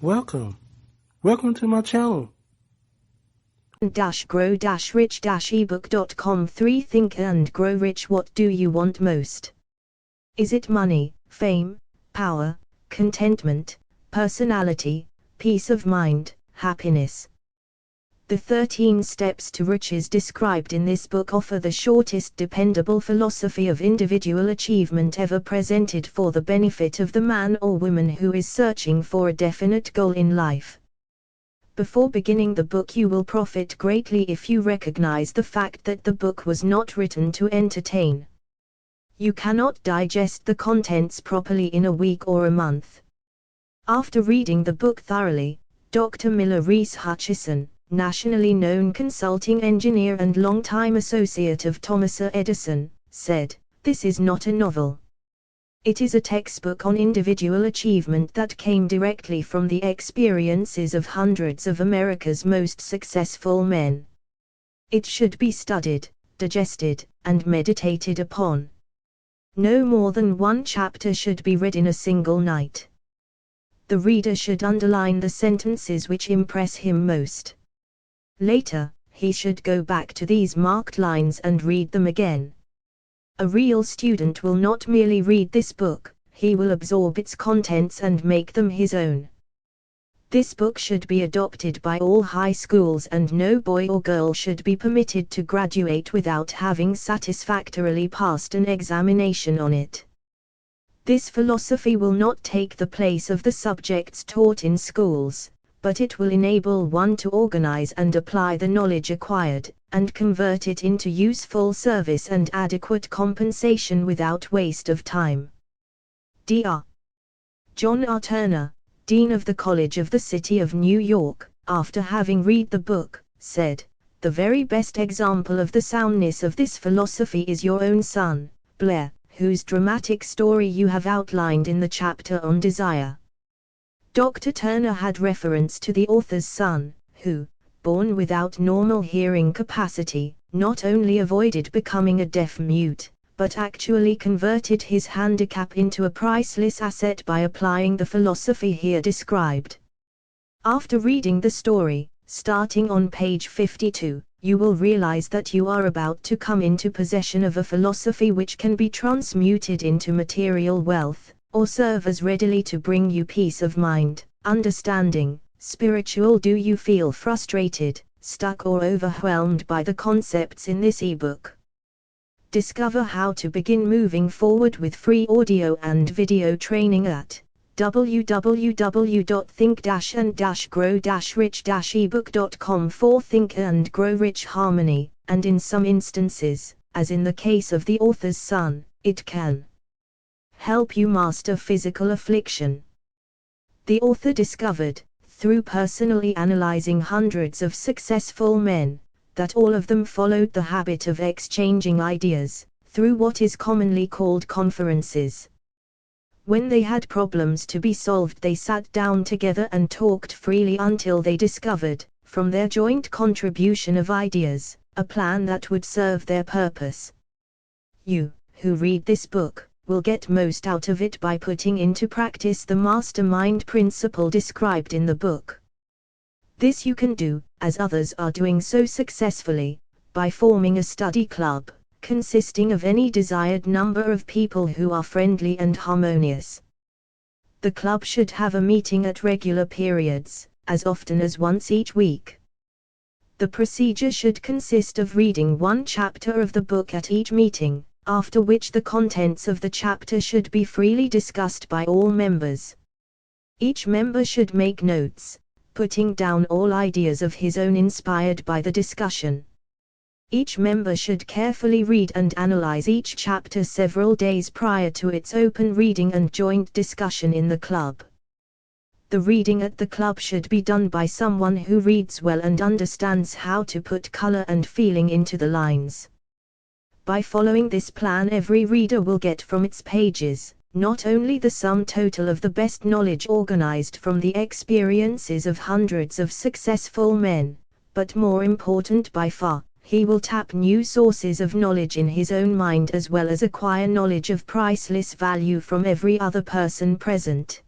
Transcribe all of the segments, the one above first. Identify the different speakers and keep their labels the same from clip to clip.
Speaker 1: Welcome. Welcome to my channel.
Speaker 2: Grow-rich-ebook.com 3 Think and Grow Rich. What do you want most? Is it money, fame, power, contentment, personality, peace of mind, happiness? The 13 steps to riches described in this book offer the shortest dependable philosophy of individual achievement ever presented for the benefit of the man or woman who is searching for a definite goal in life. Before beginning the book, you will profit greatly if you recognize the fact that the book was not written to entertain. You cannot digest the contents properly in a week or a month. After reading the book thoroughly, Dr. Miller Reese Hutchison, nationally known consulting engineer and longtime associate of Thomas Edison, said, "This is not a novel. It is a textbook on individual achievement that came directly from the experiences of hundreds of America's most successful men. It should be studied, digested, and meditated upon. No more than one chapter should be read in a single night. The reader should underline the sentences which impress him most. Later, he should go back to these marked lines and read them again. A real student will not merely read this book, he will absorb its contents and make them his own. This book should be adopted by all high schools, and no boy or girl should be permitted to graduate without having satisfactorily passed an examination on it. This philosophy will not take the place of the subjects taught in schools, but it will enable one to organize and apply the knowledge acquired, and convert it into useful service and adequate compensation without waste of time." Dr. John R. Turner, Dean of the College of the City of New York, after having read the book, said, "The very best example of the soundness of this philosophy is your own son, Blair, whose dramatic story you have outlined in the chapter on desire." Dr. Turner had reference to the author's son, who, born without normal hearing capacity, not only avoided becoming a deaf-mute, but actually converted his handicap into a priceless asset by applying the philosophy here described. After reading the story, starting on page 52, you will realize that you are about to come into possession of a philosophy which can be transmuted into material wealth, or serve as readily to bring you peace of mind, understanding, spiritual. Do you feel frustrated, stuck, or overwhelmed by the concepts in this ebook? Discover how to begin moving forward with free audio and video training at www.think-and-grow-rich-ebook.com for Think and Grow Rich Harmony, and in some instances, as in the case of the author's son, it can help you master physical affliction. The author discovered, through personally analyzing hundreds of successful men, that all of them followed the habit of exchanging ideas, through what is commonly called conferences. When they had problems to be solved, they sat down together and talked freely until they discovered, from their joint contribution of ideas, a plan that would serve their purpose. You, who read this book, will get most out of it by putting into practice the mastermind principle described in the book. This you can do, as others are doing so successfully, by forming a study club, consisting of any desired number of people who are friendly and harmonious. The club should have a meeting at regular periods, as often as once each week. The procedure should consist of reading one chapter of the book at each meeting, after which the contents of the chapter should be freely discussed by all members. Each member should make notes, putting down all ideas of his own inspired by the discussion. Each member should carefully read and analyze each chapter several days prior to its open reading and joint discussion in the club. The reading at the club should be done by someone who reads well and understands how to put color and feeling into the lines. By following this plan, every reader will get from its pages, not only the sum total of the best knowledge organized from the experiences of hundreds of successful men, but more important by far, he will tap new sources of knowledge in his own mind as well as acquire knowledge of priceless value from every other person present.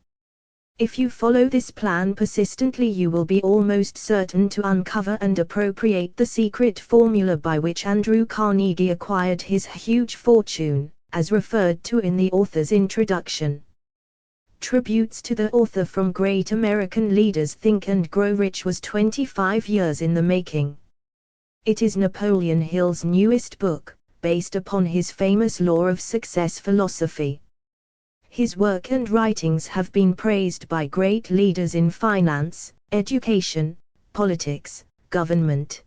Speaker 2: If you follow this plan persistently, you will be almost certain to uncover and appropriate the secret formula by which Andrew Carnegie acquired his huge fortune, as referred to in the author's introduction. Tributes to the author from Great American Leaders Think and Grow Rich was 25 years in the making. It is Napoleon Hill's newest book, based upon his famous Law of Success philosophy. His work and writings have been praised by great leaders in finance, education, politics, government.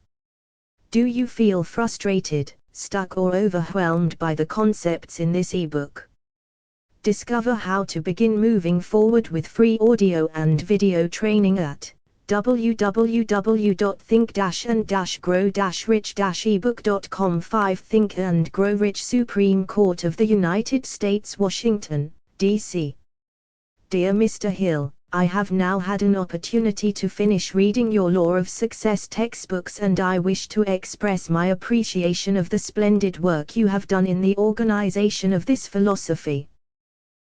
Speaker 2: Do you feel frustrated, stuck or overwhelmed by the concepts in this ebook? Discover how to begin moving forward with free audio and video training at www.think-and-grow-rich-ebook.com. 5 Think and Grow Rich, Supreme Court of the United States, Washington, D.C. Dear Mr. Hill, I have now had an opportunity to finish reading your Law of Success textbooks, and I wish to express my appreciation of the splendid work you have done in the organization of this philosophy.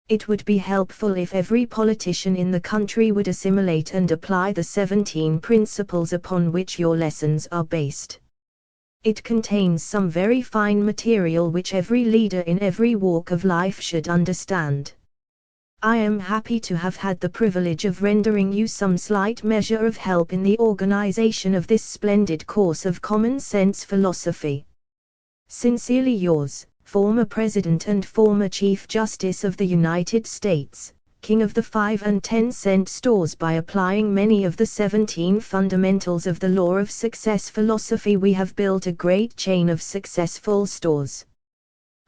Speaker 2: It would be helpful if every politician in the country would assimilate and apply the 17 principles upon which your lessons are based. It contains some very fine material which every leader in every walk of life should understand. I am happy to have had the privilege of rendering you some slight measure of help in the organization of this splendid course of common sense philosophy. Sincerely yours, former President and former Chief Justice of the United States, King of the 5 and 10 cent stores. By applying many of the 17 fundamentals of the Law of Success philosophy, we have built a great chain of successful stores.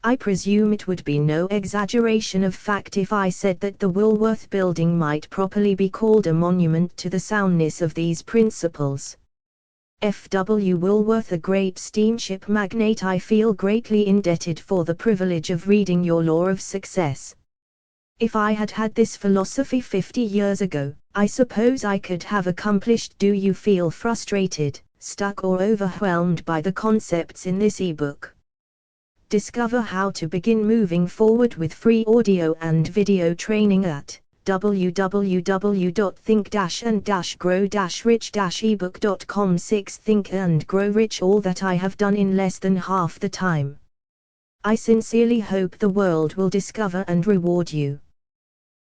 Speaker 2: I presume it would be no exaggeration of fact if I said that the Woolworth Building might properly be called a monument to the soundness of these principles. F. W. Woolworth, a great steamship magnate, I feel greatly indebted for the privilege of reading your Law of Success. If I had had this philosophy 50 years ago, I suppose I could have accomplished. Do you feel frustrated, stuck or overwhelmed by the concepts in this ebook? Discover how to begin moving forward with free audio and video training at www.think-and-grow-rich-ebook.com. 6 Think and Grow Rich, all that I have done in less than half the time. I sincerely hope the world will discover and reward you.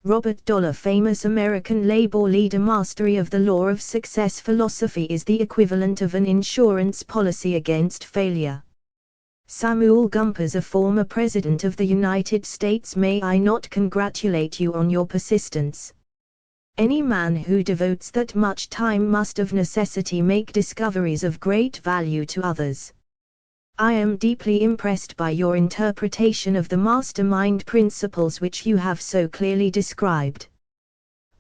Speaker 2: Robert Dollar, famous American labor leader. Mastery of the Law of Success philosophy is the equivalent of an insurance policy against failure. Samuel Gompers, a former President of the United States. May I not congratulate you on your persistence? Any man who devotes that much time must of necessity make discoveries of great value to others. I am deeply impressed by your interpretation of the mastermind principles which you have so clearly described.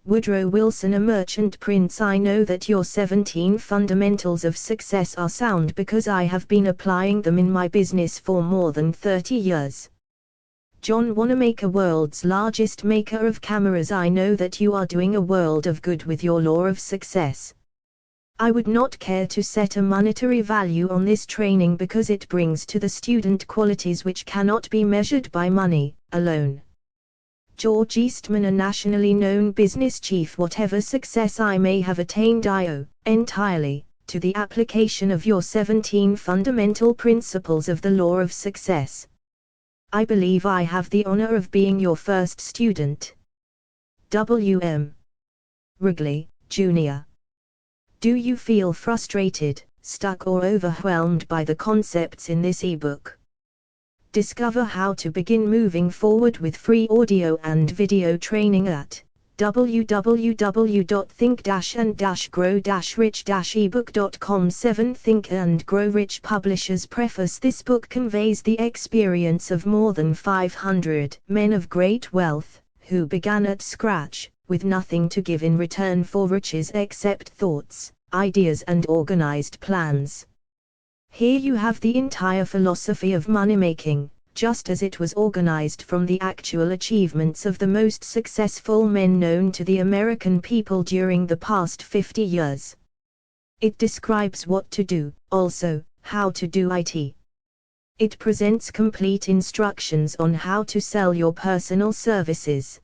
Speaker 2: Woodrow Wilson, a merchant prince. I know that your 17 fundamentals of success are sound because I have been applying them in my business for more than 30 years. John Wanamaker, world's largest maker of cameras. I know that you are doing a world of good with your Law of Success. I would not care to set a monetary value on this training because it brings to the student qualities which cannot be measured by money alone. George Eastman, a nationally known business chief. Whatever success I may have attained I owe, entirely, to the application of your 17 fundamental principles of the Law of Success. I believe I have the honor of being your first student. W.M. Wrigley, Jr. Do you feel frustrated, stuck or overwhelmed by the concepts in this ebook? Discover how to begin moving forward with free audio and video training at www.think-and-grow-rich-ebook.com. 7 Think and Grow Rich Publishers Preface. This book conveys the experience of more than 500 men of great wealth, who began at scratch, with nothing to give in return for riches except thoughts, ideas and organized plans. Here you have the entire philosophy of money-making, just as it was organized from the actual achievements of the most successful men known to the American people during the past 50 years. It describes what to do, also, how to do it. It presents complete instructions on how to sell your personal services.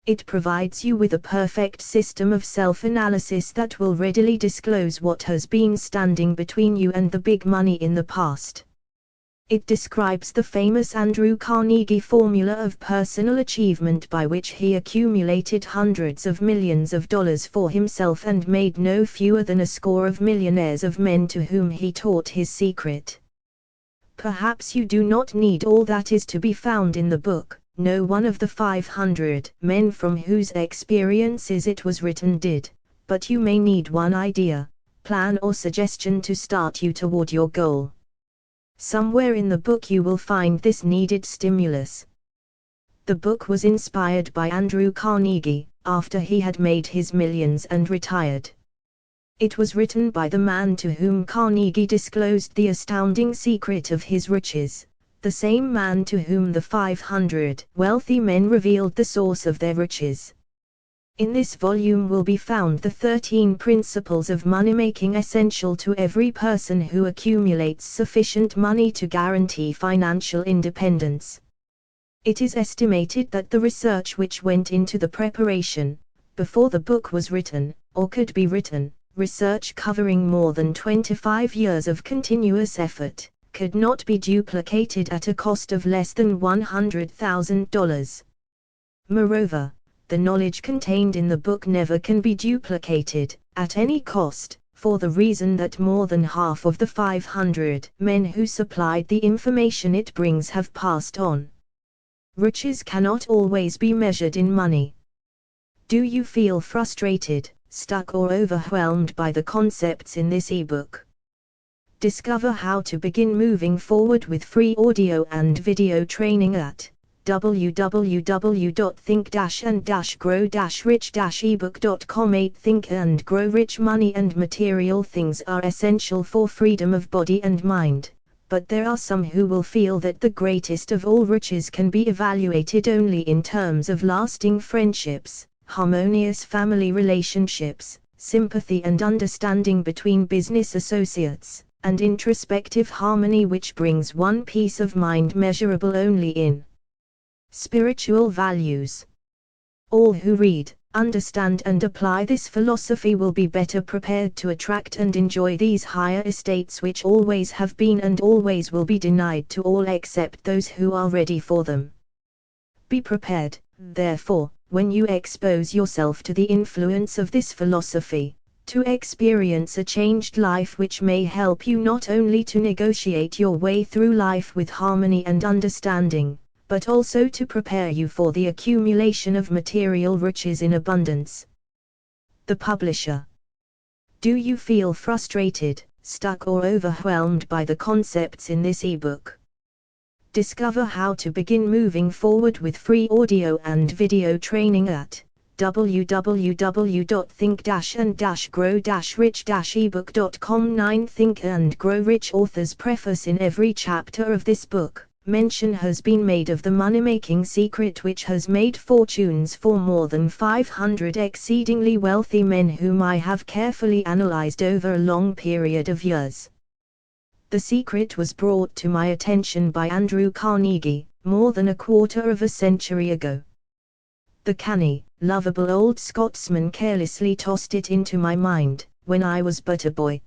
Speaker 2: It provides you with a perfect system of self-analysis that will readily disclose what has been standing between you and the big money in the past. It describes the famous Andrew Carnegie formula of personal achievement by which he accumulated hundreds of millions of dollars for himself and made no fewer than a score of millionaires of men to whom he taught his secret. Perhaps you do not need all that is to be found in the book. No one of the 500 men from whose experiences it was written did, but you may need one idea, plan or suggestion to start you toward your goal. Somewhere in the book you will find this needed stimulus. The book was inspired by Andrew Carnegie, after he had made his millions and retired. It was written by the man to whom Carnegie disclosed the astounding secret of his riches, the same man to whom the 500 wealthy men revealed the source of their riches. In this volume will be found the 13 principles of money-making essential to every person who accumulates sufficient money to guarantee financial independence. It is estimated that the research which went into the preparation, before the book was written, or could be written, research covering more than 25 years of continuous effort, could not be duplicated at a cost of less than $100,000. Moreover, the knowledge contained in the book never can be duplicated, at any cost, for the reason that more than half of the 500 men who supplied the information it brings have passed on. Riches cannot always be measured in money. Do you feel frustrated, stuck or overwhelmed by the concepts in this ebook? Discover how to begin moving forward with free audio and video training at www.think-and-grow-rich-ebook.com. 8 Think and Grow Rich. Money and material things are essential for freedom of body and mind, but there are some who will feel that the greatest of all riches can be evaluated only in terms of lasting friendships, harmonious family relationships, sympathy and understanding between business associates, and introspective harmony which brings one peace of mind measurable only in spiritual values. All who read, understand and apply this philosophy will be better prepared to attract and enjoy these higher estates which always have been and always will be denied to all except those who are ready for them. Be prepared, therefore, when you expose yourself to the influence of this philosophy, to experience a changed life which may help you not only to negotiate your way through life with harmony and understanding, but also to prepare you for the accumulation of material riches in abundance. The publisher. Do you feel frustrated, stuck or overwhelmed by the concepts in this ebook? Discover how to begin moving forward with free audio and video training at www.think-and-grow-rich-ebook.com. 9 Think and Grow Rich author's preface. In every chapter of this book, mention has been made of the money-making secret which has made fortunes for more than 500 exceedingly wealthy men whom I have carefully analyzed over a long period of years. The secret was brought to my attention by Andrew Carnegie, more than a quarter of a century ago. The canny, lovable old Scotsman carelessly tossed it into my mind, when I was but a boy.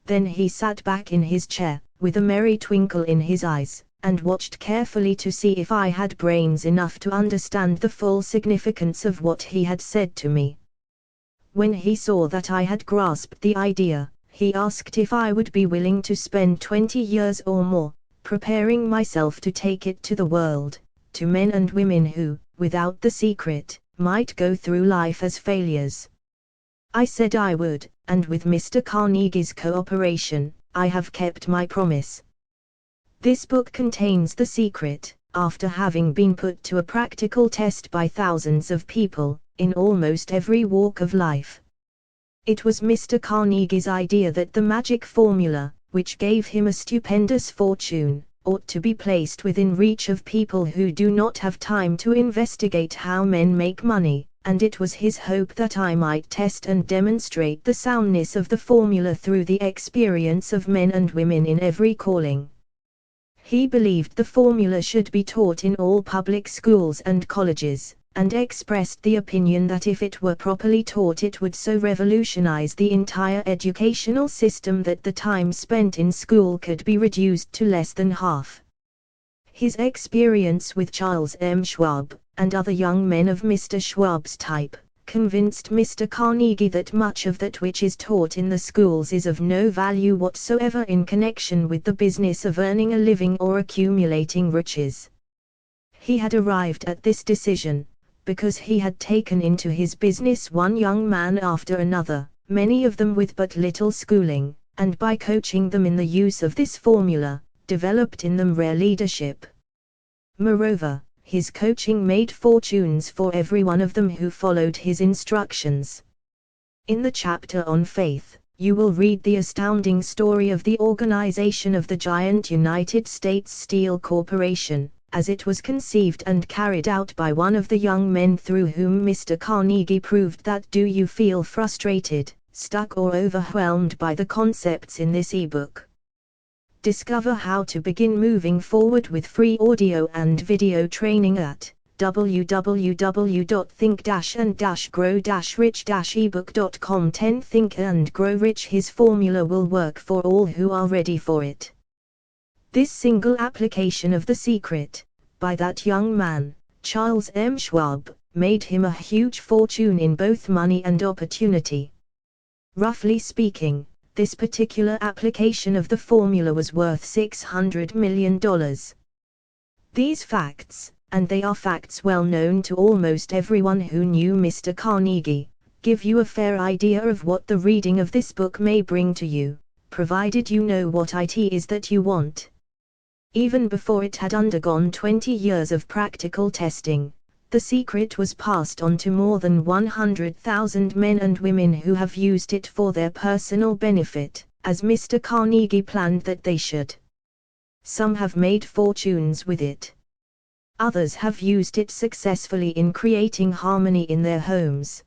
Speaker 2: Then he sat back in his chair, with a merry twinkle in his eyes, and watched carefully to see if I had brains enough to understand the full significance of what he had said to me. When he saw that I had grasped the idea, he asked if I would be willing to spend 20 years or more, preparing myself to take it to the world, to men and women who, without the secret, might go through life as failures. I said I would, and with Mr. Carnegie's cooperation, I have kept my promise. This book contains the secret, after having been put to a practical test by thousands of people, in almost every walk of life. It was Mr. Carnegie's idea that the magic formula, which gave him a stupendous fortune, ought to be placed within reach of people who do not have time to investigate how men make money, and it was his hope that I might test and demonstrate the soundness of the formula through the experience of men and women in every calling. He believed the formula should be taught in all public schools and colleges, and expressed the opinion that if it were properly taught it would so revolutionize the entire educational system that the time spent in school could be reduced to less than half. His experience with Charles M. Schwab, and other young men of Mr. Schwab's type, convinced Mr. Carnegie that much of that which is taught in the schools is of no value whatsoever in connection with the business of earning a living or accumulating riches. He had arrived at this decision because he had taken into his business one young man after another, many of them with but little schooling, and by coaching them in the use of this formula, developed in them rare leadership. Moreover, his coaching made fortunes for every one of them who followed his instructions. In the chapter on faith, you will read the astounding story of the organization of the giant United States Steel Corporation, as it was conceived and carried out by one of the young men through whom Mr. Carnegie proved that. Do you feel frustrated, stuck or overwhelmed by the concepts in this ebook? Discover how to begin moving forward with free audio and video training at www.think-and-grow-rich-ebook.com. 10 Think and Grow Rich. His formula will work for all who are ready for it. This single application of the secret, by that young man, Charles M. Schwab, made him a huge fortune in both money and opportunity. Roughly speaking, this particular application of the formula was worth $600 million. These facts, and they are facts well known to almost everyone who knew Mr. Carnegie, give you a fair idea of what the reading of this book may bring to you, provided you know what it is that you want. Even before it had undergone 20 years of practical testing, the secret was passed on to more than 100,000 men and women who have used it for their personal benefit, as Mr. Carnegie planned that they should. Some have made fortunes with it. Others have used it successfully in creating harmony in their homes.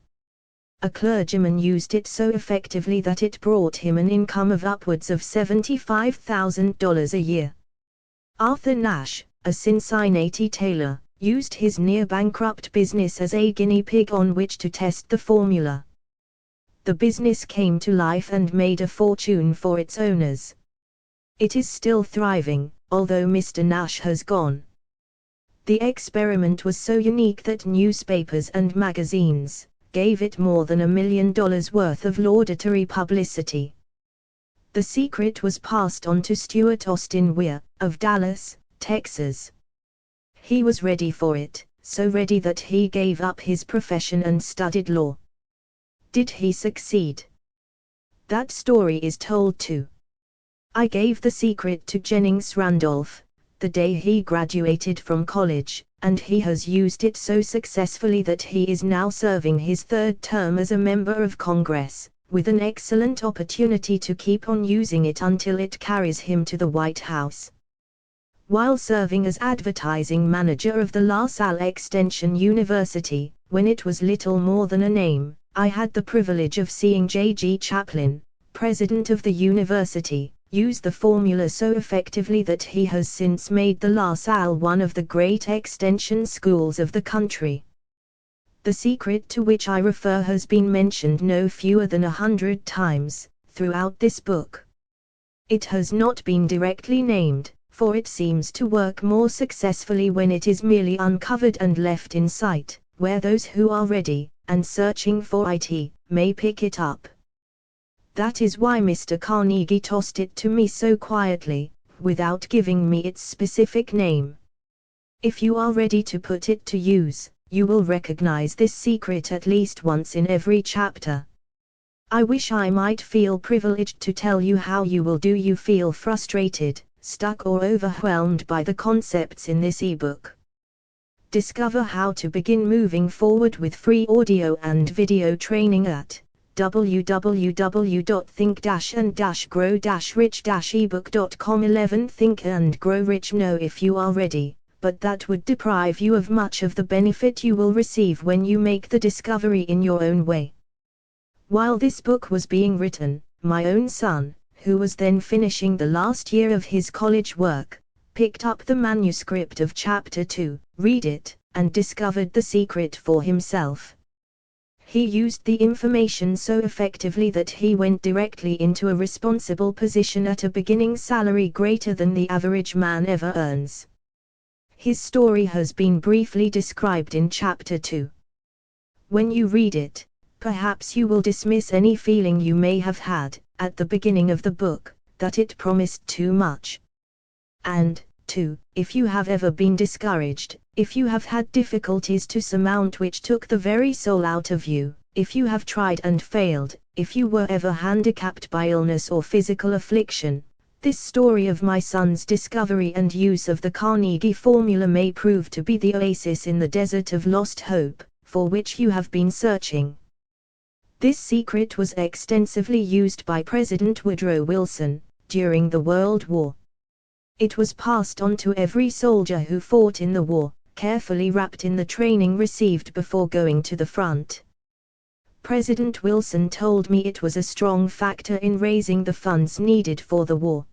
Speaker 2: A clergyman used it so effectively that it brought him an income of upwards of $75,000 a year. Arthur Nash, a Cincinnati tailor, used his near-bankrupt business as a guinea pig on which to test the formula. The business came to life and made a fortune for its owners. It is still thriving, although Mr. Nash has gone. The experiment was so unique that newspapers and magazines gave it more than $1 million worth of laudatory publicity. The secret was passed on to Stuart Austin Weir, of Dallas, Texas. He was ready for it, so ready that he gave up his profession and studied law. Did he succeed? That story is told too. I gave the secret to Jennings Randolph, the day he graduated from college, and he has used it so successfully that he is now serving his third term as a member of Congress, with an excellent opportunity to keep on using it until it carries him to the White House. While serving as advertising manager of the La Salle Extension University, when it was little more than a name, I had the privilege of seeing J.G. Chaplin, president of the university, use the formula so effectively that he has since made the La Salle one of the great extension schools of the country. The secret to which I refer has been mentioned no fewer than 100 times throughout this book. It has not been directly named, for it seems to work more successfully when it is merely uncovered and left in sight, where those who are ready, and searching for it, may pick it up. That is why Mr. Carnegie tossed it to me so quietly, without giving me its specific name. If you are ready to put it to use, you will recognize this secret at least once in every chapter. I wish I might feel privileged to tell you how you will. Do you feel frustrated, stuck or overwhelmed by the concepts in this ebook? Discover how to begin moving forward with free audio and video training at www.think-and-grow-rich-ebook.com. 11 Think and Grow Rich. Know if you are ready, but that would deprive you of much of the benefit you will receive when you make the discovery in your own way. While this book was being written, my own son, who was then finishing the last year of his college work, picked up the manuscript of Chapter 2, read it, and discovered the secret for himself. He used the information so effectively that he went directly into a responsible position at a beginning salary greater than the average man ever earns. His story has been briefly described in Chapter 2. When you read it, perhaps you will dismiss any feeling you may have had, at the beginning of the book, that it promised too much. And, 2. If you have ever been discouraged, if you have had difficulties to surmount which took the very soul out of you, if you have tried and failed, if you were ever handicapped by illness or physical affliction, this story of my son's discovery and use of the Carnegie formula may prove to be the oasis in the desert of lost hope, for which you have been searching. This secret was extensively used by President Woodrow Wilson during the World War. It was passed on to every soldier who fought in the war, carefully wrapped in the training received before going to the front. President Wilson told me it was a strong factor in raising the funds needed for the war.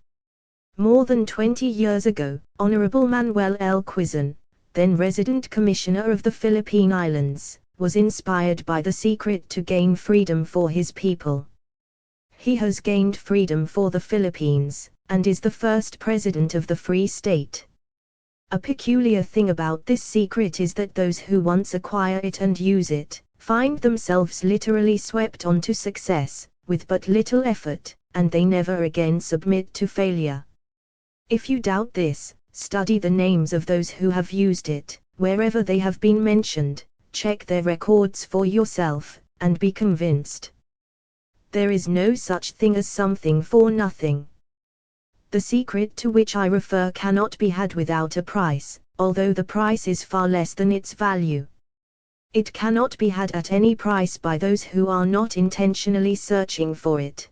Speaker 2: More than 20 years ago, Honorable Manuel L. Quizon, then resident commissioner of the Philippine Islands, was inspired by the secret to gain freedom for his people. He has gained freedom for the Philippines, and is the first president of the Free State. A peculiar thing about this secret is that those who once acquire it and use it, find themselves literally swept on to success, with but little effort, and they never again submit to failure. If you doubt this, study the names of those who have used it, wherever they have been mentioned, check their records for yourself, and be convinced. There is no such thing as something for nothing. The secret to which I refer cannot be had without a price, although the price is far less than its value. It cannot be had at any price by those who are not intentionally searching for it.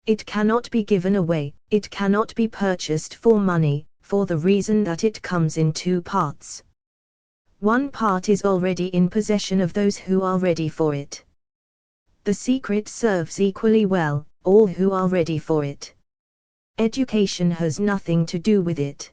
Speaker 2: It cannot be given away, it cannot be purchased for money, for the reason that it comes in two parts. One part is already in possession of those who are ready for it. The secret serves equally well all who are ready for it. Education has nothing to do with it.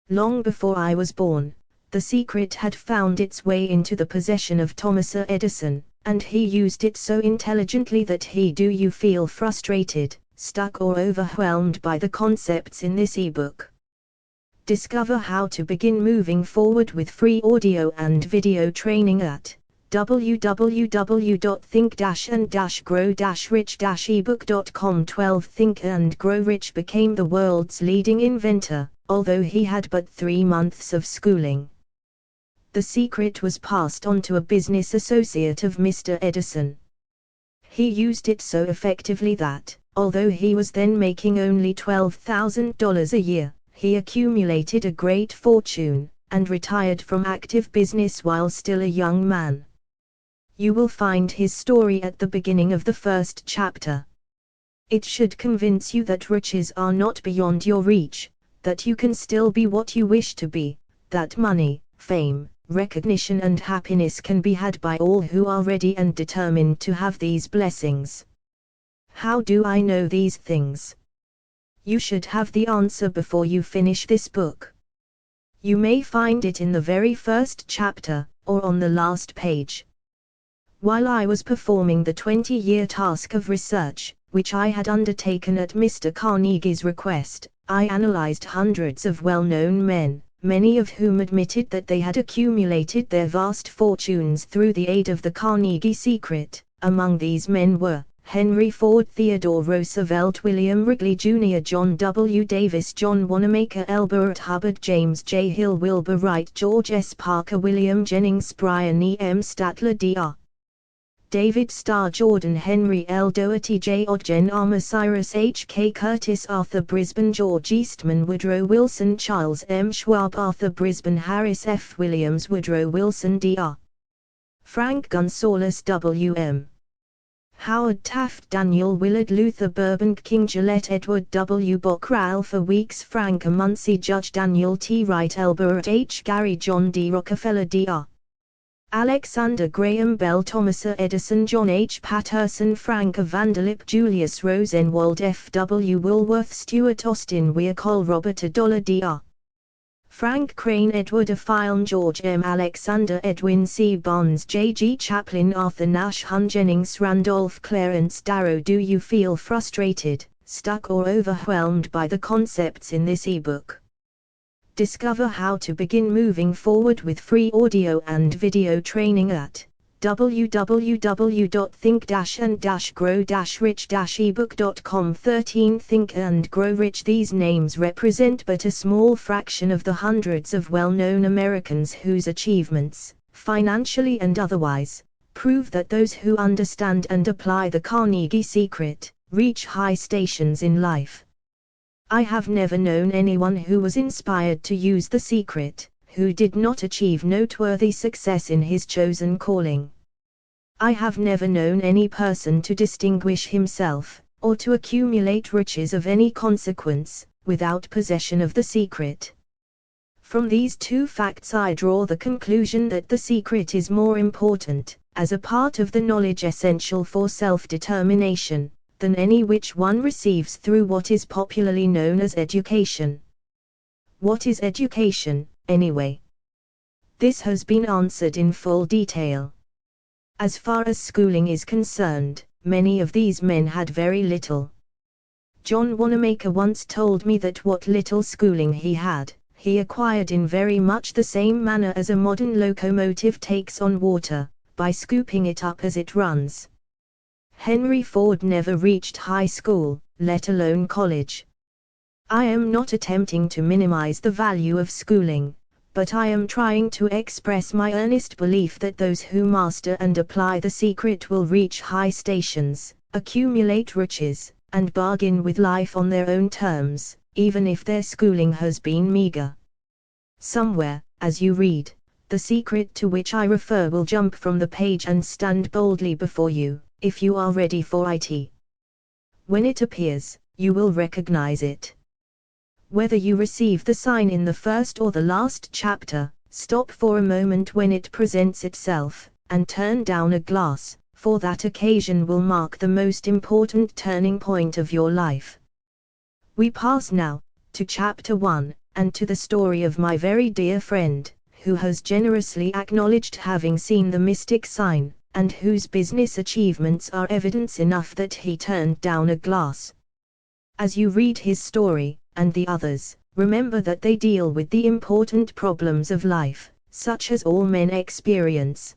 Speaker 2: Long before I was born, the secret had found its way into the possession of Thomas Edison, and he used it so intelligently that do you feel frustrated, stuck or overwhelmed by the concepts in this ebook? Discover how to begin moving forward with free audio and video training at www.think-and-grow-rich-ebook.com. 12 Think and Grow Rich became the world's leading inventor, although he had but 3 months of schooling. The secret was passed on to a business associate of Mr. Edison. He used it so effectively that, although he was then making only $12,000 a year, he accumulated a great fortune, and retired from active business while still a young man. You will find his story at the beginning of the first chapter. It should convince you that riches are not beyond your reach, that you can still be what you wish to be, that money, fame, recognition and happiness can be had by all who are ready and determined to have these blessings. How do I know these things? You should have the answer before you finish this book. You may find it in the very first chapter, or on the last page. While I was performing the 20-year task of research, which I had undertaken at Mr. Carnegie's request, I analyzed hundreds of well-known men, many of whom admitted that they had accumulated their vast fortunes through the aid of the Carnegie secret. Among these men were Henry Ford, Theodore Roosevelt, William Wrigley Jr., John W. Davis, John Wanamaker, L. Barrett Hubbard, James J. Hill, Wilbur Wright, George S. Parker, William Jennings Bryan, E. M. Statler, Dr. David Starr, Jordan Henry, L. Doherty, J. Ogden Armour, Cyrus H. K. Curtis, Arthur Brisbane, George Eastman, Woodrow Wilson, Charles M. Schwab, Arthur Brisbane, Harris F. Williams, Woodrow Wilson, Dr. Frank Gonzales, W. M. Howard Taft, Daniel Willard, Luther Burbank, King Gillette, Edward W. Bock, Ralph Weeks, Frank Muncie, Judge Daniel T. Wright, Elbert H. Gary, John D. Rockefeller, Dr. Alexander Graham Bell, Thomas Edison, John H. Patterson, Frank Vanderlip, Julius Rosenwald, F. W. Woolworth, Stuart Austin Weir, Cole Robert Dollar, Dr. Frank Crane, Edward F. Filne, George M. Alexander, Edwin C. Bonds, J. G. Chaplin, Arthur Nash, Hun Jennings, Randolph, Clarence Darrow. Do you feel frustrated, stuck or overwhelmed by the concepts in this ebook? Discover how to begin moving forward with free audio and video training at www.think-and-grow-rich-ebook.com. 13. Think and Grow Rich. These names represent but a small fraction of the hundreds of well-known Americans whose achievements, financially and otherwise, prove that those who understand and apply the Carnegie Secret, reach high stations in life. I have never known anyone who was inspired to use the secret, who did not achieve noteworthy success in his chosen calling. I have never known any person to distinguish himself, or to accumulate riches of any consequence, without possession of the secret. From these two facts I draw the conclusion that the secret is more important, as a part of the knowledge essential for self-determination, than any which one receives through what is popularly known as education. What is education, anyway? This has been answered in full detail. As far as schooling is concerned, many of these men had very little. John Wanamaker once told me that what little schooling he had, he acquired in very much the same manner as a modern locomotive takes on water, by scooping it up as it runs. Henry Ford never reached high school, let alone college. I am not attempting to minimize the value of schooling, but I am trying to express my earnest belief that those who master and apply the secret will reach high stations, accumulate riches, and bargain with life on their own terms, even if their schooling has been meager. Somewhere, as you read, the secret to which I refer will jump from the page and stand boldly before you, if you are ready for it. When it appears, you will recognize it. Whether you receive the sign in the first or the last chapter, stop for a moment when it presents itself, and turn down a glass, for that occasion will mark the most important turning point of your life. We pass now to Chapter 1, and to the story of my very dear friend, who has generously acknowledged having seen the mystic sign, and whose business achievements are evidence enough that he turned down a glass. As you read his story, and the others, remember that they deal with the important problems of life, such as all men experience.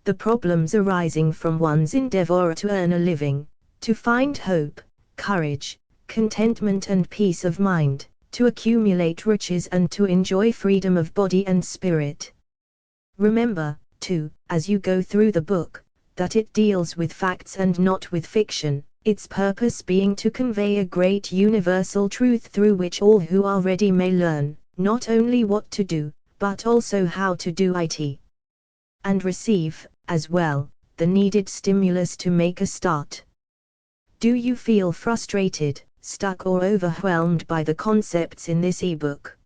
Speaker 2: The problems arising from one's endeavor to earn a living, to find hope, courage, contentment and peace of mind, to accumulate riches and to enjoy freedom of body and spirit. Remember, too, as you go through the book, that it deals with facts and not with fiction, its purpose being to convey a great universal truth through which all who are ready may learn, not only what to do, but also how to do it. And receive, as well, the needed stimulus to make a start. Do you feel frustrated, stuck or overwhelmed by the concepts in this ebook?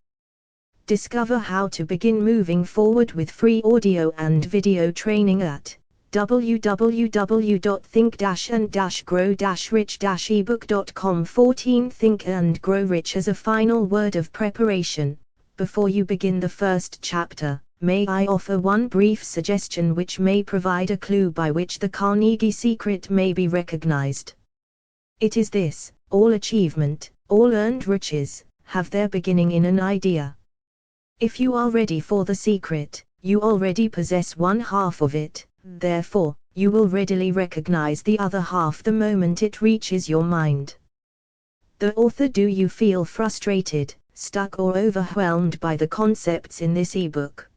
Speaker 2: Discover how to begin moving forward with free audio and video training at www.think-and-grow-rich-ebook.com. 14. Think and Grow Rich. As a final word of preparation, before you begin the first chapter, may I offer one brief suggestion which may provide a clue by which the Carnegie Secret may be recognized. It is this: all achievement, all earned riches, have their beginning in an idea. If you are ready for the secret, you already possess one half of it. Therefore, you will readily recognize the other half the moment it reaches your mind. The author. Do you feel frustrated, stuck or overwhelmed by the concepts in this ebook?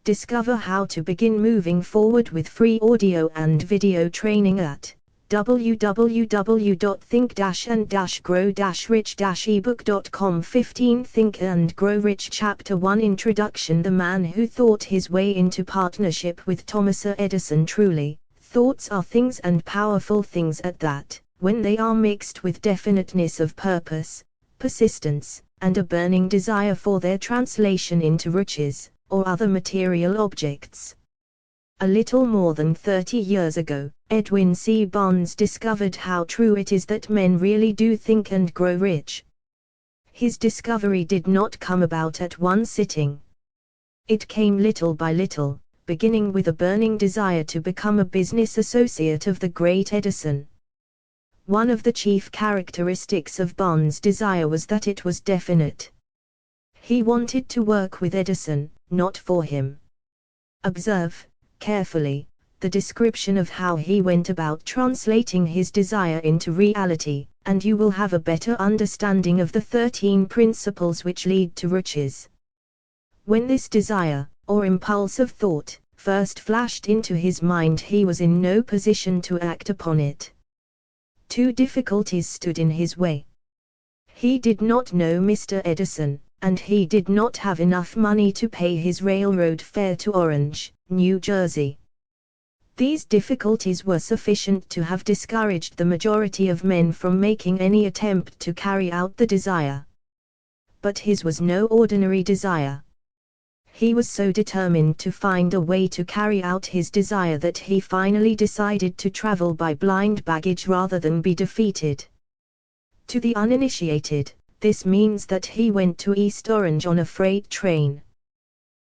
Speaker 2: Discover how to begin moving forward with free audio and video training at www.think-and-grow-rich-ebook.com. 15. Think and Grow Rich. Chapter 1. Introduction. The man who thought his way into partnership with Thomas Edison. Truly, thoughts are things, and powerful things at that, when they are mixed with definiteness of purpose, persistence, and a burning desire for their translation into riches, or other material objects. A little more than 30 years ago, Edwin C. Bonds discovered how true it is that men really do think and grow rich. His discovery did not come about at one sitting. It came little by little, beginning with a burning desire to become a business associate of the great Edison. One of the chief characteristics of Bond's desire was that it was definite. He wanted to work with Edison, not for him. Observe, carefully, the description of how he went about translating his desire into reality, and you will have a better understanding of the 13 principles which lead to riches. When this desire, or impulse of thought, first flashed into his mind, he was in no position to act upon it. Two difficulties stood in his way. He did not know Mr. Edison, and he did not have enough money to pay his railroad fare to Orange, New Jersey. These difficulties were sufficient to have discouraged the majority of men from making any attempt to carry out the desire. But his was no ordinary desire. He was so determined to find a way to carry out his desire that he finally decided to travel by blind baggage rather than be defeated. To the uninitiated, this means that he went to East Orange on a freight train.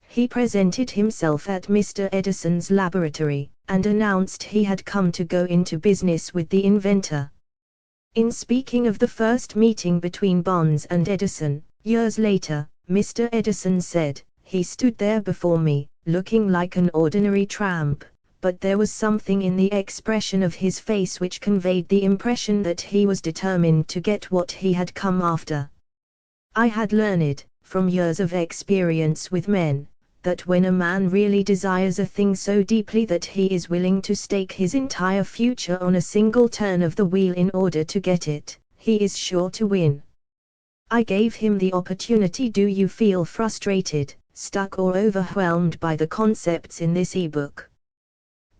Speaker 2: He presented himself at Mr. Edison's laboratory, and announced he had come to go into business with the inventor. In speaking of the first meeting between Bonds and Edison, years later, Mr. Edison said, "He stood there before me, looking like an ordinary tramp, but there was something in the expression of his face which conveyed the impression that he was determined to get what he had come after." I had learned, from years of experience with men, that when a man really desires a thing so deeply that he is willing to stake his entire future on a single turn of the wheel in order to get it, he is sure to win. I gave him the opportunity. Do you feel frustrated, stuck or overwhelmed by the concepts in this ebook?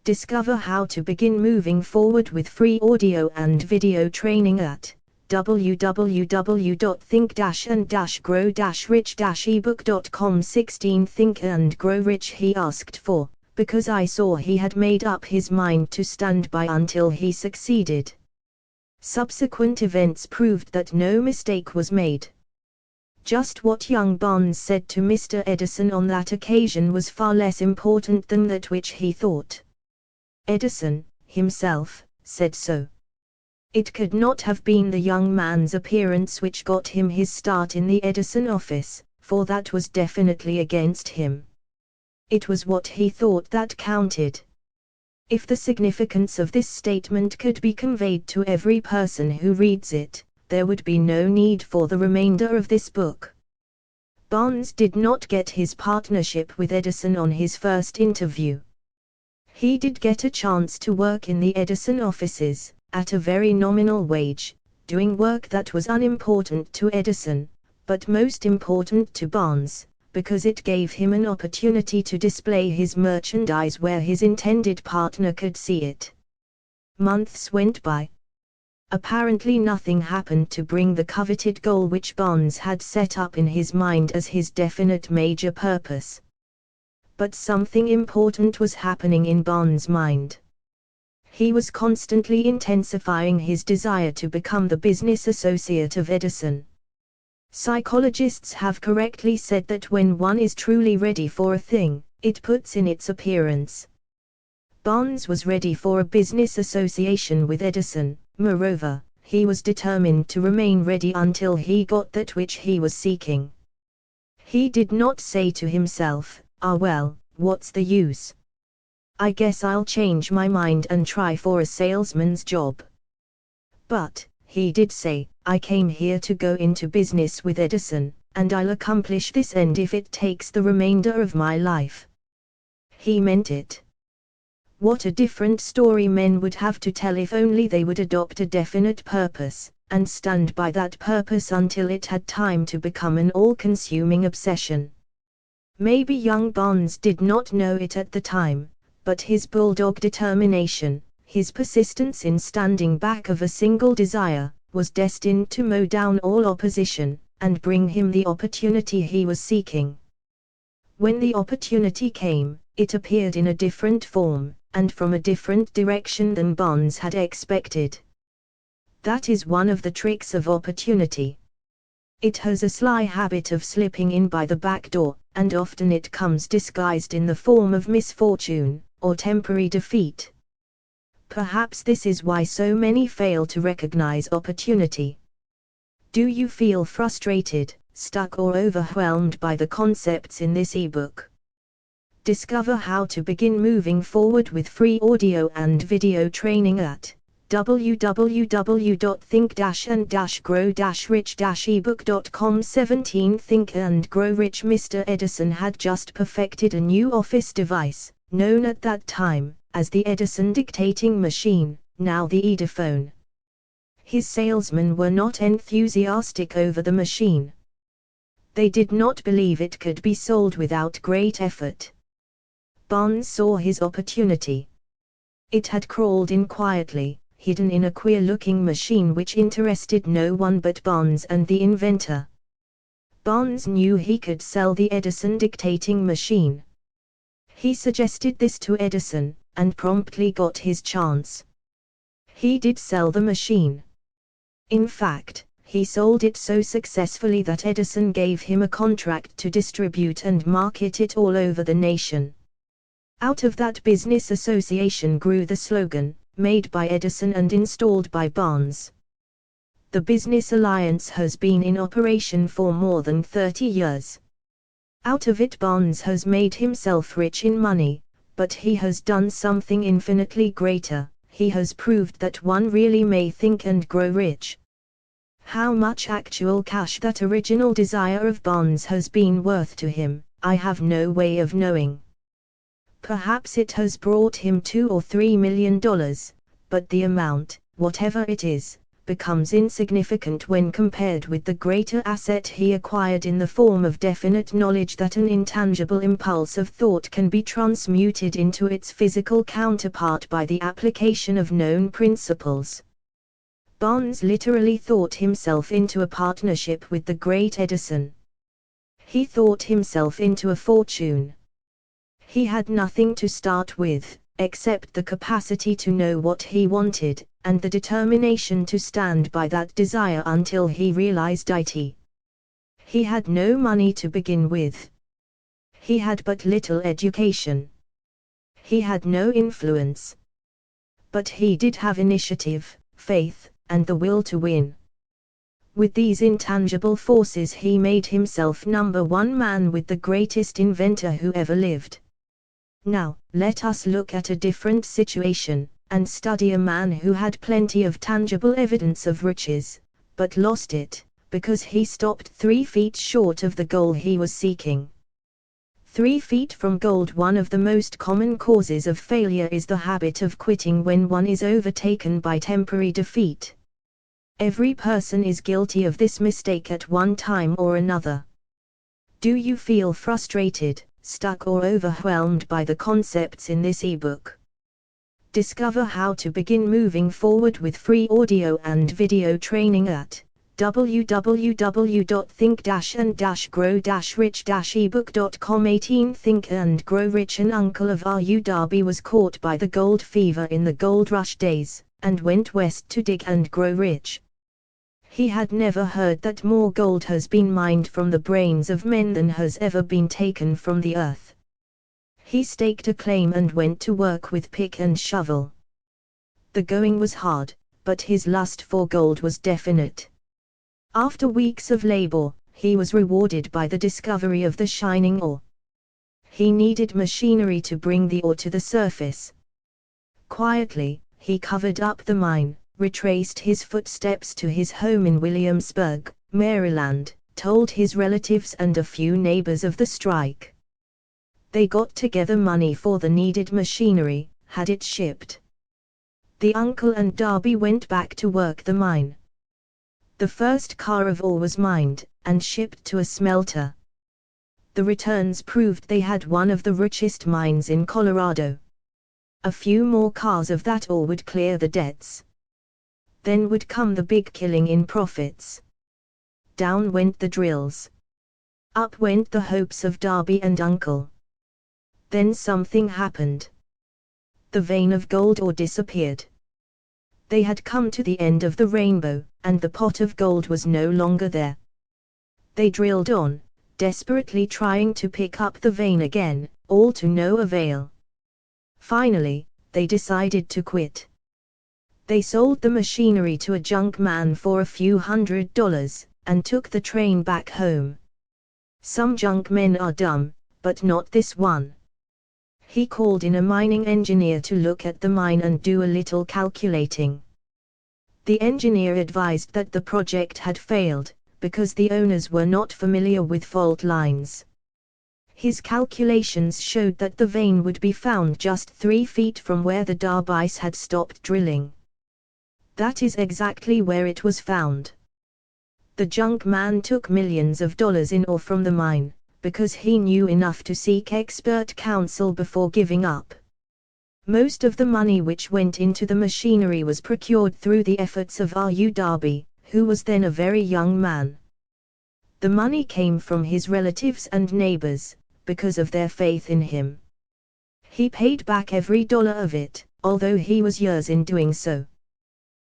Speaker 2: Discover how to begin moving forward with free audio and video training at www.think-and-grow-rich-ebook.com. 16 Think and Grow Rich. He asked for, because I saw he had made up his mind to stand by until he succeeded. Subsequent events proved that no mistake was made. Just what young Bonds said to Mr. Edison on that occasion was far less important than that which he thought. Edison, himself, said so. It could not have been the young man's appearance which got him his start in the Edison office, for that was definitely against him. It was what he thought that counted. If the significance of this statement could be conveyed to every person who reads it, there would be no need for the remainder of this book. Bonds did not get his partnership with Edison on his first interview. He did get a chance to work in the Edison offices, at a very nominal wage, doing work that was unimportant to Edison, but most important to Bonds, because it gave him an opportunity to display his merchandise where his intended partner could see it. Months went by. Apparently nothing happened to bring the coveted goal which Bonds had set up in his mind as his definite major purpose. But something important was happening in Bonds' mind. He was constantly intensifying his desire to become the business associate of Edison. Psychologists have correctly said that when one is truly ready for a thing, it puts in its appearance. Bonds was ready for a business association with Edison. Moreover, he was determined to remain ready until he got that which he was seeking. He did not say to himself, "Ah well, what's the use? I guess I'll change my mind and try for a salesman's job." But, he did say, "I came here to go into business with Edison, and I'll accomplish this end if it takes the remainder of my life." He meant it. What a different story men would have to tell if only they would adopt a definite purpose, and stand by that purpose until it had time to become an all-consuming obsession. Maybe young Bonds did not know it at the time, but his bulldog determination, his persistence in standing back of a single desire, was destined to mow down all opposition, and bring him the opportunity he was seeking. When the opportunity came, it appeared in a different form, and from a different direction than Bonds had expected. That is one of the tricks of opportunity. It has a sly habit of slipping in by the back door, and often it comes disguised in the form of misfortune, or temporary defeat. Perhaps this is why so many fail to recognize opportunity. Do you feel frustrated, stuck or overwhelmed by the concepts in this ebook? Discover how to begin moving forward with free audio and video training at www.think-and-grow-rich-ebook.com. 17 Think and Grow Rich. Mr. Edison had just perfected a new office device, known at that time as the Edison dictating machine, now the Edaphone. His salesmen were not enthusiastic over the machine. They did not believe it could be sold without great effort. Barnes saw his opportunity. It had crawled in quietly, hidden in a queer-looking machine which interested no one but Barnes and the inventor. Barnes knew he could sell the Edison dictating machine. He suggested this to Edison, and promptly got his chance. He did sell the machine. In fact, he sold it so successfully that Edison gave him a contract to distribute and market it all over the nation. Out of that business association grew the slogan, "Made by Edison and installed by Barnes." The business alliance has been in operation for more than 30 years. Out of it Barnes has made himself rich in money, but he has done something infinitely greater. He has proved that one really may think and grow rich. How much actual cash that original desire of Barnes has been worth to him, I have no way of knowing. Perhaps it has brought him $2 or $3 million, but the amount, whatever it is, becomes insignificant when compared with the greater asset he acquired in the form of definite knowledge that an intangible impulse of thought can be transmuted into its physical counterpart by the application of known principles. Barnes literally thought himself into a partnership with the great Edison. He thought himself into a fortune. He had nothing to start with, except the capacity to know what he wanted, and the determination to stand by that desire until he realized it. He had no money to begin with. He had but little education. He had no influence. But he did have initiative, faith, and the will to win. With these intangible forces he made himself number one man with the greatest inventor who ever lived. Now, let us look at a different situation, and study a man who had plenty of tangible evidence of riches, but lost it, because he stopped 3 feet short of the goal he was seeking. 3 feet from gold. One of the most common causes of failure is the habit of quitting when one is overtaken by temporary defeat. Every person is guilty of this mistake at one time or another. Do you feel frustrated, stuck or overwhelmed by the concepts in this ebook? Discover how to begin moving forward with free audio and video training at www.think-and-grow-rich-ebook.com. 18 Think and Grow Rich. An uncle of R.U. Darby was caught by the gold fever in the gold rush days, and went west to dig and grow rich. He had never heard that more gold has been mined from the brains of men than has ever been taken from the earth. He staked a claim and went to work with pick and shovel. The going was hard, but his lust for gold was definite. After weeks of labor, he was rewarded by the discovery of the shining ore. He needed machinery to bring the ore to the surface. Quietly, he covered up the mine, retraced his footsteps to his home in Williamsburg, Maryland, told his relatives and a few neighbors of the strike. They got together money for the needed machinery, had it shipped. The uncle and Darby went back to work the mine. The first car of ore was mined, and shipped to a smelter. The returns proved they had one of the richest mines in Colorado. A few more cars of that ore would clear the debts. Then would come the big killing in profits. Down went the drills. Up went the hopes of Darby and uncle. Then something happened. The vein of gold ore disappeared. They had come to the end of the rainbow, and the pot of gold was no longer there. They drilled on, desperately trying to pick up the vein again, all to no avail. Finally, they decided to quit. They sold the machinery to a junk man for a few $100s, and took the train back home. Some junk men are dumb, but not this one. He called in a mining engineer to look at the mine and do a little calculating. The engineer advised that the project had failed, because the owners were not familiar with fault lines. His calculations showed that the vein would be found just 3 feet from where the Darbys had stopped drilling. That is exactly where it was found. The junk man took millions of dollars in ore from the mine, because he knew enough to seek expert counsel before giving up. Most of the money which went into the machinery was procured through the efforts of R.U. Darby, who was then a very young man. The money came from his relatives and neighbors, because of their faith in him. He paid back every dollar of it, although he was years in doing so.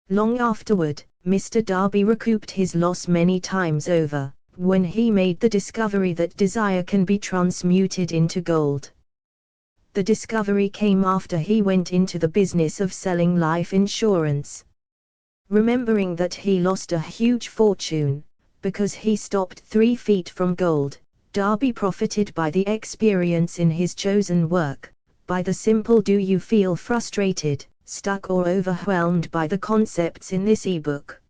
Speaker 2: Long afterward, Mr. Darby recouped his loss many times over, when he made the discovery that desire can be transmuted into gold. The discovery came after he went into the business of selling life insurance. Remembering that he lost a huge fortune, because he stopped 3 feet from gold, Darby profited by the experience in his chosen work, by the simple "Do you feel frustrated, stuck or overwhelmed by the concepts in this ebook?"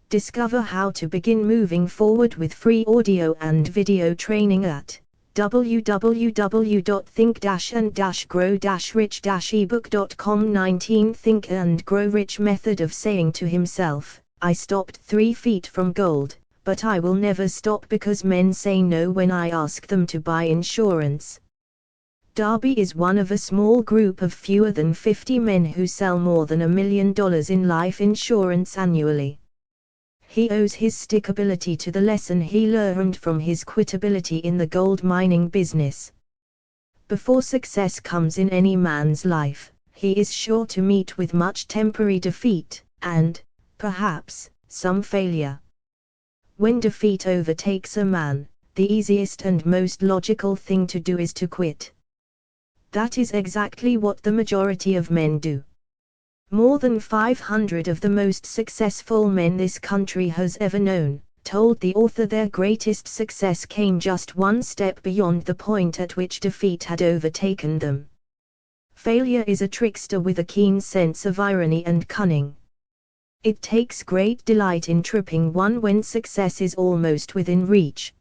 Speaker 2: Discover how to begin moving forward with free audio and video training at www.think-and-grow-rich-ebook.com. 19 Think and Grow Rich method of saying to himself, "I stopped 3 feet from gold, but I will never stop because men say no when I ask them to buy insurance." Darby is one of a small group of fewer than 50 men who sell more than $1 million in life insurance annually. He owes his stickability to the lesson he learned from his quitability in the gold mining business. Before success comes in any man's life, he is sure to meet with much temporary defeat, and, perhaps, some failure. When defeat overtakes a man, the easiest and most logical thing to do is to quit. That is exactly what the majority of men do. More than 500 of the most successful men this country has ever known, told the author their greatest success came just one step beyond the point at which defeat had overtaken them. Failure is a trickster with a keen sense of irony and cunning. It takes great delight in tripping one when success is almost within reach.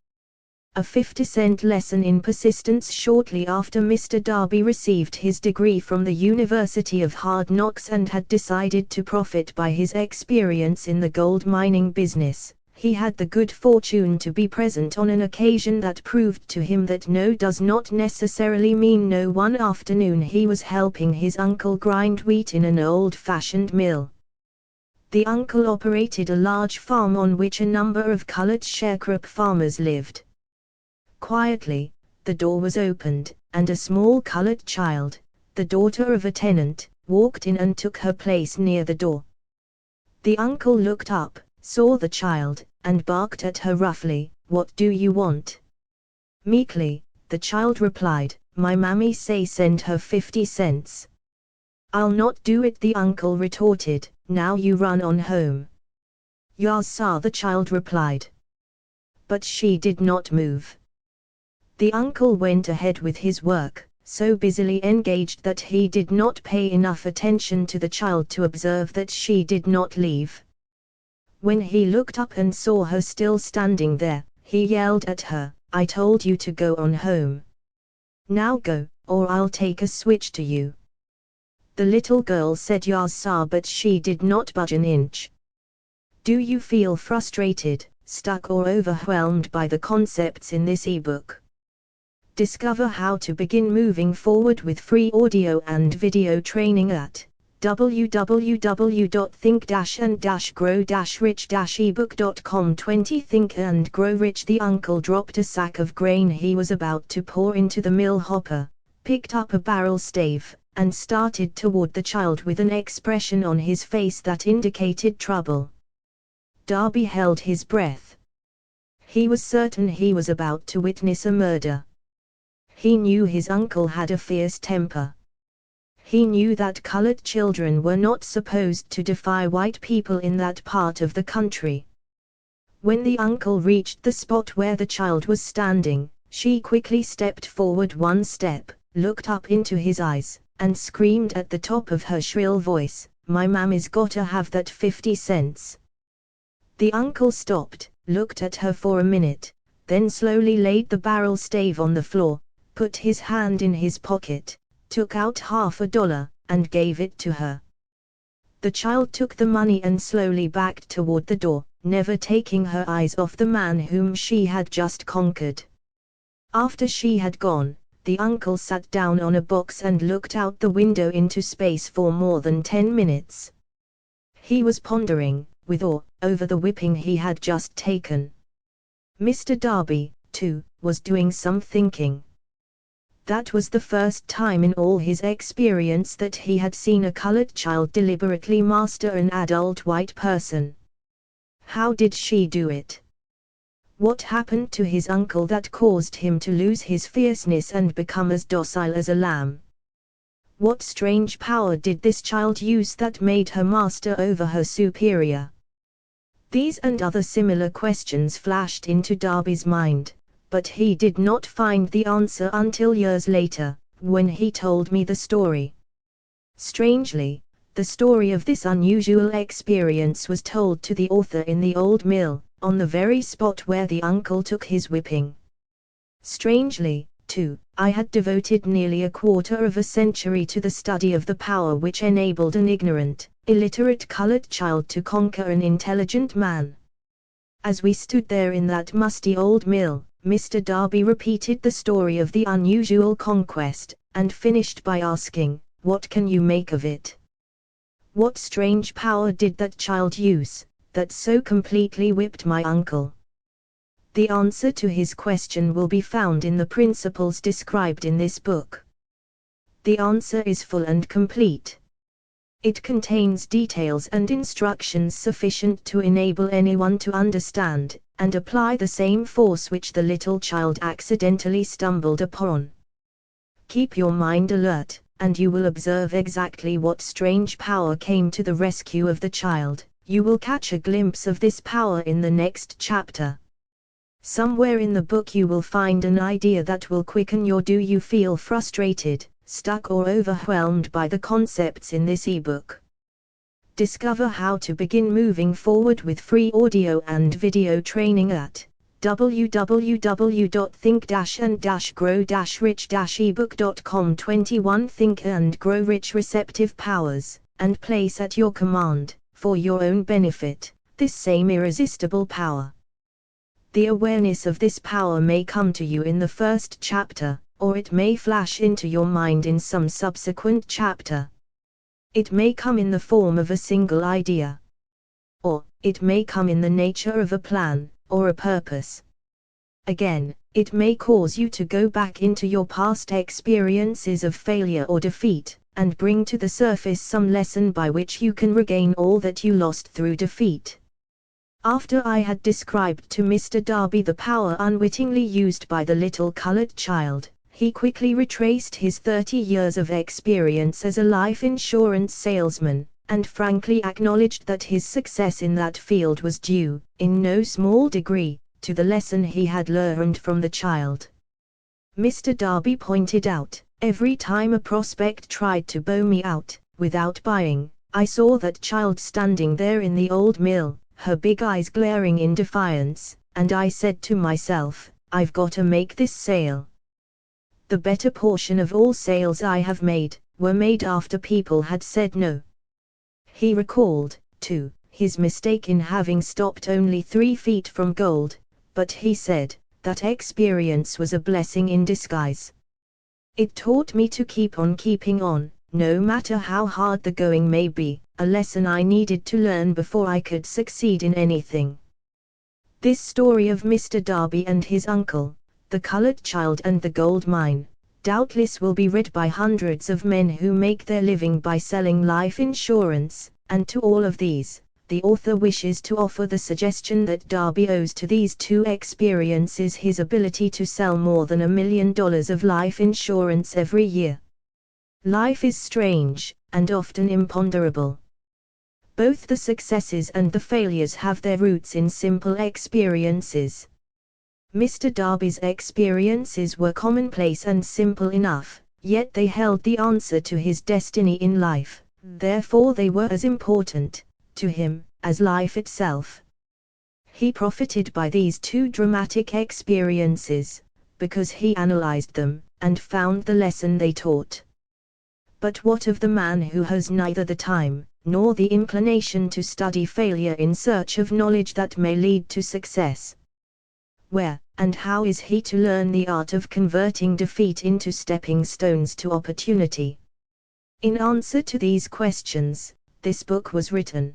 Speaker 2: A 50-cent lesson in persistence. Shortly after Mr. Darby received his degree from the University of Hard Knocks and had decided to profit by his experience in the gold mining business, he had the good fortune to be present on an occasion that proved to him that no does not necessarily mean no. One afternoon he was helping his uncle grind wheat in an old-fashioned mill. The uncle operated a large farm on which a number of colored sharecrop farmers lived. Quietly, the door was opened, and a small colored child, the daughter of a tenant, walked in and took her place near the door. The uncle looked up, saw the child, and barked at her roughly, "What do you want?" Meekly, the child replied, "My mammy say send her 50 cents. "I'll not do it," the uncle retorted, "now you run on home." "Yas sir," the child replied. But she did not move. The uncle went ahead with his work, so busily engaged that he did not pay enough attention to the child to observe that she did not leave. When he looked up and saw her still standing there, he yelled at her, "I told you to go on home. Now go, or I'll take a switch to you." The little girl said "Yas sir," but she did not budge an inch. Do you feel frustrated, stuck or overwhelmed by the concepts in this ebook? Discover how to begin moving forward with free audio and video training at www.think-and-grow-rich-ebook.com. 20 Think and Grow Rich. The uncle dropped a sack of grain he was about to pour into the mill hopper, picked up a barrel stave, and started toward the child with an expression on his face that indicated trouble. Darby held his breath. He was certain he was about to witness a murder. He knew his uncle had a fierce temper. He knew that colored children were not supposed to defy white people in that part of the country. When the uncle reached the spot where the child was standing, she quickly stepped forward one step, looked up into his eyes, and screamed at the top of her shrill voice, "My mammy's gotta have that 50 cents. The uncle stopped, looked at her for a minute, then slowly laid the barrel stave on the floor, put his hand in his pocket, took out $50, and gave it to her. The child took the money and slowly backed toward the door, never taking her eyes off the man whom she had just conquered. After she had gone, the uncle sat down on a box and looked out the window into space for more than 10 minutes. He was pondering, with awe, over the whipping he had just taken. Mr. Darby, too, was doing some thinking. That was the first time in all his experience that he had seen a colored child deliberately master an adult white person. How did she do it? What happened to his uncle that caused him to lose his fierceness and become as docile as a lamb? What strange power did this child use that made her master over her superior? These and other similar questions flashed into Darby's mind, but he did not find the answer until years later, when he told me the story. Strangely, the story of this unusual experience was told to the author in the old mill, on the very spot where the uncle took his whipping. Strangely, too, I had devoted nearly a quarter of a century to the study of the power which enabled an ignorant, illiterate colored child to conquer an intelligent man. As we stood there in that musty old mill, Mr. Darby repeated the story of the unusual conquest, and finished by asking, "What can you make of it? What strange power did that child use, that so completely whipped my uncle?" The answer to his question will be found in the principles described in this book. The answer is full and complete. It contains details and instructions sufficient to enable anyone to understand and apply the same force which the little child accidentally stumbled upon. Keep your mind alert, and you will observe exactly what strange power came to the rescue of the child. You will catch a glimpse of this power in the next chapter. Somewhere in the book you will find an idea that will quicken your do you feel frustrated, stuck or overwhelmed by the concepts in this ebook. Discover how to begin moving forward with free audio and video training at www.think-and-grow-rich-ebook.com. 21 Think and Grow Rich Receptive Powers, and place at your command, for your own benefit, this same irresistible power. The awareness of this power may come to you in the first chapter, or it may flash into your mind in some subsequent chapter. It may come in the form of a single idea. Or, it may come in the nature of a plan, or a purpose. Again, it may cause you to go back into your past experiences of failure or defeat, and bring to the surface some lesson by which you can regain all that you lost through defeat. After I had described to Mr. Darby the power unwittingly used by the little colored child, he quickly retraced his 30 years of experience as a life insurance salesman, and frankly acknowledged that his success in that field was due, in no small degree, to the lesson he had learned from the child. Mr. Darby pointed out, every time a prospect tried to bow me out, without buying, I saw that child standing there in the old mill, her big eyes glaring in defiance, and I said to myself, I've got to make this sale. The better portion of all sales I have made, were made after people had said no. He recalled, too, his mistake in having stopped only 3 feet from gold, but he said, that experience was a blessing in disguise. It taught me to keep on keeping on, no matter how hard the going may be, a lesson I needed to learn before I could succeed in anything. This story of Mr. Darby and his uncle, the colored child and the gold mine, doubtless will be read by hundreds of men who make their living by selling life insurance, and to all of these, the author wishes to offer the suggestion that Darby owes to these two experiences his ability to sell more than $1 million of life insurance every year. Life is strange, and often imponderable. Both the successes and the failures have their roots in simple experiences. Mr. Darby's experiences were commonplace and simple enough, yet they held the answer to his destiny in life, therefore they were as important to him as life itself. He profited by these two dramatic experiences, because he analyzed them, and found the lesson they taught. But what of the man who has neither the time, nor the inclination to study failure in search of knowledge that may lead to success? Where, and how is he to learn the art of converting defeat into stepping stones to opportunity? In answer to these questions, this book was written.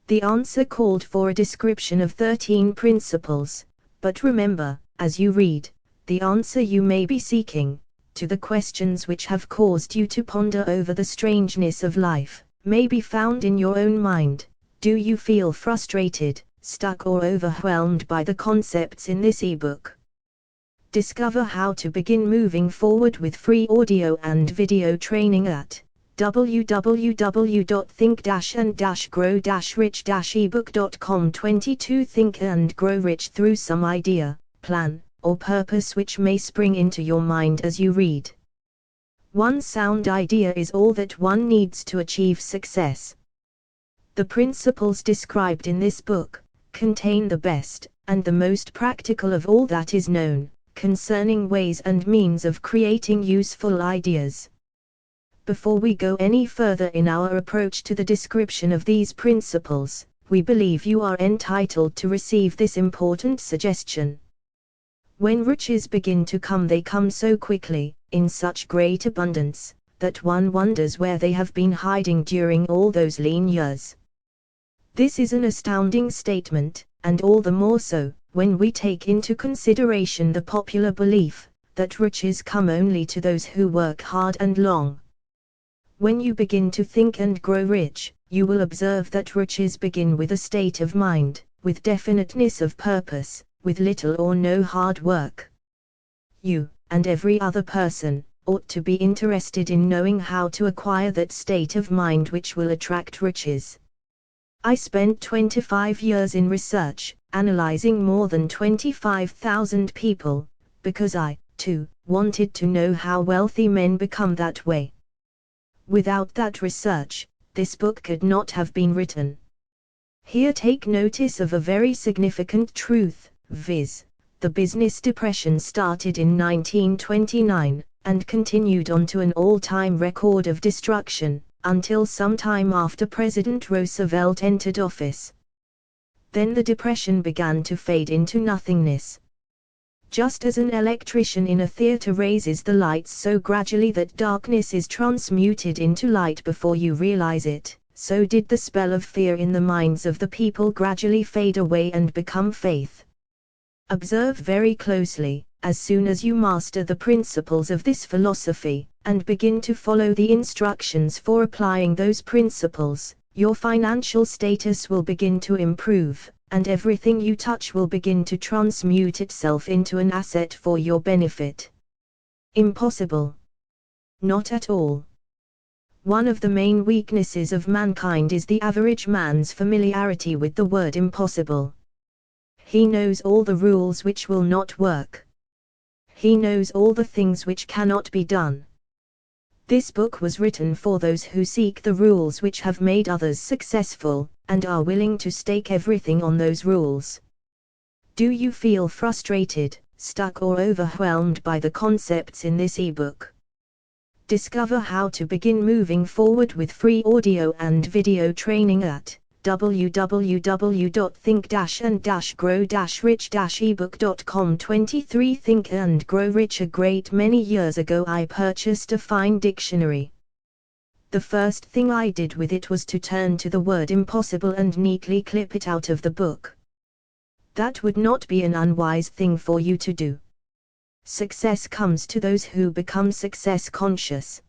Speaker 2: The answer called for a description of 13 principles, but remember, as you read, the answer you may be seeking, to the questions which have caused you to ponder over the strangeness of life, may be found in your own mind. Do you feel frustrated, stuck or overwhelmed by the concepts in this ebook? Discover how to begin moving forward with free audio and video training at www.think-and-grow-rich-ebook.com. 22 Think and Grow Rich through some idea, plan, or purpose which may spring into your mind as you read. One sound idea is all that one needs to achieve success. The principles described in this book contain the best and the most practical of all that is known concerning ways and means of creating useful ideas. Before we go any further in our approach to the description of these principles, we believe you are entitled to receive this important suggestion. When riches begin to come, they come so quickly, in such great abundance, that one wonders where they have been hiding during all those lean years. This is an astounding statement, and all the more so, when we take into consideration the popular belief that riches come only to those who work hard and long. When you begin to think and grow rich, you will observe that riches begin with a state of mind, with definiteness of purpose, with little or no hard work. You, and every other person, ought to be interested in knowing how to acquire that state of mind which will attract riches. I spent 25 years in research, analyzing more than 25,000 people, because I, too, wanted to know how wealthy men become that way. Without that research, this book could not have been written. Here take notice of a very significant truth, viz. The business depression started in 1929, and continued on to an all-time record of destruction, until some time after President Roosevelt entered office. Then the depression began to fade into nothingness. Just as an electrician in a theater raises the lights so gradually that darkness is transmuted into light before you realize it, so did the spell of fear in the minds of the people gradually fade away and become faith. Observe very closely, as soon as you master the principles of this philosophy, and begin to follow the instructions for applying those principles, your financial status will begin to improve, and everything you touch will begin to transmute itself into an asset for your benefit. Impossible? Not at all. One of the main weaknesses of mankind is the average man's familiarity with the word impossible. He knows all the rules which will not work. He knows all the things which cannot be done. This book was written for those who seek the rules which have made others successful, and are willing to stake everything on those rules. Do you feel frustrated, stuck or overwhelmed by the concepts in this ebook? Discover how to begin moving forward with free audio and video training at www.think-and-grow-rich-ebook.com. 23 Think and Grow Rich. A great many years ago I purchased a fine dictionary. The first thing I did with it was to turn to the word impossible and neatly clip it out of the book. That would not be an unwise thing for you to do. Success comes to those who become success conscious.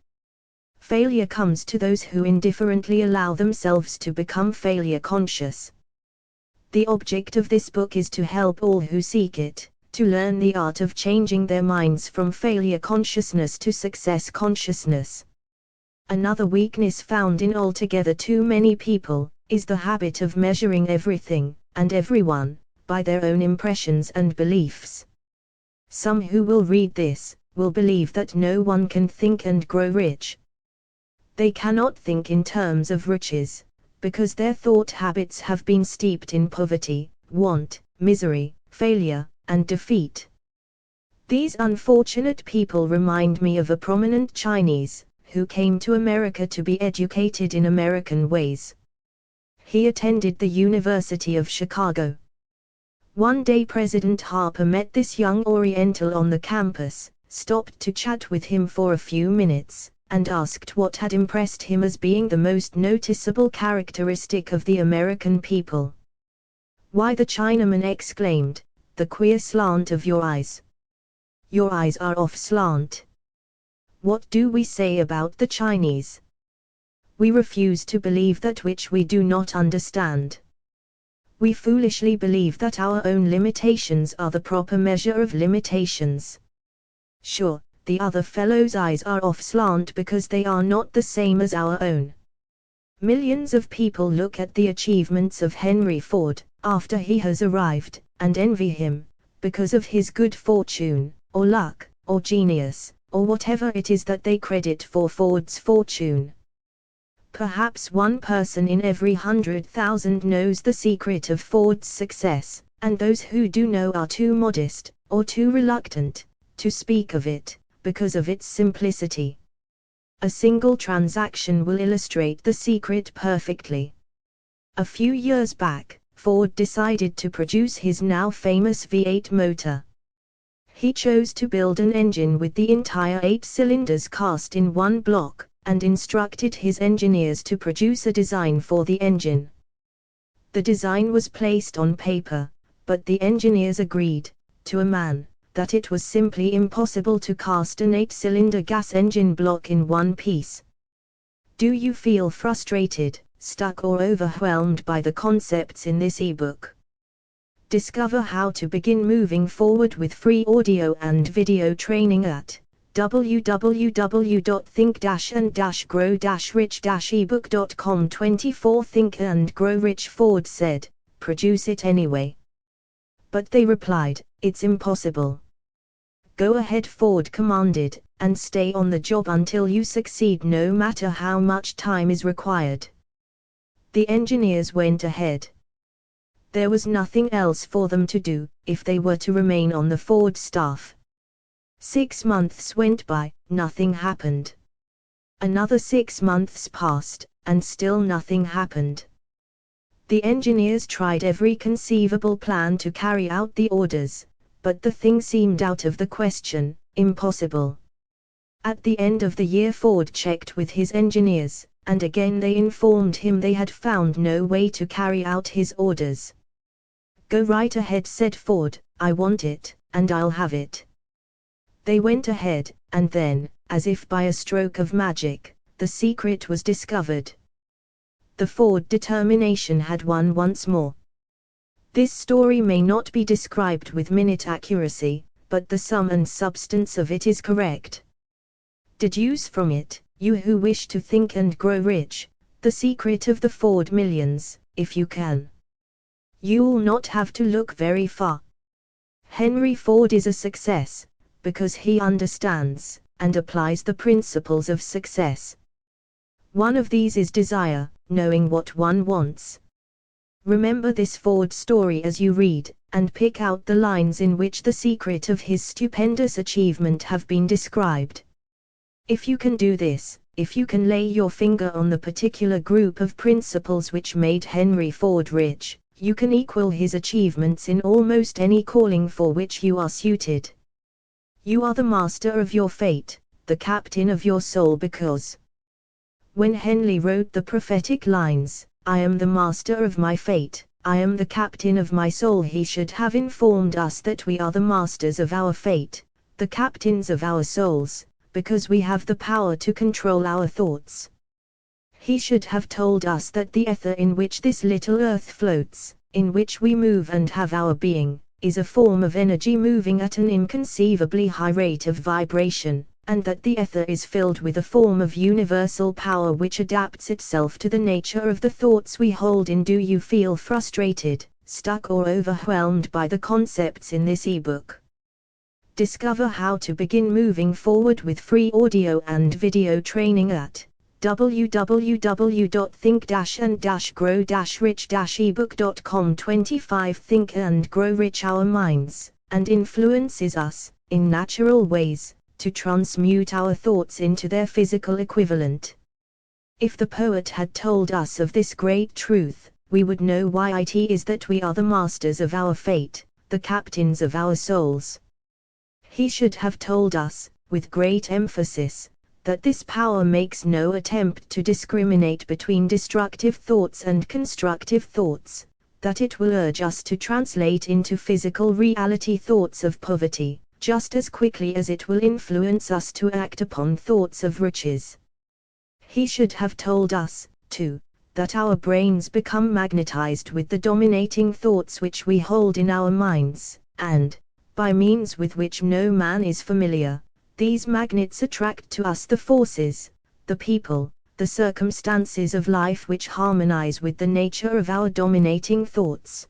Speaker 2: Failure comes to those who indifferently allow themselves to become failure conscious. The object of this book is to help all who seek it, to learn the art of changing their minds from failure consciousness to success consciousness. Another weakness found in altogether too many people is the habit of measuring everything and everyone by their own impressions and beliefs. Some who will read this will believe that no one can think and grow rich. They cannot think in terms of riches, because their thought habits have been steeped in poverty, want, misery, failure, and defeat. These unfortunate people remind me of a prominent Chinese who came to America to be educated in American ways. He attended the University of Chicago. One day President Harper met this young Oriental on the campus, stopped to chat with him for a few minutes, and asked what had impressed him as being the most noticeable characteristic of the American people. "Why," the Chinaman exclaimed, "the queer slant of your eyes. Your eyes are off slant." What do we say about the Chinese? We refuse to believe that which we do not understand. We foolishly believe that our own limitations are the proper measure of limitations. Sure, the other fellow's eyes are off slant because they are not the same as our own. Millions of people look at the achievements of Henry Ford, after he has arrived, and envy him, because of his good fortune, or luck, or genius, or whatever it is that they credit for Ford's fortune. Perhaps one person in every 100,000 knows the secret of Ford's success, and those who do know are too modest, or too reluctant, to speak of it, because of its simplicity. A single transaction will illustrate the secret perfectly. A few years back, Ford decided to produce his now famous V8 motor. He chose to build an engine with the entire 8 cylinders cast in one block, and instructed his engineers to produce a design for the engine. The design was placed on paper, but the engineers agreed, to a man, that it was simply impossible to cast an 8-cylinder gas engine block in one piece. Do you feel frustrated, stuck, or overwhelmed by the concepts in this ebook? Discover how to begin moving forward with free audio and video training at www.think-and-grow-rich-ebook.com. 24 Think and Grow Rich. Ford said, "Produce it anyway." But they replied, "It's impossible." "Go ahead," Ford commanded, "and stay on the job until you succeed, no matter how much time is required." The engineers went ahead. There was nothing else for them to do, if they were to remain on the Ford staff. 6 months went by, nothing happened. Another 6 months passed, and still nothing happened. The engineers tried every conceivable plan to carry out the orders, but the thing seemed out of the question, impossible. At the end of the year, Ford checked with his engineers, and again they informed him they had found no way to carry out his orders. "Go right ahead," said Ford, "I want it, and I'll have it." They went ahead, and then, as if by a stroke of magic, the secret was discovered. The Ford determination had won once more. This story may not be described with minute accuracy, but the sum and substance of it is correct. Deduce from it, you who wish to think and grow rich, the secret of the Ford millions, if you can. You'll not have to look very far. Henry Ford is a success, because he understands and applies the principles of success. One of these is desire, knowing what one wants. Remember this Ford story as you read, and pick out the lines in which the secret of his stupendous achievement have been described. If you can do this, if you can lay your finger on the particular group of principles which made Henry Ford rich, you can equal his achievements in almost any calling for which you are suited. You are the master of your fate, the captain of your soul, because when Henley wrote the prophetic lines, "I am the master of my fate, I am the captain of my soul," he should have informed us that we are the masters of our fate, the captains of our souls, because we have the power to control our thoughts. He should have told us that the ether in which this little earth floats, in which we move and have our being, is a form of energy moving at an inconceivably high rate of vibration, and that the ether is filled with a form of universal power which adapts itself to the nature of the thoughts we hold in. Do you feel frustrated, stuck or overwhelmed by the concepts in this ebook? Discover how to begin moving forward with free audio and video training at www.think-and-grow-rich-ebook.com. 25 Think and Grow Rich. Our minds and influences us, in natural ways, to transmute our thoughts into their physical equivalent. If the poet had told us of this great truth, we would know why it is that we are the masters of our fate, the captains of our souls. He should have told us, with great emphasis, that this power makes no attempt to discriminate between destructive thoughts and constructive thoughts, that it will urge us to translate into physical reality thoughts of poverty, just as quickly as it will influence us to act upon thoughts of riches. He should have told us, too, that our brains become magnetized with the dominating thoughts which we hold in our minds, and, by means with which no man is familiar, these magnets attract to us the forces, the people, the circumstances of life which harmonize with the nature of our dominating thoughts.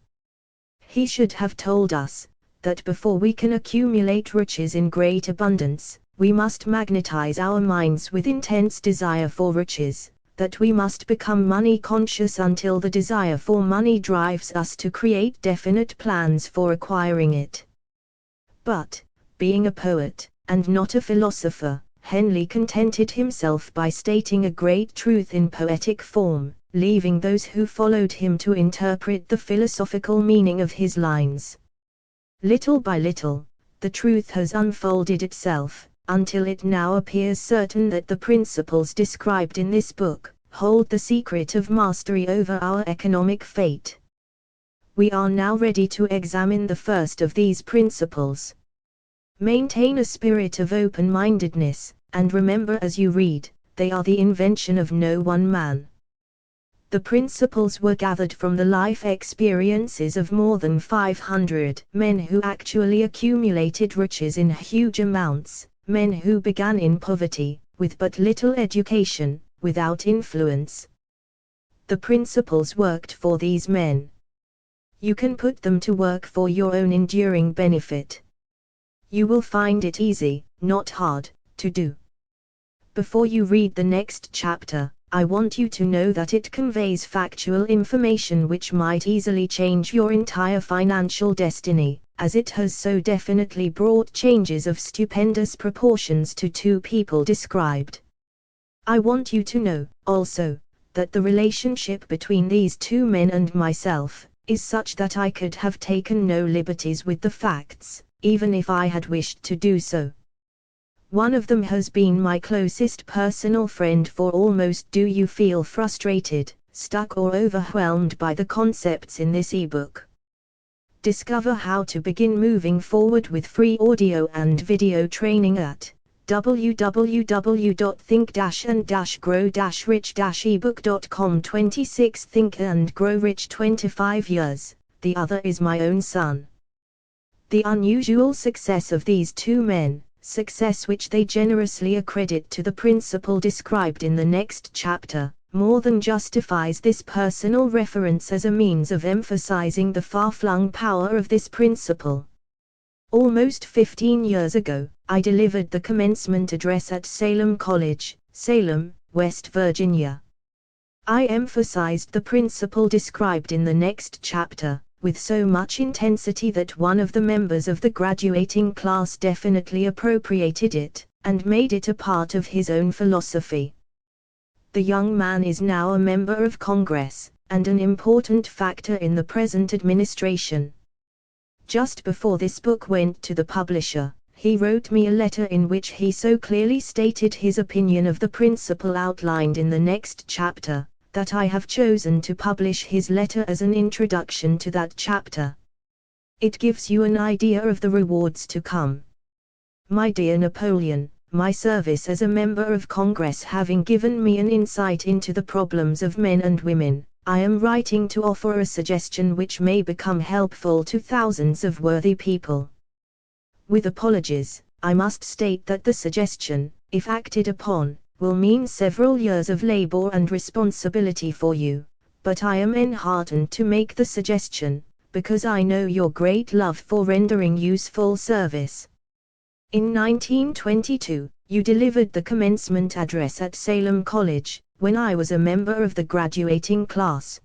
Speaker 2: He should have told us that before we can accumulate riches in great abundance, we must magnetize our minds with intense desire for riches, that we must become money conscious until the desire for money drives us to create definite plans for acquiring it. But, being a poet, and not a philosopher, Henley contented himself by stating a great truth in poetic form, leaving those who followed him to interpret the philosophical meaning of his lines. Little by little, the truth has unfolded itself, until it now appears certain that the principles described in this book hold the secret of mastery over our economic fate. We are now ready to examine the first of these principles. Maintain a spirit of open-mindedness, and remember as you read, they are the invention of no one man. The principles were gathered from the life experiences of more than 500 men who actually accumulated riches in huge amounts, men who began in poverty, with but little education, without influence. The principles worked for these men. You can put them to work for your own enduring benefit. You will find it easy, not hard, to do. Before you read the next chapter, I want you to know that it conveys factual information which might easily change your entire financial destiny, as it has so definitely brought changes of stupendous proportions to two people described. I want you to know, also, that the relationship between these two men and myself is such that I could have taken no liberties with the facts, even if I had wished to do so. One of them has been my closest personal friend for almost. Do you feel frustrated, stuck or overwhelmed by the concepts in this ebook? Discover how to begin moving forward with free audio and video training at www.think-and-grow-rich-ebook.com. 26 Think and Grow Rich. 25 years, the other is my own son. The unusual success of these two men, success which they generously accredit to the principle described in the next chapter, more than justifies this personal reference as a means of emphasizing the far-flung power of this principle. Almost 15 years ago, I delivered the commencement address at Salem College, Salem, West Virginia. I emphasized the principle described in the next chapter, with so much intensity that one of the members of the graduating class definitely appropriated it, and made it a part of his own philosophy. The young man is now a member of Congress, and an important factor in the present administration. Just before this book went to the publisher, he wrote me a letter in which he so clearly stated his opinion of the principle outlined in the next chapter, that I have chosen to publish his letter as an introduction to that chapter. It gives you an idea of the rewards to come. My dear Napoleon, my service as a member of Congress having given me an insight into the problems of men and women, I am writing to offer a suggestion which may become helpful to thousands of worthy people. With apologies, I must state that the suggestion, if acted upon, will mean several years of labor and responsibility for you, but I am enheartened to make the suggestion, because I know your great love for rendering useful service. In 1922, you delivered the commencement address at Salem College, when I was a member of the graduating class.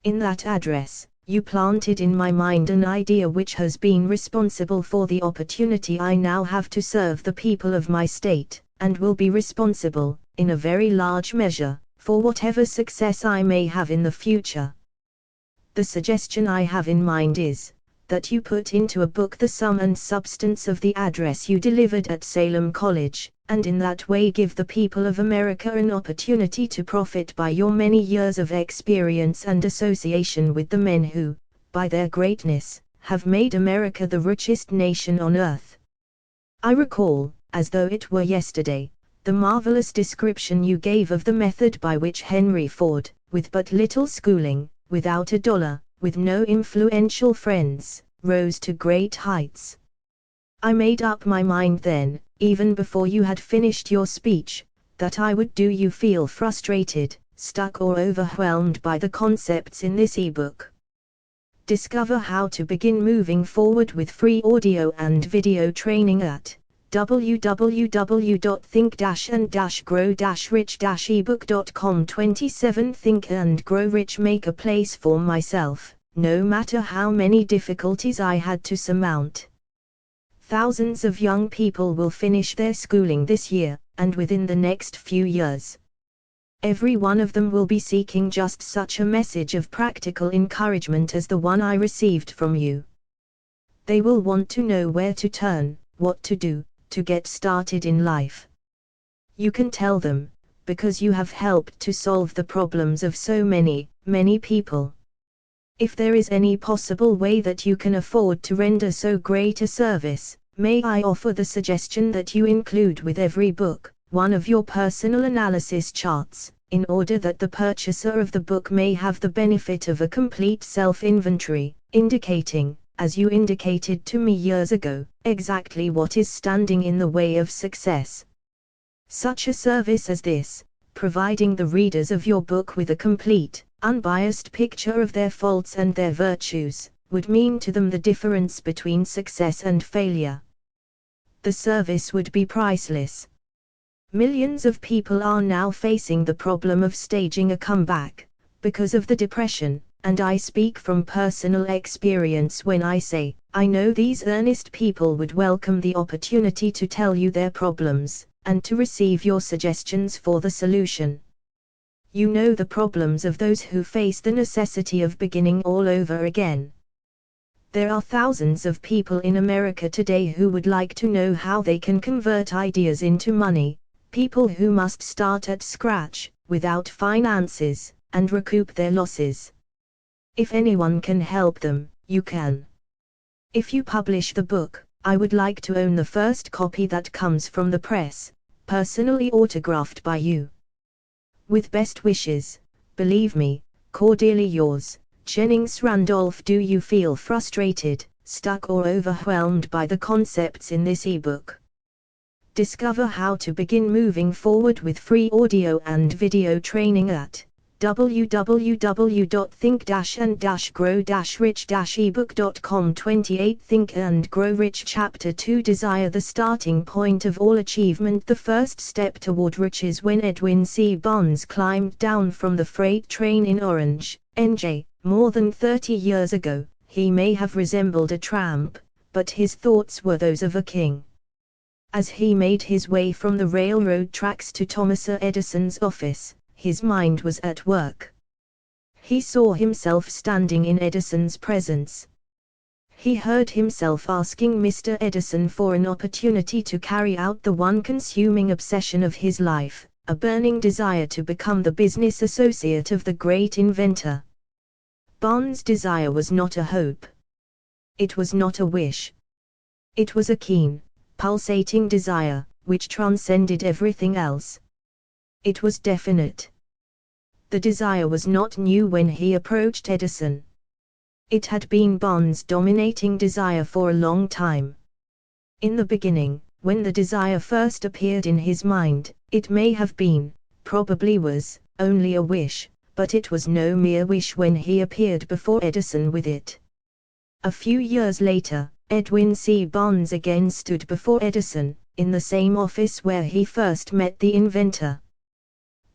Speaker 2: In that address, you planted in my mind an idea which has been responsible for the opportunity I now have to serve the people of my state, and will be responsible, in a very large measure, for whatever success I may have in the future. The suggestion I have in mind is, that you put into a book the sum and substance of the address you delivered at Salem College, and in that way give the people of America an opportunity to profit by your many years of experience and association with the men who, by their greatness, have made America the richest nation on earth. I recall, as though it were yesterday, the marvelous description you gave of the method by which Henry Ford, with but little schooling, without a dollar, with no influential friends, rose to great heights. I made up my mind then, even before you had finished your speech, that I would do you feel frustrated, stuck or overwhelmed by the concepts in this ebook. Discover how to begin moving forward with free audio and video training at www.think-and-grow-rich-ebook.com. 27 Think and Grow Rich. Make a place for myself, no matter how many difficulties I had to surmount. Thousands of young people will finish their schooling this year, and within the next few years. Every one of them will be seeking just such a message of practical encouragement as the one I received from you. They will want to know where to turn, what to do, to get started in life. You can tell them, because you have helped to solve the problems of so many, many people. If there is any possible way that you can afford to render so great a service, may I offer the suggestion that you include with every book, one of your personal analysis charts, in order that the purchaser of the book may have the benefit of a complete self-inventory, indicating, as you indicated to me years ago, exactly what is standing in the way of success. Such a service as this, providing the readers of your book with a complete, unbiased picture of their faults and their virtues, would mean to them the difference between success and failure. The service would be priceless. Millions of people are now facing the problem of staging a comeback, because of the depression, and I speak from personal experience when I say, I know these earnest people would welcome the opportunity to tell you their problems, and to receive your suggestions for the solution. You know the problems of those who face the necessity of beginning all over again. There are thousands of people in America today who would like to know how they can convert ideas into money, people who must start at scratch, without finances, and recoup their losses. If anyone can help them, you can. If you publish the book, I would like to own the first copy that comes from the press, personally autographed by you. With best wishes, believe me, cordially yours, Jennings Randolph. Do you feel frustrated, stuck or overwhelmed by the concepts in this ebook? Discover how to begin moving forward with free audio and video training at www.think-and-grow-rich-ebook.com. 28 Think and Grow Rich. Chapter 2 Desire. The starting point of all achievement. The first step toward riches. When Edwin C. Barnes climbed down from the freight train in Orange, NJ, more than 30 years ago, he may have resembled a tramp, but his thoughts were those of a king. As he made his way from the railroad tracks to Thomas Edison's office, his mind was at work. He saw himself standing in Edison's presence. He heard himself asking Mr. Edison for an opportunity to carry out the one consuming obsession of his life, a burning desire to become the business associate of the great inventor. Barnes' desire was not a hope. It was not a wish. It was a keen, pulsating desire, which transcended everything else. It was definite. The desire was not new when he approached Edison. It had been Bond's dominating desire for a long time. In the beginning, when the desire first appeared in his mind, it may have been, probably was, only a wish, but it was no mere wish when he appeared before Edison with it. A few years later, Edwin C. Bonds again stood before Edison, in the same office where he first met the inventor.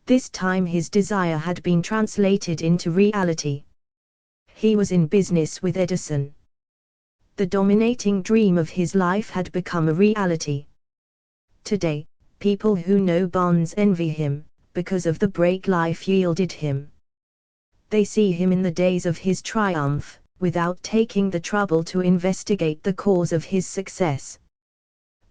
Speaker 2: This time his desire had been translated into reality. He was in business with Edison. The dominating dream of his life had become a reality. Today, people who know Bonds envy him, because of the break life yielded him. They see him in the days of his triumph, without taking the trouble to investigate the cause of his success.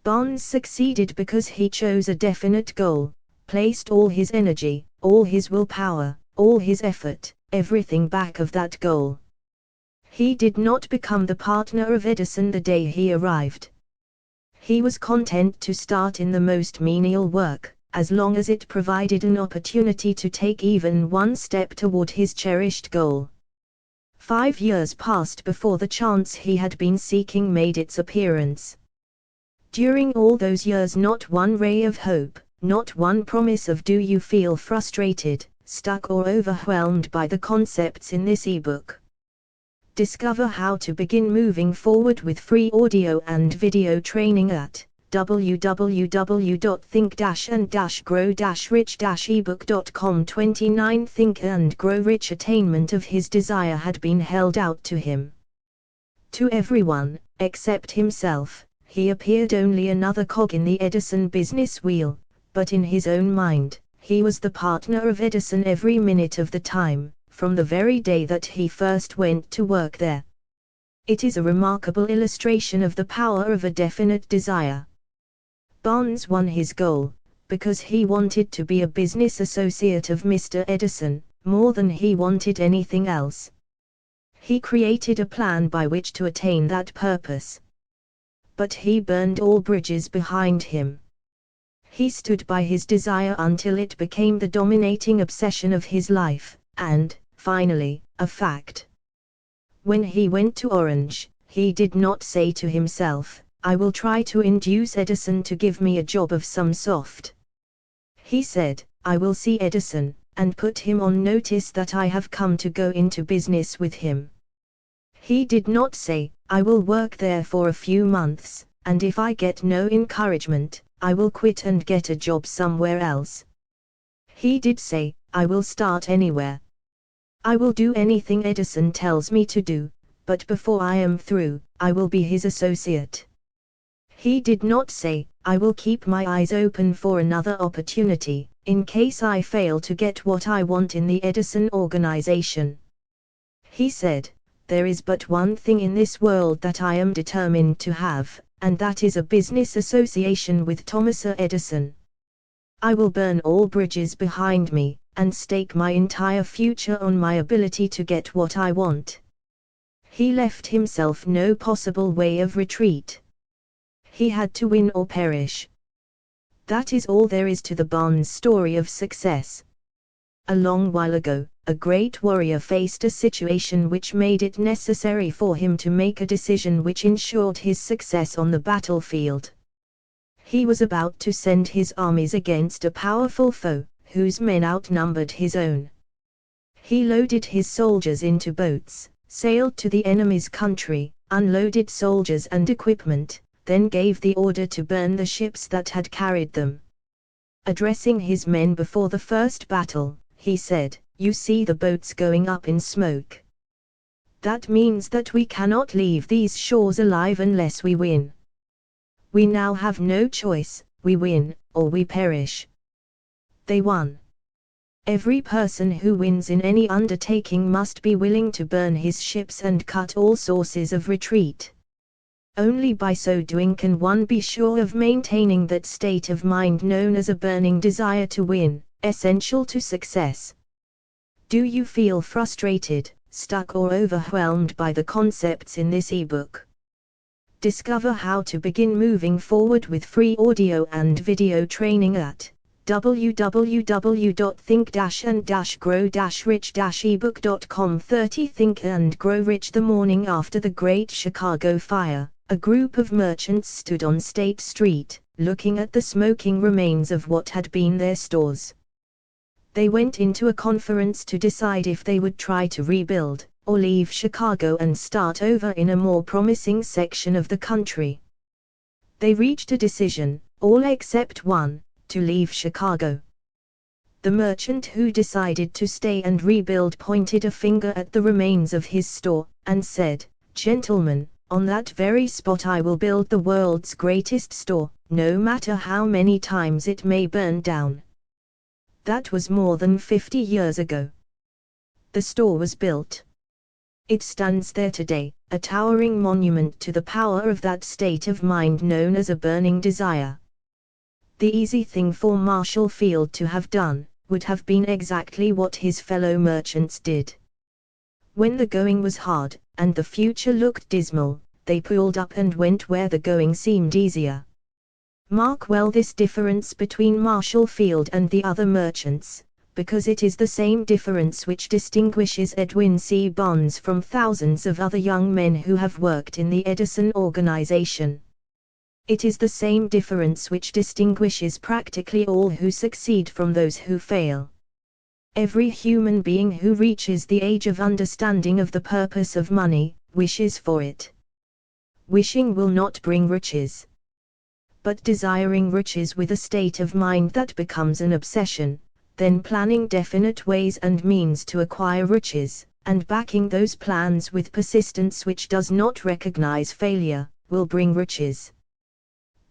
Speaker 2: Bonds succeeded because he chose a definite goal, placed all his energy, all his willpower, all his effort, everything back of that goal. He did not become the partner of Edison the day he arrived. He was content to start in the most menial work, as long as it provided an opportunity to take even one step toward his cherished goal. 5 years passed before the chance he had been seeking made its appearance. During all those years not one ray of hope, not one promise of do you feel frustrated, stuck or overwhelmed by the concepts in this ebook. Discover how to begin moving forward with free audio and video training at www.think-and-grow-rich-ebook.com. 29 Think and Grow Rich. Attainment of his desire had been held out to him. To everyone, except himself, he appeared only another cog in the Edison business wheel, but in his own mind, he was the partner of Edison every minute of the time, from the very day that he first went to work there. It is a remarkable illustration of the power of a definite desire. Bonds won his goal, because he wanted to be a business associate of Mr. Edison, more than he wanted anything else. He created a plan by which to attain that purpose. But he burned all bridges behind him. He stood by his desire until it became the dominating obsession of his life, and, finally, a fact. When he went to Orange, he did not say to himself, I will try to induce Edison to give me a job of some sort. He said, I will see Edison, and put him on notice that I have come to go into business with him. He did not say, I will work there for a few months, and if I get no encouragement, I will quit and get a job somewhere else. He did say, I will start anywhere. I will do anything Edison tells me to do, but before I am through, I will be his associate. He did not say, I will keep my eyes open for another opportunity, in case I fail to get what I want in the Edison organization. He said, there is but one thing in this world that I am determined to have, and that is a business association with Thomas Edison. I will burn all bridges behind me, and stake my entire future on my ability to get what I want. He left himself no possible way of retreat. He had to win or perish. That is all there is to the Bonds story of success. A long while ago, a great warrior faced a situation which made it necessary for him to make a decision which ensured his success on the battlefield. He was about to send his armies against a powerful foe, whose men outnumbered his own. He loaded his soldiers into boats, sailed to the enemy's country, unloaded soldiers and equipment, then gave the order to burn the ships that had carried them. Addressing his men before the first battle, he said, you see the boats going up in smoke. That means that we cannot leave these shores alive unless we win. We now have no choice, we win, or we perish. They won. Every person who wins in any undertaking must be willing to burn his ships and cut all sources of retreat. Only by so doing can one be sure of maintaining that state of mind known as a burning desire to win, essential to success. Do you feel frustrated, stuck or overwhelmed by the concepts in this ebook? Discover how to begin moving forward with free audio and video training at www.think-and-grow-rich-ebook.com. 30 Think and Grow Rich. The morning after the Great Chicago Fire, a group of merchants stood on State Street, looking at the smoking remains of what had been their stores. They went into a conference to decide if they would try to rebuild, or leave Chicago and start over in a more promising section of the country. They reached a decision, all except one, to leave Chicago. The merchant who decided to stay and rebuild pointed a finger at the remains of his store, and said, "Gentlemen, on that very spot I will build the world's greatest store, no matter how many times it may burn down." That was more than 50 years ago. The store was built. It stands there today, a towering monument to the power of that state of mind known as a burning desire. The easy thing for Marshall Field to have done, would have been exactly what his fellow merchants did. When the going was hard, and the future looked dismal, they pulled up and went where the going seemed easier. Mark well this difference between Marshall Field and the other merchants, because it is the same difference which distinguishes Edwin C. Bonds from thousands of other young men who have worked in the Edison organization. It is the same difference which distinguishes practically all who succeed from those who fail. Every human being who reaches the age of understanding of the purpose of money, wishes for it. Wishing will not bring riches. But desiring riches with a state of mind that becomes an obsession, then planning definite ways and means to acquire riches, and backing those plans with persistence which does not recognize failure, will bring riches.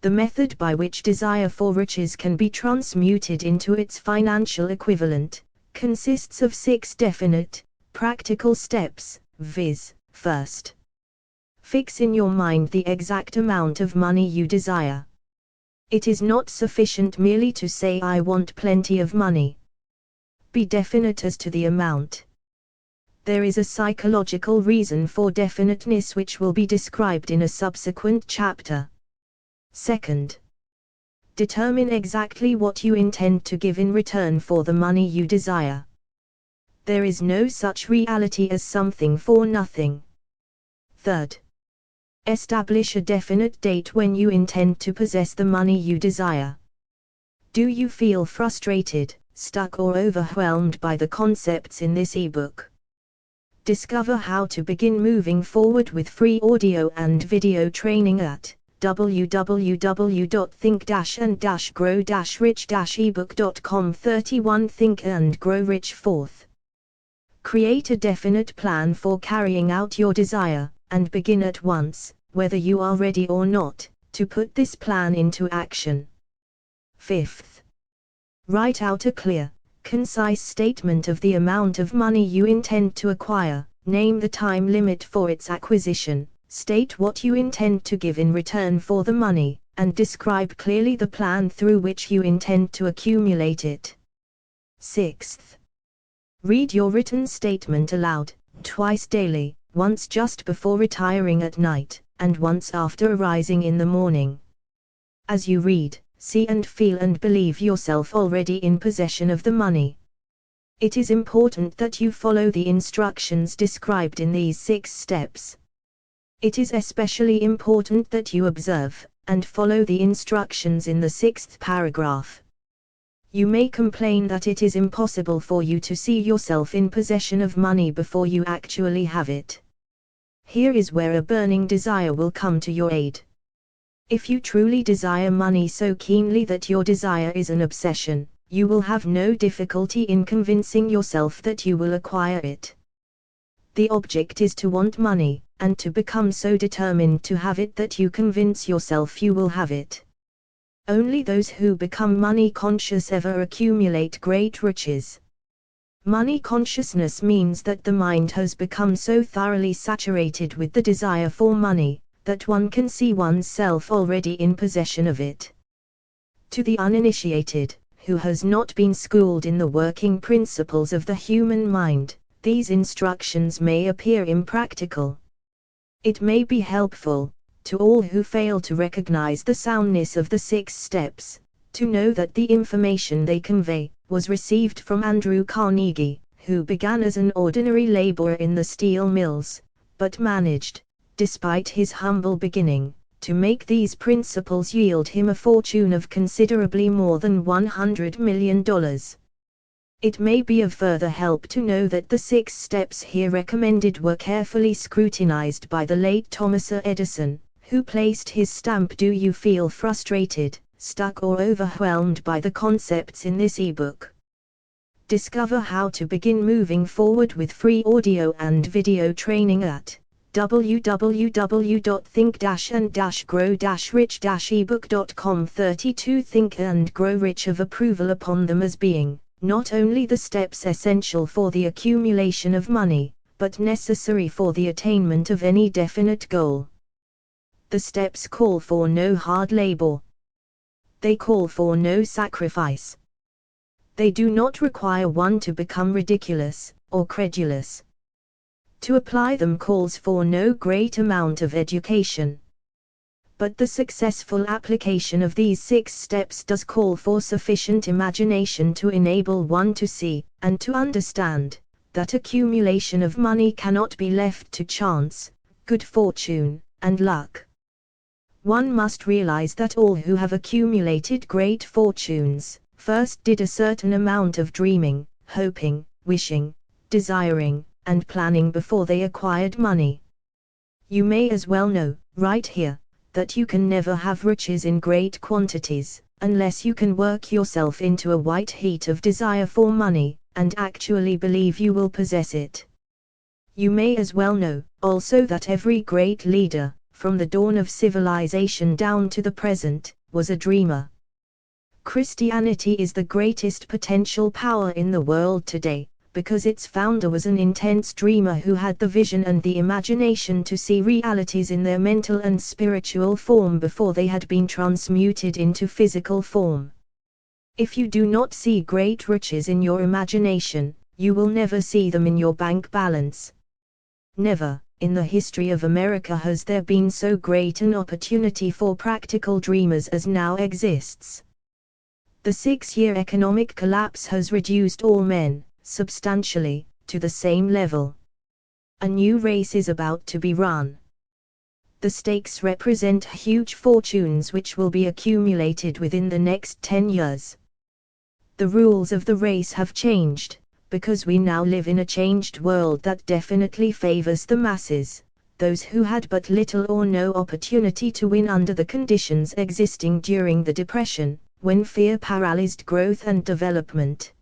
Speaker 2: The method by which desire for riches can be transmuted into its financial equivalent, consists of 6 definite, practical steps, viz. First, fix in your mind the exact amount of money you desire. It is not sufficient merely to say "I want plenty of money." Be definite as to the amount. There is a psychological reason for definiteness which will be described in a subsequent chapter. Second, determine exactly what you intend to give in return for the money you desire. There is no such reality as something for nothing. Third, establish a definite date when you intend to possess the money you desire. Do you feel frustrated, stuck or overwhelmed by the concepts in this ebook? Discover how to begin moving forward with free audio and video training at www.think-and-grow-rich-ebook.com. 31 Think and Grow Rich. Fourth, create a definite plan for carrying out your desire, and begin at once, whether you are ready or not, to put this plan into action. Fifth, write out a clear, concise statement of the amount of money you intend to acquire, name the time limit for its acquisition, state what you intend to give in return for the money, and describe clearly the plan through which you intend to accumulate it. Sixth, read your written statement aloud, twice daily, once just before retiring at night, and once after arising in the morning. As you read, see and feel and believe yourself already in possession of the money. It is important that you follow the instructions described in these 6 steps. It is especially important that you observe and follow the instructions in the 6th paragraph. You may complain that it is impossible for you to see yourself in possession of money before you actually have it. Here is where a burning desire will come to your aid. If you truly desire money so keenly that your desire is an obsession, you will have no difficulty in convincing yourself that you will acquire it. The object is to want money, and to become so determined to have it that you convince yourself you will have it. Only those who become money conscious ever accumulate great riches. Money consciousness means that the mind has become so thoroughly saturated with the desire for money, that one can see oneself already in possession of it. To the uninitiated, who has not been schooled in the working principles of the human mind, these instructions may appear impractical. It may be helpful, to all who fail to recognize the soundness of the 6 steps, to know that the information they convey was received from Andrew Carnegie, who began as an ordinary laborer in the steel mills, but managed, despite his humble beginning, to make these principles yield him a fortune of considerably more than $100 million. It may be of further help to know that the 6 steps here recommended were carefully scrutinized by the late Thomas Edison, who placed his stamp. Do you feel frustrated, stuck or overwhelmed by the concepts in this ebook? Discover how to begin moving forward with free audio and video training at www.think-and-grow-rich-ebook.com. 32 Think and Grow Rich of approval upon them as being not only the steps essential for the accumulation of money, but necessary for the attainment of any definite goal. The steps call for no hard labor. They call for no sacrifice. They do not require one to become ridiculous or credulous. To apply them calls for no great amount of education. But the successful application of these 6 steps does call for sufficient imagination to enable one to see, and to understand, that accumulation of money cannot be left to chance, good fortune, and luck. One must realize that all who have accumulated great fortunes, first did a certain amount of dreaming, hoping, wishing, desiring, and planning before they acquired money. You may as well know, right here, that you can never have riches in great quantities, unless you can work yourself into a white heat of desire for money, and actually believe you will possess it. You may as well know, also, that every great leader, from the dawn of civilization down to the present, was a dreamer. Christianity is the greatest potential power in the world today, because its founder was an intense dreamer who had the vision and the imagination to see realities in their mental and spiritual form before they had been transmuted into physical form. If you do not see great riches in your imagination, you will never see them in your bank balance. Never, in the history of America, has there been so great an opportunity for practical dreamers as now exists. The 6-year economic collapse has reduced all men, substantially, to the same level. A new race is about to be run. The stakes represent huge fortunes which will be accumulated within the next 10 years. The rules of the race have changed, because we now live in a changed world that definitely favors the masses, those who had but little or no opportunity to win under the conditions existing during the Depression, when fear paralyzed growth and development.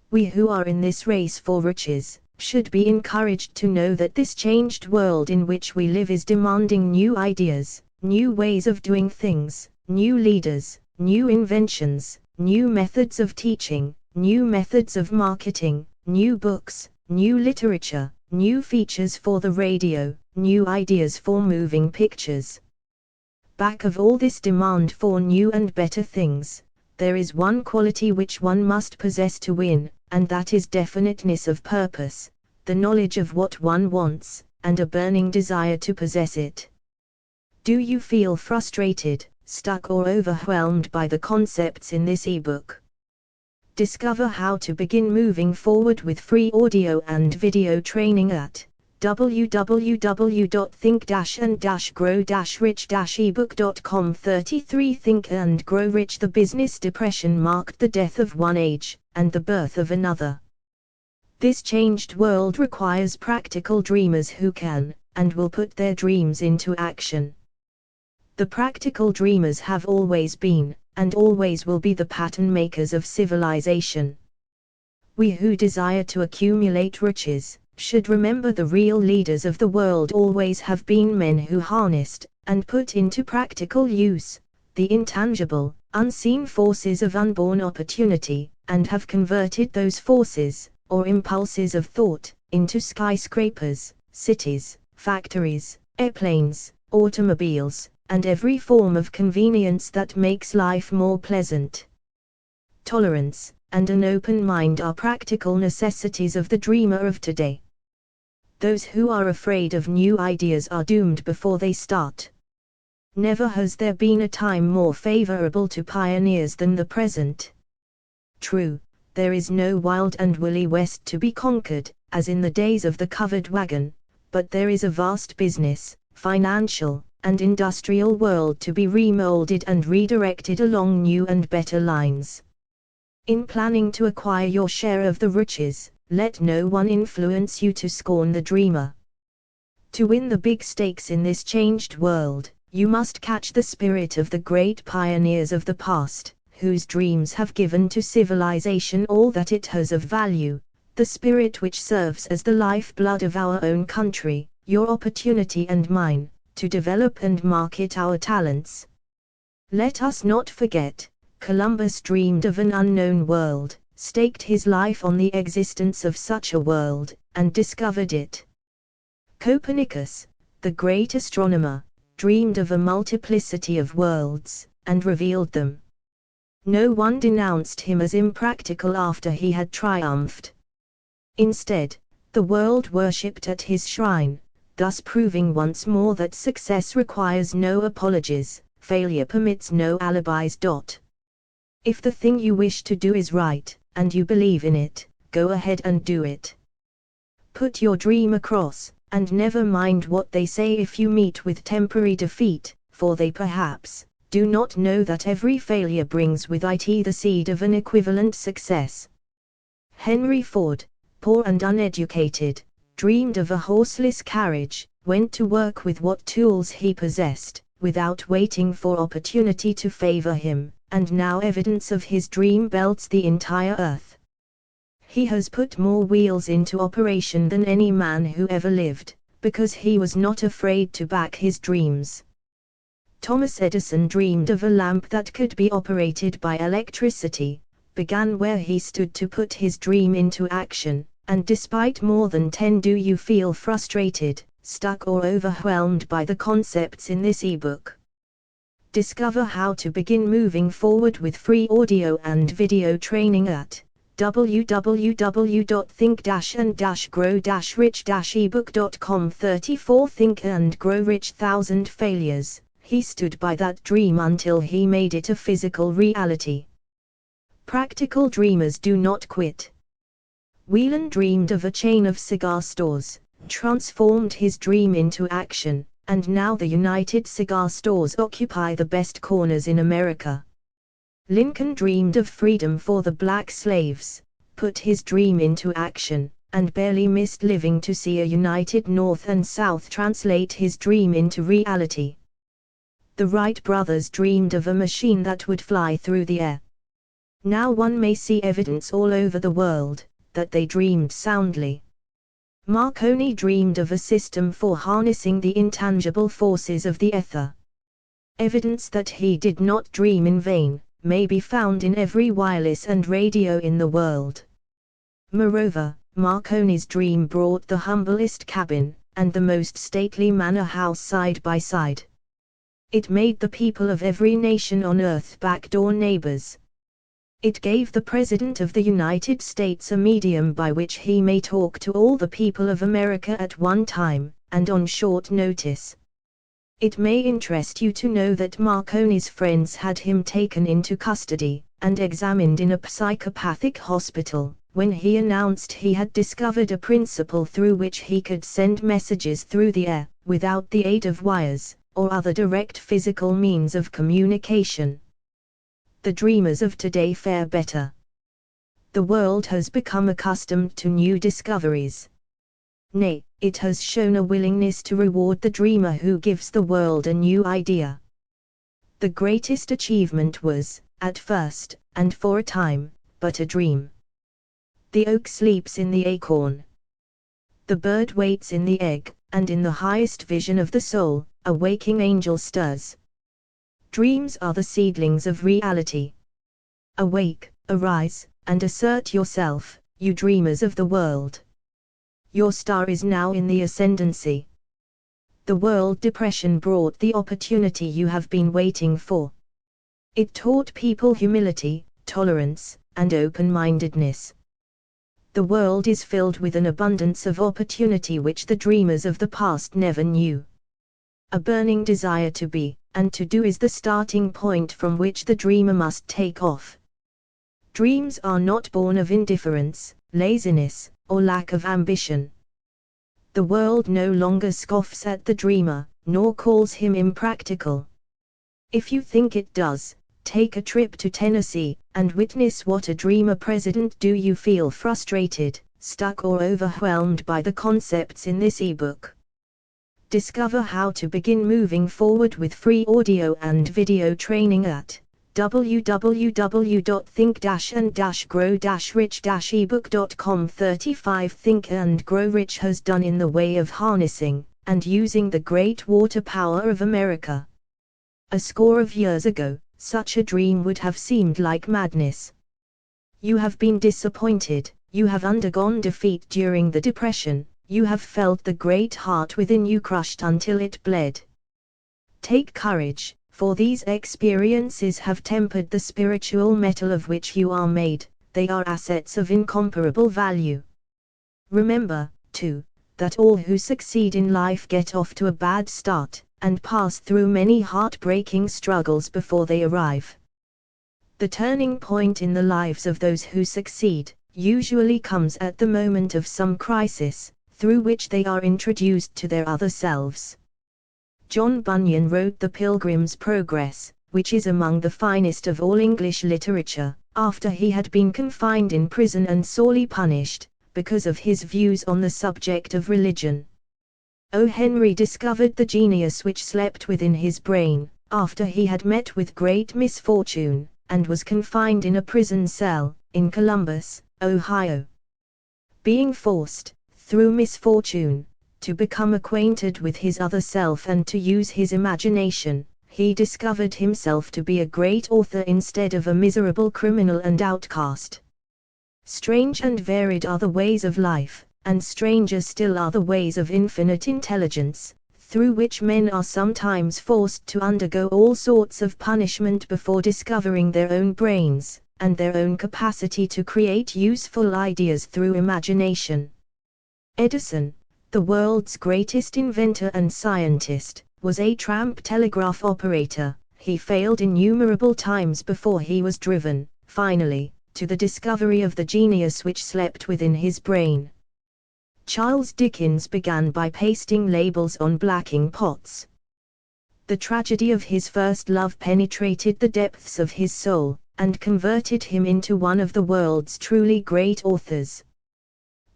Speaker 2: We who are in this race for riches, should be encouraged to know that this changed world in which we live is demanding new ideas, new ways of doing things, new leaders, new inventions, new methods of teaching, new methods of marketing, new books, new literature, new features for the radio, new ideas for moving pictures. Back of all this demand for new and better things, there is one quality which one must possess to win, and that is definiteness of purpose, the knowledge of what one wants, and a burning desire to possess it. Do you feel frustrated, stuck or overwhelmed by the concepts in this ebook? Discover how to begin moving forward with free audio and video training at www.think-and-grow-rich-ebook.com. 33 Think and Grow Rich. The business depression marked the death of one age, and the birth of another. This changed world requires practical dreamers who can, and will put their dreams into action. The practical dreamers have always been, and always will be the pattern makers of civilization. We who desire to accumulate riches, should remember the real leaders of the world always have been men who harnessed, and put into practical use, the intangible, unseen forces of unborn opportunity, and have converted those forces, or impulses of thought, into skyscrapers, cities, factories, airplanes, automobiles, and every form of convenience that makes life more pleasant. Tolerance, and an open mind are practical necessities of the dreamer of today. Those who are afraid of new ideas are doomed before they start. Never has there been a time more favorable to pioneers than the present. True, there is no wild and woolly West to be conquered, as in the days of the covered wagon, but there is a vast business, financial, and industrial world to be remolded and redirected along new and better lines. In planning to acquire your share of the riches, let no one influence you to scorn the dreamer. To win the big stakes in this changed world, you must catch the spirit of the great pioneers of the past, whose dreams have given to civilization all that it has of value, the spirit which serves as the lifeblood of our own country, your opportunity and mine, to develop and market our talents. Let us not forget, Columbus dreamed of an unknown world, staked his life on the existence of such a world, and discovered it. Copernicus, the great astronomer, dreamed of a multiplicity of worlds, and revealed them. No one denounced him as impractical after he had triumphed. Instead, the world worshipped at his shrine, thus proving once more that success requires no apologies, failure permits no alibis. If the thing you wish to do is right, and you believe in it, go ahead and do it. Put your dream across, and never mind what they say if you meet with temporary defeat, for they perhaps do not know that every failure brings with it the seed of an equivalent success. Henry Ford, poor and uneducated, dreamed of a horseless carriage, went to work with what tools he possessed, without waiting for opportunity to favor him, and now evidence of his dream belts the entire earth. He has put more wheels into operation than any man who ever lived, because he was not afraid to back his dreams. Thomas Edison dreamed of a lamp that could be operated by electricity, began where he stood to put his dream into action, and despite more than 10 do you feel frustrated, stuck or overwhelmed by the concepts in this ebook? Discover how to begin moving forward with free audio and video training at www.think-and-grow-rich-ebook.com. 34 Think and Grow Rich 1000 Failures. He stood by that dream until he made it a physical reality. Practical dreamers do not quit. Whelan dreamed of a chain of cigar stores, transformed his dream into action, and now the United Cigar Stores occupy the best corners in America. Lincoln dreamed of freedom for the black slaves, put his dream into action, and barely missed living to see a united North and South translate his dream into reality. The Wright brothers dreamed of a machine that would fly through the air. Now one may see evidence all over the world that they dreamed soundly. Marconi dreamed of a system for harnessing the intangible forces of the ether. Evidence that he did not dream in vain may be found in every wireless and radio in the world. Moreover, Marconi's dream brought the humblest cabin and the most stately manor house side by side. It made the people of every nation on earth backdoor neighbors. It gave the President of the United States a medium by which he may talk to all the people of America at one time, and on short notice. It may interest you to know that Marconi's friends had him taken into custody, and examined in a psychopathic hospital, when he announced he had discovered a principle through which he could send messages through the air, without the aid of wires, or other direct physical means of communication. The dreamers of today fare better. The world has become accustomed to new discoveries. Nay, it has shown a willingness to reward the dreamer who gives the world a new idea. The greatest achievement was, at first, and for a time, but a dream. The oak sleeps in the acorn. The bird waits in the egg, and in the highest vision of the soul, a waking angel stirs. Dreams are the seedlings of reality. Awake, arise, and assert yourself, you dreamers of the world. Your star is now in the ascendancy. The World Depression brought the opportunity you have been waiting for. It taught people humility, tolerance, and open-mindedness. The world is filled with an abundance of opportunity which the dreamers of the past never knew. a burning desire to be, and to do is the starting point from which the dreamer must take off. Dreams are not born of indifference, laziness, or lack of ambition. The world no longer scoffs at the dreamer, nor calls him impractical. If you think it does, take a trip to Tennessee, and witness what a dreamer president. Do you feel frustrated, stuck or overwhelmed by the concepts in this ebook? Discover how to begin moving forward with free audio and video training at www.think-and-grow-rich-ebook.com. 35 Think and Grow Rich has done in the way of harnessing and using the great water power of America. A score of years ago, such a dream would have seemed like madness. You have been disappointed, you have undergone defeat during the Depression, you have felt the great heart within you crushed until it bled. Take courage, for these experiences have tempered the spiritual metal of which you are made. They are assets of incomparable value. Remember, too, that all who succeed in life get off to a bad start, and pass through many heartbreaking struggles before they arrive. The turning point in the lives of those who succeed usually comes at the moment of some crisis, through which they are introduced to their other selves. John Bunyan wrote The Pilgrim's Progress, which is among the finest of all English literature, after he had been confined in prison and sorely punished, because of his views on the subject of religion. O. Henry discovered the genius which slept within his brain, after he had met with great misfortune, and was confined in a prison cell, in Columbus, Ohio. Being forced, through misfortune, to become acquainted with his other self and to use his imagination, he discovered himself to be a great author instead of a miserable criminal and outcast. Strange and varied are the ways of life, and stranger still are the ways of infinite intelligence, through which men are sometimes forced to undergo all sorts of punishment before discovering their own brains, and their own capacity to create useful ideas through imagination. Edison, the world's greatest inventor and scientist, was a tramp telegraph operator. He failed innumerable times before he was driven, finally, to the discovery of the genius which slept within his brain. Charles Dickens began by pasting labels on blacking pots. The tragedy of his first love penetrated the depths of his soul, and converted him into one of the world's truly great authors.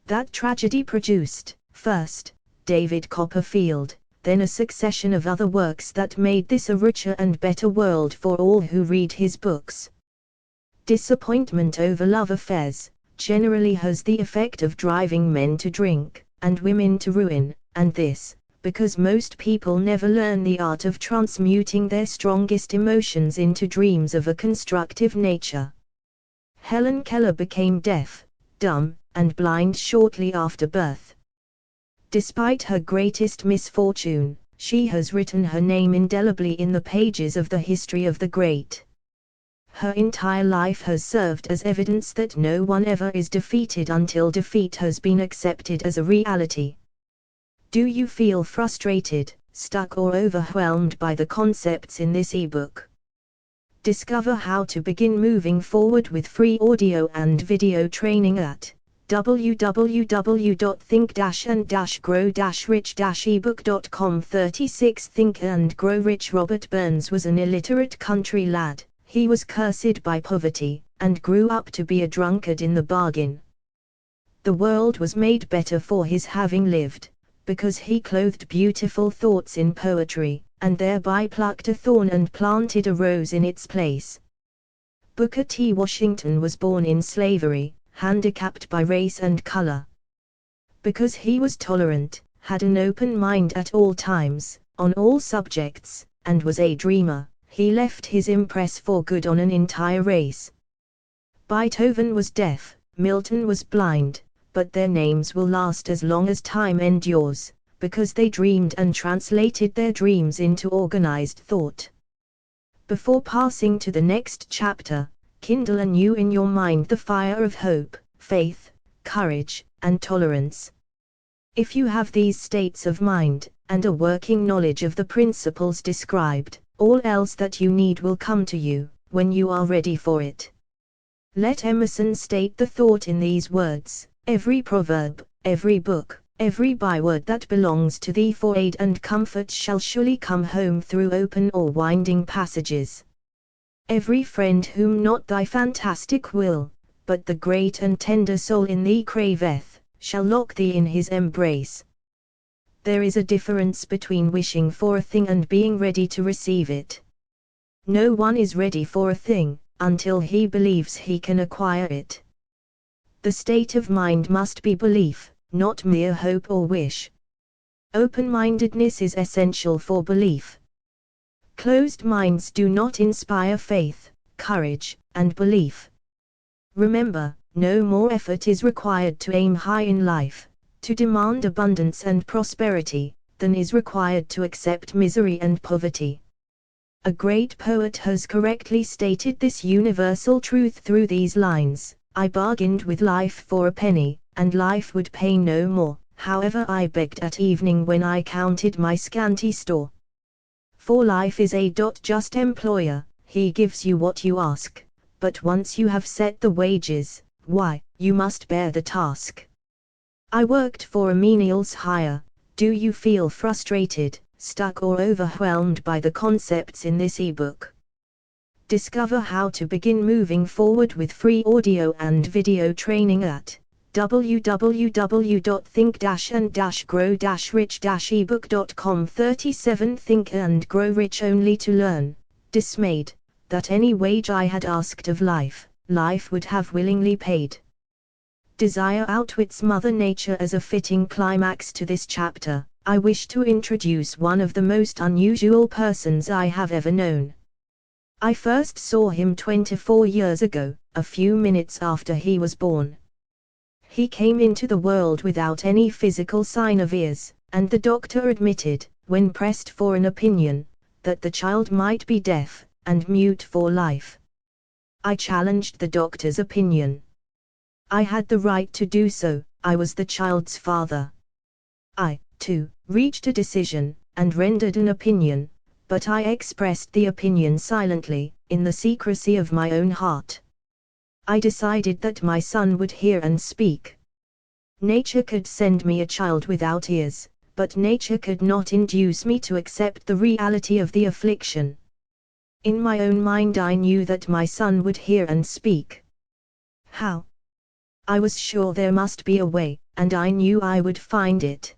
Speaker 2: That tragedy produced, first, David Copperfield, then a succession of other works that made this a richer and better world for all who read his books. Disappointment over love affairs generally has the effect of driving men to drink, and women to ruin, and this, because most people never learn the art of transmuting their strongest emotions into dreams of a constructive nature. Helen Keller became deaf, dumb, and blind shortly after birth. Despite her greatest misfortune, she has written her name indelibly in the pages of the history of the great. Her entire life has served as evidence that no one ever is defeated until defeat has been accepted as a reality. Do you feel frustrated, stuck or overwhelmed by the concepts in this ebook? Discover how to begin moving forward with free audio and video training at www.think-and-grow-rich-ebook.com. 36 Think and Grow Rich. Robert Burns was an illiterate country lad. He was cursed by poverty, and grew up to be a drunkard in the bargain. The world was made better for his having lived, because he clothed beautiful thoughts in poetry, and thereby plucked a thorn and planted a rose in its place. Booker T. Washington was born in slavery, handicapped by race and color. Because he was tolerant, had an open mind at all times, on all subjects, and was a dreamer, he left his impress for good on an entire race. Beethoven was deaf, Milton was blind, but their names will last as long as time endures, because they dreamed and translated their dreams into organized thought. Before passing to the next chapter, kindle anew in your mind the fire of hope, faith, courage, and tolerance. If you have these states of mind, and a working knowledge of the principles described, all else that you need will come to you, when you are ready for it. Let Emerson state the thought in these words: every proverb, every book, every byword that belongs to thee for aid and comfort shall surely come home through open or winding passages. Every friend whom not thy fantastic will, but the great and tender soul in thee craveth, shall lock thee in his embrace. There is a difference between wishing for a thing and being ready to receive it. No one is ready for a thing, until he believes he can acquire it. The state of mind must be belief, not mere hope or wish. Open-mindedness is essential for belief. Closed minds do not inspire faith, courage, and belief. Remember, no more effort is required to aim high in life, to demand abundance and prosperity, than is required to accept misery and poverty. A great poet has correctly stated this universal truth through these lines: I bargained with life for a penny, and life would pay no more, however I begged at evening when I counted my scanty store. For life is a just employer, he gives you what you ask, but once you have set the wages, why, you must bear the task. I worked for a menial's hire. Do you feel frustrated, stuck or overwhelmed by the concepts in this ebook? Discover how to begin moving forward with free audio and video training at www.think-and-grow-rich-ebook.com. 37 Think and Grow Rich only to learn, dismayed, that any wage I had asked of life, life would have willingly paid. Desire outwits Mother Nature. As a fitting climax to this chapter, I wish to introduce one of the most unusual persons I have ever known. I first saw him 24 years ago, a few minutes after he was born. He came into the world without any physical sign of ears, and the doctor admitted, when pressed for an opinion, that the child might be deaf and mute for life. I challenged the doctor's opinion. I had the right to do so. I was the child's father. I, too, reached a decision, and rendered an opinion, but I expressed the opinion silently, in the secrecy of my own heart. I decided that my son would hear and speak. Nature could send me a child without ears, but nature could not induce me to accept the reality of the affliction. In my own mind I knew that my son would hear and speak. How? I was sure there must be a way, and I knew I would find it.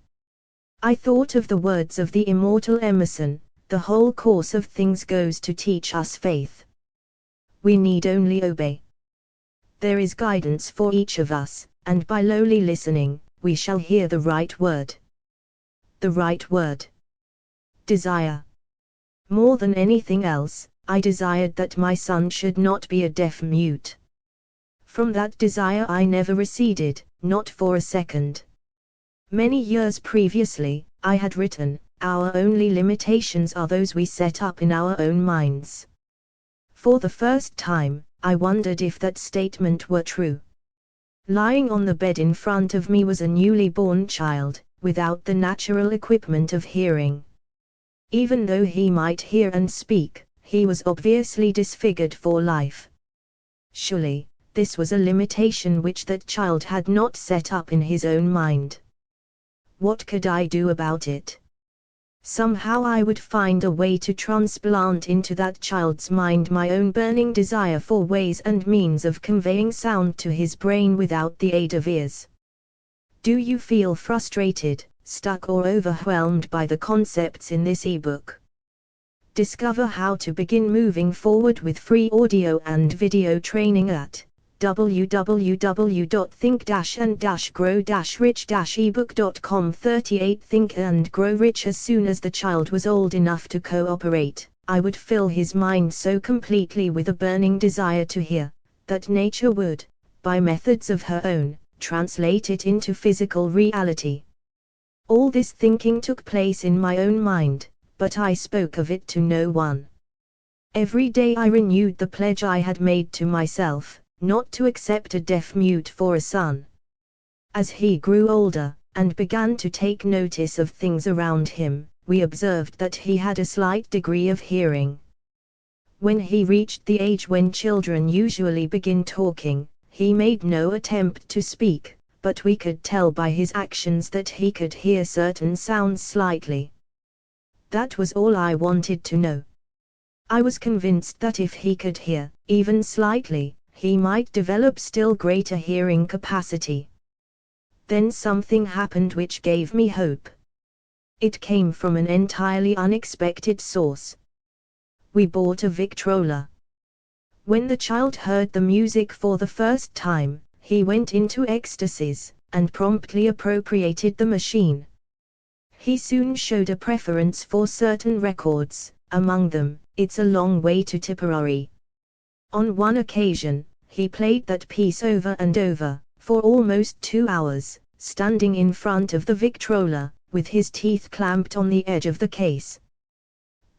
Speaker 2: I thought of the words of the immortal Emerson: the whole course of things goes to teach us faith. We need only obey. There is guidance for each of us, and by lowly listening, we shall hear the right word. The right word. Desire. More than anything else, I desired that my son should not be a deaf-mute. From that desire I never receded, not for a second. Many years previously, I had written, "Our only limitations are those we set up in our own minds." For the first time, I wondered if that statement were true. Lying on the bed in front of me was a newly born child, without the natural equipment of hearing. Even though he might hear and speak, he was obviously disfigured for life. Surely, this was a limitation which that child had not set up in his own mind. What could I do about it? Somehow I would find a way to transplant into that child's mind my own burning desire for ways and means of conveying sound to his brain without the aid of ears. Do you feel frustrated, stuck or overwhelmed by the concepts in this ebook? Discover how to begin moving forward with free audio and video training at www.think-and-grow-rich-ebook.com. 38 Think and Grow Rich. As soon as the child was old enough to cooperate, I would fill his mind so completely with a burning desire to hear, that nature would, by methods of her own, translate it into physical reality. All this thinking took place in my own mind, but I spoke of it to no one. Every day I renewed the pledge I had made to myself, not to accept a deaf-mute for a son. As he grew older, and began to take notice of things around him, we observed that he had a slight degree of hearing. When he reached the age when children usually begin talking, he made no attempt to speak, but we could tell by his actions that he could hear certain sounds slightly. That was all I wanted to know. I was convinced that if he could hear, even slightly, he might develop still greater hearing capacity. Then something happened which gave me hope. It came from an entirely unexpected source. We bought a Victrola. When the child heard the music for the first time, he went into ecstasies, and promptly appropriated the machine. He soon showed a preference for certain records, among them, It's a Long Way to Tipperary. On one occasion, he played that piece over and over, for almost 2 hours, standing in front of the Victrola, with his teeth clamped on the edge of the case.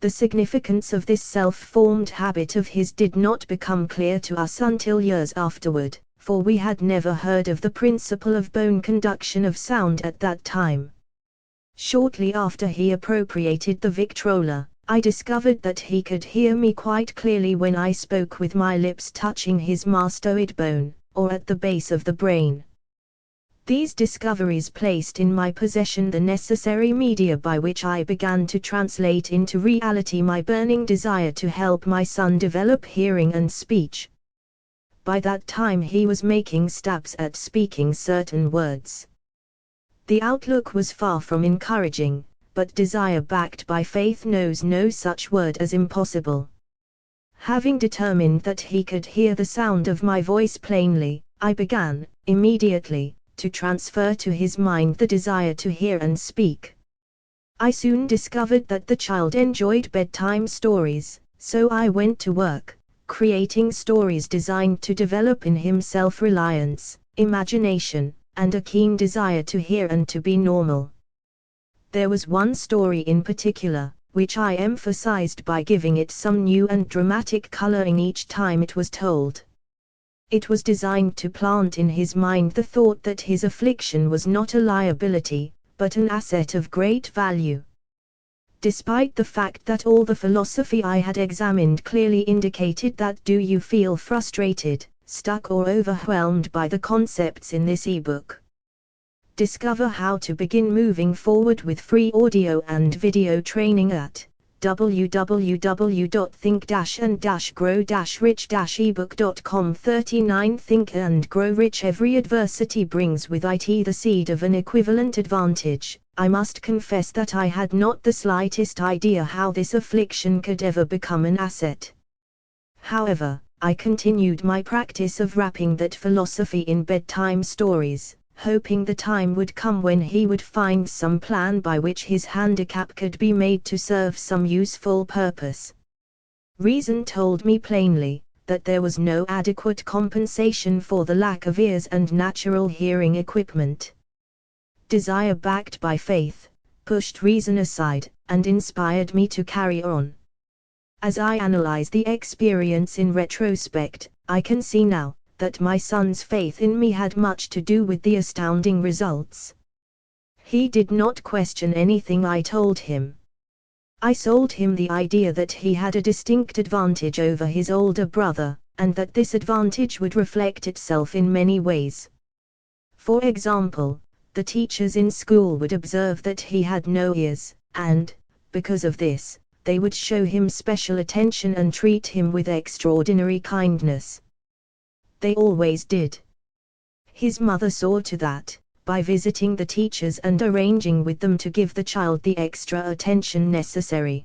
Speaker 2: The significance of this self-formed habit of his did not become clear to us until years afterward, for we had never heard of the principle of bone conduction of sound at that time. Shortly after he appropriated the Victrola, I discovered that he could hear me quite clearly when I spoke with my lips touching his mastoid bone, or at the base of the brain. These discoveries placed in my possession the necessary media by which I began to translate into reality my burning desire to help my son develop hearing and speech. By that time he was making stabs at speaking certain words. The outlook was far from encouraging, but desire backed by faith knows no such word as impossible. Having determined that he could hear the sound of my voice plainly, I began, immediately, to transfer to his mind the desire to hear and speak. I soon discovered that the child enjoyed bedtime stories, so I went to work, creating stories designed to develop in him self-reliance, imagination, and a keen desire to hear and to be normal. There was one story in particular, which I emphasized by giving it some new and dramatic coloring each time it was told. It was designed to plant in his mind the thought that his affliction was not a liability, but an asset of great value. Despite the fact that all the philosophy I had examined clearly indicated that do you feel frustrated, stuck or overwhelmed by the concepts in this ebook? Discover how to begin moving forward with free audio and video training at www.think-and-grow-rich-ebook.com. 39 Think and Grow Rich. Every adversity brings with it the seed of an equivalent advantage. I must confess that I had not the slightest idea how this affliction could ever become an asset. However, I continued my practice of wrapping that philosophy in bedtime stories, hoping the time would come when he would find some plan by which his handicap could be made to serve some useful purpose. Reason told me plainly that there was no adequate compensation for the lack of ears and natural hearing equipment. Desire backed by faith pushed reason aside, and inspired me to carry on. As I analyze the experience in retrospect, I can see now that my son's faith in me had much to do with the astounding results. He did not question anything I told him. I sold him the idea that he had a distinct advantage over his older brother, and that this advantage would reflect itself in many ways. For example, the teachers in school would observe that he had no ears, and, because of this, they would show him special attention and treat him with extraordinary kindness. They always did. His mother saw to that, by visiting the teachers and arranging with them to give the child the extra attention necessary.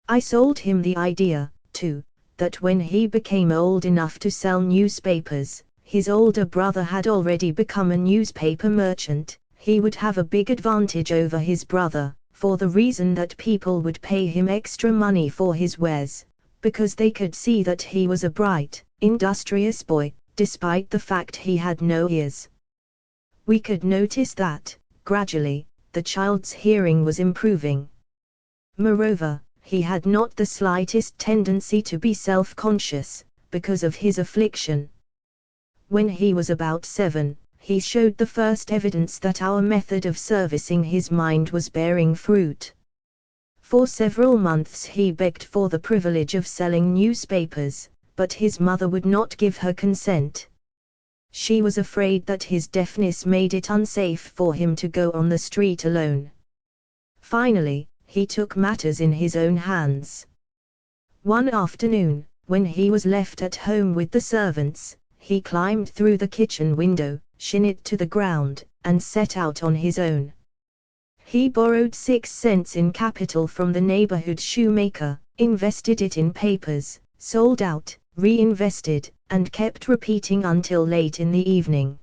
Speaker 2: I sold him the idea, too, that when he became old enough to sell newspapers, his older brother had already become a newspaper merchant. He would have a big advantage over his brother, for the reason that people would pay him extra money for his wares, because they could see that he was a bright, industrious boy, despite the fact he had no ears. We could notice that, gradually, the child's hearing was improving. Moreover, he had not the slightest tendency to be self-conscious, because of his affliction. When he was about 7, he showed the first evidence that our method of servicing his mind was bearing fruit. For several months he begged for the privilege of selling newspapers, but his mother would not give her consent. She was afraid that his deafness made it unsafe for him to go on the street alone. Finally, he took matters in his own hands. One afternoon, when he was left at home with the servants, he climbed through the kitchen window, shinnied to the ground, and set out on his own. He borrowed 6 cents in capital from the neighborhood shoemaker, invested it in papers, sold out, reinvested, and kept repeating until late in the evening.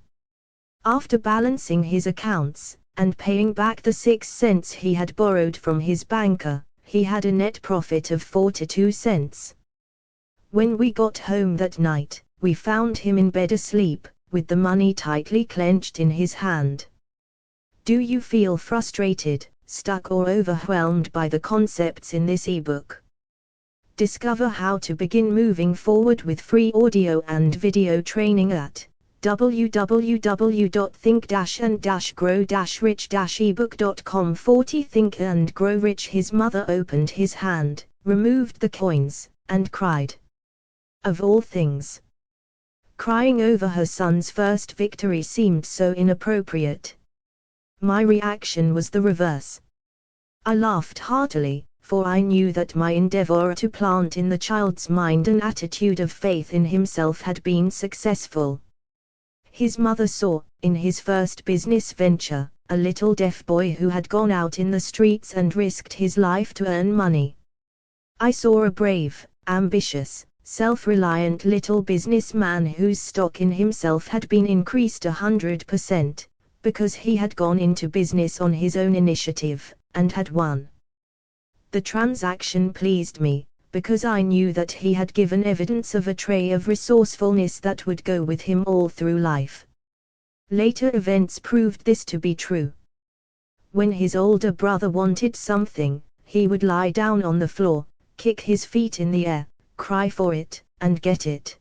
Speaker 2: After balancing his accounts, and paying back the 6 cents he had borrowed from his banker, he had a net profit of 42 cents. When we got home that night, we found him in bed asleep, with the money tightly clenched in his hand. Do you feel frustrated, stuck or overwhelmed by the concepts in this ebook? Discover how to begin moving forward with free audio and video training at www.think-and-grow-rich-ebook.com. 40 Think and Grow Rich. His mother opened his hand, removed the coins, and cried. Of all things, crying over her son's first victory seemed so inappropriate. My reaction was the reverse. I laughed heartily, for I knew that my endeavor to plant in the child's mind an attitude of faith in himself had been successful. His mother saw, in his first business venture, a little deaf boy who had gone out in the streets and risked his life to earn money. I saw a brave, ambitious, self-reliant little businessman whose stock in himself had been increased 100%, because he had gone into business on his own initiative, and had won. The transaction pleased me, because I knew that he had given evidence of a trait of resourcefulness that would go with him all through life. Later events proved this to be true. When his older brother wanted something, he would lie down on the floor, kick his feet in the air, cry for it, and get it.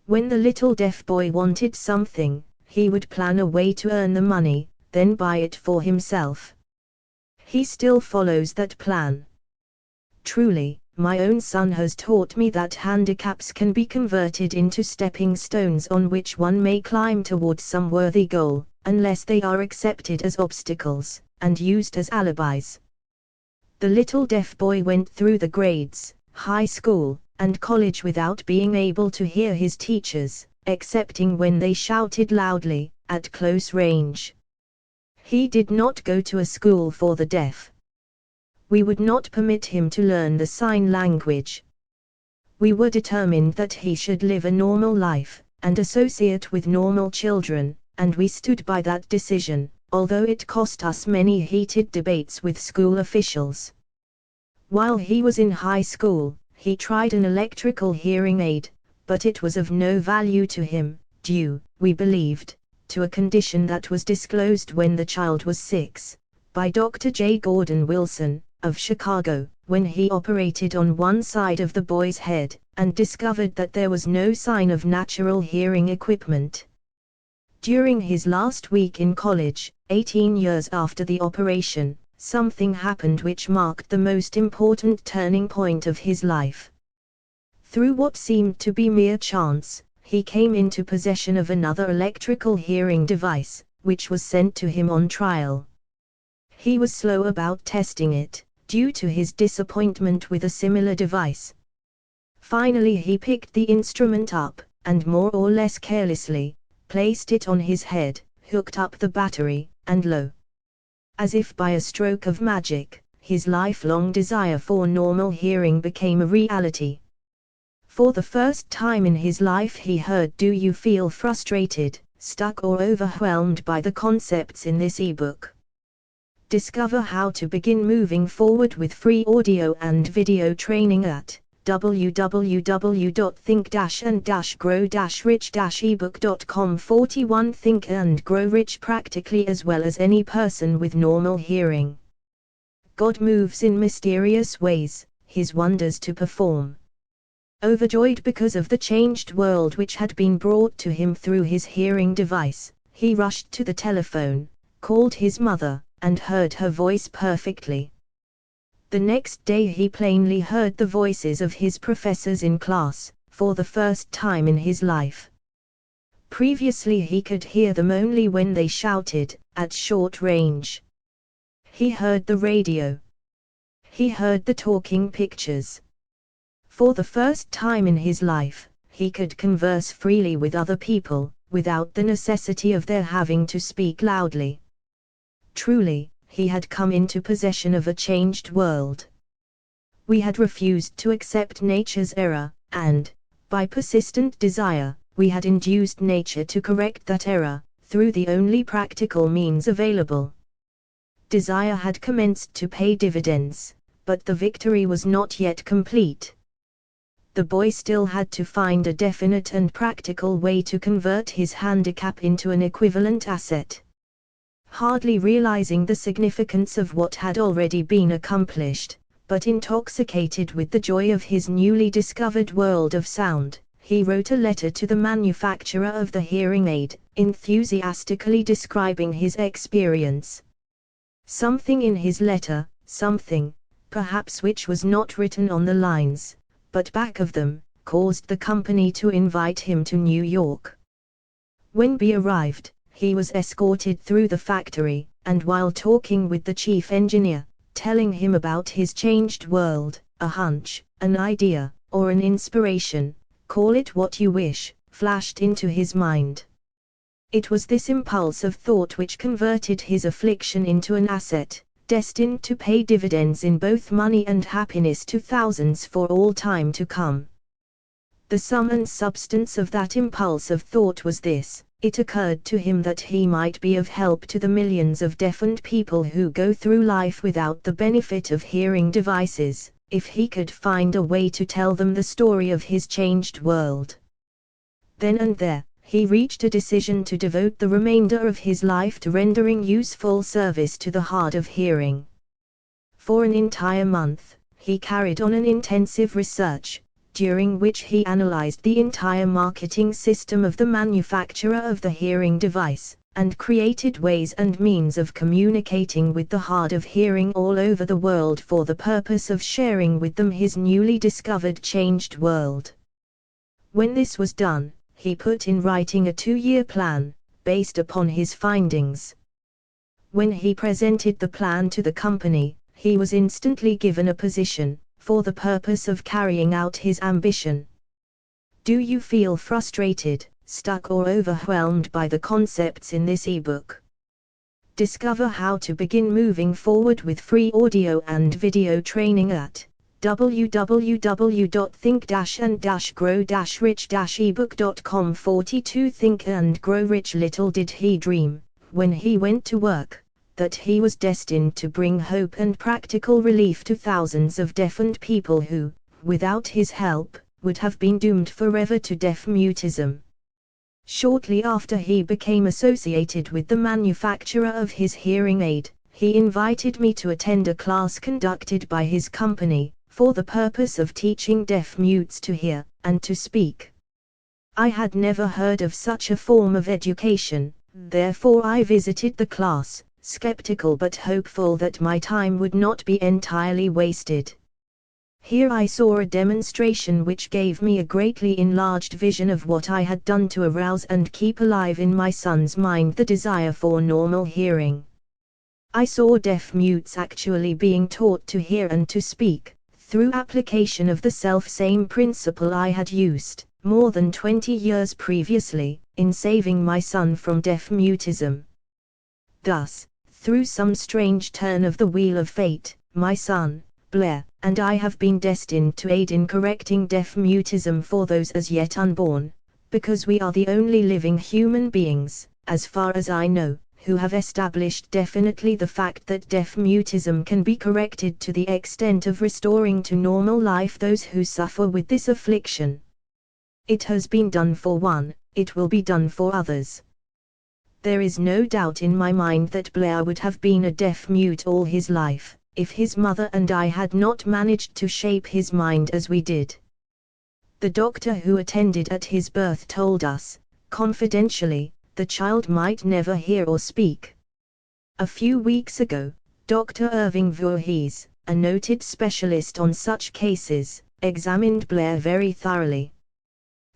Speaker 2: When the little deaf boy wanted something, he would plan a way to earn the money, then buy it for himself. He still follows that plan. Truly, my own son has taught me that handicaps can be converted into stepping stones on which one may climb towards some worthy goal, unless they are accepted as obstacles, and used as alibis. The little deaf boy went through the grades, high school, and college without being able to hear his teachers, excepting when they shouted loudly, at close range. He did not go to a school for the deaf. We would not permit him to learn the sign language. We were determined that he should live a normal life, and associate with normal children, and we stood by that decision, although it cost us many heated debates with school officials. While he was in high school, he tried an electrical hearing aid, but it was of no value to him, due, we believed, to a condition that was disclosed when the child was 6, by Dr. J. Gordon Wilson, of Chicago, when he operated on one side of the boy's head, and discovered that there was no sign of natural hearing equipment. During his last week in college, 18 years after the operation, something happened which marked the most important turning point of his life. Through what seemed to be mere chance, he came into possession of another electrical hearing device, which was sent to him on trial. He was slow about testing it, due to his disappointment with a similar device. Finally he picked the instrument up, and more or less carelessly, placed it on his head, hooked up the battery, and lo! As if by a stroke of magic, his lifelong desire for normal hearing became a reality. For the first time in his life he heard. Do you feel frustrated, stuck or overwhelmed by the concepts in this ebook? Discover how to begin moving forward with free audio and video training at www.think-and-grow-rich-ebook.com. 41 Think and Grow Rich practically as well as any person with normal hearing. God moves in mysterious ways, his wonders to perform. Overjoyed because of the changed world which had been brought to him through his hearing device, He rushed to the telephone, called his mother, and heard her voice perfectly. The next day he plainly heard the voices of his professors in class, for the first time in his life. Previously he could hear them only when they shouted, at short range. He heard the radio. He heard the talking pictures. For the first time in his life, he could converse freely with other people, without the necessity of their having to speak loudly. Truly, he had come into possession of a changed world. We had refused to accept nature's error, and, by persistent desire, we had induced nature to correct that error, through the only practical means available. Desire had commenced to pay dividends, but the victory was not yet complete. The boy still had to find a definite and practical way to convert his handicap into an equivalent asset. Hardly realizing the significance of what had already been accomplished, but intoxicated with the joy of his newly discovered world of sound, he wrote a letter to the manufacturer of the hearing aid, enthusiastically describing his experience. Something in his letter, something, perhaps which was not written on the lines, but back of them, caused the company to invite him to New York. When B arrived, he was escorted through the factory, and while talking with the chief engineer, telling him about his changed world, a hunch, an idea, or an inspiration, call it what you wish, flashed into his mind. It was this impulse of thought which converted his affliction into an asset, destined to pay dividends in both money and happiness to thousands for all time to come. The sum and substance of that impulse of thought was this: it occurred to him that he might be of help to the millions of deafened people who go through life without the benefit of hearing devices, if he could find a way to tell them the story of his changed world. Then and there, he reached a decision to devote the remainder of his life to rendering useful service to the hard of hearing. For an entire month, he carried on an intensive research, during which he analyzed the entire marketing system of the manufacturer of the hearing device, and created ways and means of communicating with the hard of hearing all over the world for the purpose of sharing with them his newly discovered changed world. When this was done, he put in writing a 2-year plan, based upon his findings. When he presented the plan to the company, he was instantly given a position, for the purpose of carrying out his ambition. Do you feel frustrated, stuck or overwhelmed by the concepts in this ebook? Discover how to begin moving forward with free audio and video training at www.think-and-grow-rich-ebook.com. 42 Think and Grow Rich. Little did he dream, when he went to work, that he was destined to bring hope and practical relief to thousands of deafened people who, without his help, would have been doomed forever to deaf-mutism. Shortly after he became associated with the manufacturer of his hearing aid, he invited me to attend a class conducted by his company, for the purpose of teaching deaf-mutes to hear, and to speak. I had never heard of such a form of education, therefore I visited the class, skeptical but hopeful that my time would not be entirely wasted. Here I saw a demonstration which gave me a greatly enlarged vision of what I had done to arouse and keep alive in my son's mind the desire for normal hearing. I saw deaf-mutes actually being taught to hear and to speak, through application of the self-same principle I had used, more than 20 years previously, in saving my son from deaf-mutism. Thus, through some strange turn of the wheel of fate, my son, Blair, and I have been destined to aid in correcting deaf-mutism for those as yet unborn, because we are the only living human beings, as far as I know, who have established definitely the fact that deaf-mutism can be corrected to the extent of restoring to normal life those who suffer with this affliction. It has been done for one, it will be done for others. There is no doubt in my mind that Blair would have been a deaf-mute all his life, if his mother and I had not managed to shape his mind as we did. The doctor who attended at his birth told us, confidentially, the child might never hear or speak. A few weeks ago, Dr. Irving Voorhees, a noted specialist on such cases, examined Blair very thoroughly.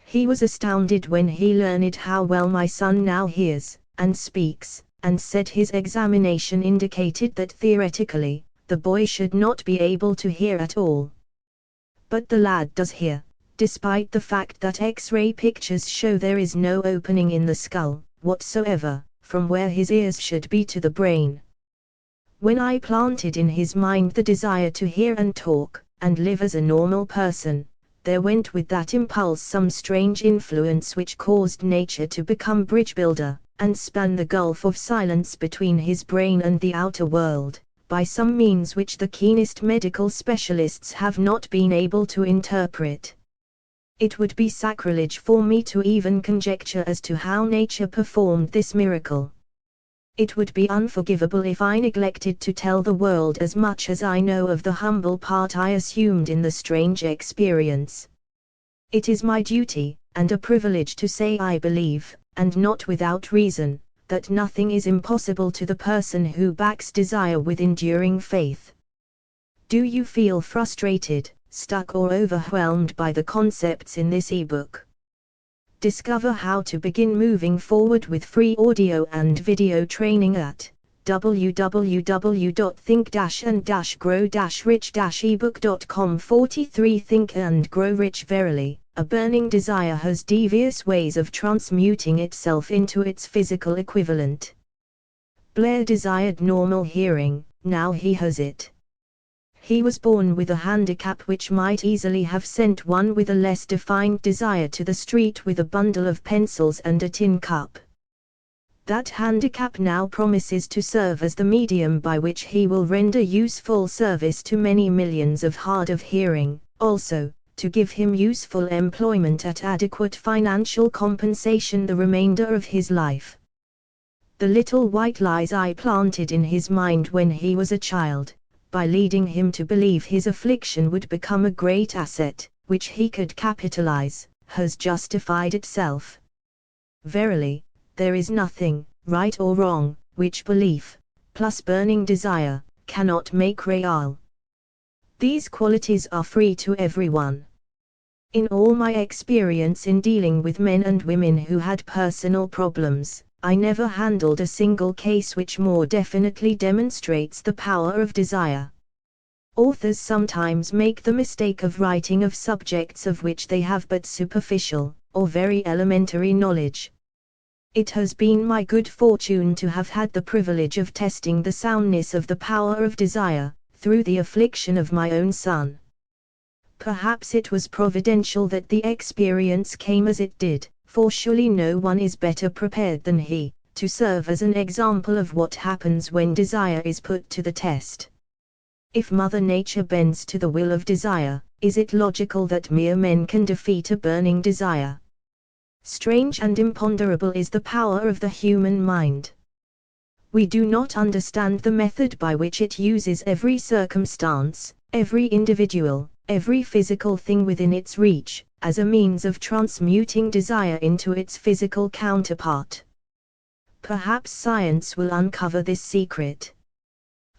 Speaker 2: He was astounded when he learned how well my son now hears and speaks, and said his examination indicated that theoretically, the boy should not be able to hear at all. But the lad does hear, despite the fact that X-ray pictures show there is no opening in the skull whatsoever, from where his ears should be to the brain. When I planted in his mind the desire to hear and talk, and live as a normal person, there went with that impulse some strange influence which caused nature to become bridge builder, and span the gulf of silence between his brain and the outer world, by some means which the keenest medical specialists have not been able to interpret. It would be sacrilege for me to even conjecture as to how nature performed this miracle. It would be unforgivable if I neglected to tell the world as much as I know of the humble part I assumed in the strange experience. It is my duty, and a privilege to say I believe, and not without reason, that nothing is impossible to the person who backs desire with enduring faith. Do you feel frustrated, stuck or overwhelmed by the concepts in this ebook? Discover how to begin moving forward with free audio and video training at www.think-and-grow-rich-ebook.com. 43 Think and Grow Rich. Verily, a burning desire has devious ways of transmuting itself into its physical equivalent. Blair desired normal hearing, now he has it. He was born with a handicap which might easily have sent one with a less defined desire to the street with a bundle of pencils and a tin cup. That handicap now promises to serve as the medium by which he will render useful service to many millions of hard of hearing, also, to give him useful employment at adequate financial compensation the remainder of his life. The little white lies I planted in his mind when he was a child, by leading him to believe his affliction would become a great asset, which he could capitalize, has justified itself. Verily, there is nothing, right or wrong, which belief, plus burning desire, cannot make real. These qualities are free to everyone. In all my experience in dealing with men and women who had personal problems, I never handled a single case which more definitely demonstrates the power of desire. Authors sometimes make the mistake of writing of subjects of which they have but superficial, or very elementary knowledge. It has been my good fortune to have had the privilege of testing the soundness of the power of desire, through the affliction of my own son. Perhaps it was providential that the experience came as it did, for surely no one is better prepared than he, to serve as an example of what happens when desire is put to the test. If Mother Nature bends to the will of desire, is it logical that mere men can defeat a burning desire? Strange and imponderable is the power of the human mind. We do not understand the method by which it uses every circumstance, every individual, every physical thing within its reach, as a means of transmuting desire into its physical counterpart. Perhaps science will uncover this secret.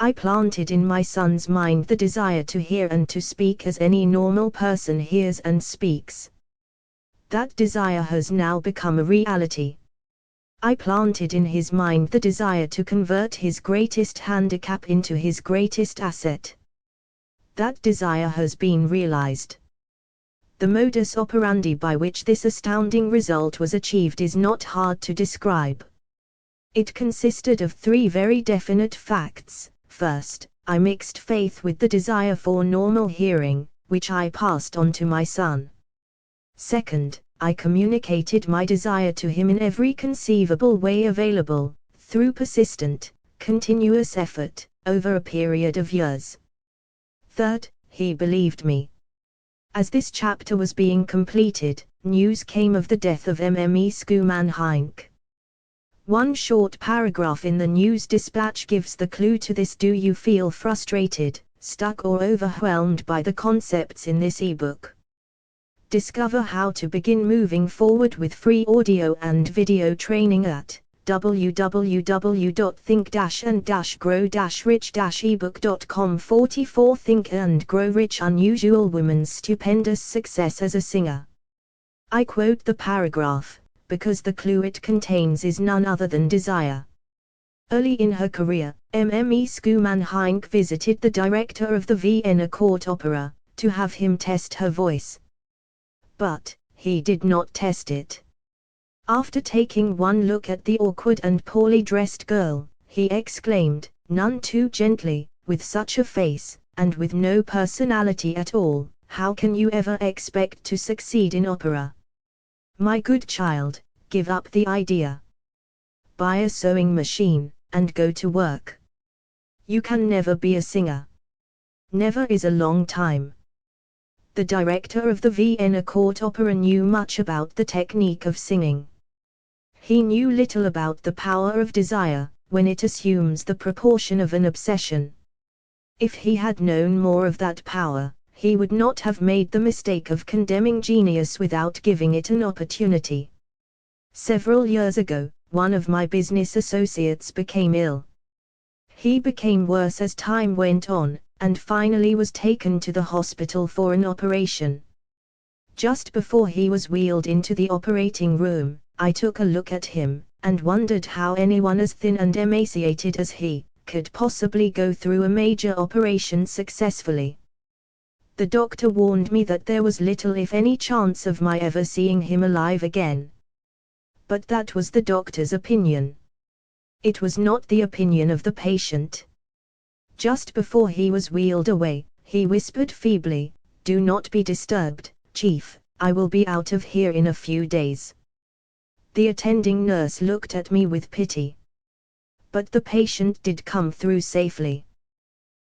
Speaker 2: I planted in my son's mind the desire to hear and to speak as any normal person hears and speaks. That desire has now become a reality. I planted in his mind the desire to convert his greatest handicap into his greatest asset. That desire has been realized. The modus operandi by which this astounding result was achieved is not hard to describe. It consisted of three very definite facts. First, I mixed faith with the desire for normal hearing, which I passed on to my son. Second, I communicated my desire to him in every conceivable way available, through persistent, continuous effort, over a period of years. Third, he believed me. As this chapter was being completed, news came of the death of Mme. Schoeman Heinck. One short paragraph in the news dispatch gives the clue to this. Do you feel frustrated, stuck or overwhelmed by the concepts in this ebook? Discover how to begin moving forward with free audio and video training at www.think-and-grow-rich-ebook.com. 44 Think and Grow Rich. Unusual Woman's Stupendous Success as a Singer. I quote the paragraph, because the clue it contains is none other than desire. Early in her career, Mme Schumann-Heink visited the director of the Vienna Court Opera, to have him test her voice. But he did not test it. After taking one look at the awkward and poorly dressed girl, he exclaimed, none too gently, with such a face, and with no personality at all, how can you ever expect to succeed in opera? My good child, give up the idea. Buy a sewing machine, and go to work. You can never be a singer. Never is a long time. The director of the Vienna Court Opera knew much about the technique of singing. He knew little about the power of desire, when it assumes the proportion of an obsession. If he had known more of that power, he would not have made the mistake of condemning genius without giving it an opportunity. Several years ago, one of my business associates became ill. He became worse as time went on, and finally was taken to the hospital for an operation. Just before he was wheeled into the operating room, I took a look at him, and wondered how anyone as thin and emaciated as he, could possibly go through a major operation successfully. The doctor warned me that there was little if any chance of my ever seeing him alive again. But that was the doctor's opinion. It was not the opinion of the patient. Just before he was wheeled away, he whispered feebly, "Do not be disturbed, Chief, I will be out of here in a few days." The attending nurse looked at me with pity. But the patient did come through safely.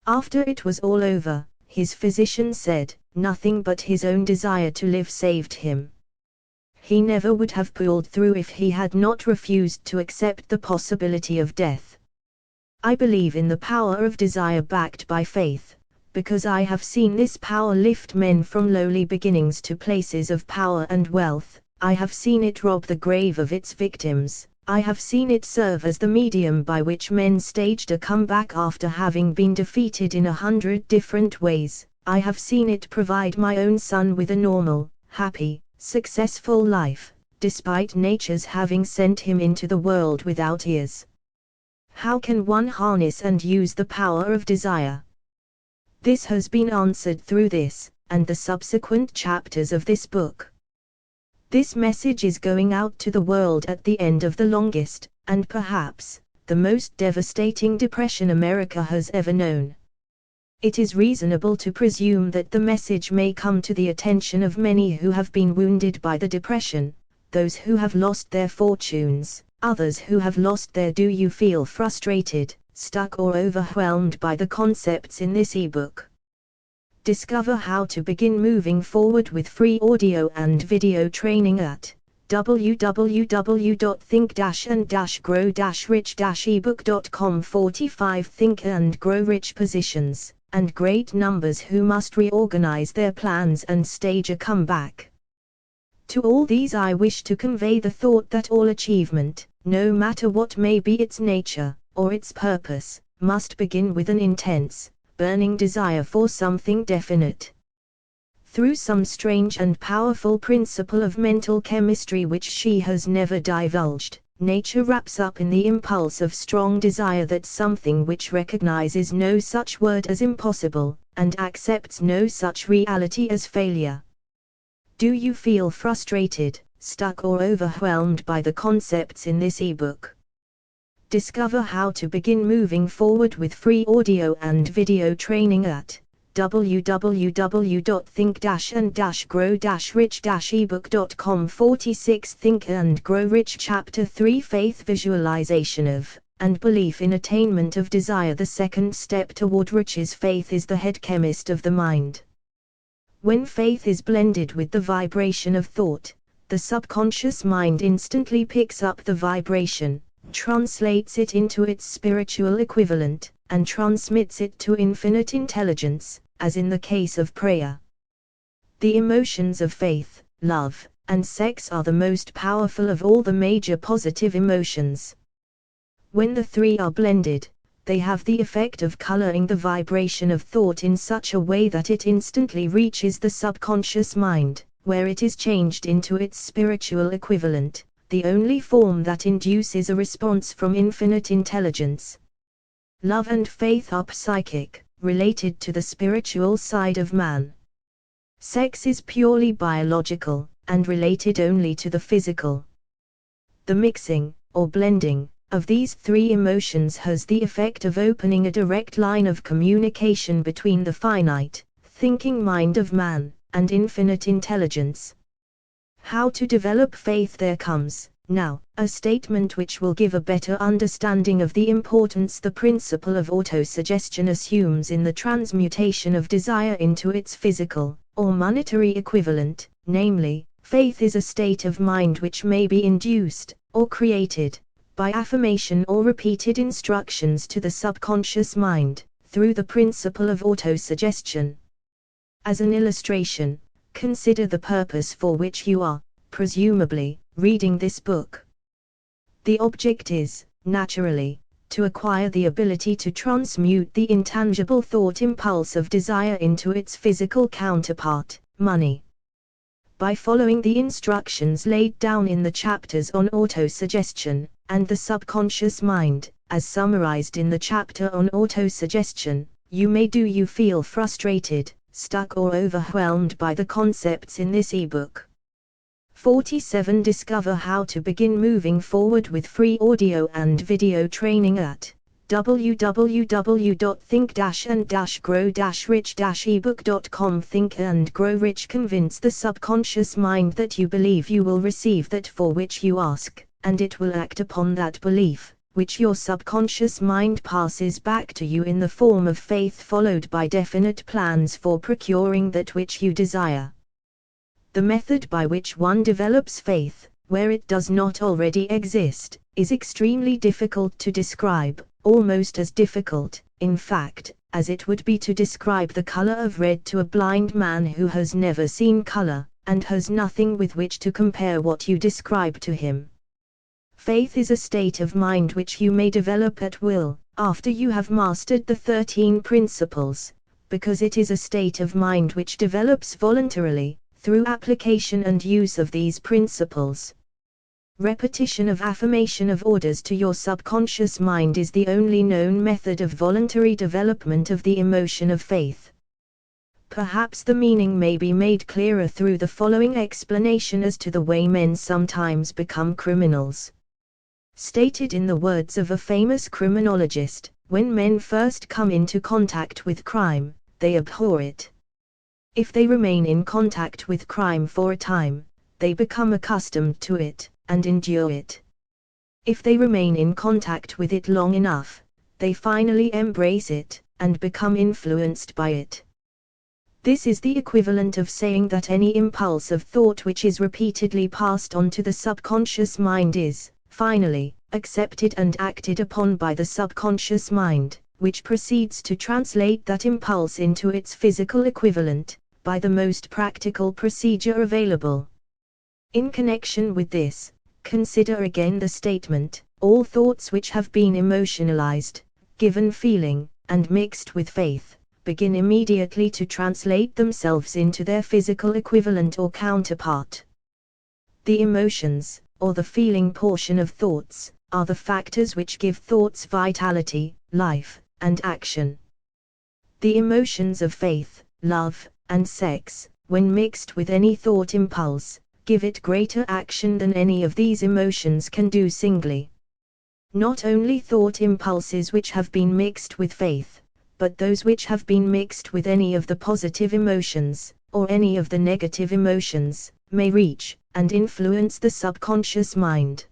Speaker 2: After it was all over, his physician said, nothing but his own desire to live saved him. He never would have pulled through if he had not refused to accept the possibility of death. I believe in the power of desire backed by faith, because I have seen this power lift men from lowly beginnings to places of power and wealth. I have seen it rob the grave of its victims. I have seen it serve as the medium by which men staged a comeback after having been defeated in 100 different ways. I have seen it provide my own son with a normal, happy, successful life, despite nature's having sent him into the world without ears. How can one harness and use the power of desire? This has been answered through this, and the subsequent chapters of this book. This message is going out to the world at the end of the longest, and perhaps, the most devastating depression America has ever known. It is reasonable to presume that the message may come to the attention of many who have been wounded by the depression, those who have lost their fortunes, others who have lost their. Do you feel frustrated, stuck or overwhelmed by the concepts in this ebook? Discover how to begin moving forward with free audio and video training at www.think-and-grow-rich-ebook.com. 45 Think and Grow Rich Positions, and Great Numbers who must reorganize their plans and stage a comeback. To all these I wish to convey the thought that all achievement, no matter what may be its nature, or its purpose, must begin with an intense, burning desire for something definite. Through some strange and powerful principle of mental chemistry which she has never divulged, nature wraps up in the impulse of strong desire that something which recognizes no such word as impossible, and accepts no such reality as failure. Do you feel frustrated, stuck or overwhelmed by the concepts in this ebook? Discover how to begin moving forward with free audio and video training at www.think-and-grow-rich-ebook.com. 46 Think and Grow Rich Chapter 3 Faith Visualization of, and Belief in Attainment of Desire. The second step toward riches. Faith is the head chemist of the mind. When faith is blended with the vibration of thought, the subconscious mind instantly picks up the vibration, translates it into its spiritual equivalent, and transmits it to infinite intelligence, as in the case of prayer. The emotions of faith, love, and sex are the most powerful of all the major positive emotions. When the three are blended, they have the effect of coloring the vibration of thought in such a way that it instantly reaches the subconscious mind, where it is changed into its spiritual equivalent, the only form that induces a response from infinite intelligence. Love and faith are psychic, related to the spiritual side of man. Sex is purely biological, and related only to the physical. The mixing, or blending, of these three emotions has the effect of opening a direct line of communication between the finite, thinking mind of man, and infinite intelligence. How to develop faith? There comes, now, a statement which will give a better understanding of the importance the principle of autosuggestion assumes in the transmutation of desire into its physical, or monetary equivalent, namely, faith is a state of mind which may be induced, or created, by affirmation or repeated instructions to the subconscious mind, through the principle of autosuggestion. As an illustration, consider the purpose for which you are, presumably, reading this book. The object is, naturally, to acquire the ability to transmute the intangible thought impulse of desire into its physical counterpart, money. By following the instructions laid down in the chapters on autosuggestion, and the subconscious mind, as summarized in the chapter on autosuggestion, you feel frustrated, stuck or overwhelmed by the concepts in this ebook. 47. Discover how to begin moving forward with free audio and video training at www.think-and-grow-rich-ebook.com. Think and Grow Rich. Convince the subconscious mind that you believe you will receive that for which you ask, and it will act upon that belief, which your subconscious mind passes back to you in the form of faith, followed by definite plans for procuring that which you desire. The method by which one develops faith, where it does not already exist, is extremely difficult to describe, almost as difficult, in fact, as it would be to describe the color of red to a blind man who has never seen color, and has nothing with which to compare what you describe to him. Faith is a state of mind which you may develop at will, after you have mastered the 13 principles, because it is a state of mind which develops voluntarily, through application and use of these principles. Repetition of affirmation of orders to your subconscious mind is the only known method of voluntary development of the emotion of faith. Perhaps the meaning may be made clearer through the following explanation as to the way men sometimes become criminals. Stated in the words of a famous criminologist, when men first come into contact with crime, they abhor it. If they remain in contact with crime for a time, they become accustomed to it, and endure it. If they remain in contact with it long enough, they finally embrace it, and become influenced by it. This is the equivalent of saying that any impulse of thought which is repeatedly passed on to the subconscious mind is, finally, accepted and acted upon by the subconscious mind, which proceeds to translate that impulse into its physical equivalent, by the most practical procedure available. In connection with this, consider again the statement, all thoughts which have been emotionalized, given feeling, and mixed with faith, begin immediately to translate themselves into their physical equivalent or counterpart. The emotions, or the feeling portion of thoughts, are the factors which give thoughts vitality, life, and action. The emotions of faith, love, and sex, when mixed with any thought impulse, give it greater action than any of these emotions can do singly. Not only thought impulses which have been mixed with faith, but those which have been mixed with any of the positive emotions, or any of the negative emotions, may reach and influence the subconscious mind.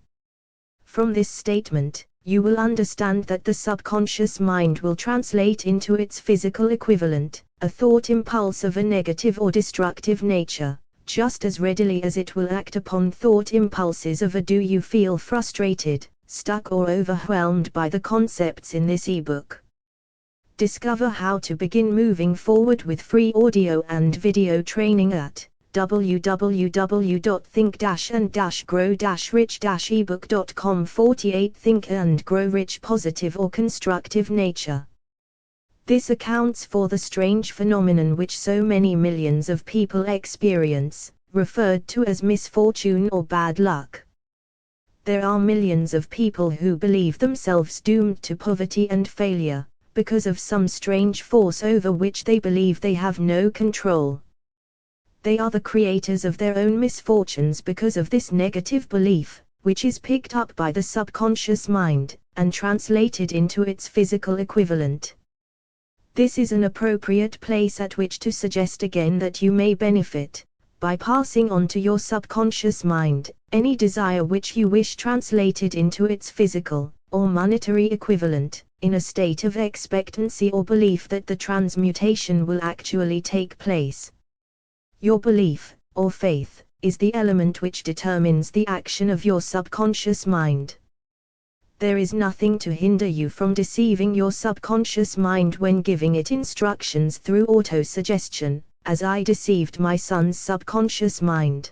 Speaker 2: From this statement, you will understand that the subconscious mind will translate into its physical equivalent, a thought impulse of a negative or destructive nature, just as readily as it will act upon thought impulses of a do you feel frustrated, stuck or overwhelmed by the concepts in this ebook. Discover how to begin moving forward with free audio and video training at www.think-and-grow-rich-ebook.com. 48 Think and Grow Rich. Positive or constructive nature. This accounts for the strange phenomenon which so many millions of people experience, referred to as misfortune or bad luck. There are millions of people who believe themselves doomed to poverty and failure, because of some strange force over which they believe they have no control. They are the creators of their own misfortunes because of this negative belief, which is picked up by the subconscious mind, and translated into its physical equivalent. This is an appropriate place at which to suggest again that you may benefit, by passing on to your subconscious mind, any desire which you wish translated into its physical, or monetary equivalent, in a state of expectancy or belief that the transmutation will actually take place. Your belief, or faith, is the element which determines the action of your subconscious mind. There is nothing to hinder you from deceiving your subconscious mind when giving it instructions through autosuggestion, as I deceived my son's subconscious mind.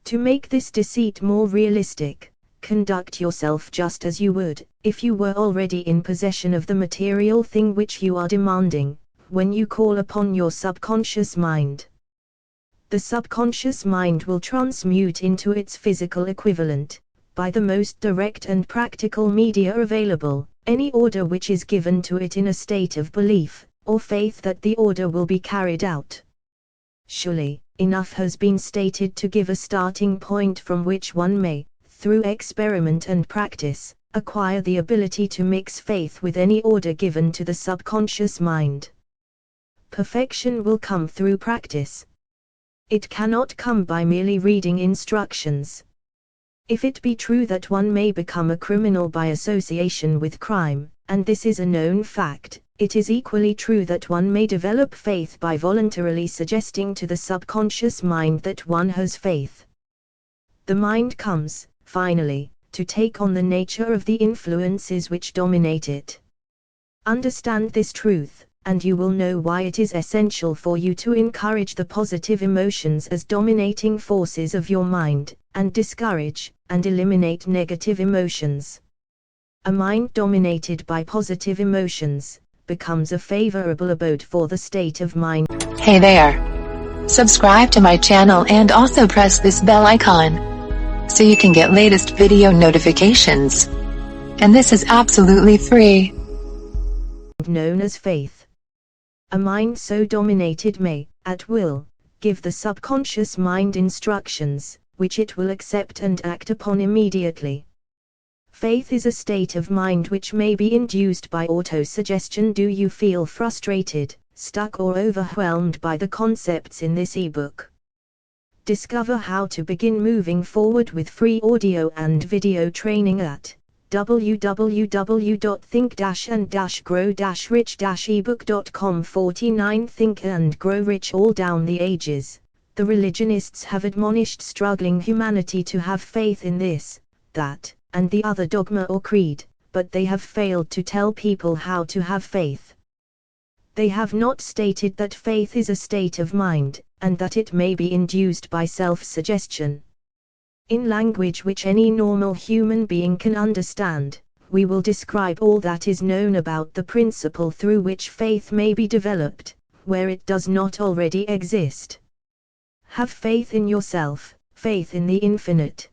Speaker 2: To make this deceit more realistic, conduct yourself just as you would, if you were already in possession of the material thing which you are demanding, when you call upon your subconscious mind. The subconscious mind will transmute into its physical equivalent, by the most direct and practical media available, any order which is given to it in a state of belief, or faith that the order will be carried out. Surely, enough has been stated to give a starting point from which one may, through experiment and practice, acquire the ability to mix faith with any order given to the subconscious mind. Perfection will come through practice. It cannot come by merely reading instructions. If it be true that one may become a criminal by association with crime, and this is a known fact, it is equally true that one may develop faith by voluntarily suggesting to the subconscious mind that one has faith. The mind comes, finally, to take on the nature of the influences which dominate it. Understand this truth, and you will know why it is essential for you to encourage the positive emotions as dominating forces of your mind, and discourage and eliminate negative emotions. A mind dominated by positive emotions becomes a favorable abode for the state of mind.
Speaker 3: Hey there! Subscribe to my channel and also press this bell icon, so you can get latest video notifications. And this is absolutely free.
Speaker 2: Known as faith. A mind so dominated may, at will, give the subconscious mind instructions, which it will accept and act upon immediately. Faith is a state of mind which may be induced by autosuggestion. Do you feel frustrated, stuck or overwhelmed by the concepts in this ebook? Discover how to begin moving forward with free audio and video training at www.think-and-grow-rich-ebook.com. 49 Think and Grow Rich. All down the ages, the religionists have admonished struggling humanity to have faith in this, that, and the other dogma or creed, but they have failed to tell people how to have faith. They have not stated that faith is a state of mind, and that it may be induced by self-suggestion. In language which any normal human being can understand, we will describe all that is known about the principle through which faith may be developed, where it does not already exist. Have faith in yourself, faith in the infinite.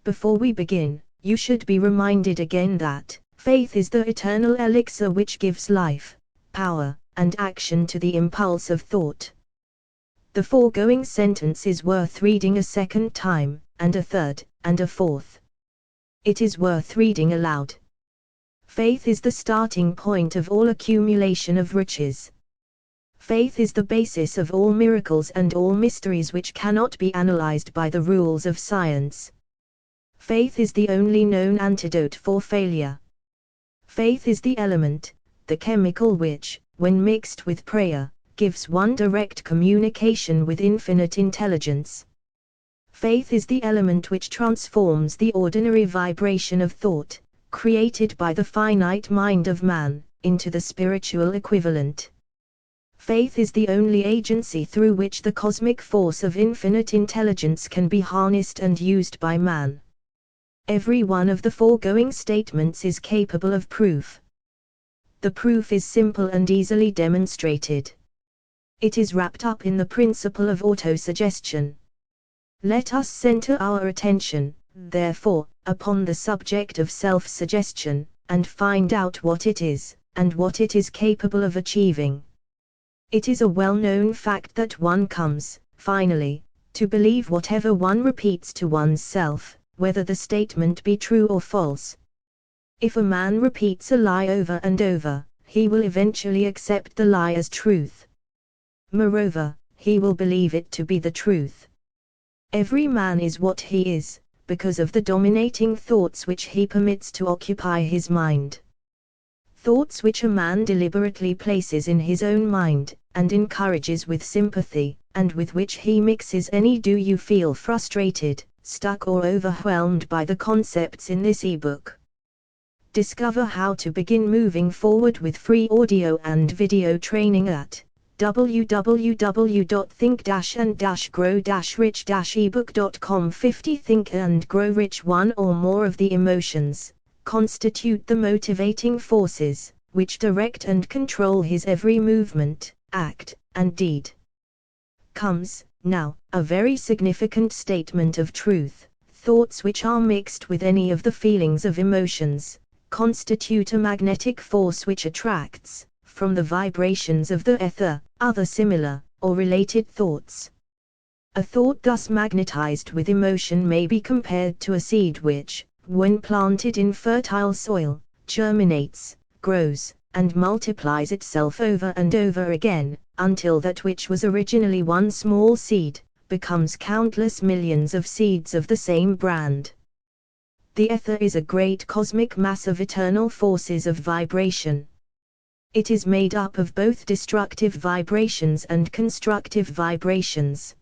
Speaker 2: Before we begin, you should be reminded again that faith is the eternal elixir which gives life, power, and action to the impulse of thought. The foregoing sentence is worth reading a second time, and a third, and a fourth. It is worth reading aloud. Faith is the starting point of all accumulation of riches. Faith is the basis of all miracles and all mysteries which cannot be analyzed by the rules of science. Faith is the only known antidote for failure. Faith is the element, the chemical which, when mixed with prayer, gives one direct communication with infinite intelligence. Faith is the element which transforms the ordinary vibration of thought, created by the finite mind of man, into the spiritual equivalent. Faith is the only agency through which the cosmic force of infinite intelligence can be harnessed and used by man. Every one of the foregoing statements is capable of proof. The proof is simple and easily demonstrated. It is wrapped up in the principle of autosuggestion. Let us center our attention, therefore, upon the subject of self-suggestion, and find out what it is, and what it is capable of achieving. It is a well-known fact that one comes, finally, to believe whatever one repeats to oneself, whether the statement be true or false. If a man repeats a lie over and over, he will eventually accept the lie as truth. Moreover, he will believe it to be the truth. Every man is what he is, because of the dominating thoughts which he permits to occupy his mind. Thoughts which a man deliberately places in his own mind, and encourages with sympathy, and with which he mixes any "do you feel frustrated, stuck or overwhelmed by the concepts in this ebook?" Discover how to begin moving forward with free audio and video training at www.think-and-grow-rich-ebook.com. 50 Think and Grow Rich. One or more of the emotions constitute the motivating forces, which direct and control his every movement, act, and deed. Comes, now, a very significant statement of truth. Thoughts which are mixed with any of the feelings of emotions constitute a magnetic force which attracts, from the vibrations of the ether, other similar, or related thoughts. A thought thus magnetized with emotion may be compared to a seed which, when planted in fertile soil, germinates, grows, and multiplies itself over and over again, until that which was originally one small seed, becomes countless millions of seeds of the same brand. The ether is a great cosmic mass of eternal forces of vibration. It is made up of both destructive vibrations and constructive vibrations.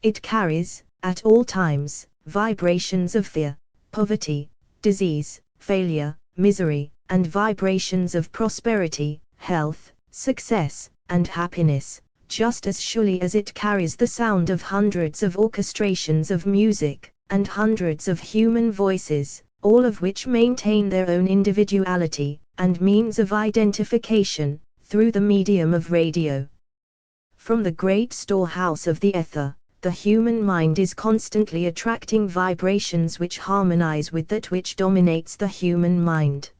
Speaker 2: It carries, at all times, vibrations of fear, poverty, disease, failure, misery, and vibrations of prosperity, health, success, and happiness, just as surely as it carries the sound of hundreds of orchestrations of music, and hundreds of human voices, all of which maintain their own individuality, and means of identification, through the medium of radio. From the great storehouse of the ether, the human mind is constantly attracting vibrations which harmonize with that which dominates the human mind.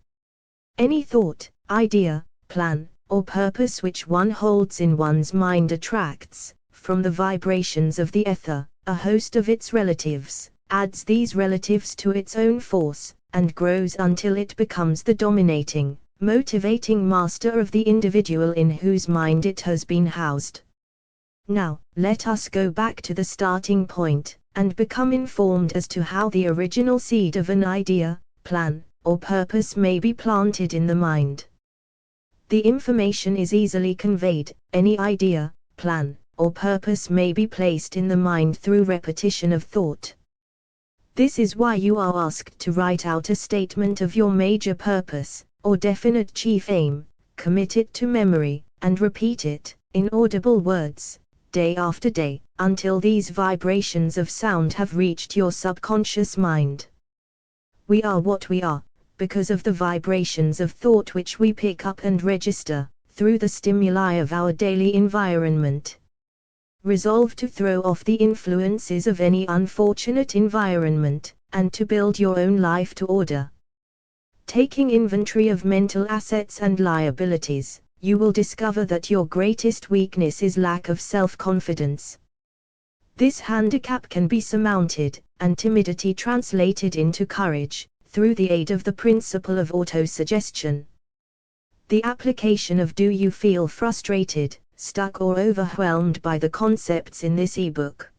Speaker 2: Any thought, idea, plan, or purpose which one holds in one's mind attracts, from the vibrations of the ether, a host of its relatives, adds these relatives to its own force, and grows until it becomes the dominating, motivating master of the individual in whose mind it has been housed. Now, let us go back to the starting point, and become informed as to how the original seed of an idea, plan, or purpose may be planted in the mind. The information is easily conveyed. Any idea, plan, or purpose may be placed in the mind through repetition of thought. This is why you are asked to write out a statement of your major purpose, or definite chief aim, commit it to memory, and repeat it, in audible words, day after day, until these vibrations of sound have reached your subconscious mind. We are what we are, because of the vibrations of thought which we pick up and register, through the stimuli of our daily environment. Resolve to throw off the influences of any unfortunate environment, and to build your own life to order. Taking inventory of mental assets and liabilities, you will discover that your greatest weakness is lack of self-confidence. This handicap can be surmounted, and timidity translated into courage, through the aid of the principle of autosuggestion. The application of "Do you feel frustrated, stuck or overwhelmed by the concepts in this ebook?"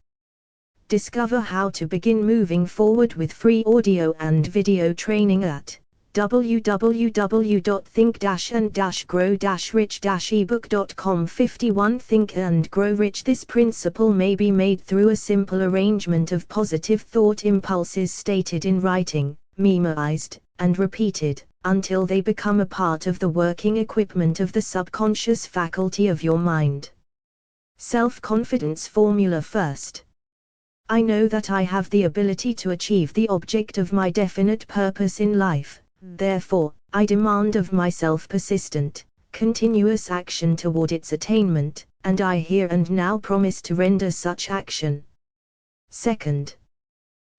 Speaker 2: Discover how to begin moving forward with free audio and video training at www.think-and-grow-rich-ebook.com. 51 Think and Grow Rich. This principle may be made through a simple arrangement of positive thought impulses stated in writing, memorized, and repeated, until they become a part of the working equipment of the subconscious faculty of your mind. Self-confidence formula first. I know that I have the ability to achieve the object of my definite purpose in life, therefore, I demand of myself persistent, continuous action toward its attainment, and I here and now promise to render such action. Second,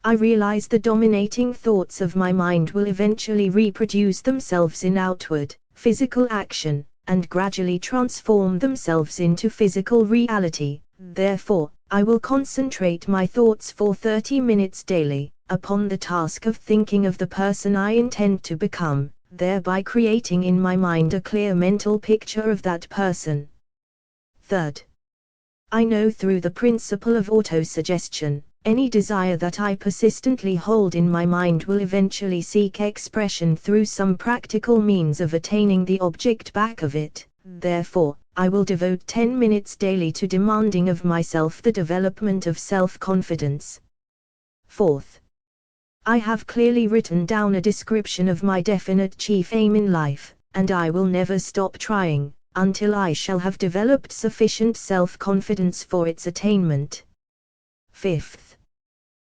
Speaker 2: I realize the dominating thoughts of my mind will eventually reproduce themselves in outward, physical action, and gradually transform themselves into physical reality. Therefore, I will concentrate my thoughts for 30 minutes daily, upon the task of thinking of the person I intend to become, thereby creating in my mind a clear mental picture of that person. Third, I know through the principle of autosuggestion, any desire that I persistently hold in my mind will eventually seek expression through some practical means of attaining the object back of it. Therefore, I will devote 10 minutes daily to demanding of myself the development of self-confidence. Fourth, I have clearly written down a description of my definite chief aim in life, and I will never stop trying, until I shall have developed sufficient self-confidence for its attainment. Fifth,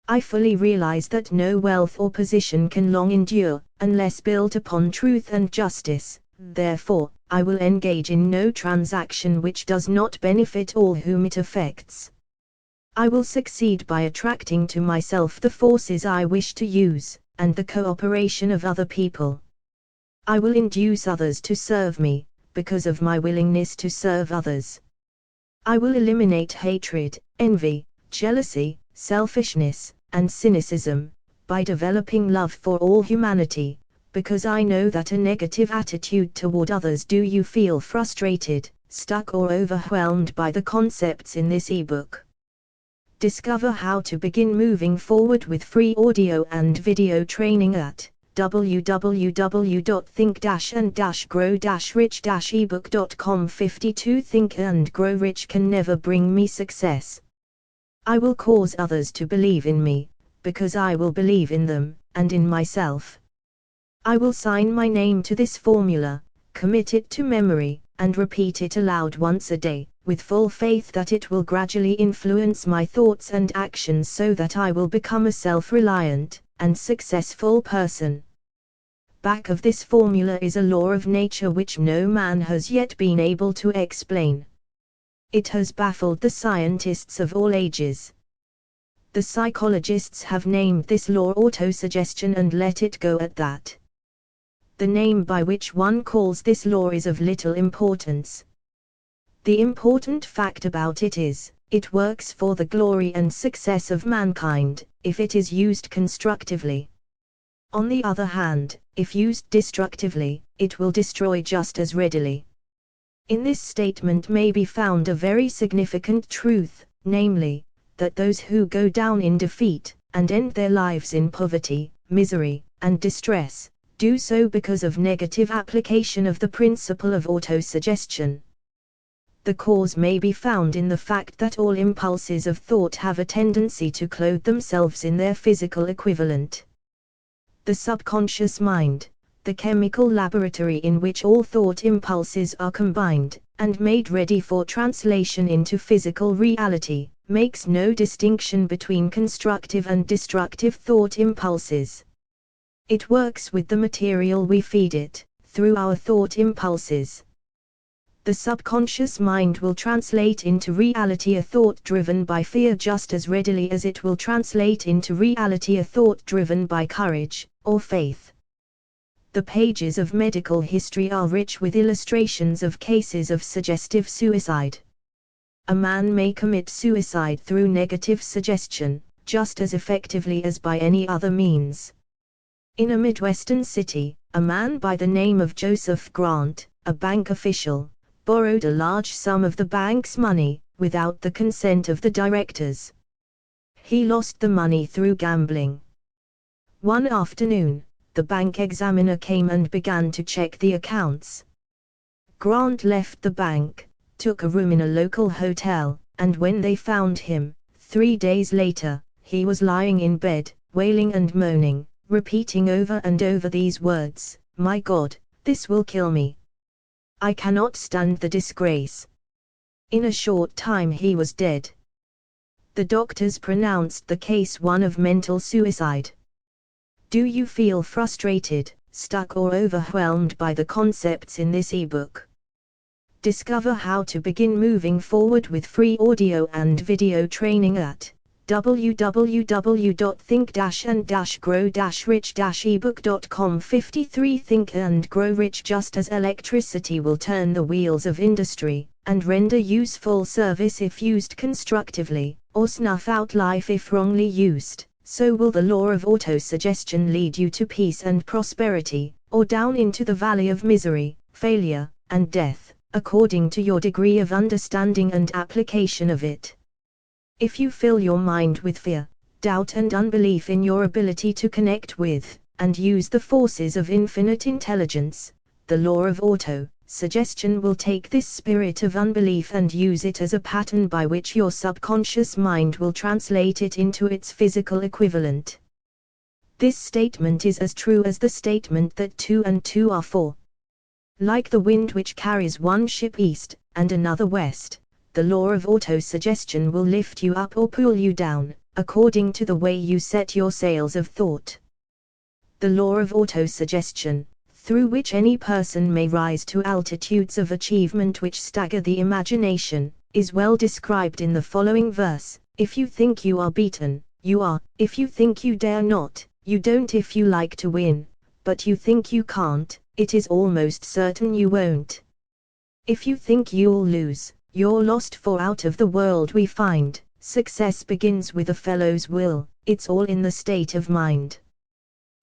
Speaker 2: I fully realize that no wealth or position can long endure, unless built upon truth and justice. Therefore, I will engage in no transaction which does not benefit all whom it affects. I will succeed by attracting to myself the forces I wish to use, and the cooperation of other people. I will induce others to serve me, because of my willingness to serve others. I will eliminate hatred, envy, jealousy, selfishness, and cynicism, by developing love for all humanity, because I know that a negative attitude toward others do you feel frustrated, stuck or overwhelmed by the concepts in this ebook. Discover how to begin moving forward with free audio and video training at www.think-and-grow-rich-ebook.com. 52 Think and Grow Rich can never bring me success. I will cause others to believe in me, because I will believe in them, and in myself. I will sign my name to this formula, commit it to memory, and repeat it aloud once a day, with full faith that it will gradually influence my thoughts and actions so that I will become a self-reliant and successful person. Back of this formula is a law of nature which no man has yet been able to explain. It has baffled the scientists of all ages. The psychologists have named this law autosuggestion and let it go at that. The name by which one calls this law is of little importance. The important fact about it is, it works for the glory and success of mankind, if it is used constructively. On the other hand, if used destructively, it will destroy just as readily. In this statement may be found a very significant truth, namely, that those who go down in defeat, and end their lives in poverty, misery, and distress, do so because of negative application of the principle of autosuggestion. The cause may be found in the fact that all impulses of thought have a tendency to clothe themselves in their physical equivalent. The subconscious mind, the chemical laboratory in which all thought impulses are combined, and made ready for translation into physical reality, makes no distinction between constructive and destructive thought impulses. It works with the material we feed it, through our thought impulses. The subconscious mind will translate into reality a thought driven by fear just as readily as it will translate into reality a thought driven by courage, or faith. The pages of medical history are rich with illustrations of cases of suggestive suicide. A man may commit suicide through negative suggestion, just as effectively as by any other means. In a Midwestern city, a man by the name of Joseph Grant, a bank official, borrowed a large sum of the bank's money, without the consent of the directors. He lost the money through gambling. One afternoon, the bank examiner came and began to check the accounts. Grant left the bank, took a room in a local hotel, and when they found him, 3 days later, he was lying in bed, wailing and moaning, repeating over and over these words, My God, this will kill me. I cannot stand the disgrace. In a short time he was dead. The doctors pronounced the case one of mental suicide. Do you feel frustrated, stuck or overwhelmed by the concepts in this ebook? Discover how to begin moving forward with free audio and video training at www.think-and-grow-rich-ebook.com. 53 Think and Grow Rich. Just as electricity will turn the wheels of industry, and render useful service if used constructively, or snuff out life if wrongly used, so will the law of autosuggestion lead you to peace and prosperity, or down into the valley of misery, failure, and death, according to your degree of understanding and application of it. If you fill your mind with fear, doubt and unbelief in your ability to connect with, and use the forces of infinite intelligence, the law of auto-suggestion will take this spirit of unbelief and use it as a pattern by which your subconscious mind will translate it into its physical equivalent. This statement is as true as the statement that 2 and 2 are 4. Like the wind which carries one ship east, and another west, the law of autosuggestion will lift you up or pull you down, according to the way you set your sails of thought. The law of autosuggestion, through which any person may rise to altitudes of achievement which stagger the imagination, is well described in the following verse: if you think you are beaten, you are; if you think you dare not, you don't. If you like to win, but you think you can't, it is almost certain you won't. If you think you'll lose, you're lost. For out of the world we find, success begins with a fellow's will, it's all in the state of mind.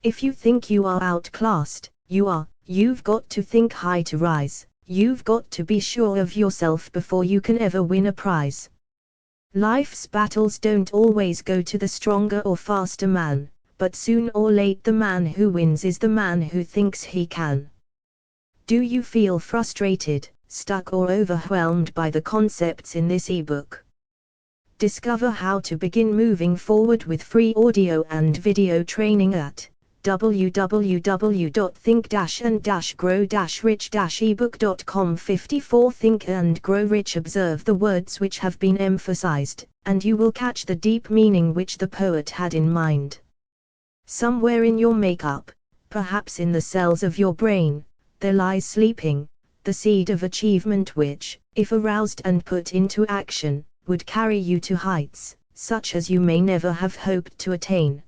Speaker 2: If you think you are outclassed, you are. You've got to think high to rise, you've got to be sure of yourself before you can ever win a prize. Life's battles don't always go to the stronger or faster man, but soon or late the man who wins is the man who thinks he can. Do you feel frustrated, stuck or overwhelmed by the concepts in this ebook? Discover how to begin moving forward with free audio and video training at www.think-and-grow-rich-ebook.com. 54 Think and Grow Rich. Observe the words which have been emphasized, and you will catch the deep meaning which the poet had in mind. Somewhere in your makeup, perhaps in the cells of your brain, there lies sleeping the seed of achievement which, if aroused and put into action, would carry you to heights such as you may never have hoped to attain.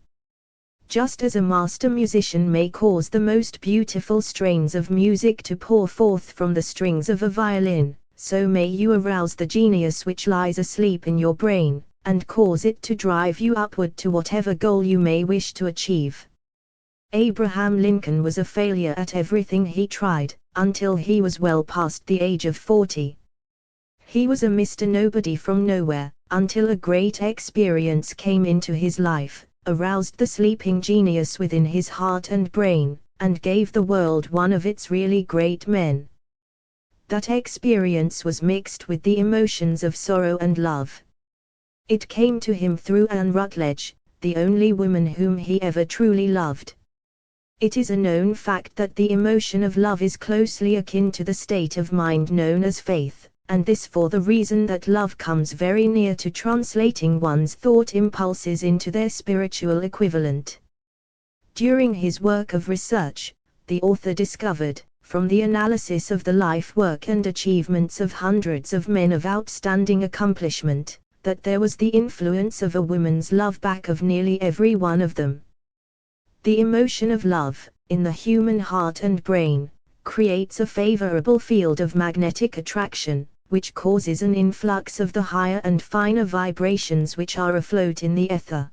Speaker 2: Just as a master musician may cause the most beautiful strains of music to pour forth from the strings of a violin, so may you arouse the genius which lies asleep in your brain, and cause it to drive you upward to whatever goal you may wish to achieve. Abraham Lincoln was a failure at everything he tried, until he was well past the age of 40. He was a Mr. Nobody from nowhere, until a great experience came into his life, aroused the sleeping genius within his heart and brain, and gave the world one of its really great men. That experience was mixed with the emotions of sorrow and love. It came to him through Anne Rutledge, the only woman whom he ever truly loved. It is a known fact that the emotion of love is closely akin to the state of mind known as faith, and this for the reason that love comes very near to translating one's thought impulses into their spiritual equivalent. During his work of research, the author discovered, from the analysis of the life work and achievements of hundreds of men of outstanding accomplishment, that there was the influence of a woman's love back of nearly every one of them. The emotion of love, in the human heart and brain, creates a favorable field of magnetic attraction, which causes an influx of the higher and finer vibrations which are afloat in the ether.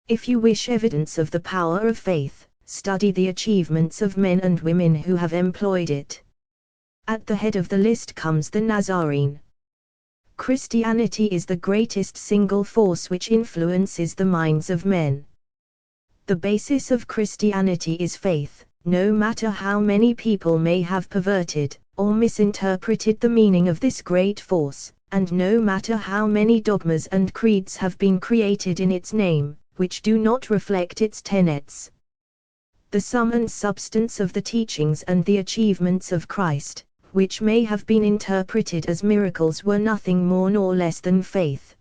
Speaker 2: If you wish evidence of the power of faith, study the achievements of men and women who have employed it. At the head of the list comes the Nazarene. Christianity is the greatest single force which influences the minds of men. The basis of Christianity is faith, no matter how many people may have perverted or misinterpreted the meaning of this great force, and no matter how many dogmas and creeds have been created in its name, which do not reflect its tenets. the sum and substance of the teachings and the achievements of Christ, which may have been interpreted as miracles, were nothing more nor less than faith.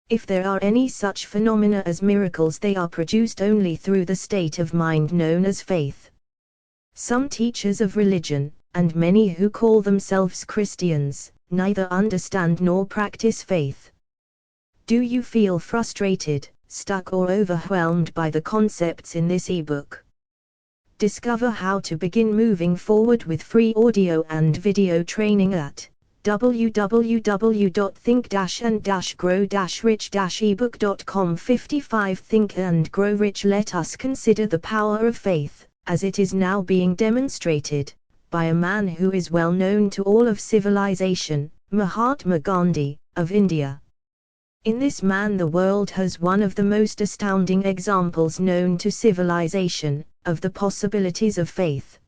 Speaker 2: If there are any such phenomena as miracles, they are produced only through the state of mind known as faith. Some teachers of religion, and many who call themselves Christians, neither understand nor practice faith. Do you feel frustrated, stuck or overwhelmed by the concepts in this ebook? Discover how to begin moving forward with free audio and video training at www.think-and-grow-rich-ebook.com. 55 Think and Grow Rich. Let us consider the power of faith, as it is now being demonstrated by a man who is well known to all of civilization, Mahatma Gandhi, of India. In this man the world has one of the most astounding examples known to civilization, of the possibilities of faith.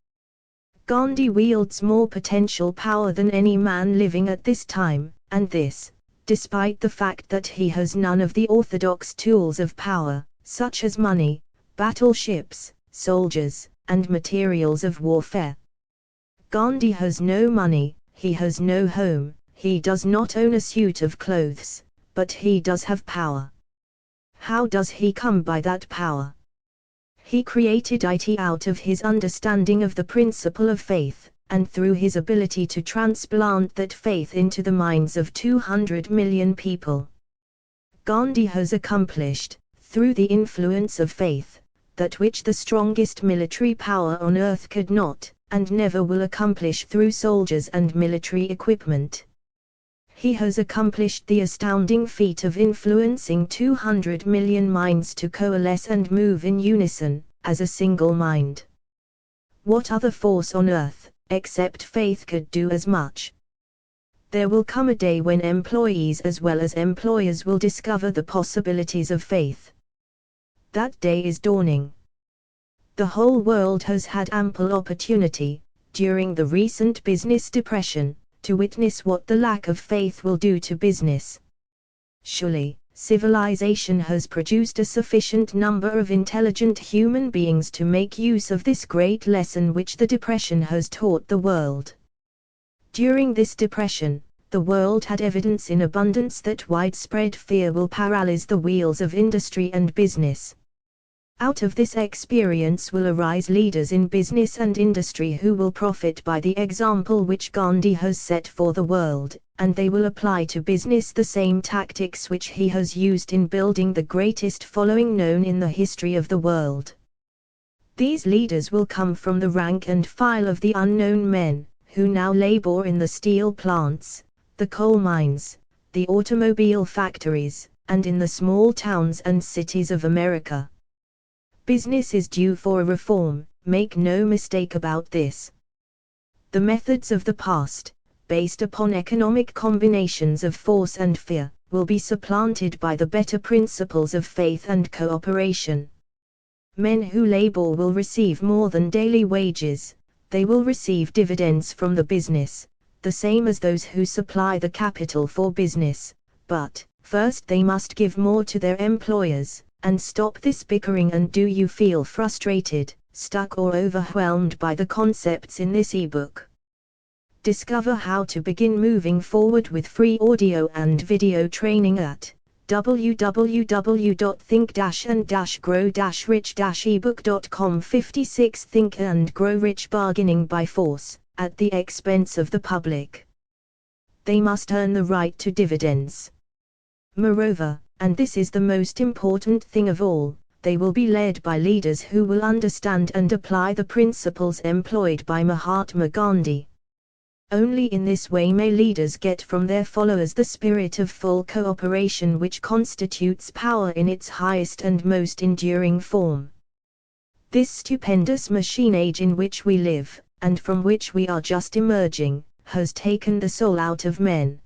Speaker 2: Gandhi wields more potential power than any man living at this time, and this, despite the fact that he has none of the orthodox tools of power, such as money, battleships, soldiers, and materials of warfare. Gandhi has no money, he has no home, he does not own a suit of clothes, but he does have power. How does he come by that power? He created it out of his understanding of the principle of faith, and through his ability to transplant that faith into the minds of 200 million people. Gandhi has accomplished, through the influence of faith, that which the strongest military power on earth could not, and never will accomplish through soldiers and military equipment. He has accomplished the astounding feat of influencing 200 million minds to coalesce and move in unison, as a single mind. What other force on earth, except faith, could do as much? There will come a day when employees as well as employers will discover the possibilities of faith. That day is dawning. The whole world has had ample opportunity, during the recent business depression, to witness what the lack of faith will do to business. Surely, civilization has produced a sufficient number of intelligent human beings to make use of this great lesson which the depression has taught the world. During this depression, the world had evidence in abundance that widespread fear will paralyze the wheels of industry and business. Out of this experience will arise leaders in business and industry who will profit by the example which Gandhi has set for the world, and they will apply to business the same tactics which he has used in building the greatest following known in the history of the world. These leaders will come from the rank and file of the unknown men, who now labor in the steel plants, the coal mines, the automobile factories, and in the small towns and cities of America. Business is due for a reform, make no mistake about this. The methods of the past, based upon economic combinations of force and fear, will be supplanted by the better principles of faith and cooperation. Men who labor will receive more than daily wages, they will receive dividends from the business, the same as those who supply the capital for business, but, first they must give more to their employers, and stop this bickering. And do you feel frustrated, stuck or overwhelmed by the concepts in this ebook? Discover how to begin moving forward with free audio and video training at www.think-and-grow-rich-ebook.com. 56 Think and Grow Rich. Bargaining by force, at the expense of the public. They must earn the right to dividends. Moreover, and this is the most important thing of all, they will be led by leaders who will understand and apply the principles employed by Mahatma Gandhi. Only in this way may leaders get from their followers the spirit of full cooperation which constitutes power in its highest and most enduring form. This stupendous machine age in which we live, and from which we are just emerging, has taken the soul out of men.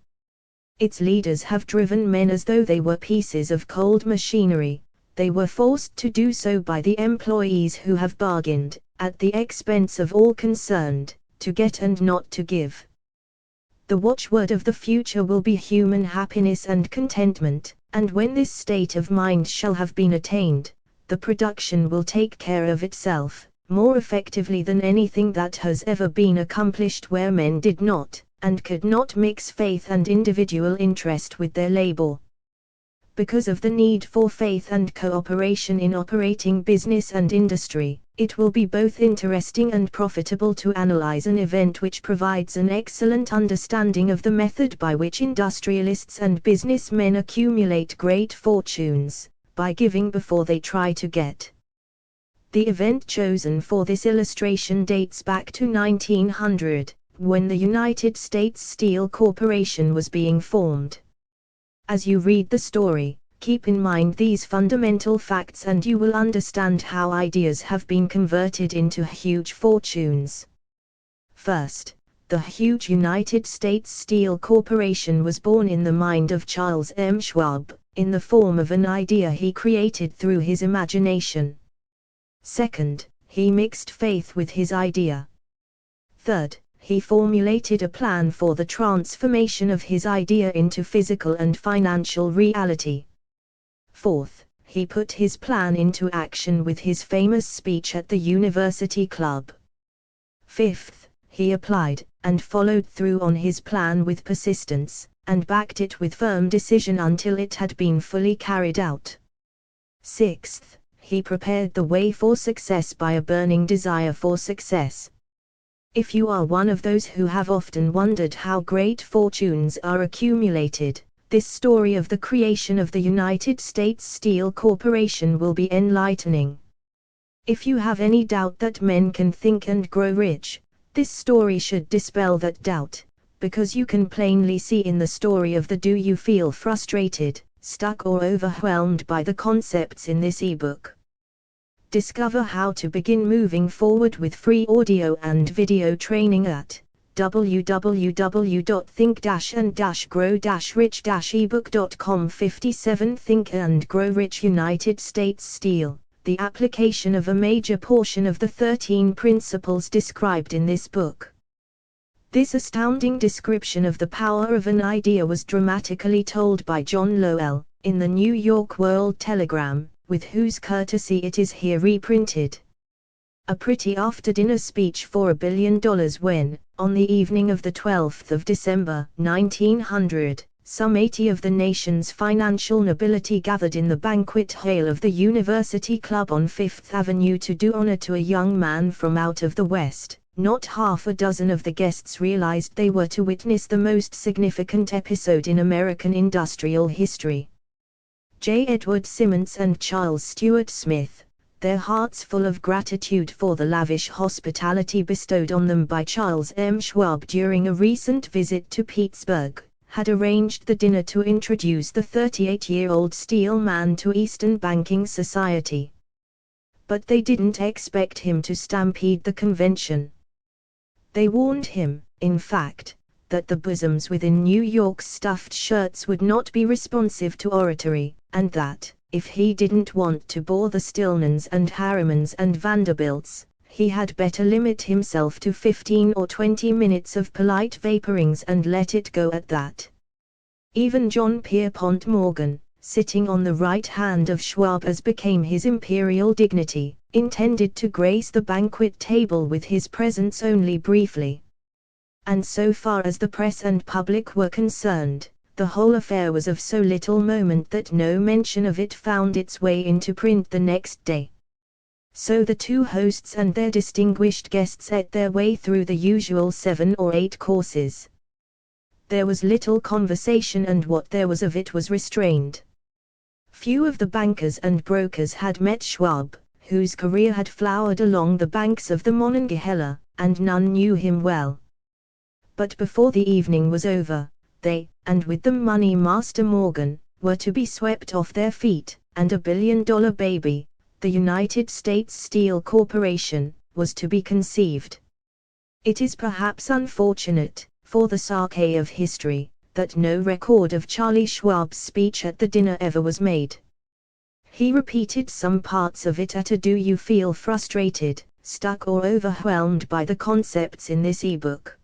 Speaker 2: Its leaders have driven men as though they were pieces of cold machinery. They were forced to do so by the employees who have bargained, at the expense of all concerned, to get and not to give. The watchword of the future will be human happiness and contentment, and when this state of mind shall have been attained, the production will take care of itself, more effectively than anything that has ever been accomplished where men did not, and could not mix faith and individual interest with their labor. Because of the need for faith and cooperation in operating business and industry, it will be both interesting and profitable to analyze an event which provides an excellent understanding of the method by which industrialists and businessmen accumulate great fortunes, by giving before they try to get. The event chosen for this illustration dates back to 1900, when the United States Steel Corporation was being formed. As you read the story, keep in mind these fundamental facts and you will understand how ideas have been converted into huge fortunes. First, the huge United States Steel Corporation was born in the mind of Charles M. Schwab, in the form of an idea he created through his imagination. Second, he mixed faith with his idea. Third, he formulated a plan for the transformation of his idea into physical and financial reality. Fourth, he put his plan into action with his famous speech at the University Club. Fifth, he applied and followed through on his plan with persistence, and backed it with firm decision until it had been fully carried out. Sixth, he prepared the way for success by a burning desire for success. If you are one of those who have often wondered how great fortunes are accumulated, this story of the creation of the United States Steel Corporation will be enlightening. If you have any doubt that men can think and grow rich, this story should dispel that doubt, because you can plainly see in the story of the do you feel frustrated, stuck or overwhelmed by the concepts in this ebook. Discover how to begin moving forward with free audio and video training at www.think-and-grow-rich-ebook.com. 57 Think and Grow Rich United States Steel, the application of a major portion of the 13 principles described in this book. This astounding description of the power of an idea was dramatically told by John Lowell, in the New York World Telegram, with whose courtesy it is here reprinted. A pretty after-dinner speech for $1 billion when, on the evening of the 12th of December, 1900, some 80 of the nation's financial nobility gathered in the banquet hall of the University Club on Fifth Avenue to do honor to a young man from out of the West. Not half a dozen of the guests realized they were to witness the most significant episode in American industrial history. J. Edward Simmons and Charles Stuart Smith, their hearts full of gratitude for the lavish hospitality bestowed on them by Charles M. Schwab during a recent visit to Pittsburgh, had arranged the dinner to introduce the 38-year-old steel man to Eastern banking society. But they didn't expect him to stampede the convention. They warned him, in fact, that the bosoms within New York's stuffed shirts would not be responsive to oratory, and that, if he didn't want to bore the Stillmans and Harrimans and Vanderbilts, he had better limit himself to 15 or 20 minutes of polite vaporings and let it go at that. Even John Pierpont Morgan, sitting on the right hand of Schwab as became his imperial dignity, intended to grace the banquet table with his presence only briefly. And so far as the press and public were concerned, the whole affair was of so little moment that no mention of it found its way into print the next day. So the two hosts and their distinguished guests ate their way through the usual 7 or 8 courses. There was little conversation, and what there was of it was restrained. Few of the bankers and brokers had met Schwab, whose career had flowered along the banks of the Monongahela, and none knew him well. But before the evening was over, they, and with them Money Master Morgan, were to be swept off their feet, and $1 billion baby, the United States Steel Corporation, was to be conceived. It is perhaps unfortunate, for the sake of history, that no record of Charlie Schwab's speech at the dinner ever was made. He repeated some parts of it at a Do You Feel Frustrated, Stuck or Overwhelmed by the Concepts in this ebook.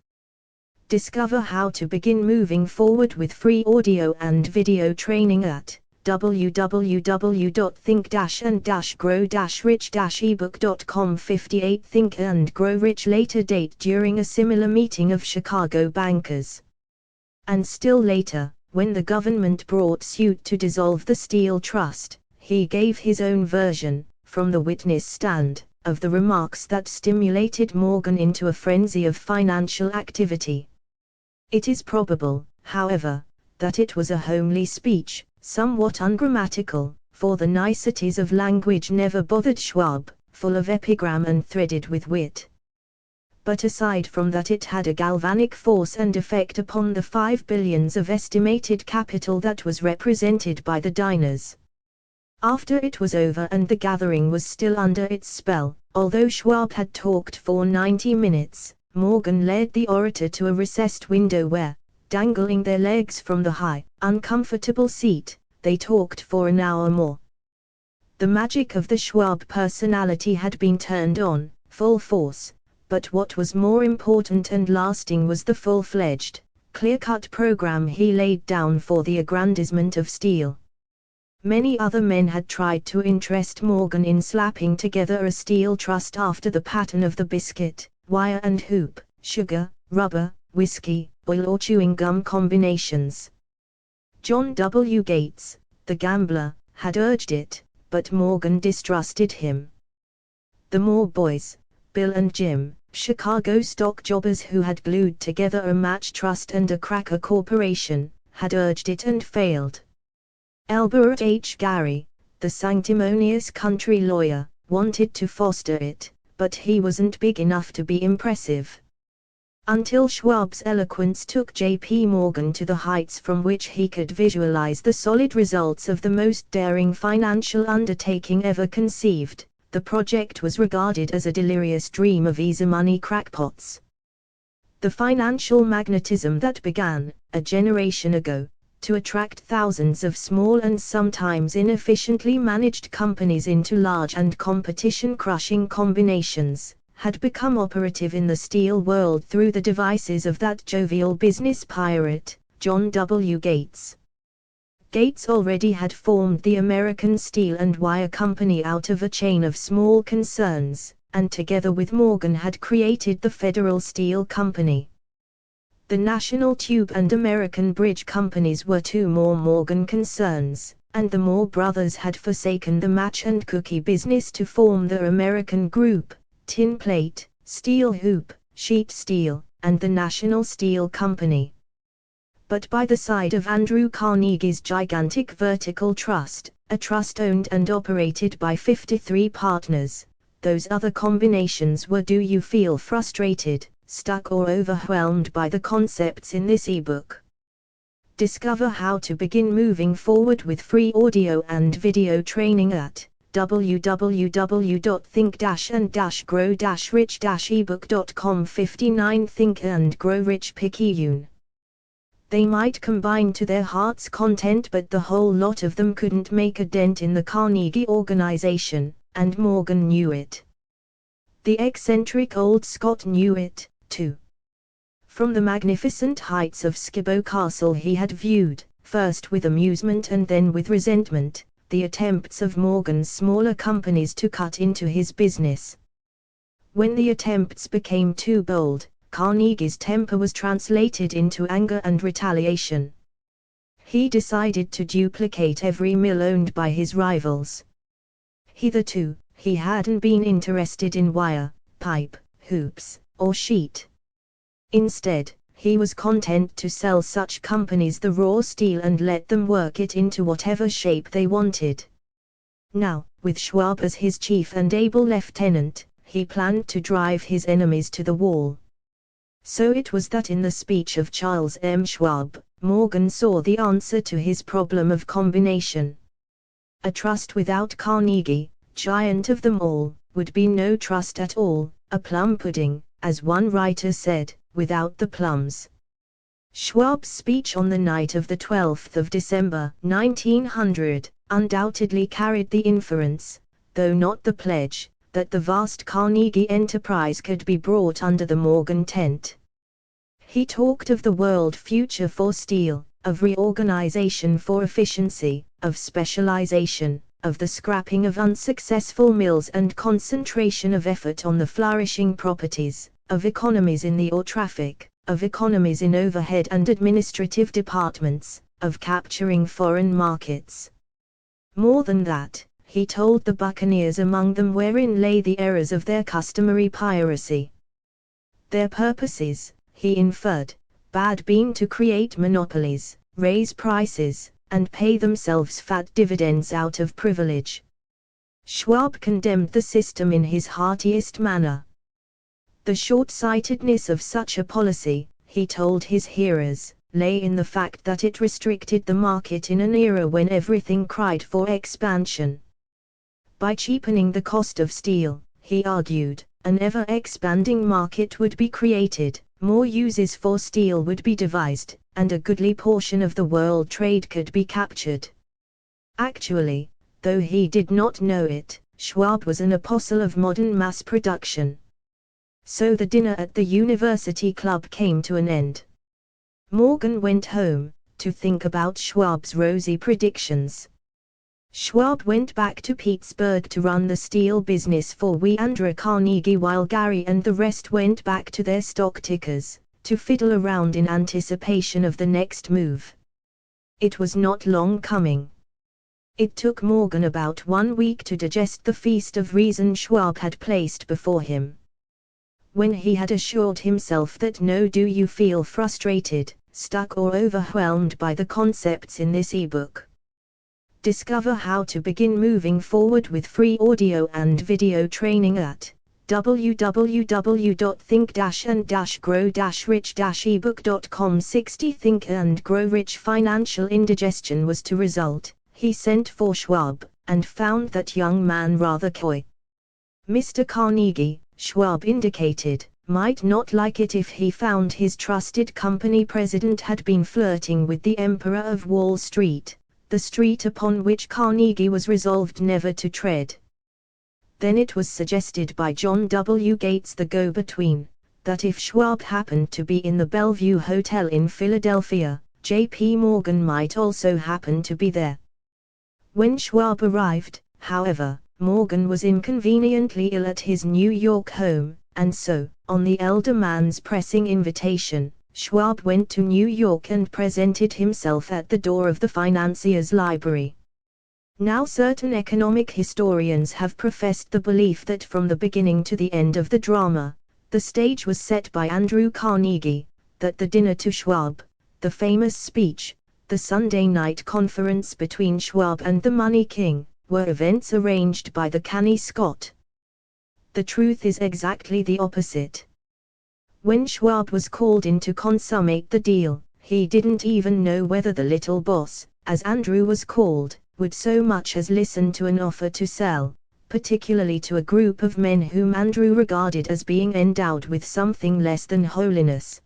Speaker 2: Discover how to begin moving forward with free audio and video training at www.think-and-grow-rich-ebook.com 58 Think and Grow Rich later date during a similar meeting of Chicago bankers. And still later, when the government brought suit to dissolve the Steel Trust, he gave his own version, from the witness stand, of the remarks that stimulated Morgan into a frenzy of financial activity. It is probable, however, that it was a homely speech, somewhat ungrammatical, for the niceties of language never bothered Schwab, full of epigram and threaded with wit. But aside from that, it had a galvanic force and effect upon the $5 billion of estimated capital that was represented by the diners. After it was over and the gathering was still under its spell, although Schwab had talked for 90 minutes, Morgan led the orator to a recessed window where, dangling their legs from the high, uncomfortable seat, they talked for an hour more. The magic of the Schwab personality had been turned on, full force, but what was more important and lasting was the full-fledged, clear-cut program he laid down for the aggrandizement of steel. Many other men had tried to interest Morgan in slapping together a steel trust after the pattern of the biscuit, wire and hoop, sugar, rubber, whiskey, oil or chewing gum combinations. John W. Gates, the gambler, had urged it, but Morgan distrusted him. The Moore boys, Bill and Jim, Chicago stock jobbers who had glued together a match trust and a cracker corporation, had urged it and failed. Albert H. Gary, the sanctimonious country lawyer, wanted to foster it, but he wasn't big enough to be impressive. Until Schwab's eloquence took J.P. Morgan to the heights from which he could visualize the solid results of the most daring financial undertaking ever conceived, the project was regarded as a delirious dream of easy money crackpots. The financial magnetism that began, a generation ago, to attract thousands of small and sometimes inefficiently managed companies into large and competition-crushing combinations, had become operative in the steel world through the devices of that jovial business pirate, John W. Gates. Gates already had formed the American Steel and Wire Company out of a chain of small concerns, and together with Morgan had created the Federal Steel Company. The National Tube and American Bridge Companies were two more Morgan concerns, and the Moore brothers had forsaken the match and cookie business to form the American Group, Tin Plate, Steel Hoop, Sheet Steel, and the National Steel Company. But by the side of Andrew Carnegie's gigantic vertical trust, a trust owned and operated by 53 partners, those other combinations were. Do you feel frustrated, stuck or overwhelmed by the concepts in this ebook? Discover how to begin moving forward with free audio and video training at www.think-and-grow-rich-ebook.com 59 Think and Grow Rich Picayune. They might combine to their heart's content, but the whole lot of them couldn't make a dent in the Carnegie organization, and Morgan knew it. The eccentric old Scot knew it, too. From the magnificent heights of Skibo Castle he had viewed, first with amusement and then with resentment, the attempts of Morgan's smaller companies to cut into his business. When the attempts became too bold, Carnegie's temper was translated into anger and retaliation. He decided to duplicate every mill owned by his rivals. Hitherto, he hadn't been interested in wire, pipe, hoops, or sheet. Instead, he was content to sell such companies the raw steel and let them work it into whatever shape they wanted. Now, with Schwab as his chief and able lieutenant, he planned to drive his enemies to the wall. So it was that in the speech of Charles M. Schwab, Morgan saw the answer to his problem of combination. A trust without Carnegie, giant of them all, would be no trust at all, a plum pudding, as one writer said, without the plums. Schwab's speech on the night of the 12th of December, 1900, undoubtedly carried the inference, though not the pledge, that the vast Carnegie enterprise could be brought under the Morgan tent. He talked of the world future for steel, of reorganization for efficiency, of specialization, of the scrapping of unsuccessful mills and concentration of effort on the flourishing properties, of economies in the ore traffic, of economies in overhead and administrative departments, of capturing foreign markets. More than that, he told the buccaneers among them wherein lay the errors of their customary piracy. Their purposes, he inferred, bad being to create monopolies, raise prices, and pay themselves fat dividends out of privilege. Schwab condemned the system in his heartiest manner. The short-sightedness of such a policy, he told his hearers, lay in the fact that it restricted the market in an era when everything cried for expansion. By cheapening the cost of steel, he argued, an ever-expanding market would be created, more uses for steel would be devised, and a goodly portion of the world trade could be captured. Actually, though he did not know it, Schwab was an apostle of modern mass production. So the dinner at the University Club came to an end. Morgan went home, to think about Schwab's rosy predictions. Schwab went back to Pittsburgh to run the steel business for Andrew Carnegie while Gary and the rest went back to their stock tickers, to fiddle around in anticipation of the next move. It was not long coming. It took Morgan about 1 week to digest the feast of reason Schwab had placed before him. When he had assured himself that do you feel frustrated, stuck or overwhelmed by the concepts in this ebook? Discover how to begin moving forward with free audio and video training at www.think-and-grow-rich-ebook.com. 60 Think and Grow Rich. Financial indigestion was to result. He sent for Schwab, and found that young man rather coy. Mr. Carnegie, Schwab indicated, might not like it if he found his trusted company president had been flirting with the Emperor of Wall Street, the street upon which Carnegie was resolved never to tread. Then it was suggested by John W. Gates, the go-between, that if Schwab happened to be in the Bellevue Hotel in Philadelphia, J.P. Morgan might also happen to be there. When Schwab arrived, however, Morgan was inconveniently ill at his New York home, and so, on the elder man's pressing invitation, Schwab went to New York and presented himself at the door of the financier's library. Now certain economic historians have professed the belief that from the beginning to the end of the drama, the stage was set by Andrew Carnegie, that the dinner to Schwab, the famous speech, the Sunday night conference between Schwab and the Money King, were events arranged by the canny Scot. The truth is exactly the opposite. When Schwab was called in to consummate the deal, he didn't even know whether the little boss, as Andrew was called, would so much as listen to an offer to sell, particularly to a group of men whom Andrew regarded as being endowed with something less than holiness.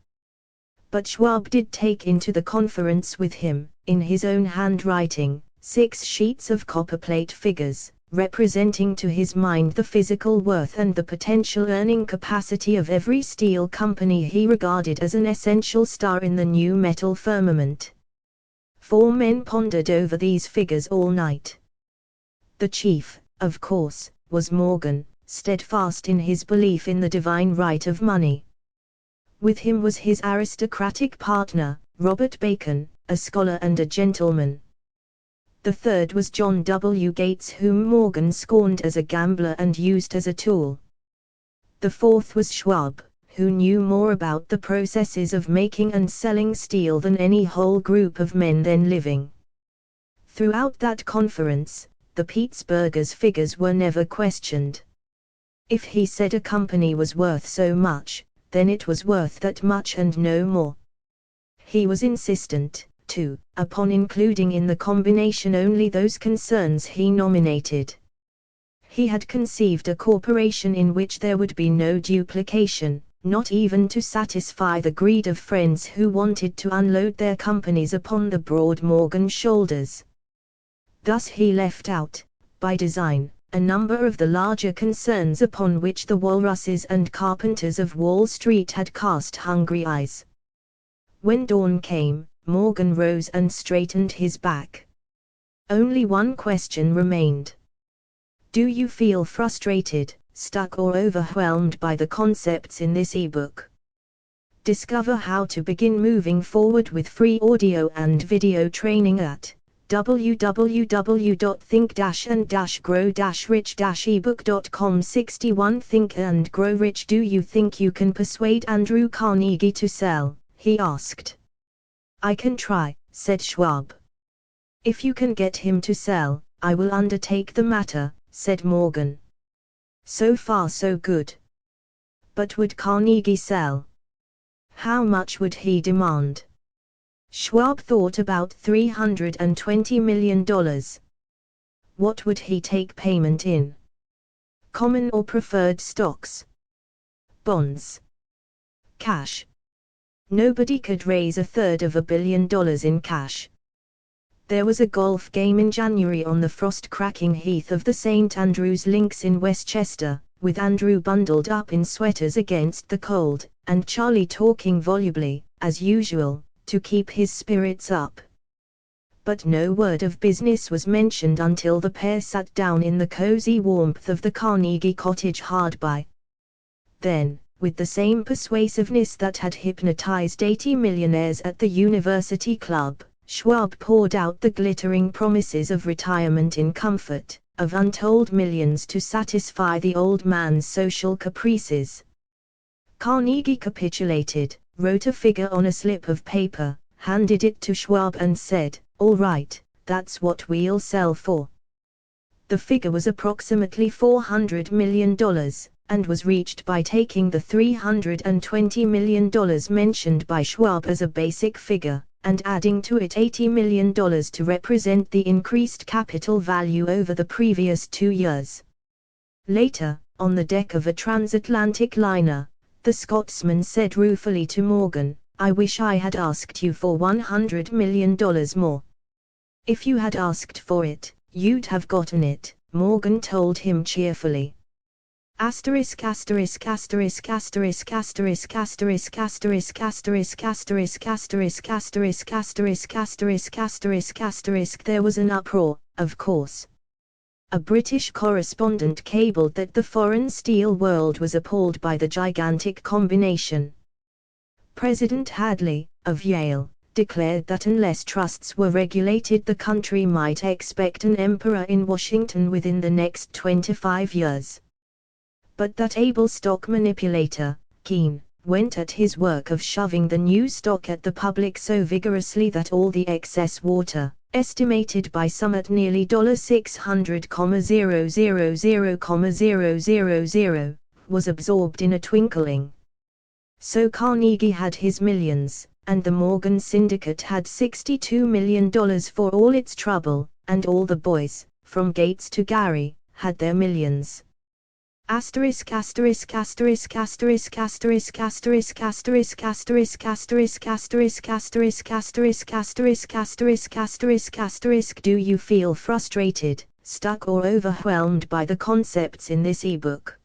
Speaker 2: But Schwab did take into the conference with him, in his own handwriting, 6 sheets of copperplate figures, representing to his mind the physical worth and the potential earning capacity of every steel company he regarded as an essential star in the new metal firmament. 4 men pondered over these figures all night. The chief, of course, was Morgan, steadfast in his belief in the divine right of money. With him was his aristocratic partner, Robert Bacon, a scholar and a gentleman. The third was John W. Gates, whom Morgan scorned as a gambler and used as a tool. The fourth was Schwab, who knew more about the processes of making and selling steel than any whole group of men then living. Throughout that conference, the Pittsburghers' figures were never questioned. If he said a company was worth so much, then it was worth that much and no more. He was insistent, too, upon including in the combination only those concerns he nominated. He had conceived a corporation in which there would be no duplication, not even to satisfy the greed of friends who wanted to unload their companies upon the broad Morgan shoulders. Thus he left out, by design, a number of the larger concerns upon which the walruses and carpenters of Wall Street had cast hungry eyes. When dawn came, Morgan rose and straightened his back. Only one question remained. Do you feel frustrated, stuck or overwhelmed by the concepts in this ebook? Discover how to begin moving forward with free audio and video training at www.think-and-grow-rich-ebook.com. 61 Think and Grow Rich. Do you think you can persuade Andrew Carnegie to sell? He asked. I can try, said Schwab. If you can get him to sell, I will undertake the matter, said Morgan. So far so good. But would Carnegie sell? How much would he demand? Schwab thought about $320 million. What would he take payment in? Common or preferred stocks? Bonds? Cash? Nobody could raise $350 million in cash. There was a golf game in January on the frost-cracking heath of the St. Andrews Links in Westchester, with Andrew bundled up in sweaters against the cold, and Charlie talking volubly, as usual, to keep his spirits up. But no word of business was mentioned until the pair sat down in the cozy warmth of the Carnegie cottage hard by. Then, with the same persuasiveness that had hypnotized 80 millionaires at the University Club, Schwab poured out the glittering promises of retirement in comfort, of untold millions to satisfy the old man's social caprices. Carnegie capitulated, wrote a figure on a slip of paper, handed it to Schwab and said, "All right, that's what we'll sell for." The figure was approximately $400 million, and was reached by taking the $320 million mentioned by Schwab as a basic figure, and adding to it $80 million to represent the increased capital value over the previous 2 years. Later, on the deck of a transatlantic liner, the Scotsman said ruefully to Morgan, "I wish I had asked you for $100 million more." "If you had asked for it, you'd have gotten it," Morgan told him cheerfully. Asterisk asterisk asterisk asterisk asterisk asterisk asterisk asterisk asterisk asterisk asterisk asterisk asterisk asterisk asterisk. There was an uproar, of course. A British correspondent cabled that the foreign steel world was appalled by the gigantic combination. President Hadley, of Yale, declared that unless trusts were regulated, the country might expect an emperor in Washington within the next 25 years. But that able stock manipulator, Keene, went at his work of shoving the new stock at the public so vigorously that all the excess water, estimated by some at nearly $600,000,000,000, was absorbed in a twinkling. So Carnegie had his millions, and the Morgan Syndicate had $62 million for all its trouble, and all the boys, from Gates to Gary, had their millions. Asterisk asterisk asterisk asterisk asterisk asterisk asterisk asterisk asterisk asterisk asterisk asterisk asterisk asterisk asterisk asterisk. Do you feel frustrated, stuck or overwhelmed by the concepts in this ebook?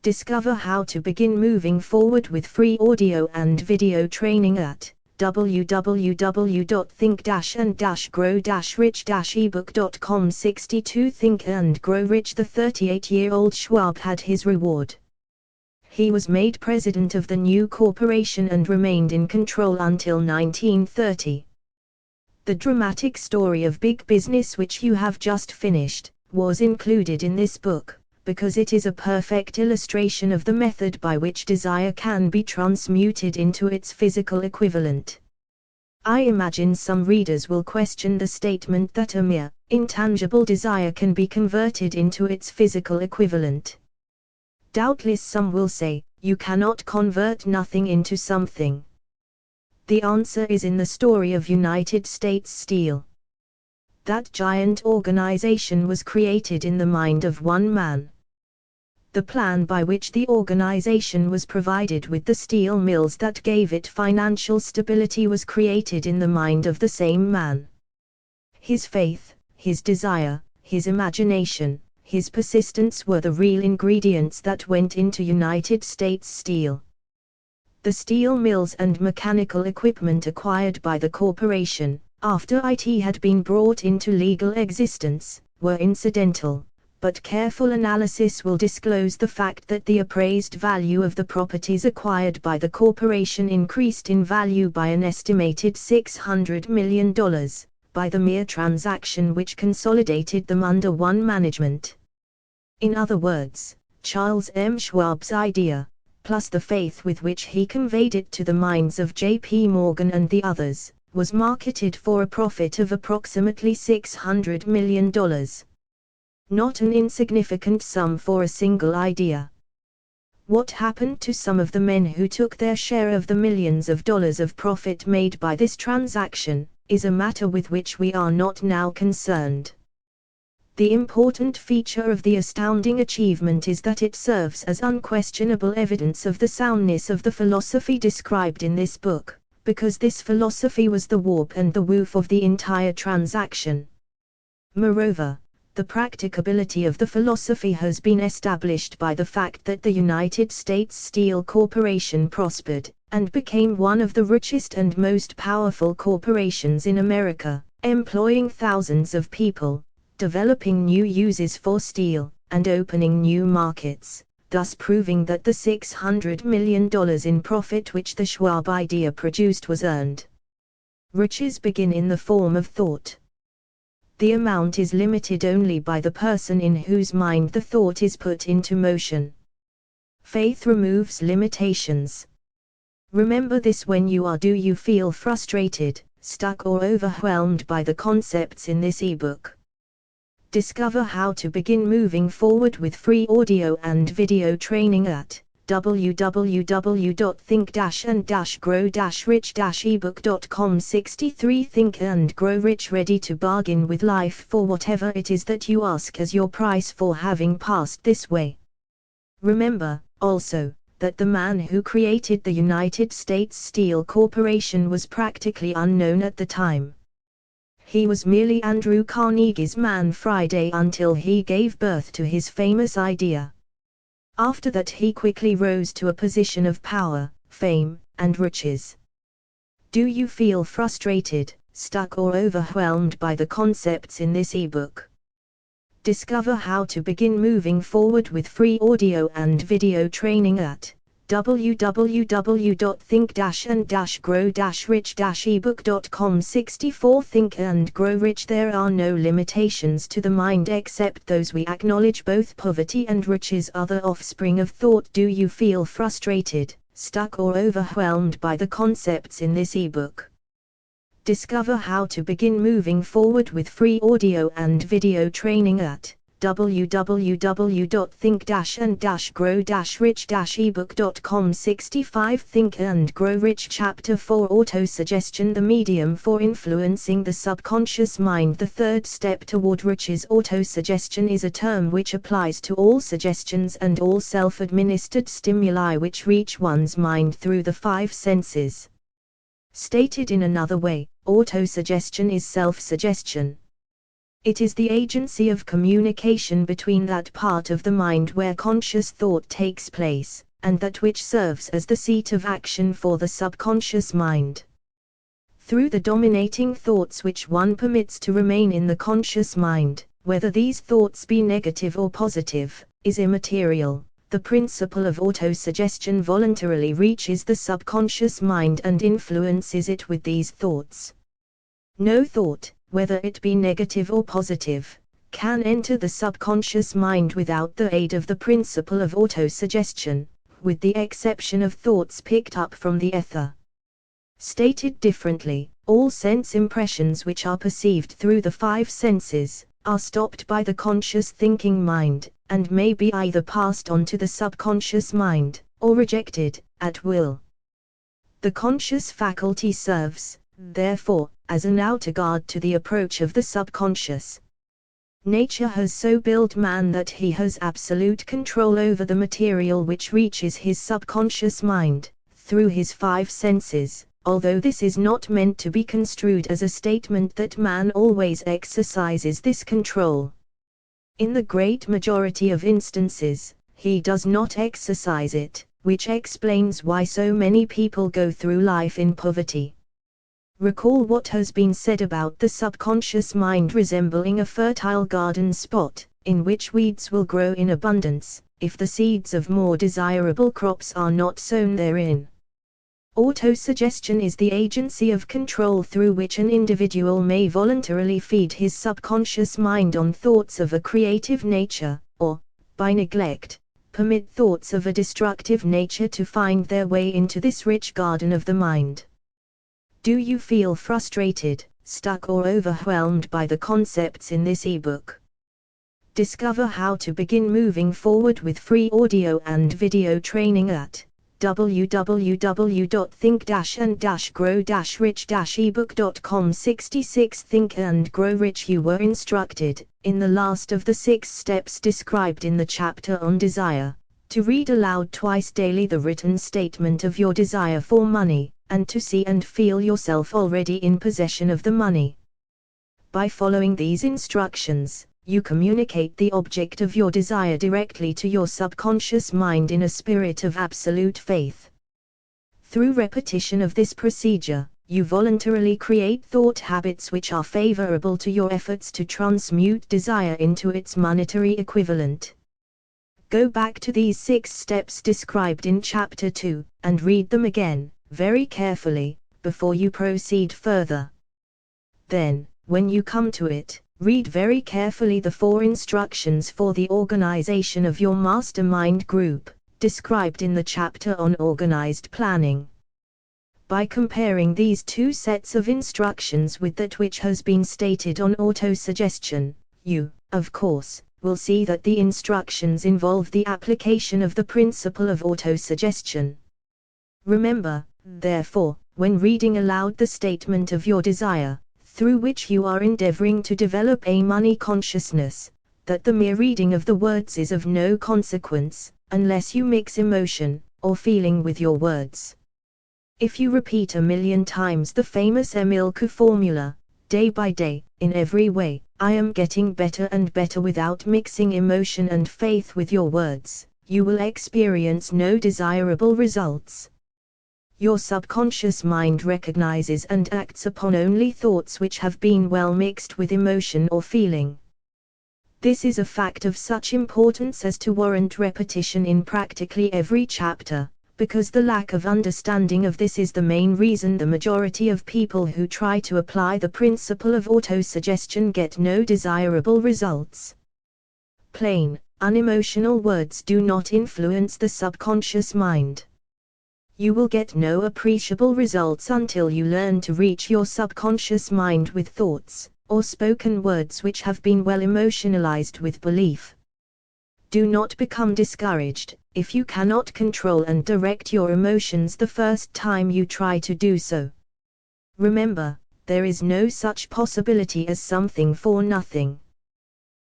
Speaker 2: Discover how to begin moving forward with free audio and video training at www.think-and-grow-rich-ebook.com. 62 Think and Grow Rich. The 38-year-old Schwab had his reward. He was made president of the new corporation and remained in control until 1930. The dramatic story of big business, which you have just finished, was included in this book, because it is a perfect illustration of the method by which desire can be transmuted into its physical equivalent. I imagine some readers will question the statement that a mere, intangible desire can be converted into its physical equivalent. Doubtless some will say, you cannot convert nothing into something. The answer is in the story of United States Steel. That giant organization was created in the mind of one man. The plan by which the organization was provided with the steel mills that gave it financial stability was created in the mind of the same man. His faith, his desire, his imagination, his persistence were the real ingredients that went into United States Steel. The steel mills and mechanical equipment acquired by the corporation, after it had been brought into legal existence, were incidental, but careful analysis will disclose the fact that the appraised value of the properties acquired by the corporation increased in value by an estimated $600 million, by the mere transaction which consolidated them under one management. In other words, Charles M. Schwab's idea, plus the faith with which he conveyed it to the minds of J.P. Morgan and the others, was marketed for a profit of approximately $600 million. Not an insignificant sum for a single idea. What happened to some of the men who took their share of the millions of dollars of profit made by this transaction, is a matter with which we are not now concerned. The important feature of the astounding achievement is that it serves as unquestionable evidence of the soundness of the philosophy described in this book, because this philosophy was the warp and the woof of the entire transaction. Moreover, the practicability of the philosophy has been established by the fact that the United States Steel Corporation prospered, and became one of the richest and most powerful corporations in America, employing thousands of people, developing new uses for steel, and opening new markets, thus proving that the $600 million in profit which the Schwab idea produced was earned. Riches begin in the form of thought. The amount is limited only by the person in whose mind the thought is put into motion. Faith removes limitations. Remember this when do you feel frustrated, stuck or overwhelmed by the concepts in this ebook. Discover how to begin moving forward with free audio and video training at www.think-and-grow-rich-ebook.com. 63 Think and Grow Rich, ready to bargain with life for whatever it is that you ask as your price for having passed this way. Remember, also, that the man who created the United States Steel Corporation was practically unknown at the time. He was merely Andrew Carnegie's Man Friday until he gave birth to his famous idea. After that he quickly rose to a position of power, fame, and riches. Do you feel frustrated, stuck or overwhelmed by the concepts in this ebook? Discover how to begin moving forward with free audio and video training at www.think-and-grow-rich-ebook.com. 64 Think and Grow Rich. There are no limitations to the mind except those we acknowledge. Both poverty and riches are the offspring of thought. Do you feel frustrated, stuck or overwhelmed by the concepts in this ebook? Discover how to begin moving forward with free audio and video training at www.think-and-grow-rich-ebook.com. 65 Think and Grow Rich. Chapter 4 Autosuggestion, the medium for influencing the subconscious mind. The third step toward riches. Autosuggestion is a term which applies to all suggestions and all self-administered stimuli which reach one's mind through the five senses. Stated in another way, autosuggestion is self-suggestion. It is the agency of communication between that part of the mind where conscious thought takes place, and that which serves as the seat of action for the subconscious mind. Through the dominating thoughts which one permits to remain in the conscious mind, whether these thoughts be negative or positive, is immaterial. The principle of autosuggestion voluntarily reaches the subconscious mind and influences it with these thoughts. No thought, whether it be negative or positive, can enter the subconscious mind without the aid of the principle of autosuggestion, with the exception of thoughts picked up from the ether. Stated differently, all sense impressions which are perceived through the five senses, are stopped by the conscious thinking mind, and may be either passed on to the subconscious mind, or rejected, at will. The conscious faculty serves, therefore, as an outer guard to the approach of the subconscious. Nature has so built man that he has absolute control over the material which reaches his subconscious mind, through his five senses, although this is not meant to be construed as a statement that man always exercises this control. In the great majority of instances, he does not exercise it, which explains why so many people go through life in poverty. Recall what has been said about the subconscious mind resembling a fertile garden spot, in which weeds will grow in abundance, if the seeds of more desirable crops are not sown therein. Autosuggestion is the agency of control through which an individual may voluntarily feed his subconscious mind on thoughts of a creative nature, or, by neglect, permit thoughts of a destructive nature to find their way into this rich garden of the mind. Do you feel frustrated, stuck or overwhelmed by the concepts in this ebook? Discover how to begin moving forward with free audio and video training at www.think-and-grow-rich-ebook.com. 66 Think and Grow Rich. You were instructed, in the last of the 6 steps described in the chapter on desire, to read aloud twice daily the written statement of your desire for money, and to see and feel yourself already in possession of the money. By following these instructions, you communicate the object of your desire directly to your subconscious mind in a spirit of absolute faith. Through repetition of this procedure, you voluntarily create thought habits which are favorable to your efforts to transmute desire into its monetary equivalent. Go back to these 6 steps described in Chapter 2, and read them again, very carefully, before you proceed further. Then, when you come to it, read very carefully the 4 instructions for the organization of your mastermind group, described in the chapter on organized planning. By comparing these 2 sets of instructions with that which has been stated on autosuggestion, you, of course, will see that the instructions involve the application of the principle of autosuggestion. Remember, therefore, when reading aloud the statement of your desire, through which you are endeavoring to develop a money consciousness, that the mere reading of the words is of no consequence, unless you mix emotion, or feeling with your words. If you repeat 1,000,000 times the famous Emil Kuh formula, day by day, in every way, I am getting better and better without mixing emotion and faith with your words, you will experience no desirable results. Your subconscious mind recognizes and acts upon only thoughts which have been well mixed with emotion or feeling. This is a fact of such importance as to warrant repetition in practically every chapter, because the lack of understanding of this is the main reason the majority of people who try to apply the principle of autosuggestion get no desirable results. Plain, unemotional words do not influence the subconscious mind. You will get no appreciable results until you learn to reach your subconscious mind with thoughts, or spoken words which have been well emotionalized with belief. Do not become discouraged, if you cannot control and direct your emotions the first time you try to do so. Remember, there is no such possibility as something for nothing.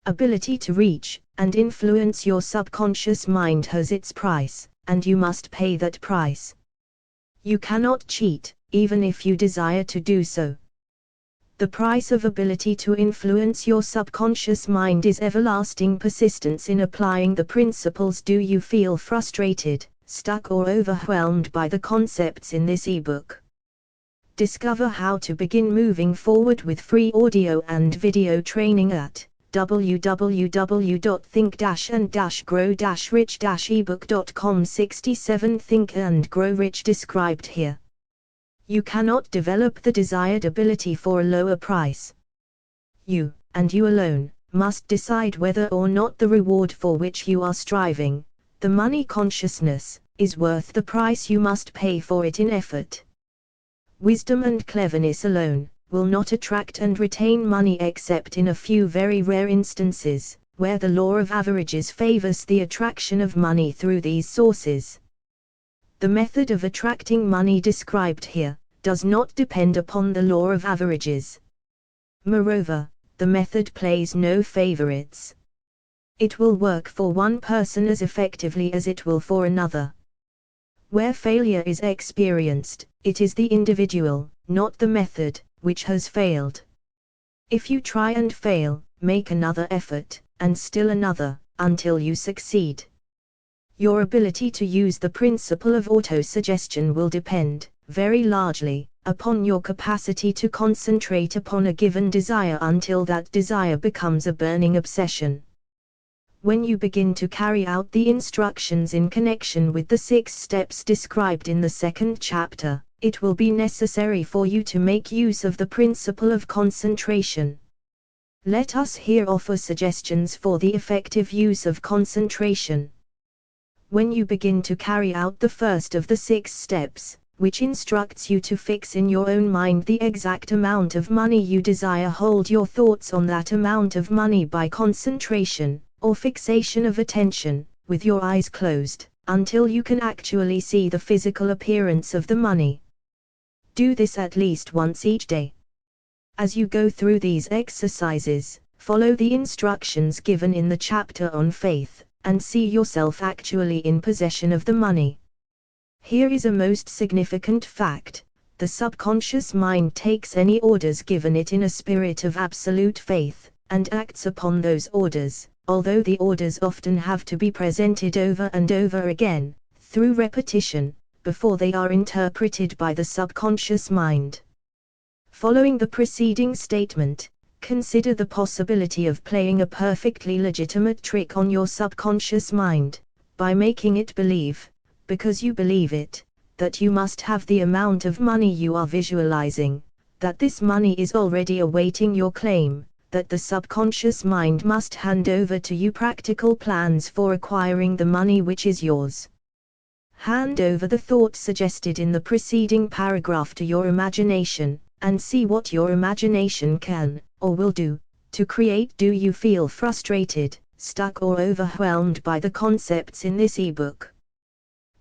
Speaker 2: Ability to reach and influence your subconscious mind has its price, and you must pay that price. You cannot cheat, even if you desire to do so. The price of ability to influence your subconscious mind is everlasting persistence in applying the principles. Do you feel frustrated, stuck or overwhelmed by the concepts in this ebook? Discover how to begin moving forward with free audio and video training at www.think-and-grow-rich-ebook.com. 67 Think and Grow Rich described here. You cannot develop the desired ability for a lower price. You, and you alone, must decide whether or not the reward for which you are striving, the money consciousness, is worth the price you must pay for it in effort. Wisdom and cleverness alone will not attract and retain money except in a few very rare instances, where the law of averages favors the attraction of money through these sources. The method of attracting money described here does not depend upon the law of averages. Moreover, the method plays no favorites. It will work for one person as effectively as it will for another. Where failure is experienced, it is the individual, not the method, which has failed. If you try and fail, make another effort, and still another, until you succeed. Your ability to use the principle of autosuggestion will depend, very largely, upon your capacity to concentrate upon a given desire until that desire becomes a burning obsession. When you begin to carry out the instructions in connection with the 6 steps described in the 2nd chapter, it will be necessary for you to make use of the principle of concentration. Let us here offer suggestions for the effective use of concentration. When you begin to carry out the first of the 6 steps, which instructs you to fix in your own mind the exact amount of money you desire, hold your thoughts on that amount of money by concentration, or fixation of attention, with your eyes closed, until you can actually see the physical appearance of the money. Do this at least once each day. As you go through these exercises, follow the instructions given in the chapter on faith, and see yourself actually in possession of the money. Here is a most significant fact: the subconscious mind takes any orders given it in a spirit of absolute faith, and acts upon those orders, although the orders often have to be presented over and over again, through repetition, before they are interpreted by the subconscious mind. Following the preceding statement, consider the possibility of playing a perfectly legitimate trick on your subconscious mind, by making it believe, because you believe it, that you must have the amount of money you are visualizing, that this money is already awaiting your claim, that the subconscious mind must hand over to you practical plans for acquiring the money which is yours. Hand over the thought suggested in the preceding paragraph to your imagination, and see what your imagination can, or will do, to create. Do you feel frustrated, stuck or overwhelmed by the concepts in this ebook?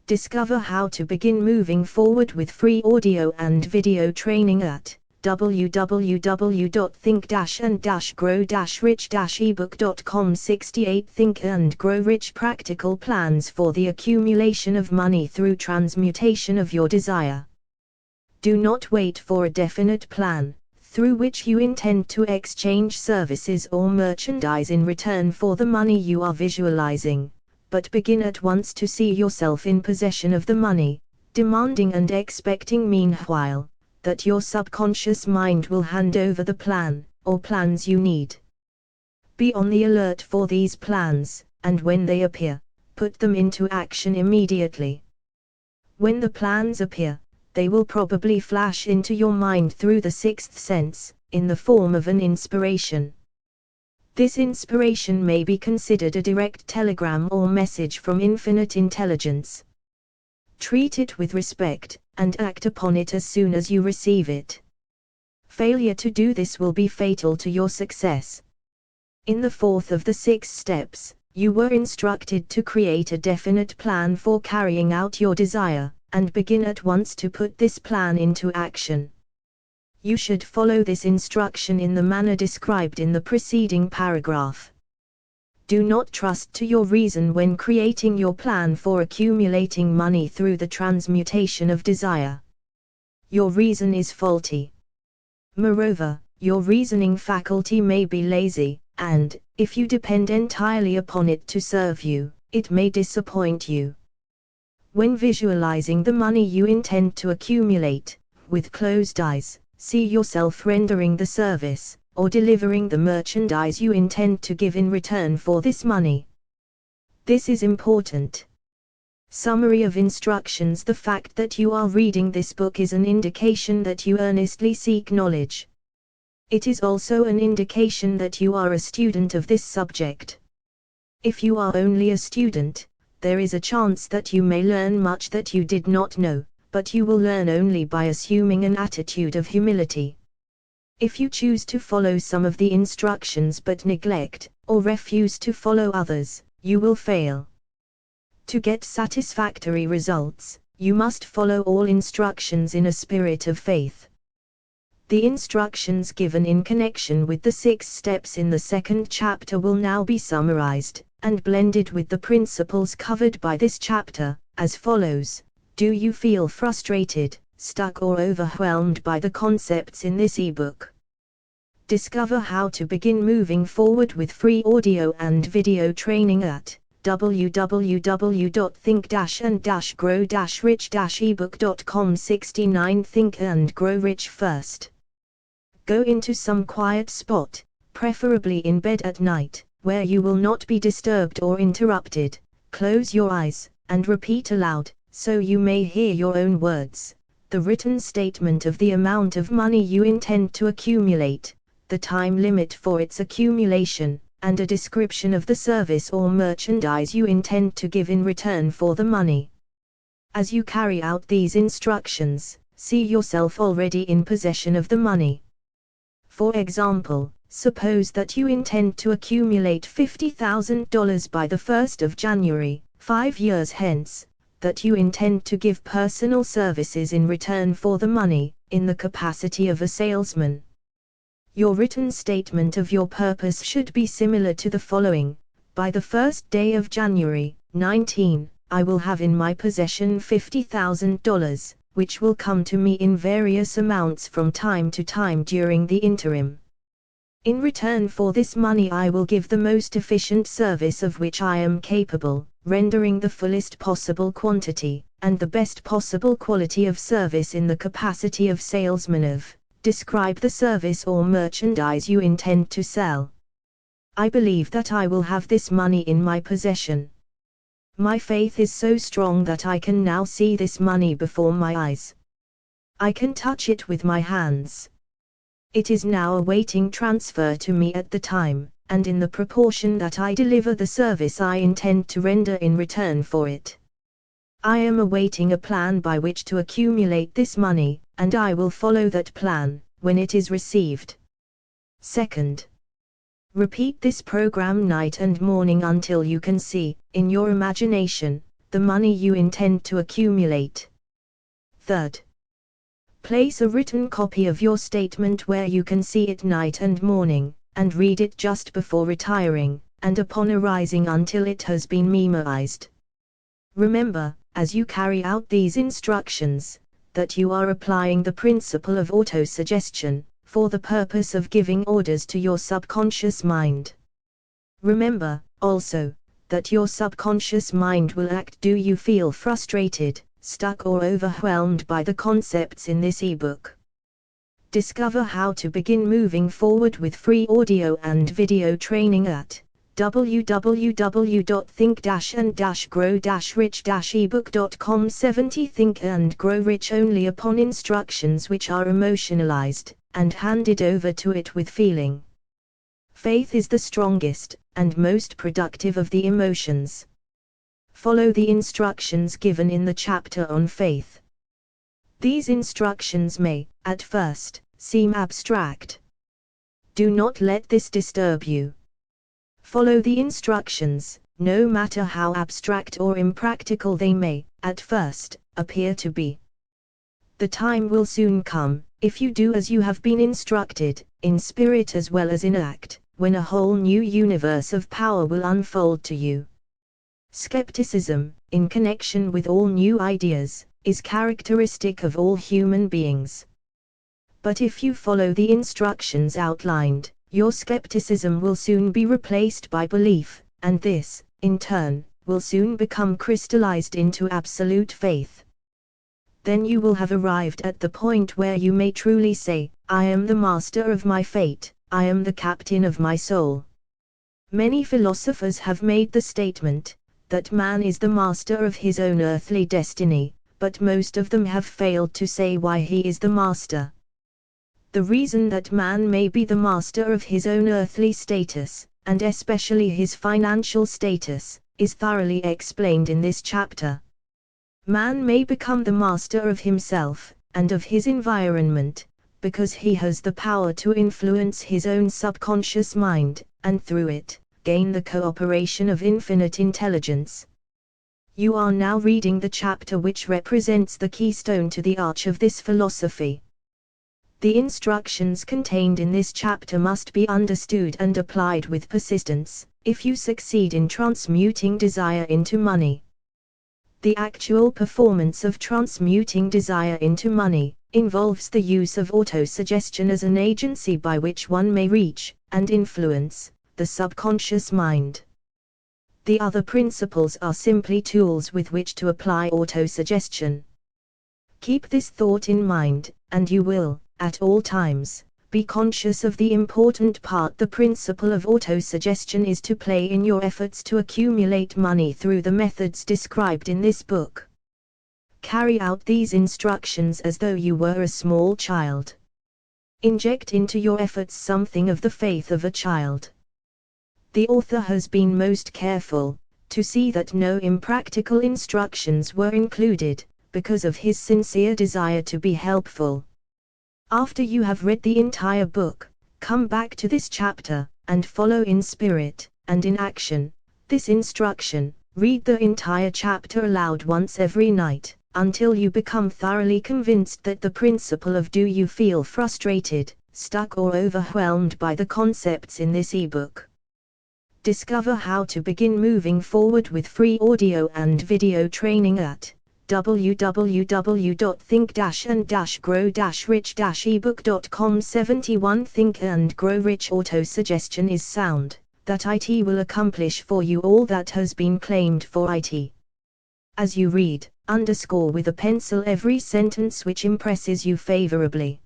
Speaker 2: Discover how to begin moving forward with free audio and video training at www.think-and-grow-rich-ebook.com. 68 Think and Grow Rich Practical Plans for the Accumulation of Money Through Transmutation of Your Desire. Do not wait for a definite plan, through which you intend to exchange services or merchandise in return for the money you are visualizing, but begin at once to see yourself in possession of the money, demanding and expecting meanwhile that your subconscious mind will hand over the plan, or plans you need. Be on the alert for these plans, and when they appear, put them into action immediately. When the plans appear, they will probably flash into your mind through the 6th sense, in the form of an inspiration. This inspiration may be considered a direct telegram or message from infinite intelligence. Treat it with respect, and act upon it as soon as you receive it. Failure to do this will be fatal to your success. In the 4th of the 6 steps, you were instructed to create a definite plan for carrying out your desire, and begin at once to put this plan into action. You should follow this instruction in the manner described in the preceding paragraph. Do not trust to your reason when creating your plan for accumulating money through the transmutation of desire. Your reason is faulty. Moreover, your reasoning faculty may be lazy, and, if you depend entirely upon it to serve you, it may disappoint you. When visualizing the money you intend to accumulate, with closed eyes, see yourself rendering the service, or delivering the merchandise you intend to give in return for this money. This is important. Summary of instructions: the fact that you are reading this book is an indication that you earnestly seek knowledge. It is also an indication that you are a student of this subject. If you are only a student, there is a chance that you may learn much that you did not know, but you will learn only by assuming an attitude of humility. If you choose to follow some of the instructions but neglect, or refuse to follow others, you will fail. To get satisfactory results, you must follow all instructions in a spirit of faith. The instructions given in connection with the 6 steps in the 2nd chapter will now be summarized, and blended with the principles covered by this chapter, as follows. Do you feel frustrated, stuck or overwhelmed by the concepts in this ebook? Discover how to begin moving forward with free audio and video training at www.think-and-grow-rich-ebook.com. 69 Think and Grow Rich first. Go into some quiet spot, preferably in bed at night, where you will not be disturbed or interrupted. Close your eyes, and repeat aloud, so you may hear your own words, the written statement of the amount of money you intend to accumulate, the time limit for its accumulation, and a description of the service or merchandise you intend to give in return for the money. As you carry out these instructions, see yourself already in possession of the money. For example, suppose that you intend to accumulate $50,000 by the 1st of January, 5 years hence, that you intend to give personal services in return for the money, in the capacity of a salesman. Your written statement of your purpose should be similar to the following: by the first day of January, 19, I will have in my possession $50,000, which will come to me in various amounts from time to time during the interim. In return for this money I will give the most efficient service of which I am capable, rendering the fullest possible quantity, and the best possible quality of service in the capacity of salesman of. Describe the service or merchandise you intend to sell. I believe that I will have this money in my possession. My faith is so strong that I can now see this money before my eyes. I can touch it with my hands. It is now awaiting transfer to me at the time, and in the proportion that I deliver the service I intend to render in return for it. I am awaiting a plan by which to accumulate this money, and I will follow that plan, when it is received. Second. Repeat this program night and morning until you can see, in your imagination, the money you intend to accumulate. Third. Place a written copy of your statement where you can see it night and morning, and read it just before retiring, and upon arising until it has been memorized. Remember, as you carry out these instructions, that you are applying the principle of autosuggestion, for the purpose of giving orders to your subconscious mind. Remember, also, that your subconscious mind will act. Do you feel frustrated, stuck or overwhelmed by the concepts in this ebook? Discover how to begin moving forward with free audio and video training at www.think-and-grow-rich-ebook.com. 70 Think and Grow Rich only upon instructions which are emotionalized, and handed over to it with feeling. Faith is the strongest, and most productive of the emotions. Follow the instructions given in the chapter on faith. These instructions may, at first, seem abstract. Do not let this disturb you. Follow the instructions, no matter how abstract or impractical they may, at first, appear to be. The time will soon come, if you do as you have been instructed, in spirit as well as in act, when a whole new universe of power will unfold to you. Skepticism, in connection with all new ideas, is characteristic of all human beings. But if you follow the instructions outlined, your skepticism will soon be replaced by belief, and this, in turn, will soon become crystallized into absolute faith. Then you will have arrived at the point where you may truly say, I am the master of my fate, I am the captain of my soul. Many philosophers have made the statement, that man is the master of his own earthly destiny, but most of them have failed to say why he is the master. The reason that man may be the master of his own earthly status, and especially his financial status, is thoroughly explained in this chapter. Man may become the master of himself, and of his environment, because he has the power to influence his own subconscious mind, and through it, gain the cooperation of infinite intelligence. You are now reading the chapter which represents the keystone to the arch of this philosophy. The instructions contained in this chapter must be understood and applied with persistence, if you succeed in transmuting desire into money. The actual performance of transmuting desire into money involves the use of autosuggestion as an agency by which one may reach, and influence, the subconscious mind. The other principles are simply tools with which to apply autosuggestion. Keep this thought in mind, and you will, at all times, be conscious of the important part the principle of autosuggestion is to play in your efforts to accumulate money through the methods described in this book. Carry out these instructions as though you were a small child. Inject into your efforts something of the faith of a child. The author has been most careful to see that no impractical instructions were included, because of his sincere desire to be helpful. After you have read the entire book, come back to this chapter, and follow in spirit, and in action, this instruction. Read the entire chapter aloud once every night, until you become thoroughly convinced that the principle of do you feel frustrated, stuck or overwhelmed by the concepts in this ebook. Discover how to begin moving forward with free audio and video training at www.think-and-grow-rich-ebook.com. 71 Think and Grow Rich. Autosuggestion is sound, that IT will accomplish for you all that has been claimed for IT. As you read, underscore with a pencil every sentence which impresses you favorably.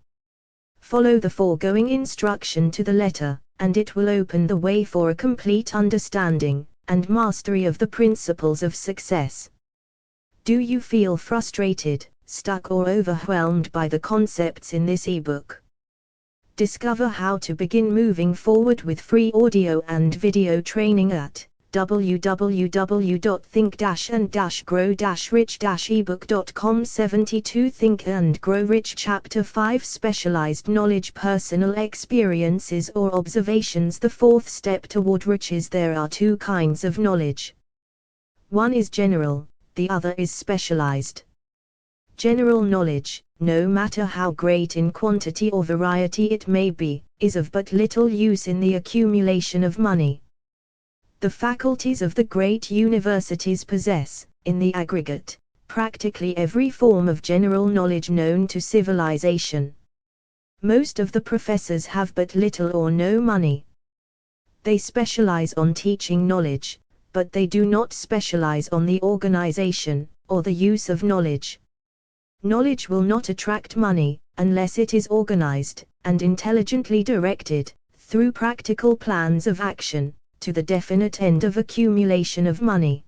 Speaker 2: Follow the foregoing instruction to the letter, and it will open the way for a complete understanding and mastery of the principles of success. Do you feel frustrated, stuck or overwhelmed by the concepts in this ebook? Discover how to begin moving forward with free audio and video training at www.think-and-grow-rich-ebook.com. 72 Think and Grow Rich. Chapter 5 Specialized Knowledge. Personal experiences or observations. The fourth step toward riches. There are two kinds of knowledge. One is general, the other is specialized. General knowledge, no matter how great in quantity or variety it may be, is of but little use in the accumulation of money. The faculties of the great universities possess, in the aggregate, practically every form of general knowledge known to civilization. Most of the professors have but little or no money. They specialize on teaching knowledge, but they do not specialize on the organization, or the use of knowledge. Knowledge will not attract money, unless it is organized, and intelligently directed, through practical plans of action, to the definite end of accumulation of money.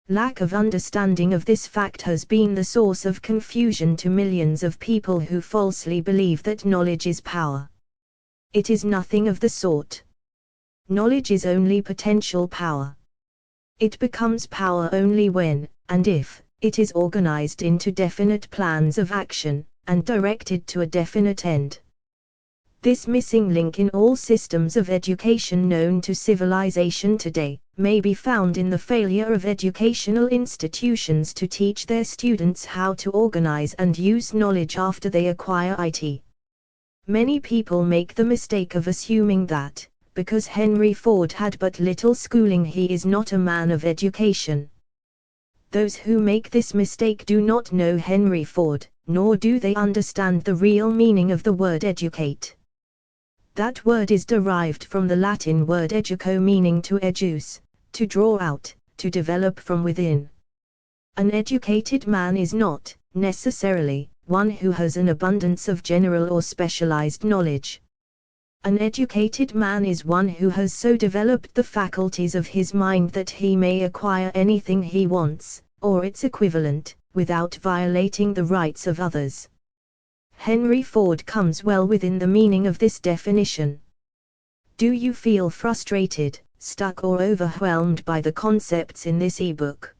Speaker 2: Lack of understanding of this fact has been the source of confusion to millions of people who falsely believe that knowledge is power. It is nothing of the sort. Knowledge is only potential power. It becomes power only when, and if, it is organized into definite plans of action, and directed to a definite end. This missing link in all systems of education known to civilization today, may be found in the failure of educational institutions to teach their students how to organize and use knowledge after they acquire it. Many people make the mistake of assuming that, because Henry Ford had but little schooling, he is not a man of education. Those who make this mistake do not know Henry Ford, nor do they understand the real meaning of the word educate. That word is derived from the Latin word educo, meaning to educe, to draw out, to develop from within. An educated man is not, necessarily, one who has an abundance of general or specialized knowledge. An educated man is one who has so developed the faculties of his mind that he may acquire anything he wants, or its equivalent, without violating the rights of others. Henry Ford comes well within the meaning of this definition. Do you feel frustrated, stuck or overwhelmed by the concepts in this ebook?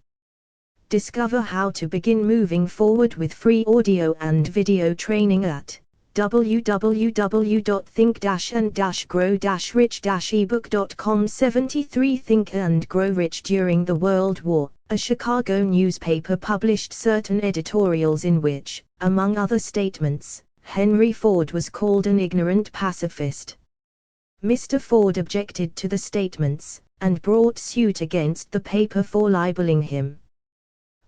Speaker 2: Discover how to begin moving forward with free audio and video training at www.think-and-grow-rich-ebook.com. 73 Think and Grow Rich. During the World War, a Chicago newspaper published certain editorials in which, among other statements, Henry Ford was called an ignorant pacifist. Mr. Ford objected to the statements, and brought suit against the paper for libeling him.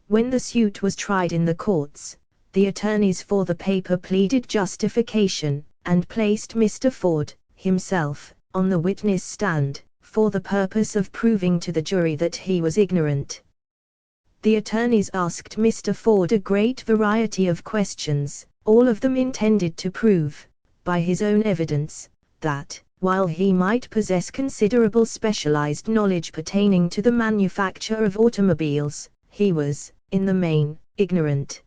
Speaker 2: When the suit was tried in the courts, the attorneys for the paper pleaded justification, and placed Mr. Ford, himself, on the witness stand, for the purpose of proving to the jury that he was ignorant. The attorneys asked Mr. Ford a great variety of questions, all of them intended to prove, by his own evidence, that, while he might possess considerable specialized knowledge pertaining to the manufacture of automobiles, he was, in the main, ignorant.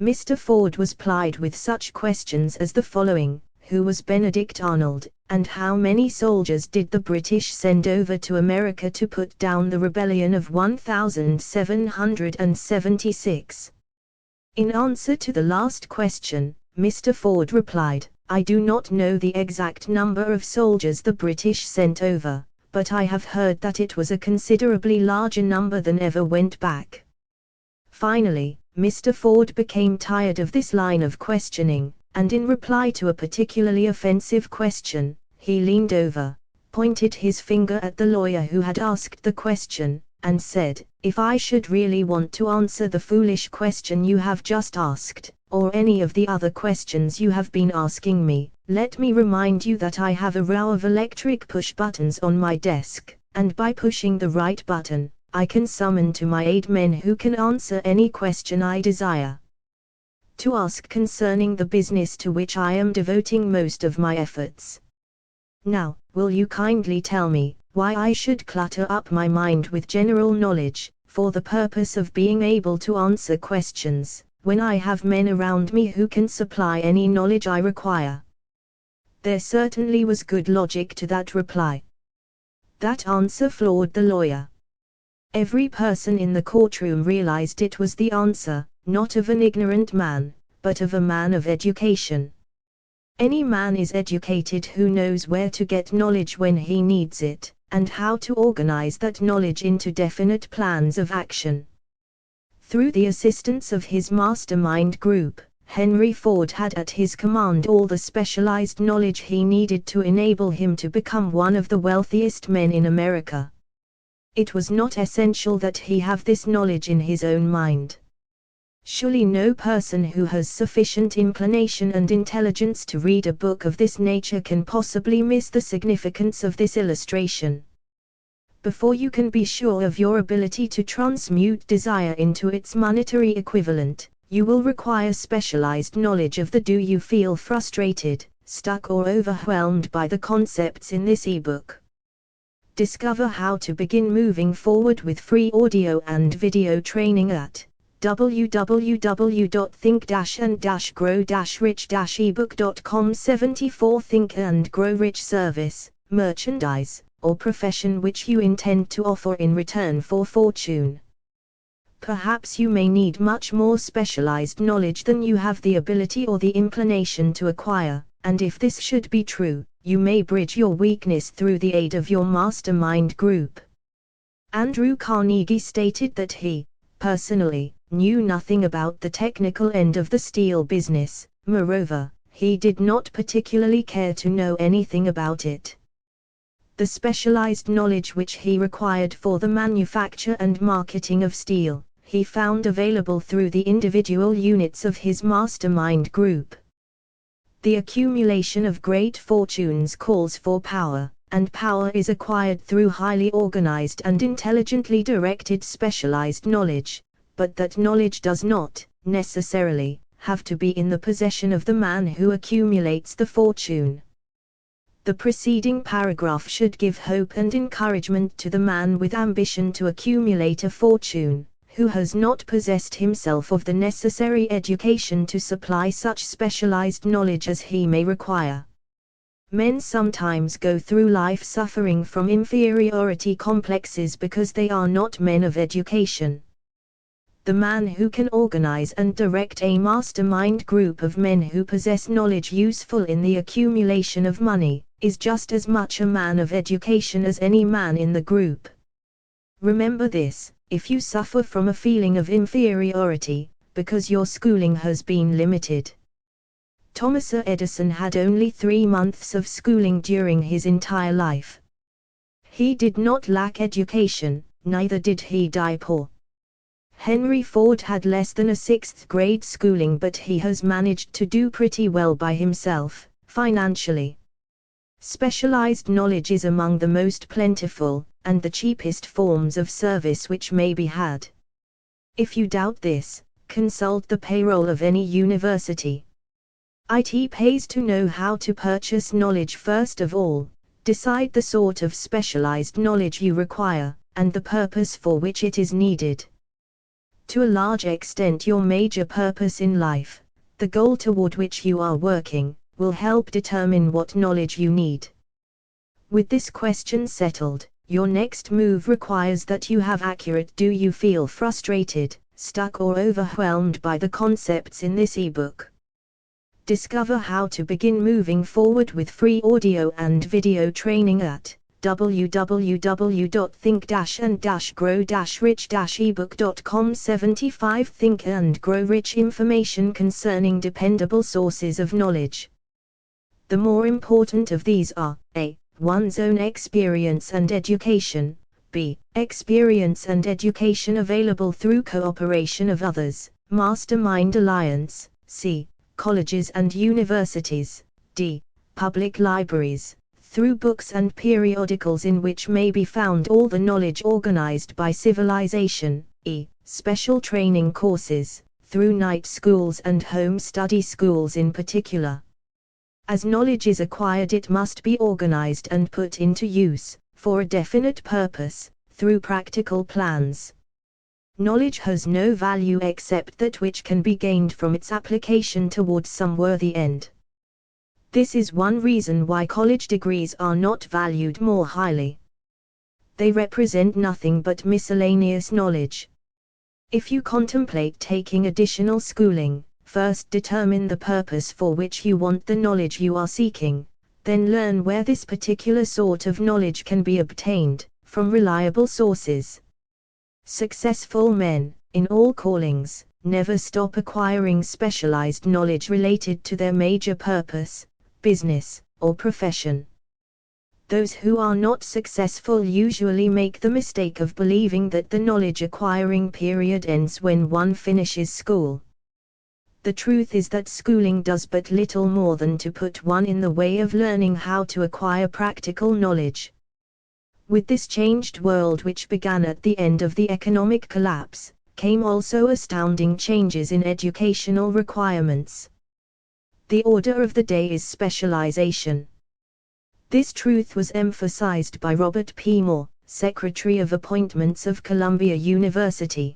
Speaker 2: Mr. Ford was plied with such questions as the following: who was Benedict Arnold, and how many soldiers did the British send over to America to put down the rebellion of 1776? In answer to the last question, Mr. Ford replied, "I do not know the exact number of soldiers the British sent over, but I have heard that it was a considerably larger number than ever went back." Finally, Mr. Ford became tired of this line of questioning, and in reply to a particularly offensive question, he leaned over, pointed his finger at the lawyer who had asked the question, and said, "If I should really want to answer the foolish question you have just asked, or any of the other questions you have been asking me, let me remind you that I have a row of electric push buttons on my desk, and by pushing the right button, I can summon to my aid men who can answer any question I desire to ask concerning the business to which I am devoting most of my efforts. Now, will you kindly tell me, why I should clutter up my mind with general knowledge, for the purpose of being able to answer questions, when I have men around me who can supply any knowledge I require?" There certainly was good logic to that reply. That answer floored the lawyer. Every person in the courtroom realized it was the answer, not of an ignorant man, but of a man of education. Any man is educated who knows where to get knowledge when he needs it, and how to organize that knowledge into definite plans of action. Through the assistance of his mastermind group, Henry Ford had at his command all the specialized knowledge he needed to enable him to become one of the wealthiest men in America. It was not essential that he have this knowledge in his own mind. Surely no person who has sufficient inclination and intelligence to read a book of this nature can possibly miss the significance of this illustration. Before you can be sure of your ability to transmute desire into its monetary equivalent, you will require specialized knowledge of the do you feel frustrated, stuck or overwhelmed by the concepts in this ebook. Discover how to begin moving forward with free audio and video training at www.think-and-grow-rich-ebook.com. 74 Think and Grow Rich service, merchandise, or profession which you intend to offer in return for fortune. Perhaps you may need much more specialized knowledge than you have the ability or the inclination to acquire, and if this should be true, you may bridge your weakness through the aid of your mastermind group. Andrew Carnegie stated that he, personally, knew nothing about the technical end of the steel business. Moreover, he did not particularly care to know anything about it. The specialized knowledge which he required for the manufacture and marketing of steel, he found available through the individual units of his mastermind group. The accumulation of great fortunes calls for power, and power is acquired through highly organized and intelligently directed specialized knowledge, but that knowledge does not, necessarily, have to be in the possession of the man who accumulates the fortune. The preceding paragraph should give hope and encouragement to the man with ambition to accumulate a fortune, who has not possessed himself of the necessary education to supply such specialized knowledge as he may require. Men sometimes go through life suffering from inferiority complexes because they are not men of education. The man who can organize and direct a mastermind group of men who possess knowledge useful in the accumulation of money, is just as much a man of education as any man in the group. Remember this: if you suffer from a feeling of inferiority, because your schooling has been limited. Thomas Edison had only 3 months of schooling during his entire life. He did not lack education, neither did he die poor. Henry Ford had less than a 6th grade schooling, but he has managed to do pretty well by himself, financially. Specialized knowledge is among the most plentiful, and the cheapest forms of service which may be had. If you doubt this, consult the payroll of any university. It pays to know how to purchase knowledge first of all, decide the sort of specialized knowledge you require, and the purpose for which it is needed. To a large extent, your major purpose in life, the goal toward which you are working, will help determine what knowledge you need. With this question settled, your next move requires that you have accurate. Do you feel frustrated, stuck or overwhelmed by the concepts in this ebook? Discover how to begin moving forward with free audio and video training at www.think-and-grow-rich-ebook.com. 75 Think and Grow Rich information concerning dependable sources of knowledge. The more important of these are a. One's own experience and education, b. Experience and education available through cooperation of others, Mastermind Alliance, c. Colleges and universities, d. Public libraries, through books and periodicals in which may be found all the knowledge organized by civilization, e. Special training courses, through night schools and home study schools in particular. As knowledge is acquired, it must be organized and put into use, for a definite purpose, through practical plans. Knowledge has no value except that which can be gained from its application towards some worthy end. This is one reason why college degrees are not valued more highly. They represent nothing but miscellaneous knowledge. If you contemplate taking additional schooling, first determine the purpose for which you want the knowledge you are seeking, then learn where this particular sort of knowledge can be obtained, from reliable sources. Successful men, in all callings, never stop acquiring specialized knowledge related to their major purpose, business, or profession. Those who are not successful usually make the mistake of believing that the knowledge acquiring period ends when one finishes school. The truth is that schooling does but little more than to put one in the way of learning how to acquire practical knowledge. With this changed world, which began at the end of the economic collapse, came also astounding changes in educational requirements. The order of the day is specialization. This truth was emphasized by Robert P. Moore, Secretary of Appointments of Columbia University.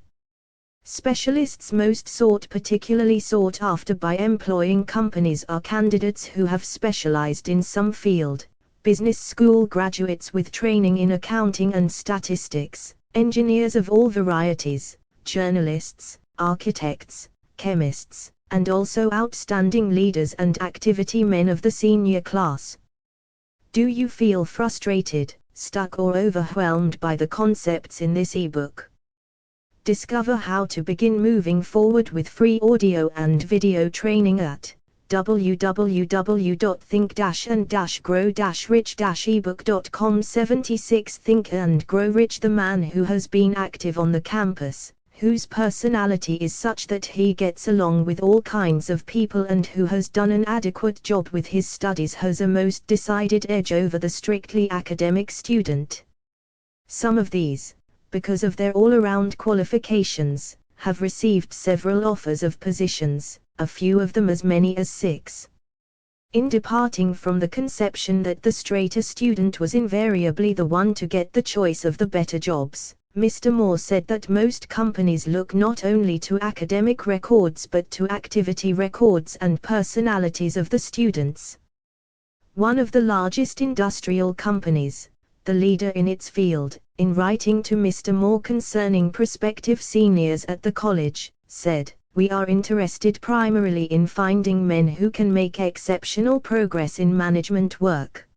Speaker 2: Specialists most particularly sought after by employing companies are candidates who have specialized in some field, business school graduates with training in accounting and statistics, engineers of all varieties, journalists, architects, chemists, and also outstanding leaders and activity men of the senior class. Do you feel frustrated, stuck or overwhelmed by the concepts in this ebook? Discover how to begin moving forward with free audio and video training at www.think-and-grow-rich-ebook.com. 76 Think and Grow Rich. The man who has been active on the campus, whose personality is such that he gets along with all kinds of people and who has done an adequate job with his studies, has a most decided edge over the strictly academic student. Some of these, because of their all-around qualifications, have received several offers of positions, a few of them as many as 6. In departing from the conception that the straighter student was invariably the one to get the choice of the better jobs, Mr. Moore said that most companies look not only to academic records but to activity records and personalities of the students. One of the largest industrial companies, the leader in its field, in writing to Mr. Moore concerning prospective seniors at the college, said, "We are interested primarily in finding men who can make exceptional progress in management work.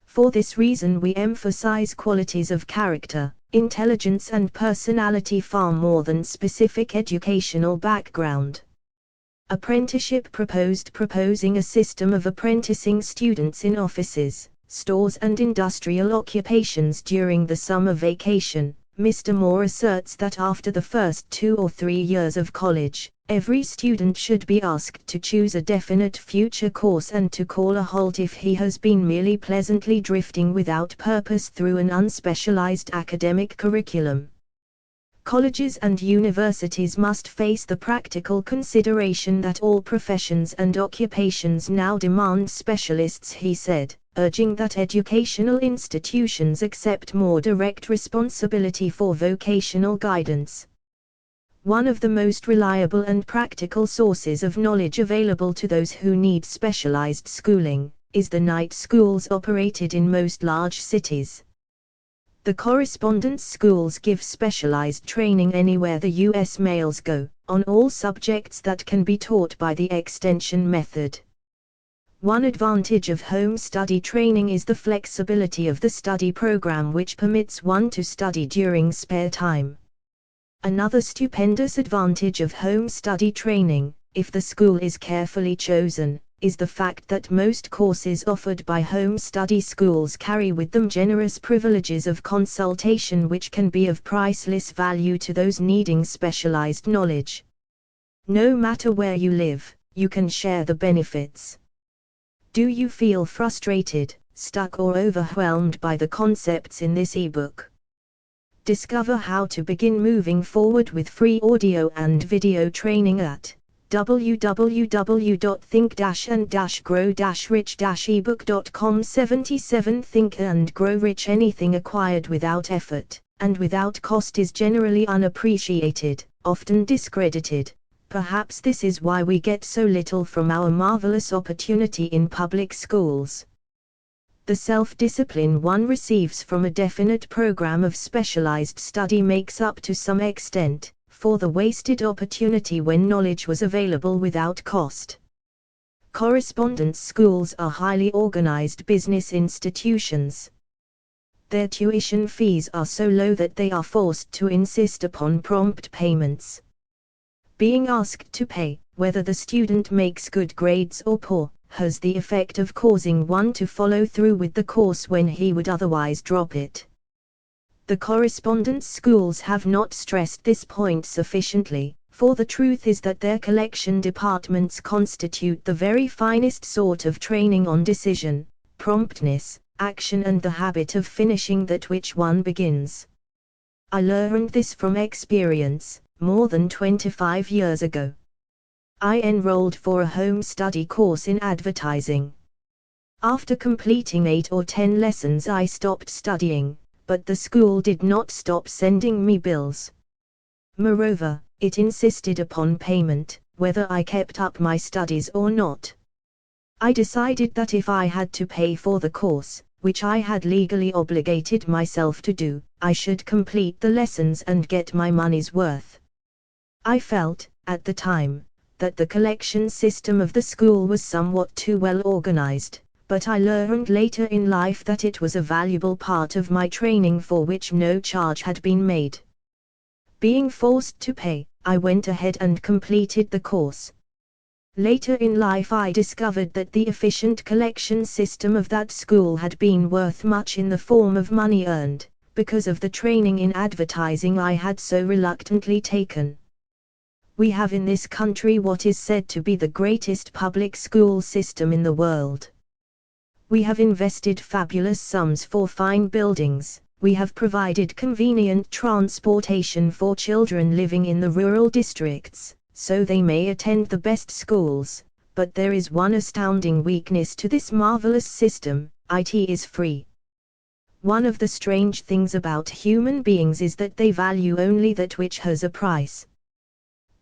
Speaker 2: For this reason we emphasize qualities of character, intelligence and personality far more than specific educational background." Apprenticeship proposing a system of apprenticing students in offices, stores and industrial occupations during the summer vacation. Mr. Moore asserts that after the first 2 or 3 years of college, Every student should be asked to choose a definite future course and to call a halt if he has been merely pleasantly drifting without purpose through an unspecialized academic curriculum. Colleges and universities must face the practical consideration that all professions and occupations now demand specialists, he said, urging that educational institutions accept more direct responsibility for vocational guidance. One of the most reliable and practical sources of knowledge available to those who need specialized schooling is the night schools operated in most large cities. The correspondence schools give specialized training anywhere the U.S. males go, on all subjects that can be taught by the extension method. One advantage of home study training is the flexibility of the study program, which permits one to study during spare time. Another stupendous advantage of home study training, if the school is carefully chosen, is the fact that most courses offered by home study schools carry with them generous privileges of consultation which can be of priceless value to those needing specialized knowledge. No matter where you live, you can share the benefits. Do you feel frustrated, stuck or overwhelmed by the concepts in this ebook? Discover how to begin moving forward with free audio and video training at www.think-and-grow-rich-ebook.com. 77 Think and Grow Rich. Anything acquired without effort and without cost is generally unappreciated, often discredited. Perhaps this is why we get so little from our marvelous opportunity in public schools. The self-discipline one receives from a definite program of specialized study makes up to some extent for the wasted opportunity when knowledge was available without cost. Correspondence schools are highly organized business institutions. Their tuition fees are so low that they are forced to insist upon prompt payments. Being asked to pay, whether the student makes good grades or poor, has the effect of causing one to follow through with the course when he would otherwise drop it. The correspondence schools have not stressed this point sufficiently, for the truth is that their collection departments constitute the very finest sort of training on decision, promptness, action and the habit of finishing that which one begins. I learned this from experience, more than 25 years ago. I enrolled for a home study course in advertising. After completing 8 or 10 lessons I stopped studying, but the school did not stop sending me bills. Moreover, it insisted upon payment, whether I kept up my studies or not. I decided that if I had to pay for the course, which I had legally obligated myself to do, I should complete the lessons and get my money's worth. I felt, at the time, that the collection system of the school was somewhat too well organized, but I learned later in life that it was a valuable part of my training for which no charge had been made. Being forced to pay, I went ahead and completed the course. Later in life I discovered that the efficient collection system of that school had been worth much in the form of money earned, because of the training in advertising I had so reluctantly taken. We have in this country what is said to be the greatest public school system in the world. We have invested fabulous sums for fine buildings, we have provided convenient transportation for children living in the rural districts, so they may attend the best schools, but there is one astounding weakness to this marvelous system: it is free. One of the strange things about human beings is that they value only that which has a price.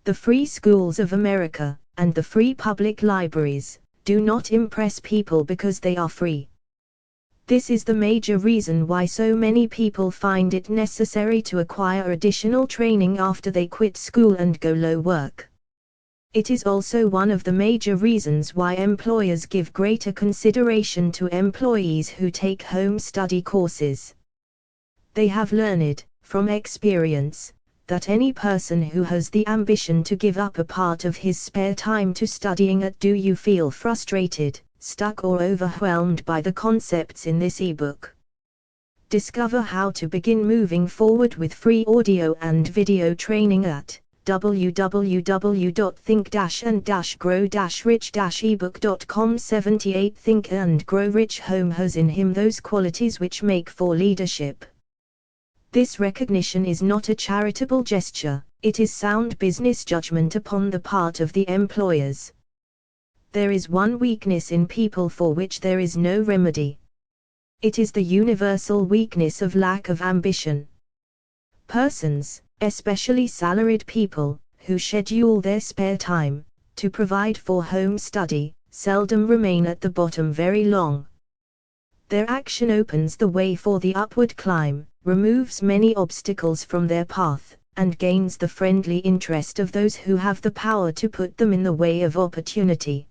Speaker 2: The free schools of America, and the free public libraries, do not impress people because they are free. This is the major reason why so many people find it necessary to acquire additional training after they quit school and go low work. It is also one of the major reasons why employers give greater consideration to employees who take home study courses. They have learned, from experience, that any person who has the ambition to give up a part of his spare time to studying at Do you feel frustrated, stuck or overwhelmed by the concepts in this ebook? Discover how to begin moving forward with free audio and video training at www.think-and-grow-rich-ebook.com. 78 Think and Grow Rich Home has in him those qualities which make for leadership. This recognition is not a charitable gesture, it is sound business judgment upon the part of the employers. There is one weakness in people for which there is no remedy. It is the universal weakness of lack of ambition. Persons, especially salaried people, who schedule their spare time to provide for home study, seldom remain at the bottom very long. Their action opens the way for the upward climb, removes many obstacles from their path, and gains the friendly interest of those who have the power to put them in the way of opportunity.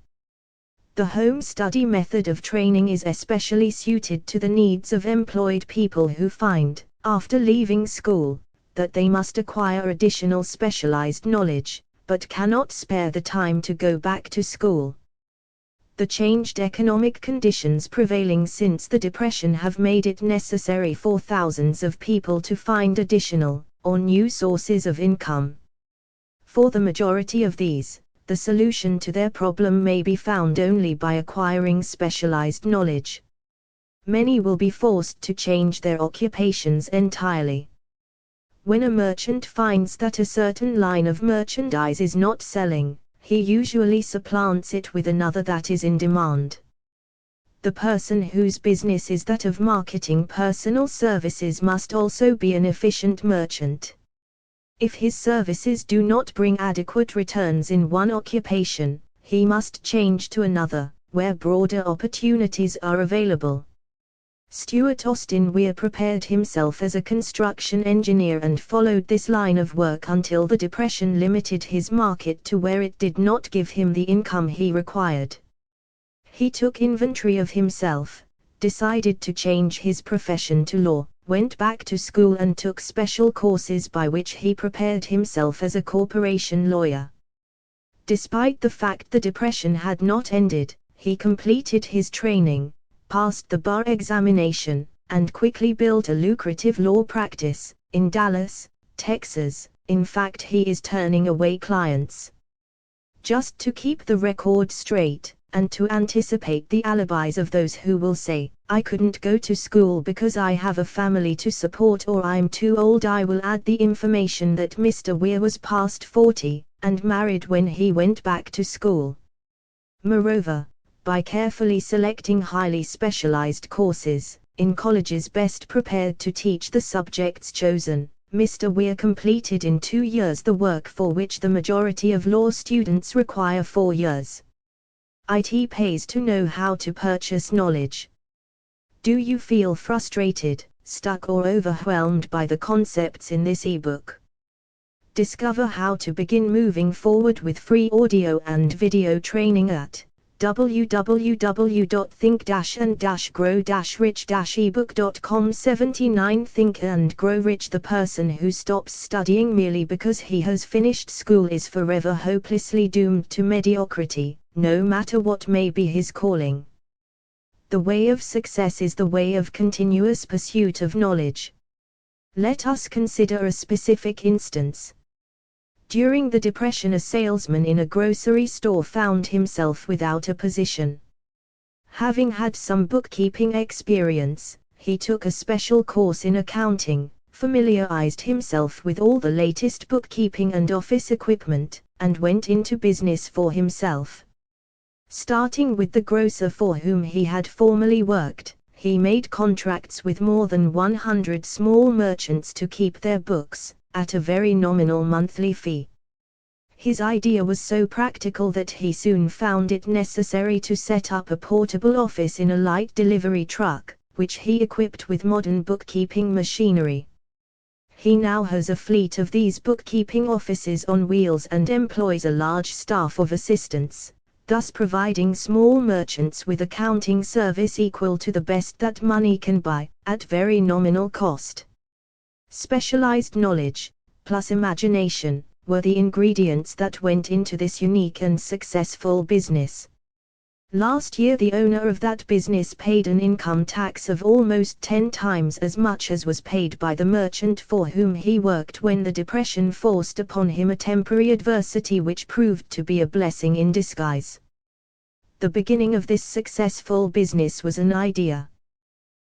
Speaker 2: The home study method of training is especially suited to the needs of employed people who find, after leaving school, that they must acquire additional specialized knowledge, but cannot spare the time to go back to school. The changed economic conditions prevailing since the Depression have made it necessary for thousands of people to find additional, or new sources of income. For the majority of these, the solution to their problem may be found only by acquiring specialized knowledge. Many will be forced to change their occupations entirely. When a merchant finds that a certain line of merchandise is not selling, he usually supplants it with another that is in demand. The person whose business is that of marketing personal services must also be an efficient merchant. If his services do not bring adequate returns in one occupation, he must change to another, where broader opportunities are available. Stuart Austin Weir prepared himself as a construction engineer and followed this line of work until the Depression limited his market to where it did not give him the income he required. He took inventory of himself, decided to change his profession to law, went back to school and took special courses by which he prepared himself as a corporation lawyer. Despite the fact the Depression had not ended, he completed his training, passed the bar examination, and quickly built a lucrative law practice in Dallas, Texas. In fact, he is turning away clients. Just to keep the record straight, and to anticipate the alibis of those who will say, "I couldn't go to school because I have a family to support," or "I'm too old," I will add the information that Mr. Weir was past 40, and married when he went back to school. Moreover, by carefully selecting highly specialized courses, in colleges best prepared to teach the subjects chosen, Mr. Weir completed in 2 years the work for which the majority of law students require 4 years. It pays to know how to purchase knowledge. Do you feel frustrated, stuck or overwhelmed by the concepts in this ebook? Discover how to begin moving forward with free audio and video training at www.think-and-grow-rich-ebook.com. 79 Think and Grow Rich. The person who stops studying merely because he has finished school is forever hopelessly doomed to mediocrity, no matter what may be his calling. The way of success is the way of continuous pursuit of knowledge. Let us consider a specific instance. During the Depression, a salesman in a grocery store found himself without a position. Having had some bookkeeping experience, he took a special course in accounting, familiarized himself with all the latest bookkeeping and office equipment, and went into business for himself. Starting with the grocer for whom he had formerly worked, he made contracts with more than 100 small merchants to keep their books, at a very nominal monthly fee. His idea was so practical that he soon found it necessary to set up a portable office in a light delivery truck, which he equipped with modern bookkeeping machinery. He now has a fleet of these bookkeeping offices on wheels and employs a large staff of assistants, thus providing small merchants with accounting service equal to the best that money can buy, at very nominal cost. Specialized knowledge, plus imagination, were the ingredients that went into this unique and successful business. Last year the owner of that business paid an income tax of almost 10 times as much as was paid by the merchant for whom he worked when the depression forced upon him a temporary adversity which proved to be a blessing in disguise. The beginning of this successful business was an idea.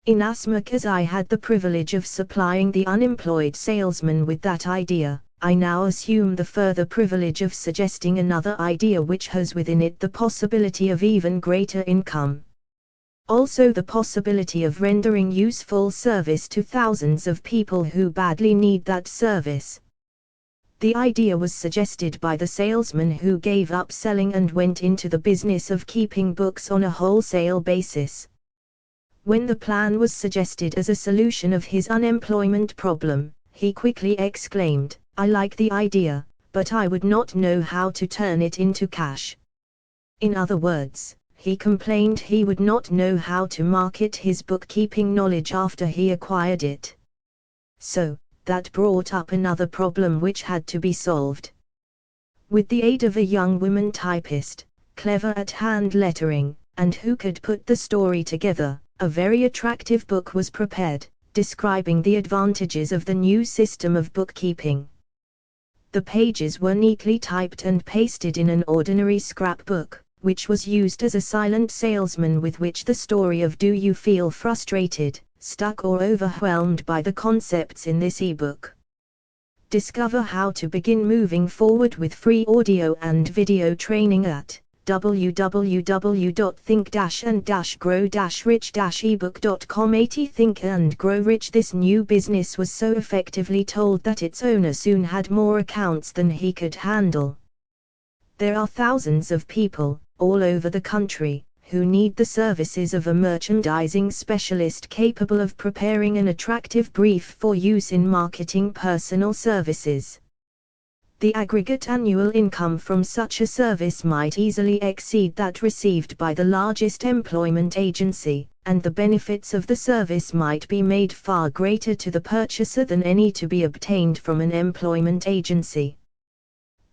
Speaker 2: Inasmuch as I had the privilege of supplying the unemployed salesman with that idea, I now assume the further privilege of suggesting another idea which has within it the possibility of even greater income. Also the possibility of rendering useful service to thousands of people who badly need that service. The idea was suggested by the salesman who gave up selling and went into the business of keeping books on a wholesale basis. When the plan was suggested as a solution of his unemployment problem, he quickly exclaimed, "I like the idea, but I would not know how to turn it into cash." In other words, he complained he would not know how to market his bookkeeping knowledge after he acquired it. So, that brought up another problem which had to be solved. With the aid of a young woman typist, clever at hand lettering, and who could put the story together, a very attractive book was prepared, describing the advantages of the new system of bookkeeping. The pages were neatly typed and pasted in an ordinary scrapbook, which was used as a silent salesman with which the story of "Do you feel frustrated, stuck or overwhelmed by the concepts in this ebook?" Discover how to begin moving forward with free audio and video training at www.think-and-grow-rich-ebook.com. 80 Think and Grow Rich. This new business was so effectively told that its owner soon had more accounts than he could handle. There are thousands of people, all over the country, who need the services of a merchandising specialist capable of preparing an attractive brief for use in marketing personal services. The aggregate annual income from such a service might easily exceed that received by the largest employment agency, and the benefits of the service might be made far greater to the purchaser than any to be obtained from an employment agency.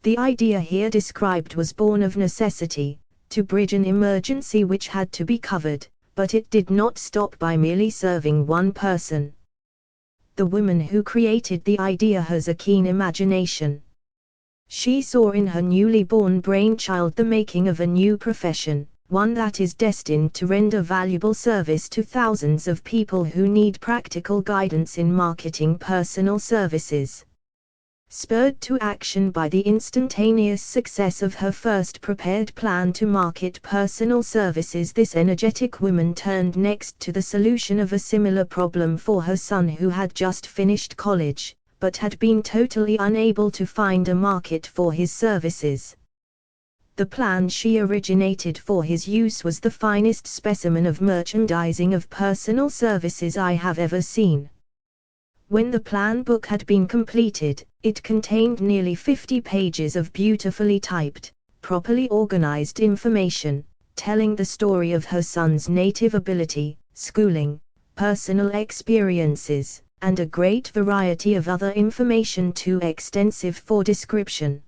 Speaker 2: The idea here described was born of necessity, to bridge an emergency which had to be covered, but it did not stop by merely serving one person. The woman who created the idea has a keen imagination. She saw in her newly born brainchild the making of a new profession, one that is destined to render valuable service to thousands of people who need practical guidance in marketing personal services. Spurred to action by the instantaneous success of her first prepared plan to market personal services, this energetic woman turned next to the solution of a similar problem for her son who had just finished college, but had been totally unable to find a market for his services. The plan she originated for his use was the finest specimen of merchandising of personal services I have ever seen. When the plan book had been completed, it contained nearly 50 pages of beautifully typed, properly organized information, telling the story of her son's native ability, schooling, personal experiences, and a great variety of other information too extensive for description.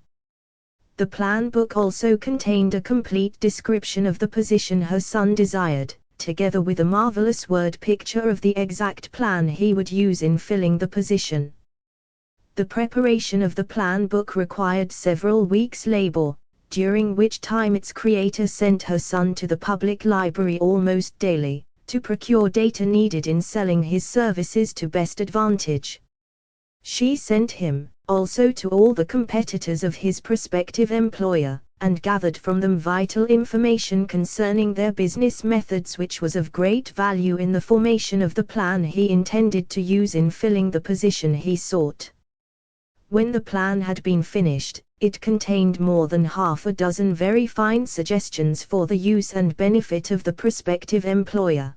Speaker 2: The plan book also contained a complete description of the position her son desired, together with a marvelous word picture of the exact plan he would use in filling the position. The preparation of the plan book required several weeks' labor, during which time its creator sent her son to the public library almost daily, to procure data needed in selling his services to best advantage. She sent him, also, to all the competitors of his prospective employer, and gathered from them vital information concerning their business methods which was of great value in the formation of the plan he intended to use in filling the position he sought. When the plan had been finished, it contained more than half a dozen very fine suggestions for the use and benefit of the prospective employer.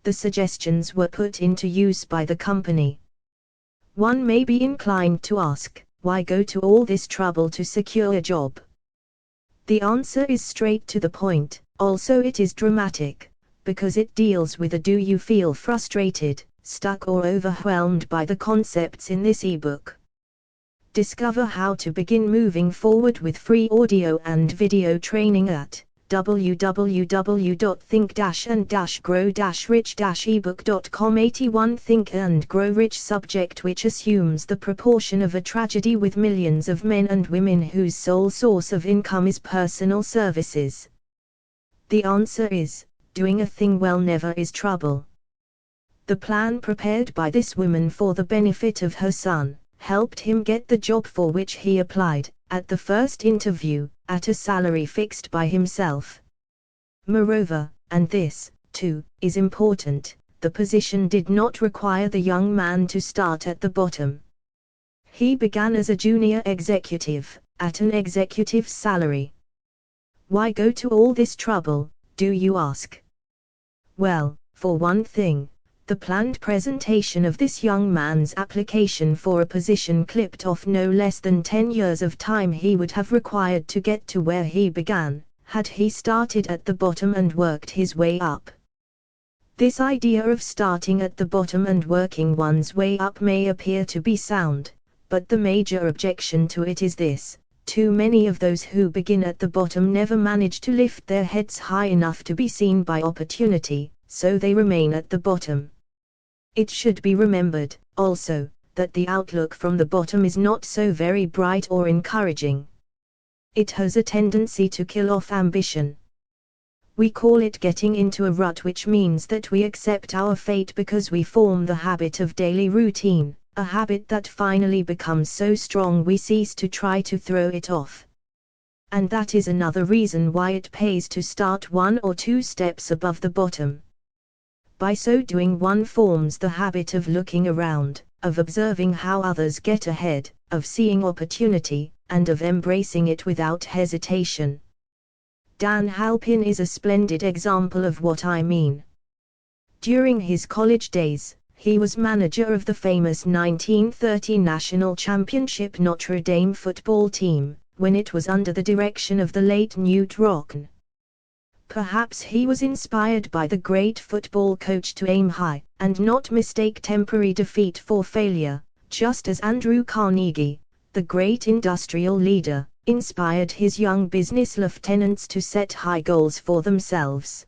Speaker 2: The suggestions were put into use by the company. One may be inclined to ask, why go to all this trouble to secure a job? The answer is straight to the point, also it is dramatic, because it deals with a "Do you feel frustrated, stuck or overwhelmed by the concepts in this ebook?" Discover how to begin moving forward with free audio and video training at www.think-and-grow-rich-ebook.com 81 Think and Grow Rich subject which assumes the proportion of a tragedy with millions of men and women whose sole source of income is personal services. The answer is, doing a thing well never is trouble. The plan prepared by this woman for the benefit of her son helped him get the job for which he applied, at the first interview, at a salary fixed by himself. Moreover, and this, too, is important, the position did not require the young man to start at the bottom. He began as a junior executive, at an executive salary. Why go to all this trouble, do you ask? Well, for one thing, the planned presentation of this young man's application for a position clipped off no less than 10 years of time he would have required to get to where he began, had he started at the bottom and worked his way up. This idea of starting at the bottom and working one's way up may appear to be sound, but the major objection to it is this: too many of those who begin at the bottom never manage to lift their heads high enough to be seen by opportunity, so they remain at the bottom. It should be remembered, also, that the outlook from the bottom is not so very bright or encouraging. It has a tendency to kill off ambition. We call it getting into a rut, which means that we accept our fate because we form the habit of daily routine, a habit that finally becomes so strong we cease to try to throw it off. And that is another reason why it pays to start 1 or 2 steps above the bottom. By so doing one forms the habit of looking around, of observing how others get ahead, of seeing opportunity, and of embracing it without hesitation. Dan Halpin is a splendid example of what I mean. During his college days, he was manager of the famous 1930 national championship Notre Dame football team, when it was under the direction of the late Knute Rockne. Perhaps he was inspired by the great football coach to aim high, and not mistake temporary defeat for failure, just as Andrew Carnegie, the great industrial leader, inspired his young business lieutenants to set high goals for themselves.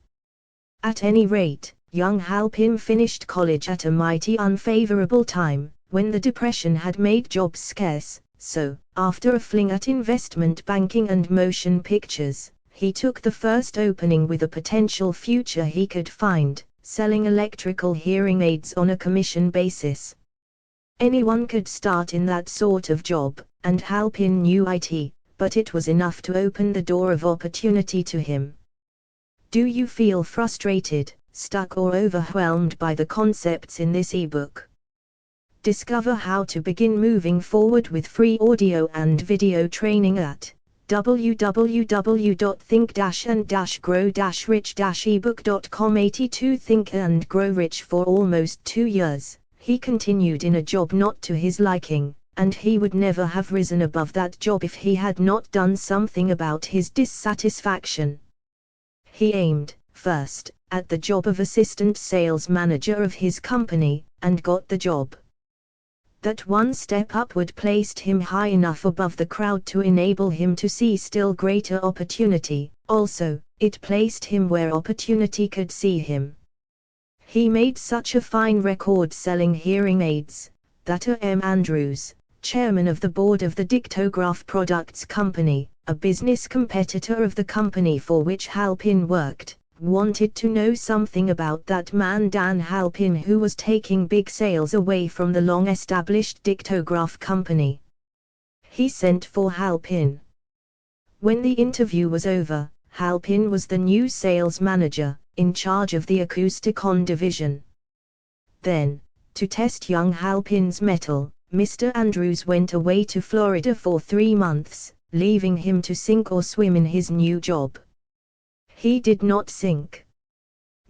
Speaker 2: At any rate, young Halpin finished college at a mighty unfavorable time, when the Depression had made jobs scarce, so, after a fling at investment banking and motion pictures, he took the first opening with a potential future he could find, selling electrical hearing aids on a commission basis. Anyone could start in that sort of job, and Halpin knew it, but it was enough to open the door of opportunity to him. Do you feel frustrated, stuck or overwhelmed by the concepts in this ebook? Discover how to begin moving forward with free audio and video training at www.think-and-grow-rich-ebook.com 82 Think and Grow Rich. For almost 2 years, he continued in a job not to his liking, and he would never have risen above that job if he had not done something about his dissatisfaction. He aimed, first, at the job of assistant sales manager of his company, and got the job. That one step upward placed him high enough above the crowd to enable him to see still greater opportunity, also, it placed him where opportunity could see him. He made such a fine record selling hearing aids, that M. Andrews, chairman of the board of the Dictograph Products Company, a business competitor of the company for which Halpin worked, wanted to know something about that man Dan Halpin, who was taking big sales away from the long-established Dictograph Company. He sent for Halpin. When the interview was over, Halpin was the new sales manager, in charge of the Acousticon division. Then, to test young Halpin's mettle, Mr. Andrews went away to Florida for 3 months, leaving him to sink or swim in his new job. He did not sink.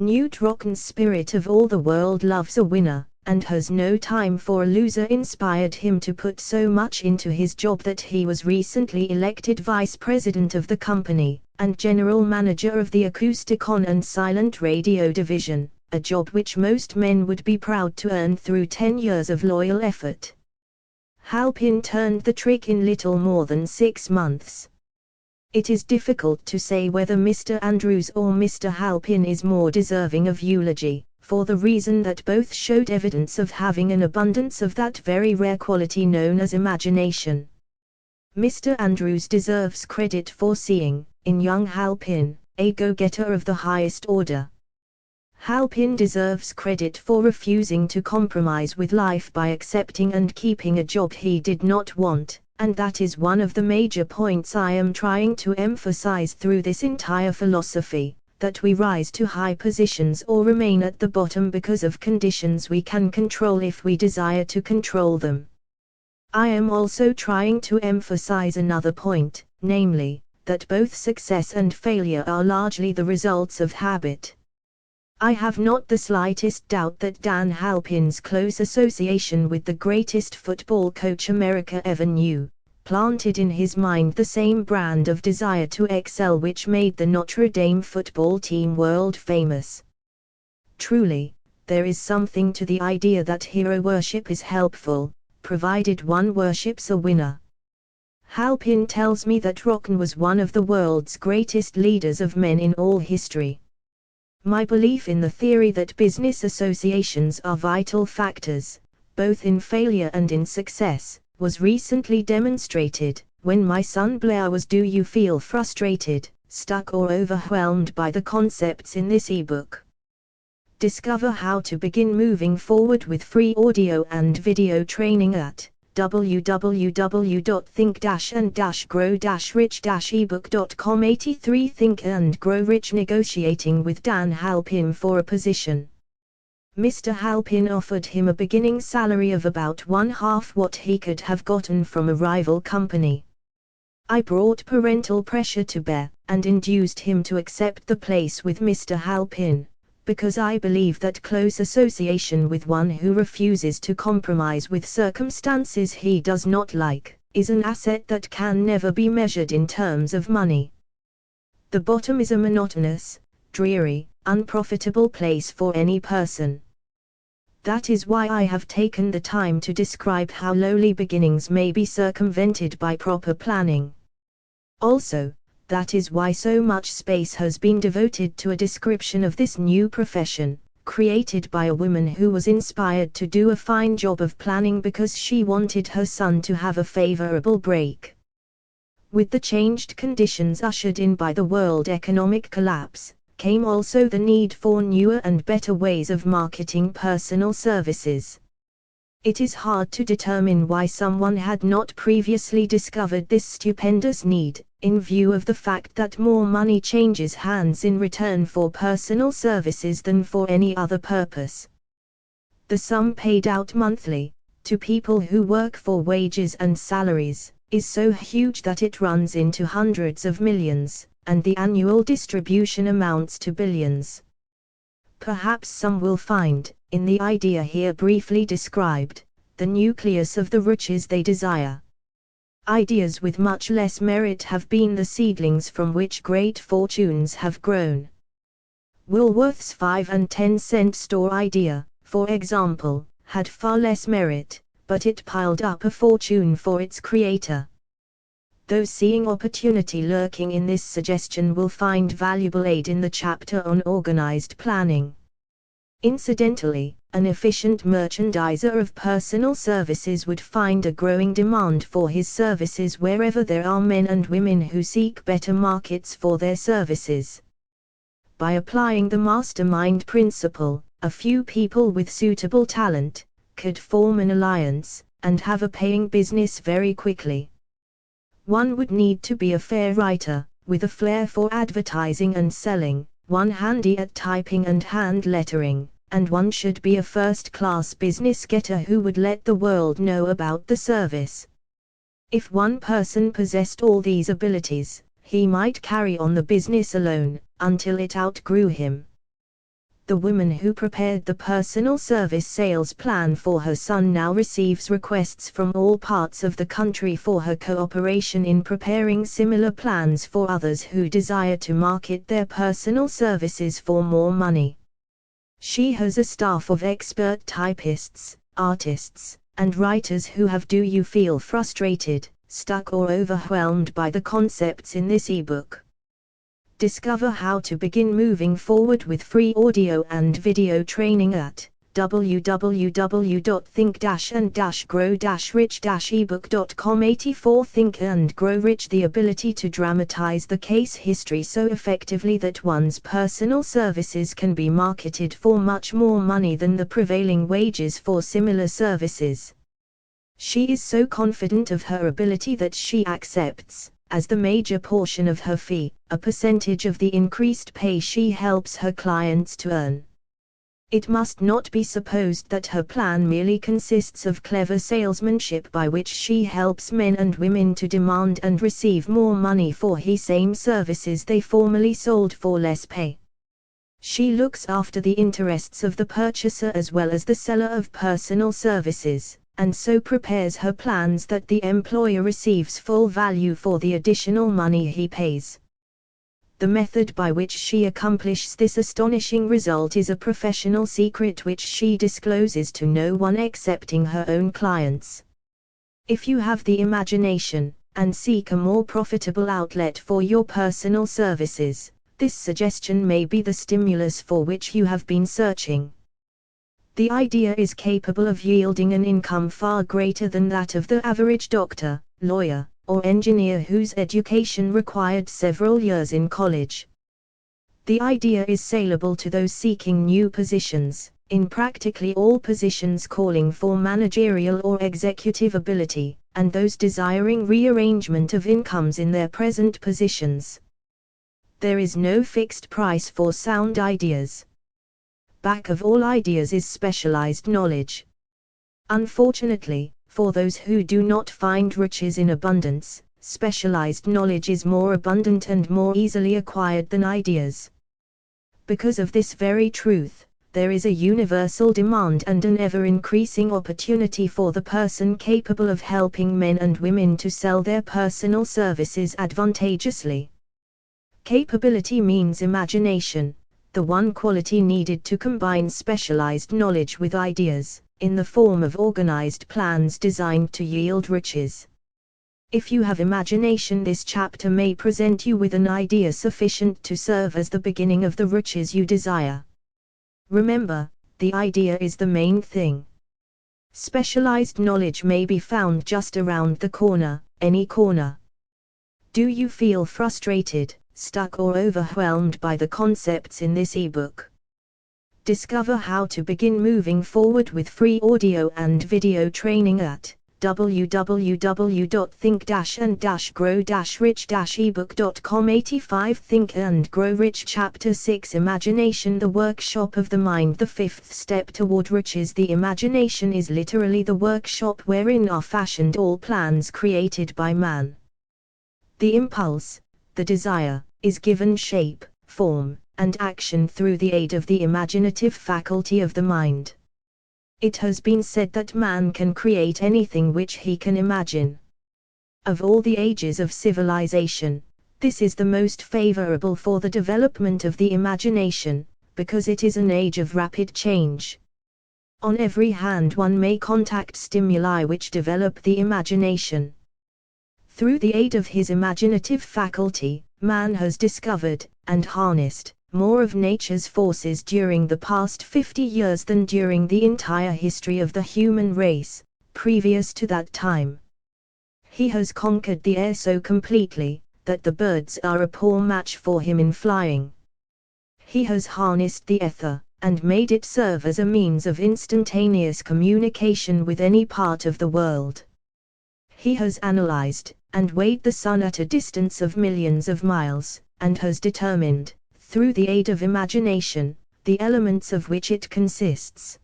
Speaker 2: Knute Rockne's spirit of all the world loves a winner, and has no time for a loser inspired him to put so much into his job that he was recently elected vice president of the company, and general manager of the Acousticon and Silent Radio division, a job which most men would be proud to earn through 10 years of loyal effort. Halpin turned the trick in little more than 6 months. It is difficult to say whether Mr. Andrews or Mr. Halpin is more deserving of eulogy, for the reason that both showed evidence of having an abundance of that very rare quality known as imagination. Mr. Andrews deserves credit for seeing, in young Halpin, a go-getter of the highest order. Halpin deserves credit for refusing to compromise with life by accepting and keeping a job he did not want, and that is one of the major points I am trying to emphasize through this entire philosophy, that we rise to high positions or remain at the bottom because of conditions we can control if we desire to control them. I am also trying to emphasize another point, namely, that both success and failure are largely the results of habit. I have not the slightest doubt that Dan Halpin's close association with the greatest football coach America ever knew, planted in his mind the same brand of desire to excel which made the Notre Dame football team world famous. Truly, there is something to the idea that hero worship is helpful, provided one worships a winner. Halpin tells me that Rocken was one of the world's greatest leaders of men in all history. My belief in the theory that business associations are vital factors, both in failure and in success, was recently demonstrated, when my son Blair was Do You Feel Frustrated, Stuck or Overwhelmed by the Concepts in this ebook? Discover how to begin moving forward with free audio and video training at www.think-and-grow-rich-ebook.com. 83 Think and Grow Rich Negotiating with Dan Halpin for a position. Mr. Halpin offered him a beginning salary of about one-half what he could have gotten from a rival company. I brought parental pressure to bear, and induced him to accept the place with Mr. Halpin, because I believe that close association with one who refuses to compromise with circumstances he does not like, is an asset that can never be measured in terms of money. The bottom is a monotonous, dreary, unprofitable place for any person. That is why I have taken the time to describe how lowly beginnings may be circumvented by proper planning. Also, that is why so much space has been devoted to a description of this new profession, created by a woman who was inspired to do a fine job of planning because she wanted her son to have a favorable break. With the changed conditions ushered in by the world economic collapse, came also the need for newer and better ways of marketing personal services. It is hard to determine why someone had not previously discovered this stupendous need, in view of the fact that more money changes hands in return for personal services than for any other purpose. The sum paid out monthly, to people who work for wages and salaries, is so huge that it runs into hundreds of millions, and the annual distribution amounts to billions. Perhaps some will find, in the idea here briefly described, the nucleus of the riches they desire. Ideas with much less merit have been the seedlings from which great fortunes have grown. Woolworth's 5 and 10 cent store idea, for example, had far less merit, but it piled up a fortune for its creator. Those seeing opportunity lurking in this suggestion will find valuable aid in the chapter on organized planning. Incidentally, an efficient merchandiser of personal services would find a growing demand for his services wherever there are men and women who seek better markets for their services. By applying the mastermind principle, a few people with suitable talent could form an alliance and have a paying business very quickly. One would need to be a fair writer, with a flair for advertising and selling, one handy at typing and hand lettering, and one should be a first-class business getter who would let the world know about the service. If one person possessed all these abilities, he might carry on the business alone, until it outgrew him. The woman who prepared the personal service sales plan for her son now receives requests from all parts of the country for her cooperation in preparing similar plans for others who desire to market their personal services for more money. She has a staff of expert typists, artists, and writers who have Do You Feel Frustrated, stuck or overwhelmed by the concepts in this ebook. Discover how to begin moving forward with free audio and video training at www.think-and-grow-rich-ebook.com. 84 Think and Grow Rich, the ability to dramatize the case history so effectively that one's personal services can be marketed for much more money than the prevailing wages for similar services. She is so confident of her ability that she accepts, as the major portion of her fee, a percentage of the increased pay she helps her clients to earn. It must not be supposed that her plan merely consists of clever salesmanship by which she helps men and women to demand and receive more money for the same services they formerly sold for less pay. She looks after the interests of the purchaser as well as the seller of personal services, and so prepares her plans that the employer receives full value for the additional money he pays. The method by which she accomplishes this astonishing result is a professional secret which she discloses to no one excepting her own clients. If you have the imagination, and seek a more profitable outlet for your personal services, this suggestion may be the stimulus for which you have been searching. The idea is capable of yielding an income far greater than that of the average doctor, lawyer, or engineer whose education required several years in college. The idea is saleable to those seeking new positions, in practically all positions calling for managerial or executive ability, and those desiring rearrangement of incomes in their present positions. There is no fixed price for sound ideas. Back of all ideas is specialized knowledge. Unfortunately, for those who do not find riches in abundance, specialized knowledge is more abundant and more easily acquired than ideas. Because of this very truth, there is a universal demand and an ever-increasing opportunity for the person capable of helping men and women to sell their personal services advantageously. Capability means imagination, the one quality needed to combine specialized knowledge with ideas, in the form of organized plans designed to yield riches. If you have imagination, this chapter may present you with an idea sufficient to serve as the beginning of the riches you desire. Remember, the idea is the main thing. Specialized knowledge may be found just around the corner, any corner. Do you feel frustrated, stuck or overwhelmed by the concepts in this ebook? Discover how to begin moving forward with free audio and video training at www.think-and-grow-rich-ebook.com. 85 Think and Grow Rich Chapter 6 Imagination, the workshop of the mind. The fifth step toward riches. The imagination is literally the workshop wherein are fashioned all plans created by man. The impulse, the desire, is given shape, form, and action through the aid of the imaginative faculty of the mind. It has been said that man can create anything which he can imagine. Of all the ages of civilization, this is the most favorable for the development of the imagination, because it is an age of rapid change. On every hand one may contact stimuli which develop the imagination. Through the aid of his imaginative faculty, man has discovered, and harnessed, more of nature's forces during the past 50 years than during the entire history of the human race, previous to that time. He has conquered the air so completely, that the birds are a poor match for him in flying. He has harnessed the ether, and made it serve as a means of instantaneous communication with any part of the world. He has analyzed, and weighed the sun at a distance of millions of miles, and has determined, through the aid of imagination, the elements of which it consists.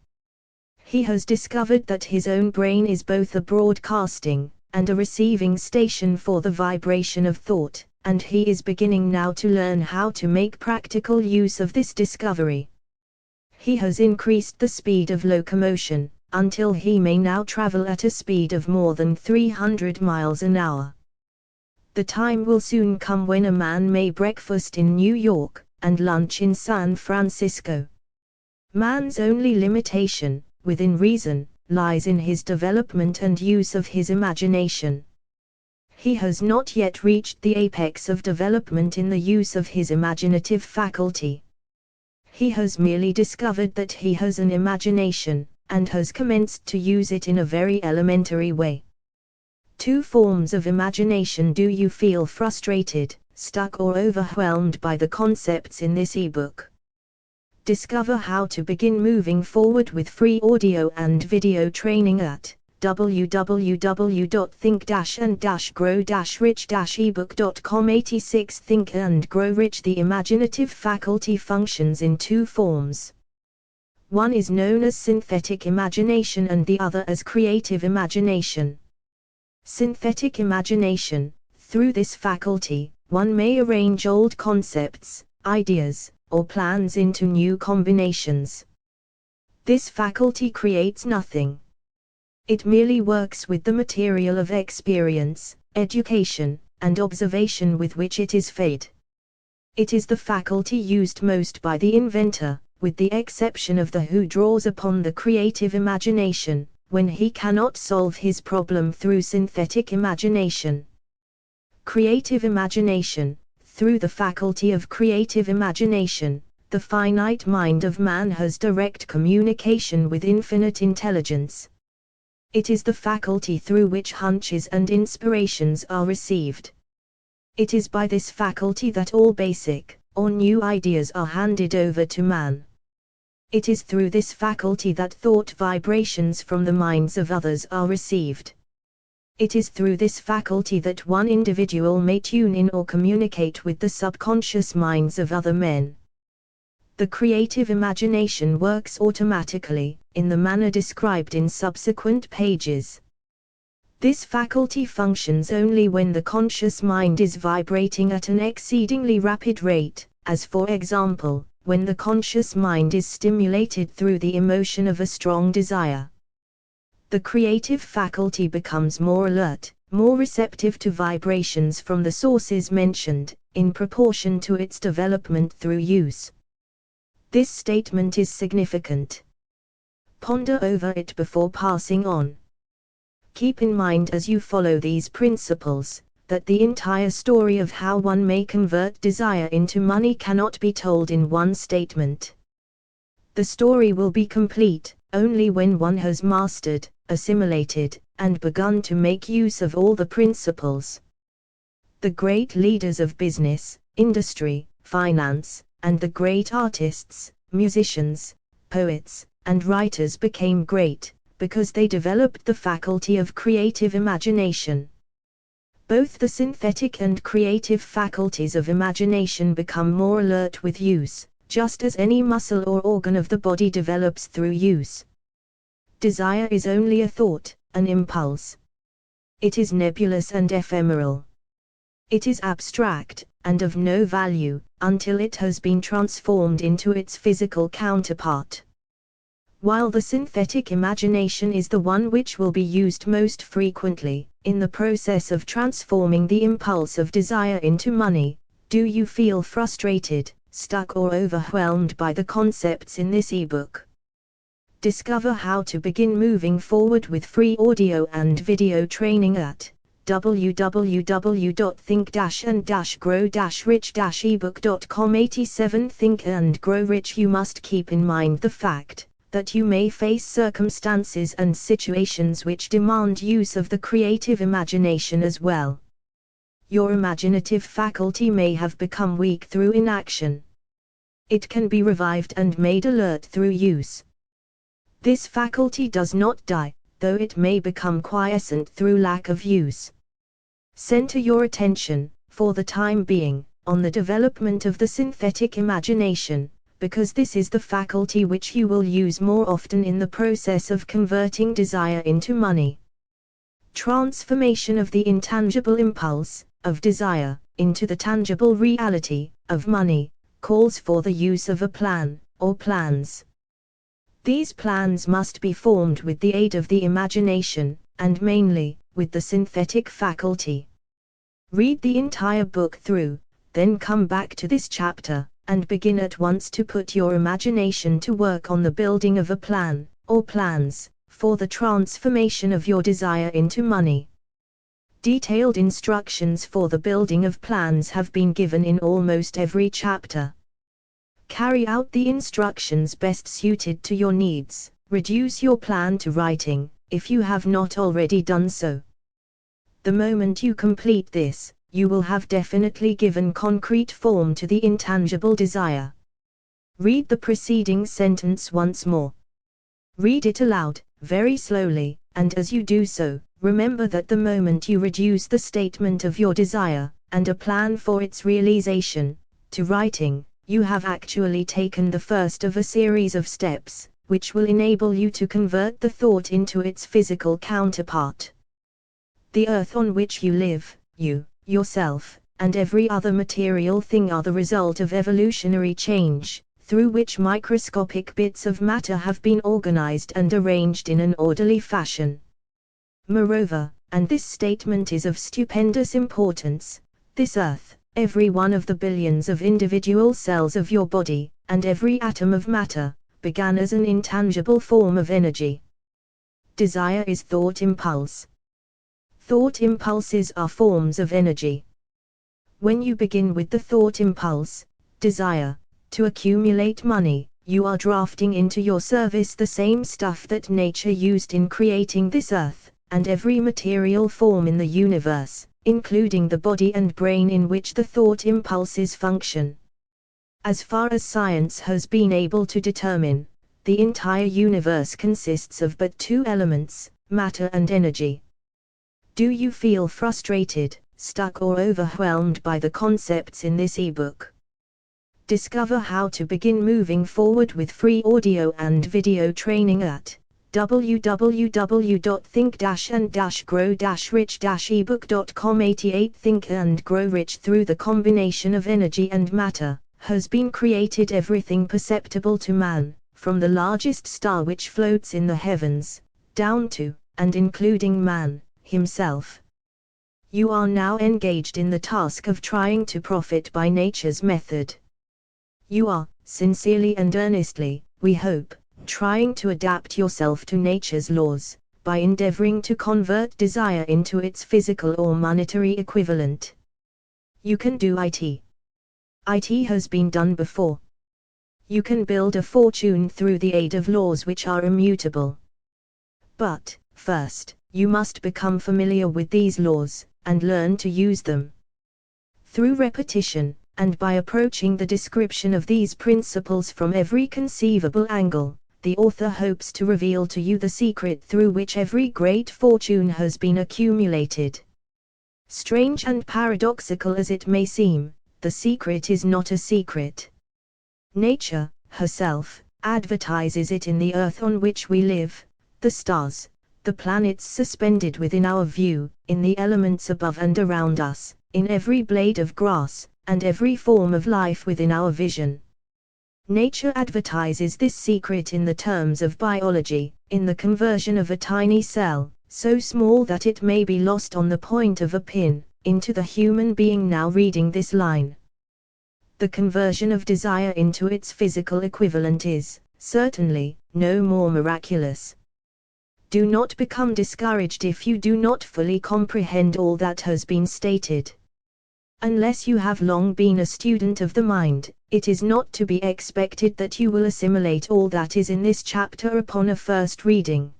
Speaker 2: He has discovered that his own brain is both a broadcasting, and a receiving station for the vibration of thought, and he is beginning now to learn how to make practical use of this discovery. He has increased the speed of locomotion, until he may now travel at a speed of more than 300 miles an hour. The time will soon come when a man may breakfast in New York, and lunch in San Francisco. Man's only limitation, within reason, lies in his development and use of his imagination. He has not yet reached the apex of development in the use of his imaginative faculty. He has merely discovered that he has an imagination, and has commenced to use it in a very elementary way. 2 forms of imagination. Do you feel frustrated, stuck or overwhelmed by the concepts in this ebook? Discover how to begin moving forward with free audio and video training at www.think-and-grow-rich-ebook.com. 86 Think and Grow Rich. The imaginative faculty functions in 2 forms. One is known as synthetic imagination and the other as creative imagination. Synthetic imagination. Through this faculty, one may arrange old concepts, ideas, or plans into new combinations. This faculty creates nothing. It merely works with the material of experience, education, and observation with which it is fed. It is the faculty used most by the inventor, with the exception of the who draws upon the creative imagination, when he cannot solve his problem through synthetic imagination. Creative imagination. Through the faculty of creative imagination, the finite mind of man has direct communication with infinite intelligence. It is the faculty through which hunches and inspirations are received. It is by this faculty that all basic, or new ideas are handed over to man. It is through this faculty that thought vibrations from the minds of others are received. It is through this faculty that one individual may tune in or communicate with the subconscious minds of other men. The creative imagination works automatically, in the manner described in subsequent pages. This faculty functions only when the conscious mind is vibrating at an exceedingly rapid rate, as for example, when the conscious mind is stimulated through the emotion of a strong desire. The creative faculty becomes more alert, more receptive to vibrations from the sources mentioned, in proportion to its development through use. This statement is significant. Ponder over it before passing on. Keep in mind as you follow these principles, that the entire story of how one may convert desire into money cannot be told in one statement. The story will be complete only when one has mastered, assimilated, and begun to make use of all the principles. The great leaders of business, industry, finance, and the great artists, musicians, poets, and writers became great, because they developed the faculty of creative imagination. Both the synthetic and creative faculties of imagination become more alert with use, just as any muscle or organ of the body develops through use. Desire is only a thought, an impulse. It is nebulous and ephemeral. It is abstract, and of no value, until it has been transformed into its physical counterpart. While the synthetic imagination is the one which will be used most frequently, in the process of transforming the impulse of desire into money, do you feel frustrated, stuck or overwhelmed by the concepts in this ebook? Discover how to begin moving forward with free audio and video training at www.think-and-grow-rich-ebook.com. 87 Think and Grow Rich. You must keep in mind the fact that you may face circumstances and situations which demand use of the creative imagination as well. Your imaginative faculty may have become weak through inaction. It can be revived and made alert through use. This faculty does not die, though it may become quiescent through lack of use. Center your attention, for the time being, on the development of the synthetic imagination, because this is the faculty which you will use more often in the process of converting desire into money. Transformation of the intangible impulse, of desire, into the tangible reality, of money, calls for the use of a plan, or plans. These plans must be formed with the aid of the imagination, and mainly, with the synthetic faculty. Read the entire book through, then come back to this chapter, and begin at once to put your imagination to work on the building of a plan, or plans, for the transformation of your desire into money. Detailed instructions for the building of plans have been given in almost every chapter. Carry out the instructions best suited to your needs. Reduce your plan to writing, if you have not already done so. The moment you complete this, you will have definitely given concrete form to the intangible desire. Read the preceding sentence once more. Read it aloud, very slowly, and as you do so, remember that the moment you reduce the statement of your desire, and a plan for its realization, to writing, you have actually taken the first of a series of steps, which will enable you to convert the thought into its physical counterpart. The earth on which you live, you, yourself, and every other material thing are the result of evolutionary change, through which microscopic bits of matter have been organized and arranged in an orderly fashion. Moreover, and this statement is of stupendous importance, this earth, every one of the billions of individual cells of your body, and every atom of matter, began as an intangible form of energy. Desire is thought impulse. Thought impulses are forms of energy. When you begin with the thought impulse, desire, to accumulate money, you are drafting into your service the same stuff that nature used in creating this earth, and every material form in the universe, including the body and brain in which the thought impulses function. As far as science has been able to determine, the entire universe consists of but two elements, matter and energy. Do you feel frustrated, stuck or overwhelmed by the concepts in this ebook? Discover how to begin moving forward with free audio and video training at www.think-and-grow-rich-ebook.com. 88 Think and Grow Rich. Through the combination of energy and matter, has been created everything perceptible to man, from the largest star which floats in the heavens, down to, and including man, himself. You are now engaged in the task of trying to profit by nature's method. You are, sincerely and earnestly, we hope, trying to adapt yourself to nature's laws, by endeavoring to convert desire into its physical or monetary equivalent. You can do it. It has been done before. You can build a fortune through the aid of laws which are immutable. But, first, you must become familiar with these laws, and learn to use them. Through repetition, and by approaching the description of these principles from every conceivable angle, the author hopes to reveal to you the secret through which every great fortune has been accumulated. Strange and paradoxical as it may seem, the secret is not a secret. Nature, herself, advertises it in the earth on which we live, the stars, the planets suspended within our view, in the elements above and around us, in every blade of grass, and every form of life within our vision. Nature advertises this secret in the terms of biology, in the conversion of a tiny cell, so small that it may be lost on the point of a pin, into the human being now reading this line. The conversion of desire into its physical equivalent is, certainly, no more miraculous. Do not become discouraged if you do not fully comprehend all that has been stated. Unless you have long been a student of the mind, it is not to be expected that you will assimilate all that is in this chapter upon a first reading.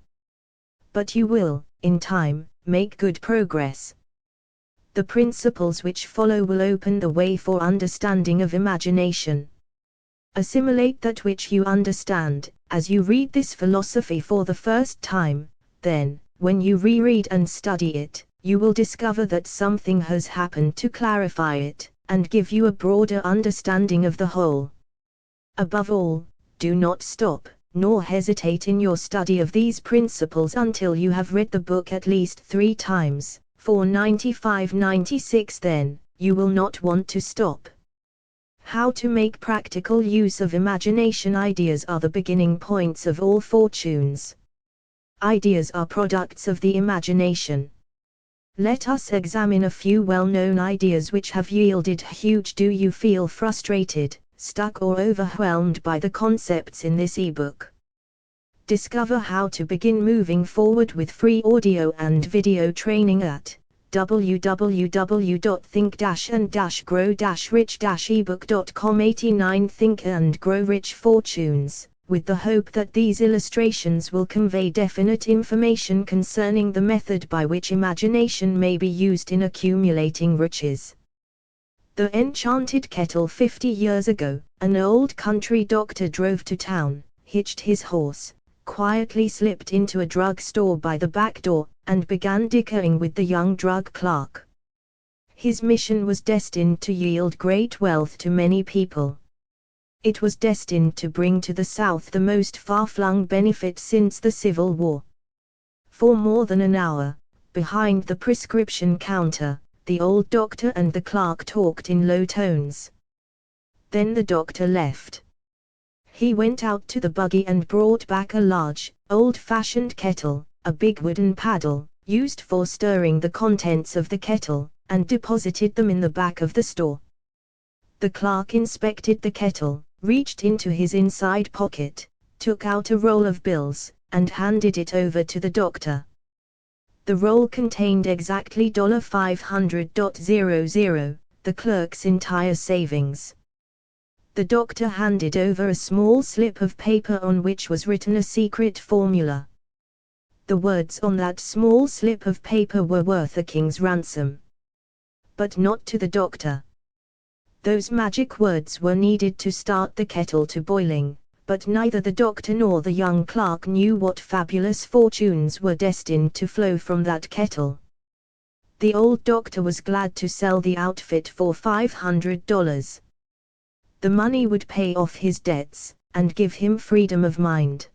Speaker 2: But you will, in time, make good progress. The principles which follow will open the way for understanding of imagination. Assimilate that which you understand, as you read this philosophy for the first time, then, when you reread and study it, you will discover that something has happened to clarify it, and give you a broader understanding of the whole. Above all, do not stop, nor hesitate in your study of these principles until you have read the book at least 3 times, for 95-96 then, you will not want to stop. How to make practical use of imagination. Ideas are the beginning points of all fortunes. Ideas are products of the imagination. Let us examine a few well-known ideas which have yielded huge. Do you feel frustrated, stuck or overwhelmed by the concepts in this ebook? Discover how to begin moving forward with free audio and video training at www.think-and-grow-rich-ebook.com 89 Think and Grow Rich Fortunes, with the hope that these illustrations will convey definite information concerning the method by which imagination may be used in accumulating riches. The Enchanted Kettle. 50 years ago, an old country doctor drove to town, hitched his horse, quietly slipped into a drug store by the back door, and began dickering with the young drug clerk. His mission was destined to yield great wealth to many people. It was destined to bring to the South the most far-flung benefit since the Civil War. For more than an hour, behind the prescription counter, the old doctor and the clerk talked in low tones. Then the doctor left. He went out to the buggy and brought back a large, old-fashioned kettle, a big wooden paddle, used for stirring the contents of the kettle, and deposited them in the back of the store. The clerk inspected the kettle, reached into his inside pocket, took out a roll of bills, and handed it over to the doctor. The roll contained exactly $500.00, the clerk's entire savings. The doctor handed over a small slip of paper on which was written a secret formula. The words on that small slip of paper were worth a king's ransom. But not to the doctor. Those magic words were needed to start the kettle to boiling, but neither the doctor nor the young clerk knew what fabulous fortunes were destined to flow from that kettle. The old doctor was glad to sell the outfit for $500. The money would pay off his debts, and give him freedom of mind.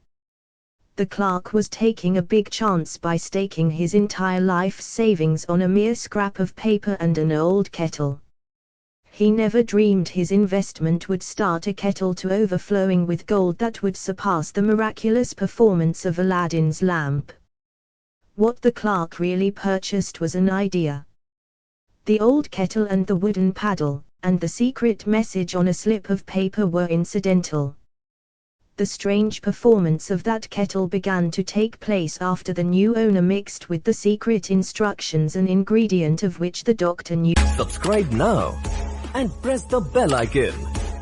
Speaker 2: The clerk was taking a big chance by staking his entire life savings on a mere scrap of paper and an old kettle. He never dreamed his investment would start a kettle to overflowing with gold that would surpass the miraculous performance of Aladdin's lamp. What the clerk really purchased was an idea. The old kettle and the wooden paddle, and the secret message on a slip of paper were incidental. The strange performance of that kettle began to take place after the new owner mixed with the secret instructions an ingredient of which the doctor knew.
Speaker 4: Subscribe now and press the bell icon.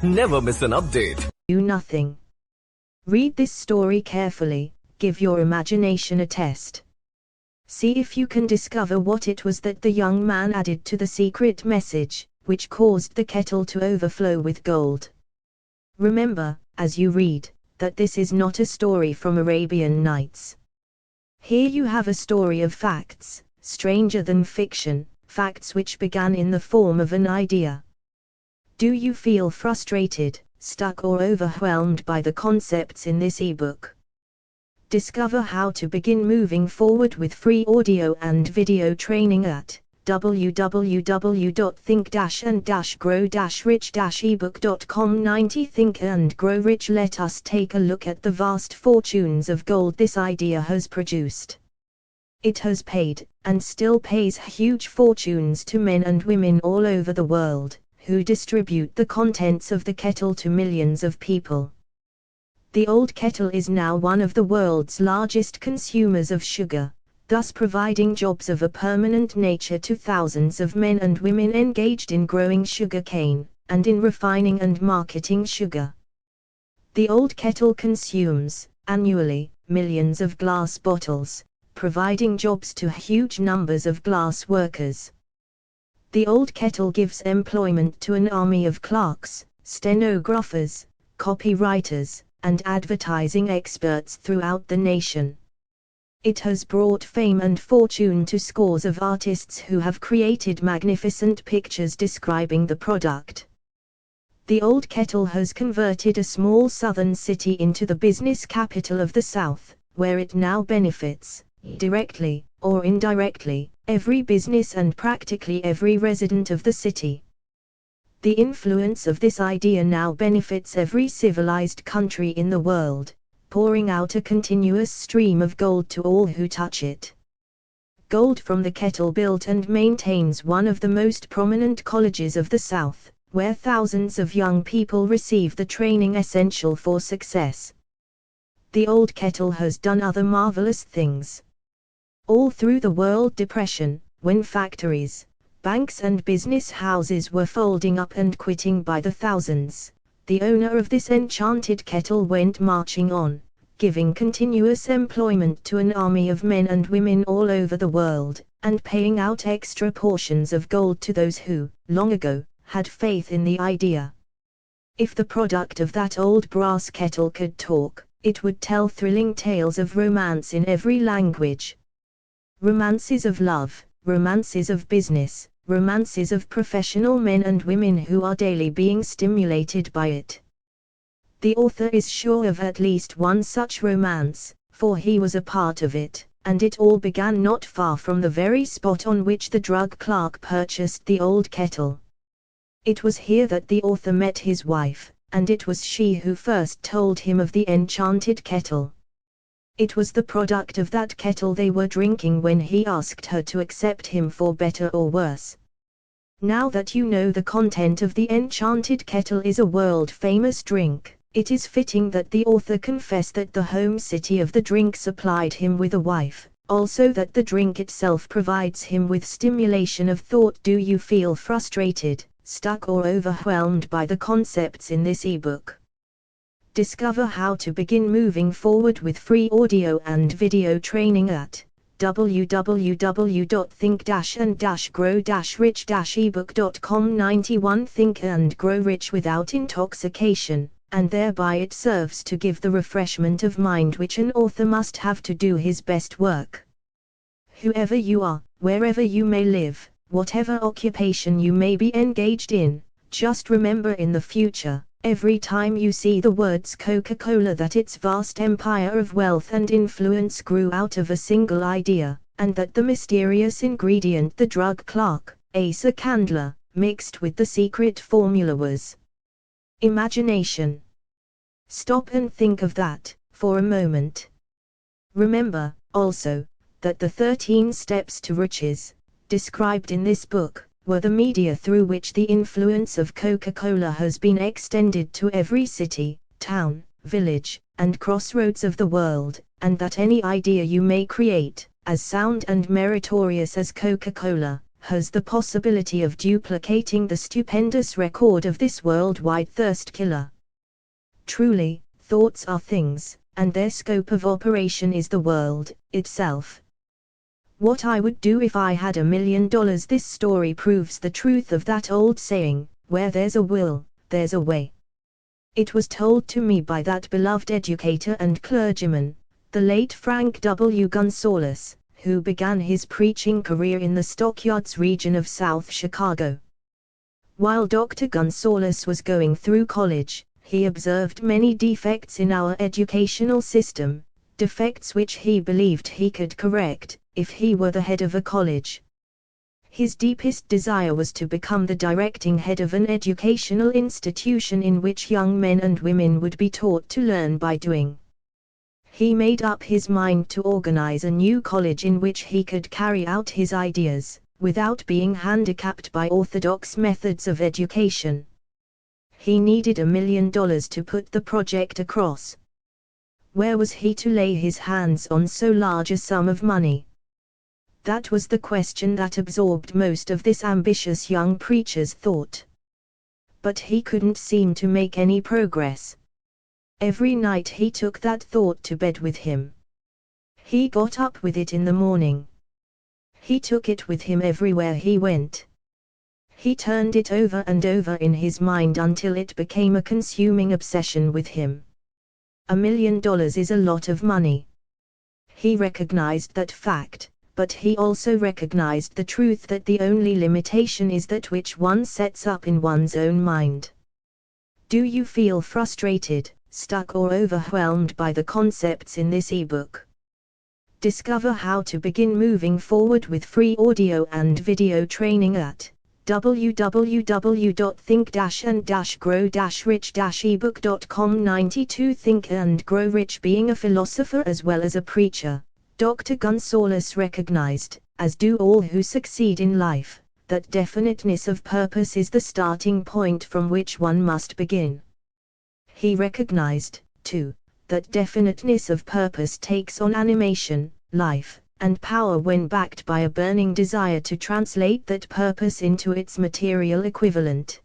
Speaker 4: Never miss an update.
Speaker 2: Nothing. Read this story carefully, give your imagination a test. See if you can discover what it was that the young man added to the secret message, which caused the kettle to overflow with gold. Remember, as you read, that this is not a story from Arabian Nights. Here you have a story of facts, stranger than fiction, facts which began in the form of an idea. Do you feel frustrated, stuck or overwhelmed by the concepts in this ebook? Discover how to begin moving forward with free audio and video training at www.think-and-grow-rich-ebook.com 90 Think and Grow Rich. Let us take a look at the vast fortunes of gold this idea has produced. It has paid, and still pays huge fortunes to men and women all over the world, who distribute the contents of the kettle to millions of people. The old kettle is now one of the world's largest consumers of sugar, thus providing jobs of a permanent nature to thousands of men and women engaged in growing sugar cane, and in refining and marketing sugar. The old kettle consumes, annually, millions of glass bottles, providing jobs to huge numbers of glass workers. The old kettle gives employment to an army of clerks, stenographers, copywriters, and advertising experts throughout the nation. It has brought fame and fortune to scores of artists who have created magnificent pictures describing the product. The old kettle has converted a small southern city into the business capital of the South, where it now benefits, directly or indirectly, every business and practically every resident of the city. The influence of this idea now benefits every civilized country in the world, pouring out a continuous stream of gold to all who touch it. Gold from the kettle built and maintains one of the most prominent colleges of the South, where thousands of young people receive the training essential for success. The old kettle has done other marvelous things. All through the World Depression, when factories, banks and business houses were folding up and quitting by the thousands, the owner of this enchanted kettle went marching on, giving continuous employment to an army of men and women all over the world, and paying out extra portions of gold to those who, long ago, had faith in the idea. If the product of that old brass kettle could talk, it would tell thrilling tales of romance in every language. Romances of love, romances of business, romances of professional men and women who are daily being stimulated by it. The author is sure of at least one such romance, for he was a part of it, and it all began not far from the very spot on which the drug clerk purchased the old kettle. It was here that the author met his wife, and it was she who first told him of the enchanted kettle. It was the product of that kettle they were drinking when he asked her to accept him for better or worse. Now that you know the content of the enchanted kettle is a world-famous drink, it is fitting that the author confess that the home city of the drink supplied him with a wife, also that the drink itself provides him with stimulation of thought. Do you feel frustrated, stuck or overwhelmed by the concepts in this ebook? Discover how to begin moving forward with free audio and video training at www.think-and-grow-rich-ebook.com. 91 Think and Grow Rich without intoxication, and thereby it serves to give the refreshment of mind which an author must have to do his best work. Whoever you are, wherever you may live, whatever occupation you may be engaged in, just remember in the future, every time you see the words Coca-Cola, that its vast empire of wealth and influence grew out of a single idea, and that the mysterious ingredient the drug clerk, Asa Candler, mixed with the secret formula was imagination. Stop and think of that, for a moment. Remember, also, that the 13 steps to riches, described in this book, were the media through which the influence of Coca-Cola has been extended to every city, town, village, and crossroads of the world, and that any idea you may create, as sound and meritorious as Coca-Cola, has the possibility of duplicating the stupendous record of this worldwide thirst killer. Truly, thoughts are things, and their scope of operation is the world itself. What I would do if I had $1 million. This story proves the truth of that old saying, where there's a will, there's a way. It was told to me by that beloved educator and clergyman, the late Frank W. Gonzales, who began his preaching career in the Stockyards region of South Chicago. While Dr. Gonzales was going through college, he observed many defects in our educational system, defects which he believed he could correct, if he were the head of a college. His deepest desire was to become the directing head of an educational institution in which young men and women would be taught to learn by doing. He made up his mind to organize a new college in which he could carry out his ideas, without being handicapped by orthodox methods of education. He needed $1 million to put the project across. Where was he to lay his hands on so large a sum of money? That was the question that absorbed most of this ambitious young preacher's thought. But he couldn't seem to make any progress. Every night he took that thought to bed with him. He got up with it in the morning. He took it with him everywhere he went. He turned it over and over in his mind until it became a consuming obsession with him. $1 million is a lot of money. He recognized that fact, but he also recognized the truth that the only limitation is that which one sets up in one's own mind. Do you feel frustrated, stuck or overwhelmed by the concepts in this ebook? Discover how to begin moving forward with free audio and video training at www.think-and-grow-rich-ebook.com. 92 Think and Grow Rich. Being a philosopher as well as a preacher, Dr. Gonzales recognized, as do all who succeed in life, that definiteness of purpose is the starting point from which one must begin. He recognized, too, that definiteness of purpose takes on animation, life, and power when backed by a burning desire to translate that purpose into its material equivalent.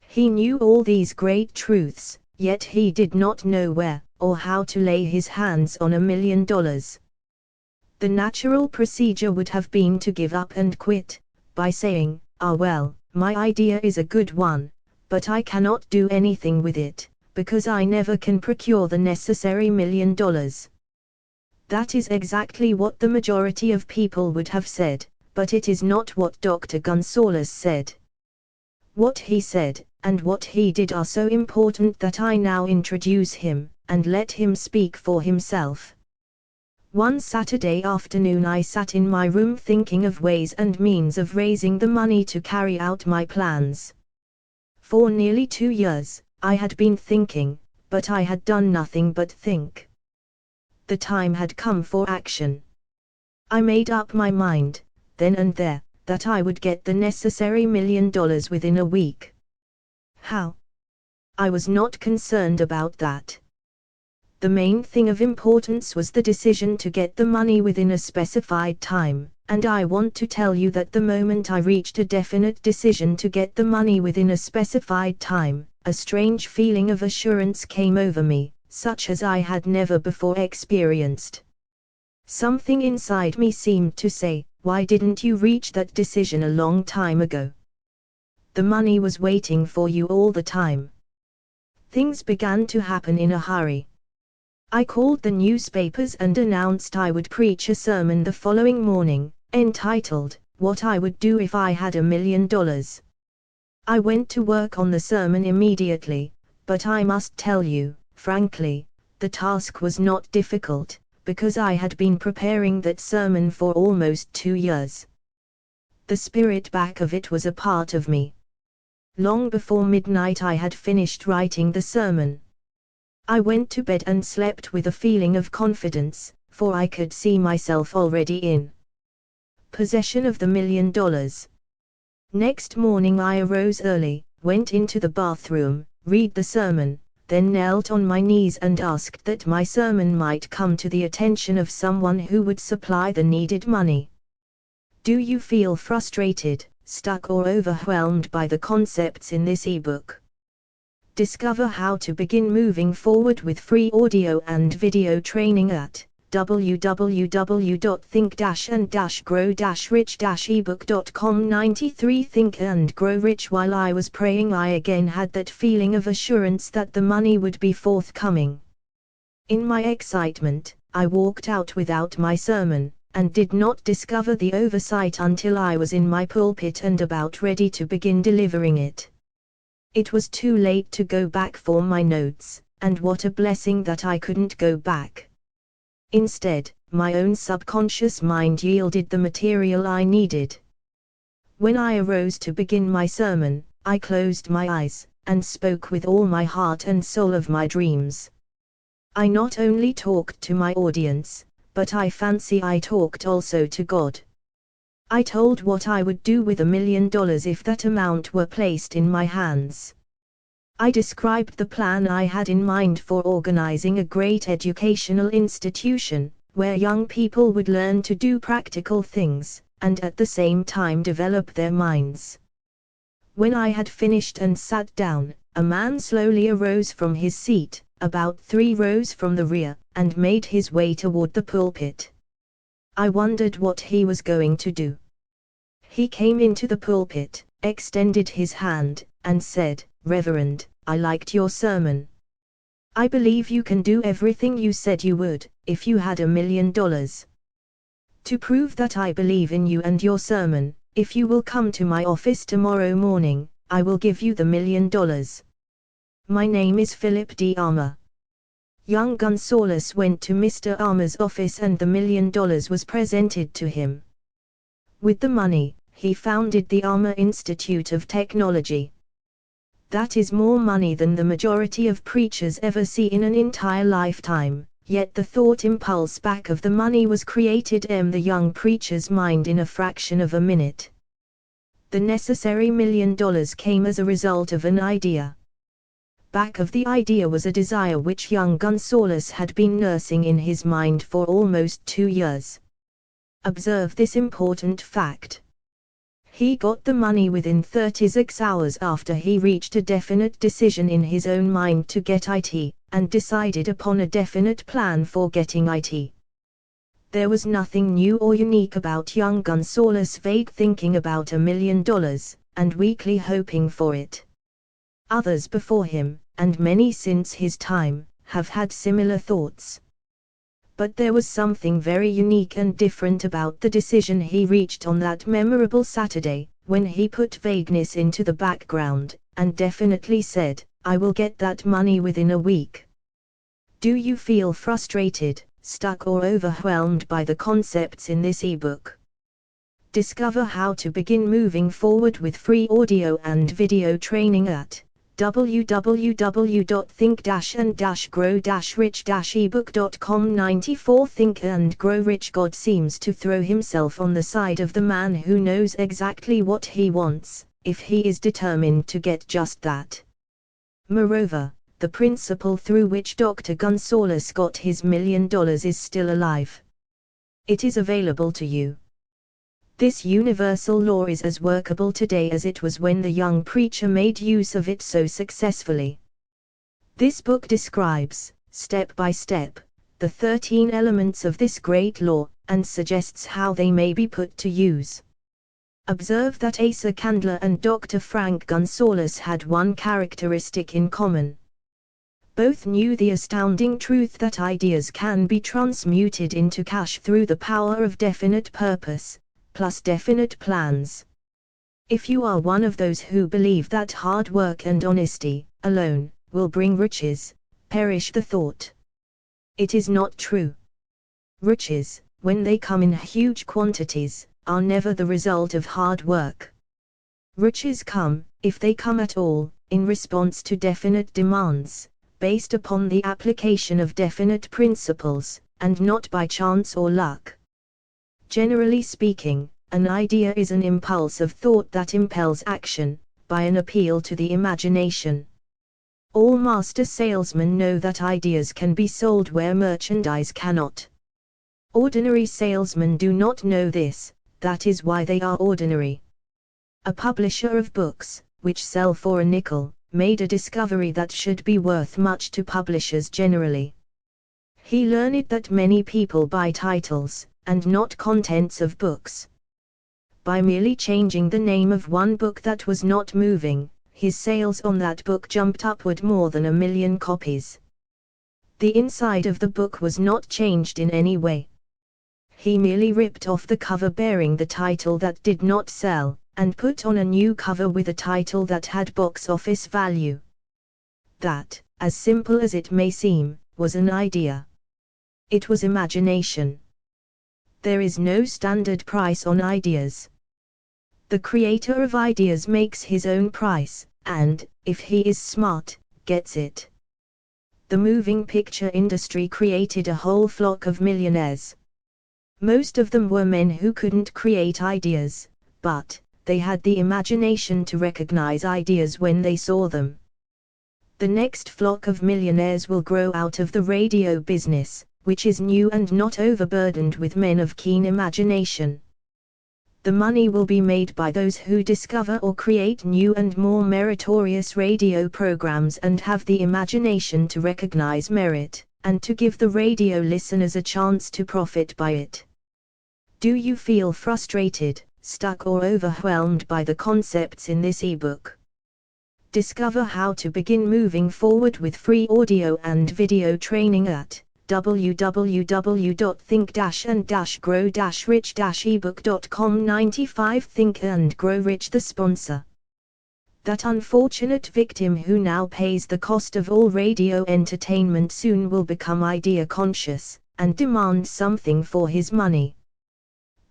Speaker 2: He knew all these great truths, yet he did not know where, or how to lay his hands on $1 million. The natural procedure would have been to give up and quit, by saying, "Ah well, my idea is a good one, but I cannot do anything with it, because I never can procure the necessary $1 million." That is exactly what the majority of people would have said, but it is not what Dr. Gonzalez said. What he said, and what he did are so important that I now introduce him, and let him speak for himself. One Saturday afternoon I sat in my room thinking of ways and means of raising the money to carry out my plans. For nearly 2 years, I had been thinking, but I had done nothing but think. The time had come for action. I made up my mind, then and there, that I would get the necessary $1 million within a week. How? I was not concerned about that. The main thing of importance was the decision to get the money within a specified time, and I want to tell you that the moment I reached a definite decision to get the money within a specified time, a strange feeling of assurance came over me, such as I had never before experienced. Something inside me seemed to say, "Why didn't you reach that decision a long time ago? The money was waiting for you all the time." Things began to happen in a hurry. I called the newspapers and announced I would preach a sermon the following morning, entitled, "What I Would Do If I Had $1 Million." I went to work on the sermon immediately, but I must tell you, frankly, the task was not difficult, because I had been preparing that sermon for almost 2 years. The spirit back of it was a part of me. Long before midnight I had finished writing the sermon. I went to bed and slept with a feeling of confidence, for I could see myself already in possession of the $1 million. Next morning I arose early, went into the bathroom, read the sermon, then knelt on my knees and asked that my sermon might come to the attention of someone who would supply the needed money. Do you feel frustrated, stuck or overwhelmed by the concepts in this ebook? Discover how to begin moving forward with free audio and video training at www.think-and-grow-rich-ebook.com. 93 Think and Grow Rich. While I was praying, I again had that feeling of assurance that the money would be forthcoming. In my excitement, I walked out without my sermon, and did not discover the oversight until I was in my pulpit and about ready to begin delivering it. It was too late to go back for my notes, and what a blessing that I couldn't go back. Instead, my own subconscious mind yielded the material I needed. When I arose to begin my sermon, I closed my eyes, and spoke with all my heart and soul of my dreams. I not only talked to my audience, but I fancy I talked also to God. I told what I would do with $1 million if that amount were placed in my hands. I described the plan I had in mind for organizing a great educational institution, where young people would learn to do practical things, and at the same time develop their minds. When I had finished and sat down, a man slowly arose from his seat, about 3 rows from the rear, and made his way toward the pulpit. I wondered what he was going to do. He came into the pulpit, extended his hand, and said, "Reverend, I liked your sermon. I believe you can do everything you said you would, if you had $1 million. To prove that I believe in you and your sermon, if you will come to my office tomorrow morning, I will give you the $1 million. My name is Philip D. Armour." Young Gonzalez went to Mr. Armour's office and the $1 million was presented to him. With the money, he founded the Armour Institute of Technology. That is more money than the majority of preachers ever see in an entire lifetime, yet the thought impulse back of the money was created in the young preacher's mind in a fraction of a minute. The necessary $1 million came as a result of an idea. Back of the idea was a desire which young Gonzalez had been nursing in his mind for almost 2 years. Observe this important fact. He got the money within 36 hours after he reached a definite decision in his own mind to get IT, and decided upon a definite plan for getting IT. There was nothing new or unique about young Gonzalez' vague thinking about $1 million, and weakly hoping for it. Others before him, and many since his time, have had similar thoughts. But there was something very unique and different about the decision he reached on that memorable Saturday, when he put vagueness into the background, and definitely said, "I will get that money within a week." Do you feel frustrated, stuck or overwhelmed by the concepts in this ebook? Discover how to begin moving forward with free audio and video training at www.think-and-grow-rich-ebook.com. 94 Think and Grow Rich. God seems to throw himself on the side of the man who knows exactly what he wants, if he is determined to get just that. Moreover, the principle through which Dr. Gonzalez got his $1 million is still alive. It is available to you. This universal law is as workable today as it was when the young preacher made use of it so successfully. This book describes, step by step, the 13 elements of this great law, and suggests how they may be put to use. Observe that Asa Candler and Dr. Frank Gonzalez had one characteristic in common. Both knew the astounding truth that ideas can be transmuted into cash through the power of definite purpose, plus definite plans. If you are one of those who believe that hard work and honesty, alone, will bring riches, perish the thought. It is not true. Riches, when they come in huge quantities, are never the result of hard work. Riches come, if they come at all, in response to definite demands, based upon the application of definite principles, and not by chance or luck. Generally speaking, an idea is an impulse of thought that impels action, by an appeal to the imagination. All master salesmen know that ideas can be sold where merchandise cannot. Ordinary salesmen do not know this, that is why they are ordinary. A publisher of books, which sell for a nickel, made a discovery that should be worth much to publishers generally. He learned that many people buy titles, and not contents of books. By merely changing the name of one book that was not moving, his sales on that book jumped upward more than 1 million copies. The inside of the book was not changed in any way. He merely ripped off the cover bearing the title that did not sell, and put on a new cover with a title that had box office value. That, as simple as it may seem, was an idea. It was imagination. There is no standard price on ideas. The creator of ideas makes his own price, and, if he is smart, gets it. The moving picture industry created a whole flock of millionaires. Most of them were men who couldn't create ideas, but they had the imagination to recognize ideas when they saw them. The next flock of millionaires will grow out of the radio business, which is new and not overburdened with men of keen imagination. The money will be made by those who discover or create new and more meritorious radio programs and have the imagination to recognize merit, and to give the radio listeners a chance to profit by it. Do you feel frustrated, stuck or overwhelmed by the concepts in this ebook? Discover how to begin moving forward with free audio and video training at www.think-and-grow-rich-ebook.com. 95 Think and Grow Rich. The sponsor. That unfortunate victim who now pays the cost of all radio entertainment soon will become idea conscious, and demand something for his money.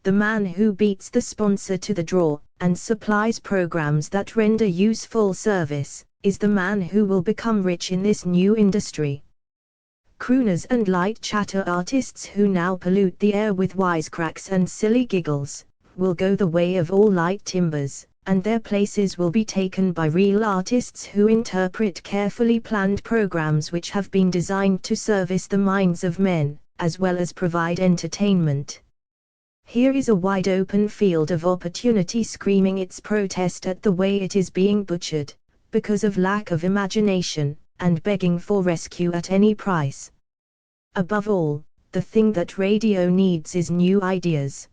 Speaker 2: The man who beats the sponsor to the draw, and supplies programs that render useful service, is the man who will become rich in this new industry. Crooners and light chatter artists who now pollute the air with wisecracks and silly giggles, will go the way of all light timbers, and their places will be taken by real artists who interpret carefully planned programs which have been designed to service the minds of men, as well as provide entertainment. Here is a wide-open field of opportunity screaming its protest at the way it is being butchered, because of lack of imagination, and begging for rescue at any price. Above all, the thing that radio needs is new ideas.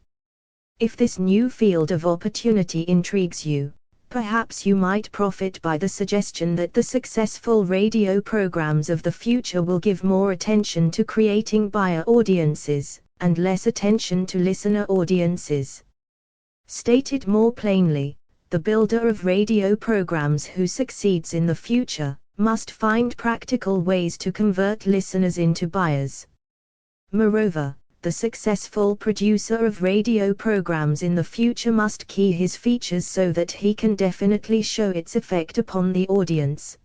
Speaker 2: If this new field of opportunity intrigues you, perhaps you might profit by the suggestion that the successful radio programs of the future will give more attention to creating buyer audiences, and less attention to listener audiences. Stated more plainly, the builder of radio programs who succeeds in the future must find practical ways to convert listeners into buyers. Moreover, the successful producer of radio programs in the future must key his features so that he can definitely show its effect upon the audience.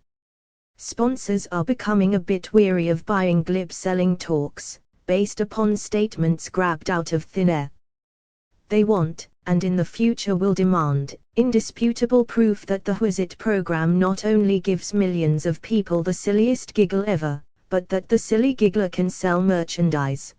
Speaker 2: Sponsors are becoming a bit weary of buying glib selling talks, based upon statements grabbed out of thin air. They want, and in the future will demand, indisputable proof that the Who's It program not only gives millions of people the silliest giggle ever, but that the silly giggler can sell merchandise.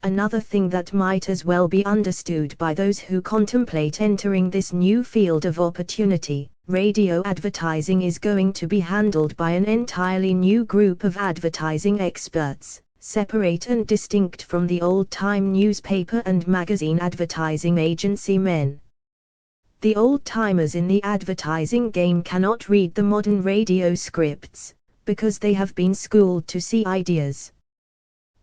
Speaker 2: Another thing that might as well be understood by those who contemplate entering this new field of opportunity: radio advertising is going to be handled by an entirely new group of advertising experts, separate and distinct from the old-time newspaper and magazine advertising agency men. The old-timers in the advertising game cannot read the modern radio scripts, because they have been schooled to see ideas.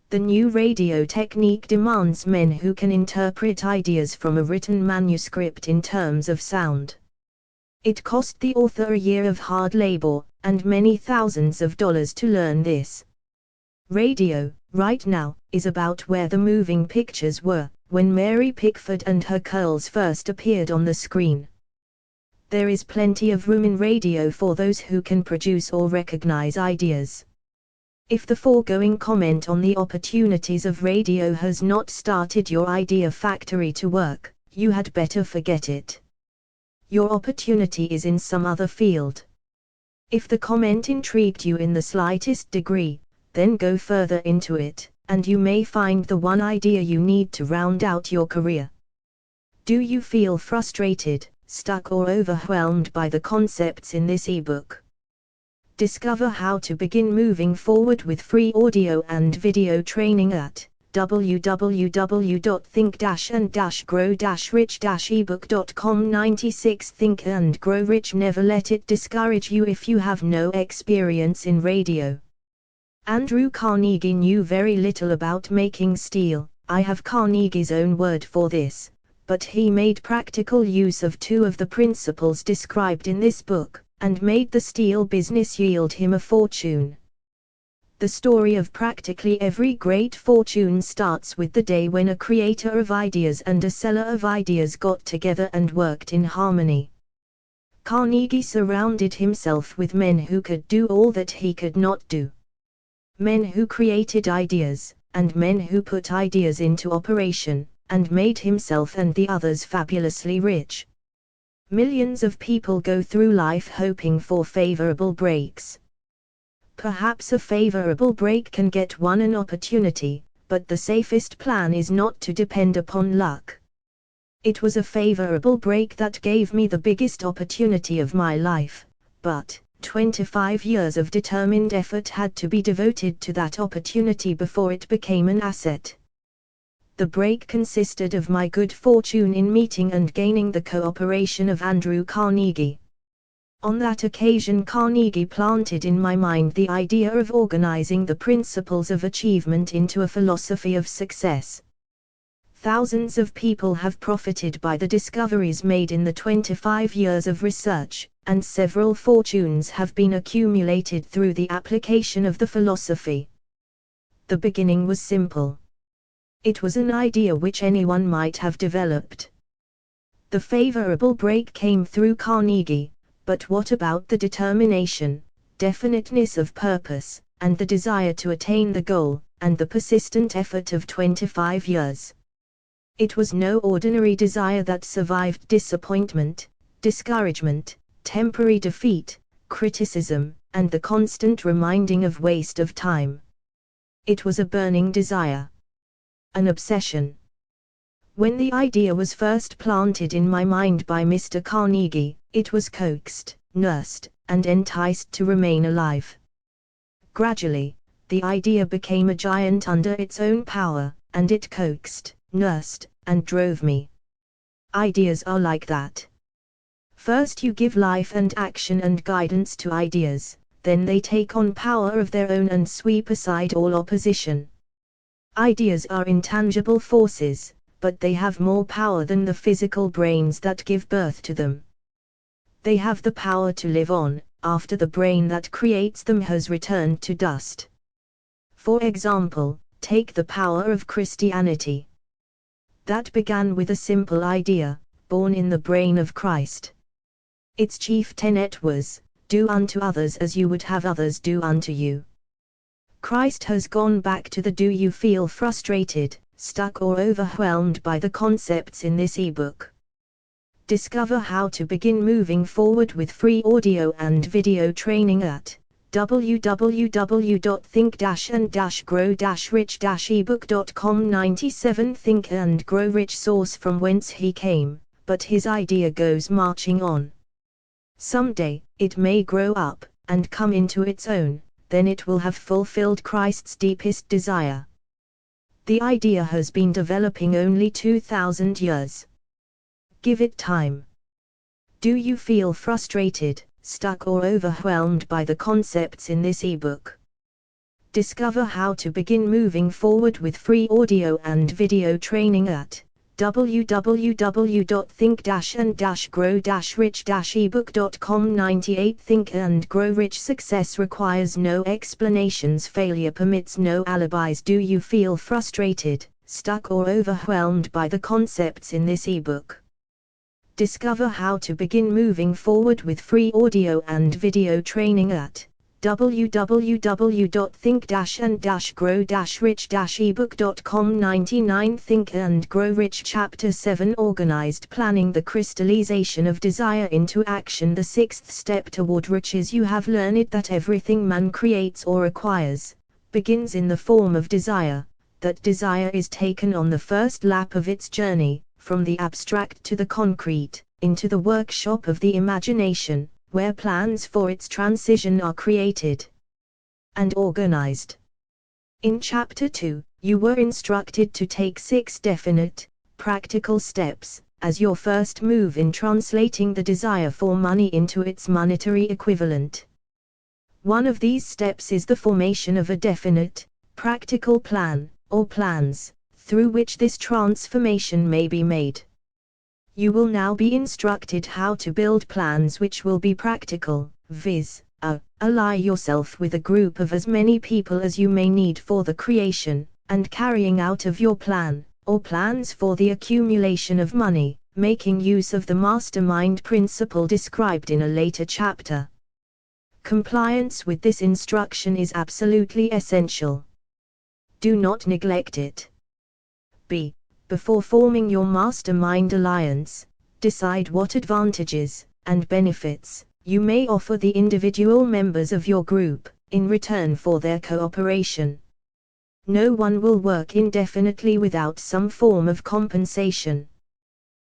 Speaker 2: The new radio technique demands men who can interpret ideas from a written manuscript in terms of sound. It cost the author a year of hard labor, and many thousands of dollars to learn this. Radio, right now, is about where the moving pictures were, when Mary Pickford and her curls first appeared on the screen. There is plenty of room in radio for those who can produce or recognize ideas. If the foregoing comment on the opportunities of radio has not started your idea factory to work, you had better forget it. Your opportunity is in some other field. If the comment intrigued you in the slightest degree, then go further into it, and you may find the one idea you need to round out your career. Do you feel frustrated, stuck or overwhelmed by the concepts in this ebook? Discover how to begin moving forward with free audio and video training at www.think-and-grow-rich-ebook.com. 96 Think and Grow Rich. Never let it discourage you if you have no experience in radio. Andrew Carnegie knew very little about making steel. I have Carnegie's own word for this, but he made practical use of two of the principles described in this book, and made the steel business yield him a fortune. The story of practically every great fortune starts with the day when a creator of ideas and a seller of ideas got together and worked in harmony. Carnegie surrounded himself with men who could do all that he could not do. Men who created ideas, and men who put ideas into operation, and made himself and the others fabulously rich. Millions of people go through life hoping for favorable breaks. Perhaps a favorable break can get one an opportunity, but the safest plan is not to depend upon luck. It was a favorable break that gave me the biggest opportunity of my life, but 25 years of determined effort had to be devoted to that opportunity before it became an asset. The break consisted of my good fortune in meeting and gaining the cooperation of Andrew Carnegie. On that occasion, Carnegie planted in my mind the idea of organizing the principles of achievement into a philosophy of success. Thousands of people have profited by the discoveries made in the 25 years of research, and several fortunes have been accumulated through the application of the philosophy. The beginning was simple. It was an idea which anyone might have developed. The favorable break came through Carnegie, but what about the determination, definiteness of purpose, and the desire to attain the goal, and the persistent effort of 25 years? It was no ordinary desire that survived disappointment, discouragement, temporary defeat, criticism, and the constant reminding of waste of time. It was a burning desire. An obsession. When the idea was first planted in my mind by Mr. Carnegie, it was coaxed, nursed, and enticed to remain alive. Gradually, the idea became a giant under its own power, and it coaxed, nursed, and drove me. Ideas are like that. First you give life and action and guidance to ideas, then they take on power of their own and sweep aside all opposition. Ideas are intangible forces, but they have more power than the physical brains that give birth to them. They have the power to live on, after the brain that creates them has returned to dust. For example, take the power of Christianity. That began with a simple idea, born in the brain of Christ. Its chief tenet was, do unto others as you would have others do unto you. Christ has gone back to the do you feel frustrated, stuck or overwhelmed by the concepts in this ebook. Discover how to begin moving forward with free audio and video training at www.think-and-grow-rich-ebook.com. 97 Think and Grow Rich source from whence he came, but his idea goes marching on. Someday, it may grow up, and come into its own, then it will have fulfilled Christ's deepest desire. The idea has been developing only 2,000 years. Give it time. Do you feel frustrated, stuck or overwhelmed by the concepts in this ebook? Discover how to begin moving forward with free audio and video training at www.think-and-grow-rich-ebook.com. 98 Think and Grow Rich success requires no explanations, failure permits no alibis. Do you feel frustrated, stuck or overwhelmed by the concepts in this ebook? Discover how to begin moving forward with free audio and video training at www.think-and-grow-rich-ebook.com. 99 Think and Grow Rich Chapter 7 Organized Planning, the crystallization of desire into action. The sixth step toward riches. You have learned that everything man creates or acquires begins in the form of desire, that desire is taken on the first lap of its journey, from the abstract to the concrete, into the workshop of the imagination, where plans for its transition are created and organized. In Chapter 2, you were instructed to take 6 definite, practical steps, as your first move in translating the desire for money into its monetary equivalent. One of these steps is the formation of a definite, practical plan, or plans, through which this transformation may be made. You will now be instructed how to build plans which will be practical, viz. Ally yourself with a group of as many people as you may need for the creation and carrying out of your plan, or plans for the accumulation of money, making use of the mastermind principle described in a later chapter. Compliance with this instruction is absolutely essential. Do not neglect it. b. Before forming your mastermind alliance, decide what advantages and benefits you may offer the individual members of your group in return for their cooperation. No one will work indefinitely without some form of compensation.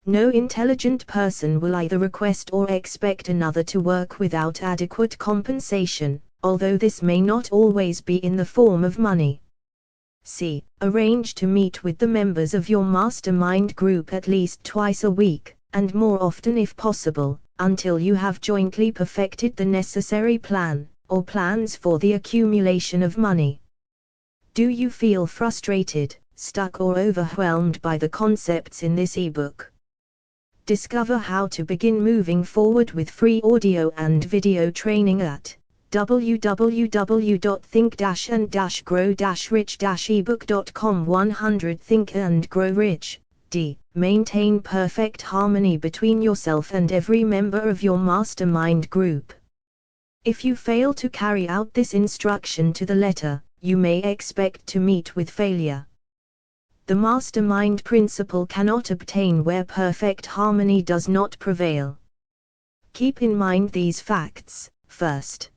Speaker 2: No intelligent person will either request or expect another to work without adequate compensation, although this may not always be in the form of money. c. Arrange to meet with the members of your mastermind group at least twice a week, and more often if possible, until you have jointly perfected the necessary plan, or plans for the accumulation of money. Do you feel frustrated, stuck or overwhelmed by the concepts in this ebook? Discover how to begin moving forward with free audio and video training at www.think-and-grow-rich-ebook.com. 100 Think and Grow Rich. d. Maintain perfect harmony between yourself and every member of your mastermind group. If you fail to carry out this instruction to the letter, you may expect to meet with failure. The mastermind principle cannot obtain where perfect harmony does not prevail. Keep in mind these facts. First,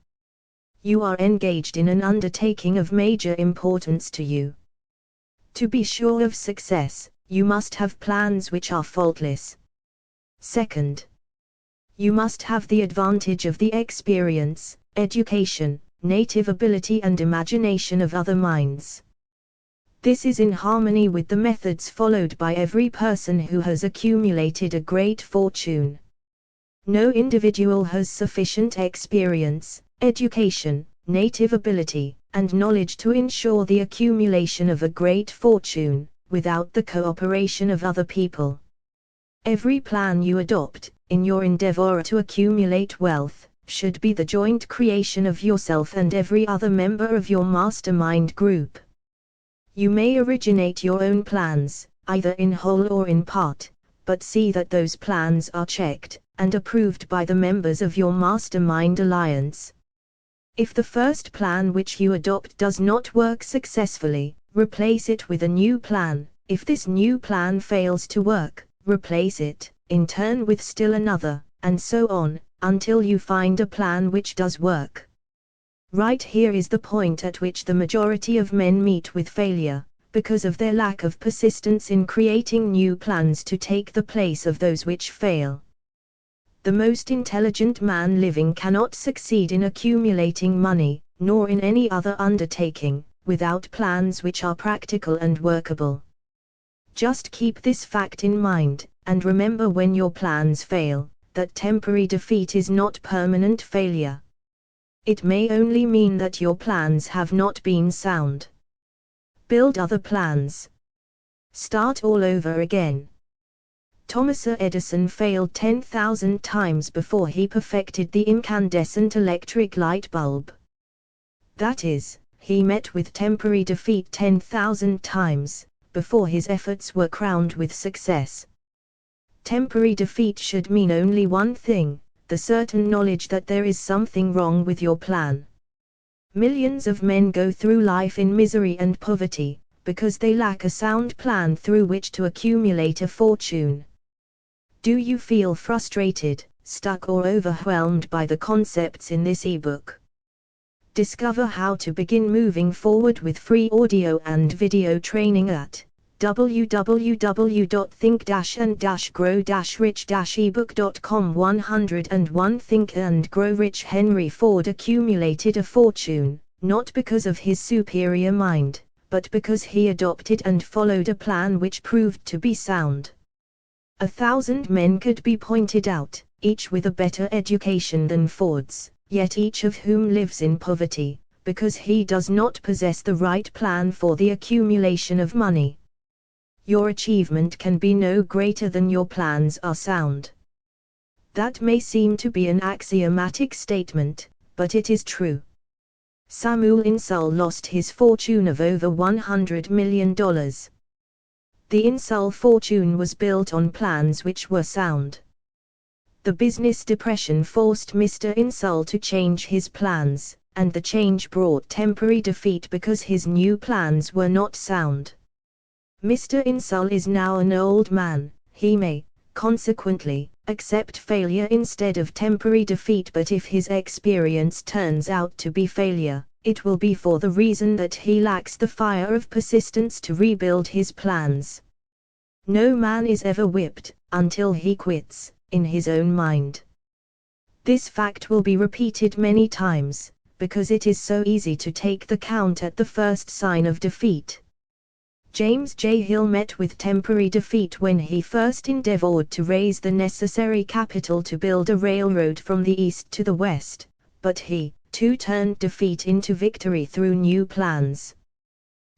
Speaker 2: you are engaged in an undertaking of major importance to you. To be sure of success, you must have plans which are faultless. Second, you must have the advantage of the experience, education, native ability and imagination of other minds. This is in harmony with the methods followed by every person who has accumulated a great fortune. No individual has sufficient experience, education, native ability, and knowledge to ensure the accumulation of a great fortune, without the cooperation of other people. Every plan you adopt, in your endeavor to accumulate wealth, should be the joint creation of yourself and every other member of your mastermind group. You may originate your own plans, either in whole or in part, but see that those plans are checked and approved by the members of your mastermind alliance. If the first plan which you adopt does not work successfully, replace it with a new plan. If this new plan fails to work, replace it, in turn with still another, and so on, until you find a plan which does work. Right here is the point at which the majority of men meet with failure, because of their lack of persistence in creating new plans to take the place of those which fail. The most intelligent man living cannot succeed in accumulating money, nor in any other undertaking, without plans which are practical and workable. Just keep this fact in mind, and remember when your plans fail, that temporary defeat is not permanent failure. It may only mean that your plans have not been sound. Build other plans. Start all over again. Thomas Edison failed 10,000 times before he perfected the incandescent electric light bulb. That is, he met with temporary defeat 10,000 times, before his efforts were crowned with success. Temporary defeat should mean only one thing: the certain knowledge that there is something wrong with your plan. Millions of men go through life in misery and poverty, because they lack a sound plan through which to accumulate a fortune. Do you feel frustrated, stuck or overwhelmed by the concepts in this ebook? Discover how to begin moving forward with free audio and video training at www.think-and-grow-rich-ebook.com. 101 Think and Grow Rich. Henry Ford accumulated a fortune, not because of his superior mind, but because he adopted and followed a plan which proved to be sound. 1,000 men could be pointed out, each with a better education than Ford's, yet each of whom lives in poverty, because he does not possess the right plan for the accumulation of money. Your achievement can be no greater than your plans are sound. That may seem to be an axiomatic statement, but it is true. Samuel Insull lost his fortune of over $100 million. The Insull fortune was built on plans which were sound. The business depression forced Mr. Insull to change his plans, and the change brought temporary defeat because his new plans were not sound. Mr. Insull is now an old man. He may, consequently, accept failure instead of temporary defeat, but if his experience turns out to be failure, it will be for the reason that he lacks the fire of persistence to rebuild his plans. No man is ever whipped, until he quits, in his own mind. This fact will be repeated many times, because it is so easy to take the count at the first sign of defeat. James J. Hill met with temporary defeat when he first endeavored to raise the necessary capital to build a railroad from the east to the west, but he, too, turned defeat into victory through new plans.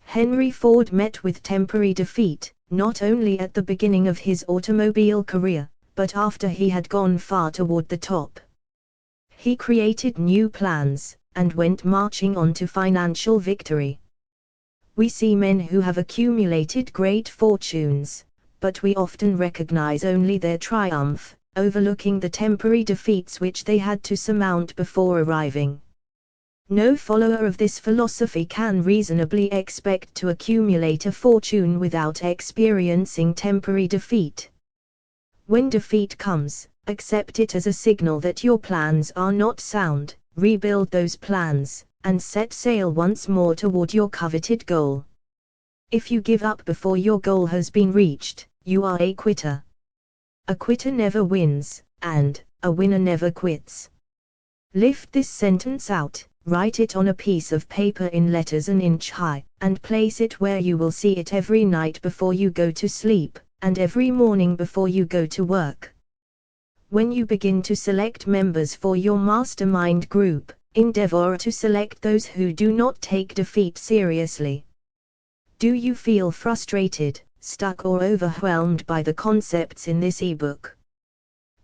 Speaker 2: Henry Ford met with temporary defeat, not only at the beginning of his automobile career, but after he had gone far toward the top. He created new plans, and went marching on to financial victory. We see men who have accumulated great fortunes, but we often recognize only their triumph, overlooking the temporary defeats which they had to surmount before arriving. No follower of this philosophy can reasonably expect to accumulate a fortune without experiencing temporary defeat. When defeat comes, accept it as a signal that your plans are not sound, rebuild those plans, and set sail once more toward your coveted goal. If you give up before your goal has been reached, you are a quitter. A quitter never wins, and a winner never quits. Lift this sentence out, write it on a piece of paper in letters an inch high, and place it where you will see it every night before you go to sleep, and every morning before you go to work. When you begin to select members for your mastermind group, endeavor to select those who do not take defeat seriously. Do you feel frustrated, stuck or overwhelmed by the concepts in this ebook?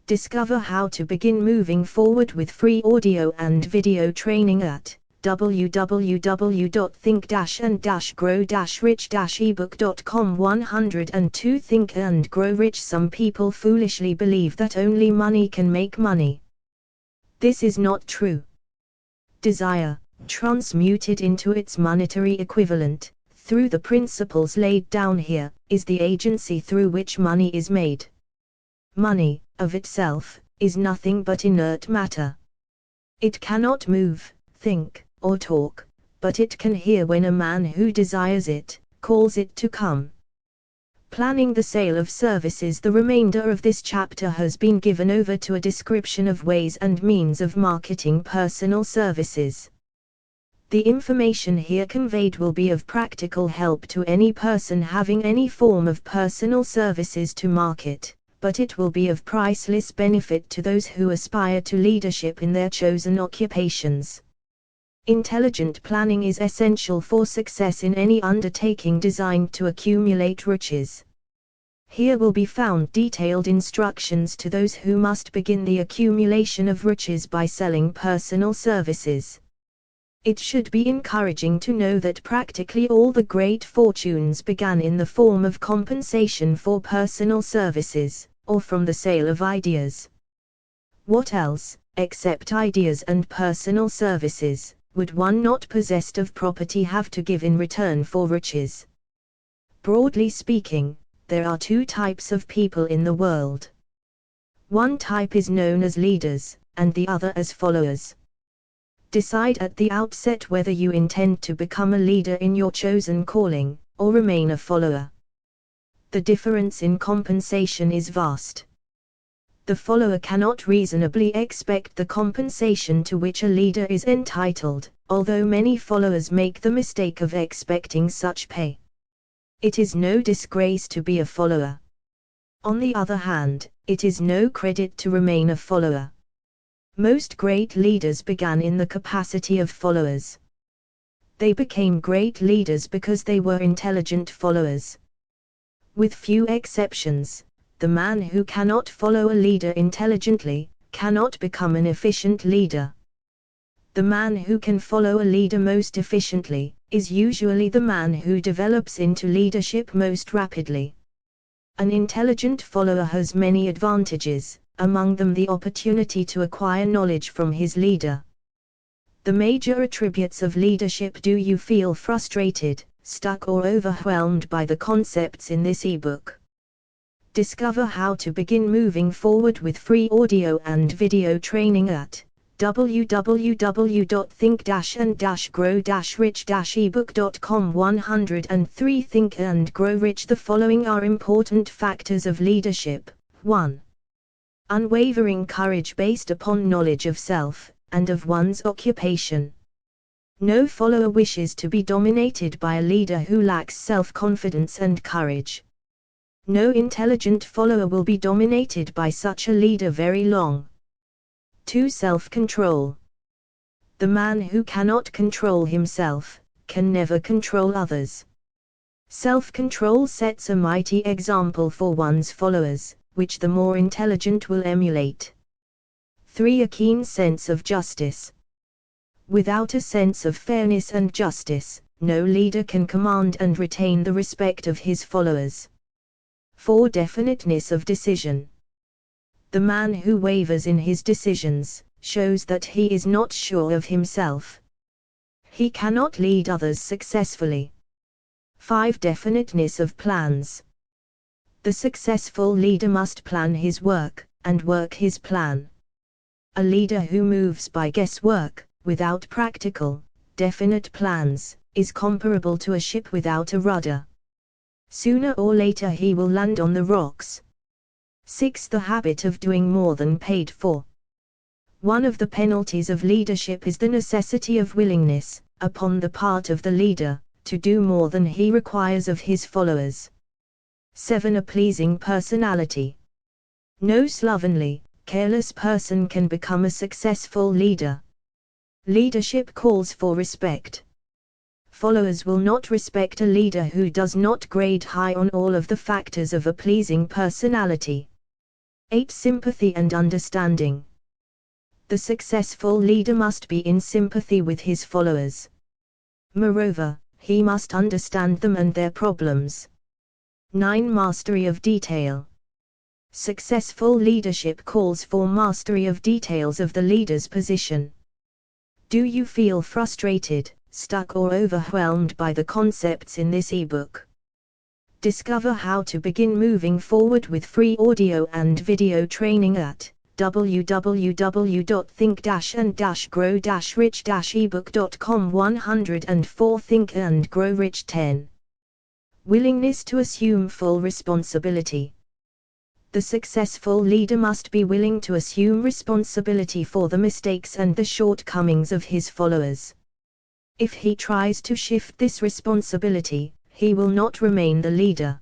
Speaker 2: Discover how to begin moving forward with free audio and video training at www.think-and-grow-rich-ebook.com. 102 Think and Grow Rich. Some people foolishly believe that only money can make money. This is not true. Desire, transmuted into its monetary equivalent, through the principles laid down here, is the agency through which money is made. Money, of itself, is nothing but inert matter. It cannot move, think, or talk, but it can hear when a man who desires it, calls it to come. Planning the sale of services. The remainder of this chapter has been given over to a description of ways and means of marketing personal services. The information here conveyed will be of practical help to any person having any form of personal services to market, but it will be of priceless benefit to those who aspire to leadership in their chosen occupations. Intelligent planning is essential for success in any undertaking designed to accumulate riches. Here will be found detailed instructions to those who must begin the accumulation of riches by selling personal services. It should be encouraging to know that practically all the great fortunes began in the form of compensation for personal services, or from the sale of ideas. What else, except ideas and personal services, would one not possessed of property have to give in return for riches? Broadly speaking, there are two types of people in the world. One type is known as leaders, and the other as followers. Decide at the outset whether you intend to become a leader in your chosen calling, or remain a follower. The difference in compensation is vast. The follower cannot reasonably expect the compensation to which a leader is entitled, although many followers make the mistake of expecting such pay. It is no disgrace to be a follower. On the other hand, it is no credit to remain a follower. Most great leaders began in the capacity of followers. They became great leaders because they were intelligent followers. With few exceptions, the man who cannot follow a leader intelligently, cannot become an efficient leader. The man who can follow a leader most efficiently, is usually the man who develops into leadership most rapidly. An intelligent follower has many advantages, among them the opportunity to acquire knowledge from his leader. The major attributes of leadership. Do you feel frustrated, stuck or overwhelmed by the concepts in this ebook? Discover how to begin moving forward with free audio and video training at www.think-and-grow-rich-ebook.com. 103 Think and Grow Rich. The following are important factors of leadership. 1. Unwavering courage based upon knowledge of self, and of one's occupation. No follower wishes to be dominated by a leader who lacks self-confidence and courage. No intelligent follower will be dominated by such a leader very long. 2. Self-control. The man who cannot control himself, can never control others. Self-control sets a mighty example for one's followers, which the more intelligent will emulate. 3. A keen sense of justice. Without a sense of fairness and justice, no leader can command and retain the respect of his followers. 4. Definiteness of decision. The man who wavers in his decisions, shows that he is not sure of himself. He cannot lead others successfully. 5. Definiteness of plans. The successful leader must plan his work, and work his plan. A leader who moves by guesswork, without practical, definite plans, is comparable to a ship without a rudder. Sooner or later he will land on the rocks. 6. The habit of doing more than paid for. One of the penalties of leadership is the necessity of willingness, upon the part of the leader, to do more than he requires of his followers. 7. A pleasing personality. No slovenly, careless person can become a successful leader. Leadership calls for respect. Followers will not respect a leader who does not grade high on all of the factors of a pleasing personality. 8. Sympathy and understanding. The successful leader must be in sympathy with his followers. Moreover, he must understand them and their problems. 9. Mastery of detail. Successful leadership calls for mastery of details of the leader's position. Do you feel frustrated, stuck or overwhelmed by the concepts in this ebook? Discover how to begin moving forward with free audio and video training at www.think-and-grow-rich-ebook.com. 104 Think and Grow Rich. 10. Willingness to assume full responsibility. The successful leader must be willing to assume responsibility for the mistakes and the shortcomings of his followers. If he tries to shift this responsibility, he will not remain the leader.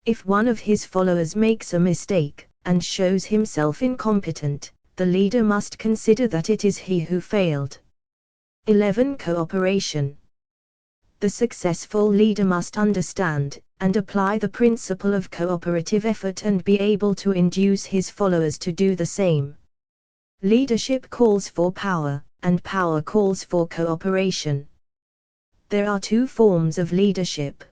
Speaker 2: If one of his followers makes a mistake, and shows himself incompetent, the leader must consider that it is he who failed. 11. Cooperation. The successful leader must understand and apply the principle of cooperative effort and be able to induce his followers to do the same. Leadership calls for power, and power calls for cooperation. There are two forms of leadership.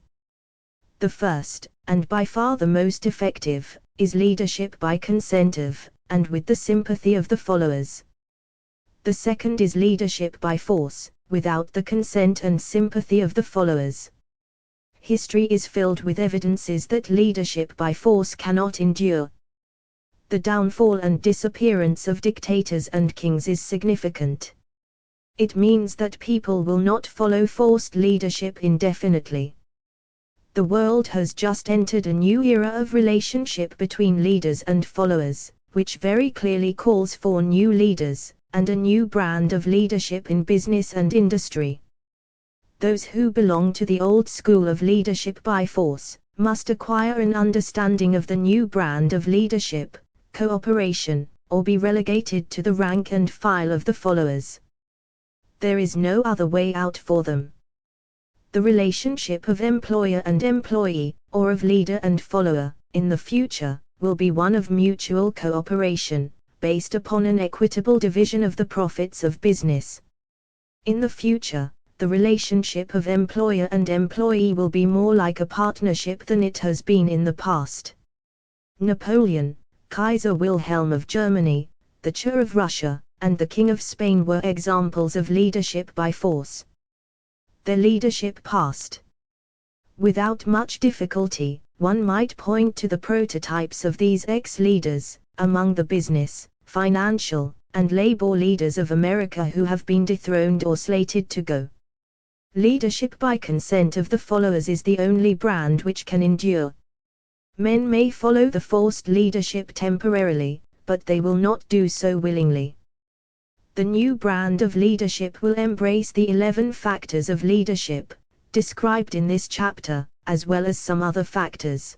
Speaker 2: The first, and by far the most effective, is leadership by consent of, and with the sympathy of the followers. The second is leadership by force, without the consent and sympathy of the followers. History is filled with evidences that leadership by force cannot endure. The downfall and disappearance of dictators and kings is significant. It means that people will not follow forced leadership indefinitely. The world has just entered a new era of relationship between leaders and followers, which very clearly calls for new leaders, and a new brand of leadership in business and industry. Those who belong to the old school of leadership by force, must acquire an understanding of the new brand of leadership, cooperation, or be relegated to the rank and file of the followers. There is no other way out for them. The relationship of employer and employee, or of leader and follower, in the future, will be one of mutual cooperation, based upon an equitable division of the profits of business. In the future, the relationship of employer and employee will be more like a partnership than it has been in the past. Napoleon, Kaiser Wilhelm of Germany, the Tsar of Russia, and the King of Spain were examples of leadership by force. Their leadership passed. Without much difficulty, one might point to the prototypes of these ex-leaders, among the business, financial, and labor leaders of America who have been dethroned or slated to go. Leadership by consent of the followers is the only brand which can endure. Men may follow the forced leadership temporarily, but they will not do so willingly. The new brand of leadership will embrace the 11 factors of leadership, described in this chapter, as well as some other factors.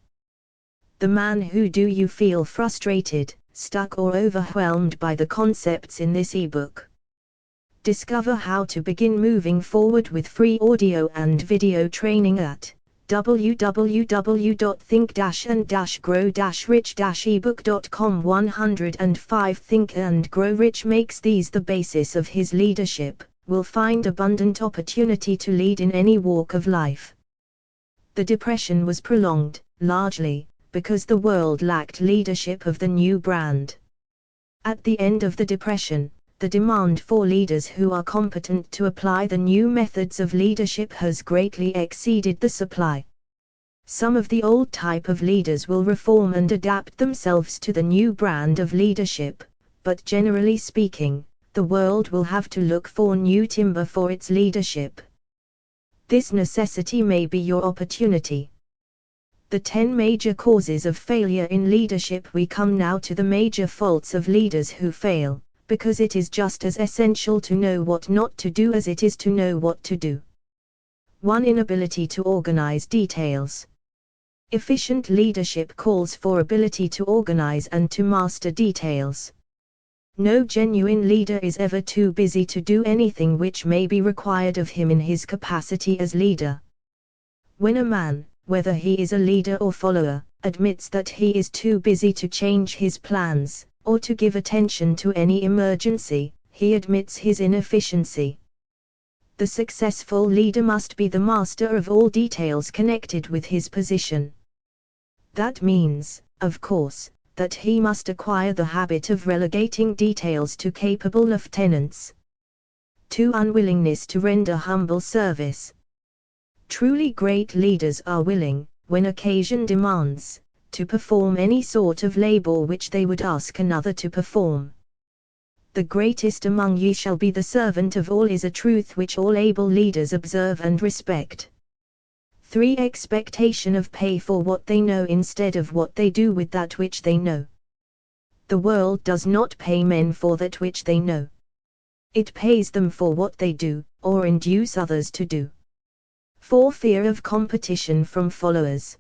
Speaker 2: The man who do you feel frustrated, stuck or overwhelmed by the concepts in this ebook? Discover how to begin moving forward with free audio and video training at www.think-and-grow-rich-ebook.com. 105 Think and Grow Rich makes these the basis of his leadership, will find abundant opportunity to lead in any walk of life. The Depression was prolonged, largely, because the world lacked leadership of the new brand. At the end of the Depression, the demand for leaders who are competent to apply the new methods of leadership has greatly exceeded the supply. Some of the old type of leaders will reform and adapt themselves to the new brand of leadership, but generally speaking, the world will have to look for new timber for its leadership. This necessity may be your opportunity. The 10 major causes of failure in leadership. We come now to the major faults of leaders who fail, because it is just as essential to know what not to do as it is to know what to do. 1. Inability to organize details. Efficient leadership calls for ability to organize and to master details. No genuine leader is ever too busy to do anything which may be required of him in his capacity as leader. When a man, whether he is a leader or follower, admits that he is too busy to change his plans, or to give attention to any emergency, he admits his inefficiency. The successful leader must be the master of all details connected with his position. That means, of course, that he must acquire the habit of relegating details to capable lieutenants. 2. Unwillingness to render humble service. Truly great leaders are willing, when occasion demands, to perform any sort of labor which they would ask another to perform. The greatest among ye shall be the servant of all is a truth which all able leaders observe and respect. 3. Expectation of pay for what they know instead of what they do with that which they know. The world does not pay men for that which they know. It pays them for what they do, or induce others to do. 4. Fear of competition from followers.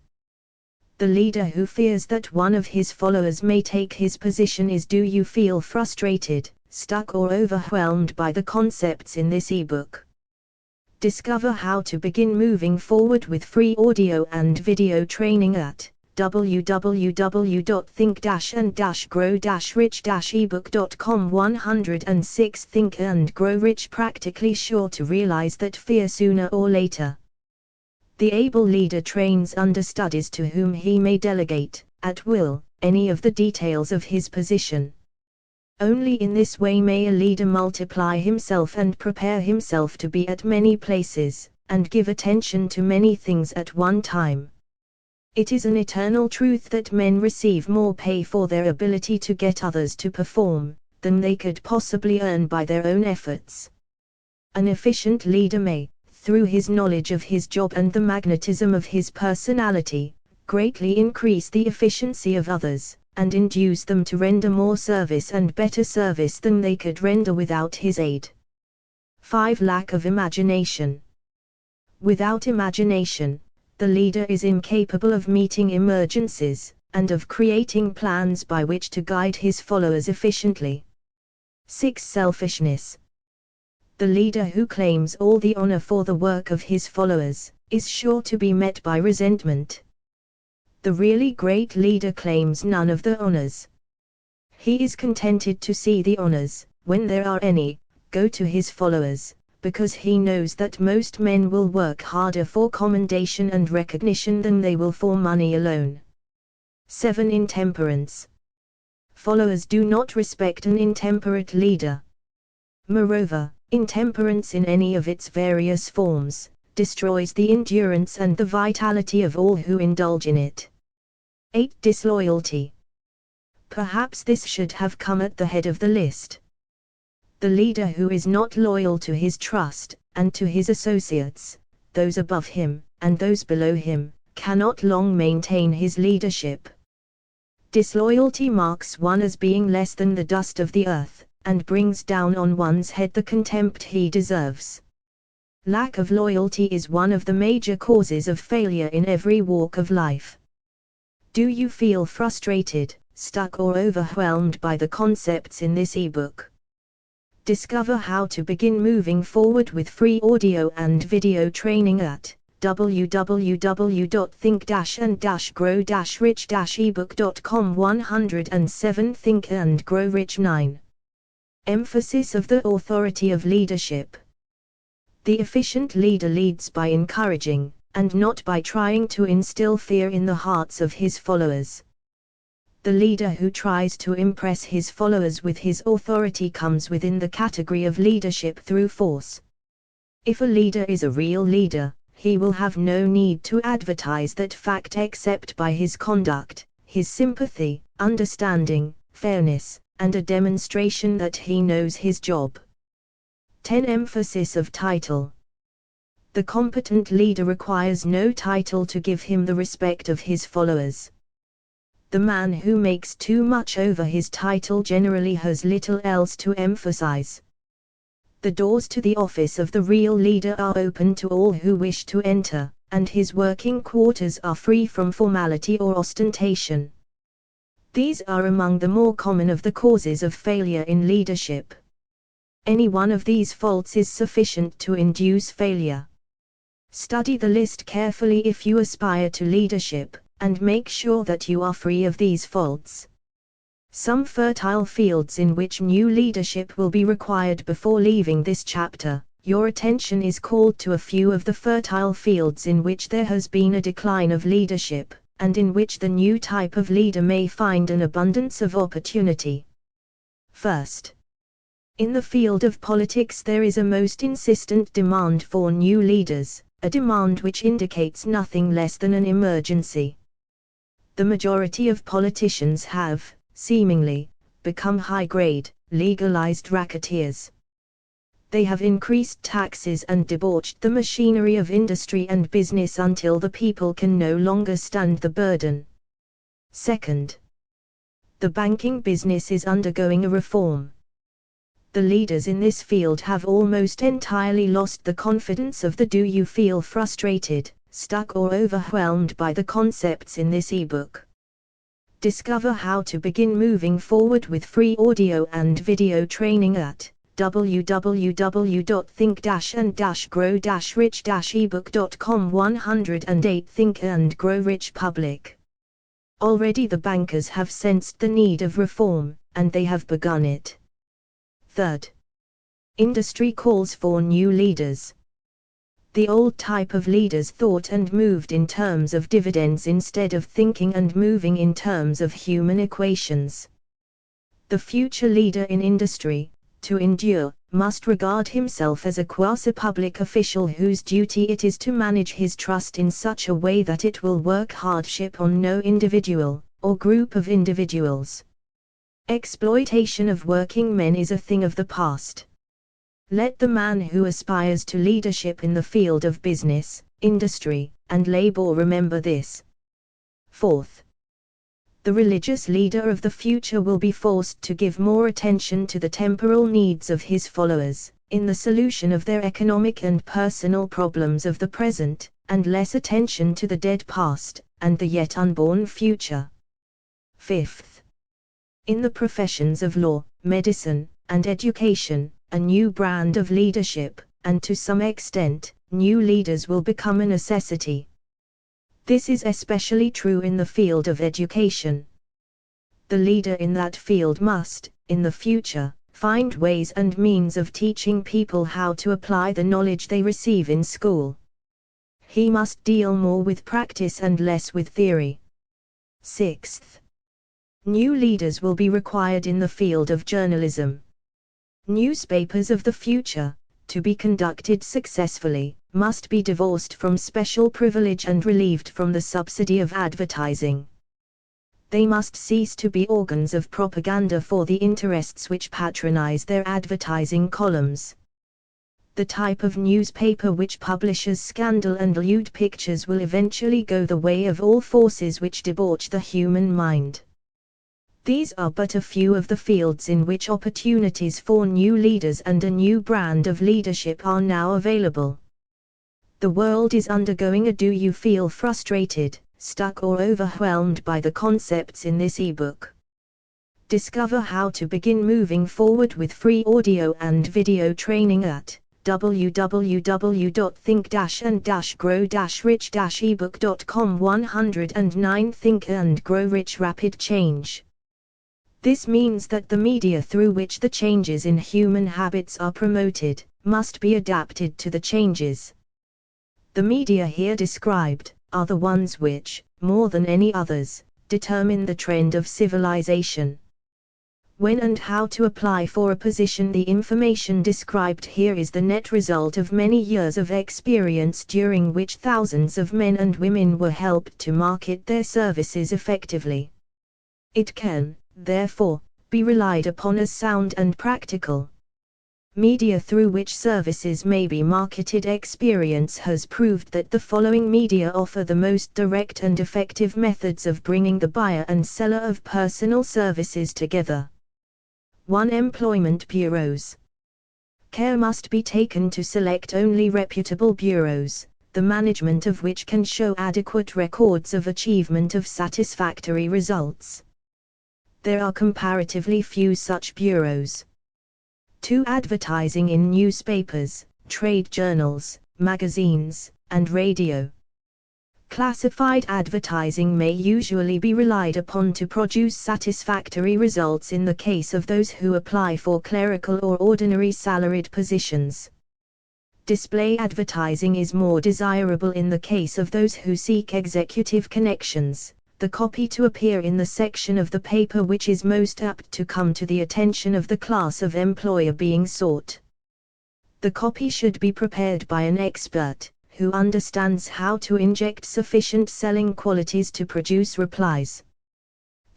Speaker 2: The leader who fears that one of his followers may take his position is. Do you feel frustrated, stuck or overwhelmed by the concepts in this ebook? Discover how to begin moving forward with free audio and video training at www.think-and-grow-rich-ebook.com. 106 Think and Grow Rich. Practically sure to realize that fear sooner or later. The able leader trains understudies to whom he may delegate, at will, any of the details of his position. Only in this way may a leader multiply himself and prepare himself to be at many places, and give attention to many things at one time. It is an eternal truth that men receive more pay for their ability to get others to perform, than they could possibly earn by their own efforts. An efficient leader may, through his knowledge of his job and the magnetism of his personality, greatly increase the efficiency of others, and induce them to render more service and better service than they could render without his aid. 5. Lack of imagination. Without imagination, the leader is incapable of meeting emergencies, and of creating plans by which to guide his followers efficiently. 6. Selfishness. The leader who claims all the honor for the work of his followers, is sure to be met by resentment. The really great leader claims none of the honors. He is contented to see the honors, when there are any, go to his followers, because he knows that most men will work harder for commendation and recognition than they will for money alone. 7. Intemperance. Followers do not respect an intemperate leader. Moreover, intemperance in any of its various forms, destroys the endurance and the vitality of all who indulge in it. 8. Disloyalty. Perhaps this should have come at the head of the list. The leader who is not loyal to his trust, and to his associates, those above him, and those below him, cannot long maintain his leadership. Disloyalty marks one as being less than the dust of the earth, and brings down on one's head the contempt he deserves. Lack of loyalty is one of the major causes of failure in every walk of life. Do you feel frustrated, stuck or overwhelmed by the concepts in this ebook? Discover how to begin moving forward with free audio and video training at www.think-and-grow-rich-ebook.com. 107 Think and Grow Rich. 9. Emphasis of the authority of leadership. The efficient leader leads by encouraging, and not by trying to instill fear in the hearts of his followers. The leader who tries to impress his followers with his authority comes within the category of leadership through force. If a leader is a real leader, he will have no need to advertise that fact except by his conduct, his sympathy, understanding, fairness, and a demonstration that he knows his job. 10. Emphasis of title. The competent leader requires no title to give him the respect of his followers. The man who makes too much over his title generally has little else to emphasize. The doors to the office of the real leader are open to all who wish to enter, and his working quarters are free from formality or ostentation. These are among the more common of the causes of failure in leadership. Any one of these faults is sufficient to induce failure. Study the list carefully if you aspire to leadership, and make sure that you are free of these faults. Some fertile fields in which new leadership will be required before leaving this chapter. Your attention is called to a few of the fertile fields in which there has been a decline of leadership, and in which the new type of leader may find an abundance of opportunity. First, in the field of politics there is a most insistent demand for new leaders, a demand which indicates nothing less than an emergency. The majority of politicians have, seemingly, become high-grade, legalized racketeers. They have increased taxes and debauched the machinery of industry and business until the people can no longer stand the burden. Second, the banking business is undergoing a reform. The leaders in this field have almost entirely lost the confidence of the do you feel frustrated, stuck or overwhelmed by the concepts in this ebook. Discover how to begin moving forward with free audio and video training at www.think-and-grow-rich-ebook.com. 108 Think and Grow Rich Public. Already the bankers have sensed the need of reform, and they have begun it. Third, industry calls for new leaders. The old type of leaders thought and moved in terms of dividends instead of thinking and moving in terms of human equations. The future leader in industry, to endure, must regard himself as a quasi-public official whose duty it is to manage his trust in such a way that it will work hardship on no individual, or group of individuals. Exploitation of working men is a thing of the past. Let the man who aspires to leadership in the field of business, industry, and labor remember this. Fourth, the religious leader of the future will be forced to give more attention to the temporal needs of his followers, in the solution of their economic and personal problems of the present, and less attention to the dead past, and the yet unborn future. Fifth, in the professions of law, medicine, and education, a new brand of leadership, and to some extent, new leaders will become a necessity. This is especially true in the field of education. The leader in that field must, in the future, find ways and means of teaching people how to apply the knowledge they receive in school. He must deal more with practice and less with theory. Sixth, new leaders will be required in the field of journalism. Newspapers of the future, to be conducted successfully, must be divorced from special privilege and relieved from the subsidy of advertising. They must cease to be organs of propaganda for the interests which patronize their advertising columns. The type of newspaper which publishes scandal and lewd pictures will eventually go the way of all forces which debauch the human mind. These are but a few of the fields in which opportunities for new leaders and a new brand of leadership are now available. The world is undergoing a do you feel frustrated, stuck or overwhelmed by the concepts in this ebook. Discover how to begin moving forward with free audio and video training at www.think-and-grow-rich-ebook.com. 109 Think and Grow Rich Rapid Change. This means that the media through which the changes in human habits are promoted, must be adapted to the changes. The media here described, are the ones which, more than any others, determine the trend of civilization. When and how to apply for a position. The information described here is the net result of many years of experience during which thousands of men and women were helped to market their services effectively. It can, therefore, be relied upon as sound and practical. Media through which services may be marketed. Experience has proved that the following media offer the most direct and effective methods of bringing the buyer and seller of personal services together. 1. Employment bureaus. Care must be taken to select only reputable bureaus, the management of which can show adequate records of achievement of satisfactory results. There are comparatively few such bureaus. 2. Advertising in newspapers, trade journals, magazines, and radio. Classified advertising may usually be relied upon to produce satisfactory results in the case of those who apply for clerical or ordinary salaried positions. Display advertising is more desirable in the case of those who seek executive connections, the copy to appear in the section of the paper which is most apt to come to the attention of the class of employer being sought. The copy should be prepared by an expert, who understands how to inject sufficient selling qualities to produce replies.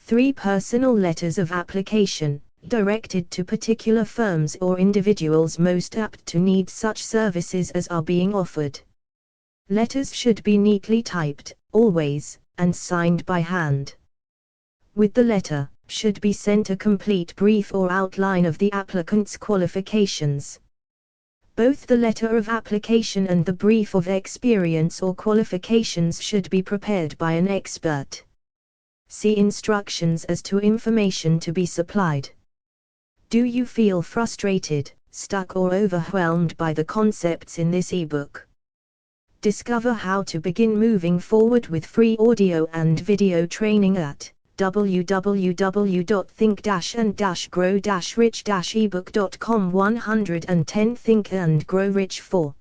Speaker 2: 3. Personal letters of application, directed to particular firms or individuals most apt to need such services as are being offered. Letters should be neatly typed, always, and signed by hand. With the letter, should be sent a complete brief or outline of the applicant's qualifications. Both the letter of application and the brief of experience or qualifications should be prepared by an expert. See instructions as to information to be supplied. Do you feel frustrated, stuck or overwhelmed by the concepts in this ebook? Discover how to begin moving forward with free audio and video training at www.think-and-grow-rich-ebook.com. 110 Think and Grow Rich. 4.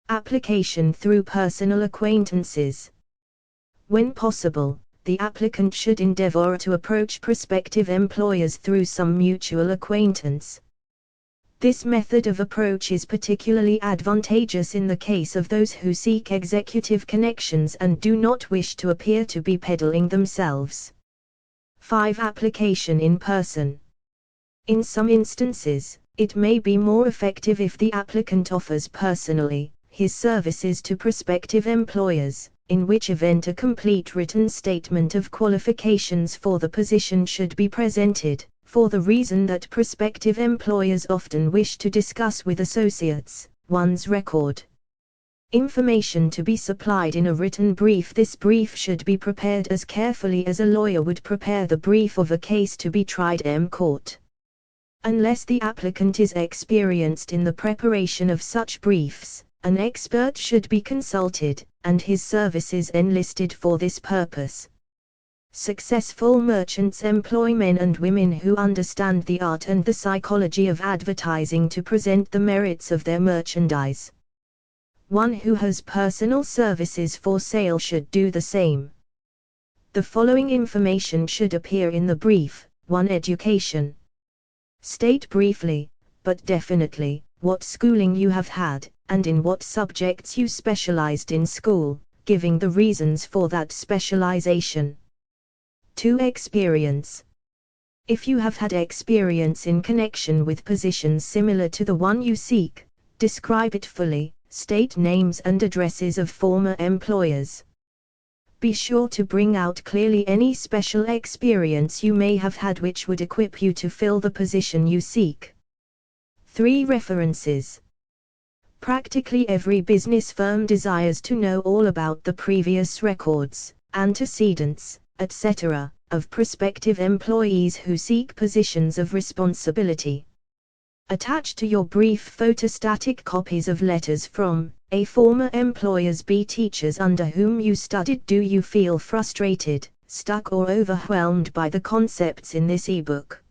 Speaker 2: Application through personal acquaintances. When possible, the applicant should endeavor to approach prospective employers through some mutual acquaintance. This method of approach is particularly advantageous in the case of those who seek executive connections and do not wish to appear to be peddling themselves. 5. Application in person. In some instances, it may be more effective if the applicant offers personally his services to prospective employers, in which event a complete written statement of qualifications for the position should be presented, for the reason that prospective employers often wish to discuss with associates one's record. Information to be supplied in a written brief. This brief should be prepared as carefully as a lawyer would prepare the brief of a case to be tried in court. Unless the applicant is experienced in the preparation of such briefs, an expert should be consulted, and his services enlisted for this purpose. Successful merchants employ men and women who understand the art and the psychology of advertising to present the merits of their merchandise. One who has personal services for sale should do the same. The following information should appear in the brief. 1. Education. State briefly, but definitely, what schooling you have had, and in what subjects you specialized in school, giving the reasons for that specialization. 2. Experience. If you have had experience in connection with positions similar to the one you seek, describe it fully, state names and addresses of former employers. Be sure to bring out clearly any special experience you may have had which would equip you to fill the position you seek. 3. References. Practically every business firm desires to know all about the previous records, antecedents, etc., of prospective employees who seek positions of responsibility. Attach to your brief photostatic copies of letters from A. Former employers. B. Teachers under whom you studied. Do you feel frustrated, stuck or overwhelmed by the concepts in this ebook?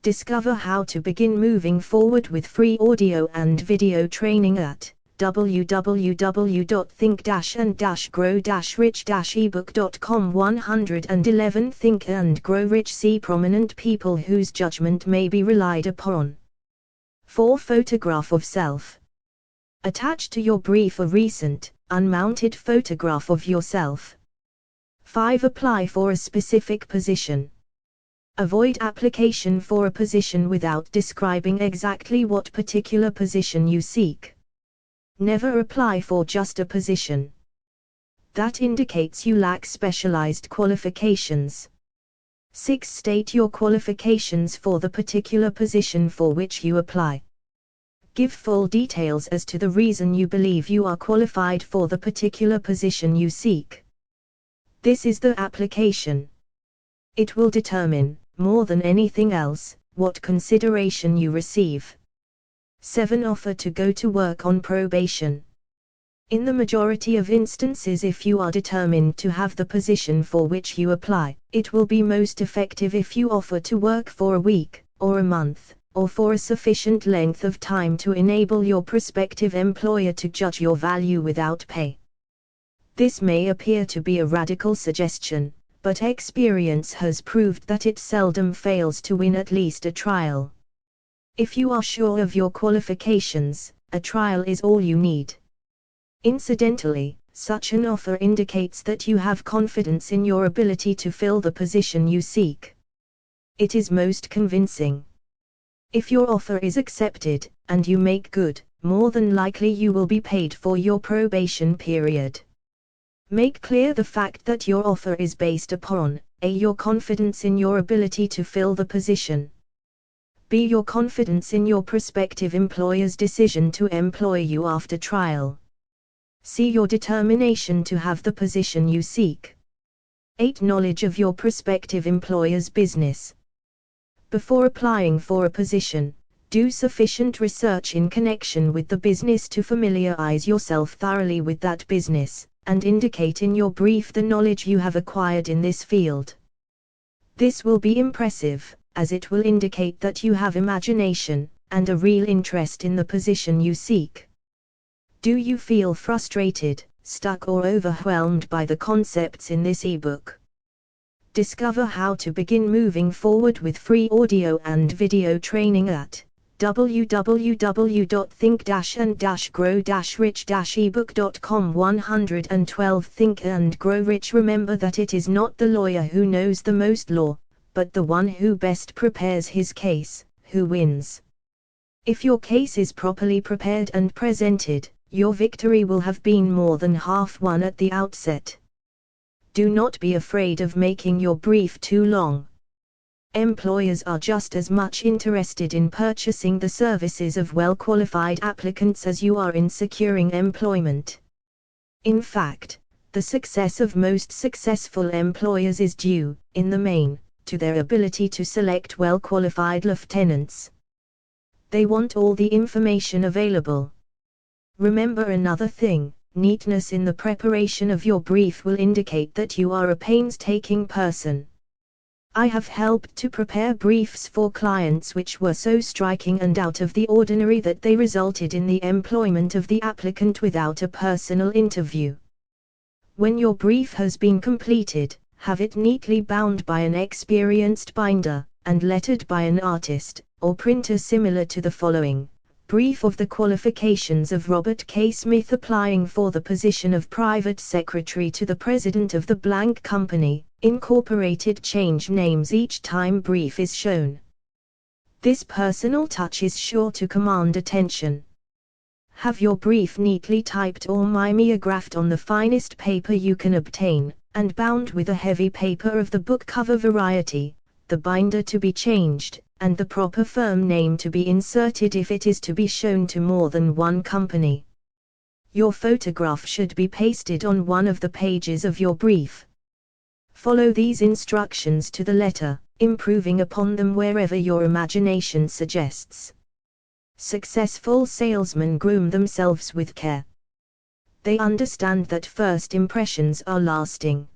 Speaker 2: Discover how to begin moving forward with free audio and video training at www.think-and-grow-rich-ebook.com. 111 Think and Grow Rich. See prominent people whose judgment may be relied upon. 4. Photograph of self. Attach to your brief a recent, unmounted photograph of yourself. 5. Apply for a specific position. Avoid application for a position without describing exactly what particular position you seek. Never apply for just a position. That indicates you lack specialized qualifications. 6. State your qualifications for the particular position for which you apply. Give full details as to the reason you believe you are qualified for the particular position you seek. This is the application. It will determine, more than anything else, what consideration you receive. 7. Offer to go to work on probation. In the majority of instances, if you are determined to have the position for which you apply, it will be most effective if you offer to work for a week, or a month, or for a sufficient length of time to enable your prospective employer to judge your value without pay. This may appear to be a radical suggestion, but experience has proved that it seldom fails to win at least a trial. If you are sure of your qualifications, a trial is all you need. Incidentally, such an offer indicates that you have confidence in your ability to fill the position you seek. It is most convincing. If your offer is accepted, and you make good, more than likely you will be paid for your probation period. Make clear the fact that your offer is based upon A. Your confidence in your ability to fill the position. B. Your confidence in your prospective employer's decision to employ you after trial. C. Your determination to have the position you seek. 8. Knowledge of your prospective employer's business. Before applying for a position, do sufficient research in connection with the business to familiarize yourself thoroughly with that business, and indicate in your brief the knowledge you have acquired in this field. This will be impressive, as it will indicate that you have imagination, and a real interest in the position you seek. Do you feel frustrated, stuck, or overwhelmed by the concepts in this ebook? Discover how to begin moving forward with free audio and video training at www.think-and-grow-rich-ebook.com. 112 Think and Grow Rich. Remember that it is not the lawyer who knows the most law, but the one who best prepares his case, who wins. If your case is properly prepared and presented, your victory will have been more than half won at the outset. Do not be afraid of making your brief too long. Employers are just as much interested in purchasing the services of well-qualified applicants as you are in securing employment. In fact, the success of most successful employers is due, in the main, to their ability to select well-qualified lieutenants. They want all the information available. Remember another thing: neatness in the preparation of your brief will indicate that you are a painstaking person. I have helped to prepare briefs for clients which were so striking and out of the ordinary that they resulted in the employment of the applicant without a personal interview. When your brief has been completed, have it neatly bound by an experienced binder, and lettered by an artist, or printer similar to the following: Brief of the qualifications of Robert K. Smith applying for the position of Private Secretary to the President of the blank Company, Incorporated. Change names each time brief is shown. This personal touch is sure to command attention. Have your brief neatly typed or mimeographed on the finest paper you can obtain, and bound with a heavy paper of the book cover variety, the binder to be changed, and the proper firm name to be inserted if it is to be shown to more than one company. Your photograph should be pasted on one of the pages of your brief. Follow these instructions to the letter, improving upon them wherever your imagination suggests. Successful salesmen groom themselves with care. They understand that first impressions are lasting.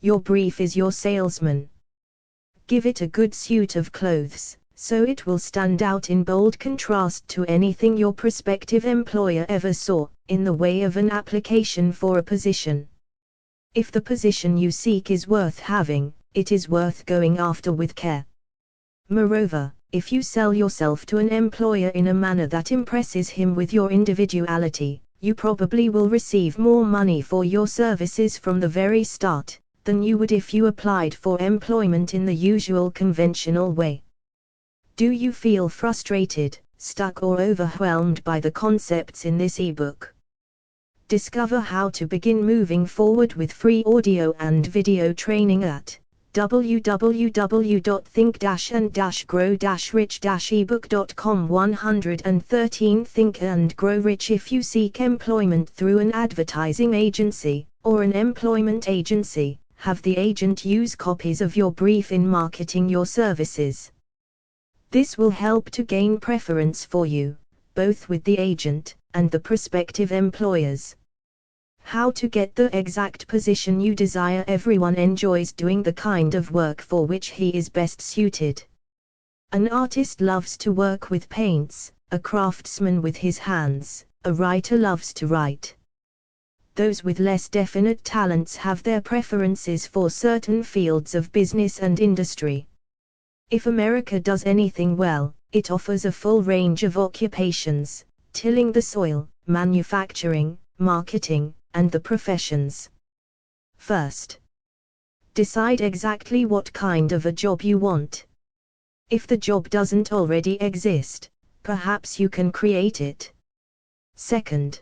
Speaker 2: Your brief is your salesman. Give it a good suit of clothes, so it will stand out in bold contrast to anything your prospective employer ever saw, in the way of an application for a position. If the position you seek is worth having, it is worth going after with care. Moreover, if you sell yourself to an employer in a manner that impresses him with your individuality, you probably will receive more money for your services from the very start than you would if you applied for employment in the usual conventional way. Do you feel frustrated, stuck or overwhelmed by the concepts in this ebook? Discover how to begin moving forward with free audio and video training at www.think-and-grow-rich-ebook.com. 113 Think and Grow Rich. If you seek employment through an advertising agency or an employment agency, have the agent use copies of your brief in marketing your services. This will help to gain preference for you, both with the agent and the prospective employers. How to get the exact position you desire. Everyone enjoys doing the kind of work for which he is best suited. An artist loves to work with paints, a craftsman with his hands, a writer loves to write. Those with less definite talents have their preferences for certain fields of business and industry. If America does anything well, it offers a full range of occupations: tilling the soil, manufacturing, marketing, and the professions. First, decide exactly what kind of a job you want. If the job doesn't already exist, perhaps you can create it. Second,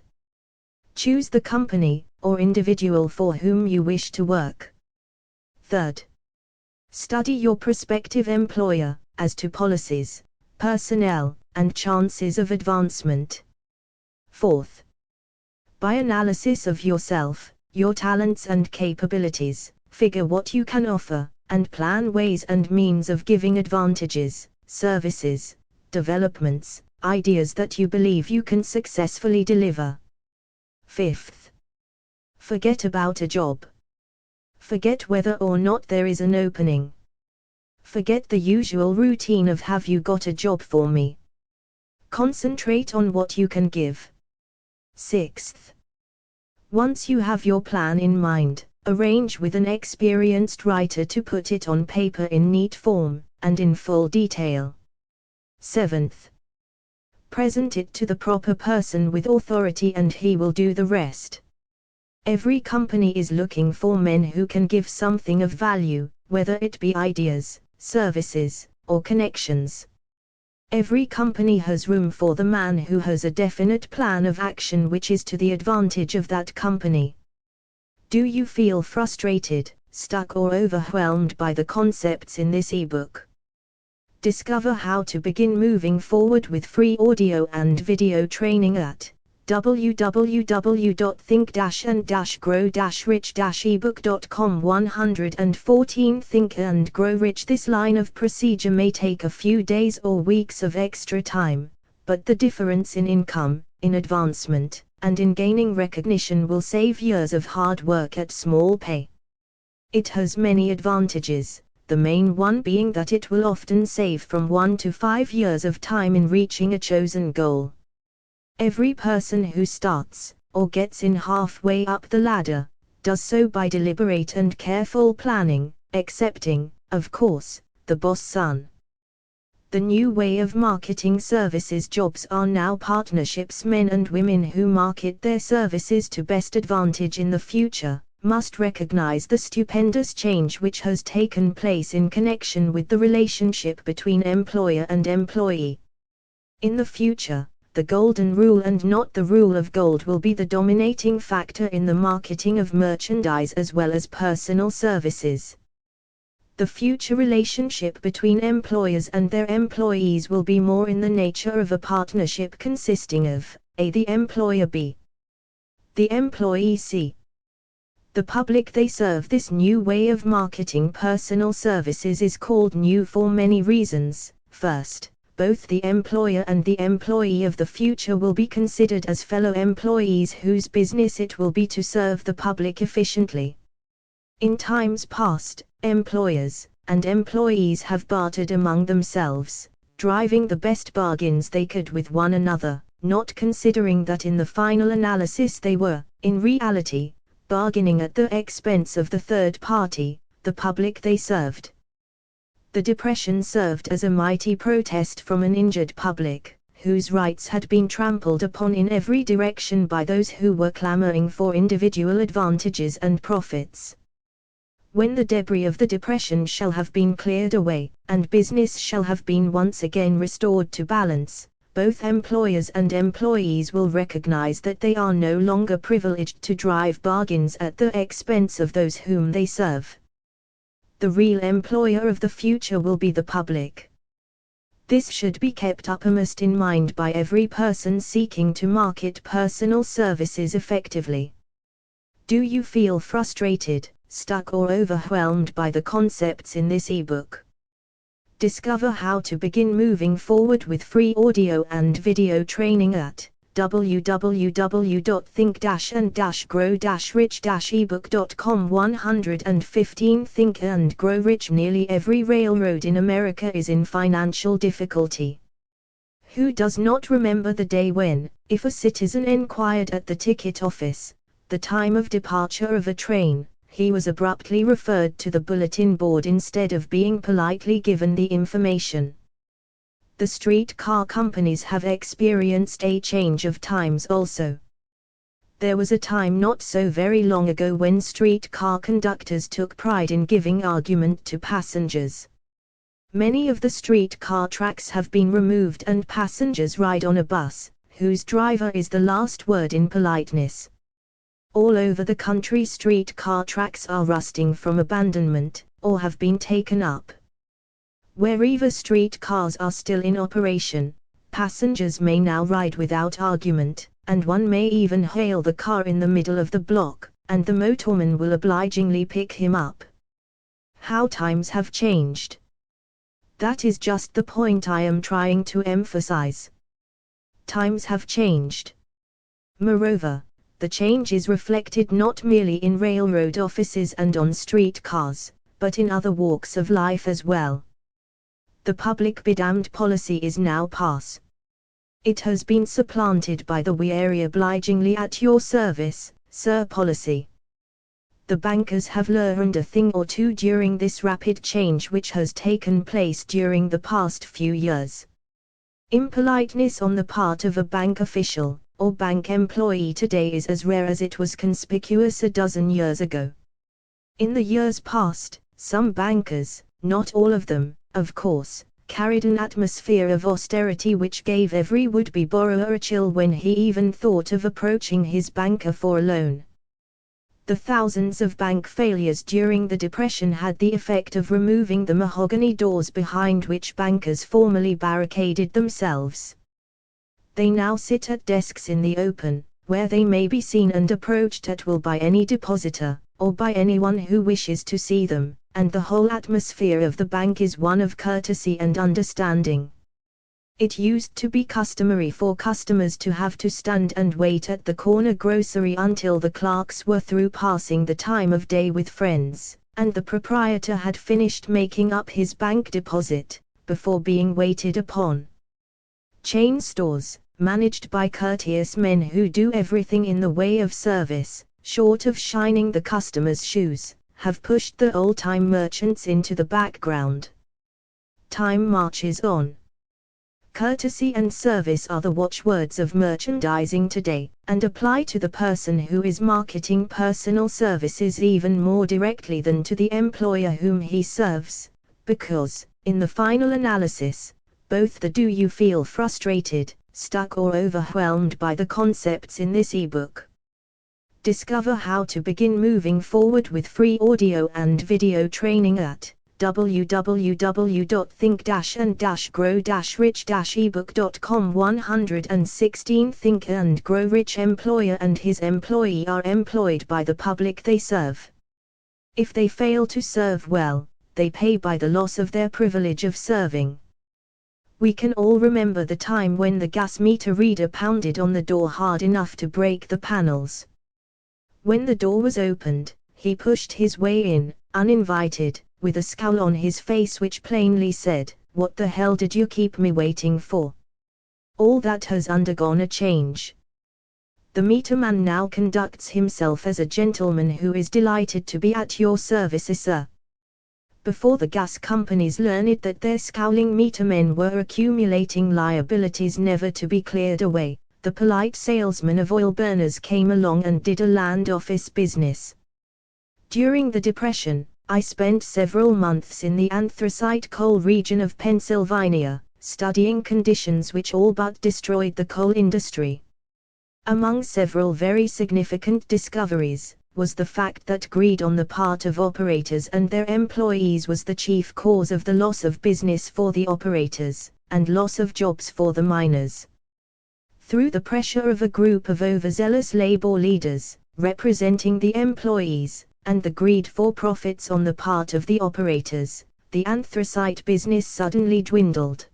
Speaker 2: choose the company or individual for whom you wish to work. Third, study your prospective employer as to policies, personnel, and chances of advancement. Fourth, by analysis of yourself, your talents and capabilities, figure what you can offer, and plan ways and means of giving advantages, services, developments, ideas that you believe you can successfully deliver. Fifth, forget about a job. Forget whether or not there is an opening. Forget the usual routine of "have you got a job for me?" Concentrate on what you can give. Sixth, once you have your plan in mind, arrange with an experienced writer to put it on paper in neat form, and in full detail. Seventh, present it to the proper person with authority and he will do the rest. Every company is looking for men who can give something of value, whether it be ideas, services, or connections. Every company has room for the man who has a definite plan of action which is to the advantage of that company. Do you feel frustrated, stuck or overwhelmed by the concepts in this ebook? Discover how to begin moving forward with free audio and video training at www.think-and-grow-rich-ebook.com. 114 Think and Grow Rich. This line of procedure may take a few days or weeks of extra time, but the difference in income, in advancement, and in gaining recognition will save years of hard work at small pay. It has many advantages, the main one being that it will often save from 1 to 5 years of time in reaching a chosen goal. Every person who starts, or gets in halfway up the ladder, does so by deliberate and careful planning, excepting, of course, the boss son. The new way of marketing services jobs are now partnerships. Men and women who market their services to best advantage in the future must recognize the stupendous change which has taken place in connection with the relationship between employer and employee. In the future, the golden rule and not the rule of gold will be the dominating factor in the marketing of merchandise as well as personal services. The future relationship between employers and their employees will be more in the nature of a partnership consisting of A. The employer, B. The employee, C. The public they serve. This new way of marketing personal services is called new for many reasons. First, both the employer and the employee of the future will be considered as fellow employees whose business it will be to serve the public efficiently. In times past, employers and employees have bartered among themselves, driving the best bargains they could with one another, not considering that in the final analysis they were, in reality, bargaining at the expense of the third party, the public they served. The Depression served as a mighty protest from an injured public, whose rights had been trampled upon in every direction by those who were clamoring for individual advantages and profits. When the debris of the Depression shall have been cleared away, and business shall have been once again restored to balance, both employers and employees will recognize that they are no longer privileged to drive bargains at the expense of those whom they serve. The real employer of the future will be the public. This should be kept uppermost in mind by every person seeking to market personal services effectively. Do you feel frustrated, stuck or overwhelmed by the concepts in this ebook? Discover how to begin moving forward with free audio and video training at www.think-and-grow-rich-ebook.com. 115 Think and Grow Rich. Nearly every railroad in America is in financial difficulty. Who does not remember the day when, if a citizen inquired at the ticket office, the time of departure of a train, he was abruptly referred to the bulletin board instead of being politely given the information? The streetcar companies have experienced a change of times also. There was a time not so very long ago when streetcar conductors took pride in giving argument to passengers. Many of the streetcar tracks have been removed and passengers ride on a bus, whose driver is the last word in politeness. All over the country streetcar tracks are rusting from abandonment, or have been taken up. Wherever streetcars are still in operation, passengers may now ride without argument, and one may even hail the car in the middle of the block, and the motorman will obligingly pick him up. How times have changed. That is just the point I am trying to emphasize. Times have changed. Moreover, the change is reflected not merely in railroad offices and on streetcars, but in other walks of life as well. The public be damned policy is now passe. It has been supplanted by the "we are obligingly at your service, sir" policy. The bankers have learned a thing or two during this rapid change which has taken place during the past few years. Impoliteness on the part of a bank official or bank employee today is as rare as it was conspicuous a dozen years ago. In the years past, some bankers, not all of them, of course, carried an atmosphere of austerity which gave every would-be borrower a chill when he even thought of approaching his banker for a loan. The thousands of bank failures during the Depression had the effect of removing the mahogany doors behind which bankers formerly barricaded themselves. They now sit at desks in the open, where they may be seen and approached at will by any depositor, or by anyone who wishes to see them, and the whole atmosphere of the bank is one of courtesy and understanding. It used to be customary for customers to have to stand and wait at the corner grocery until the clerks were through passing the time of day with friends, and the proprietor had finished making up his bank deposit, before being waited upon. Chain stores, managed by courteous men who do everything in the way of service, short of shining the customer's shoes, have pushed the old-time merchants into the background. Time marches on. Courtesy and service are the watchwords of merchandising today, and apply to the person who is marketing personal services even more directly than to the employer whom he serves, because, in the final analysis, both the "Do you feel frustrated, stuck or overwhelmed by the concepts in this ebook?" Discover how to begin moving forward with free audio and video training at www.think-and-grow-rich-ebook.com. 116 Think and Grow Rich. Employer and his employee are employed by the public they serve. If they fail to serve well, they pay by the loss of their privilege of serving. We can all remember the time when the gas meter reader pounded on the door hard enough to break the panels. When the door was opened, he pushed his way in, uninvited, with a scowl on his face which plainly said, "What the hell did you keep me waiting for?" All that has undergone a change. The meterman now conducts himself as a gentleman who is delighted to be at your service, sir. Before the gas companies learned that their scowling metermen were accumulating liabilities never to be cleared away, the polite salesman of oil burners came along and did a land office business. During the Depression, I spent several months in the anthracite coal region of Pennsylvania, studying conditions which all but destroyed the coal industry. Among several very significant discoveries, was the fact that greed on the part of operators and their employees was the chief cause of the loss of business for the operators, and loss of jobs for the miners. Through the pressure of a group of overzealous labor leaders, representing the employees, and the greed for profits on the part of the operators, the anthracite business suddenly dwindled.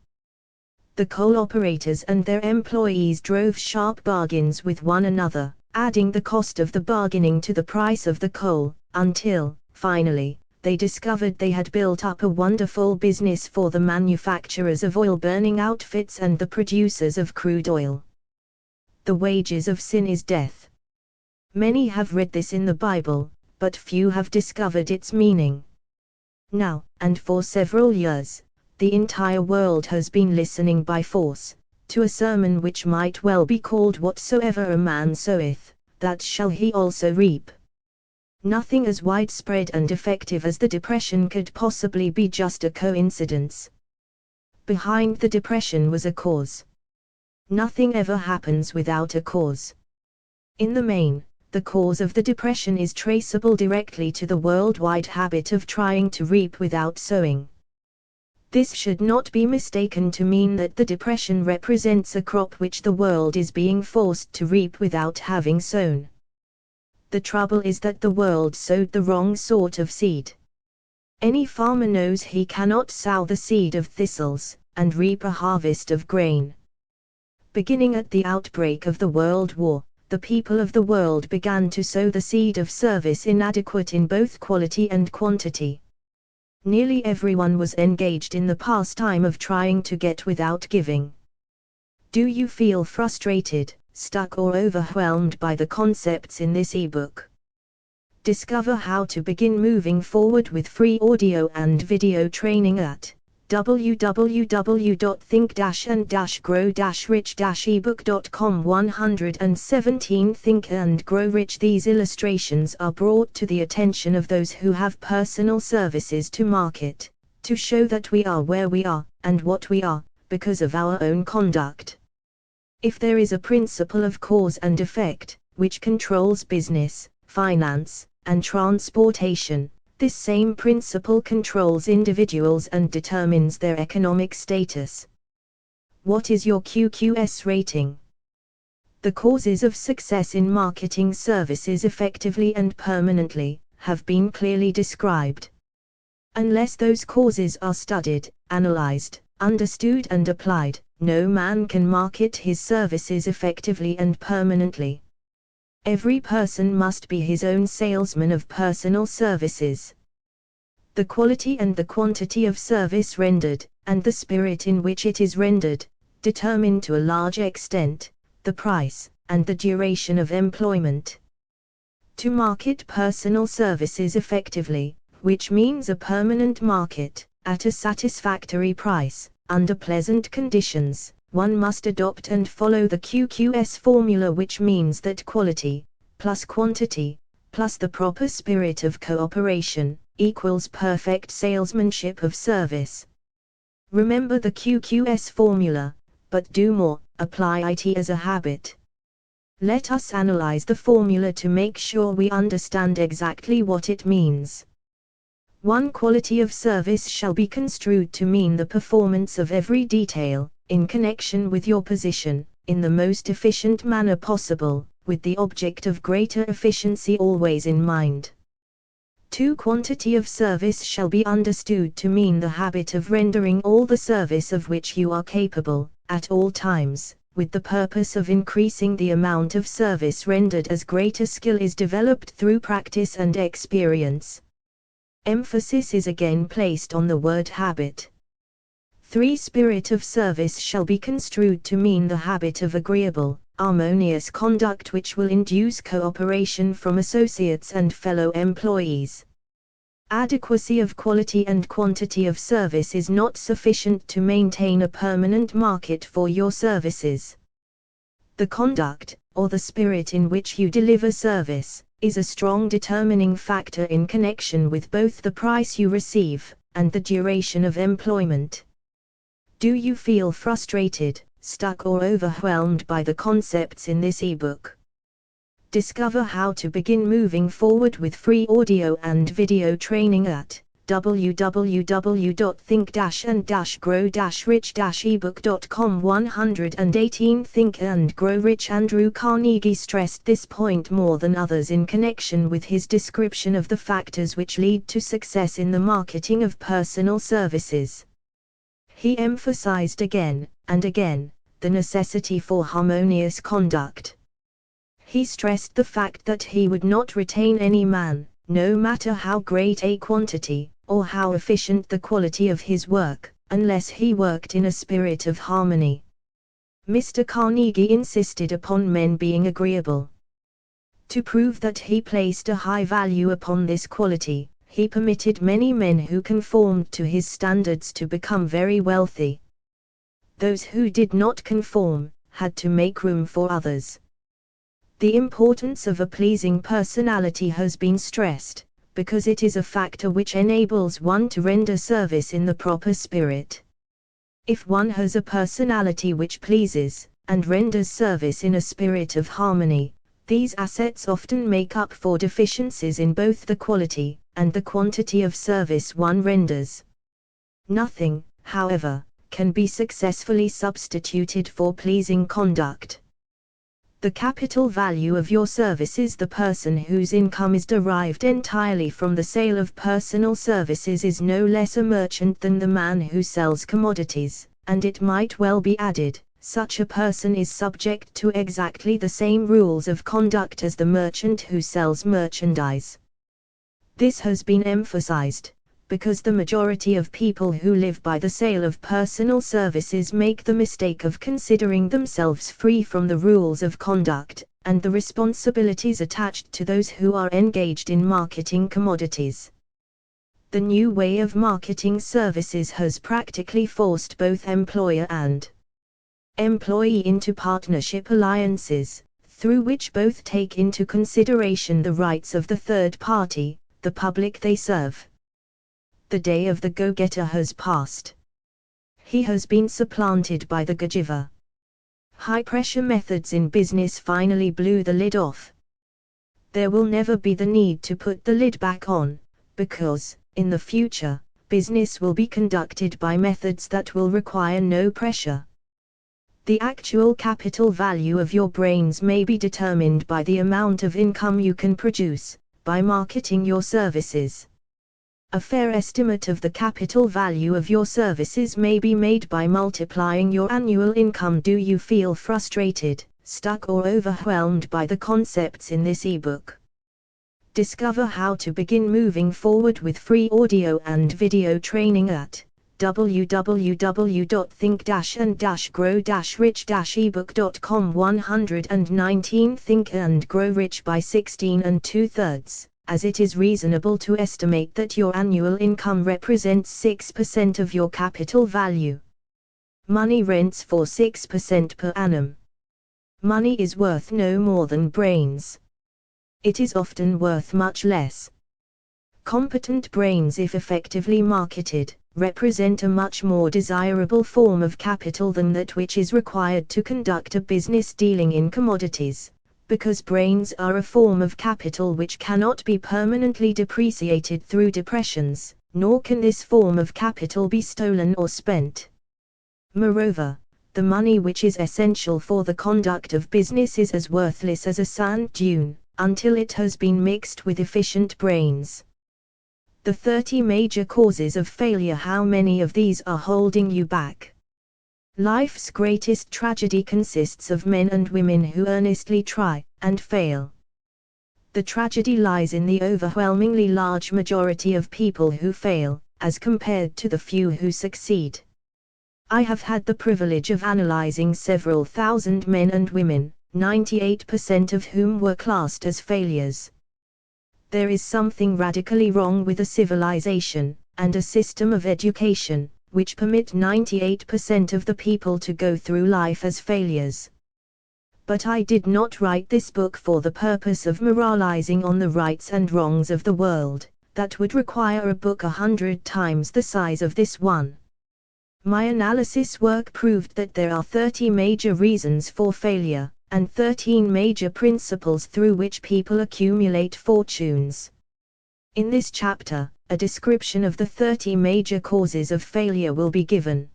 Speaker 2: The coal operators and their employees drove sharp bargains with one another, adding the cost of the bargaining to the price of the coal, until, finally, they discovered they had built up a wonderful business for the manufacturers of oil-burning outfits and the producers of crude oil. The wages of sin is death. Many have read this in the Bible, but few have discovered its meaning. Now, and for several years, the entire world has been listening by force to a sermon which might well be called "Whatsoever a man soweth, that shall he also reap." Nothing as widespread and effective as the Depression could possibly be just a coincidence. Behind the Depression was a cause. Nothing ever happens without a cause. In the main, the cause of the Depression is traceable directly to the worldwide habit of trying to reap without sowing. This should not be mistaken to mean that the Depression represents a crop which the world is being forced to reap without having sown. The trouble is that the world sowed the wrong sort of seed. Any farmer knows he cannot sow the seed of thistles, and reap a harvest of grain. Beginning at the outbreak of the World War, the people of the world began to sow the seed of service inadequate in both quality and quantity. Nearly everyone was engaged in the pastime of trying to get without giving. Do you feel frustrated, stuck or overwhelmed by the concepts in this ebook? Discover how to begin moving forward with free audio and video training at www.think-and-grow-rich-ebook.com. 117 Think and Grow Rich. These illustrations are brought to the attention of those who have personal services to market, to show that we are where we are, and what we are, because of our own conduct. If there is a principle of cause and effect, which controls business, finance, and transportation, this same principle controls individuals and determines their economic status. What is your QQS rating? The causes of success in marketing services effectively and permanently have been clearly described. Unless those causes are studied, analyzed, understood and applied, no man can market his services effectively and permanently. Every person must be his own salesman of personal services. The quality and the quantity of service rendered, and the spirit in which it is rendered, determine to a large extent the price and the duration of employment. To market personal services effectively, which means a permanent market, at a satisfactory price, under pleasant conditions, one must adopt and follow the QQS formula, which means that quality, plus quantity, plus the proper spirit of cooperation, equals perfect salesmanship of service. Remember the QQS formula, but do more, apply it as a habit. Let us analyze the formula to make sure we understand exactly what it means. 1. Quality of service shall be construed to mean the performance of every detail, in connection with your position, in the most efficient manner possible, with the object of greater efficiency always in mind. 2. Quantity of service shall be understood to mean the habit of rendering all the service of which you are capable, at all times, with the purpose of increasing the amount of service rendered as greater skill is developed through practice and experience. Emphasis is again placed on the word habit. 3. Spirit of service shall be construed to mean the habit of agreeable, harmonious conduct which will induce cooperation from associates and fellow employees. Adequacy of quality and quantity of service is not sufficient to maintain a permanent market for your services. The conduct, or the spirit in which you deliver service, is a strong determining factor in connection with both the price you receive and the duration of employment. Do you feel frustrated, stuck or overwhelmed by the concepts in this ebook? Discover how to begin moving forward with free audio and video training at www.think-and-grow-rich-ebook.com. 118 Think and Grow Rich. Andrew Carnegie stressed this point more than others in connection with his description of the factors which lead to success in the marketing of personal services. He emphasized again and again the necessity for harmonious conduct. He stressed the fact that he would not retain any man, no matter how great a quantity, or how efficient the quality of his work, unless he worked in a spirit of harmony. Mr. Carnegie insisted upon men being agreeable. To prove that he placed a high value upon this quality, he permitted many men who conformed to his standards to become very wealthy. Those who did not conform had to make room for others. The importance of a pleasing personality has been stressed, because it is a factor which enables one to render service in the proper spirit. If one has a personality which pleases, and renders service in a spirit of harmony, these assets often make up for deficiencies in both the quality and the quantity of service one renders. Nothing, however, can be successfully substituted for pleasing conduct. The capital value of your service is the person whose income is derived entirely from the sale of personal services is no less a merchant than the man who sells commodities, and it might well be added, such a person is subject to exactly the same rules of conduct as the merchant who sells merchandise. This has been emphasized, because the majority of people who live by the sale of personal services make the mistake of considering themselves free from the rules of conduct, and the responsibilities attached to those who are engaged in marketing commodities. The new way of marketing services has practically forced both employer and employee into partnership alliances, through which both take into consideration the rights of the third party, the public they serve. The day of the go-getter has passed. He has been supplanted by the go-giver. High-pressure methods in business finally blew the lid off. There will never be the need to put the lid back on, because, in the future, business will be conducted by methods that will require no pressure. The actual capital value of your brains may be determined by the amount of income you can produce, by marketing your services. A fair estimate of the capital value of your services may be made by multiplying your annual income. Do you feel frustrated, stuck or overwhelmed by the concepts in this ebook? Discover how to begin moving forward with free audio and video training at www.think-and-grow-rich-ebook.com. 119 Think and Grow Rich by 16 2/3. As it is reasonable to estimate that your annual income represents 6% of your capital value. Money rents for 6% per annum. Money is worth no more than brains. It is often worth much less. Competent brains, if effectively marketed, represent a much more desirable form of capital than that which is required to conduct a business dealing in commodities, because brains are a form of capital which cannot be permanently depreciated through depressions, nor can this form of capital be stolen or spent. Moreover, the money which is essential for the conduct of business is as worthless as a sand dune, until it has been mixed with efficient brains. The 30 major causes of failure. How many of these are holding you back? Life's greatest tragedy consists of men and women who earnestly try, and fail. The tragedy lies in the overwhelmingly large majority of people who fail, as compared to the few who succeed. I have had the privilege of analyzing several thousand men and women, 98% of whom were classed as failures. There is something radically wrong with a civilization, and a system of education, which permit 98% of the people to go through life as failures. but I did not write this book for the purpose of moralizing on the rights and wrongs of the world. That would require a book 100 times the size of this one. My analysis work proved that there are 30 major reasons for failure, and 13 major principles through which people accumulate fortunes. In this chapter, a description of the 30 major causes of failure will be given.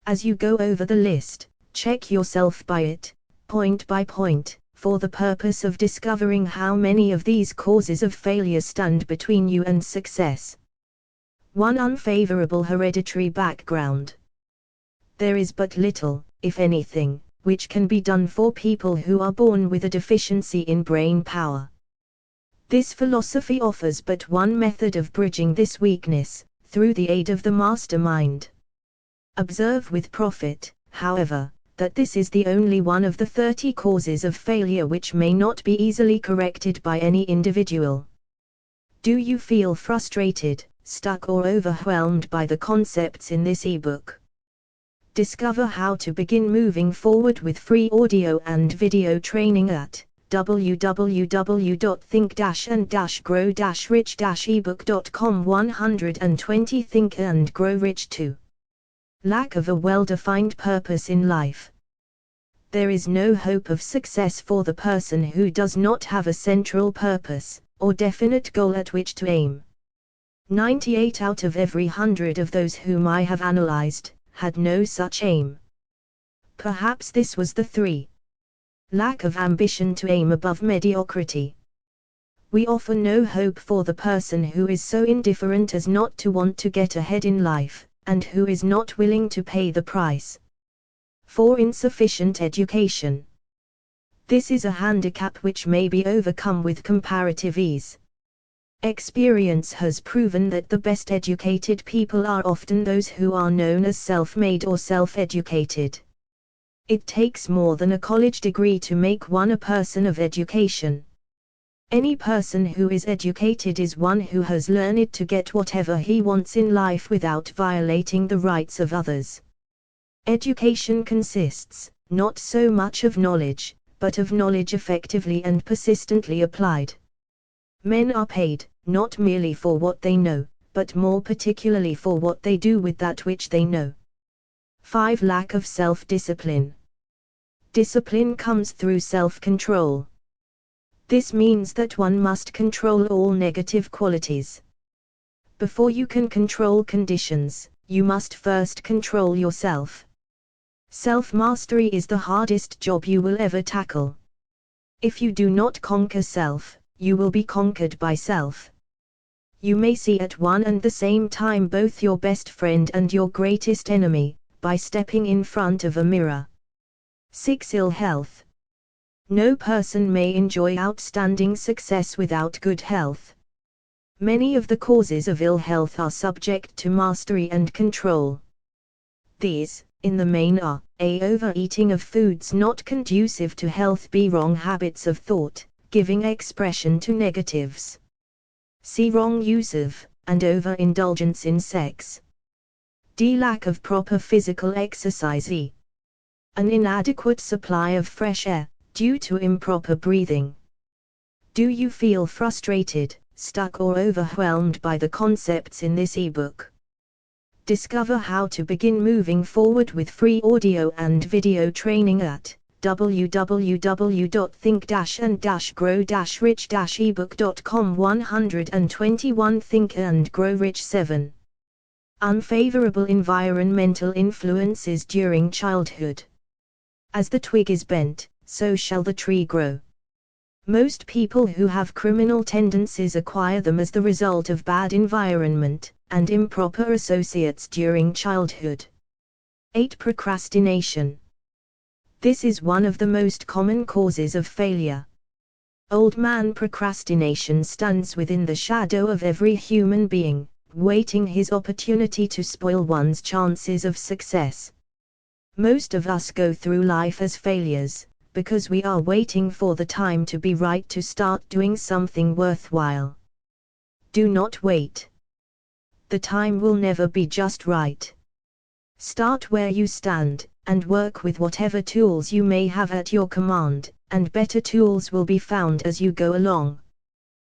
Speaker 2: As you go over the list, check yourself by it, point by point, for the purpose of discovering how many of these causes of failure stand between you and success. 1. Unfavorable hereditary background. There is but little, if anything, which can be done for people who are born with a deficiency in brain power. This philosophy offers but one method of bridging this weakness, through the aid of the mastermind. Observe with profit, however, that this is the only one of the 30 causes of failure which may not be easily corrected by any individual. Do you feel frustrated, stuck or overwhelmed by the concepts in this ebook? Discover how to begin moving forward with free audio and video training at www.think-and-grow-rich-ebook.com. 120 Think and Grow Rich 2. Lack of a well-defined purpose in life. There is no hope of success for the person who does not have a central purpose, or definite goal at which to aim. 98 out of every 100 of those whom I have analyzed, had no such aim. Perhaps this was the 3. Lack of ambition to aim above mediocrity. We offer no hope for the person who is so indifferent as not to want to get ahead in life, and who is not willing to pay the price. 4. Insufficient education. This is a handicap which may be overcome with comparative ease. Experience has proven that the best educated people are often those who are known as self-made or self-educated. It takes more than a college degree to make one a person of education. Any person who is educated is one who has learned to get whatever he wants in life without violating the rights of others. Education consists, not so much of knowledge, but of knowledge effectively and persistently applied. Men are paid, not merely for what they know, but more particularly for what they do with that which they know. 5. Lack of self-discipline. Discipline comes through self-control. This means that one must control all negative qualities. Before you can control conditions, you must first control yourself. Self-mastery is the hardest job you will ever tackle. If you do not conquer self, you will be conquered by self. You may see at one and the same time both your best friend and your greatest enemy, by stepping in front of a mirror. 6. Ill health. No person may enjoy outstanding success without good health. Many of the causes of ill health are subject to mastery and control. These, in the main are, a. Overeating of foods not conducive to health, b. Wrong habits of thought, giving expression to negatives, c. Wrong use of, and overindulgence in sex, d. Lack of proper physical exercise, e. An inadequate supply of fresh air, due to improper breathing. Do you feel frustrated, stuck or overwhelmed by the concepts in this ebook? Discover how to begin moving forward with free audio and video training at www.think-and-grow-rich-ebook.com. 121 Think and Grow Rich 7. Unfavorable environmental influences during childhood. As the twig is bent, so shall the tree grow. Most people who have criminal tendencies acquire them as the result of bad environment and improper associates during childhood. 8. Procrastination. This is one of the most common causes of failure. Old man procrastination stands within the shadow of every human being, waiting his opportunity to spoil one's chances of success. Most of us go through life as failures, because we are waiting for the time to be right to start doing something worthwhile. Do not wait. The time will never be just right. Start where you stand, and work with whatever tools you may have at your command, and better tools will be found as you go along.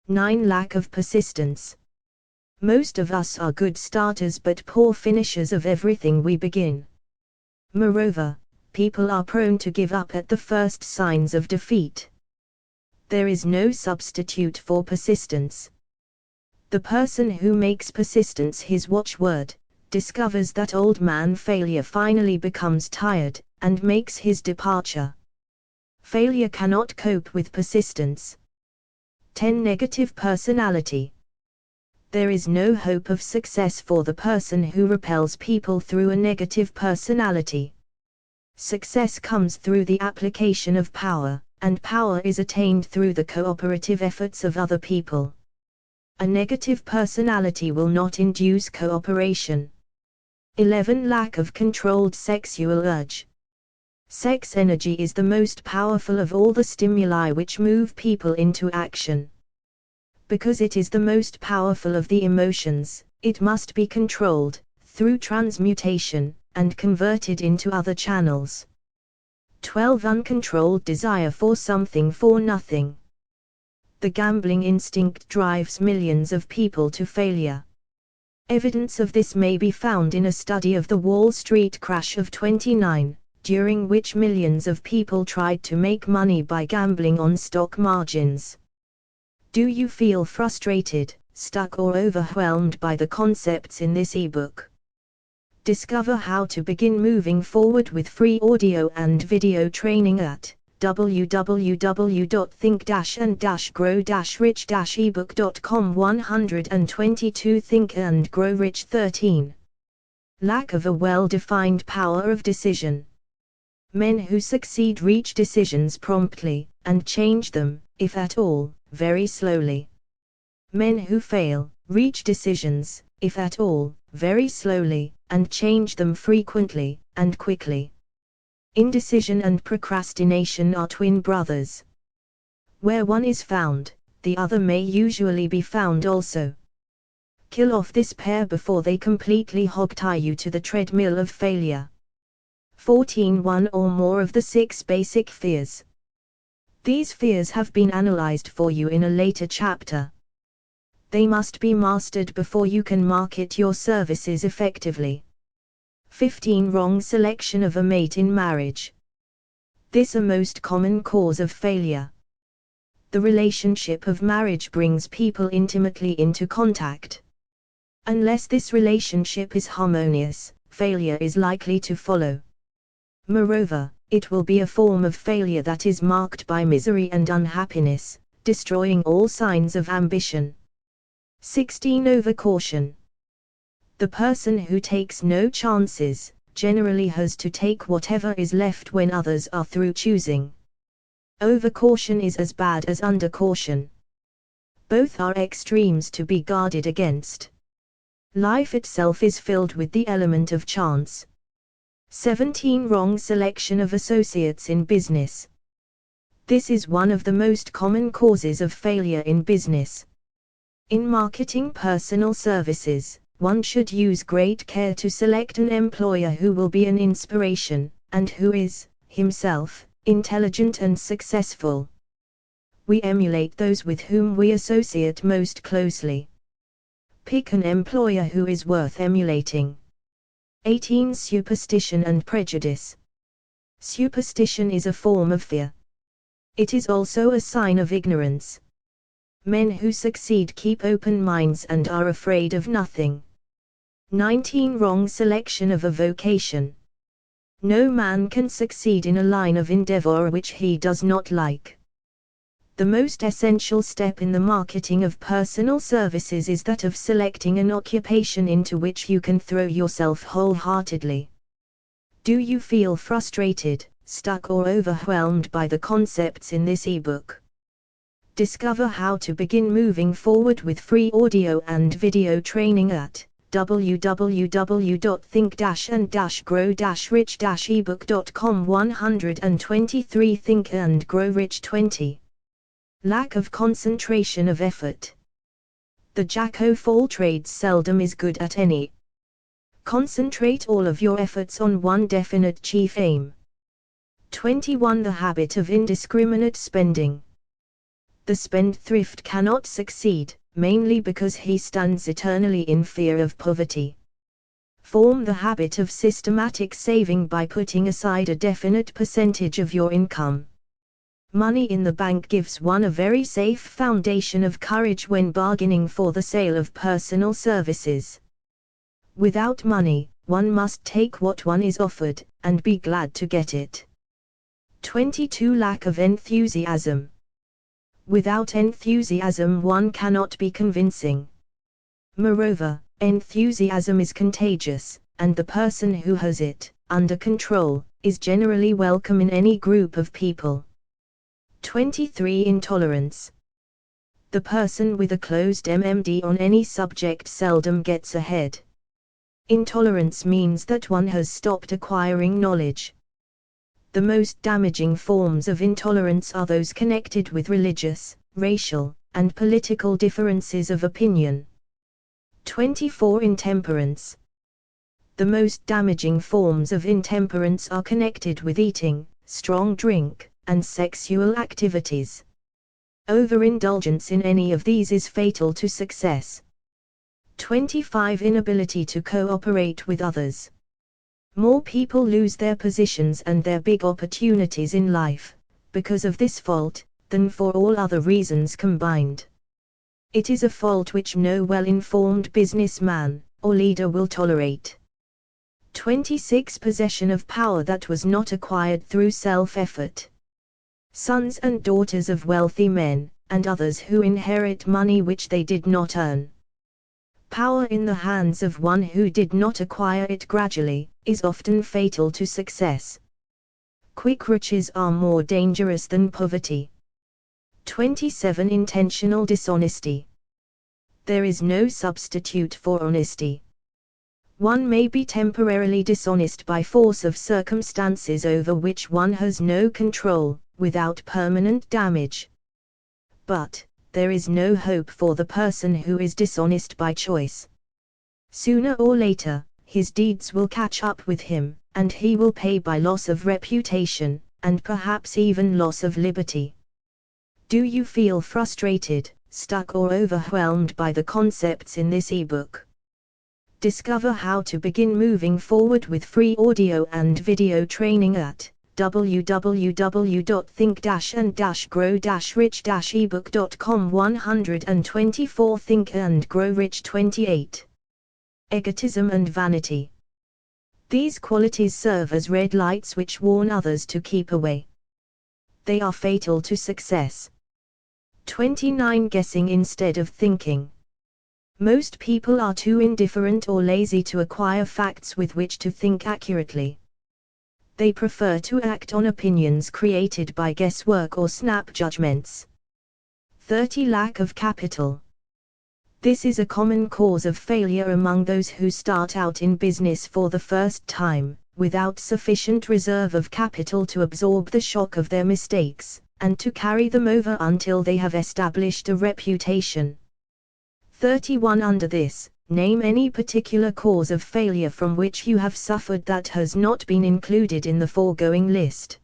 Speaker 2: 9. Lack of persistence. Most of us are good starters but poor finishers of everything we begin. Moreover, people are prone to give up at the first signs of defeat. There is no substitute for persistence. The person who makes persistence his watchword, discovers that old man failure finally becomes tired, and makes his departure. Failure cannot cope with persistence. 10. Negative personality. There is no hope of success for the person who repels people through a negative personality. Success comes through the application of power, and power is attained through the cooperative efforts of other people. A negative personality will not induce cooperation. 11. Lack of controlled sexual urge. Sex energy is the most powerful of all the stimuli which move people into action. Because it is the most powerful of the emotions, it must be controlled, through transmutation, and converted into other channels. 12. Uncontrolled desire for something for nothing. The gambling instinct drives millions of people to failure. Evidence of this may be found in a study of the Wall Street crash of 1929, during which millions of people tried to make money by gambling on stock margins. Do you feel frustrated, stuck or overwhelmed by the concepts in this ebook? Discover how to begin moving forward with free audio and video training at www.think-and-grow-rich-ebook.com. 122. Think and Grow Rich. 13. Lack of a well-defined power of decision. Men who succeed reach decisions promptly, and change them, if at all, very slowly. Men who fail, reach decisions, if at all, very slowly, and change them frequently, and quickly. Indecision and procrastination are twin brothers. Where one is found, the other may usually be found also. Kill off this pair before they completely hogtie you to the treadmill of failure. 14. One or more of the 6 basic fears. These fears have been analyzed for you in a later chapter. They must be mastered before you can market your services effectively. 15. Wrong selection of a mate in marriage. This a most common cause of failure. The relationship of marriage brings people intimately into contact. Unless this relationship is harmonious, failure is likely to follow. Moreover, it will be a form of failure that is marked by misery and unhappiness, destroying all signs of ambition. 16. Overcaution. The person who takes no chances, generally has to take whatever is left when others are through choosing. Overcaution is as bad as undercaution. Both are extremes to be guarded against. Life itself is filled with the element of chance. 17. Wrong selection of associates in business. This is one of the most common causes of failure in business. In marketing personal services, one should use great care to select an employer who will be an inspiration, and who is, himself, intelligent and successful. We emulate those with whom we associate most closely. Pick an employer who is worth emulating. 18. Superstition and prejudice. Superstition is a form of fear. It is also a sign of ignorance. Men who succeed keep open minds and are afraid of nothing. 19. Wrong selection of a vocation. No man can succeed in a line of endeavor which he does not like. The most essential step in the marketing of personal services is that of selecting an occupation into which you can throw yourself wholeheartedly. Do you feel frustrated, stuck or overwhelmed by the concepts in this ebook? Discover how to begin moving forward with free audio and video training at www.think-and-grow-rich-ebook.com. 123. Think and Grow Rich. 20. Lack of concentration of effort. The jack of all trades seldom is good at any. Concentrate all of your efforts on one definite chief aim. 21. The habit of indiscriminate spending. The spendthrift cannot succeed, mainly because he stands eternally in fear of poverty. Form the habit of systematic saving by putting aside a definite percentage of your income. Money in the bank gives one a very safe foundation of courage when bargaining for the sale of personal services. Without money, one must take what one is offered, and be glad to get it. 22. Lack of enthusiasm. Without enthusiasm one cannot be convincing. Moreover, enthusiasm is contagious, and the person who has it under control is generally welcome in any group of people. 23. Intolerance. The person with a closed MMD on any subject seldom gets ahead. Intolerance means that one has stopped acquiring knowledge. The most damaging forms of intolerance are those connected with religious, racial, and political differences of opinion. 24. Intemperance. The most damaging forms of intemperance are connected with eating, strong drink, and sexual activities. Overindulgence in any of these is fatal to success. 25. Inability to cooperate with others. More people lose their positions and their big opportunities in life, because of this fault, than for all other reasons combined. It is a fault which no well-informed businessman or leader will tolerate. 26. Possession of power that was not acquired through self-effort. Sons and daughters of wealthy men, and others who inherit money which they did not earn. Power in the hands of one who did not acquire it gradually, is often fatal to success. Quick riches are more dangerous than poverty. 27. Intentional dishonesty. There is no substitute for honesty. One may be temporarily dishonest by force of circumstances over which one has no control, without permanent damage. But there is no hope for the person who is dishonest by choice. Sooner or later, his deeds will catch up with him, and he will pay by loss of reputation, and perhaps even loss of liberty. Do you feel frustrated, stuck or overwhelmed by the concepts in this ebook? Discover how to begin moving forward with free audio and video training at www.think-and-grow-rich-ebook.com. 124. Think and Grow Rich. 28. Egotism and vanity. These qualities serve as red lights which warn others to keep away. They are fatal to success. 29. Guessing instead of thinking. Most people are too indifferent or lazy to acquire facts with which to think accurately. They prefer to act on opinions created by guesswork or snap judgments. 30. Lack of capital. This is a common cause of failure among those who start out in business for the first time, without sufficient reserve of capital to absorb the shock of their mistakes, and to carry them over until they have established a reputation. 31. Under this, name any particular cause of failure from which you have suffered that has not been included in the foregoing list.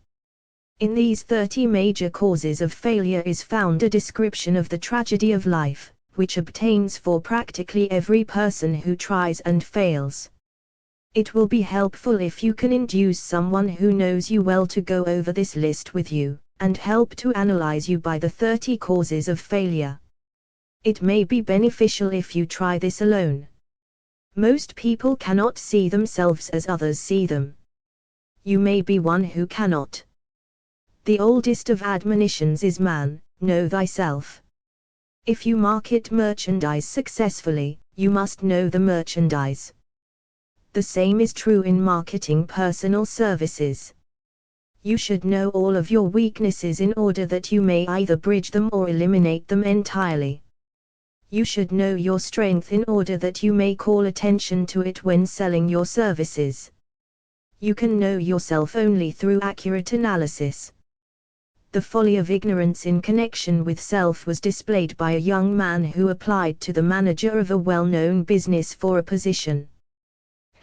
Speaker 2: In these 30 major causes of failure is found a description of the tragedy of life, which obtains for practically every person who tries and fails. It will be helpful if you can induce someone who knows you well to go over this list with you, and help to analyze you by the 30 causes of failure. It may be beneficial if you try this alone. Most people cannot see themselves as others see them. You may be one who cannot. The oldest of admonitions is man, know thyself. If you market merchandise successfully, you must know the merchandise. The same is true in marketing personal services. You should know all of your weaknesses in order that you may either bridge them or eliminate them entirely. You should know your strength in order that you may call attention to it when selling your services. You can know yourself only through accurate analysis. The folly of ignorance in connection with self was displayed by a young man who applied to the manager of a well-known business for a position.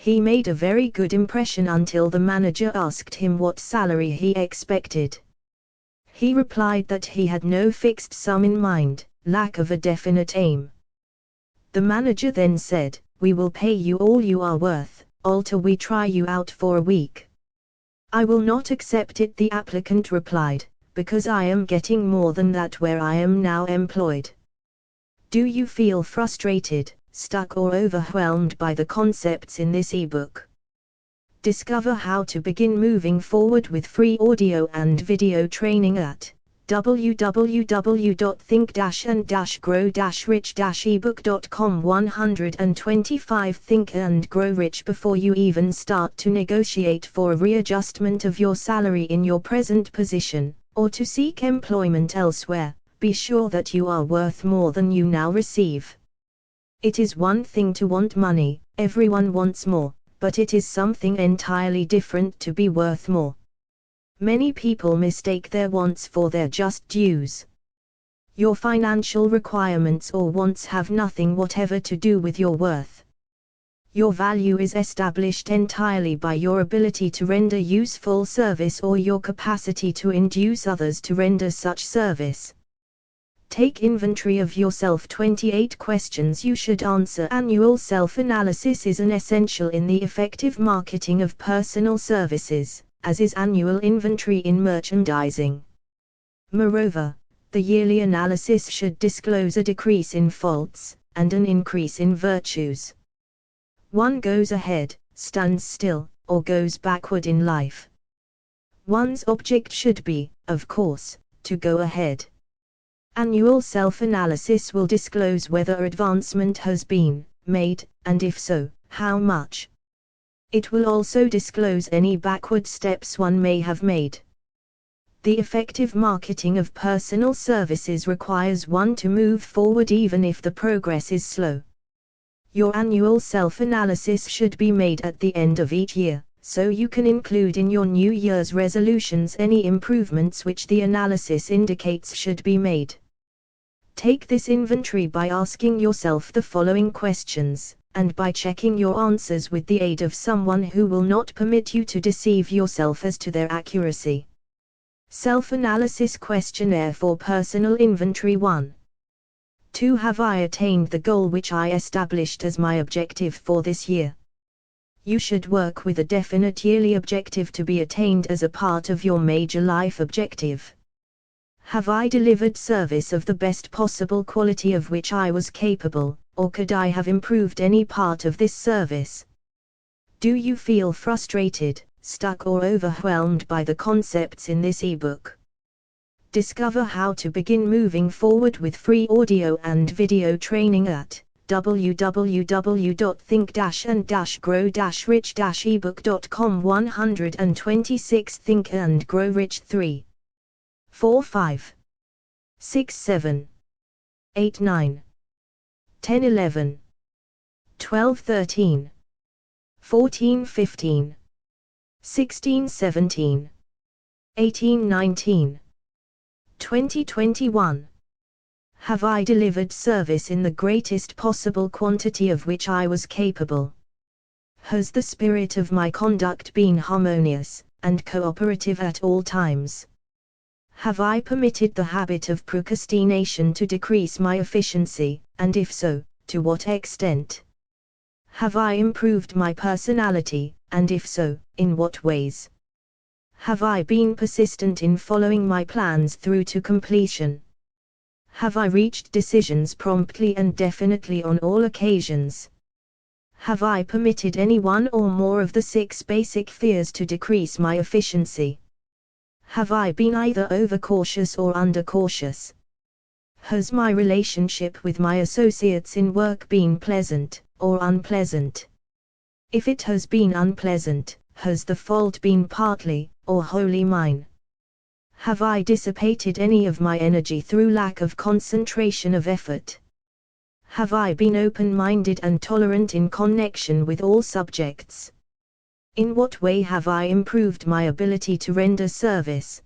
Speaker 2: He made a very good impression until the manager asked him what salary he expected. He replied that he had no fixed sum in mind, lack of a definite aim. The manager then said, "We will pay you all you are worth, till we try you out for a week." "I will not accept it," the applicant replied, "because I am getting more than that where I am now employed." Do you feel frustrated, stuck or overwhelmed by the concepts in this ebook? Discover how to begin moving forward with free audio and video training at www.think-and-grow-rich-ebook.com. 125 Think and Grow Rich before you even start to negotiate for a readjustment of your salary in your present position, or to seek employment elsewhere. Be sure that you are worth more than you now receive. It is one thing to want money, everyone wants more, but it is something entirely different to be worth more. Many people mistake their wants for their just dues. Your financial requirements or wants have nothing whatever to do with your worth. Your value is established entirely by your ability to render useful service or your capacity to induce others to render such service. Take inventory of yourself. 28 questions you should answer. Annual self-analysis is an essential in the effective marketing of personal services, as is annual inventory in merchandising. Moreover, the yearly analysis should disclose a decrease in faults, and an increase in virtues. One goes ahead, stands still, or goes backward in life. One's object should be, of course, to go ahead. Annual self-analysis will disclose whether advancement has been made, and if so, how much. It will also disclose any backward steps one may have made. The effective marketing of personal services requires one to move forward even if the progress is slow. Your annual self-analysis should be made at the end of each year, so you can include in your New Year's resolutions any improvements which the analysis indicates should be made. Take this inventory by asking yourself the following questions, and by checking your answers with the aid of someone who will not permit you to deceive yourself as to their accuracy. Self-analysis questionnaire for personal inventory. 1. 2. Have I attained the goal which I established as my objective for this year? You should work with a definite yearly objective to be attained as a part of your major life objective. Have I delivered service of the best possible quality of which I was capable, or could I have improved any part of this service? Do you feel frustrated, stuck or overwhelmed by the concepts in this ebook? Discover how to begin moving forward with free audio and video training at www.think-and-grow-rich-ebook.com. 126 Think and Grow Rich. 3, 4, 5, 6, 7, 8, 9, 10, 11, 12, 13, 14, 15, 16, 17, 18, 19, 20, 21. Have I delivered service in the greatest possible quantity of which I was capable? Has the spirit of my conduct been harmonious and cooperative at all times? Have I permitted the habit of procrastination to decrease my efficiency, and if so, to what extent? Have I improved my personality, and if so, in what ways? Have I been persistent in following my plans through to completion? Have I reached decisions promptly and definitely on all occasions? Have I permitted any one or more of the 6 basic fears to decrease my efficiency? Have I been either overcautious or undercautious? Has my relationship with my associates in work been pleasant or unpleasant? If it has been unpleasant, has the fault been partly or wholly mine? Have I dissipated any of my energy through lack of concentration of effort? Have I been open-minded and tolerant in connection with all subjects? In what way have I improved my ability to render service?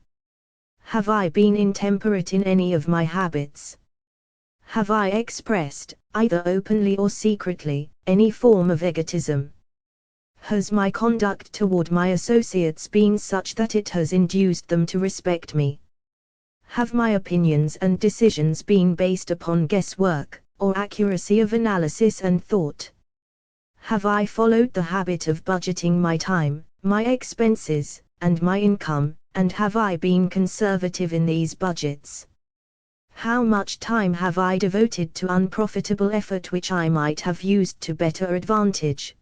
Speaker 2: Have I been intemperate in any of my habits? Have I expressed, either openly or secretly, any form of egotism? Has my conduct toward my associates been such that it has induced them to respect me? Have my opinions and decisions been based upon guesswork, or accuracy of analysis and thought? Have I followed the habit of budgeting my time, my expenses, and my income, and have I been conservative in these budgets? How much time have I devoted to unprofitable effort which I might have used to better advantage?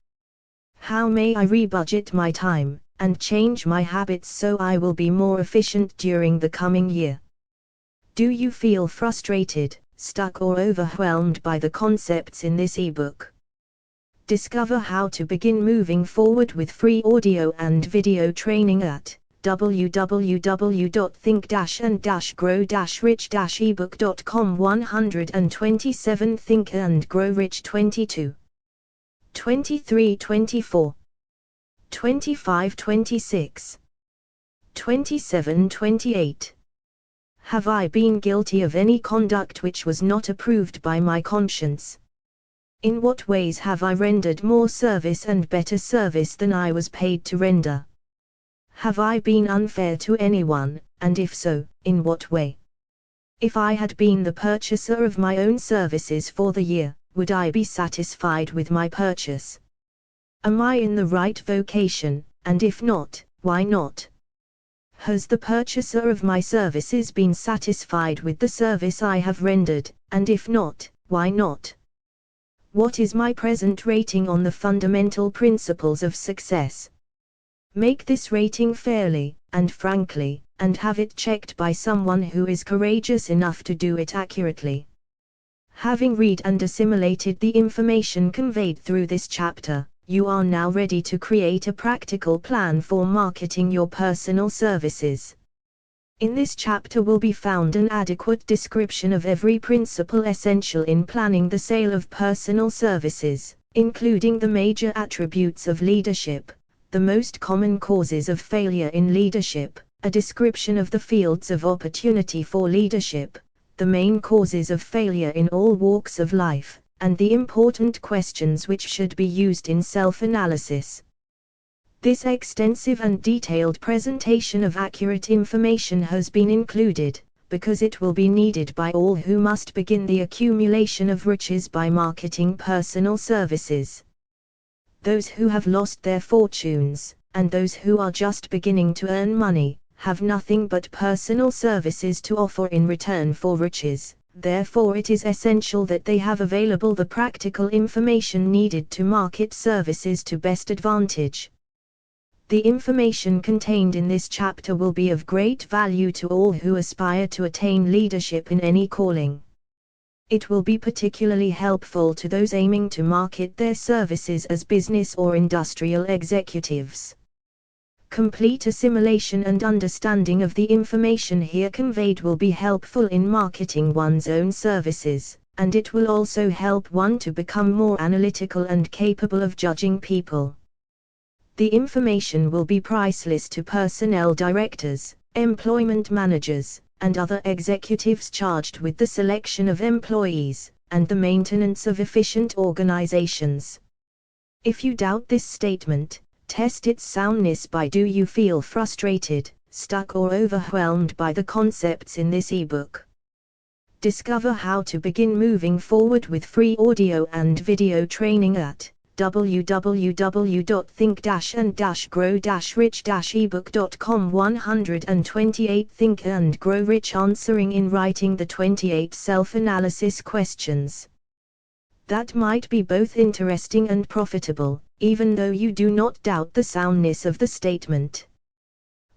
Speaker 2: How may I rebudget my time, and change my habits so I will be more efficient during the coming year? Do you feel frustrated, stuck or overwhelmed by the concepts in this ebook? Discover how to begin moving forward with free audio and video training at www.think-and-grow-rich-ebook.com. 127 Think and Grow Rich. 22, 23, 24, 25, 26, 27, 28. Have I been guilty of any conduct which was not approved by my conscience? In what ways have I rendered more service and better service than I was paid to render? Have I been unfair to anyone, and if so, in what way? If I had been the purchaser of my own services for the year, would I be satisfied with my purchase? Am I in the right vocation, and if not, why not? Has the purchaser of my services been satisfied with the service I have rendered, and if not, why not? What is my present rating on the fundamental principles of success? Make this rating fairly, and frankly, and have it checked by someone who is courageous enough to do it accurately. Having read and assimilated the information conveyed through this chapter, you are now ready to create a practical plan for marketing your personal services. In this chapter will be found an adequate description of every principle essential in planning the sale of personal services, including the major attributes of leadership, the most common causes of failure in leadership, a description of the fields of opportunity for leadership, the main causes of failure in all walks of life, and the important questions which should be used in self-analysis. This extensive and detailed presentation of accurate information has been included, because it will be needed by all who must begin the accumulation of riches by marketing personal services. Those who have lost their fortunes, and those who are just beginning to earn money, have nothing but personal services to offer in return for riches. Therefore it is essential that they have available the practical information needed to market services to best advantage. The information contained in this chapter will be of great value to all who aspire to attain leadership in any calling. It will be particularly helpful to those aiming to market their services as business or industrial executives. Complete assimilation and understanding of the information here conveyed will be helpful in marketing one's own services, and it will also help one to become more analytical and capable of judging people. The information will be priceless to personnel directors, employment managers, and other executives charged with the selection of employees, and the maintenance of efficient organizations. If you doubt this statement, test its soundness by do you feel frustrated, stuck or overwhelmed by the concepts in this ebook? Discover how to begin moving forward with free audio and video training at www.think-and-grow-rich-ebook.com. 128 Think and Grow Rich, answering in writing the 28 self-analysis questions. That might be both interesting and profitable, even though you do not doubt the soundness of the statement.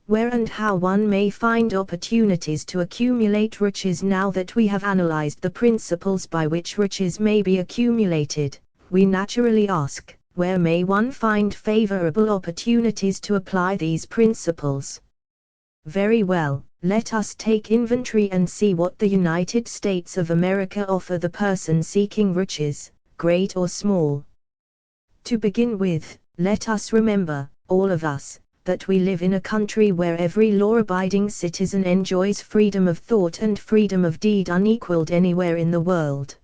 Speaker 2: Where and how one may find opportunities to accumulate riches. Now that we have analyzed the principles by which riches may be accumulated, we naturally ask, where may one find favorable opportunities to apply these principles? Very well, let us take inventory and see what the United States of America offer the person seeking riches, great or small. To begin with, let us remember, all of us, that we live in a country where every law-abiding citizen enjoys freedom of thought and freedom of deed unequaled anywhere in the world.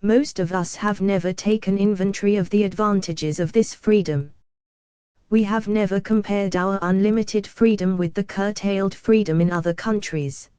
Speaker 2: Most of us have never taken inventory of the advantages of this freedom. We have never compared our unlimited freedom with the curtailed freedom in other countries.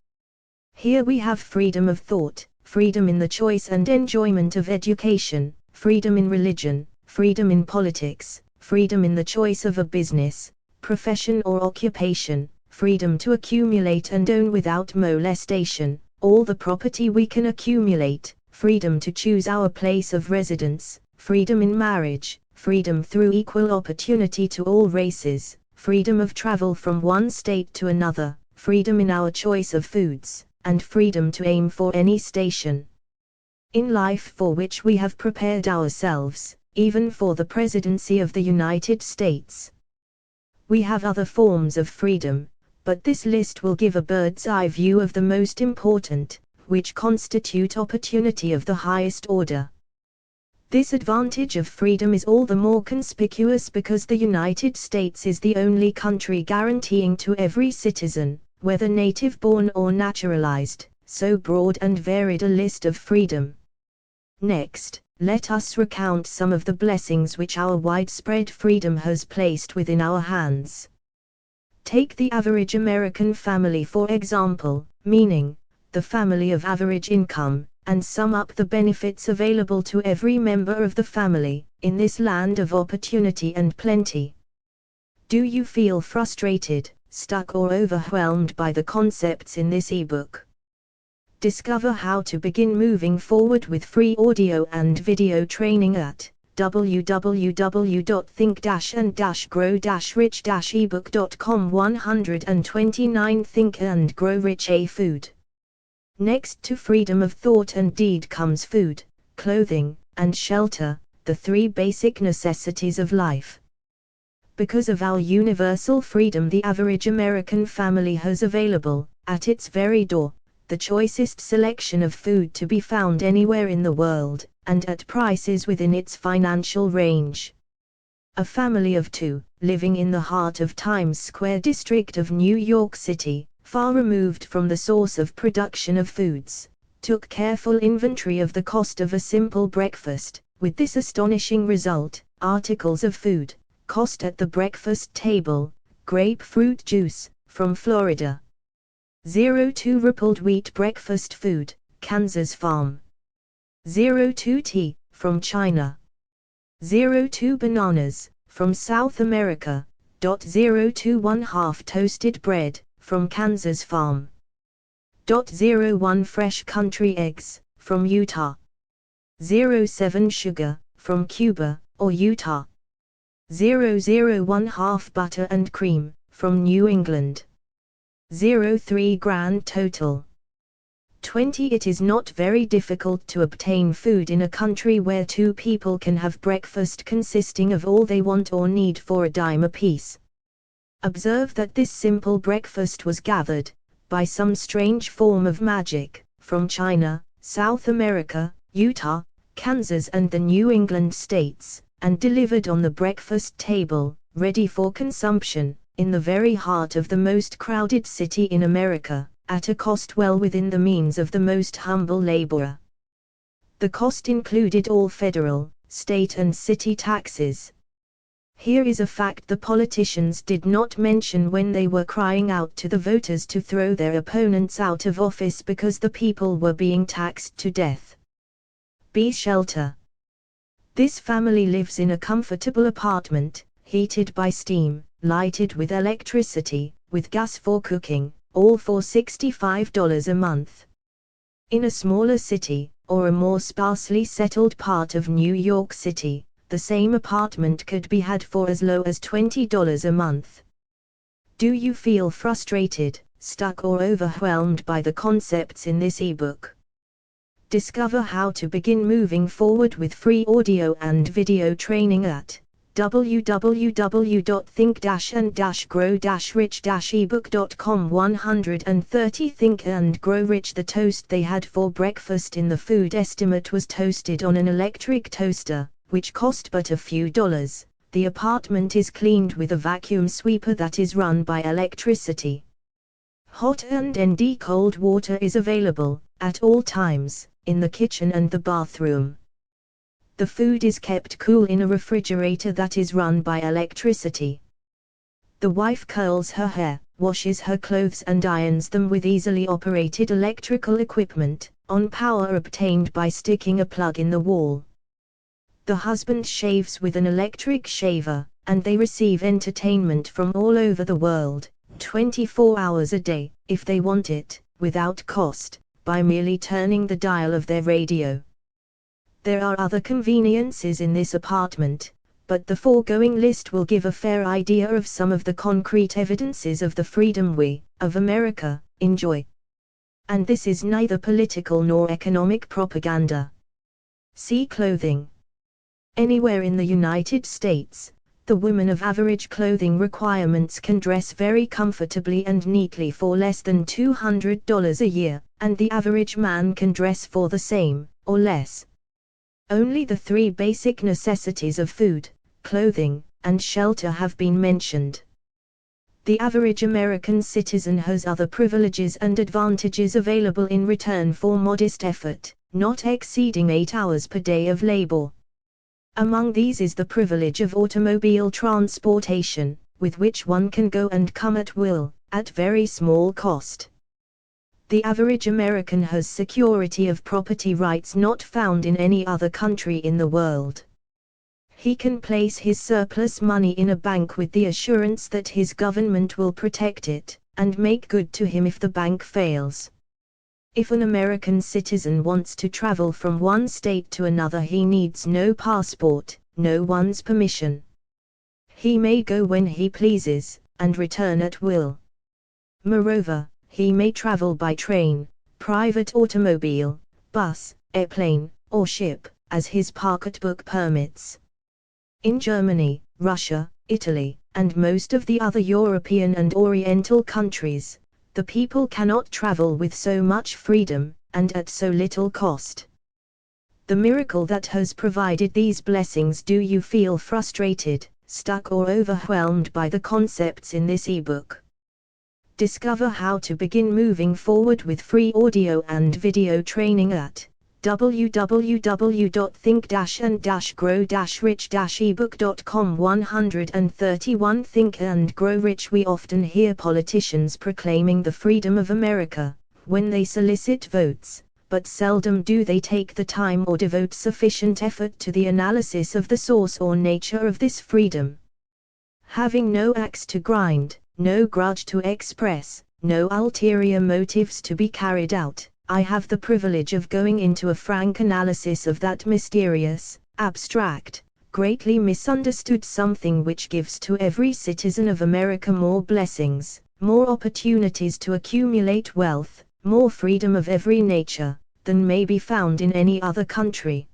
Speaker 2: Here we have freedom of thought, freedom in the choice and enjoyment of education, freedom in religion, freedom in politics, freedom in the choice of a business, profession or occupation, freedom to accumulate and own without molestation, all the property we can accumulate, freedom to choose our place of residence, freedom in marriage, freedom through equal opportunity to all races, freedom of travel from one state to another, freedom in our choice of foods, and freedom to aim for any station in life for which we have prepared ourselves, even for the presidency of the United States. We have other forms of freedom, but this list will give a bird's-eye view of the most important, which constitute opportunity of the highest order. This advantage of freedom is all the more conspicuous because the United States is the only country guaranteeing to every citizen, whether native-born or naturalized, so broad and varied a list of freedom. Next, let us recount some of the blessings which our widespread freedom has placed within our hands. Take the average American family for example, meaning, the family of average income, and sum up the benefits available to every member of the family, in this land of opportunity and plenty. Do you feel frustrated, stuck or overwhelmed by the concepts in this ebook? Discover how to begin moving forward with free audio and video training at www.think-and-grow-rich-ebook.com. 129 Think and Grow Rich. A food. Next to freedom of thought and deed comes food, clothing, and shelter, the three basic necessities of life. Because of our universal freedom, the average American family has available, at its very door, the choicest selection of food to be found anywhere in the world, and at prices within its financial range. A family of two, living in the heart of Times Square district of New York City, far removed from the source of production of foods, took careful inventory of the cost of a simple breakfast, with this astonishing result: articles of food, cost at the breakfast table, grapefruit juice, from Florida. 02 rippled wheat breakfast food, Kansas farm. 02 tea, from China. 02 bananas, from South America. 02 1/2 toasted bread, from Kansas farm. 01 fresh country eggs, from Utah. 07 sugar, from Cuba, or Utah. 00 1/2 butter and cream, from New England. 03 grand total. 20 It is not very difficult to obtain food in a country where two people can have breakfast consisting of all they want or need for a dime apiece. Observe that this simple breakfast was gathered, by some strange form of magic, from China, South America, Utah, Kansas and the New England states, and delivered on the breakfast table, ready for consumption, in the very heart of the most crowded city in America, at a cost well within the means of the most humble laborer. The cost included all federal, state and city taxes. Here is a fact the politicians did not mention when they were crying out to the voters to throw their opponents out of office because the people were being taxed to death. B. Shelter. This family lives in a comfortable apartment, heated by steam, lighted with electricity, with gas for cooking, all for $65 a month. In a smaller city, or a more sparsely settled part of New York City, the same apartment could be had for as low as $20 a month. Do you feel frustrated, stuck or overwhelmed by the concepts in this ebook? Discover how to begin moving forward with free audio and video training at www.think-and-grow-rich-ebook.com. 130 Think and Grow Rich. The toast they had for breakfast in the food estimate was toasted on an electric toaster, which cost but a few dollars. The apartment is cleaned with a vacuum sweeper that is run by electricity. Hot and cold water is available, at all times, in the kitchen and the bathroom. The food is kept cool in a refrigerator that is run by electricity. The wife curls her hair, washes her clothes and irons them with easily operated electrical equipment, on power obtained by sticking a plug in the wall. The husband shaves with an electric shaver, and they receive entertainment from all over the world, 24 hours a day, if they want it, without cost, by merely turning the dial of their radio. There are other conveniences in this apartment, but the foregoing list will give a fair idea of some of the concrete evidences of the freedom we, of America, enjoy. And this is neither political nor economic propaganda. See clothing. Anywhere in the United States, the woman of average clothing requirements can dress very comfortably and neatly for less than $200 a year, and the average man can dress for the same, or less. Only the three basic necessities of food, clothing, and shelter have been mentioned. The average American citizen has other privileges and advantages available in return for modest effort, not exceeding 8 hours per day of labor. Among these is the privilege of automobile transportation, with which one can go and come at will, at very small cost. The average American has security of property rights not found in any other country in the world. He can place his surplus money in a bank with the assurance that his government will protect it, and make good to him if the bank fails. If an American citizen wants to travel from one state to another, he needs no passport, no one's permission. He may go when he pleases, and return at will. Moreover, he may travel by train, private automobile, bus, airplane, or ship, as his pocketbook permits. In Germany, Russia, Italy, and most of the other European and Oriental countries, the people cannot travel with so much freedom, and at so little cost. The miracle that has provided these blessings. Do you feel frustrated, stuck or overwhelmed by the concepts in this ebook? Discover how to begin moving forward with free audio and video training at www.think-and-grow-rich-ebook.com. 131 Think and Grow Rich. We often hear politicians proclaiming the freedom of America, when they solicit votes, but seldom do they take the time or devote sufficient effort to the analysis of the source or nature of this freedom. Having no axe to grind, no grudge to express, no ulterior motives to be carried out, I have the privilege of going into a frank analysis of that mysterious, abstract, greatly misunderstood something which gives to every citizen of America more blessings, more opportunities to accumulate wealth, more freedom of every nature, than may be found in any other country.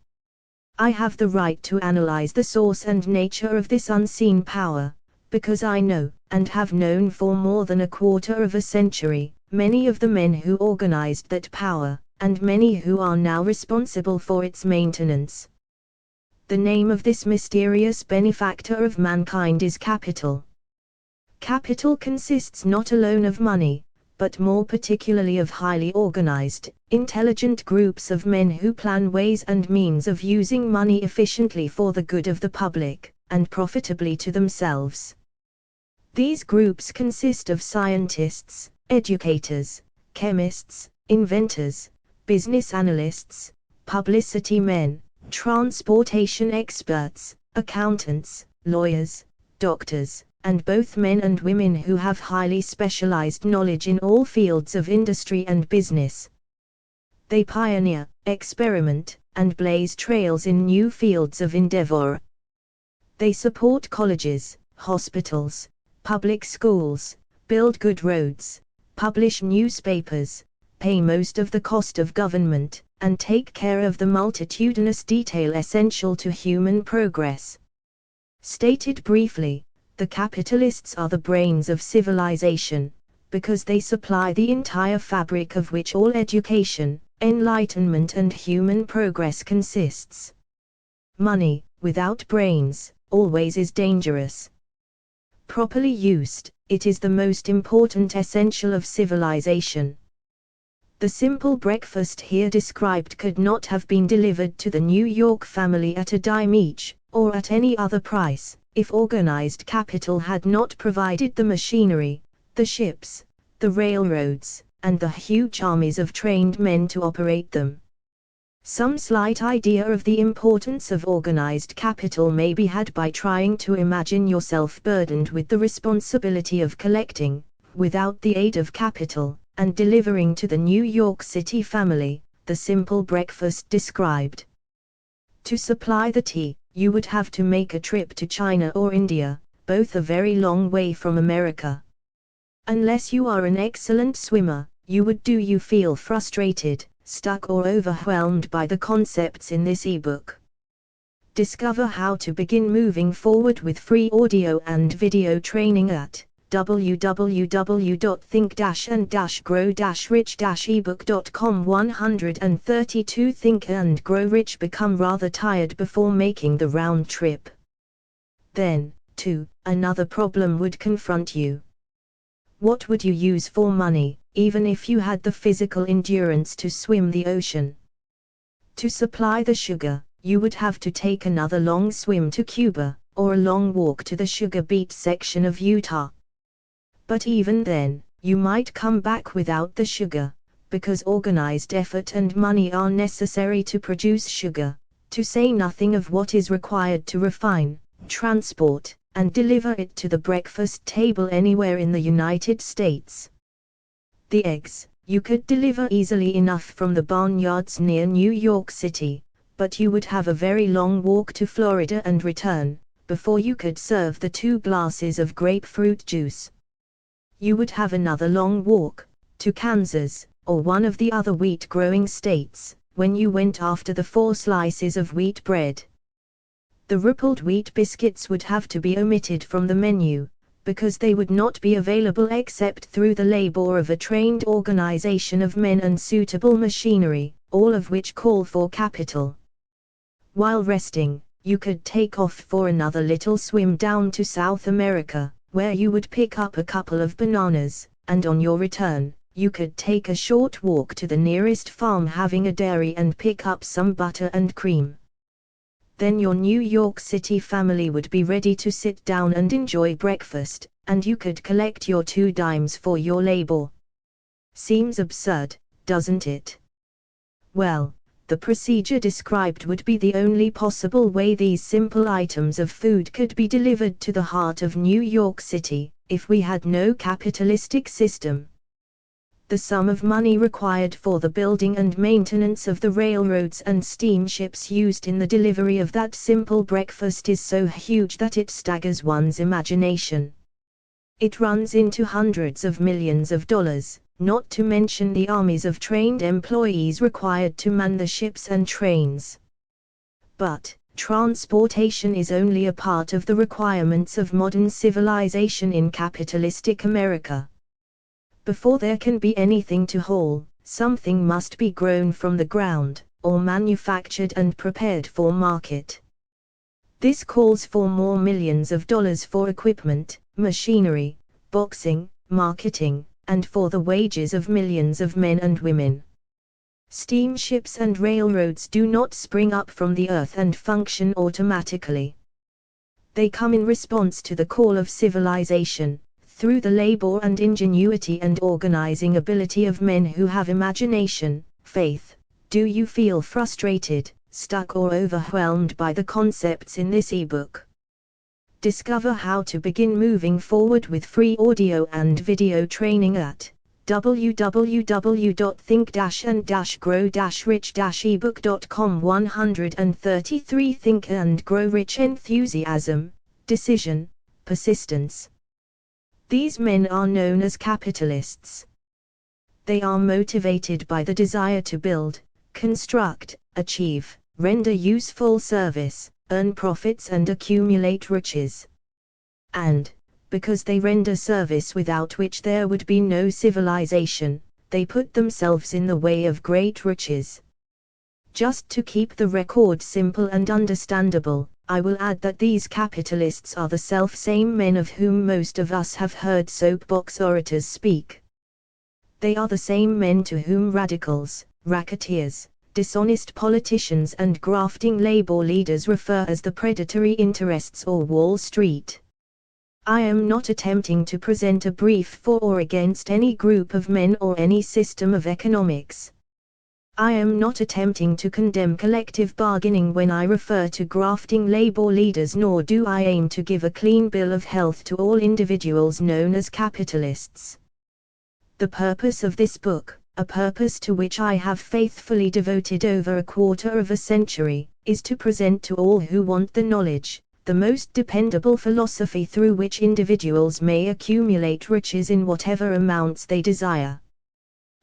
Speaker 2: I have the right to analyze the source and nature of this unseen power, because I know, and have known for more than a quarter of a century, many of the men who organized that power, and many who are now responsible for its maintenance. The name of this mysterious benefactor of mankind is capital. Capital consists not alone of money, but more particularly of highly organized, intelligent groups of men who plan ways and means of using money efficiently for the good of the public, and profitably to themselves. These groups consist of scientists, educators, chemists, inventors, business analysts, publicity men, transportation experts, accountants, lawyers, doctors, and both men and women who have highly specialized knowledge in all fields of industry and business. They pioneer, experiment, and blaze trails in new fields of endeavor. They support colleges, hospitals, public schools, build good roads, publish newspapers, pay most of the cost of government, and take care of the multitudinous detail essential to human progress. Stated briefly, the capitalists are the brains of civilization, because they supply the entire fabric of which all education, enlightenment and human progress consists. Money, without brains, always is dangerous. Properly used, it is the most important essential of civilization. The simple breakfast here described could not have been delivered to the New York family at a dime each, or at any other price, if organized capital had not provided the machinery, the ships, the railroads, and the huge armies of trained men to operate them. Some slight idea of the importance of organized capital may be had by trying to imagine yourself burdened with the responsibility of collecting, without the aid of capital, and delivering to the New York City family, the simple breakfast described. To supply the tea, you would have to make a trip to China or India, both a very long way from America. Unless you are an excellent swimmer, you feel frustrated, stuck or overwhelmed by the concepts in this ebook. Discover how to begin moving forward with free audio and video training at www.think-and-grow-rich-ebook.com. 132 Think and Grow Rich become rather tired before making the round trip. Then, too, another problem would confront you. What would you use for money, even if you had the physical endurance to swim the ocean? To supply the sugar, you would have to take another long swim to Cuba, or a long walk to the sugar beet section of Utah. But even then, you might come back without the sugar, because organized effort and money are necessary to produce sugar, to say nothing of what is required to refine, transport, and deliver it to the breakfast table anywhere in the United States. The eggs, you could deliver easily enough from the barnyards near New York City, but you would have a very long walk to Florida and return, before you could serve the 2 glasses of grapefruit juice. You would have another long walk, to Kansas, or one of the other wheat-growing states, when you went after the 4 slices of wheat bread. The rippled wheat biscuits would have to be omitted from the menu, because they would not be available except through the labor of a trained organization of men and suitable machinery, all of which call for capital. While resting, you could take off for another little swim down to South America, where you would pick up a couple of bananas, and on your return, you could take a short walk to the nearest farm having a dairy and pick up some butter and cream. Then your New York City family would be ready to sit down and enjoy breakfast, and you could collect your 2 dimes for your labor. Seems absurd, doesn't it? Well, the procedure described would be the only possible way these simple items of food could be delivered to the heart of New York City, if we had no capitalistic system. The sum of money required for the building and maintenance of the railroads and steamships used in the delivery of that simple breakfast is so huge that it staggers one's imagination. It runs into hundreds of millions of dollars, not to mention the armies of trained employees required to man the ships and trains. But, transportation is only a part of the requirements of modern civilization in capitalistic America. Before there can be anything to haul, something must be grown from the ground, or manufactured and prepared for market. This calls for more millions of dollars for equipment, machinery, boxing, marketing, and for the wages of millions of men and women. Steamships and railroads do not spring up from the earth and function automatically. They come in response to the call of civilization, through the labor and ingenuity and organizing ability of men who have imagination, faith. Do you feel frustrated, stuck or overwhelmed by the concepts in this ebook? Discover how to begin moving forward with free audio and video training at www.think-and-grow-rich-ebook.com. 133 Think and Grow Rich. Enthusiasm, decision, persistence. These men are known as capitalists. They are motivated by the desire to build, construct, achieve, render useful service, earn profits and accumulate riches. And, because they render service without which there would be no civilization, they put themselves in the way of great riches. Just to keep the record simple and understandable, I will add that these capitalists are the self-same men of whom most of us have heard soapbox orators speak. They are the same men to whom radicals, racketeers, dishonest politicians and grafting labor leaders refer as the predatory interests or Wall Street. I am not attempting to present a brief for or against any group of men or any system of economics. I am not attempting to condemn collective bargaining when I refer to grafting labor leaders, nor do I aim to give a clean bill of health to all individuals known as capitalists. The purpose of this book, a purpose to which I have faithfully devoted over a quarter of a century, is to present to all who want the knowledge, the most dependable philosophy through which individuals may accumulate riches in whatever amounts they desire.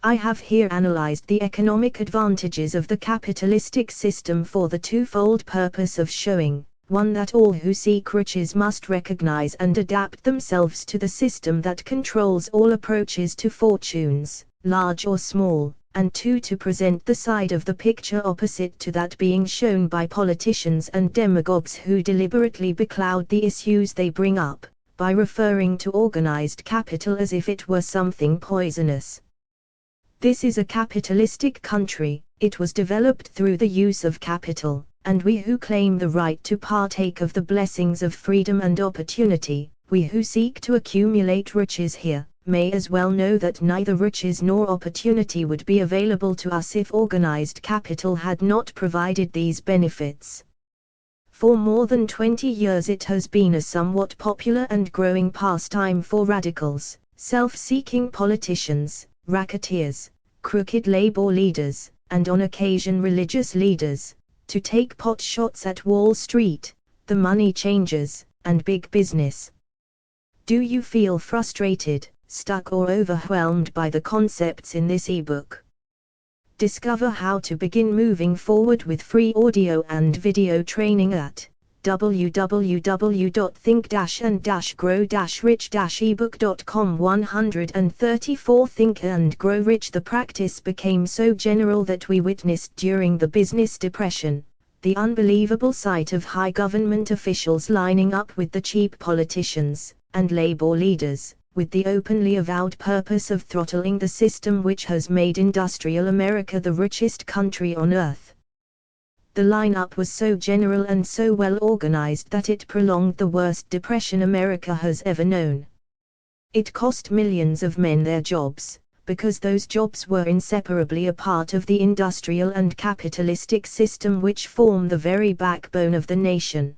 Speaker 2: I have here analyzed the economic advantages of the capitalistic system for the twofold purpose of showing, 1, that all who seek riches must recognize and adapt themselves to the system that controls all approaches to fortunes, large or small, and 2, to present the side of the picture opposite to that being shown by politicians and demagogues who deliberately becloud the issues they bring up, by referring to organized capital as if it were something poisonous. This is a capitalistic country, it was developed through the use of capital, and we who claim the right to partake of the blessings of freedom and opportunity, we who seek to accumulate riches here, may as well know that neither riches nor opportunity would be available to us if organized capital had not provided these benefits. For more than 20 years it has been a somewhat popular and growing pastime for radicals, self-seeking politicians, racketeers, crooked labor leaders, and on occasion religious leaders, to take pot shots at Wall Street, the money changers, and big business. Do you feel frustrated, stuck or overwhelmed by the concepts in this ebook? Discover how to begin moving forward with free audio and video training at www.think-and-grow-rich-ebook.com. 134 Think and Grow Rich. The practice became so general that we witnessed during the business depression the unbelievable sight of high government officials lining up with the cheap politicians and labor leaders, with the openly avowed purpose of throttling the system which has made industrial America the richest country on earth. The lineup was so general and so well organized that it prolonged the worst depression America has ever known. It cost millions of men their jobs, because those jobs were inseparably a part of the industrial and capitalistic system which form the very backbone of the nation.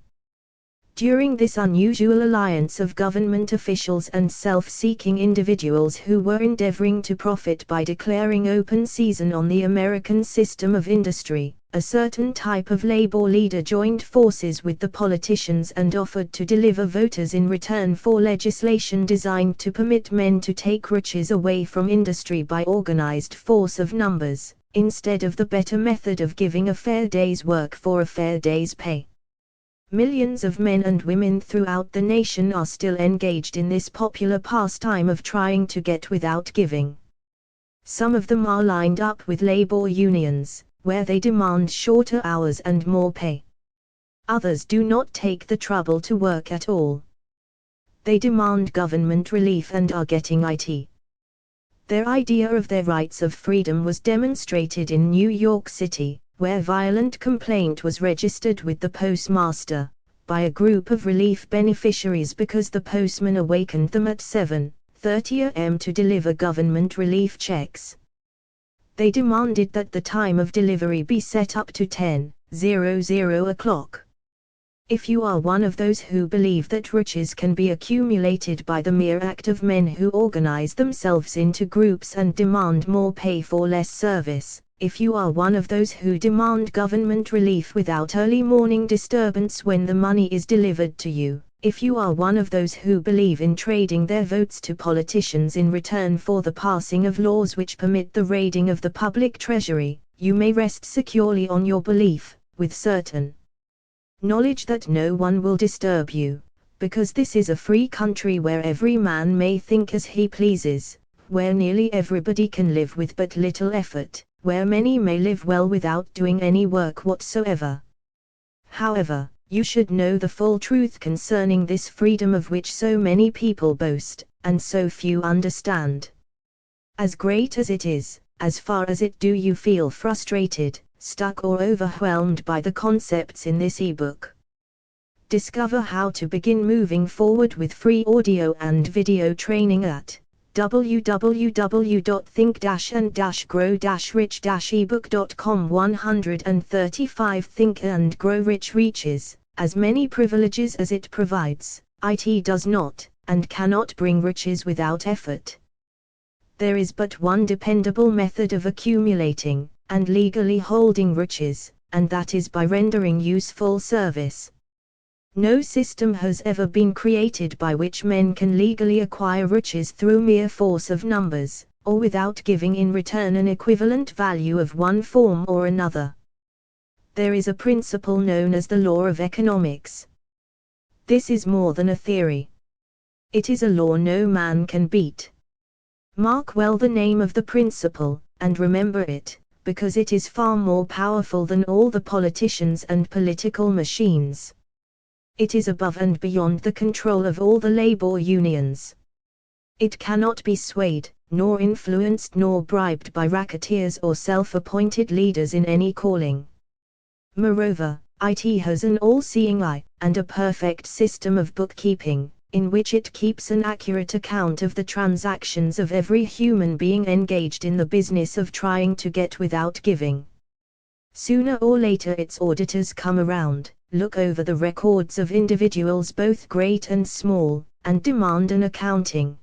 Speaker 2: During this unusual alliance of government officials and self-seeking individuals who were endeavoring to profit by declaring open season on the American system of industry, a certain type of labor leader joined forces with the politicians and offered to deliver voters in return for legislation designed to permit men to take riches away from industry by organized force of numbers, instead of the better method of giving a fair day's work for a fair day's pay. Millions of men and women throughout the nation are still engaged in this popular pastime of trying to get without giving. Some of them are lined up with labor unions, where they demand shorter hours and more pay. Others do not take the trouble to work at all. They demand government relief and are getting it. Their idea of their rights of freedom was demonstrated in New York City, where violent complaint was registered with the postmaster, by a group of relief beneficiaries because the postman awakened them at 7:30 a.m. to deliver government relief checks. They demanded that the time of delivery be set up to 10:00 o'clock. If you are one of those who believe that riches can be accumulated by the mere act of men who organize themselves into groups and demand more pay for less service, if you are one of those who demand government relief without early morning disturbance when the money is delivered to you, if you are one of those who believe in trading their votes to politicians in return for the passing of laws which permit the raiding of the public treasury, you may rest securely on your belief, with certain knowledge that no one will disturb you, because this is a free country where every man may think as he pleases, where nearly everybody can live with but little effort, where many may live well without doing any work whatsoever. However, you should know the full truth concerning this freedom of which so many people boast, and so few understand. As great as it is, as far as it do you feel frustrated, stuck or overwhelmed by the concepts in this ebook? Discover how to begin moving forward with free audio and video training at www.think-and-grow-rich-ebook.com. 135 Think and Grow Rich reaches as many privileges as it provides. It does not and cannot bring riches without effort. There is but one dependable method of accumulating and legally holding riches, and that is by rendering useful service. No system has ever been created by which men can legally acquire riches through mere force of numbers, or without giving in return an equivalent value of one form or another. There is a principle known as the law of economics. This is more than a theory. It is a law no man can beat. Mark well the name of the principle, and remember it, because it is far more powerful than all the politicians and political machines. It is above and beyond the control of all the labor unions. It cannot be swayed, nor influenced nor bribed by racketeers or self-appointed leaders in any calling. Moreover, it has an all-seeing eye, and a perfect system of bookkeeping, in which it keeps an accurate account of the transactions of every human being engaged in the business of trying to get without giving. Sooner or later its auditors come around, look over the records of individuals both great and small, and demand an accounting.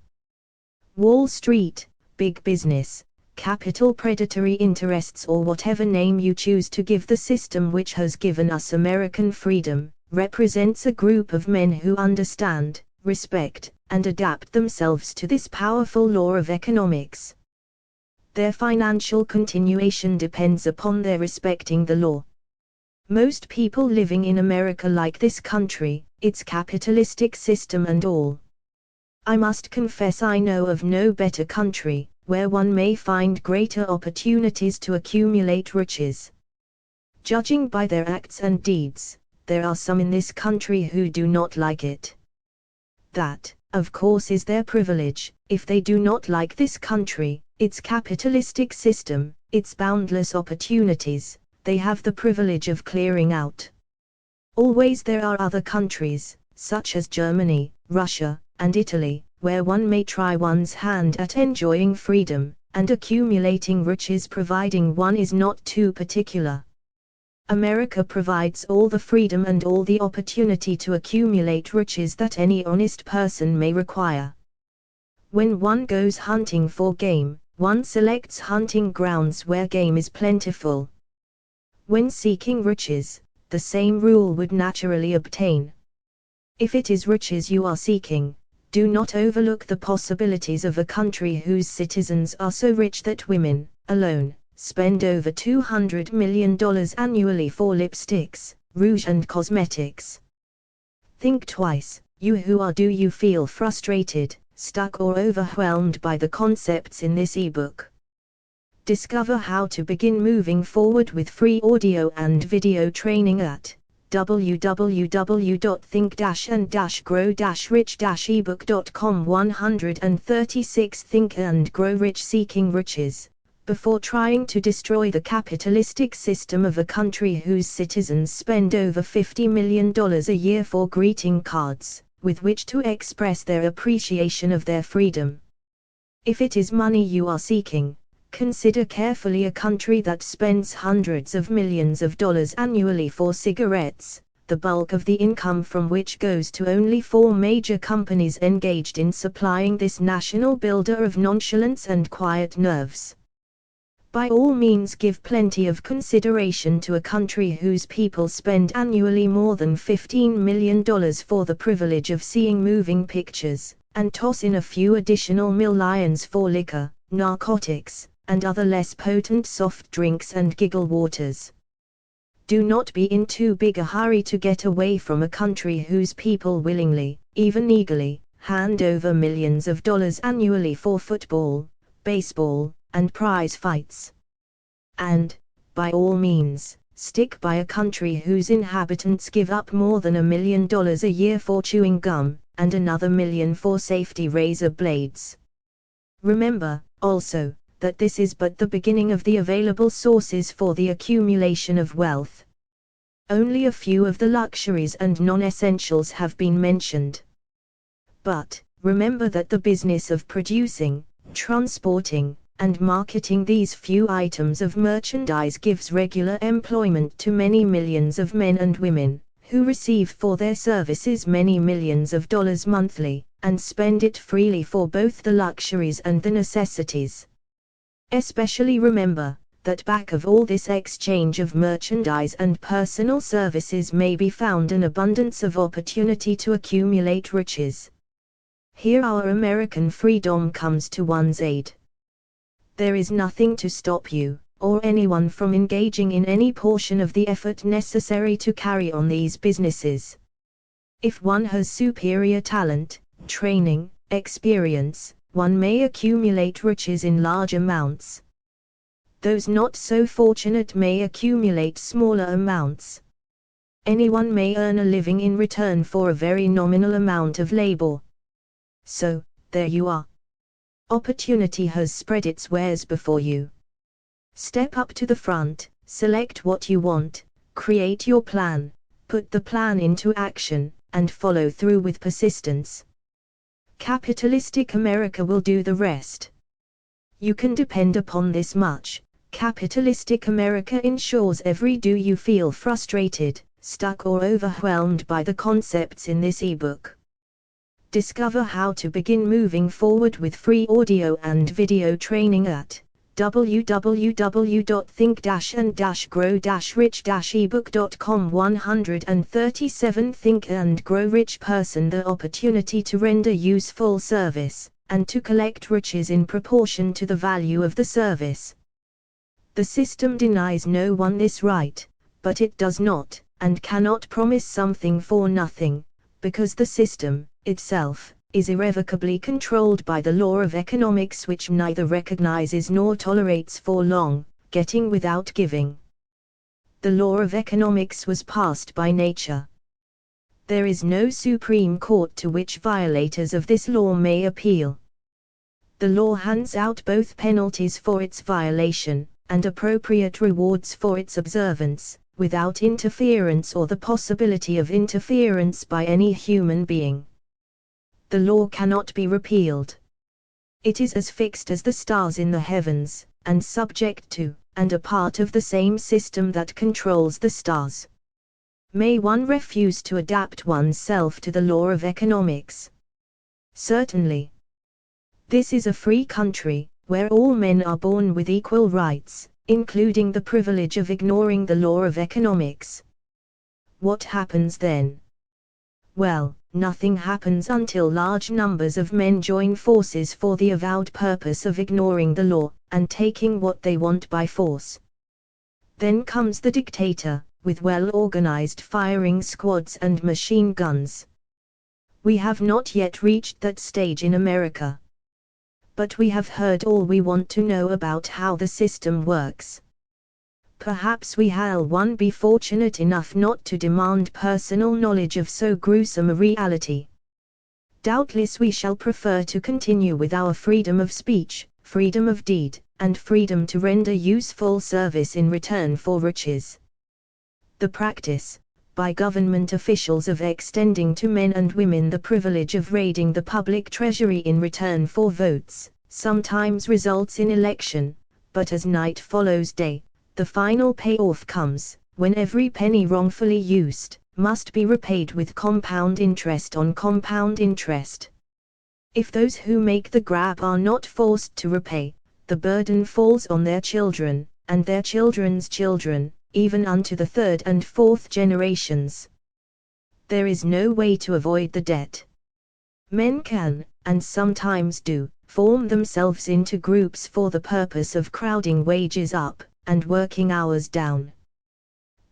Speaker 2: Wall Street, big business, capital predatory interests, or whatever name you choose to give the system which has given us American freedom, represents a group of men who understand, respect, and adapt themselves to this powerful law of economics. Their financial continuation depends upon their respecting the law. Most people living in America like this country, its capitalistic system and all. I must confess I know of no better country, where one may find greater opportunities to accumulate riches. Judging by their acts and deeds, there are some in this country who do not like it. That, of course, is their privilege. If they do not like this country, its capitalistic system, its boundless opportunities, they have the privilege of clearing out. Always there are other countries, such as Germany, Russia, and Italy, where one may try one's hand at enjoying freedom, and accumulating riches providing one is not too particular. America provides all the freedom and all the opportunity to accumulate riches that any honest person may require. When one goes hunting for game, one selects hunting grounds where game is plentiful. When seeking riches, the same rule would naturally obtain. If it is riches you are seeking, do not overlook the possibilities of a country whose citizens are so rich that women, alone, spend over $200 million annually for lipsticks, rouge and cosmetics. Think twice, you who are. Do you feel frustrated, stuck or overwhelmed by the concepts in this ebook? Discover how to begin moving forward with free audio and video training at www.think-and-grow-rich-ebook.com. 136 Think and Grow Rich, Seeking Riches, before trying to destroy the capitalistic system of a country whose citizens spend over $50 million a year for greeting cards, with which to express their appreciation of their freedom. If it is money you are seeking, consider carefully a country that spends hundreds of millions of dollars annually for cigarettes, the bulk of the income from which goes to only 4 major companies engaged in supplying this national builder of nonchalance and quiet nerves. By all means give plenty of consideration to a country whose people spend annually more than $15 million for the privilege of seeing moving pictures, and toss in a few additional millions for liquor, narcotics, and other less potent soft drinks and giggle waters. Do not be in too big a hurry to get away from a country whose people willingly, even eagerly, hand over millions of dollars annually for football, baseball, and prize fights. And, by all means, stick by a country whose inhabitants give up more than $1 million a year for chewing gum, and another $1 million for safety razor blades. Remember, also, that this is but the beginning of the available sources for the accumulation of wealth. Only a few of the luxuries and non-essentials have been mentioned. But, remember that the business of producing, transporting, and marketing these few items of merchandise gives regular employment to many millions of men and women, who receive for their services many millions of dollars monthly, and spend it freely for both the luxuries and the necessities. Especially remember, that back of all this exchange of merchandise and personal services may be found an abundance of opportunity to accumulate riches. Here our American freedom comes to one's aid. There is nothing to stop you, or anyone from engaging in any portion of the effort necessary to carry on these businesses. If one has superior talent, training, experience, one may accumulate riches in large amounts. Those not so fortunate may accumulate smaller amounts. Anyone may earn a living in return for a very nominal amount of labor. So, there you are. Opportunity has spread its wares before you. Step up to the front, select what you want, create your plan, put the plan into action, and follow through with persistence. Capitalistic America will do the rest. You can depend upon this much. Capitalistic America ensures every do you feel frustrated, stuck or overwhelmed by the concepts in this ebook. Discover how to begin moving forward with free audio and video training at www.think-and-grow-rich-ebook.com. 137 Think and Grow Rich Person the opportunity to render useful service, and to collect riches in proportion to the value of the service. The system denies no one this right, but it does not, and cannot promise something for nothing, because the system, itself, is irrevocably controlled by the law of economics, which neither recognizes nor tolerates for long, getting without giving. The law of economics was passed by nature. There is no Supreme Court to which violators of this law may appeal. The law hands out both penalties for its violation, and appropriate rewards for its observance, without interference or the possibility of interference by any human being. The law cannot be repealed. It is as fixed as the stars in the heavens, and subject to, and a part of the same system that controls the stars. May one refuse to adapt oneself to the law of economics? Certainly. This is a free country, where all men are born with equal rights, including the privilege of ignoring the law of economics. What happens then? Well, nothing happens until large numbers of men join forces for the avowed purpose of ignoring the law, and taking what they want by force. Then comes the dictator, with well-organized firing squads and machine guns. We have not yet reached that stage in America. But we have heard all we want to know about how the system works. Perhaps we will be fortunate enough not to demand personal knowledge of so gruesome a reality. Doubtless we shall prefer to continue with our freedom of speech, freedom of deed, and freedom to render useful service in return for riches. The practice, by government officials, of extending to men and women the privilege of raiding the public treasury in return for votes, sometimes results in election, but as night follows day, the final payoff comes, when every penny wrongfully used must be repaid with compound interest on compound interest. If those who make the grab are not forced to repay, the burden falls on their children, and their children's children, even unto the third and fourth generations. There is no way to avoid the debt. Men can, and sometimes do, form themselves into groups for the purpose of crowding wages up, and working hours down.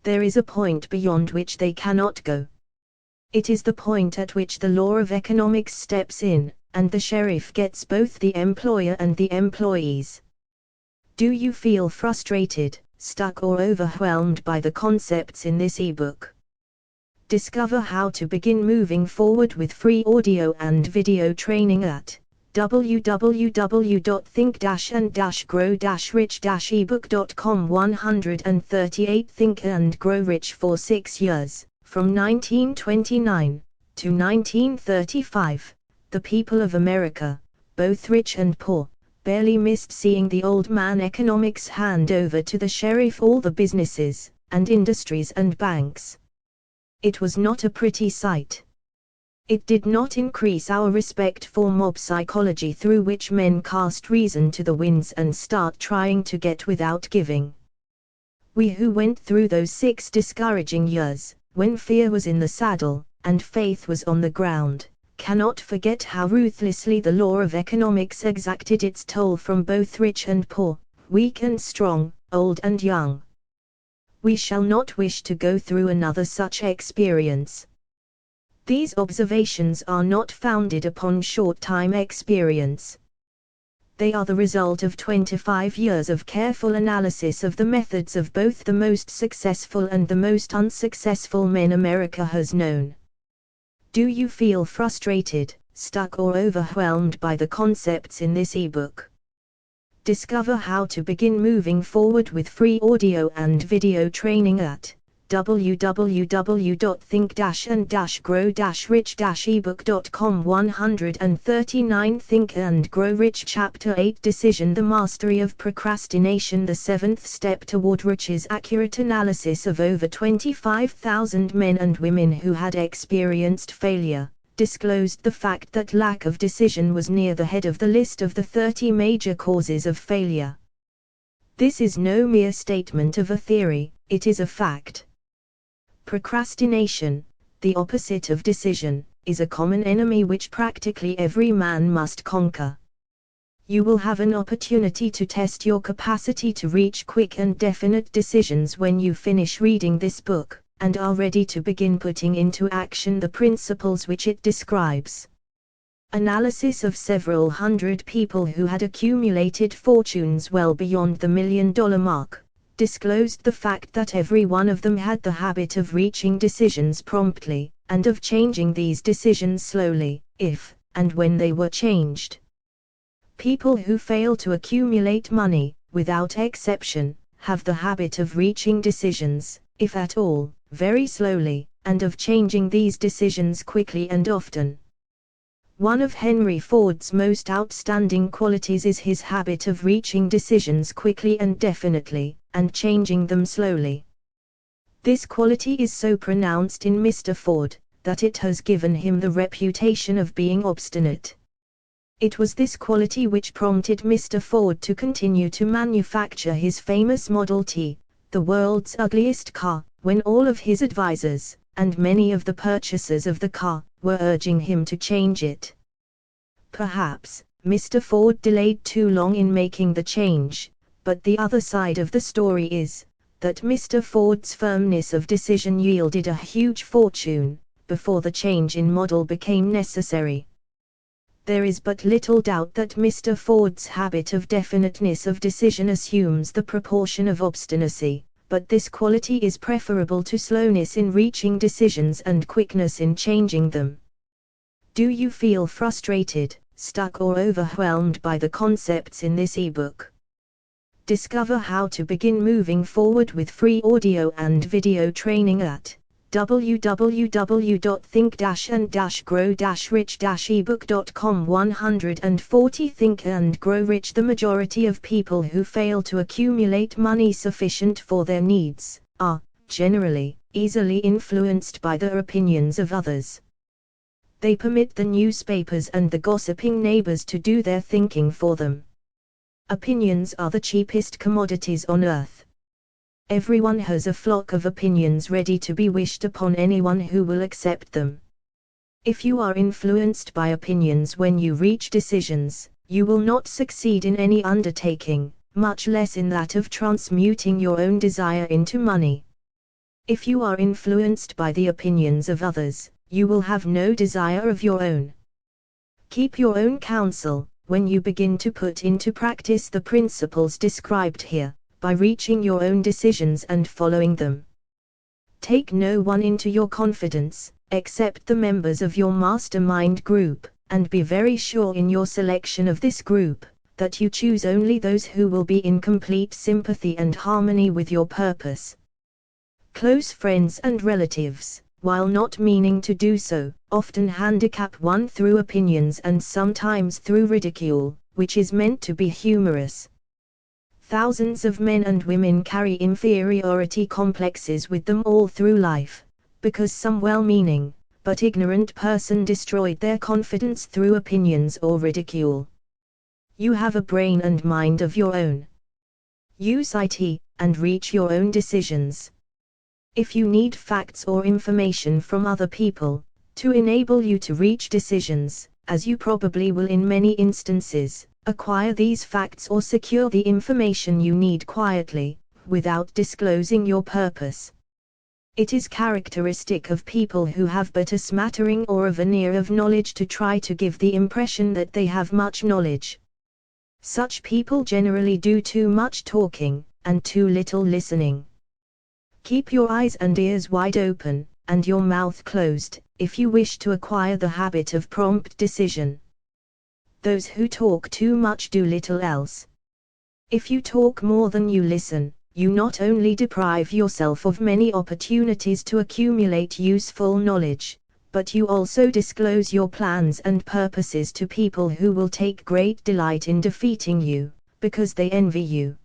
Speaker 2: There is a point beyond which they cannot go. It is the point at which the law of economics steps in, and the sheriff gets both the employer and the employees. Do you feel frustrated, stuck or overwhelmed by the concepts in this ebook? Discover how to begin moving forward with free audio and video training at www.think-and-grow-rich-ebook.com 138 Think and Grow Rich for 6 years, from 1929 to 1935, the people of America, both rich and poor, barely missed seeing the old man economics hand over to the sheriff all the businesses, and industries and banks. It was not a pretty sight. It did not increase our respect for mob psychology, through which men cast reason to the winds and start trying to get without giving. We who went through those 6 discouraging years, when fear was in the saddle, and faith was on the ground, cannot forget how ruthlessly the law of economics exacted its toll from both rich and poor, weak and strong, old and young. We shall not wish to go through another such experience. These observations are not founded upon short-time experience. They are the result of 25 years of careful analysis of the methods of both the most successful and the most unsuccessful men America has known. Do you feel frustrated, stuck or overwhelmed by the concepts in this ebook? Discover how to begin moving forward with free audio and video training at www.think-and-grow-rich-ebook.com 139 Think and Grow Rich Chapter 8 Decision: The Mastery of Procrastination, the 7th step toward riches. Accurate analysis of over 25,000 men and women who had experienced failure disclosed the fact that lack of decision was near the head of the list of the 30 major causes of failure. This is no mere statement of a theory, it is a fact. Procrastination, the opposite of decision, is a common enemy which practically every man must conquer. You will have an opportunity to test your capacity to reach quick and definite decisions when you finish reading this book, and are ready to begin putting into action the principles which it describes. Analysis of several hundred people who had accumulated fortunes well beyond the $1 million mark disclosed the fact that every one of them had the habit of reaching decisions promptly, and of changing these decisions slowly, if and when they were changed. People who fail to accumulate money, without exception, have the habit of reaching decisions, if at all, very slowly, and of changing these decisions quickly and often. One of Henry Ford's most outstanding qualities is his habit of reaching decisions quickly and definitely, and changing them slowly. This quality is so pronounced in Mr. Ford, that it has given him the reputation of being obstinate. It was this quality which prompted Mr. Ford to continue to manufacture his famous Model T, the world's ugliest car, when all of his advisors, and many of the purchasers of the car, were urging him to change it. Perhaps, Mr. Ford delayed too long in making the change, but the other side of the story is, that Mr. Ford's firmness of decision yielded a huge fortune, before the change in model became necessary. There is but little doubt that Mr. Ford's habit of definiteness of decision assumes the proportion of obstinacy, but this quality is preferable to slowness in reaching decisions and quickness in changing them. Do you feel frustrated, stuck or overwhelmed by the concepts in this ebook? Discover how to begin moving forward with free audio and video training at www.think-and-grow-rich-ebook.com 140 Think and Grow Rich. The majority of people who fail to accumulate money sufficient for their needs are, generally, easily influenced by the opinions of others. They permit the newspapers and the gossiping neighbors to do their thinking for them. Opinions are the cheapest commodities on earth. Everyone has a flock of opinions ready to be wished upon anyone who will accept them. If you are influenced by opinions when you reach decisions, you will not succeed in any undertaking, much less in that of transmuting your own desire into money. If you are influenced by the opinions of others, you will have no desire of your own. Keep your own counsel, when you begin to put into practice the principles described here, by reaching your own decisions and following them. Take no one into your confidence, except the members of your mastermind group, and be very sure in your selection of this group, that you choose only those who will be in complete sympathy and harmony with your purpose. Close friends and relatives, while not meaning to do so, often handicap one through opinions and sometimes through ridicule, which is meant to be humorous. Thousands of men and women carry inferiority complexes with them all through life, because some well-meaning, but ignorant person destroyed their confidence through opinions or ridicule. You have a brain and mind of your own. Use it, and reach your own decisions. If you need facts or information from other people, to enable you to reach decisions, as you probably will in many instances, acquire these facts or secure the information you need quietly, without disclosing your purpose. It is characteristic of people who have but a smattering or a veneer of knowledge to try to give the impression that they have much knowledge. Such people generally do too much talking, and too little listening. Keep your eyes and ears wide open, and your mouth closed, if you wish to acquire the habit of prompt decision. Those who talk too much do little else. If you talk more than you listen, you not only deprive yourself of many opportunities to accumulate useful knowledge, but you also disclose your plans and purposes to people who will take great delight in defeating you, because they envy you.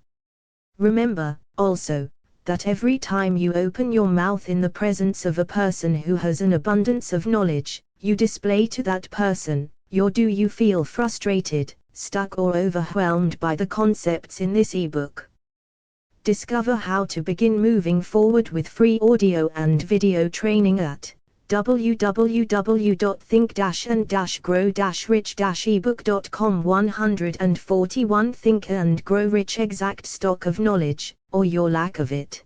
Speaker 2: Remember, also, that every time you open your mouth in the presence of a person who has an abundance of knowledge, you display to that person, do you feel frustrated, stuck or overwhelmed by the concepts in this ebook. Discover how to begin moving forward with free audio and video training at www.think-and-grow-rich-ebook.com. 141 Think and Grow Rich. Exact stock of knowledge, or your lack of it.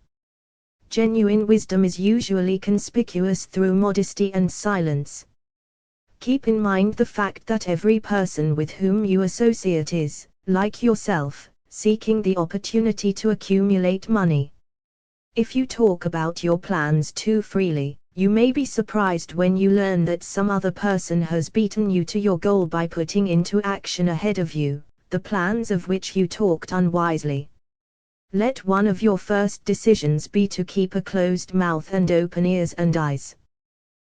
Speaker 2: Genuine wisdom is usually conspicuous through modesty and silence. Keep in mind the fact that every person with whom you associate is, like yourself, seeking the opportunity to accumulate money. If you talk about your plans too freely, you may be surprised when you learn that some other person has beaten you to your goal by putting into action ahead of you the plans of which you talked unwisely. Let one of your first decisions be to keep a closed mouth and open ears and eyes.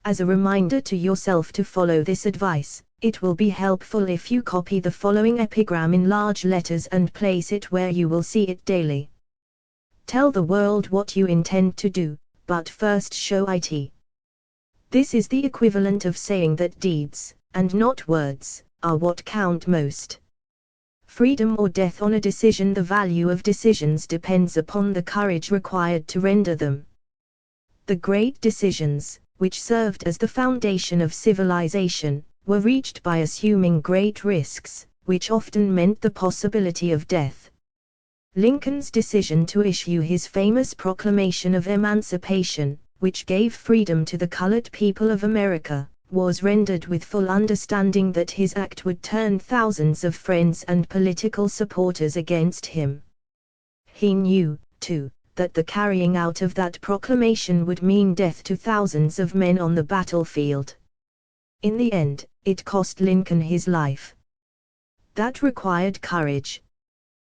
Speaker 2: As a reminder to yourself to follow this advice, it will be helpful if you copy the following epigram in large letters and place it where you will see it daily. Tell the world what you intend to do, but first show it. This is the equivalent of saying that deeds, and not words, are what count most. Freedom or death on a decision. The value of decisions depends upon the courage required to render them. The great decisions, which served as the foundation of civilization, were reached by assuming great risks, which often meant the possibility of death. Lincoln's decision to issue his famous Proclamation of Emancipation, which gave freedom to the colored people of America, was rendered with full understanding that his act would turn thousands of friends and political supporters against him. He knew, too, that the carrying out of that proclamation would mean death to thousands of men on the battlefield. In the end, it cost Lincoln his life. That required courage.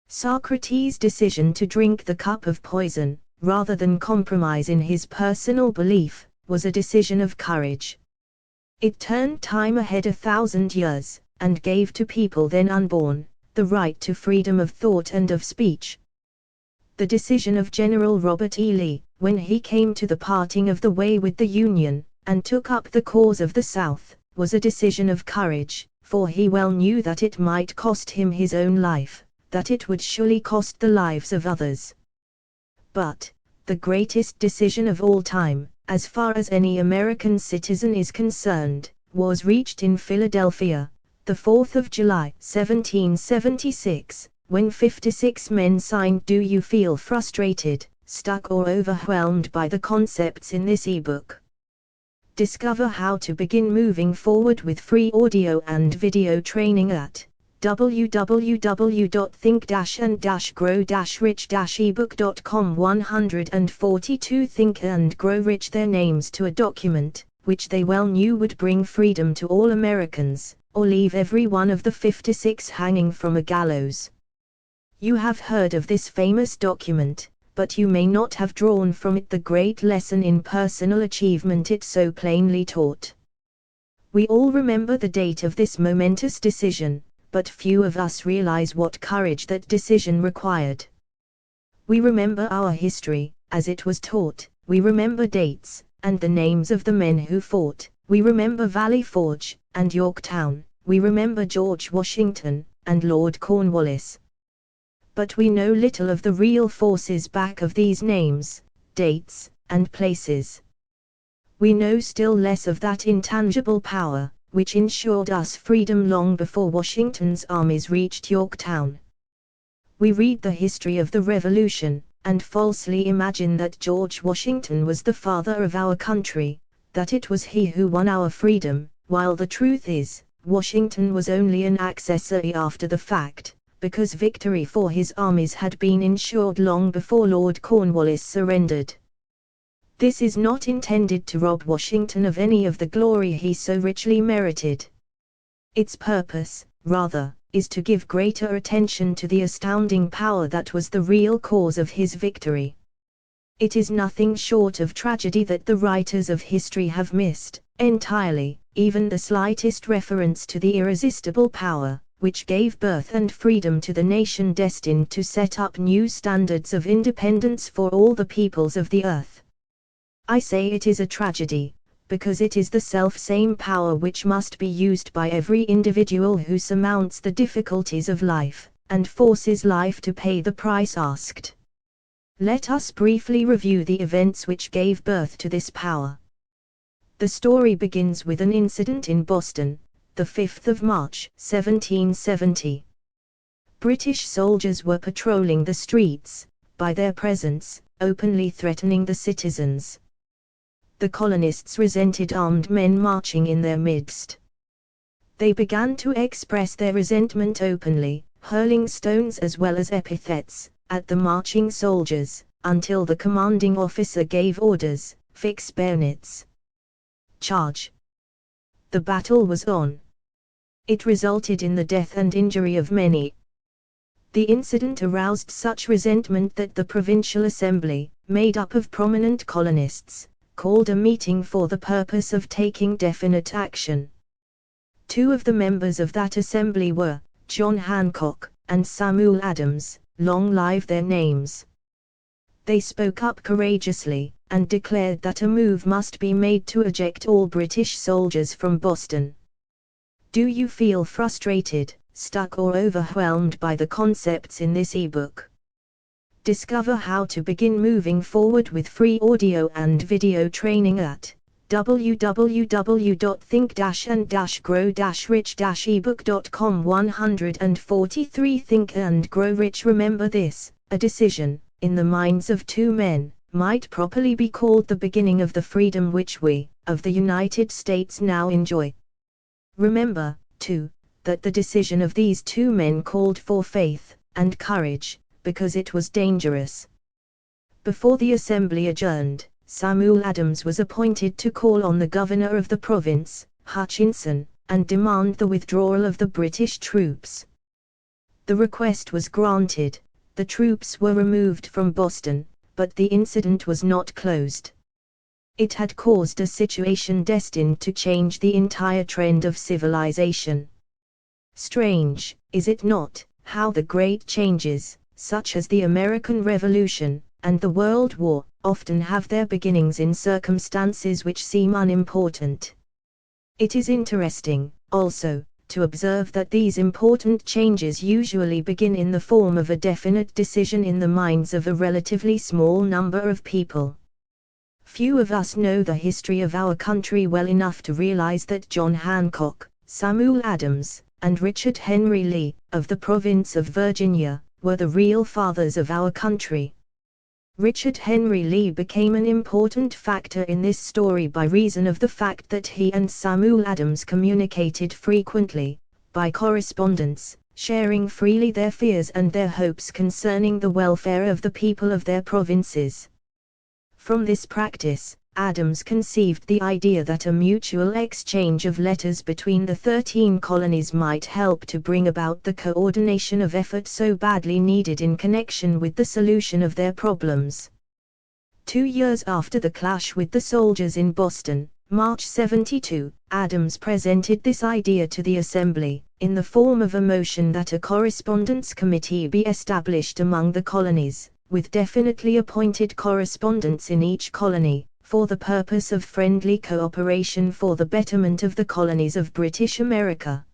Speaker 2: Socrates' decision to drink the cup of poison, rather than compromise in his personal belief, was a decision of courage. It turned time ahead 1,000 years, and gave to people then unborn, the right to freedom of thought and of speech. The decision of General Robert E. Lee, when he came to the parting of the way with the Union, and took up the cause of the South, was a decision of courage, for he well knew that it might cost him his own life, that it would surely cost the lives of others. But, the greatest decision of all time, as far as any American citizen is concerned, was reached in Philadelphia, the 4th of July, 1776, when 56 men signed "Do you feel frustrated, stuck or overwhelmed by the concepts in this ebook?" Discover how to begin moving forward with free audio and video training at www.think-and-grow-rich-ebook.com. 142 Think and Grow Rich. Their names to a document, which they well knew would bring freedom to all Americans, or leave every one of the 56 hanging from a gallows. You have heard of this famous document, but you may not have drawn from it the great lesson in personal achievement it so plainly taught. We all remember the date of this momentous decision, but few of us realize what courage that decision required. We remember our history, as it was taught, we remember dates, and the names of the men who fought, we remember Valley Forge, and Yorktown, we remember George Washington, and Lord Cornwallis. But we know little of the real forces back of these names, dates, and places. We know still less of that intangible power, which ensured us freedom long before Washington's armies reached Yorktown. We read the history of the Revolution, and falsely imagine that George Washington was the father of our country, that it was he who won our freedom, while the truth is, Washington was only an accessory after the fact, because victory for his armies had been ensured long before Lord Cornwallis surrendered. This is not intended to rob Washington of any of the glory he so richly merited. Its purpose, rather, is to give greater attention to the astounding power that was the real cause of his victory. It is nothing short of tragedy that the writers of history have missed, entirely, even the slightest reference to the irresistible power, which gave birth and freedom to the nation destined to set up new standards of independence for all the peoples of the earth. I say it is a tragedy, because it is the self-same power which must be used by every individual who surmounts the difficulties of life, and forces life to pay the price asked. Let us briefly review the events which gave birth to this power. The story begins with an incident in Boston, the 5th of March, 1770. British soldiers were patrolling the streets, by their presence, openly threatening the citizens. The colonists resented armed men marching in their midst. They began to express their resentment openly, hurling stones as well as epithets at the marching soldiers, until the commanding officer gave orders, "Fix bayonets. Charge." The battle was on. It resulted in the death and injury of many. The incident aroused such resentment that the Provincial Assembly, made up of prominent colonists, called a meeting for the purpose of taking definite action. Two of the members of that assembly were John Hancock and Samuel Adams, long live their names. They spoke up courageously, and declared that a move must be made to eject all British soldiers from Boston. Do you feel frustrated, stuck or overwhelmed by the concepts in this ebook? Discover how to begin moving forward with free audio and video training at www.think-and-grow-rich-ebook.com. 143 Think and Grow Rich. Remember this, a decision, in the minds of two men, might properly be called the beginning of the freedom which we, of the United States now enjoy. Remember, too, that the decision of these two men called for faith and courage, because it was dangerous. Before the assembly adjourned, Samuel Adams was appointed to call on the governor of the province, Hutchinson, and demand the withdrawal of the British troops. The request was granted, the troops were removed from Boston, but the incident was not closed. It had caused a situation destined to change the entire trend of civilization. Strange, is it not, how the great changes, such as the American Revolution, and the World War, often have their beginnings in circumstances which seem unimportant. It is interesting, also, to observe that these important changes usually begin in the form of a definite decision in the minds of a relatively small number of people. Few of us know the history of our country well enough to realize that John Hancock, Samuel Adams, and Richard Henry Lee, of the province of Virginia, were the real fathers of our country. Richard Henry Lee became an important factor in this story by reason of the fact that he and Samuel Adams communicated frequently, by correspondence, sharing freely their fears and their hopes concerning the welfare of the people of their provinces. From this practice, Adams conceived the idea that a mutual exchange of letters between the 13 colonies might help to bring about the coordination of effort so badly needed in connection with the solution of their problems. 2 years after the clash with the soldiers in Boston, March 72, Adams presented this idea to the Assembly, in the form of a motion that a correspondence committee be established among the colonies, with definitely appointed correspondents in each colony, for the purpose of friendly cooperation for the betterment of the colonies of British America.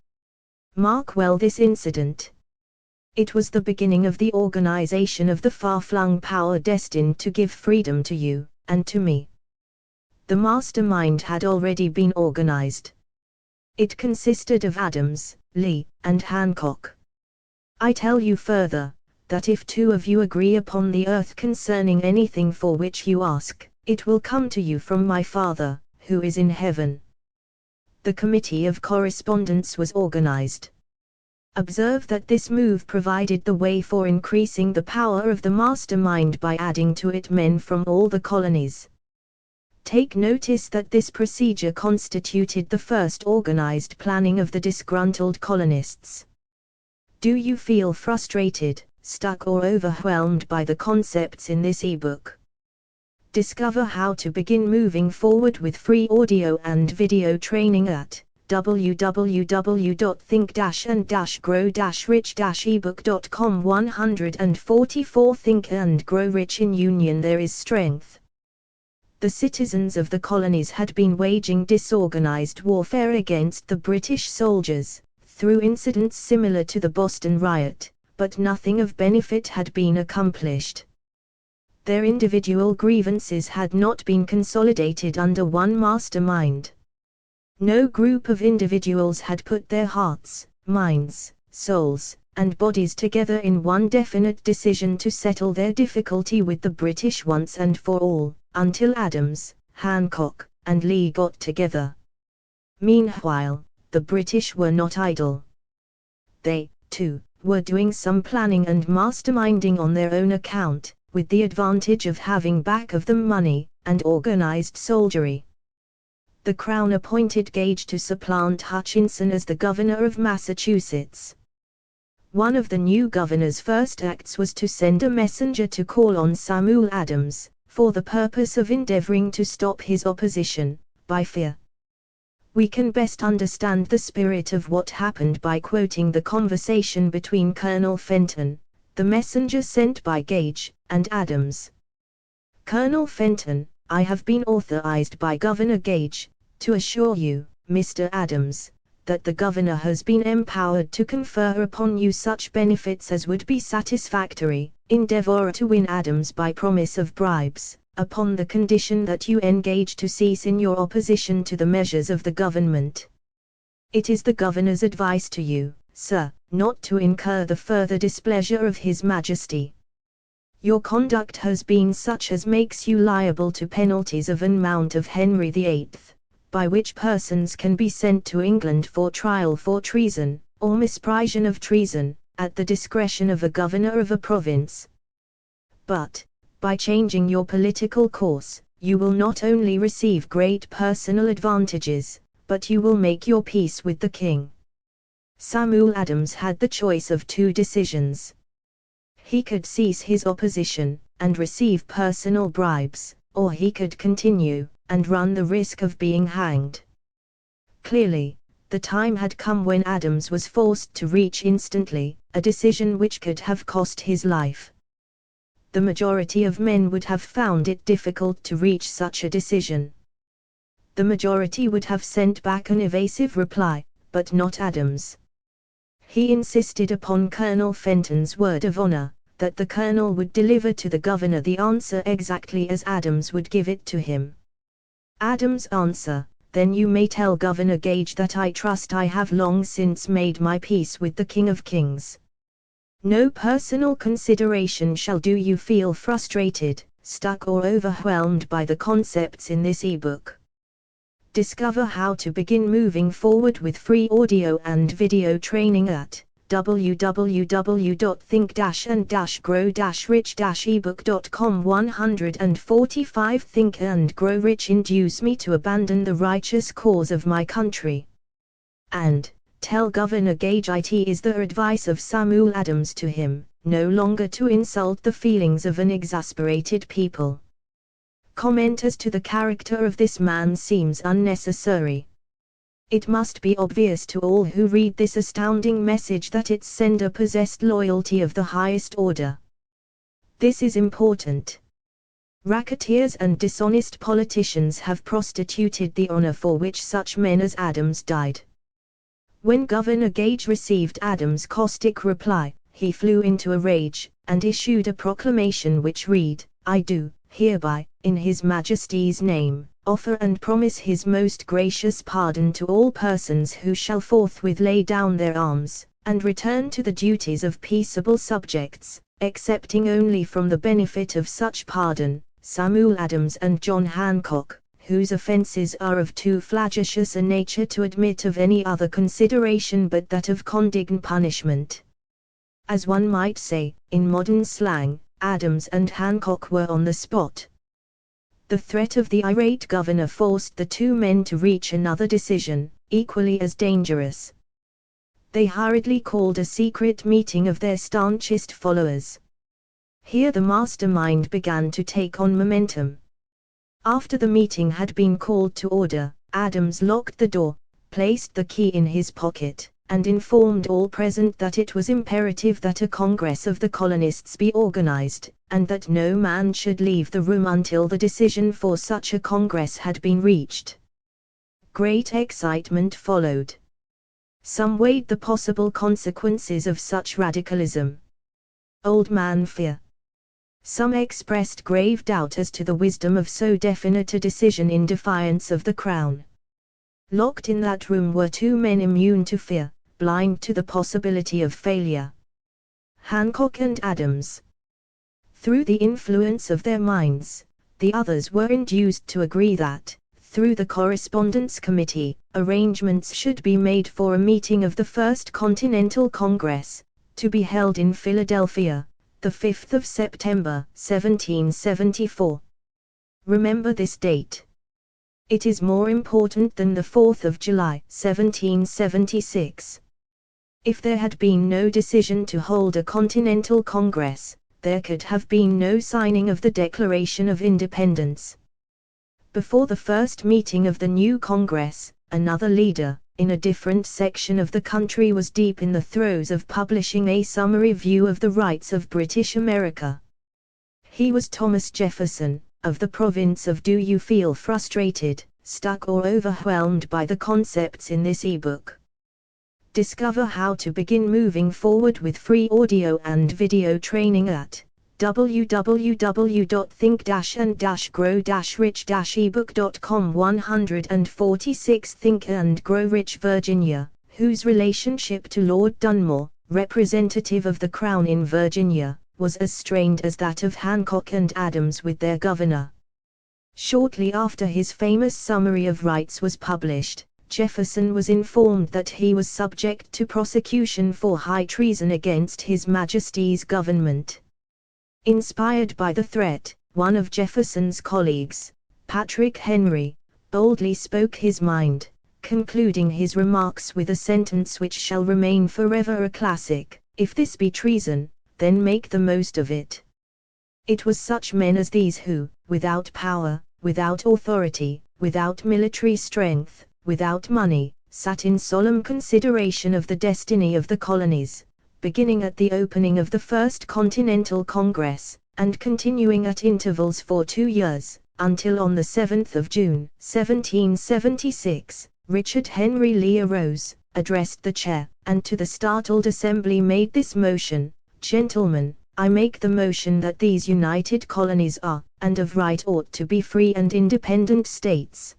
Speaker 2: Mark well this incident. It was the beginning of the organization of the far-flung power destined to give freedom to you, and to me. The mastermind had already been organized. It consisted of Adams, Lee, and Hancock. I tell you further, that if 2 of you agree upon the earth concerning anything for which you ask, it will come to you from my Father, who is in heaven. The Committee of Correspondence was organized. Observe that this move provided the way for increasing the power of the mastermind by adding to it men from all the colonies. Take notice that this procedure constituted the first organized planning of the disgruntled colonists. Do you feel frustrated, stuck or overwhelmed by the concepts in this ebook? Discover how to begin moving forward with free audio and video training at www.think-and-grow-rich-ebook.com. 144 Think and Grow Rich. In union there is strength. The citizens of the colonies had been waging disorganized warfare against the British soldiers, through incidents similar to the Boston riot, but nothing of benefit had been accomplished. Their individual grievances had not been consolidated under one mastermind. No group of individuals had put their hearts, minds, souls, and bodies together in one definite decision to settle their difficulty with the British once and for all, until Adams, Hancock, and Lee got together. Meanwhile, the British were not idle. They, too, were doing some planning and masterminding on their own account, with the advantage of having back of them money, and organized soldiery. The Crown appointed Gage to supplant Hutchinson as the governor of Massachusetts. One of the new governor's first acts was to send a messenger to call on Samuel Adams, for the purpose of endeavoring to stop his opposition, by fear. We can best understand the spirit of what happened by quoting the conversation between Colonel Fenton, the messenger sent by Gage, and Adams. Colonel Fenton, I have been authorized by Governor Gage, to assure you, Mr. Adams, that the governor has been empowered to confer upon you such benefits as would be satisfactory. Endeavor to win Adams by promise of bribes, upon the condition that you engage to cease in your opposition to the measures of the government. It is the governor's advice to you, sir, not to incur the further displeasure of His Majesty. Your conduct has been such as makes you liable to penalties of an amount of Henry VIII, by which persons can be sent to England for trial for treason, or misprision of treason, at the discretion of a governor of a province. But, by changing your political course, you will not only receive great personal advantages, but you will make your peace with the king. Samuel Adams had the choice of 2 decisions. He could cease his opposition, and receive personal bribes, or he could continue, and run the risk of being hanged. Clearly, the time had come when Adams was forced to reach instantly, a decision which could have cost his life. The majority of men would have found it difficult to reach such a decision. The majority would have sent back an evasive reply, but not Adams. He insisted upon Colonel Fenton's word of honor, that the colonel would deliver to the governor the answer exactly as Adams would give it to him. Adams' answer: then you may tell Governor Gage that I trust I have long since made my peace with the King of Kings. No personal consideration shall do you feel frustrated, stuck or overwhelmed by the concepts in this ebook. Discover how to begin moving forward with free audio and video training at www.think-and-grow-rich-ebook.com 145 Think and Grow Rich induce me to abandon the righteous cause of my country. And tell Governor Gage it is the advice of Samuel Adams to him, no longer to insult the feelings of an exasperated people. Comment as to the character of this man seems unnecessary. It must be obvious to all who read this astounding message that its sender possessed loyalty of the highest order. This is important. Racketeers and dishonest politicians have prostituted the honor for which such men as Adams died. When Governor Gage received Adams' caustic reply, he flew into a rage, and issued a proclamation which read, "I do, hereby, in His Majesty's name, offer and promise His most gracious pardon to all persons who shall forthwith lay down their arms, and return to the duties of peaceable subjects, excepting only from the benefit of such pardon, Samuel Adams and John Hancock, whose offences are of too flagitious a nature to admit of any other consideration but that of condign punishment." As one might say, in modern slang, Adams and Hancock were on the spot. The threat of the irate governor forced the two men to reach another decision, equally as dangerous. They hurriedly called a secret meeting of their staunchest followers. Here the mastermind began to take on momentum. After the meeting had been called to order, Adams locked the door, placed the key in his pocket, and informed all present that it was imperative that a Congress of the colonists be organized, and that no man should leave the room until the decision for such a Congress had been reached. Great excitement followed. Some weighed the possible consequences of such radicalism. Old man fear. Some expressed grave doubt as to the wisdom of so definite a decision in defiance of the Crown. Locked in that room were two men immune to fear, blind to the possibility of failure. Hancock and Adams. Through the influence of their minds, the others were induced to agree that, through the Correspondence Committee, arrangements should be made for a meeting of the First Continental Congress, to be held in Philadelphia, the 5th of September, 1774. Remember this date. It is more important than the 4th of July, 1776. If there had been no decision to hold a Continental Congress, there could have been no signing of the Declaration of Independence. Before the first meeting of the new Congress, another leader, in a different section of the country, was deep in the throes of publishing a summary view of the rights of British America. He was Thomas Jefferson, of the province of Do you feel frustrated, stuck or overwhelmed by the concepts in this ebook? Discover how to begin moving forward with free audio and video training at www.think-and-grow-rich-ebook.com 146 Think and Grow Rich Virginia, whose relationship to Lord Dunmore, representative of the Crown in Virginia, was as strained as that of Hancock and Adams with their governor. Shortly after his famous Summary of Rights was published, Jefferson was informed that he was subject to prosecution for high treason against His Majesty's government. Inspired by the threat, one of Jefferson's colleagues, Patrick Henry, boldly spoke his mind, concluding his remarks with a sentence which shall remain forever a classic: "If this be treason, then make the most of it." It was such men as these who, without power, without authority, without military strength, without money, sat in solemn consideration of the destiny of the colonies, beginning at the opening of the First Continental Congress, and continuing at intervals for 2 years, until on the 7th of June, 1776, Richard Henry Lee arose, addressed the chair, and to the startled assembly made this motion: "Gentlemen, I make the motion that these united colonies are, and of right ought to be free and independent states.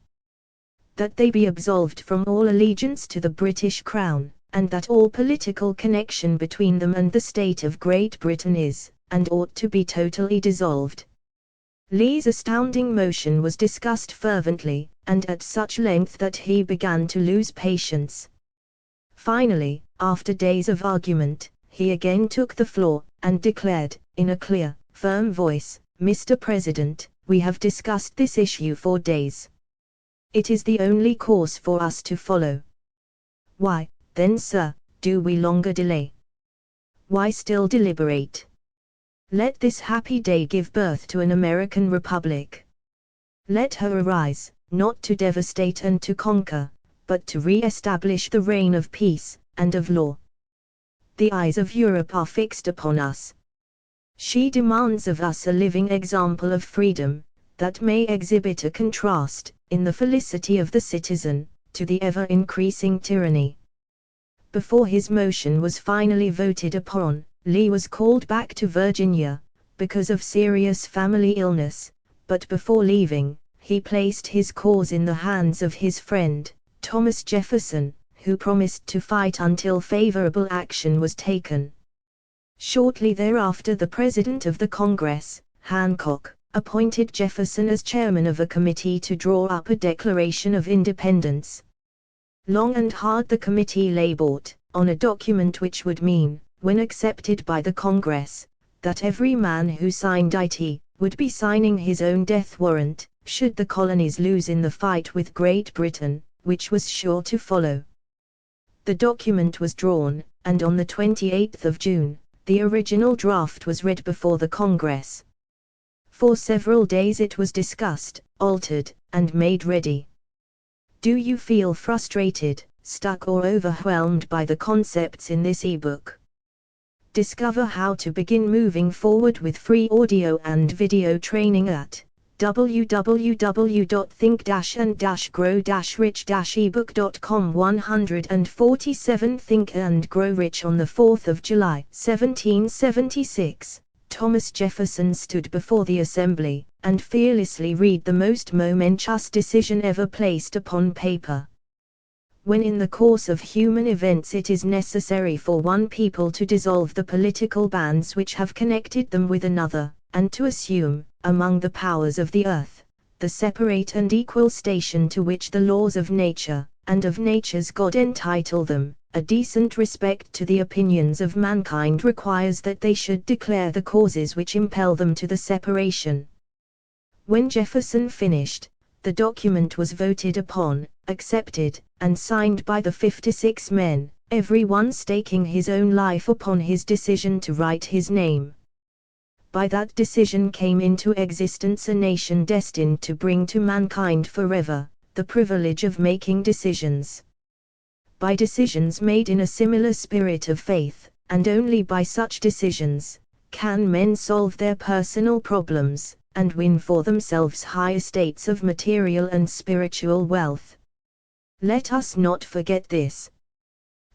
Speaker 2: That they be absolved from all allegiance to the British Crown, and that all political connection between them and the state of Great Britain is, and ought to be totally dissolved." Lee's astounding motion was discussed fervently, and at such length that he began to lose patience. Finally, after days of argument, he again took the floor, and declared, in a clear, firm voice, "Mr. President, we have discussed this issue for days. It is the only course for us to follow. Why, then, sir, do we longer delay? Why still deliberate? Let this happy day give birth to an American republic. Let her arise, not to devastate and to conquer, but to re-establish the reign of peace, and of law. The eyes of Europe are fixed upon us. She demands of us a living example of freedom, that may exhibit a contrast, in the felicity of the citizen, to the ever-increasing tyranny." Before his motion was finally voted upon, Lee was called back to Virginia, because of serious family illness, but before leaving, he placed his cause in the hands of his friend, Thomas Jefferson, who promised to fight until favorable action was taken. Shortly thereafter, the President of the Congress, Hancock, appointed Jefferson as chairman of a committee to draw up a Declaration of Independence. Long and hard the committee labored, on a document which would mean, when accepted by the Congress, that every man who signed it would be signing his own death warrant, should the colonies lose in the fight with Great Britain, which was sure to follow. The document was drawn, and on the 28th of June, the original draft was read before the Congress. For several days it was discussed, altered, and made ready. Do you feel frustrated, stuck, or overwhelmed by the concepts in this ebook? Discover how to begin moving forward with free audio and video training at www.think-and-grow-rich-ebook.com. 147 Think and Grow Rich. On the 4th of July, 1776, Thomas Jefferson stood before the assembly, and fearlessly read the most momentous decision ever placed upon paper. When in the course of human events it is necessary for one people to dissolve the political bands which have connected them with another, and to assume, among the powers of the earth, the separate and equal station to which the laws of nature, and of nature's God entitle them, a decent respect to the opinions of mankind requires that they should declare the causes which impel them to the separation. When Jefferson finished, the document was voted upon, accepted, and signed by the 56 men, every one staking his own life upon his decision to write his name. By that decision came into existence a nation destined to bring to mankind forever the privilege of making decisions. By decisions made in a similar spirit of faith, and only by such decisions, can men solve their personal problems, and win for themselves high estates of material and spiritual wealth. Let us not forget this.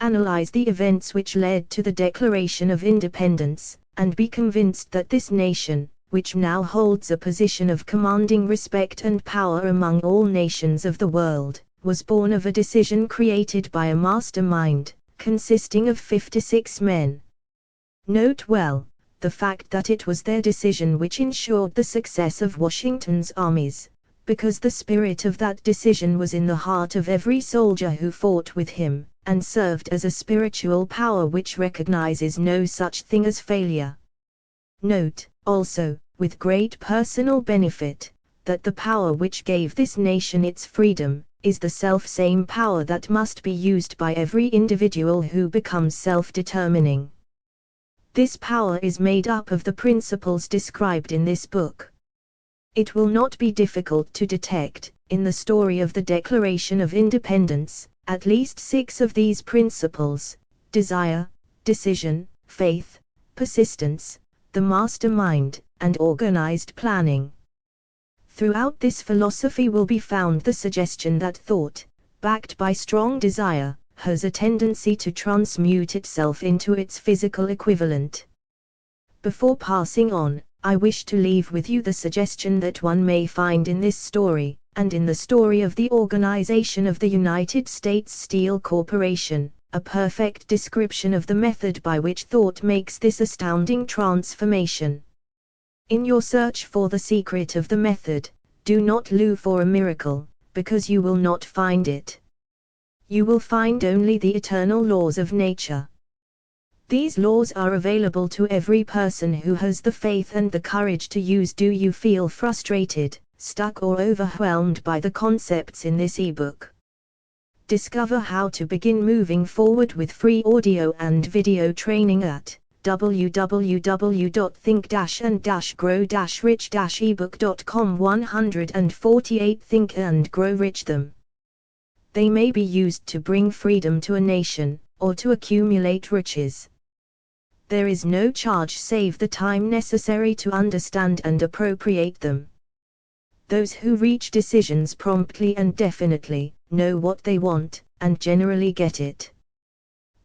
Speaker 2: Analyze the events which led to the Declaration of Independence, and be convinced that this nation, which now holds a position of commanding respect and power among all nations of the world, was born of a decision created by a mastermind, consisting of 56 men. Note well, the fact that it was their decision which ensured the success of Washington's armies, because the spirit of that decision was in the heart of every soldier who fought with him, and served as a spiritual power which recognizes no such thing as failure. Note, also, with great personal benefit, that the power which gave this nation its freedom, is the self-same power that must be used by every individual who becomes self-determining. This power is made up of the principles described in this book. It will not be difficult to detect, in the story of the Declaration of Independence, at least 6 of these principles: desire, decision, faith, persistence, the mastermind, and organized planning. Throughout this philosophy will be found the suggestion that thought, backed by strong desire, has a tendency to transmute itself into its physical equivalent. Before passing on, I wish to leave with you the suggestion that one may find in this story, and in the story of the organization of the United States Steel Corporation, a perfect description of the method by which thought makes this astounding transformation. In your search for the secret of the method, do not look for a miracle, because you will not find it. you will find only the eternal laws of nature. These laws are available to every person who has the faith and the courage to use. Do you feel frustrated, stuck or overwhelmed by the concepts in this ebook? Discover how to begin moving forward with free audio and video training at www.think-and-grow-rich-ebook.com. 148 Think and Grow Rich. Them. They may be used to bring freedom to a nation, or to accumulate riches. There is no charge save the time necessary to understand and appropriate them. Those who reach decisions promptly and definitely, know what they want, and generally get it.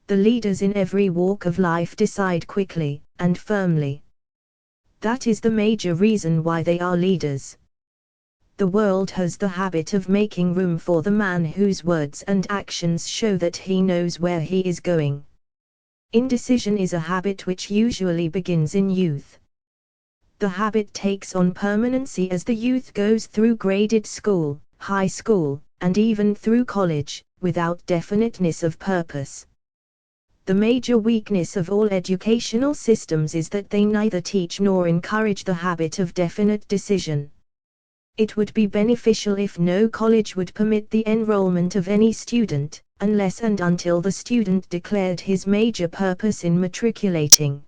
Speaker 2: The leaders in every walk of life decide quickly, and firmly. That is the major reason why they are leaders. The world has the habit of making room for the man whose words and actions show that he knows where he is going. Indecision is a habit which usually begins in youth. The habit takes on permanency as the youth goes through graded school, high school, and even through college, without definiteness of purpose. The major weakness of all educational systems is that they neither teach nor encourage the habit of definite decision. It would be beneficial if no college would permit the enrollment of any student, unless and until the student declared his major purpose in matriculating.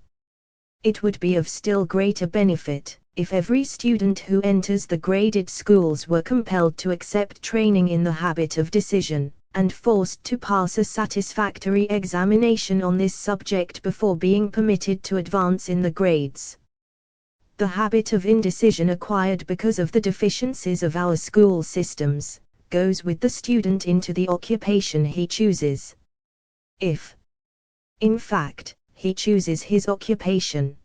Speaker 2: It would be of still greater benefit if every student who enters the graded schools were compelled to accept training in the habit of decision, and forced to pass a satisfactory examination on this subject before being permitted to advance in the grades. The habit of indecision acquired because of the deficiencies of our school systems, goes with the student into the occupation he chooses. If, in fact, he chooses his occupation.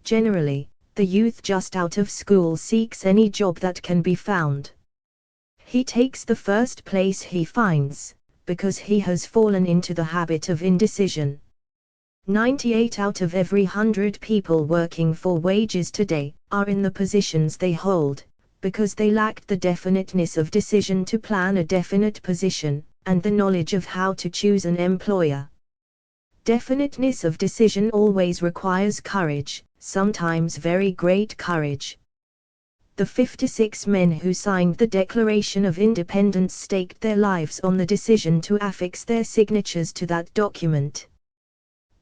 Speaker 2: Generally, the youth just out of school seeks any job that can be found. He takes the first place he finds, because he has fallen into the habit of indecision. 98 out of every 100 people working for wages today are in the positions they hold, because they lacked the definiteness of decision to plan a definite position, and the knowledge of how to choose an employer. Definiteness of decision always requires courage, sometimes very great courage. The 56 men who signed the Declaration of Independence staked their lives on the decision to affix their signatures to that document.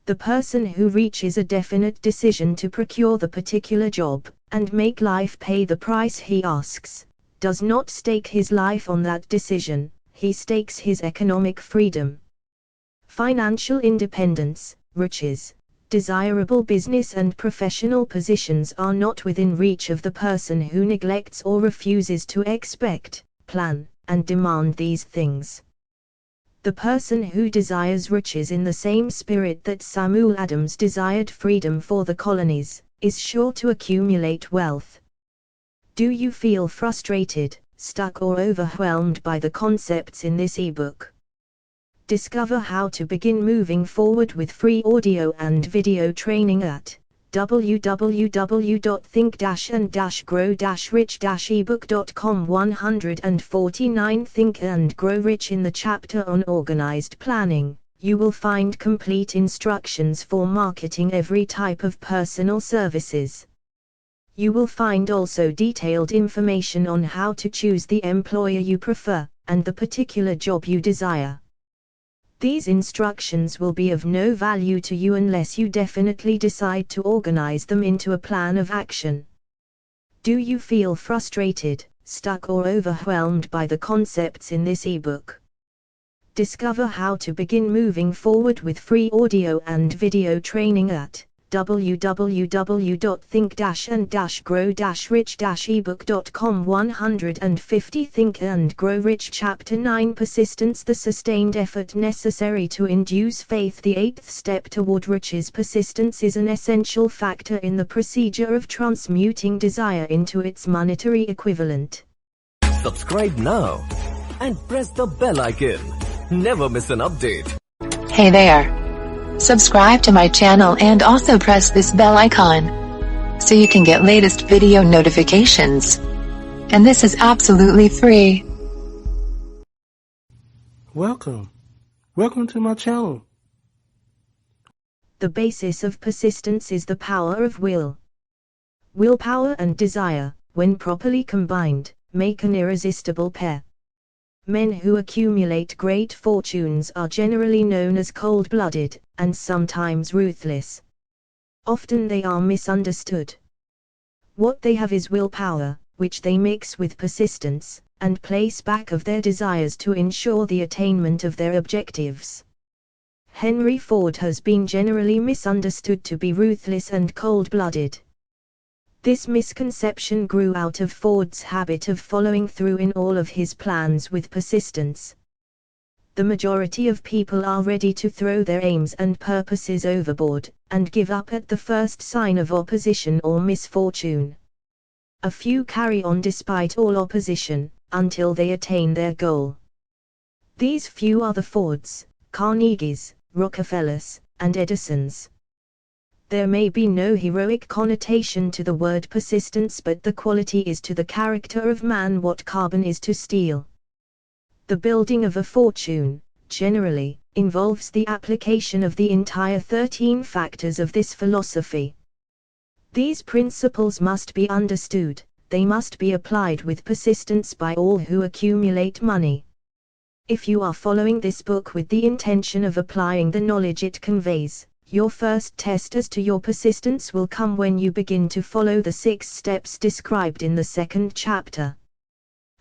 Speaker 2: The person who reaches a definite decision to procure the particular job, and make life pay the price he asks, does not stake his life on that decision, he stakes his economic freedom. Financial independence, riches, desirable business and professional positions are not within reach of the person who neglects or refuses to expect, plan, and demand these things. The person who desires riches in the same spirit that Samuel Adams desired freedom for the colonies, is sure to accumulate wealth. Do you feel frustrated, stuck or overwhelmed by the concepts in this ebook? Discover how to begin moving forward with free audio and video training at www.think-and-grow-rich-ebook.com. 149 Think and Grow Rich. In the chapter on organized planning, you will find complete instructions for marketing every type of personal services. You will find also detailed information on how to choose the employer you prefer, and the particular job you desire. These instructions will be of no value to you unless you definitely decide to organize them into a plan of action. Do you feel frustrated, stuck or overwhelmed by the concepts in this ebook? Discover how to begin moving forward with free audio and video training at www.think-and-grow-rich-ebook.com. 150 Think and Grow Rich. Chapter 9 Persistence. The sustained effort necessary to induce faith. The eighth step toward riches. Persistence is an essential factor in the procedure of transmuting desire into its monetary equivalent.
Speaker 4: Subscribe now and press the bell icon. Never miss an update.
Speaker 3: Hey there. Subscribe to my channel and also press this bell icon, so you can get latest video notifications. And this is absolutely free.
Speaker 1: Welcome. Welcome to my channel.
Speaker 2: The basis of persistence is the power of will. Willpower and desire, when properly combined, make an irresistible pair. Men who accumulate great fortunes are generally known as cold-blooded, and sometimes ruthless. Often they are misunderstood. What they have is willpower, which they mix with persistence, and place back of their desires to ensure the attainment of their objectives. Henry Ford has been generally misunderstood to be ruthless and cold-blooded. This misconception grew out of Ford's habit of following through in all of his plans with persistence. The majority of people are ready to throw their aims and purposes overboard, and give up at the first sign of opposition or misfortune. A few carry on despite all opposition, until they attain their goal. These few are the Fords, Carnegies, Rockefellers, and Edisons. There may be no heroic connotation to the word persistence, but the quality is to the character of man what carbon is to steel. The building of a fortune, generally, involves the application of the entire 13 factors of this philosophy. These principles must be understood, they must be applied with persistence by all who accumulate money. If you are following this book with the intention of applying the knowledge it conveys, your first test as to your persistence will come when you begin to follow the 6 steps described in the 2nd chapter.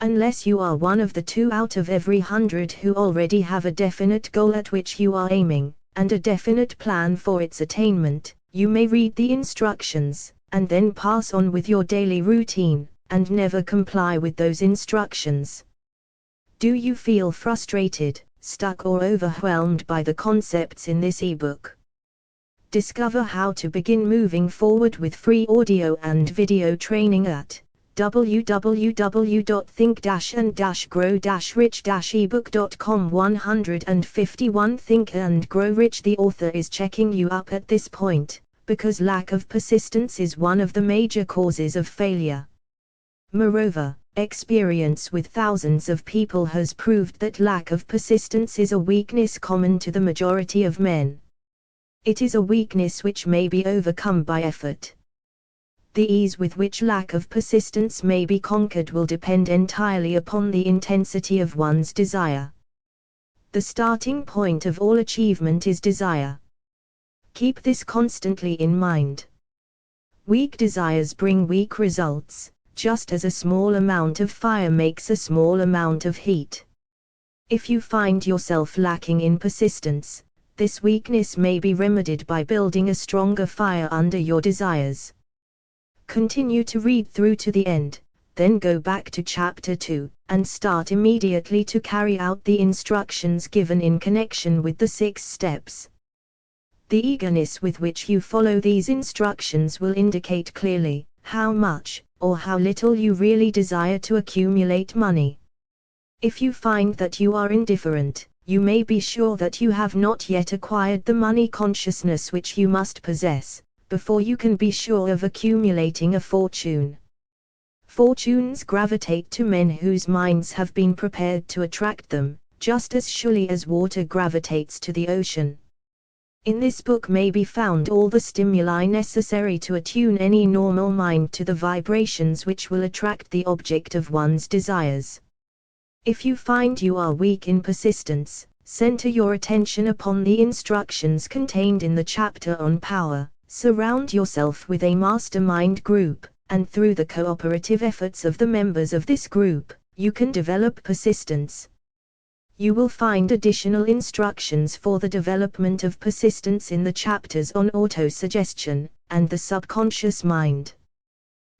Speaker 2: Unless you are one of the 2 out of every 100 who already have a definite goal at which you are aiming, and a definite plan for its attainment, you may read the instructions, and then pass on with your daily routine, and never comply with those instructions. Do you feel frustrated, stuck or overwhelmed by the concepts in this ebook? Discover how to begin moving forward with free audio and video training at www.think-and-grow-rich-ebook.com. 151 Think and Grow Rich. The author is checking you up at this point, because lack of persistence is one of the major causes of failure. Moreover, experience with thousands of people has proved that lack of persistence is a weakness common to the majority of men. It is a weakness which may be overcome by effort. The ease with which lack of persistence may be conquered will depend entirely upon the intensity of one's desire. The starting point of all achievement is desire. Keep this constantly in mind. Weak desires bring weak results, just as a small amount of fire makes a small amount of heat. If you find yourself lacking in persistence, this weakness may be remedied by building a stronger fire under your desires. Continue to read through to the end, then go back to chapter 2, and start immediately to carry out the instructions given in connection with the 6 steps. The eagerness with which you follow these instructions will indicate clearly how much, or how little you really desire to accumulate money. If you find that you are indifferent, you may be sure that you have not yet acquired the money consciousness which you must possess, before you can be sure of accumulating a fortune. Fortunes gravitate to men whose minds have been prepared to attract them, just as surely as water gravitates to the ocean. In this book may be found all the stimuli necessary to attune any normal mind to the vibrations which will attract the object of one's desires. If you find you are weak in persistence, center your attention upon the instructions contained in the chapter on power, surround yourself with a mastermind group, and through the cooperative efforts of the members of this group, you can develop persistence. You will find additional instructions for the development of persistence in the chapters on autosuggestion and the subconscious mind.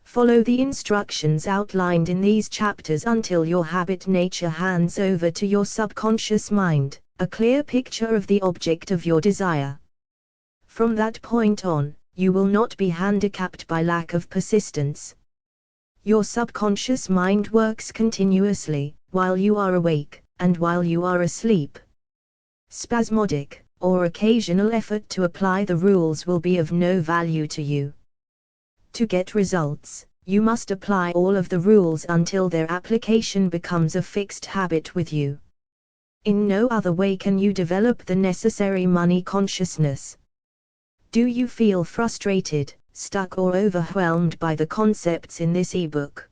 Speaker 2: Follow the instructions outlined in these chapters until your habit nature hands over to your subconscious mind a clear picture of the object of your desire. From that point on, you will not be handicapped by lack of persistence. Your subconscious mind works continuously, while you are awake, and while you are asleep. Spasmodic, or occasional effort to apply the rules will be of no value to you. To get results, you must apply all of the rules until their application becomes a fixed habit with you. In no other way can you develop the necessary money consciousness. Do you feel frustrated, stuck or overwhelmed by the concepts in this ebook?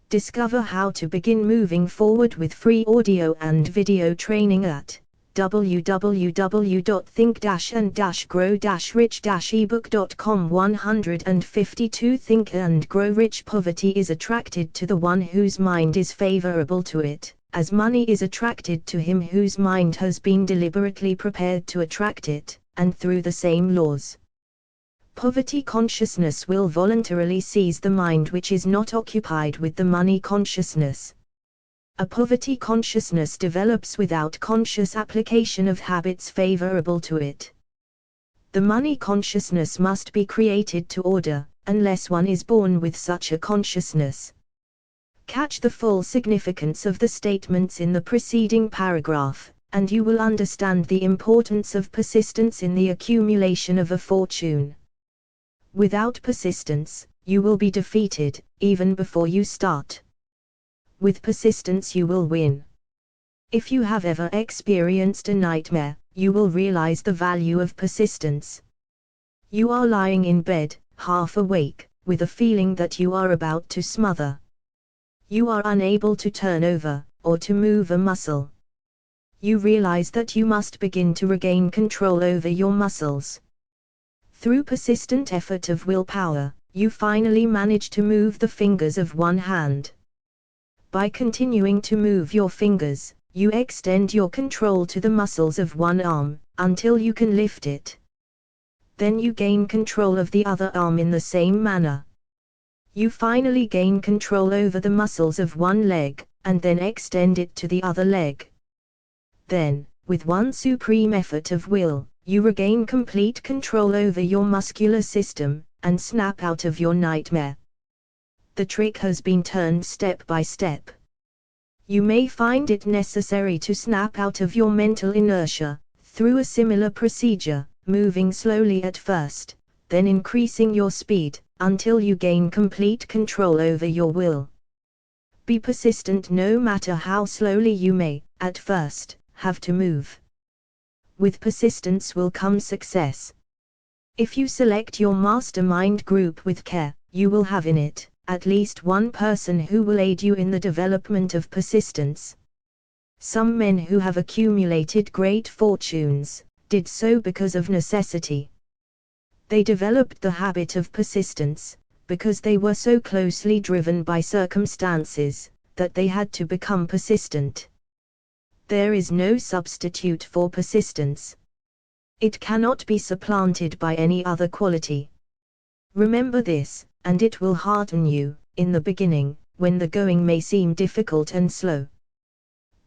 Speaker 2: Discover how to begin moving forward with free audio and video training at www.think-and-grow-rich-ebook.com. 152 Think and Grow Rich. Poverty is attracted to the one whose mind is favorable to it, as money is attracted to him whose mind has been deliberately prepared to attract it, and through the same laws. Poverty consciousness will voluntarily seize the mind which is not occupied with the money consciousness. A poverty consciousness develops without conscious application of habits favorable to it. The money consciousness must be created to order, unless one is born with such a consciousness. Catch the full significance of the statements in the preceding paragraph, and you will understand the importance of persistence in the accumulation of a fortune. Without persistence, you will be defeated, even before you start. With persistence you will win. If you have ever experienced a nightmare, you will realize the value of persistence. You are lying in bed, half awake, with a feeling that you are about to smother. You are unable to turn over, or to move a muscle. You realize that you must begin to regain control over your muscles. Through persistent effort of willpower, you finally manage to move the fingers of one hand. By continuing to move your fingers, you extend your control to the muscles of one arm, until you can lift it. Then you gain control of the other arm in the same manner. You finally gain control over the muscles of one leg, and then extend it to the other leg. Then, with one supreme effort of will, you regain complete control over your muscular system, and snap out of your nightmare. The trick has been turned step by step. You may find it necessary to snap out of your mental inertia, through a similar procedure, moving slowly at first, then increasing your speed, until you gain complete control over your will. Be persistent no matter how slowly you may, at first, have to move. With persistence will come success. If you select your mastermind group with care, you will have in it at least one person who will aid you in the development of persistence. Some men who have accumulated great fortunes did so because of necessity. They developed the habit of persistence because they were so closely driven by circumstances that they had to become persistent. There is no substitute for persistence. It cannot be supplanted by any other quality. Remember this, and it will hearten you, in the beginning, when the going may seem difficult and slow.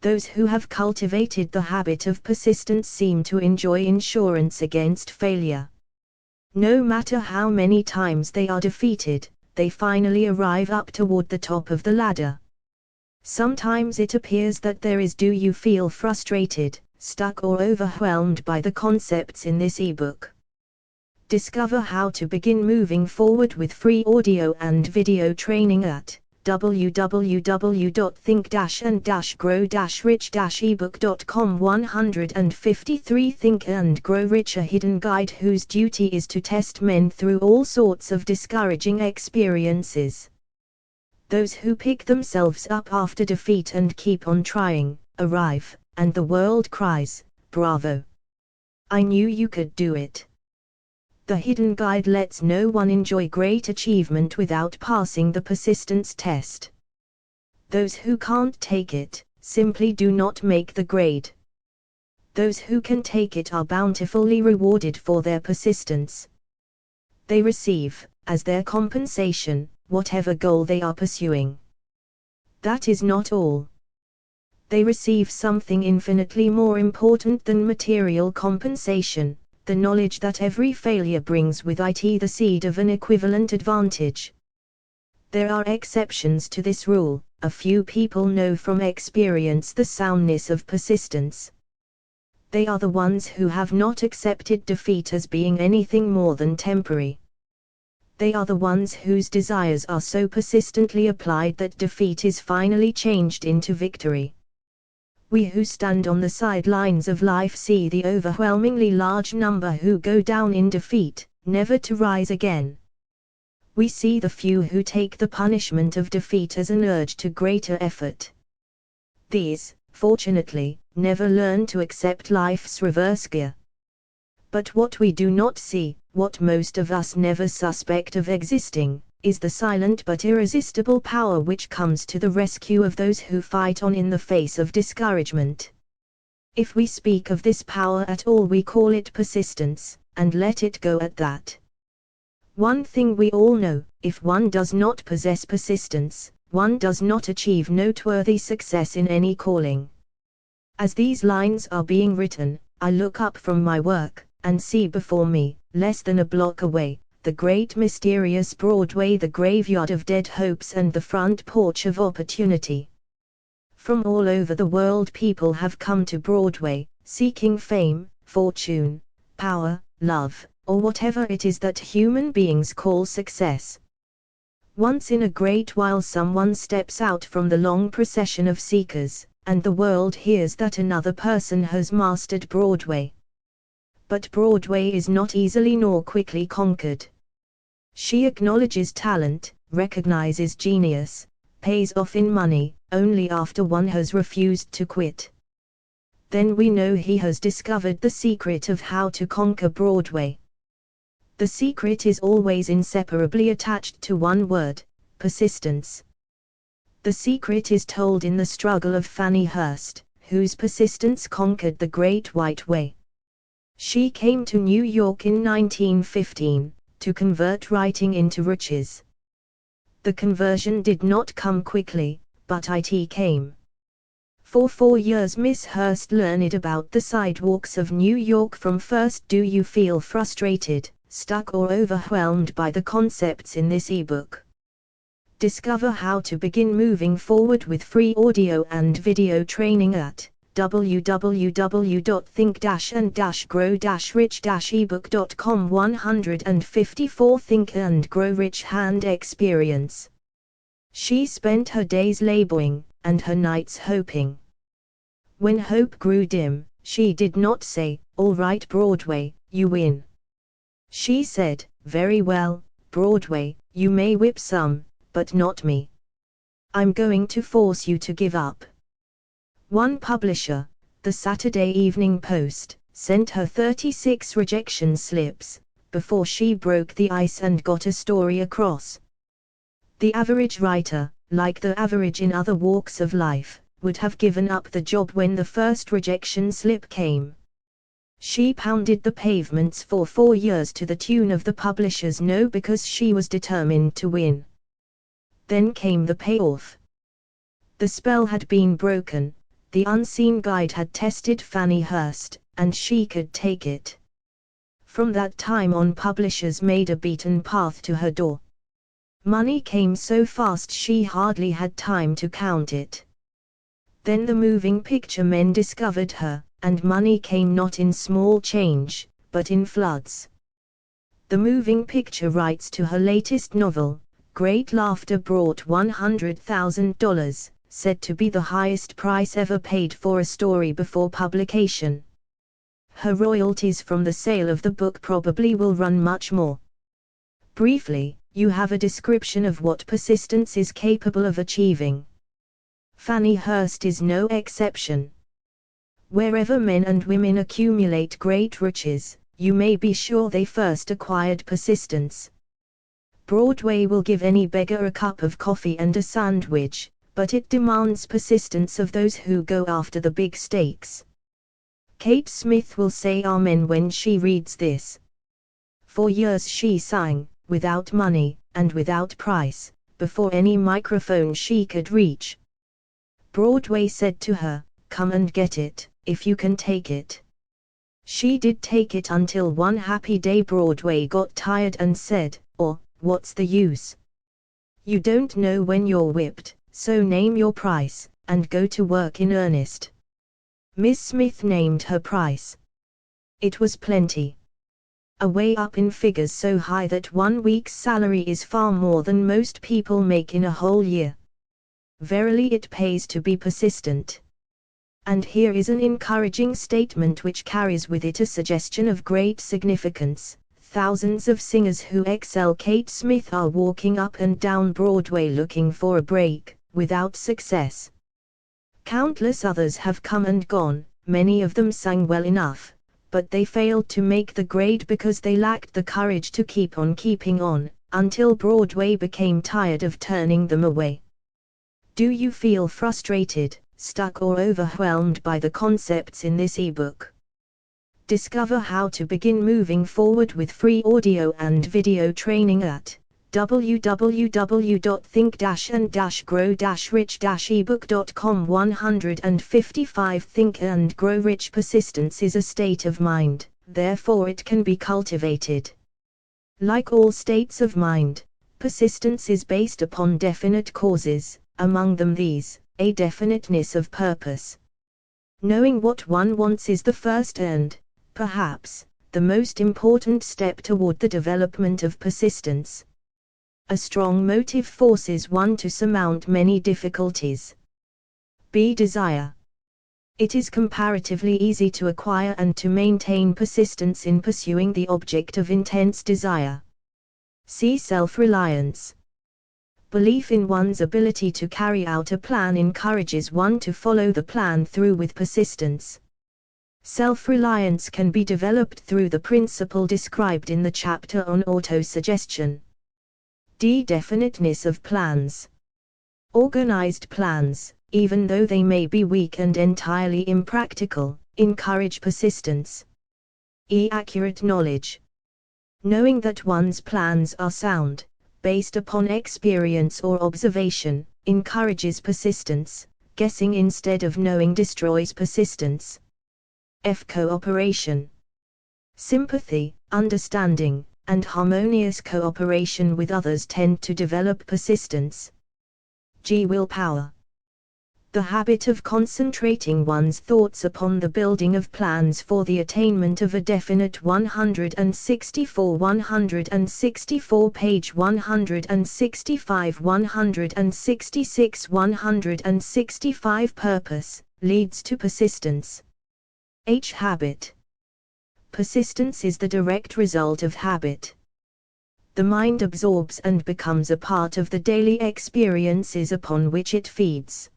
Speaker 2: Those who have cultivated the habit of persistence seem to enjoy insurance against failure. No matter how many times they are defeated, they finally arrive up toward the top of the ladder. Sometimes it appears that there is. Do you feel frustrated, stuck or overwhelmed by the concepts in this ebook? Discover how to begin moving forward with free audio and video training at www.think-and-grow-rich-ebook.com. 153 Think and Grow Rich, a hidden guide whose duty is to test men through all sorts of discouraging experiences. Those who pick themselves up after defeat and keep on trying, arrive, and the world cries, "Bravo! I knew you could do it." The hidden guide lets no one enjoy great achievement without passing the persistence test. Those who can't take it, simply do not make the grade. Those who can take it are bountifully rewarded for their persistence. They receive, as their compensation, whatever goal they are pursuing. That is not all. They receive something infinitely more important than material compensation, the knowledge that every failure brings with it the seed of an equivalent advantage. There are exceptions to this rule. A few people know from experience the soundness of persistence. They are the ones who have not accepted defeat as being anything more than temporary. They are the ones whose desires are so persistently applied that defeat is finally changed into victory. We who stand on the sidelines of life see the overwhelmingly large number who go down in defeat, never to rise again. We see the few who take the punishment of defeat as an urge to greater effort. These, fortunately, never learn to accept life's reverse gear. But what we do not see, what most of us never suspect of existing, is the silent but irresistible power which comes to the rescue of those who fight on in the face of discouragement. If we speak of this power at all, we call it persistence, and let it go at that. One thing we all know, if one does not possess persistence, one does not achieve noteworthy success in any calling. As these lines are being written, I look up from my work, and see before me, less than a block away, the great mysterious Broadway, the graveyard of dead hopes and the front porch of opportunity. From all over the world people have come to Broadway, seeking fame, fortune, power, love, or whatever it is that human beings call success. Once in a great while someone steps out from the long procession of seekers, and the world hears that another person has mastered Broadway. But Broadway is not easily nor quickly conquered. She acknowledges talent, recognizes genius, pays off in money, only after one has refused to quit. Then we know he has discovered the secret of how to conquer Broadway. The secret is always inseparably attached to one word: persistence. The secret is told in the struggle of Fannie Hurst, whose persistence conquered the Great White Way. She came to New York in 1915, to convert writing into riches. The conversion did not come quickly, but it came. For 4 years Miss Hurst learned about the sidewalks of New York from first. Do you feel frustrated, stuck or overwhelmed by the concepts in this ebook? Discover how to begin moving forward with free audio and video training at www.think-and-grow-rich-ebook.com. 154 Think and Grow Rich Hand Experience. She spent her days laboring, and her nights hoping. When hope grew dim, she did not say, "All right Broadway, you win." She said, "Very well, Broadway, you may whip some, but not me. I'm going to force you to give up." One publisher, the Saturday Evening Post, sent her 36 rejection slips, before she broke the ice and got a story across. The average writer, like the average in other walks of life, would have given up the job when the first rejection slip came. She pounded the pavements for 4 years to the tune of the publisher's no, because she was determined to win. Then came the payoff. The spell had been broken. The unseen guide had tested Fannie Hurst, and she could take it. From that time on, publishers made a beaten path to her door. Money came so fast she hardly had time to count it. Then the moving picture men discovered her, and money came not in small change, but in floods. The moving picture rights to her latest novel, Great Laughter, brought $100,000, said to be the highest price ever paid for a story before publication. Her royalties from the sale of the book probably will run much more. Briefly, you have a description of what persistence is capable of achieving. Fannie Hurst is no exception. Wherever men and women accumulate great riches, you may be sure they first acquired persistence. Broadway will give any beggar a cup of coffee and a sandwich, but it demands persistence of those who go after the big stakes. Kate Smith will say amen when she reads this. For years she sang, without money, and without price, before any microphone she could reach. Broadway said to her, "Come and get it, if you can take it." She did take it until one happy day Broadway got tired and said, "Oh, what's the use? You don't know when you're whipped, so name your price, and go to work in earnest." Miss Smith named her price. It was plenty. Away up in figures so high that 1 week's salary is far more than most people make in a whole year. Verily it pays to be persistent. And here is an encouraging statement which carries with it a suggestion of great significance. Thousands of singers who excel Kate Smith are walking up and down Broadway looking for a break, without success. Countless others have come and gone, many of them sang well enough, but they failed to make the grade because they lacked the courage to keep on keeping on, until Broadway became tired of turning them away. Do you feel frustrated, stuck or overwhelmed by the concepts in this ebook? Discover how to begin moving forward with free audio and video training at www.think-and-grow-rich-ebook.com. 155 Think and Grow Rich. Persistence is a state of mind, therefore it can be cultivated. Like all states of mind, persistence is based upon definite causes, among them these: a definiteness of purpose. Knowing what one wants is the first and, perhaps, the most important step toward the development of persistence. A strong motive forces one to surmount many difficulties. B. Desire. It is comparatively easy to acquire and to maintain persistence in pursuing the object of intense desire. C. Self-reliance. Belief in one's ability to carry out a plan encourages one to follow the plan through with persistence. Self-reliance can be developed through the principle described in the chapter on autosuggestion. D. Definiteness of plans. Organized plans, even though they may be weak and entirely impractical, encourage persistence. E. Accurate knowledge. Knowing that one's plans are sound, based upon experience or observation, encourages persistence. Guessing instead of knowing destroys persistence. F. Cooperation. Sympathy, understanding, and harmonious cooperation with others tend to develop persistence. G. Willpower. The habit of concentrating one's thoughts upon the building of plans for the attainment of a definite 164 page 165 165 purpose, leads to persistence. H. Habit. Persistence is the direct result of habit. The mind absorbs and becomes a part of the daily experiences upon which it feeds.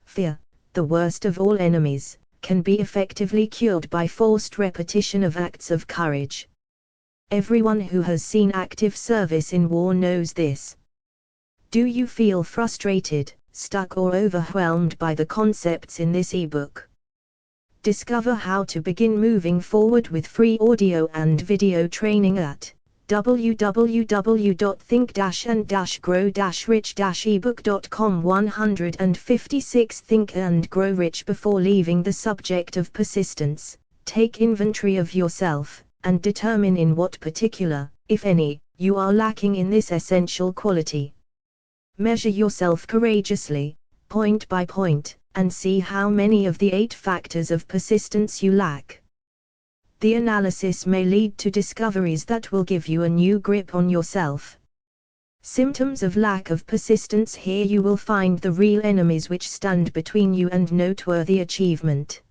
Speaker 2: Fear, the worst of all enemies, can be effectively cured by forced repetition of acts of courage. Everyone who has seen active service in war knows this. Do you feel frustrated, stuck or overwhelmed by the concepts in this ebook? Discover how to begin moving forward with free audio and video training at www.think-and-grow-rich-ebook.com. 156 Think and Grow Rich. Before leaving the subject of persistence, take inventory of yourself, and determine in what particular, if any, you are lacking in this essential quality. Measure yourself courageously, point by point, and see how many of the 8 factors of persistence you lack. The analysis may lead to discoveries that will give you a new grip on yourself. Symptoms of lack of persistence. Here you will find the real enemies which stand between you and noteworthy achievement.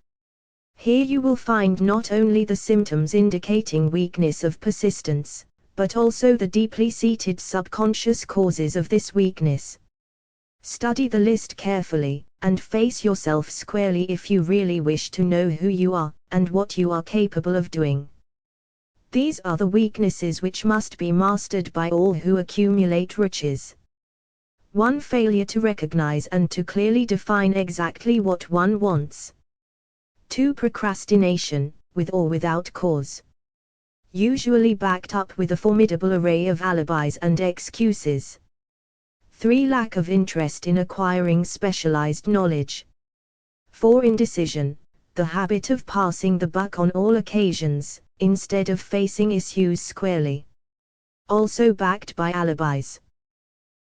Speaker 2: Here you will find not only the symptoms indicating weakness of persistence, but also the deeply seated subconscious causes of this weakness. Study the list carefully, and face yourself squarely if you really wish to know who you are, and what you are capable of doing. These are the weaknesses which must be mastered by all who accumulate riches. 1. Failure to recognize and to clearly define exactly what one wants. 2. Procrastination, with or without cause. Usually backed up with a formidable array of alibis and excuses. 3. Lack of interest in acquiring specialized knowledge. 4. Indecision, the habit of passing the buck on all occasions, instead of facing issues squarely. Also backed by alibis.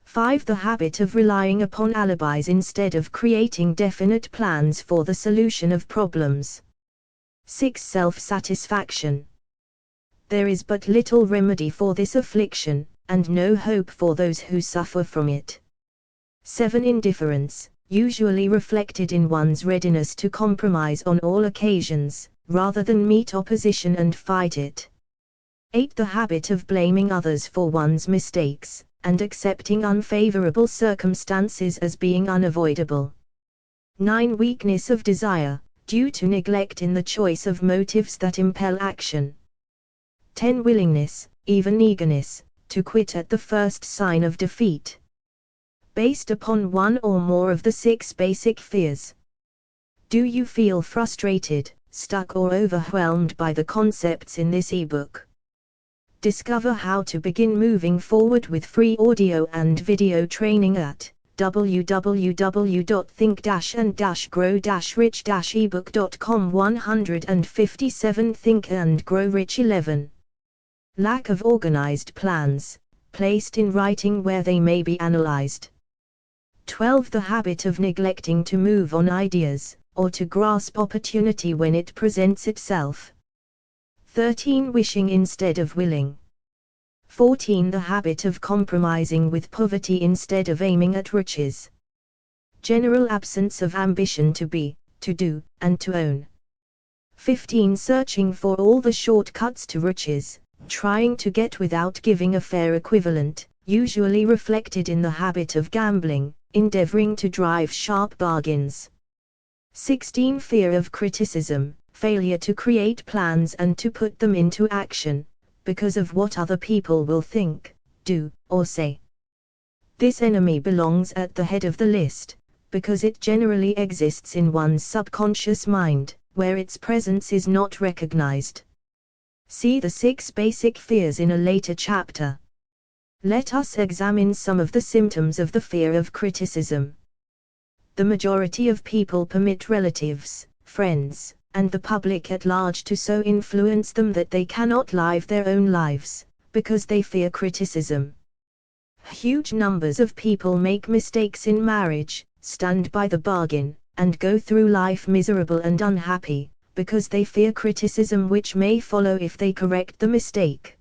Speaker 2: 5. The habit of relying upon alibis instead of creating definite plans for the solution of problems. 6. Self-satisfaction. There is but little remedy for this affliction, and no hope for those who suffer from it. 7. Indifference. usually reflected in one's readiness to compromise on all occasions, rather than meet opposition and fight it. 8. The habit of blaming others for one's mistakes, and accepting unfavorable circumstances as being unavoidable. 9. Weakness of desire, due to neglect in the choice of motives that impel action. 10. Willingness, even eagerness, to quit at the first sign of defeat. Based upon one or more of the 6 basic fears. Do you feel frustrated, stuck or overwhelmed by the concepts in this ebook? Discover how to begin moving forward with free audio and video training at www.think-and-grow-rich-ebook.com. 157. Think and Grow Rich. 11. Lack of organized plans, placed in writing where they may be analyzed. 12. The habit of neglecting to move on ideas, or to grasp opportunity when it presents itself. 13. Wishing instead of willing. 14. The habit of compromising with poverty instead of aiming at riches. General absence of ambition to be, to do, and to own. 15. Searching for all the shortcuts to riches, trying to get without giving a fair equivalent, usually reflected in the habit of gambling, endeavoring to drive sharp bargains. 16. Fear of criticism, failure to create plans and to put them into action, because of what other people will think, do, or say. This enemy belongs at the head of the list, because it generally exists in one's subconscious mind, where its presence is not recognized. See the 6 basic fears in a later chapter. Let us examine some of the symptoms of the fear of criticism. The majority of people permit relatives, friends, and the public at large to so influence them that they cannot live their own lives, because they fear criticism. Huge numbers of people make mistakes in marriage, stand by the bargain, and go through life miserable and unhappy, because they fear criticism which may follow if they correct the mistake.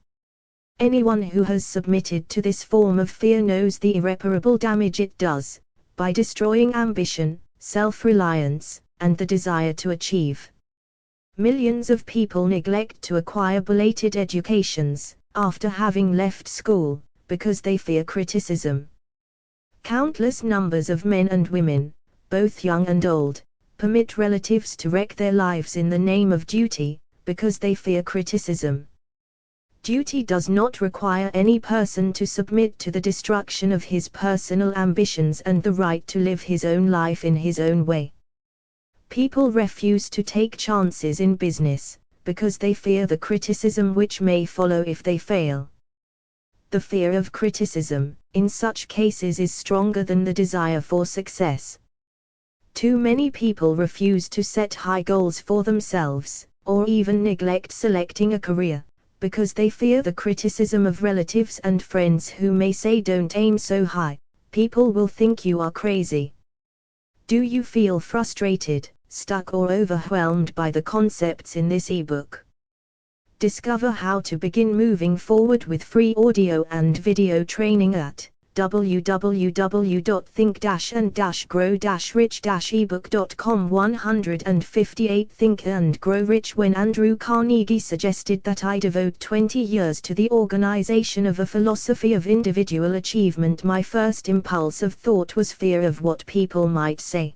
Speaker 2: Anyone who has submitted to this form of fear knows the irreparable damage it does, by destroying ambition, self-reliance, and the desire to achieve. Millions of people neglect to acquire belated educations, after having left school, because they fear criticism. Countless numbers of men and women, both young and old, permit relatives to wreck their lives in the name of duty, because they fear criticism. Duty does not require any person to submit to the destruction of his personal ambitions and the right to live his own life in his own way. People refuse to take chances in business, because they fear the criticism which may follow if they fail. The fear of criticism, in such cases, is stronger than the desire for success. Too many people refuse to set high goals for themselves, or even neglect selecting a career, because they fear the criticism of relatives and friends who may say, "Don't aim so high, people will think you are crazy." Do you feel frustrated, stuck or overwhelmed by the concepts in this ebook? Discover how to begin moving forward with free audio and video training at www.think-and-grow-rich-ebook.com. 158. Think and Grow Rich. When Andrew Carnegie suggested that I devote 20 years to the organization of a philosophy of individual achievement, my first impulse of thought was fear of what people might say.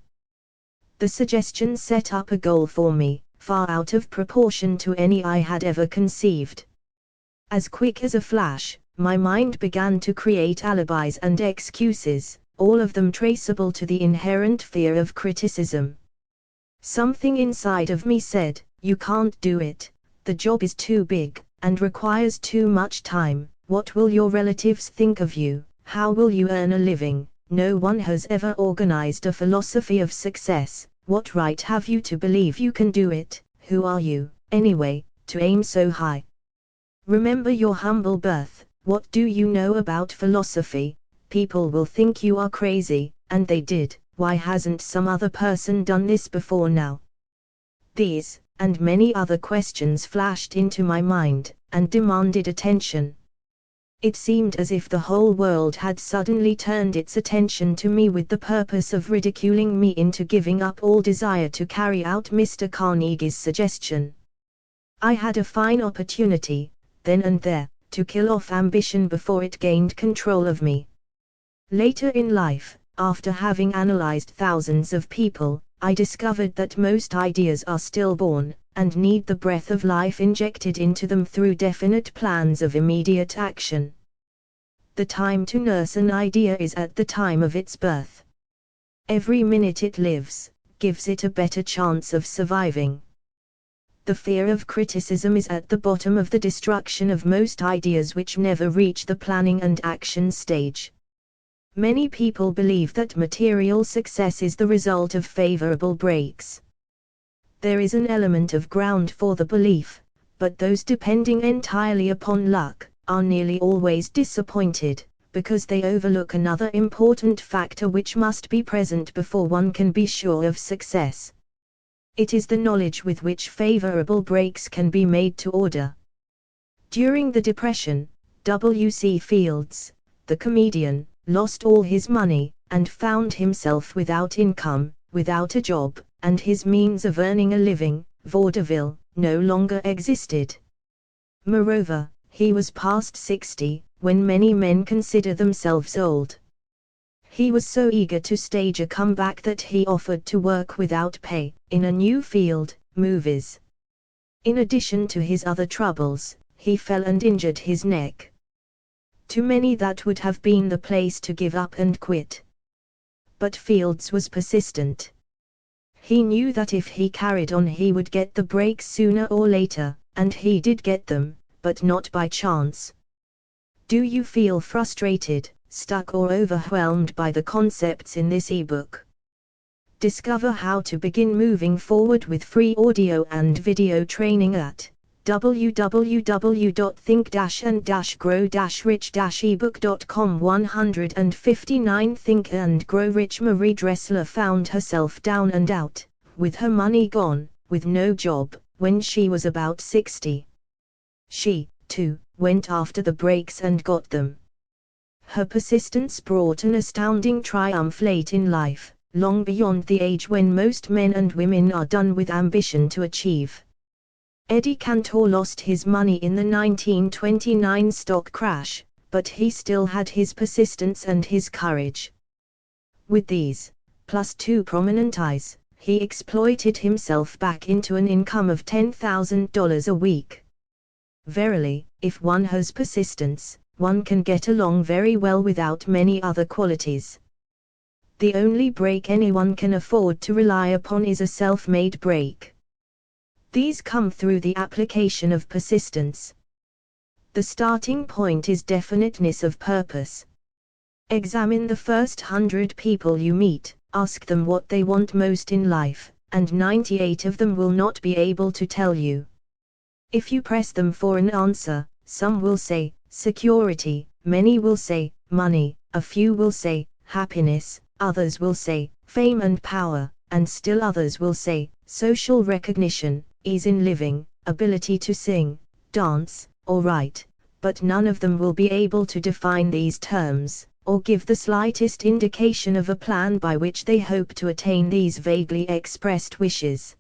Speaker 2: The suggestion set up a goal for me, far out of proportion to any I had ever conceived. As quick as a flash, my mind began to create alibis and excuses, all of them traceable to the inherent fear of criticism. Something inside of me said, "You can't do it, the job is too big, and requires too much time, what will your relatives think of you, how will you earn a living, no one has ever organized a philosophy of success, what right have you to believe you can do it, who are you, anyway, to aim so high? Remember your humble birth. What do you know about philosophy? People will think you are crazy," and they did. Why hasn't some other person done this before now? These, and many other questions flashed into my mind, and demanded attention. It seemed as if the whole world had suddenly turned its attention to me with the purpose of ridiculing me into giving up all desire to carry out Mr. Carnegie's suggestion. I had a fine opportunity, then and there, to kill off ambition before it gained control of me. Later in life, after having analyzed thousands of people, I discovered that most ideas are stillborn, and need the breath of life injected into them through definite plans of immediate action. The time to nurse an idea is at the time of its birth. Every minute it lives, gives it a better chance of surviving. The fear of criticism is at the bottom of the destruction of most ideas which never reach the planning and action stage. Many people believe that material success is the result of favorable breaks. There is an element of ground for the belief, but those depending entirely upon luck are nearly always disappointed, because they overlook another important factor which must be present before one can be sure of success. It is the knowledge with which favorable breaks can be made to order. During the Depression, W.C. Fields, the comedian, lost all his money, and found himself without income, without a job, and his means of earning a living, vaudeville, no longer existed. Moreover, he was past 60, when many men consider themselves old. He was so eager to stage a comeback that he offered to work without pay, in a new field, movies. In addition to his other troubles, he fell and injured his neck. To many that would have been the place to give up and quit. But Fields was persistent. He knew that if he carried on he would get the breaks sooner or later, and he did get them, but not by chance. Do you feel frustrated, stuck or overwhelmed by the concepts in this ebook? Discover how to begin moving forward with free audio and video training at www.think-and-grow-rich-ebook.com. 159 Think and Grow Rich. Marie Dressler found herself down and out, with her money gone, with no job, when she was about 60. She, too, went after the breaks and got them. Her persistence brought an astounding triumph late in life, long beyond the age when most men and women are done with ambition to achieve. Eddie Cantor lost his money in the 1929 stock crash, but he still had his persistence and his courage. With these, plus 2 prominent eyes, he exploited himself back into an income of $10,000 a week. Verily, if one has persistence, one can get along very well without many other qualities. The only break anyone can afford to rely upon is a self-made break. These come through the application of persistence. The starting point is definiteness of purpose. Examine the first 100 people you meet, ask them what they want most in life, and 98 of them will not be able to tell you. If you press them for an answer, some will say, security, many will say, money, a few will say, happiness, others will say, fame and power, and still others will say, social recognition, ease in living, ability to sing, dance, or write, but none of them will be able to define these terms, or give the slightest indication of a plan by which they hope to attain these vaguely expressed wishes.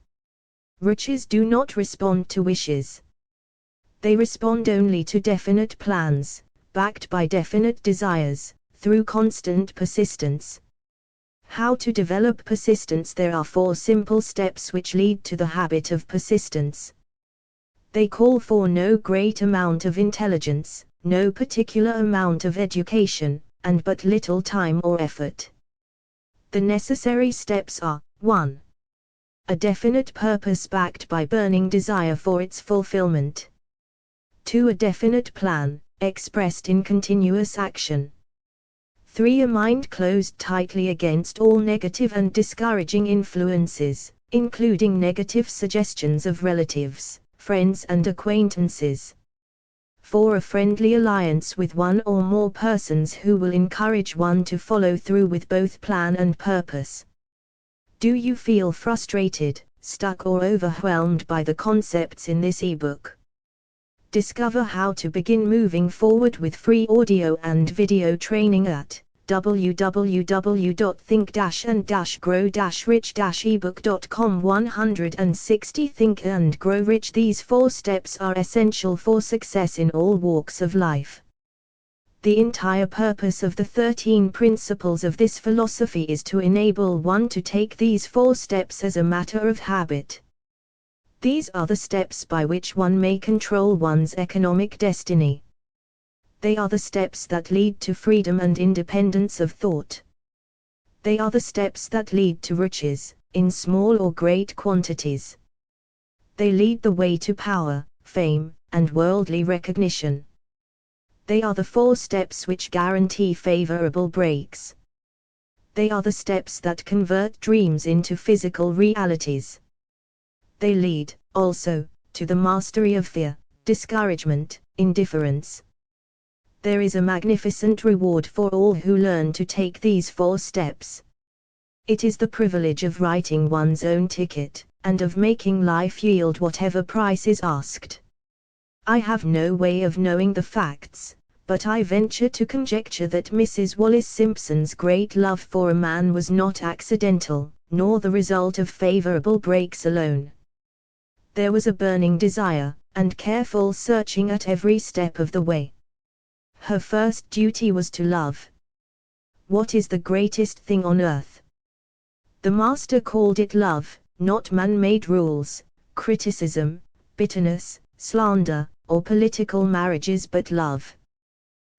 Speaker 2: Riches do not respond to wishes. They respond only to definite plans, backed by definite desires, through constant persistence. How to develop persistence? There are 4 simple steps which lead to the habit of persistence. They call for no great amount of intelligence, no particular amount of education, and but little time or effort. The necessary steps are: 1. A definite purpose backed by burning desire for its fulfillment. 2. A definite plan, expressed in continuous action. 3. A mind closed tightly against all negative and discouraging influences, including negative suggestions of relatives, friends and acquaintances. 4. A friendly alliance with one or more persons who will encourage one to follow through with both plan and purpose. Do you feel frustrated, stuck or overwhelmed by the concepts in this ebook? Discover how to begin moving forward with free audio and video training at www.think-and-grow-rich-ebook.com. 160 Think and Grow Rich. These 4 steps are essential for success in all walks of life. The entire purpose of the 13 principles of this philosophy is to enable one to take these 4 steps as a matter of habit. These are the steps by which one may control one's economic destiny. They are the steps that lead to freedom and independence of thought. They are the steps that lead to riches, in small or great quantities. They lead the way to power, fame, and worldly recognition. They are the 4 steps which guarantee favorable breaks. They are the steps that convert dreams into physical realities. They lead, also, to the mastery of fear, discouragement, indifference. There is a magnificent reward for all who learn to take these 4 steps. It is the privilege of writing one's own ticket, and of making life yield whatever price is asked. I have no way of knowing the facts, but I venture to conjecture that Mrs. Wallis Simpson's great love for a man was not accidental, nor the result of favorable breaks alone. There was a burning desire, and careful searching at every step of the way. Her first duty was to love. What is the greatest thing on earth? The Master called it love, not man-made rules, criticism, bitterness, slander, or political marriages, but love.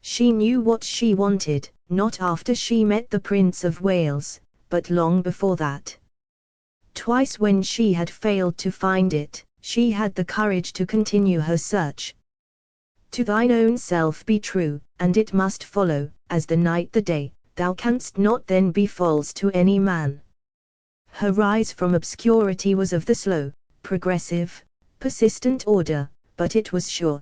Speaker 2: She knew what she wanted, not after she met the Prince of Wales, but long before that. Twice when she had failed to find it, she had the courage to continue her search. To thine own self be true, and it must follow, as the night the day, thou canst not then be false to any man. Her rise from obscurity was of the slow, progressive, persistent order, but it was sure.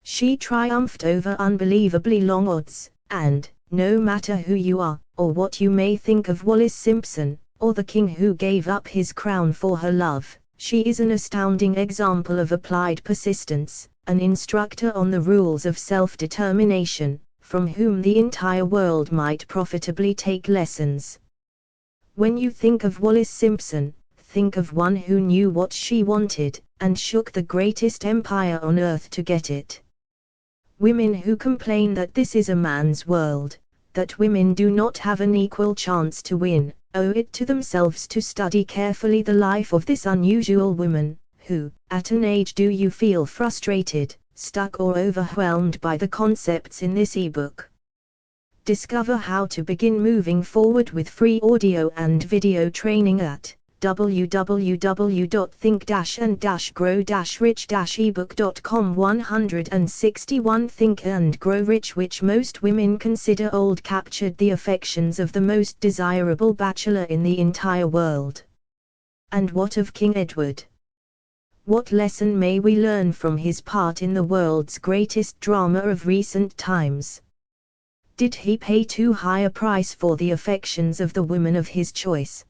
Speaker 2: She triumphed over unbelievably long odds, and, no matter who you are, or what you may think of Wallis Simpson, or the king who gave up his crown for her love, she is an astounding example of applied persistence, an instructor on the rules of self-determination, from whom the entire world might profitably take lessons. When you think of Wallis Simpson, think of one who knew what she wanted, and shook the greatest empire on earth to get it. Women who complain that this is a man's world, that women do not have an equal chance to win, owe it to themselves to study carefully the life of this unusual woman, who, at an age do you feel frustrated, stuck or overwhelmed by the concepts in this ebook. Discover how to begin moving forward with free audio and video training at www.think-and-grow-rich-ebook.com. 161 Think and Grow Rich, which most women consider old, captured the affections of the most desirable bachelor in the entire world. And what of King Edward? What lesson may we learn from his part in the world's greatest drama of recent times? Did he pay too high a price for the affections of the woman of his choice?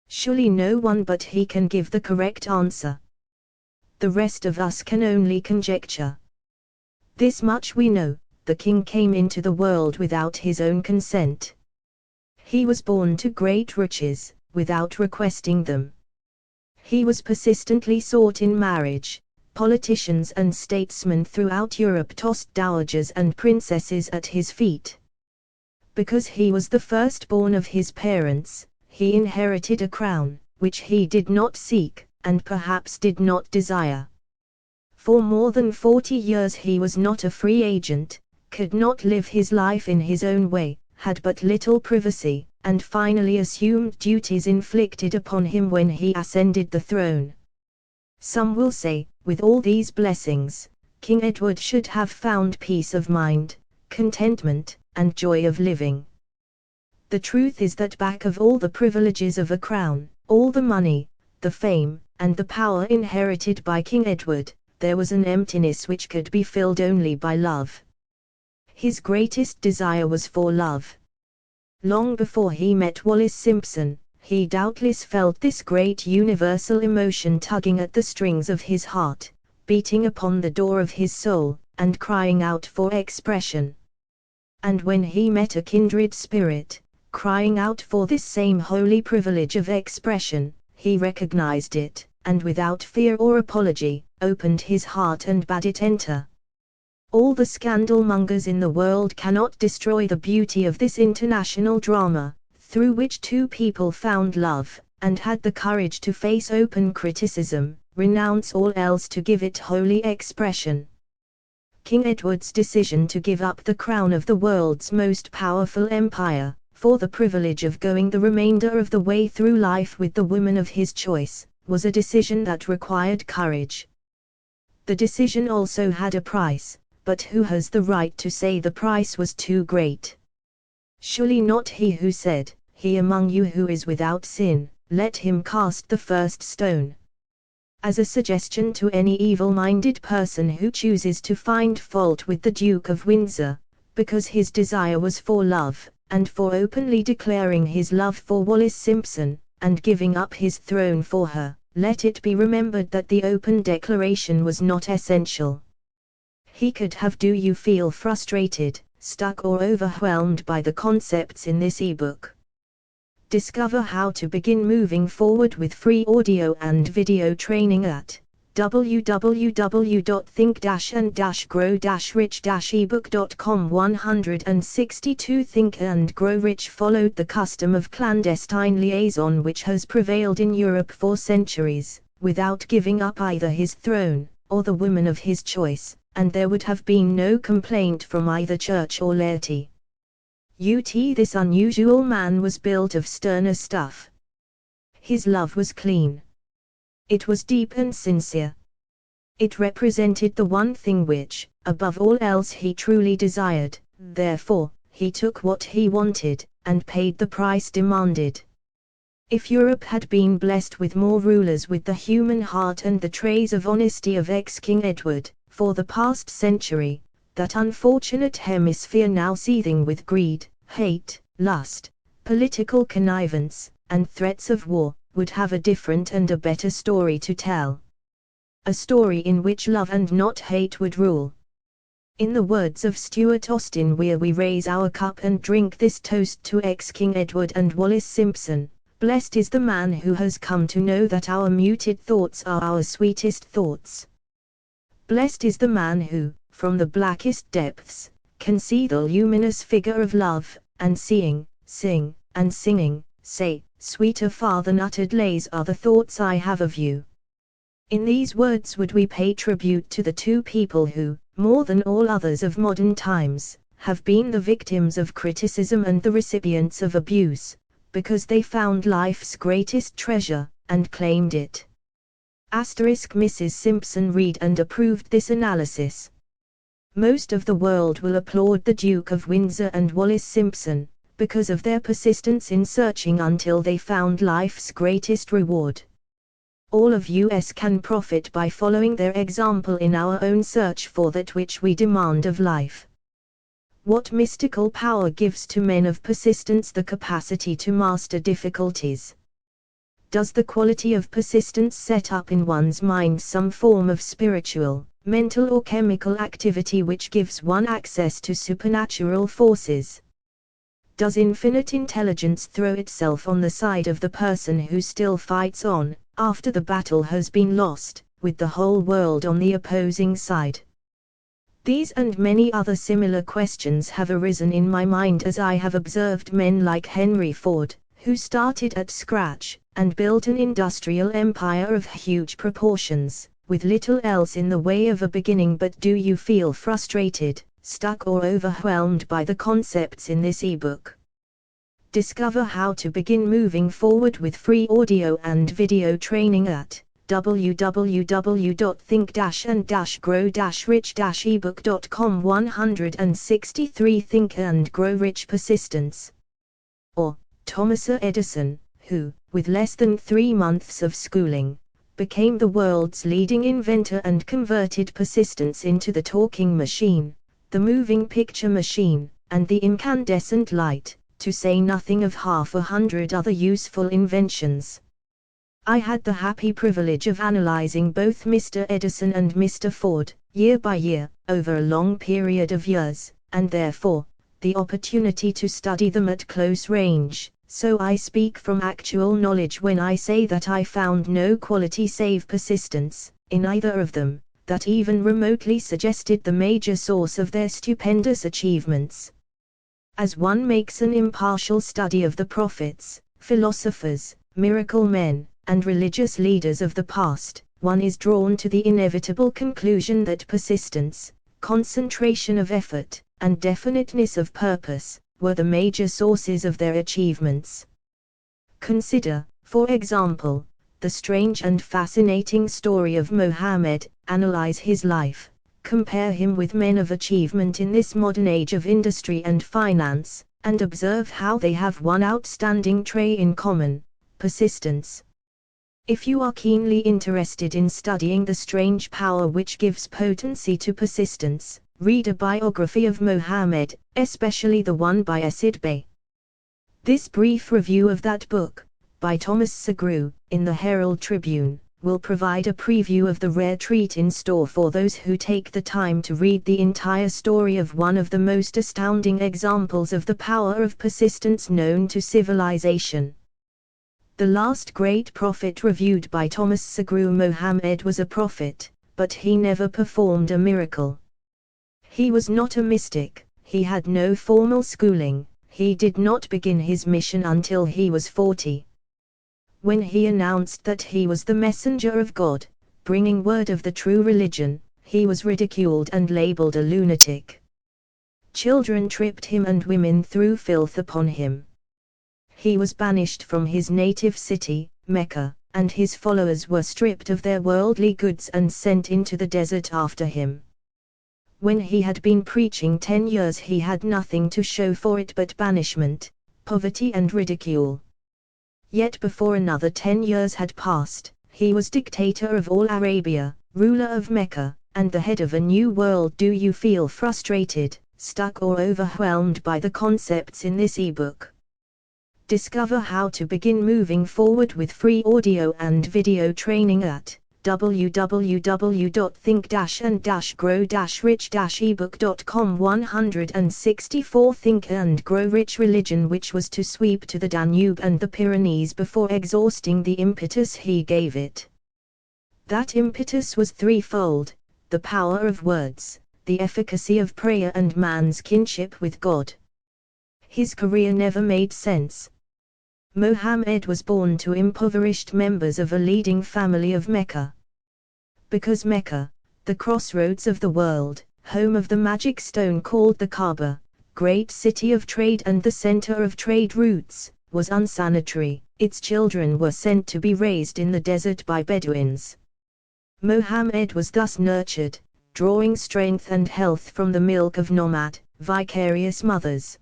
Speaker 2: Surely no one but he can give the correct answer. The rest of us can only conjecture. This much we know: the king came into the world without his own consent. He was born to great riches, without requesting them. He was persistently sought in marriage. Politicians and statesmen throughout Europe tossed dowagers and princesses at his feet. Because he was the firstborn of his parents, he inherited a crown, which he did not seek, and perhaps did not desire. For more than 40 years he was not a free agent, could not live his life in his own way, had but little privacy, and finally assumed duties inflicted upon him when he ascended the throne. Some will say, with all these blessings, King Edward should have found peace of mind, contentment, and joy of living. The truth is that back of all the privileges of a crown, all the money, the fame, and the power inherited by King Edward, there was an emptiness which could be filled only by love. His greatest desire was for love. Long before he met Wallis Simpson, he doubtless felt this great universal emotion tugging at the strings of his heart, beating upon the door of his soul, and crying out for expression. And when he met a kindred spirit, crying out for this same holy privilege of expression, he recognized it, and without fear or apology, opened his heart and bade it enter. All the scandal-mongers in the world cannot destroy the beauty of this international drama, through which two people found love, and had the courage to face open criticism, renounce all else to give it holy expression. King Edward's decision to give up the crown of the world's most powerful empire, for the privilege of going the remainder of the way through life with the woman of his choice, was a decision that required courage. The decision also had a price, but who has the right to say the price was too great? Surely not he who said, "He among you who is without sin, let him cast the first stone." As a suggestion to any evil-minded person who chooses to find fault with the Duke of Windsor, because his desire was for love, and for openly declaring his love for Wallis Simpson, and giving up his throne for her, let it be remembered that the open declaration was not essential. He could have do you feel frustrated, stuck or overwhelmed by the concepts in this ebook. Discover how to begin moving forward with free audio and video training at www.think-and-grow-rich-ebook.com. 162 Think and Grow Rich followed the custom of clandestine liaison which has prevailed in Europe for centuries, without giving up either his throne, or the woman of his choice, and there would have been no complaint from either church or laity. This unusual man was built of sterner stuff. His love was clean. It was deep and sincere. It represented the one thing which, above all else, he truly desired, therefore, he took what he wanted, and paid the price demanded. If Europe had been blessed with more rulers with the human heart and the traits of honesty of ex-King Edward, for the past century, that unfortunate hemisphere now seething with greed, hate, lust, political connivance, and threats of war, would have a different and a better story to tell. A story in which love and not hate would rule. In the words of Stuart Austin, we raise our cup and drink this toast to ex-King Edward and Wallis Simpson. Blessed is the man who has come to know that our muted thoughts are our sweetest thoughts. Blessed is the man who, from the blackest depths, can see the luminous figure of love, and seeing, sing, and singing, say, "Sweeter far than uttered lays are the thoughts I have of you." In these words would we pay tribute to the two people who, more than all others of modern times, have been the victims of criticism and the recipients of abuse, because they found life's greatest treasure, and claimed it. Mrs. Simpson read and approved this analysis. Most of the world will applaud the Duke of Windsor and Wallis Simpson, because of their persistence in searching until they found life's greatest reward. All of us can profit by following their example in our own search for that which we demand of life. What mystical power gives to men of persistence the capacity to master difficulties? Does the quality of persistence set up in one's mind some form of spiritual, mental or chemical activity which gives one access to supernatural forces? Does infinite intelligence throw itself on the side of the person who still fights on, after the battle has been lost, with the whole world on the opposing side? These and many other similar questions have arisen in my mind as I have observed men like Henry Ford, who started at scratch, and built an industrial empire of huge proportions, with little else in the way of a beginning. But do you feel frustrated, stuck or overwhelmed by the concepts in this ebook? Discover how to begin moving forward with free audio and video training at www.think-and-grow-rich-ebook.com. 163 Think and Grow Rich Persistence. Or, Thomas Edison, who, with less than 3 months of schooling, became the world's leading inventor and converted persistence into the talking machine, the moving picture machine, and the incandescent light, to say nothing of 100 other useful inventions. I had the happy privilege of analyzing both Mr. Edison and Mr. Ford, year by year, over a long period of years, and therefore, the opportunity to study them at close range, so I speak from actual knowledge when I say that I found no quality save persistence, in either of them, that even remotely suggested the major source of their stupendous achievements. As one makes an impartial study of the prophets, philosophers, miracle men, and religious leaders of the past, one is drawn to the inevitable conclusion that persistence, concentration of effort, and definiteness of purpose, were the major sources of their achievements. Consider, for example, the strange and fascinating story of Mohammed, analyze his life, compare him with men of achievement in this modern age of industry and finance, and observe how they have one outstanding trait in common: persistence. If you are keenly interested in studying the strange power which gives potency to persistence, read a biography of Mohammed, especially the one by Asid Bey. This brief review of that book, by Thomas Segru, in the Herald Tribune, will provide a preview of the rare treat in store for those who take the time to read the entire story of one of the most astounding examples of the power of persistence known to civilization. The last great prophet reviewed by Thomas Segru, Mohammed, was a prophet, but he never performed a miracle. He was not a mystic, he had no formal schooling, he did not begin his mission until he was 40. When he announced that he was the messenger of God, bringing word of the true religion, he was ridiculed and labeled a lunatic. Children tripped him and women threw filth upon him. He was banished from his native city, Mecca, and his followers were stripped of their worldly goods and sent into the desert after him. When he had been preaching 10 years, he had nothing to show for it but banishment, poverty and ridicule. Yet before another 10 years had passed, he was dictator of all Arabia, ruler of Mecca, and the head of a new world. Do you feel frustrated, stuck or overwhelmed by the concepts in this ebook? Discover how to begin moving forward with free audio and video training at www.think-and-grow-rich-ebook.com. 164 Think and Grow Rich Religion, which was to sweep to the Danube and the Pyrenees before exhausting the impetus he gave it. That impetus was threefold: the power of words, the efficacy of prayer, and man's kinship with God. His career never made sense. Mohammed was born to impoverished members of a leading family of Mecca. Because Mecca, the crossroads of the world, home of the magic stone called the Kaaba, great city of trade and the center of trade routes, was unsanitary, its children were sent to be raised in the desert by Bedouins. Mohammed was thus nurtured, drawing strength and health from the milk of nomad, vicarious mothers.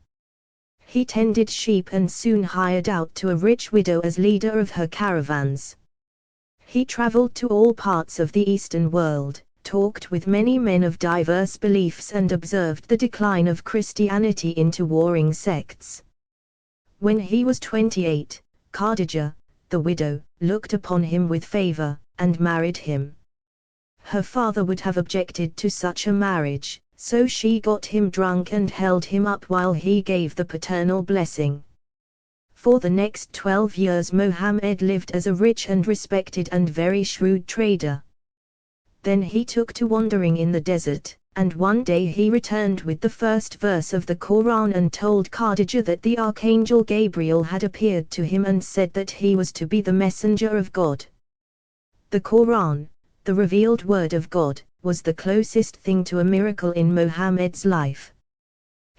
Speaker 2: He tended sheep and soon hired out to a rich widow as leader of her caravans. He traveled to all parts of the Eastern world, talked with many men of diverse beliefs, and observed the decline of Christianity into warring sects. When he was 28, Khadija, the widow, looked upon him with favor, and married him. Her father would have objected to such a marriage, so she got him drunk and held him up while he gave the paternal blessing. For the next 12 years Mohammed lived as a rich and respected and very shrewd trader. Then he took to wandering in the desert, and one day he returned with the first verse of the Quran and told Khadija that the archangel Gabriel had appeared to him and said that he was to be the messenger of God. The Quran, the revealed word of God, was the closest thing to a miracle in Mohammed's life.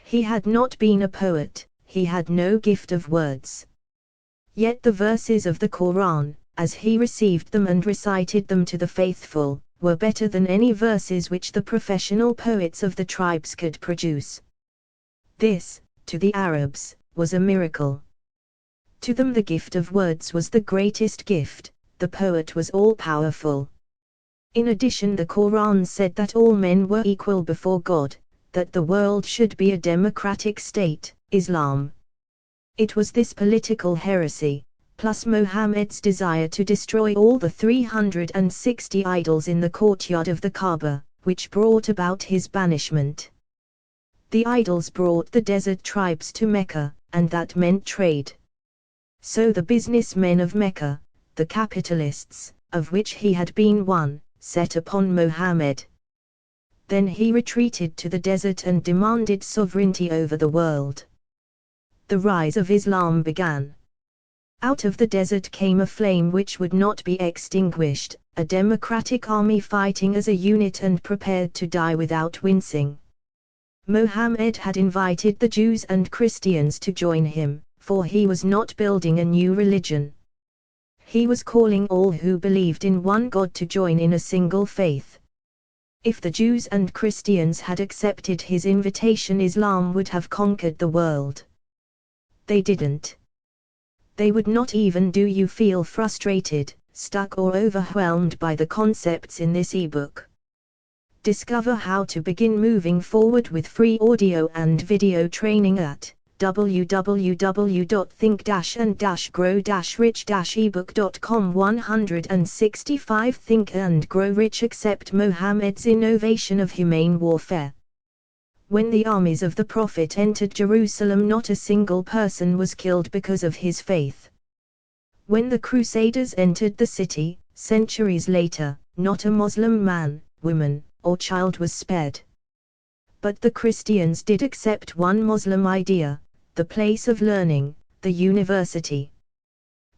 Speaker 2: He had not been a poet, he had no gift of words. Yet the verses of the Quran, as he received them and recited them to the faithful, were better than any verses which the professional poets of the tribes could produce. This, to the Arabs, was a miracle. To them the gift of words was the greatest gift, the poet was all-powerful. In addition, the Quran said that all men were equal before God, that the world should be a democratic state, Islam. It was this political heresy, plus Muhammad's desire to destroy all the 360 idols in the courtyard of the Kaaba, which brought about his banishment. The idols brought the desert tribes to Mecca, and that meant trade. So the businessmen of Mecca, the capitalists, of which he had been one, set upon Muhammad. Then he retreated to the desert and demanded sovereignty over the world. The rise of Islam began. Out of the desert came a flame which would not be extinguished, a democratic army fighting as a unit and prepared to die without wincing. Muhammad had invited the Jews and Christians to join him, for he was not building a new religion. He was calling all who believed in one God to join in a single faith. If the Jews and Christians had accepted his invitation, Islam would have conquered the world. They didn't. They would not even. Do you feel frustrated, stuck or overwhelmed by the concepts in this ebook? Discover how to begin moving forward with free audio and video training at www.think-and-grow-rich-ebook.com. 165 Think and Grow Rich. Accept Muhammad's innovation of humane warfare. When the armies of the Prophet entered Jerusalem, not a single person was killed because of his faith. When the Crusaders entered the city, centuries later, not a Muslim man, woman, or child was spared. But the Christians did accept one Muslim idea, the place of learning, the university.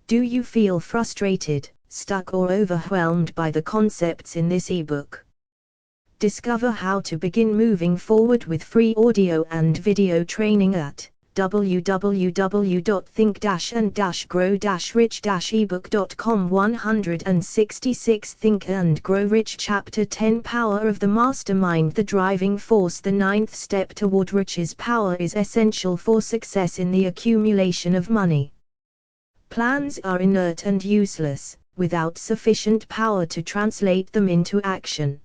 Speaker 2: Do you feel frustrated, stuck or overwhelmed by the concepts in this ebook? Discover how to begin moving forward with free audio and video training at www.think-and-grow-rich-ebook.com. 166 Think and Grow Rich. Chapter 10 Power of the Mastermind. The driving force. The ninth step toward riches. Power is essential for success in the accumulation of money. Plans are inert and useless, without sufficient power to translate them into action.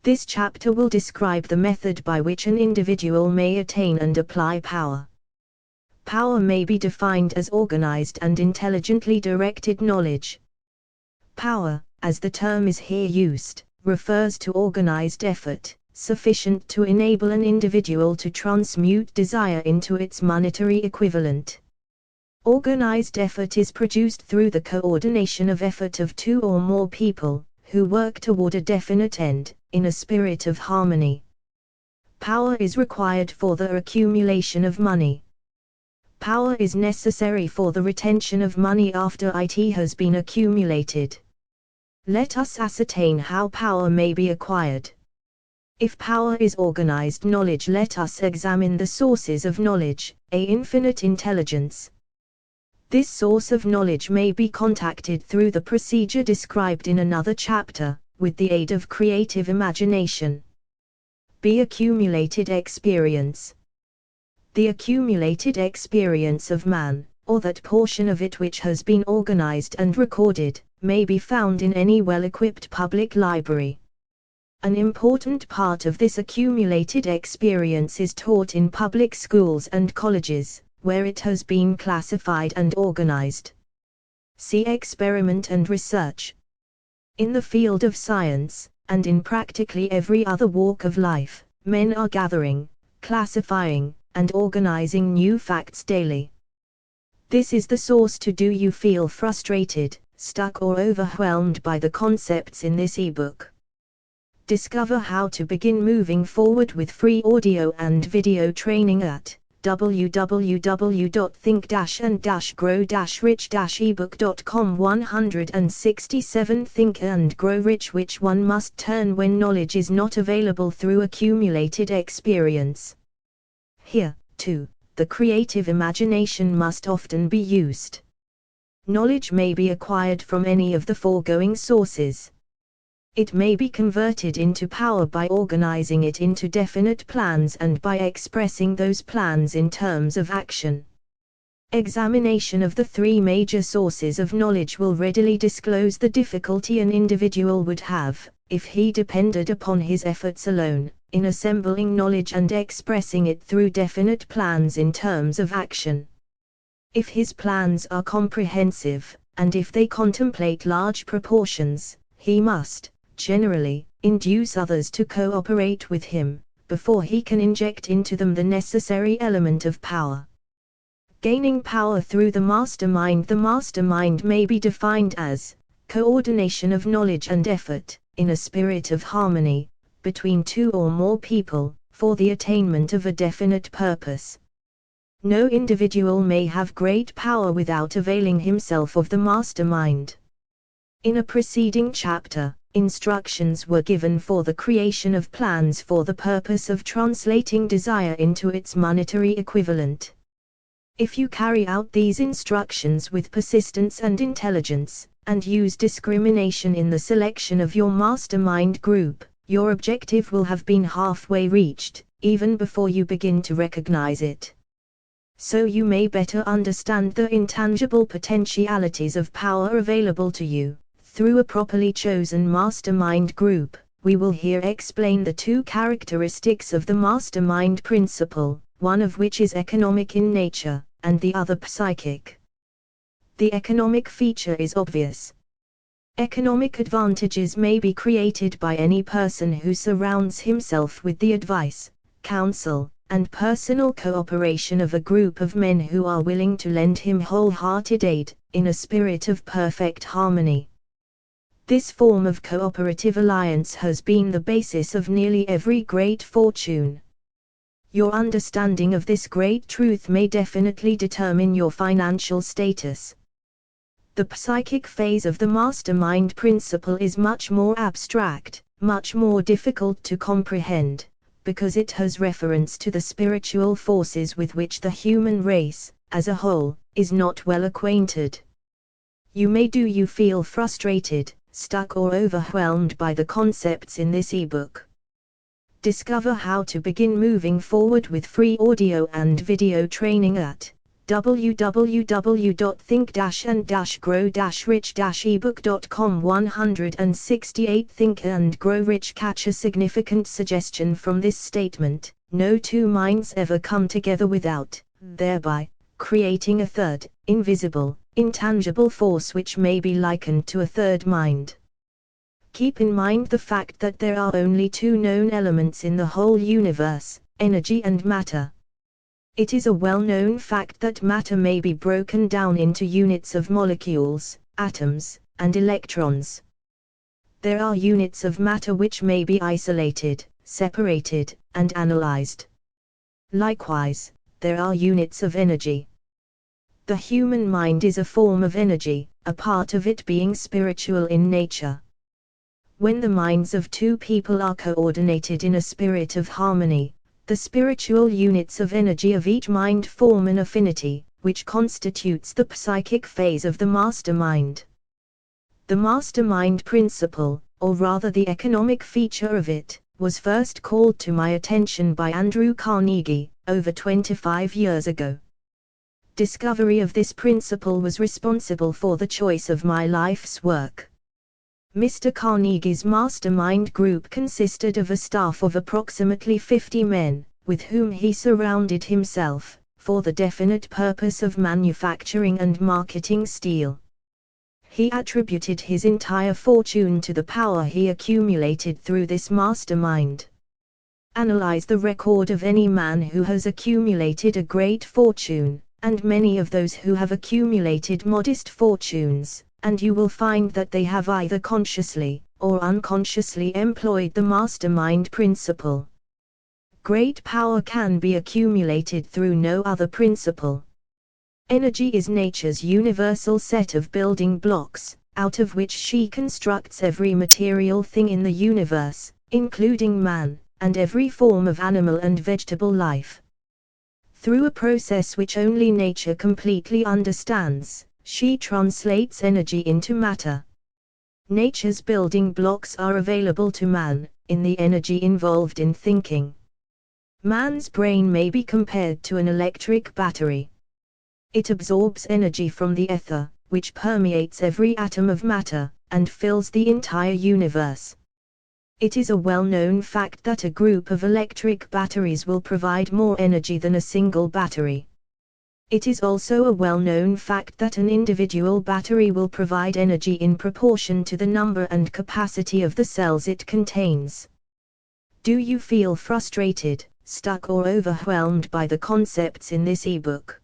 Speaker 2: This chapter will describe the method by which an individual may attain and apply power. Power may be defined as organized and intelligently directed knowledge. Power, as the term is here used, refers to organized effort, sufficient to enable an individual to transmute desire into its monetary equivalent. Organized effort is produced through the coordination of effort of two or more people, who work toward a definite end, in a spirit of harmony. Power is required for the accumulation of money. Power is necessary for the retention of money after it has been accumulated. Let us ascertain how power may be acquired. If power is organized knowledge, let us examine the sources of knowledge, a infinite intelligence. This source of knowledge may be contacted through the procedure described in another chapter, with the aid of creative imagination. B. Accumulated experience. The accumulated experience of man, or that portion of it which has been organized and recorded, may be found in any well-equipped public library. An important part of this accumulated experience is taught in public schools and colleges, where it has been classified and organized. See experiment and research. In the field of science, and in practically every other walk of life, men are gathering, classifying, and organizing new facts daily. This is the source to. Do you feel frustrated, stuck or overwhelmed by the concepts in this ebook? Discover how to begin moving forward with free audio and video training at www.think-and-grow-rich-ebook.com. 167 Think and Grow Rich. Which one must turn when knowledge is not available through accumulated experience? Here, too, the creative imagination must often be used. Knowledge may be acquired from any of the foregoing sources. It may be converted into power by organizing it into definite plans and by expressing those plans in terms of action. Examination of the three major sources of knowledge will readily disclose the difficulty an individual would have, if he depended upon his efforts alone, in assembling knowledge and expressing it through definite plans in terms of action. If his plans are comprehensive, and if they contemplate large proportions, he must, generally, induce others to cooperate with him, before he can inject into them the necessary element of power. Gaining power through the mastermind. The mastermind may be defined as coordination of knowledge and effort, in a spirit of harmony, between two or more people, for the attainment of a definite purpose. No individual may have great power without availing himself of the mastermind. In a preceding chapter, instructions were given for the creation of plans for the purpose of translating desire into its monetary equivalent. If you carry out these instructions with persistence and intelligence, and use discrimination in the selection of your mastermind group, your objective will have been halfway reached, even before you begin to recognize it. So you may better understand the intangible potentialities of power available to you, through a properly chosen mastermind group, we will here explain the two characteristics of the mastermind principle, one of which is economic in nature, and the other psychic. The economic feature is obvious. Economic advantages may be created by any person who surrounds himself with the advice, counsel, and personal cooperation of a group of men who are willing to lend him wholehearted aid, in a spirit of perfect harmony. This form of cooperative alliance has been the basis of nearly every great fortune. Your understanding of this great truth may definitely determine your financial status. The psychic phase of the mastermind principle is much more abstract, much more difficult to comprehend, because it has reference to the spiritual forces with which the human race, as a whole, is not well acquainted. You feel frustrated, stuck or overwhelmed by the concepts in this ebook. Discover how to begin moving forward with free audio and video training at www.think-and-grow-rich-ebook.com. 168 Think and Grow Rich. Catch a significant suggestion from this statement: no two minds ever come together without, thereby, creating a third, invisible, intangible force which may be likened to a third mind. Keep in mind the fact that there are only two known elements in the whole universe, energy and matter. It is a well-known fact that matter may be broken down into units of molecules, atoms, and electrons. There are units of matter which may be isolated, separated, and analyzed. Likewise, there are units of energy. The human mind is a form of energy, a part of it being spiritual in nature. When the minds of two people are coordinated in a spirit of harmony, the spiritual units of energy of each mind form an affinity, which constitutes the psychic phase of the mastermind. The mastermind principle, or rather the economic feature of it, was first called to my attention by Andrew Carnegie, over 25 years ago. Discovery of this principle was responsible for the choice of my life's work. Mr. Carnegie's mastermind group consisted of a staff of approximately 50 men, with whom he surrounded himself, for the definite purpose of manufacturing and marketing steel. He attributed his entire fortune to the power he accumulated through this mastermind. Analyze the record of any man who has accumulated a great fortune, and many of those who have accumulated modest fortunes, and you will find that they have either consciously, or unconsciously employed the mastermind principle. Great power can be accumulated through no other principle. Energy is nature's universal set of building blocks, out of which she constructs every material thing in the universe, including man, and every form of animal and vegetable life. Through a process which only nature completely understands, she translates energy into matter. Nature's building blocks are available to man, in the energy involved in thinking. Man's brain may be compared to an electric battery. It absorbs energy from the ether, which permeates every atom of matter, and fills the entire universe. It is a well-known fact that a group of electric batteries will provide more energy than a single battery. It is also a well-known fact that an individual battery will provide energy in proportion to the number and capacity of the cells it contains. Do you feel frustrated, stuck or overwhelmed by the concepts in this ebook?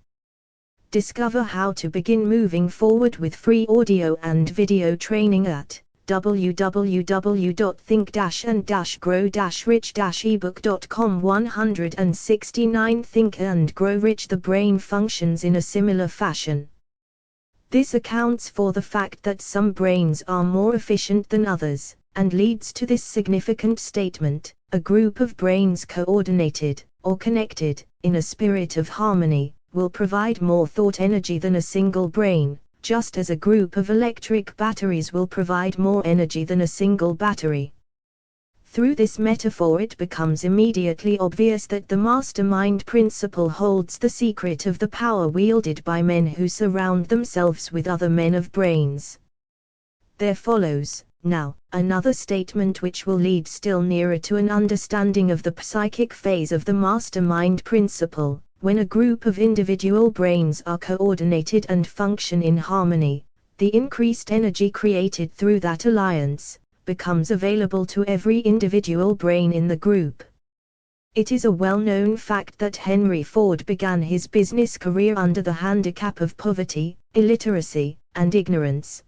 Speaker 2: Discover how to begin moving forward with free audio and video training at www.think-and-grow-rich-ebook.com. 169 Think and Grow Rich. The brain functions in a similar fashion. This accounts for the fact that some brains are more efficient than others, and leads to this significant statement: a group of brains coordinated, or connected, in a spirit of harmony, will provide more thought energy than a single brain, just as a group of electric batteries will provide more energy than a single battery. Through this metaphor, it becomes immediately obvious that the mastermind principle holds the secret of the power wielded by men who surround themselves with other men of brains. There follows, now, another statement which will lead still nearer to an understanding of the psychic phase of the mastermind principle. When a group of individual brains are coordinated and function in harmony, the increased energy created through that alliance becomes available to every individual brain in the group. It is a well-known fact that Henry Ford began his business career under the handicap of poverty, illiteracy, and ignorance.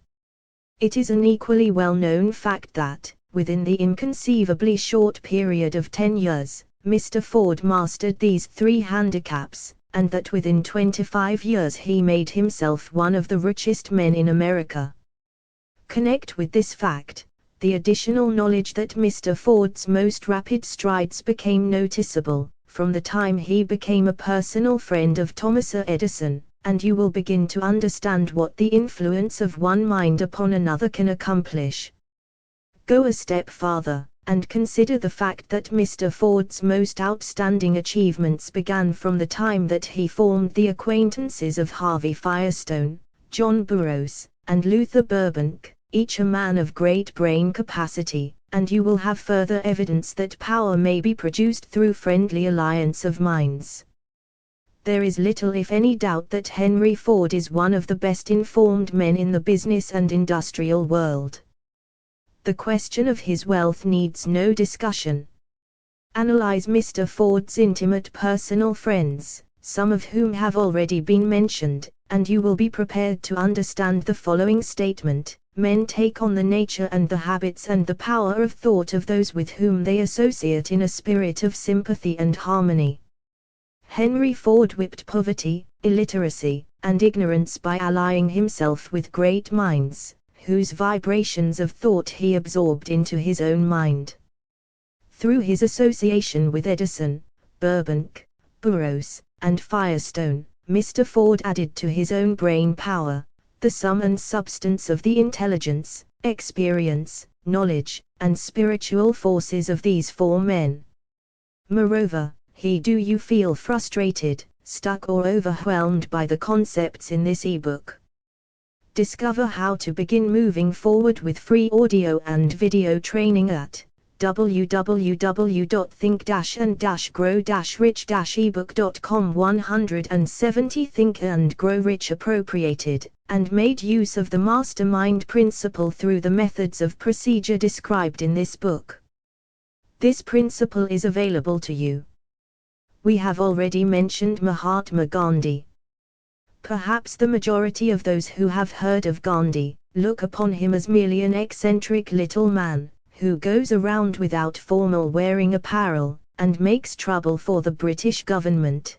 Speaker 2: It is an equally well-known fact that, within the inconceivably short period of 10 years, Mr. Ford mastered these 3 handicaps, and that within 25 years he made himself one of the richest men in America. Connect with this fact the additional knowledge that Mr. Ford's most rapid strides became noticeable, from the time he became a personal friend of Thomas Edison, and you will begin to understand what the influence of one mind upon another can accomplish. Go a step farther, and consider the fact that Mr. Ford's most outstanding achievements began from the time that he formed the acquaintances of Harvey Firestone, John Burroughs, and Luther Burbank, each a man of great brain capacity, and you will have further evidence that power may be produced through friendly alliance of minds. There is little if any doubt that Henry Ford is one of the best informed men in the business and industrial world. The question of his wealth needs no discussion. Analyze Mr. Ford's intimate personal friends, some of whom have already been mentioned, and you will be prepared to understand the following statement: men take on the nature and the habits and the power of thought of those with whom they associate in a spirit of sympathy and harmony. Henry Ford whipped poverty, illiteracy, and ignorance by allying himself with great minds, whose vibrations of thought he absorbed into his own mind. Through his association with Edison, Burbank, Burroughs, and Firestone, Mr. Ford added to his own brain power, the sum and substance of the intelligence, experience, knowledge, and spiritual forces of these 4 men. Moreover, do you feel frustrated, stuck or overwhelmed by the concepts in this ebook? Discover how to begin moving forward with free audio and video training at www.think-and-grow-rich-ebook.com. 170 Think and Grow Rich appropriated and made use of the mastermind principle through the methods of procedure described in this book. This principle is available to you. We have already mentioned Mahatma Gandhi. Perhaps the majority of those who have heard of Gandhi look upon him as merely an eccentric little man, who goes around without formal wearing apparel, and makes trouble for the British government.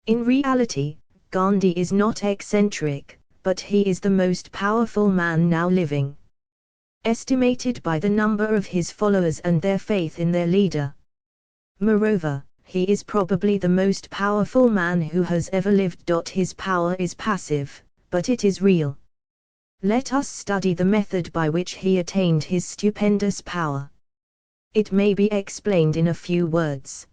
Speaker 2: In reality, Gandhi is not eccentric, but he is the most powerful man now living. Estimated by the number of his followers and their faith in their leader. Moreover, he is probably the most powerful man who has ever lived. His power is passive, but it is real. Let us study the method by which he attained his stupendous power. It may be explained in a few words.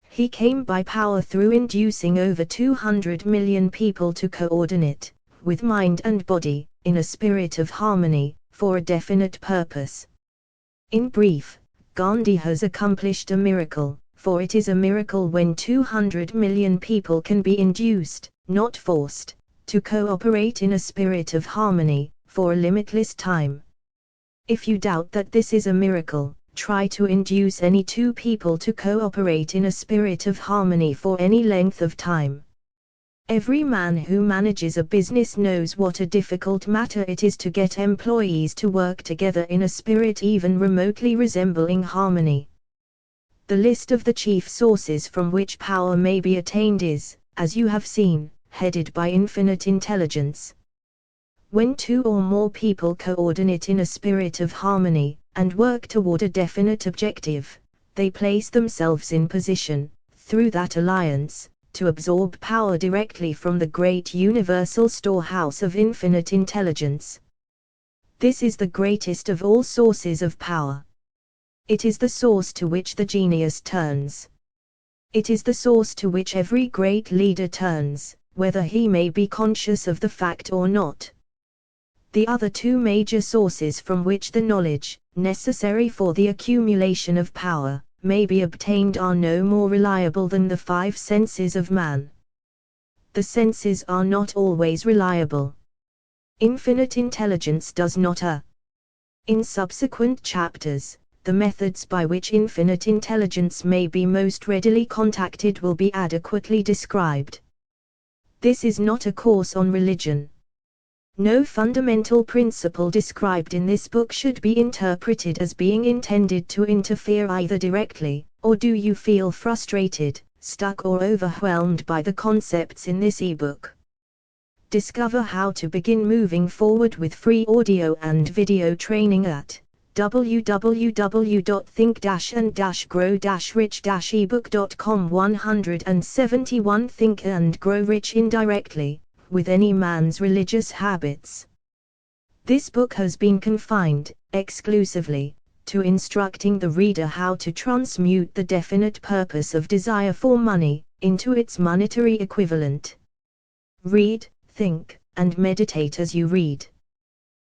Speaker 2: He came by power through inducing over 200 million people to coordinate, with mind and body, in a spirit of harmony, for a definite purpose. In brief, Gandhi has accomplished a miracle, for it is a miracle when 200 million people can be induced, not forced, to cooperate in a spirit of harmony, for a limitless time. If you doubt that this is a miracle, try to induce any two people to cooperate in a spirit of harmony for any length of time. Every man who manages a business knows what a difficult matter it is to get employees to work together in a spirit even remotely resembling harmony. The list of the chief sources from which power may be attained is, as you have seen, headed by infinite intelligence. When two or more people coordinate in a spirit of harmony, and work toward a definite objective, they place themselves in position, through that alliance, to absorb power directly from the great universal storehouse of infinite intelligence. This is the greatest of all sources of power. It is the source to which the genius turns. It is the source to which every great leader turns, whether he may be conscious of the fact or not. The other two major sources from which the knowledge, necessary for the accumulation of power, may be obtained are no more reliable than the five senses of man. The senses are not always reliable. Infinite intelligence does not In subsequent chapters, the methods by which infinite intelligence may be most readily contacted will be adequately described. This is not a course on religion. No fundamental principle described in this book should be interpreted as being intended to interfere either directly, or do you feel frustrated, stuck or overwhelmed by the concepts in this ebook. Discover how to begin moving forward with free audio and video training at www.think-and-grow-rich-ebook.com. 171 Think and Grow Rich Indirectly, with any man's religious habits. This book has been confined, exclusively, to instructing the reader how to transmute the definite purpose of desire for money, into its monetary equivalent. Read, think, and meditate as you read.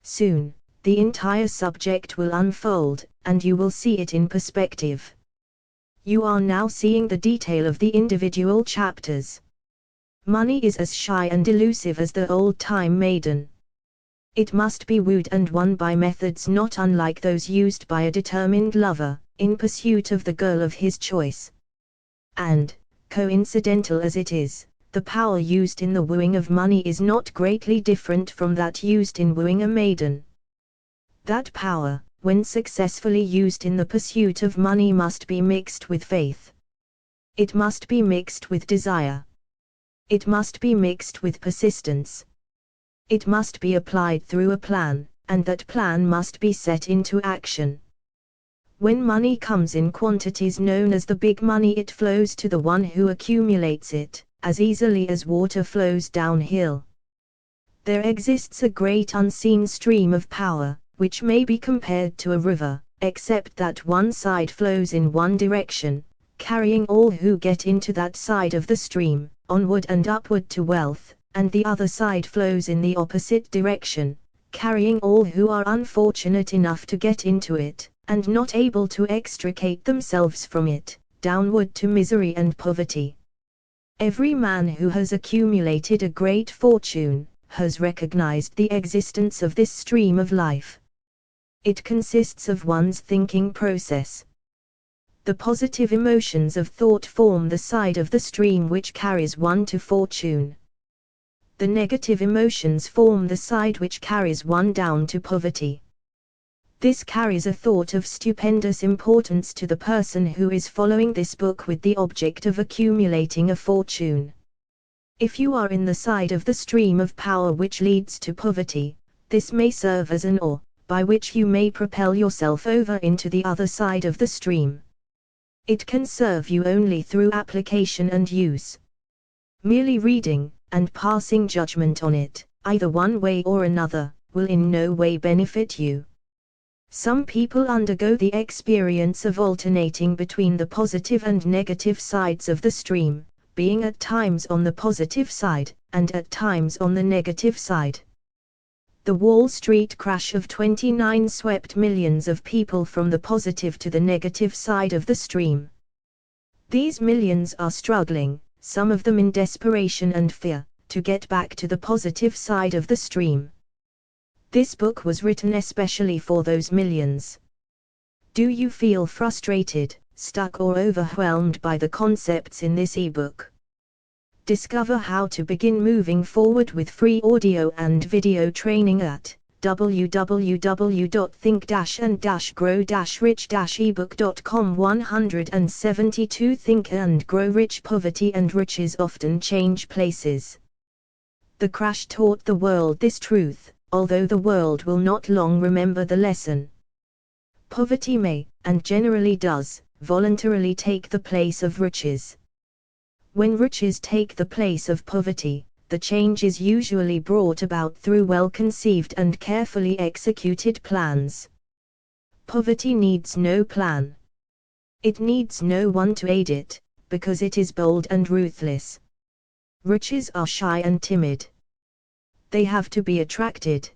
Speaker 2: Soon, the entire subject will unfold, and you will see it in perspective. You are now seeing the detail of the individual chapters. Money is as shy and elusive as the old-time maiden. It must be wooed and won by methods not unlike those used by a determined lover, in pursuit of the girl of his choice. And, coincidental as it is, the power used in the wooing of money is not greatly different from that used in wooing a maiden. That power, when successfully used in the pursuit of money, must be mixed with faith. It must be mixed with desire. It must be mixed with persistence. It must be applied through a plan, and that plan must be set into action. When money comes in quantities known as the big money, it flows to the one who accumulates it, as easily as water flows downhill. There exists a great unseen stream of power, which may be compared to a river, except that one side flows in one direction, carrying all who get into that side of the stream, onward and upward to wealth, and the other side flows in the opposite direction, carrying all who are unfortunate enough to get into it, and not able to extricate themselves from it, downward to misery and poverty. Every man who has accumulated a great fortune, has recognized the existence of this stream of life. It consists of one's thinking process. The positive emotions of thought form the side of the stream which carries one to fortune. The negative emotions form the side which carries one down to poverty. This carries a thought of stupendous importance to the person who is following this book with the object of accumulating a fortune. If you are in the side of the stream of power which leads to poverty, this may serve as an oar, by which you may propel yourself over into the other side of the stream. It can serve you only through application and use. Merely reading, and passing judgment on it, either one way or another, will in no way benefit you. Some people undergo the experience of alternating between the positive and negative sides of the stream, being at times on the positive side, and at times on the negative side. The Wall Street crash of '29 swept millions of people from the positive to the negative side of the stream. These millions are struggling, some of them in desperation and fear, to get back to the positive side of the stream. This book was written especially for those millions. Do you feel frustrated, stuck or overwhelmed by the concepts in this ebook? Discover how to begin moving forward with free audio and video training at www.think-and-grow-rich-ebook.com. 172 Think and Grow Rich. Poverty and riches often change places. The crash taught the world this truth, although the world will not long remember the lesson. Poverty may, and generally does, voluntarily take the place of riches. When riches take the place of poverty, the change is usually brought about through well-conceived and carefully executed plans. Poverty needs no plan. It needs no one to aid it, because it is bold and ruthless. Riches are shy and timid. They have to be attracted.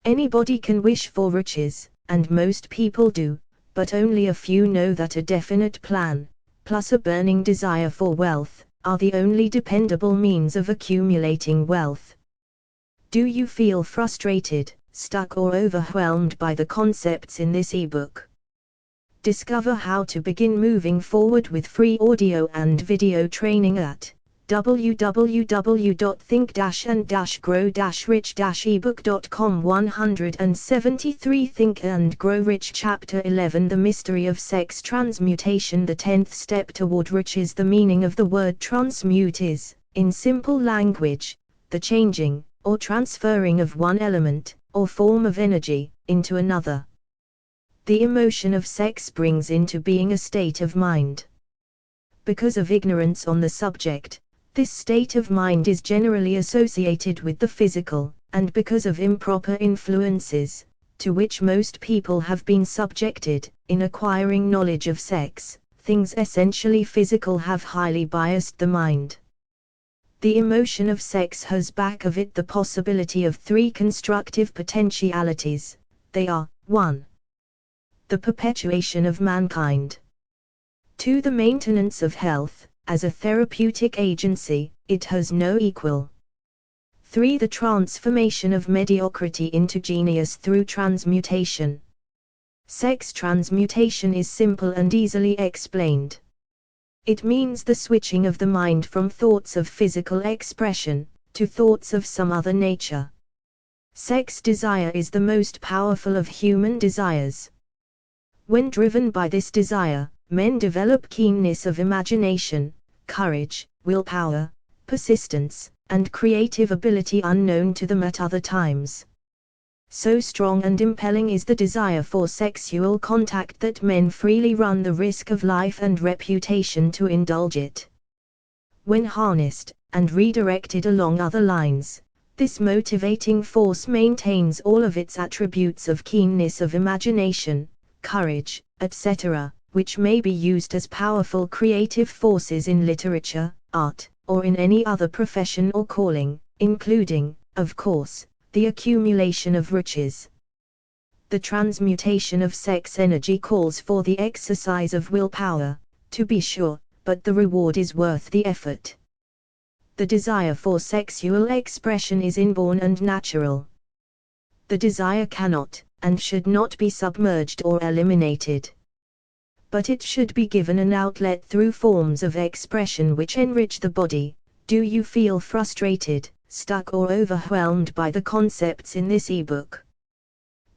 Speaker 2: Anybody can wish for riches, and most people do, but only a few know that a definite plan, plus a burning desire for wealth, are the only dependable means of accumulating wealth. Do you feel frustrated, stuck or overwhelmed by the concepts in this ebook? Discover how to begin moving forward with free audio and video training at www.think-and-grow-rich-ebook.com. 173 Think and Grow Rich. Chapter 11 The Mystery of Sex Transmutation. The 10th step toward riches. The meaning of the word transmute is, in simple language, the changing, or transferring of one element, or form of energy, into another. The emotion of sex brings into being a state of mind. Because of ignorance on the subject, this state of mind is generally associated with the physical, and because of improper influences, to which most people have been subjected, in acquiring knowledge of sex, things essentially physical have highly biased the mind. The emotion of sex has back of it the possibility of three constructive potentialities. They are, 1. The perpetuation of mankind. 2. The maintenance of health. As a therapeutic agency, it has no equal. 3. The transformation of mediocrity into genius through transmutation. Sex transmutation is simple and easily explained. It means the switching of the mind from thoughts of physical expression, to thoughts of some other nature. Sex desire is the most powerful of human desires. When driven by this desire, men develop keenness of imagination, courage, willpower, persistence, and creative ability unknown to them at other times. So strong and impelling is the desire for sexual contact that men freely run the risk of life and reputation to indulge it. When harnessed, and redirected along other lines, this motivating force maintains all of its attributes of keenness of imagination, courage, etc., which may be used as powerful creative forces in literature, art, or in any other profession or calling, including, of course, the accumulation of riches. The transmutation of sex energy calls for the exercise of willpower, to be sure, but the reward is worth the effort. The desire for sexual expression is inborn and natural. The desire cannot, and should not be submerged or eliminated. But it should be given an outlet through forms of expression which enrich the body. Do you feel frustrated, stuck or overwhelmed by the concepts in this ebook?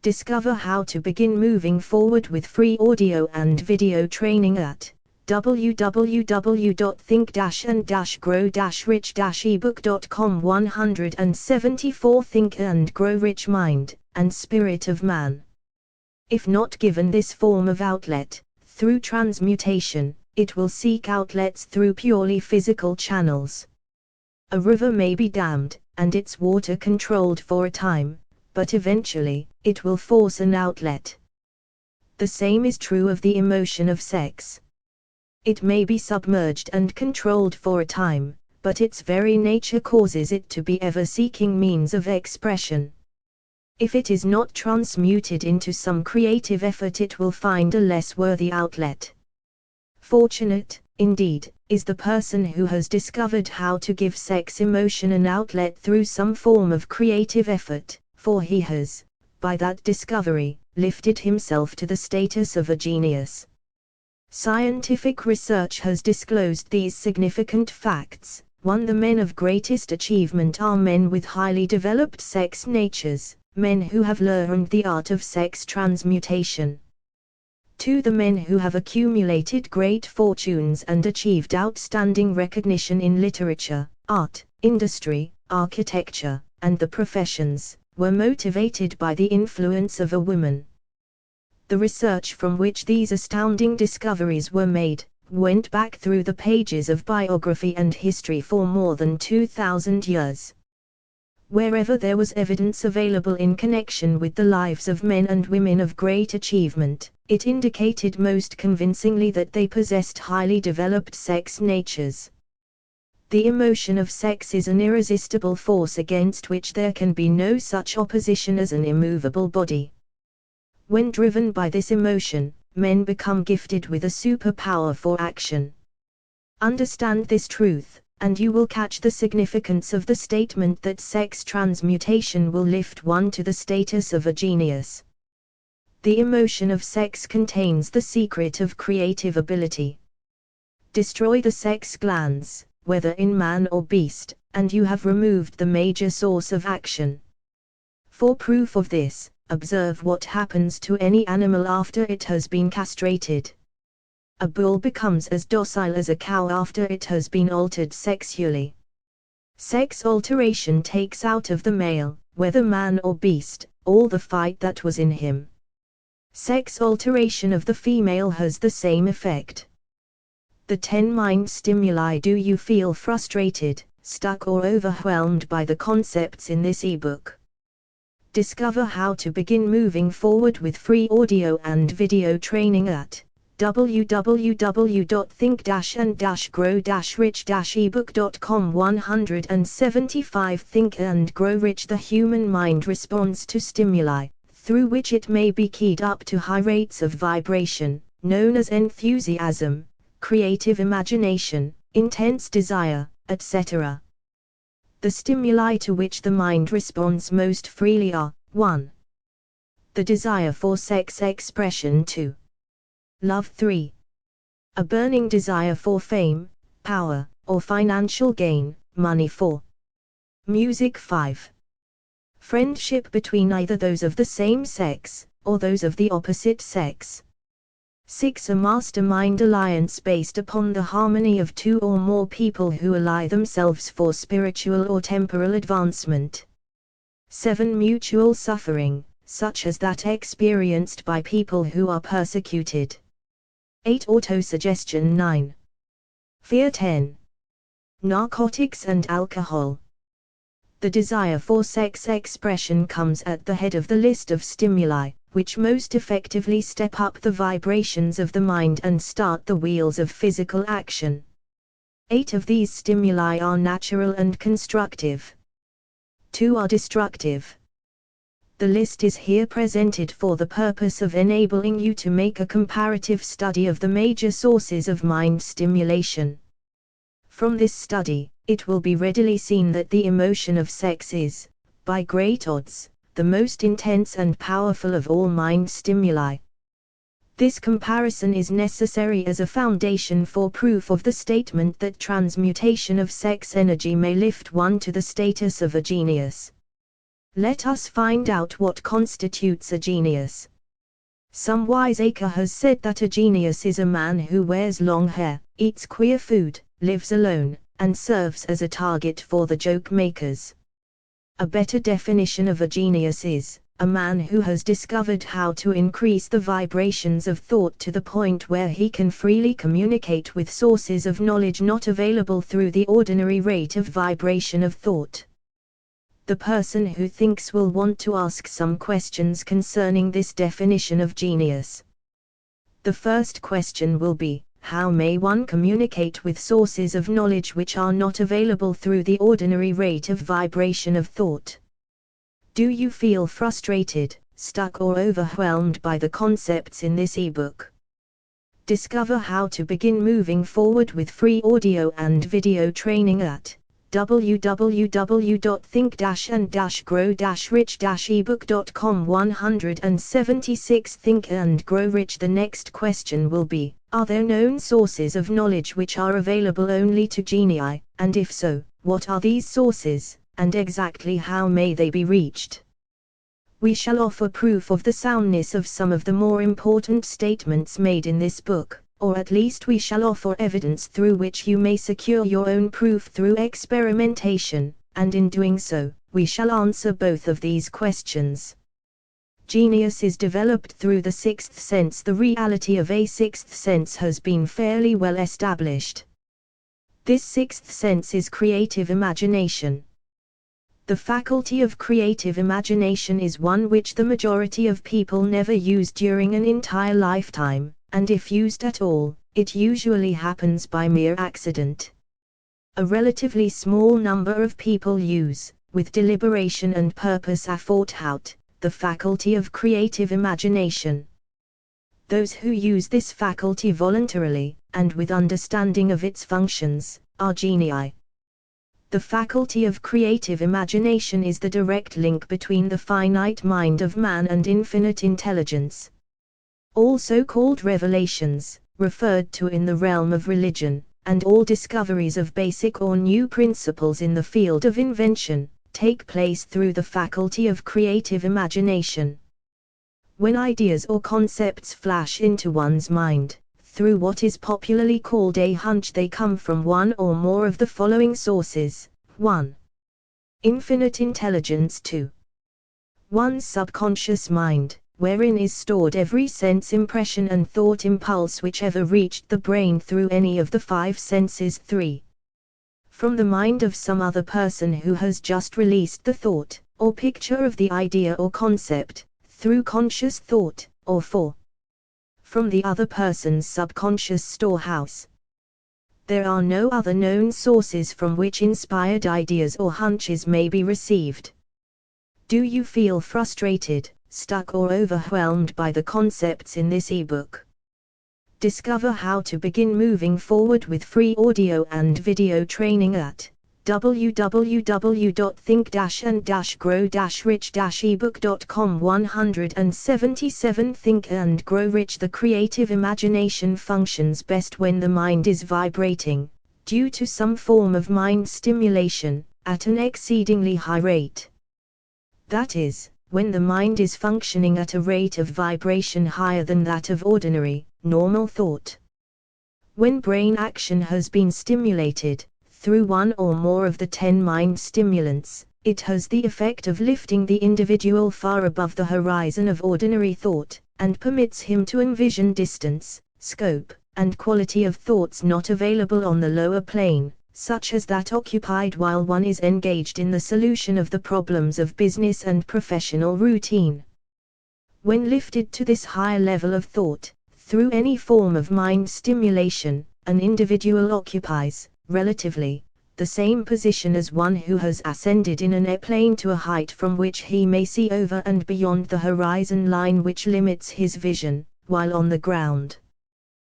Speaker 2: Discover how to begin moving forward with free audio and video training at www.think-and-grow-rich-ebook.com. 174 Think and Grow Rich. Mind and Spirit of Man. If not given this form of outlet, through transmutation, it will seek outlets through purely physical channels. A river may be dammed, and its water controlled for a time, but eventually, it will force an outlet. The same is true of the emotion of sex. It may be submerged and controlled for a time, but its very nature causes it to be ever seeking means of expression. If it is not transmuted into some creative effort, it will find a less worthy outlet. Fortunate, indeed, is the person who has discovered how to give sex emotion an outlet through some form of creative effort, for he has, by that discovery, lifted himself to the status of a genius. Scientific research has disclosed these significant facts. 1. The men of greatest achievement are men with highly developed sex natures, men who have learned the art of sex transmutation. 2. The men who have accumulated great fortunes and achieved outstanding recognition in literature, art, industry, architecture, and the professions, were motivated by the influence of a woman. The research from which these astounding discoveries were made went back through the pages of biography and history for more than 2,000 years. Wherever there was evidence available in connection with the lives of men and women of great achievement, it indicated most convincingly that they possessed highly developed sex natures. The emotion of sex is an irresistible force against which there can be no such opposition as an immovable body. When driven by this emotion, men become gifted with a superpower for action. Understand this truth, and you will catch the significance of the statement that sex transmutation will lift one to the status of a genius. The emotion of sex contains the secret of creative ability. Destroy the sex glands, whether in man or beast, and you have removed the major source of action. For proof of this, observe what happens to any animal after it has been castrated. A bull becomes as docile as a cow after it has been altered sexually. Sex alteration takes out of the male, whether man or beast, all the fight that was in him. Sex alteration of the female has the same effect. The 10 mind stimuli. Do you feel frustrated, stuck or overwhelmed by the concepts in this ebook? Discover how to begin moving forward with free audio and video training at www.think-and-grow-rich-ebook.com. 175 Think and Grow Rich. The human mind responds to stimuli, through which it may be keyed up to high rates of vibration, known as enthusiasm, creative imagination, intense desire, etc. The stimuli to which the mind responds most freely are: 1. The desire for sex expression. 2. Love. 3. A burning desire for fame, power, or financial gain, money. 4. Music. 5. Friendship between either those of the same sex, or those of the opposite sex. 6. A mastermind alliance based upon the harmony of 2 or more people who ally themselves for spiritual or temporal advancement. 7. Mutual suffering, such as that experienced by people who are persecuted. 8. Autosuggestion. 9. Fear. 10. Narcotics and alcohol. The desire for sex expression comes at the head of the list of stimuli, which most effectively step up the vibrations of the mind and start the wheels of physical action. 8 of these stimuli are natural and constructive. 2 are destructive. The list is here presented for the purpose of enabling you to make a comparative study of the major sources of mind stimulation. From this study, it will be readily seen that the emotion of sex is, by great odds, the most intense and powerful of all mind stimuli. This comparison is necessary as a foundation for proof of the statement that transmutation of sex energy may lift one to the status of a genius. Let us find out what constitutes a genius. Some wiseacre has said that a genius is a man who wears long hair, eats queer food, lives alone, and serves as a target for the joke makers. A better definition of a genius is a man who has discovered how to increase the vibrations of thought to the point where he can freely communicate with sources of knowledge not available through the ordinary rate of vibration of thought. The person who thinks will want to ask some questions concerning this definition of genius. The first question will be, how may one communicate with sources of knowledge which are not available through the ordinary rate of vibration of thought? Do you feel frustrated, stuck or overwhelmed by the concepts in this ebook? Discover how to begin moving forward with free audio and video training at www.think-and-grow-rich-ebook.com. 176 Think and Grow Rich. The next question will be, are there known sources of knowledge which are available only to genii, and if so, what are these sources, and exactly how may they be reached? We shall offer proof of the soundness of some of the more important statements made in this book, or at least we shall offer evidence through which you may secure your own proof through experimentation, and in doing so, we shall answer both of these questions. Genius is developed through the sixth sense. The reality of a sixth sense has been fairly well established. This sixth sense is creative imagination. The faculty of creative imagination is one which the majority of people never use during an entire lifetime, and if used at all, it usually happens by mere accident. A relatively small number of people use, with deliberation and purpose aforethought, the faculty of creative imagination. Those who use this faculty voluntarily, and with understanding of its functions, are genii. The faculty of creative imagination is the direct link between the finite mind of man and infinite intelligence. All so-called revelations, referred to in the realm of religion, and all discoveries of basic or new principles in the field of invention, take place through the faculty of creative imagination. When ideas or concepts flash into one's mind, through what is popularly called a hunch, they come from one or more of the following sources. 1. Infinite intelligence. 2. One's subconscious mind, wherein is stored every sense impression and thought impulse which ever reached the brain through any of the five senses. 3. From the mind of some other person who has just released the thought, or picture of the idea or concept, through conscious thought. Or 4. From the other person's subconscious storehouse. There are no other known sources from which inspired ideas or hunches may be received. Do you feel frustrated, stuck or overwhelmed by the concepts in this ebook? Discover how to begin moving forward with free audio and video training at www.think-and-grow-rich-ebook.com. 177 Think and Grow Rich. The creative imagination functions best when the mind is vibrating, due to some form of mind stimulation, at an exceedingly high rate. That is, when the mind is functioning at a rate of vibration higher than that of ordinary, normal thought. When brain action has been stimulated, through one or more of the 10 mind stimulants, it has the effect of lifting the individual far above the horizon of ordinary thought, and permits him to envision distance, scope, and quality of thoughts not available on the lower plane, such as that occupied while one is engaged in the solution of the problems of business and professional routine. When lifted to this higher level of thought, through any form of mind stimulation, an individual occupies, relatively, the same position as one who has ascended in an airplane to a height from which he may see over and beyond the horizon line which limits his vision, while on the ground.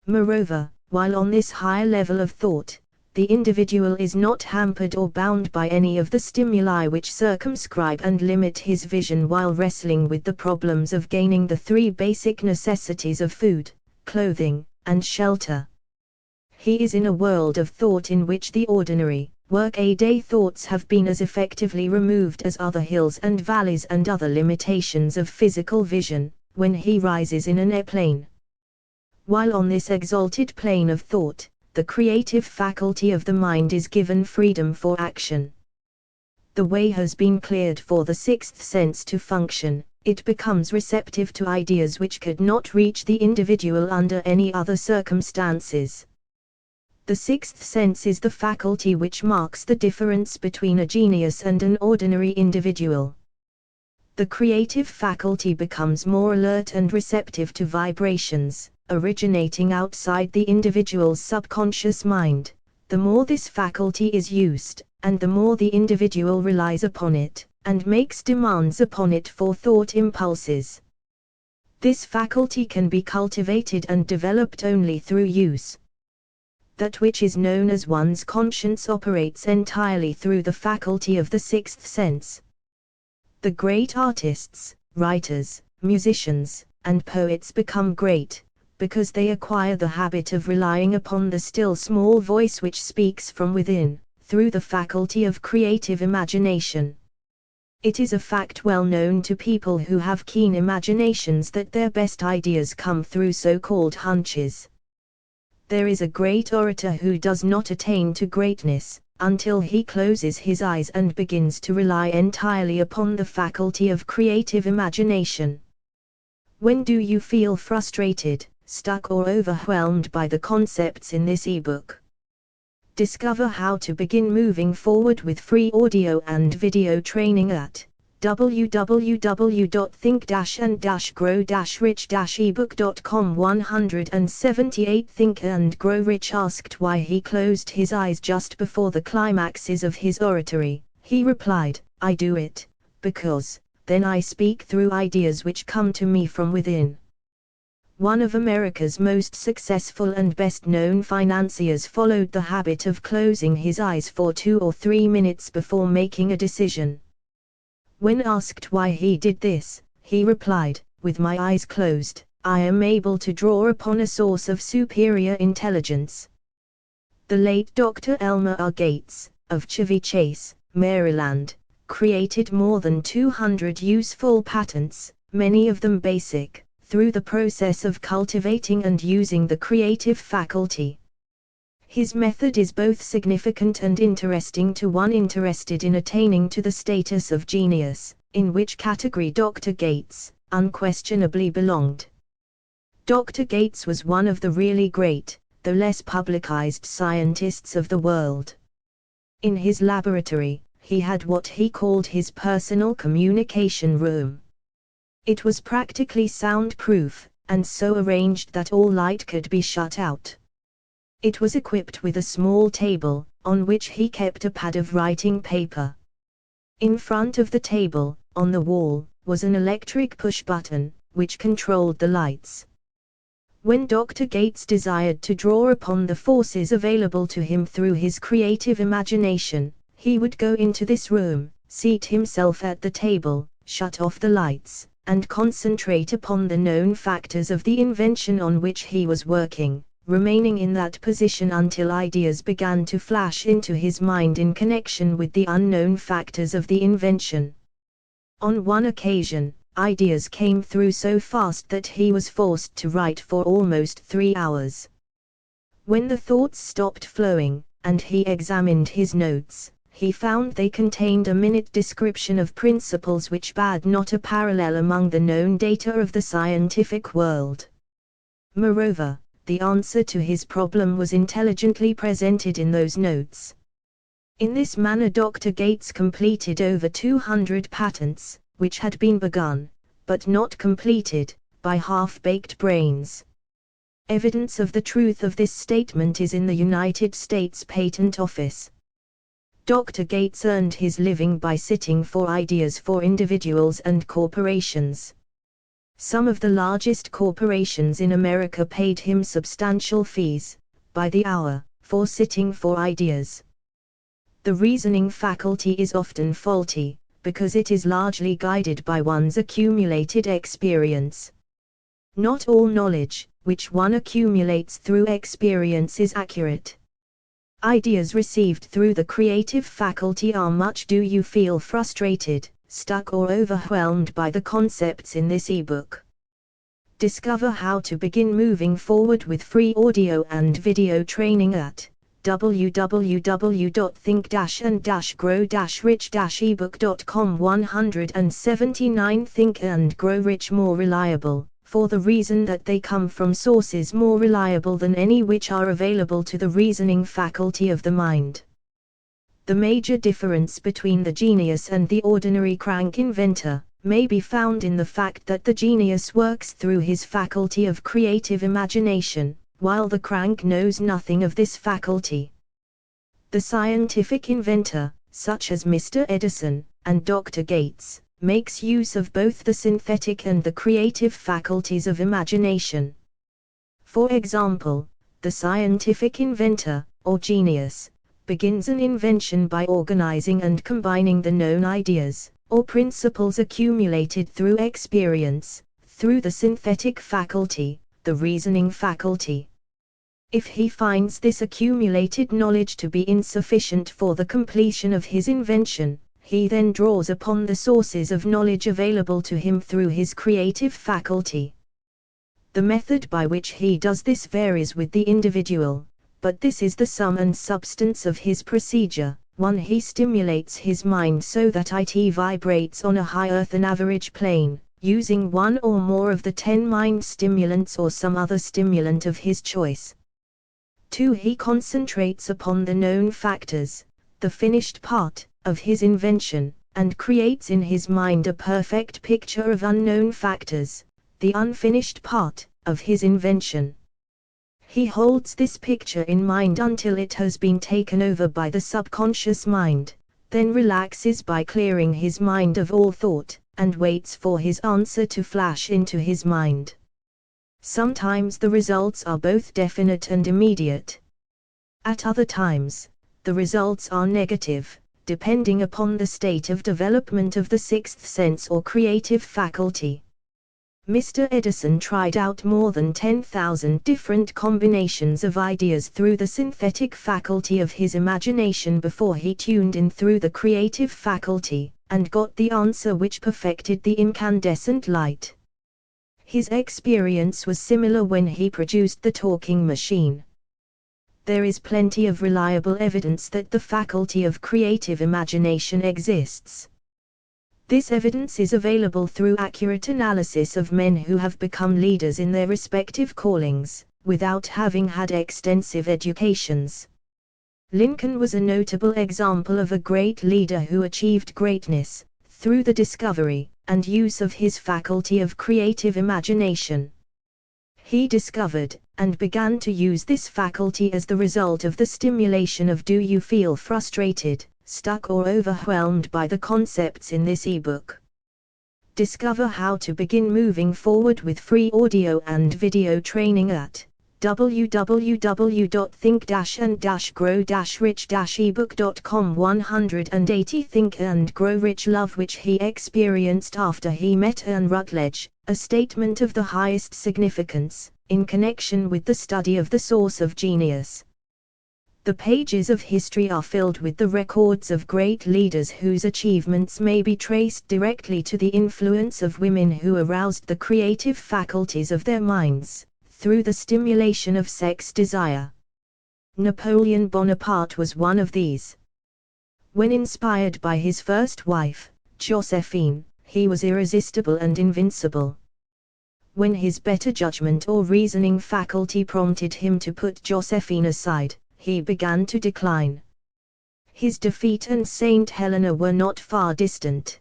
Speaker 2: Moreover, while on this higher level of thought, the individual is not hampered or bound by any of the stimuli which circumscribe and limit his vision while wrestling with the problems of gaining the 3 basic necessities of food, clothing, and shelter. He is in a world of thought in which the ordinary, work-a-day thoughts have been as effectively removed as other hills and valleys and other limitations of physical vision, when he rises in an airplane. While on this exalted plane of thought, the creative faculty of the mind is given freedom for action. The way has been cleared for the sixth sense to function. It becomes receptive to ideas which could not reach the individual under any other circumstances. The sixth sense is the faculty which marks the difference between a genius and an ordinary individual. The creative faculty becomes more alert and receptive to vibrations, originating outside the individual's subconscious mind. The more this faculty is used, and the more the individual relies upon it, and makes demands upon it for thought impulses. This faculty can be cultivated and developed only through use. That which is known as one's conscience operates entirely through the faculty of the sixth sense. The great artists, writers, musicians, and poets become great, because they acquire the habit of relying upon the still small voice which speaks from within, through the faculty of creative imagination. It is a fact well known to people who have keen imaginations that their best ideas come through so-called hunches. There is a great orator who does not attain to greatness until he closes his eyes and begins to rely entirely upon the faculty of creative imagination. When do you feel frustrated, stuck or overwhelmed by the concepts in this ebook? Discover how to begin moving forward with free audio and video training at www.think-and-grow-rich-ebook.com. 178 Think and Grow Rich asked why he closed his eyes just before the climaxes of his oratory. He replied, "I do it because then I speak through ideas which come to me from within." One of America's most successful and best-known financiers followed the habit of closing his eyes for 2 or 3 minutes before making a decision. When asked why he did this, he replied, "With my eyes closed, I am able to draw upon a source of superior intelligence." The late Dr. Elmer R. Gates, of Chevy Chase, Maryland, created more than 200 useful patents, many of them basic, through the process of cultivating and using the creative faculty. His method is both significant and interesting to one interested in attaining to the status of genius, in which category Dr. Gates unquestionably belonged. Dr. Gates was one of the really great, though less publicized scientists of the world. In his laboratory, he had what he called his personal communication room. It was practically soundproof, and so arranged that all light could be shut out. It was equipped with a small table, on which he kept a pad of writing paper. In front of the table, on the wall, was an electric push button, which controlled the lights. When Dr. Gates desired to draw upon the forces available to him through his creative imagination, he would go into this room, seat himself at the table, shut off the lights, and concentrate upon the known factors of the invention on which he was working, remaining in that position until ideas began to flash into his mind in connection with the unknown factors of the invention. On one occasion, ideas came through so fast that he was forced to write for almost 3 hours. When the thoughts stopped flowing, and he examined his notes, he found they contained a minute description of principles which bade not a parallel among the known data of the scientific world. Moreover, the answer to his problem was intelligently presented in those notes. In this manner Dr. Gates completed over 200 patents, which had been begun, but not completed, by half-baked brains. Evidence of the truth of this statement is in the United States Patent Office. Dr. Gates earned his living by sitting for ideas for individuals and corporations. Some of the largest corporations in America paid him substantial fees, by the hour, for sitting for ideas. The reasoning faculty is often faulty, because it is largely guided by one's accumulated experience. Not all knowledge, which one accumulates through experience, is accurate. Ideas received through the creative faculty are much. Do you feel frustrated, stuck or overwhelmed by the concepts in this ebook? Discover how to begin moving forward with free audio and video training at www.think-and-grow-rich-ebook.com. 179 Think and Grow Rich more reliable, for the reason that they come from sources more reliable than any which are available to the reasoning faculty of the mind. The major difference between the genius and the ordinary crank inventor may be found in the fact that the genius works through his faculty of creative imagination, while the crank knows nothing of this faculty. The scientific inventor, such as Mr. Edison and Dr. Gates, makes use of both the synthetic and the creative faculties of imagination. For example, the scientific inventor, or genius, begins an invention by organizing and combining the known ideas, or principles accumulated through experience, through the synthetic faculty, the reasoning faculty. If he finds this accumulated knowledge to be insufficient for the completion of his invention, he then draws upon the sources of knowledge available to him through his creative faculty. The method by which he does this varies with the individual, but this is the sum and substance of his procedure. 1. He stimulates his mind so that it vibrates on a higher than average plane, using one or more of the 10 mind stimulants or some other stimulant of his choice. 2. He concentrates upon the known factors, the finished part, of his invention, and creates in his mind a perfect picture of unknown factors, the unfinished part, of his invention. He holds this picture in mind until it has been taken over by the subconscious mind, then relaxes by clearing his mind of all thought, and waits for his answer to flash into his mind. Sometimes the results are both definite and immediate. At other times, the results are negative, depending upon the state of development of the sixth sense or creative faculty. Mr. Edison tried out more than 10,000 different combinations of ideas through the synthetic faculty of his imagination before he tuned in through the creative faculty, and got the answer which perfected the incandescent light. His experience was similar when he produced the talking machine. There is plenty of reliable evidence that the faculty of creative imagination exists. This evidence is available through accurate analysis of men who have become leaders in their respective callings, without having had extensive educations. Lincoln was a notable example of a great leader who achieved greatness, through the discovery and use of his faculty of creative imagination. He discovered, and began to use this faculty as the result of the stimulation of "Do you feel frustrated, stuck or overwhelmed by the concepts in this ebook?" Discover how to begin moving forward with free audio and video training at www.think-and-grow-rich-ebook.com. 180 Think and Grow Rich Love which he experienced after he met Anne Rutledge, a statement of the highest significance, in connection with the study of the source of genius. The pages of history are filled with the records of great leaders whose achievements may be traced directly to the influence of women who aroused the creative faculties of their minds, through the stimulation of sex desire. Napoleon Bonaparte was one of these. When inspired by his first wife, Josephine, he was irresistible and invincible. When his better judgment or reasoning faculty prompted him to put Josephine aside, he began to decline. His defeat and Saint Helena were not far distant.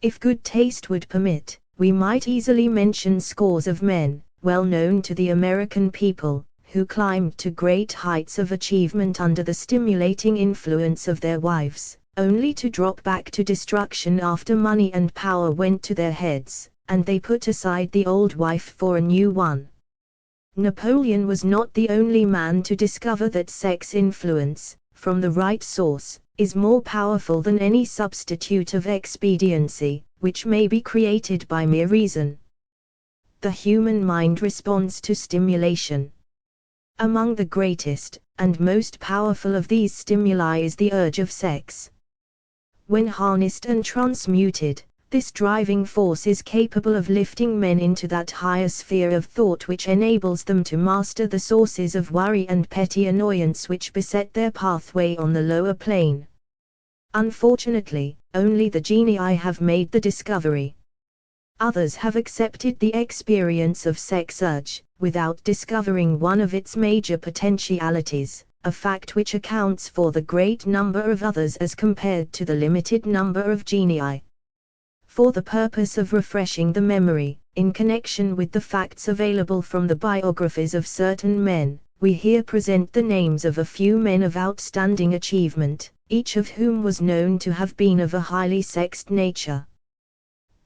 Speaker 2: If good taste would permit, we might easily mention scores of men, well known to the American people, who climbed to great heights of achievement under the stimulating influence of their wives, only to drop back to destruction after money and power went to their heads, and they put aside the old wife for a new one. Napoleon was not the only man to discover that sex influence, from the right source, is more powerful than any substitute of expediency, which may be created by mere reason. The human mind responds to stimulation. Among the greatest and most powerful of these stimuli is the urge of sex. When harnessed and transmuted, this driving force is capable of lifting men into that higher sphere of thought which enables them to master the sources of worry and petty annoyance which beset their pathway on the lower plane. Unfortunately, only the genii have made the discovery. Others have accepted the experience of sex urge, without discovering one of its major potentialities, a fact which accounts for the great number of others as compared to the limited number of genii. For the purpose of refreshing the memory, in connection with the facts available from the biographies of certain men, we here present the names of a few men of outstanding achievement, each of whom was known to have been of a highly sexed nature.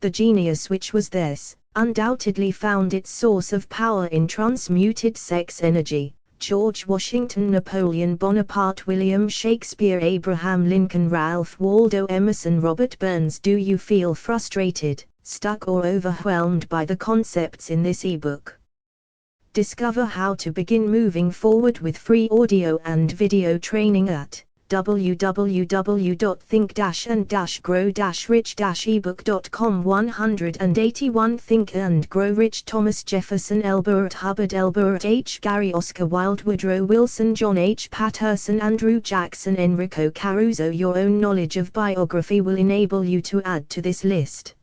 Speaker 2: The genius which was theirs, undoubtedly found its source of power in transmuted sex energy. George Washington, Napoleon Bonaparte, William Shakespeare, Abraham Lincoln, Ralph Waldo Emerson, Robert Burns. Do you feel frustrated, stuck or overwhelmed by the concepts in this ebook? Discover how to begin moving forward with free audio and video training at www.think-and-grow-rich-ebook.com. 181 Think and Grow Rich. Thomas Jefferson, Elbert Hubbard, Elbert H. Gary, Oscar Wilde, Woodrow Wilson, John H. Patterson, Andrew Jackson, Enrico Caruso. Your own knowledge of biography will enable you to add to this list.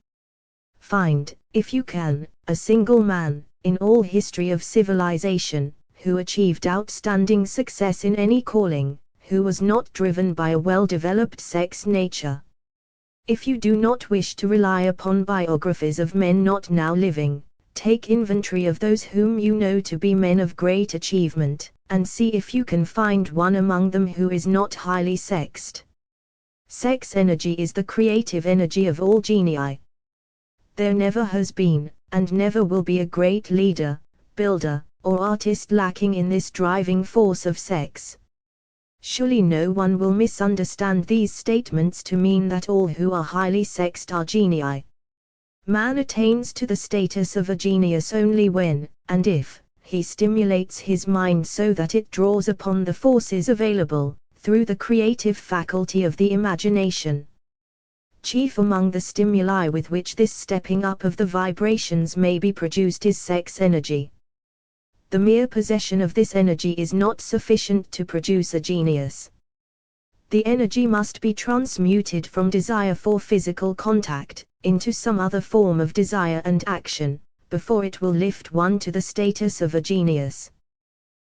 Speaker 2: Find, if you can, a single man, in all history of civilization, who achieved outstanding success in any calling, who was not driven by a well-developed sex nature. If you do not wish to rely upon biographies of men not now living, take inventory of those whom you know to be men of great achievement, and see if you can find one among them who is not highly sexed. Sex energy is the creative energy of all genii. There never has been, and never will be, a great leader, builder, or artist lacking in this driving force of sex. Surely no one will misunderstand these statements to mean that all who are highly sexed are genii. Man attains to the status of a genius only when, and if, he stimulates his mind so that it draws upon the forces available, through the creative faculty of the imagination. Chief among the stimuli with which this stepping up of the vibrations may be produced is sex energy. The mere possession of this energy is not sufficient to produce a genius. The energy must be transmuted from desire for physical contact, into some other form of desire and action, before it will lift one to the status of a genius.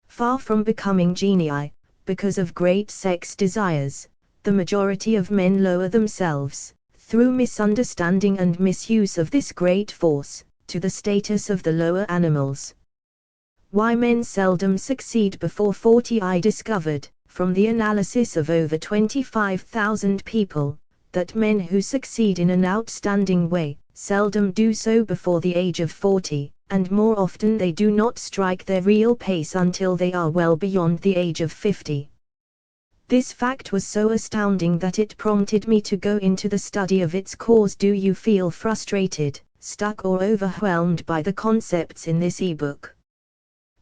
Speaker 2: Far from becoming genii, because of great sex desires, the majority of men lower themselves, through misunderstanding and misuse of this great force, to the status of the lower animals. Why men seldom succeed before 40. I discovered, from the analysis of over 25,000 people, that men who succeed in an outstanding way, seldom do so before the age of 40, and more often they do not strike their real pace until they are well beyond the age of 50. This fact was so astounding that it prompted me to go into the study of its cause. Do you feel frustrated, stuck or overwhelmed by the concepts in this ebook?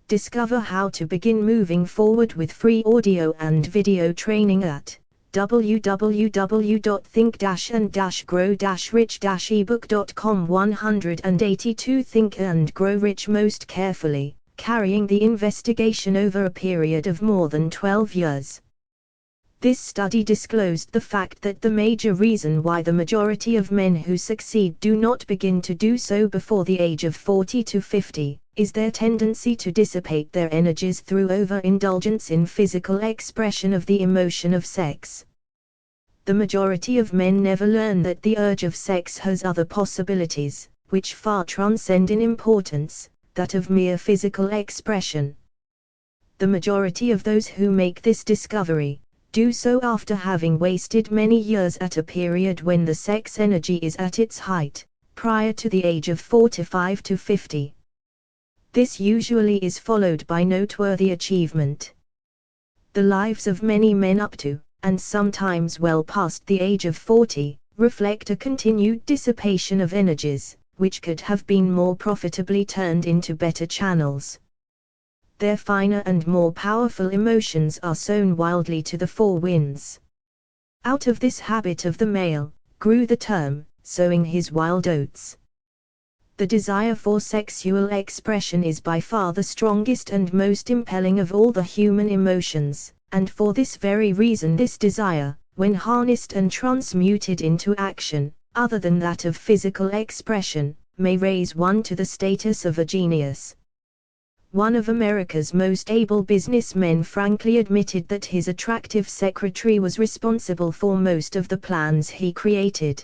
Speaker 2: Discover how to begin moving forward with free audio and video training at www.think-and-grow-rich-ebook.com. 182 Think and Grow Rich. Most carefully, carrying the investigation over a period of more than 12 years. This study disclosed the fact that the major reason why the majority of men who succeed do not begin to do so before the age of 40 to 50, is their tendency to dissipate their energies through overindulgence in physical expression of the emotion of sex. The majority of men never learn that the urge of sex has other possibilities, which far transcend in importance, that of mere physical expression. The majority of those who make this discovery, do so after having wasted many years at a period when the sex energy is at its height, prior to the age of 45 to 50. This usually is followed by noteworthy achievement. The lives of many men up to, and sometimes well past the age of 40, reflect a continued dissipation of energies, which could have been more profitably turned into better channels. Their finer and more powerful emotions are sown wildly to the four winds. Out of this habit of the male, grew the term, sowing his wild oats. The desire for sexual expression is by far the strongest and most impelling of all the human emotions, and for this very reason this desire, when harnessed and transmuted into action, other than that of physical expression, may raise one to the status of a genius. One of America's most able businessmen frankly admitted that his attractive secretary was responsible for most of the plans he created.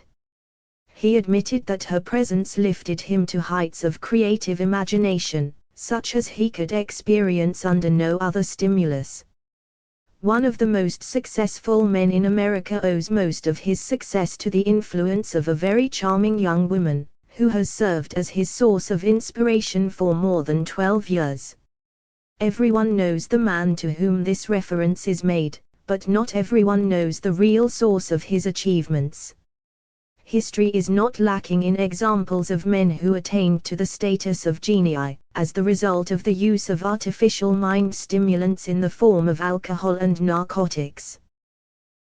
Speaker 2: He admitted that her presence lifted him to heights of creative imagination, such as he could experience under no other stimulus. One of the most successful men in America owes most of his success to the influence of a very charming young woman, who has served as his source of inspiration for more than 12 years. Everyone knows the man to whom this reference is made, but not everyone knows the real source of his achievements. History is not lacking in examples of men who attained to the status of genii, as the result of the use of artificial mind stimulants in the form of alcohol and narcotics.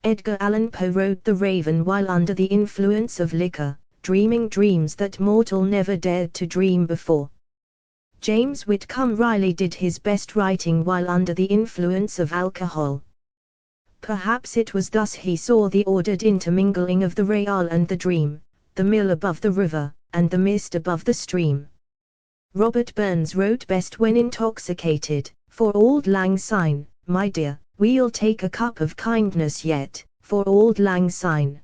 Speaker 2: Edgar Allan Poe wrote The Raven while under the influence of liquor, dreaming dreams that mortal never dared to dream before. James Whitcomb Riley did his best writing while under the influence of alcohol. Perhaps it was thus he saw the ordered intermingling of the real and the dream, the mill above the river, and the mist above the stream. Robert Burns wrote best when intoxicated, for auld lang syne, my dear, we'll take a cup of kindness yet, for auld lang syne.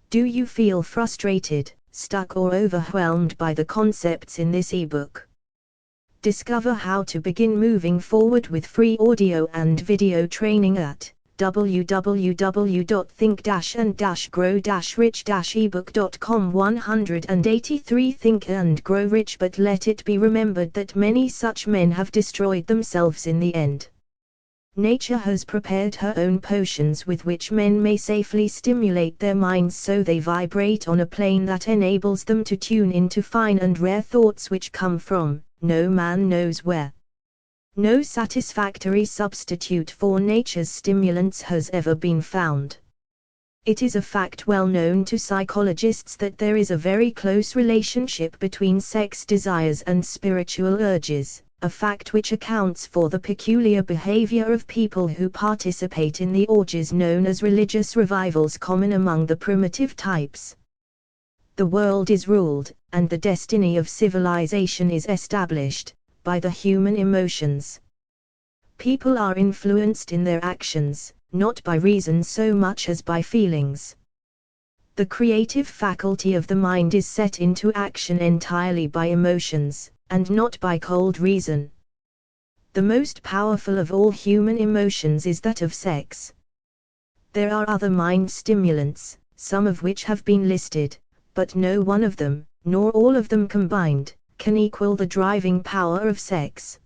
Speaker 2: Do you feel frustrated, stuck or overwhelmed by the concepts in this ebook? Discover how to begin moving forward with free audio and video training at www.think-and-grow-rich-ebook.com. 183 Think and Grow Rich. But let it be remembered that many such men have destroyed themselves in the end. Nature has prepared her own potions with which men may safely stimulate their minds so they vibrate on a plane that enables them to tune into fine and rare thoughts which come from no man knows where. No satisfactory substitute for nature's stimulants has ever been found. It is a fact well known to psychologists that there is a very close relationship between sex desires and spiritual urges, a fact which accounts for the peculiar behavior of people who participate in the orgies known as religious revivals common among the primitive types. The world is ruled, and the destiny of civilization is established, by the human emotions. People are influenced in their actions, not by reason so much as by feelings. The creative faculty of the mind is set into action entirely by emotions, and not by cold reason. The most powerful of all human emotions is that of sex. There are other mind stimulants, some of which have been listed, but no one of them, nor all of them combined, can equal the driving power of sex.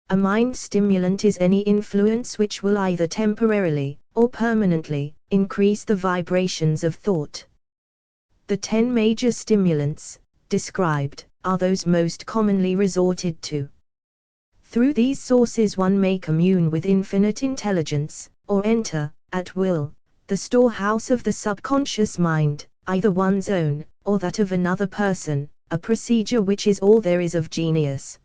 Speaker 2: A mind stimulant is any influence which will either temporarily, or permanently, increase the vibrations of thought. The 10 major stimulants, described, are those most commonly resorted to. Through these sources one may commune with infinite intelligence, or enter, at will, the storehouse of the subconscious mind, either one's own, or that of another person, a procedure which is all there is of genius.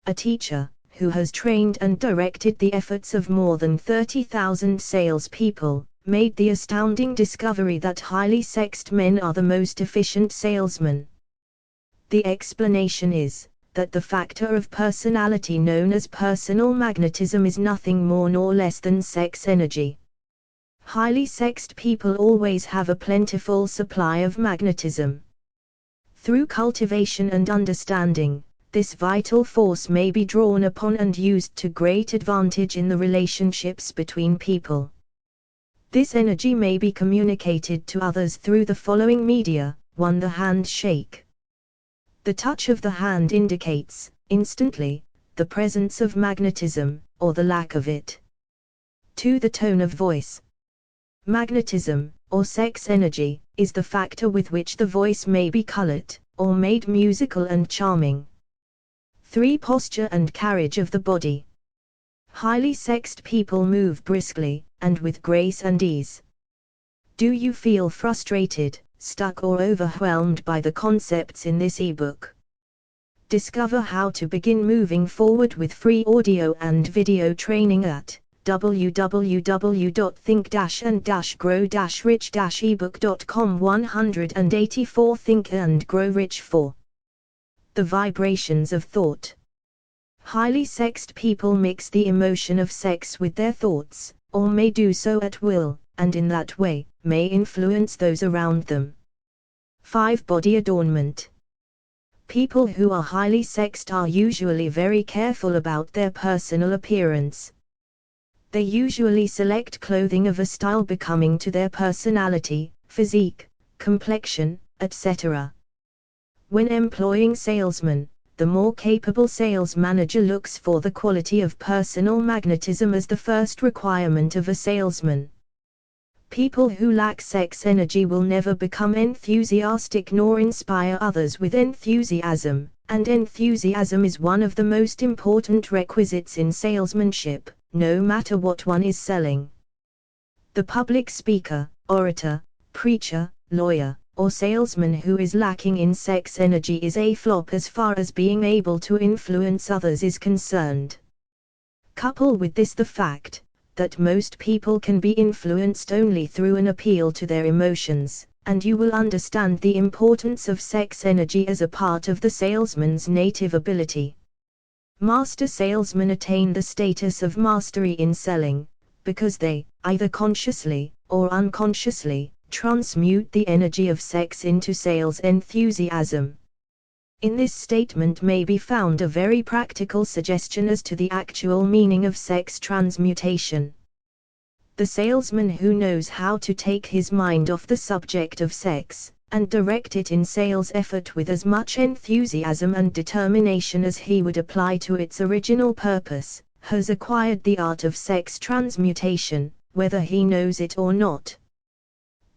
Speaker 2: A teacher, who has trained and directed the efforts of more than 30,000 salespeople, made the astounding discovery that highly sexed men are the most efficient salesmen. The explanation is, that the factor of personality known as personal magnetism is nothing more nor less than sex energy. Highly sexed people always have a plentiful supply of magnetism. Through cultivation and understanding, this vital force may be drawn upon and used to great advantage in the relationships between people. This energy may be communicated to others through the following media: 1. The handshake. The touch of the hand indicates, instantly, the presence of magnetism, or the lack of it. 2. The tone of voice. Magnetism, or sex energy, is the factor with which the voice may be colored, or made musical and charming. 3. Posture and carriage of the body. Highly sexed people move briskly, and with grace and ease. Do you feel frustrated, stuck or overwhelmed by the concepts in this ebook? Discover how to begin moving forward with free audio and video training at www.think-and-grow-rich-ebook.com. 184 Think and Grow Rich. 4. The vibrations of thought. Highly sexed people mix the emotion of sex with their thoughts, or may do so at will, and in that way, may influence those around them. 5. Body adornment. People who are highly sexed are usually very careful about their personal appearance. They usually select clothing of a style becoming to their personality, physique, complexion, etc. When employing salesmen, the more capable sales manager looks for the quality of personal magnetism as the first requirement of a salesman. People who lack sex energy will never become enthusiastic nor inspire others with enthusiasm, and enthusiasm is one of the most important requisites in salesmanship, no matter what one is selling. The public speaker, orator, preacher, lawyer, or salesman who is lacking in sex energy is a flop as far as being able to influence others is concerned. Couple with this the fact that most people can be influenced only through an appeal to their emotions, and you will understand the importance of sex energy as a part of the salesman's native ability. Master salesmen attain the status of mastery in selling, because they, either consciously or unconsciously, transmute the energy of sex into sales enthusiasm. In this statement may be found a very practical suggestion as to the actual meaning of sex transmutation. The salesman who knows how to take his mind off the subject of sex, and direct it in sales effort with as much enthusiasm and determination as he would apply to its original purpose, has acquired the art of sex transmutation, whether he knows it or not.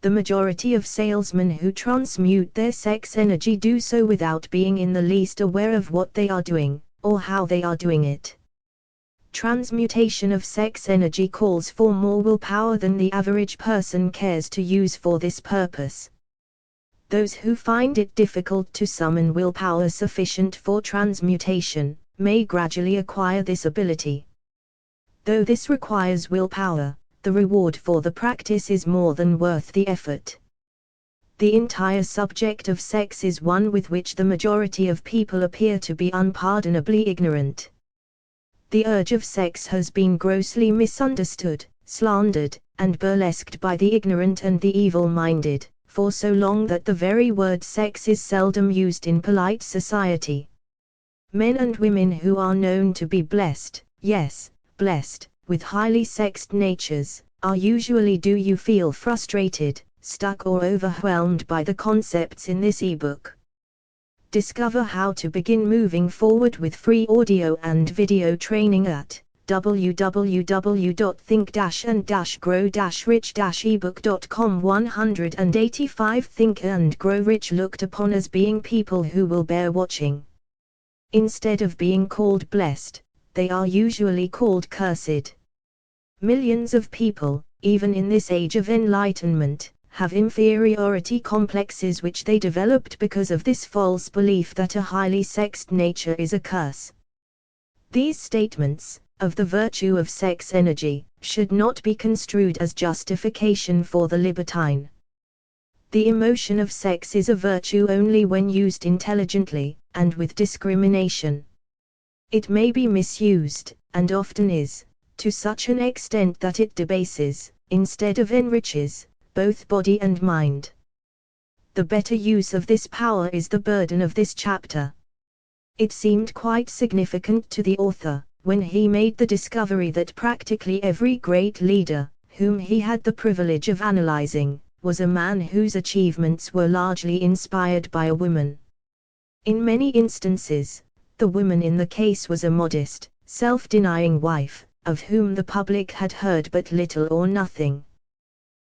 Speaker 2: The majority of salesmen who transmute their sex energy do so without being in the least aware of what they are doing, or how they are doing it. Transmutation of sex energy calls for more willpower than the average person cares to use for this purpose. Those who find it difficult to summon willpower sufficient for transmutation, may gradually acquire this ability. Though this requires willpower, the reward for the practice is more than worth the effort. The entire subject of sex is one with which the majority of people appear to be unpardonably ignorant. The urge of sex has been grossly misunderstood, slandered, and burlesqued by the ignorant and the evil-minded, for so long that the very word sex is seldom used in polite society. Men and women who are known to be blessed, yes, blessed, with highly sexed natures, are usually do you feel frustrated, stuck or overwhelmed by the concepts in this ebook. Discover how to begin moving forward with free audio and video training at www.think-and-grow-rich-ebook.com. 185 Think and Grow Rich looked upon as being people who will bear watching. Instead of being called blessed, they are usually called cursed. Millions of people, even in this age of enlightenment, have inferiority complexes which they developed because of this false belief that a highly sexed nature is a curse. These statements, of the virtue of sex energy, should not be construed as justification for the libertine. The emotion of sex is a virtue only when used intelligently, and with discrimination. It may be misused, and often is, to such an extent that it debases, instead of enriches, both body and mind. The better use of this power is the burden of this chapter. It seemed quite significant to the author, when he made the discovery that practically every great leader, whom he had the privilege of analyzing, was a man whose achievements were largely inspired by a woman. In many instances, the woman in the case was a modest, self-denying wife, of whom the public had heard but little or nothing.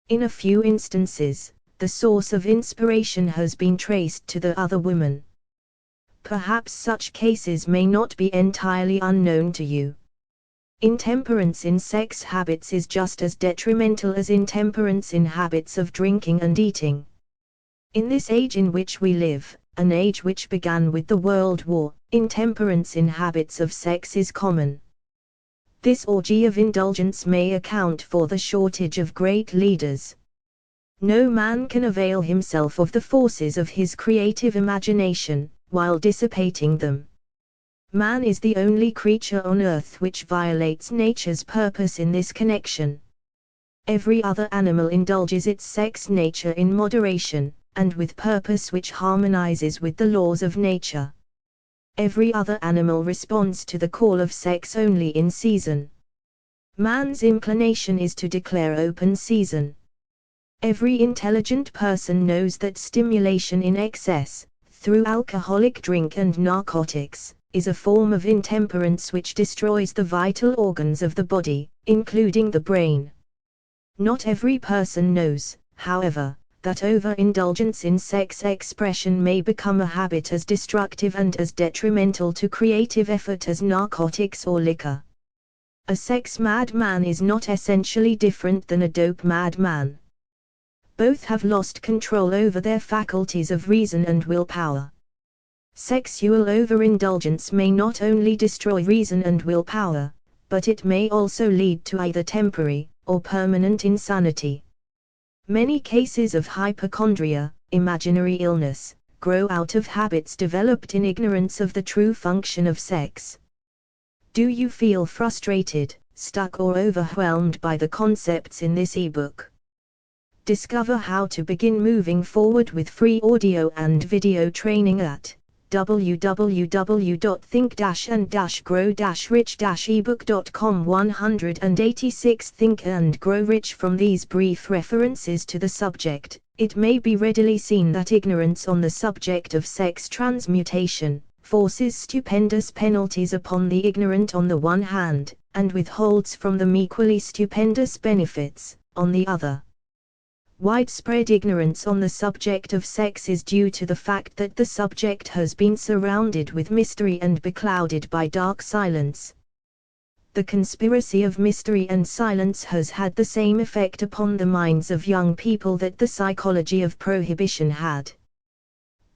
Speaker 2: In a few instances, the source of inspiration has been traced to the other woman. Perhaps such cases may not be entirely unknown to you. Intemperance in sex habits is just as detrimental as intemperance in habits of drinking and eating. In this age in which we live, an age which began with the World War, intemperance in habits of sex is common. This orgy of indulgence may account for the shortage of great leaders. No man can avail himself of the forces of his creative imagination, while dissipating them. Man is the only creature on earth which violates nature's purpose in this connection. Every other animal indulges its sex nature in moderation, and with purpose which harmonizes with the laws of nature. Every other animal responds to the call of sex only in season. Man's inclination is to declare open season. Every intelligent person knows that stimulation in excess, through alcoholic drink and narcotics, is a form of intemperance which destroys the vital organs of the body, including the brain. Not every person knows, however, that overindulgence in sex expression may become a habit as destructive and as detrimental to creative effort as narcotics or liquor. A sex madman is not essentially different than a dope madman. Both have lost control over their faculties of reason and willpower. Sexual overindulgence may not only destroy reason and willpower, but it may also lead to either temporary or permanent insanity. Many cases of hypochondria, imaginary illness, grow out of habits developed in ignorance of the true function of sex. Do you feel frustrated, stuck or overwhelmed by the concepts in this ebook? Discover how to begin moving forward with free audio and video training at www.think-and-grow-rich-ebook.com. 186 Think and Grow Rich. From these brief references to the subject, it may be readily seen that ignorance on the subject of sex transmutation forces stupendous penalties upon the ignorant on the one hand, and withholds from them equally stupendous benefits, on the other. Widespread ignorance on the subject of sex is due to the fact that the subject has been surrounded with mystery and beclouded by dark silence. The conspiracy of mystery and silence has had the same effect upon the minds of young people that the psychology of prohibition had.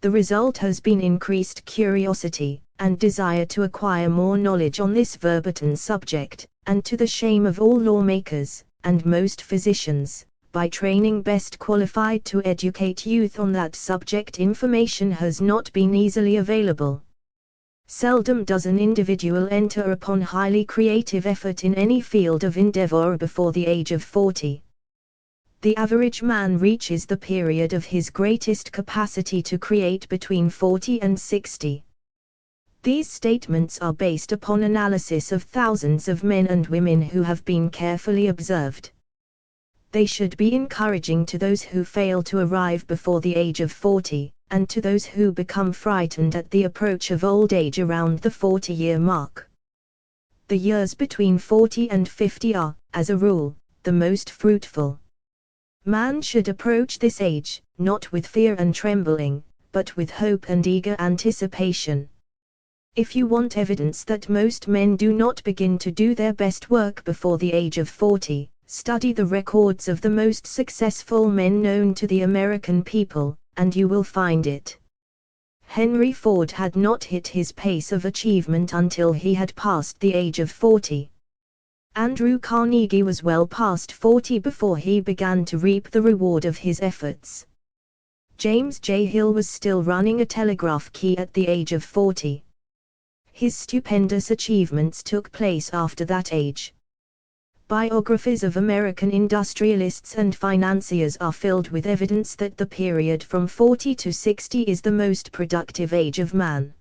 Speaker 2: The result has been increased curiosity, and desire to acquire more knowledge on this verboten subject, and to the shame of all lawmakers, and most physicians. By training best qualified to educate youth on that subject, information has not been easily available. Seldom does an individual enter upon highly creative effort in any field of endeavor before the age of 40. The average man reaches the period of his greatest capacity to create between 40 and 60. These statements are based upon analysis of thousands of men and women who have been carefully observed. They should be encouraging to those who fail to arrive before the age of 40, and to those who become frightened at the approach of old age around the 40-year mark. The years between 40 and 50 are, as a rule, the most fruitful. Man should approach this age, not with fear and trembling, but with hope and eager anticipation. If you want evidence that most men do not begin to do their best work before the age of 40, study the records of the most successful men known to the American people, and you will find it. Henry Ford had not hit his pace of achievement until he had passed the age of 40. Andrew Carnegie was well past 40 before he began to reap the reward of his efforts. James J. Hill was still running a telegraph key at the age of 40. His stupendous achievements took place after that age. Biographies of American industrialists and financiers are filled with evidence that the period from 40 to 60 is the most productive age of man.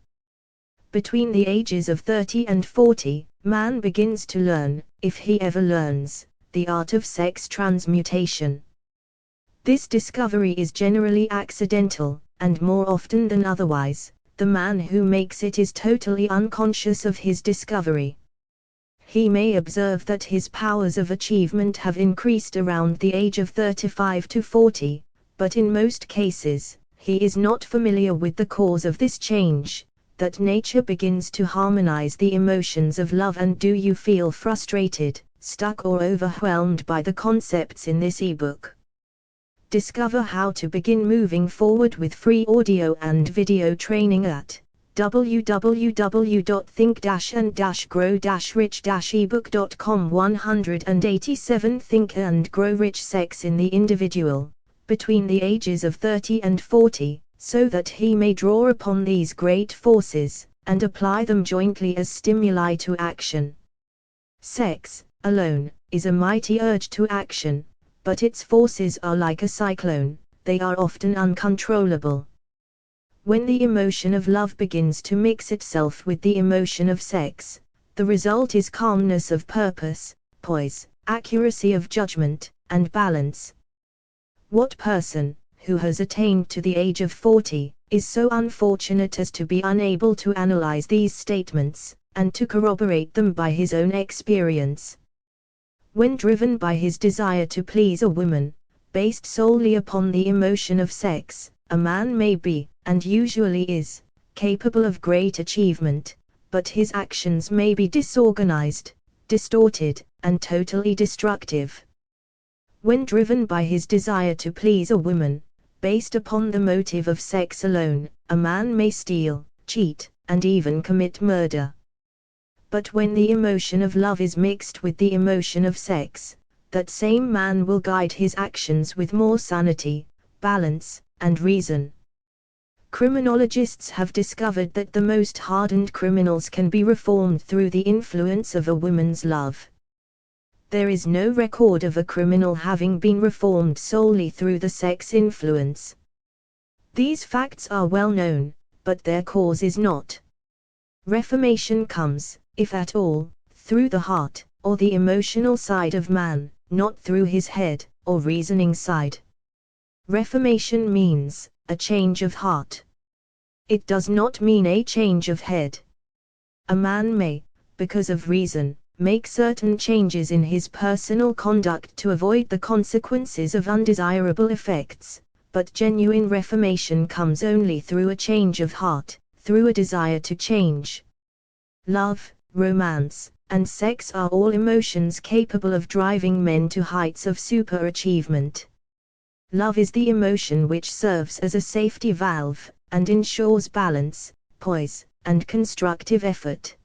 Speaker 2: Between the ages of 30 and 40, man begins to learn, if he ever learns, the art of sex transmutation. This discovery is generally accidental, and more often than otherwise, the man who makes it is totally unconscious of his discovery. He may observe that his powers of achievement have increased around the age of 35 to 40, but in most cases, he is not familiar with the cause of this change, that nature begins to harmonize the emotions of love. And do you feel frustrated, stuck or overwhelmed by the concepts in this ebook? Discover how to begin moving forward with free audio and video training at www.think-and-grow-rich-ebook.com. 187 Think and Grow Rich. Sex in the individual, between the ages of 30 and 40, so that he may draw upon these great forces, and apply them jointly as stimuli to action. Sex, alone, is a mighty urge to action, but its forces are like a cyclone, they are often uncontrollable. When the emotion of love begins to mix itself with the emotion of sex, the result is calmness of purpose, poise, accuracy of judgment, and balance. What person, who has attained to the age of 40, is so unfortunate as to be unable to analyze these statements, and to corroborate them by his own experience. When driven by his desire to please a woman, based solely upon the emotion of sex, a man may be, and usually is, capable of great achievement, but his actions may be disorganized, distorted, and totally destructive. When driven by his desire to please a woman, based upon the motive of sex alone, a man may steal, cheat, and even commit murder. But when the emotion of love is mixed with the emotion of sex, that same man will guide his actions with more sanity, balance, and reason. Criminologists have discovered that the most hardened criminals can be reformed through the influence of a woman's love. There is no record of a criminal having been reformed solely through the sex influence. These facts are well known, but their cause is not. Reformation comes, if at all, through the heart, or the emotional side of man, not through his head, or reasoning side. Reformation means a change of heart. It does not mean a change of head. A man may, because of reason, make certain changes in his personal conduct to avoid the consequences of undesirable effects, but genuine reformation comes only through a change of heart, through a desire to change. Love, romance, and sex are all emotions capable of driving men to heights of superachievement. Love is the emotion which serves as a safety valve, and ensures balance, poise, and constructive effort.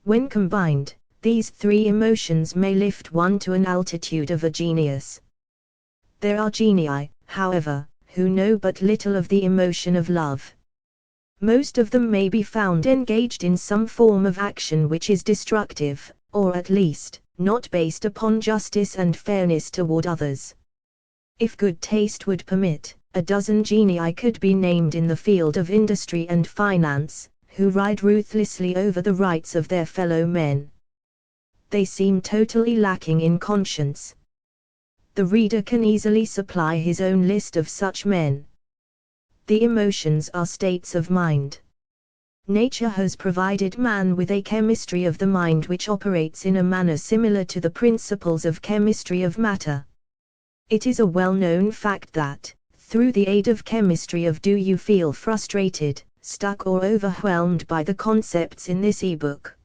Speaker 2: When combined, these three emotions may lift one to an altitude of a genius. There are genii, however, who know but little of the emotion of love. Most of them may be found engaged in some form of action which is destructive, or at least, not based upon justice and fairness toward others. If good taste would permit, a dozen genii could be named in the field of industry and finance, who ride ruthlessly over the rights of their fellow men. They seem totally lacking in conscience. The reader can easily supply his own list of such men. The emotions are states of mind. Nature has provided man with a chemistry of the mind which operates in a manner similar to the principles of chemistry of matter. It is a well-known fact that, through the aid of chemistry of do you feel frustrated, stuck or overwhelmed by the concepts in this ebook?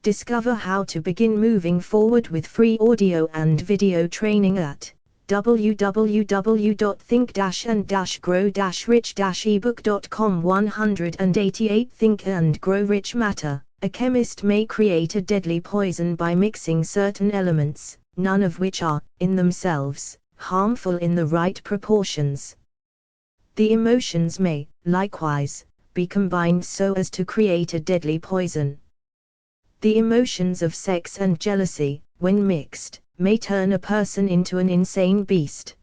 Speaker 2: Discover how to begin moving forward with free audio and video training at www.think-and-grow-rich-ebook.com. 188 Think and Grow Rich Matter. A chemist may create a deadly poison by mixing certain elements, none of which are, in themselves, harmful in the right proportions. The emotions may, likewise, be combined so as to create a deadly poison. The emotions of sex and jealousy, when mixed, may turn a person into an insane beast.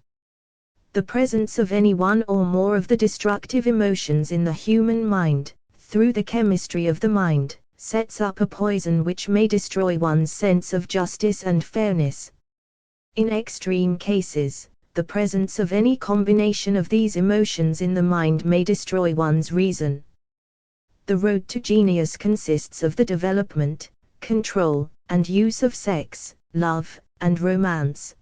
Speaker 2: The presence of any one or more of the destructive emotions in the human mind, through the chemistry of the mind, sets up a poison which may destroy one's sense of justice and fairness. In extreme cases, the presence of any combination of these emotions in the mind may destroy one's reason. The road to genius consists of the development, control, and use of sex, love, and romance.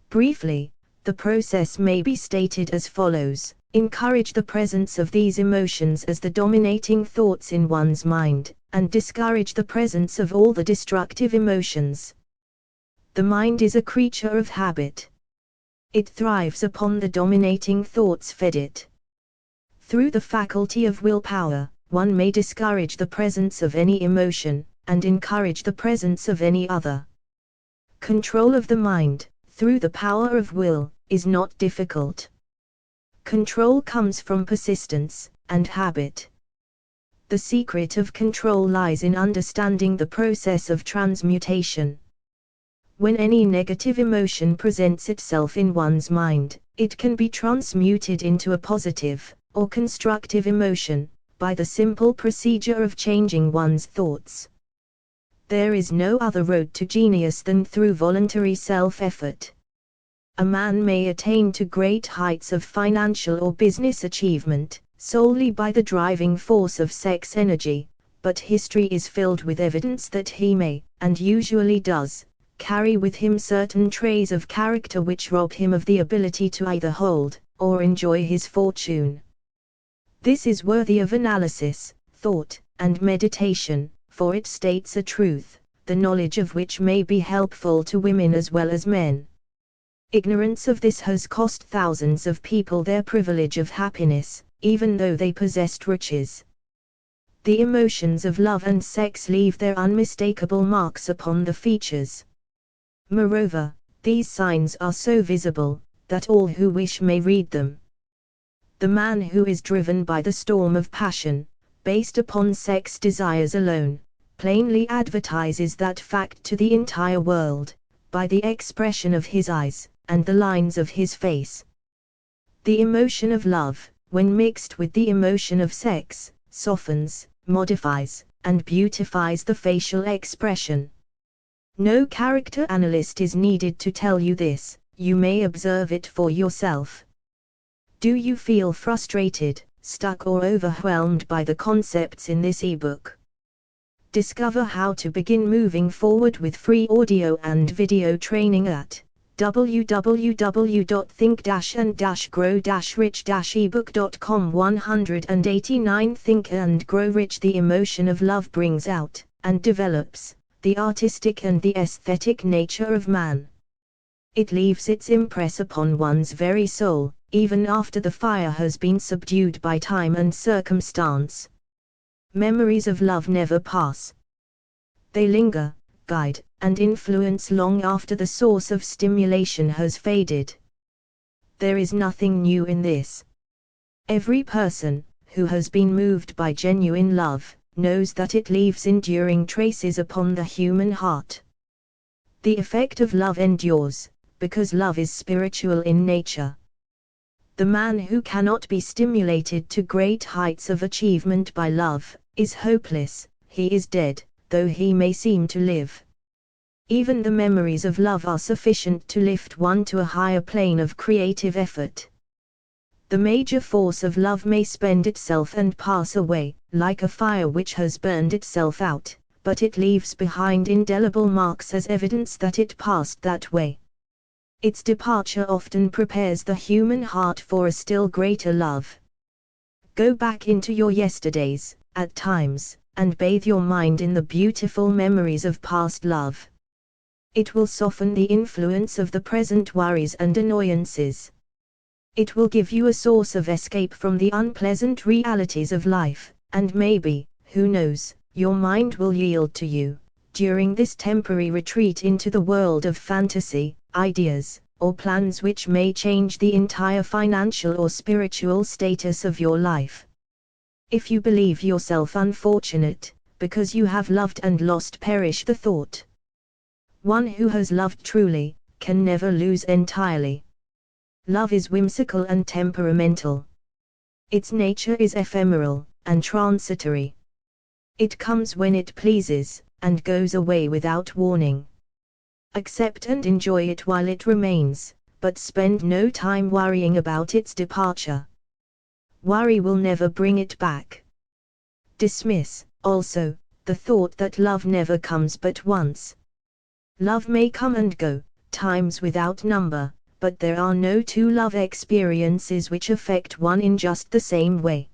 Speaker 2: Briefly, the process may be stated as follows: encourage the presence of these emotions as the dominating thoughts in one's mind, and discourage the presence of all the destructive emotions. The mind is a creature of habit. It thrives upon the dominating thoughts fed it. Through the faculty of willpower, one may discourage the presence of any emotion, and encourage the presence of any other. Control of the mind, through the power of will, is not difficult. Control comes from persistence and habit. The secret of control lies in understanding the process of transmutation. When any negative emotion presents itself in one's mind, it can be transmuted into a positive, or constructive emotion, by the simple procedure of changing one's thoughts. There is no other road to genius than through voluntary self-effort. A man may attain to great heights of financial or business achievement solely by the driving force of sex energy, but history is filled with evidence that he may, and usually does, carry with him certain traits of character which rob him of the ability to either hold or enjoy his fortune. This is worthy of analysis, thought, and meditation, for it states a truth, the knowledge of which may be helpful to women as well as men. Ignorance of this has cost thousands of people their privilege of happiness, even though they possessed riches. The emotions of love and sex leave their unmistakable marks upon the features. Moreover, these signs are so visible, that all who wish may read them. The man who is driven by the storm of passion, based upon sex desires alone, plainly advertises that fact to the entire world, by the expression of his eyes, and the lines of his face. The emotion of love, when mixed with the emotion of sex, softens, modifies, and beautifies the facial expression. No character analyst is needed to tell you this, you may observe it for yourself. Do you feel frustrated, stuck or overwhelmed by the concepts in this ebook? Discover how to begin moving forward with free audio and video training at www.think-and-grow-rich-ebook.com. 189 Think and Grow Rich. The emotion of love brings out, and develops, the artistic and the aesthetic nature of man. It leaves its impress upon one's very soul, even after the fire has been subdued by time and circumstance. Memories of love never pass. They linger, guide, and influence long after the source of stimulation has faded. There is nothing new in this. Every person who has been moved by genuine love knows that it leaves enduring traces upon the human heart. The effect of love endures, because love is spiritual in nature. The man who cannot be stimulated to great heights of achievement by love is hopeless, he is dead, though he may seem to live. Even the memories of love are sufficient to lift one to a higher plane of creative effort. The major force of love may spend itself and pass away, like a fire which has burned itself out, but it leaves behind indelible marks as evidence that it passed that way. Its departure often prepares the human heart for a still greater love. Go back into your yesterdays, at times, and bathe your mind in the beautiful memories of past love. It will soften the influence of the present worries and annoyances. It will give you a source of escape from the unpleasant realities of life, and maybe, who knows, your mind will yield to you, during this temporary retreat into the world of fantasy, ideas, or plans which may change the entire financial or spiritual status of your life. If you believe yourself unfortunate, because you have loved and lost, perish the thought. One who has loved truly, can never lose entirely. Love is whimsical and temperamental. Its nature is ephemeral, and transitory. It comes when it pleases, and goes away without warning. Accept and enjoy it while it remains, but spend no time worrying about its departure. Worry will never bring it back. Dismiss, also, the thought that love never comes but once. Love may come and go, times without number, but there are no two love experiences which affect one in just the same way.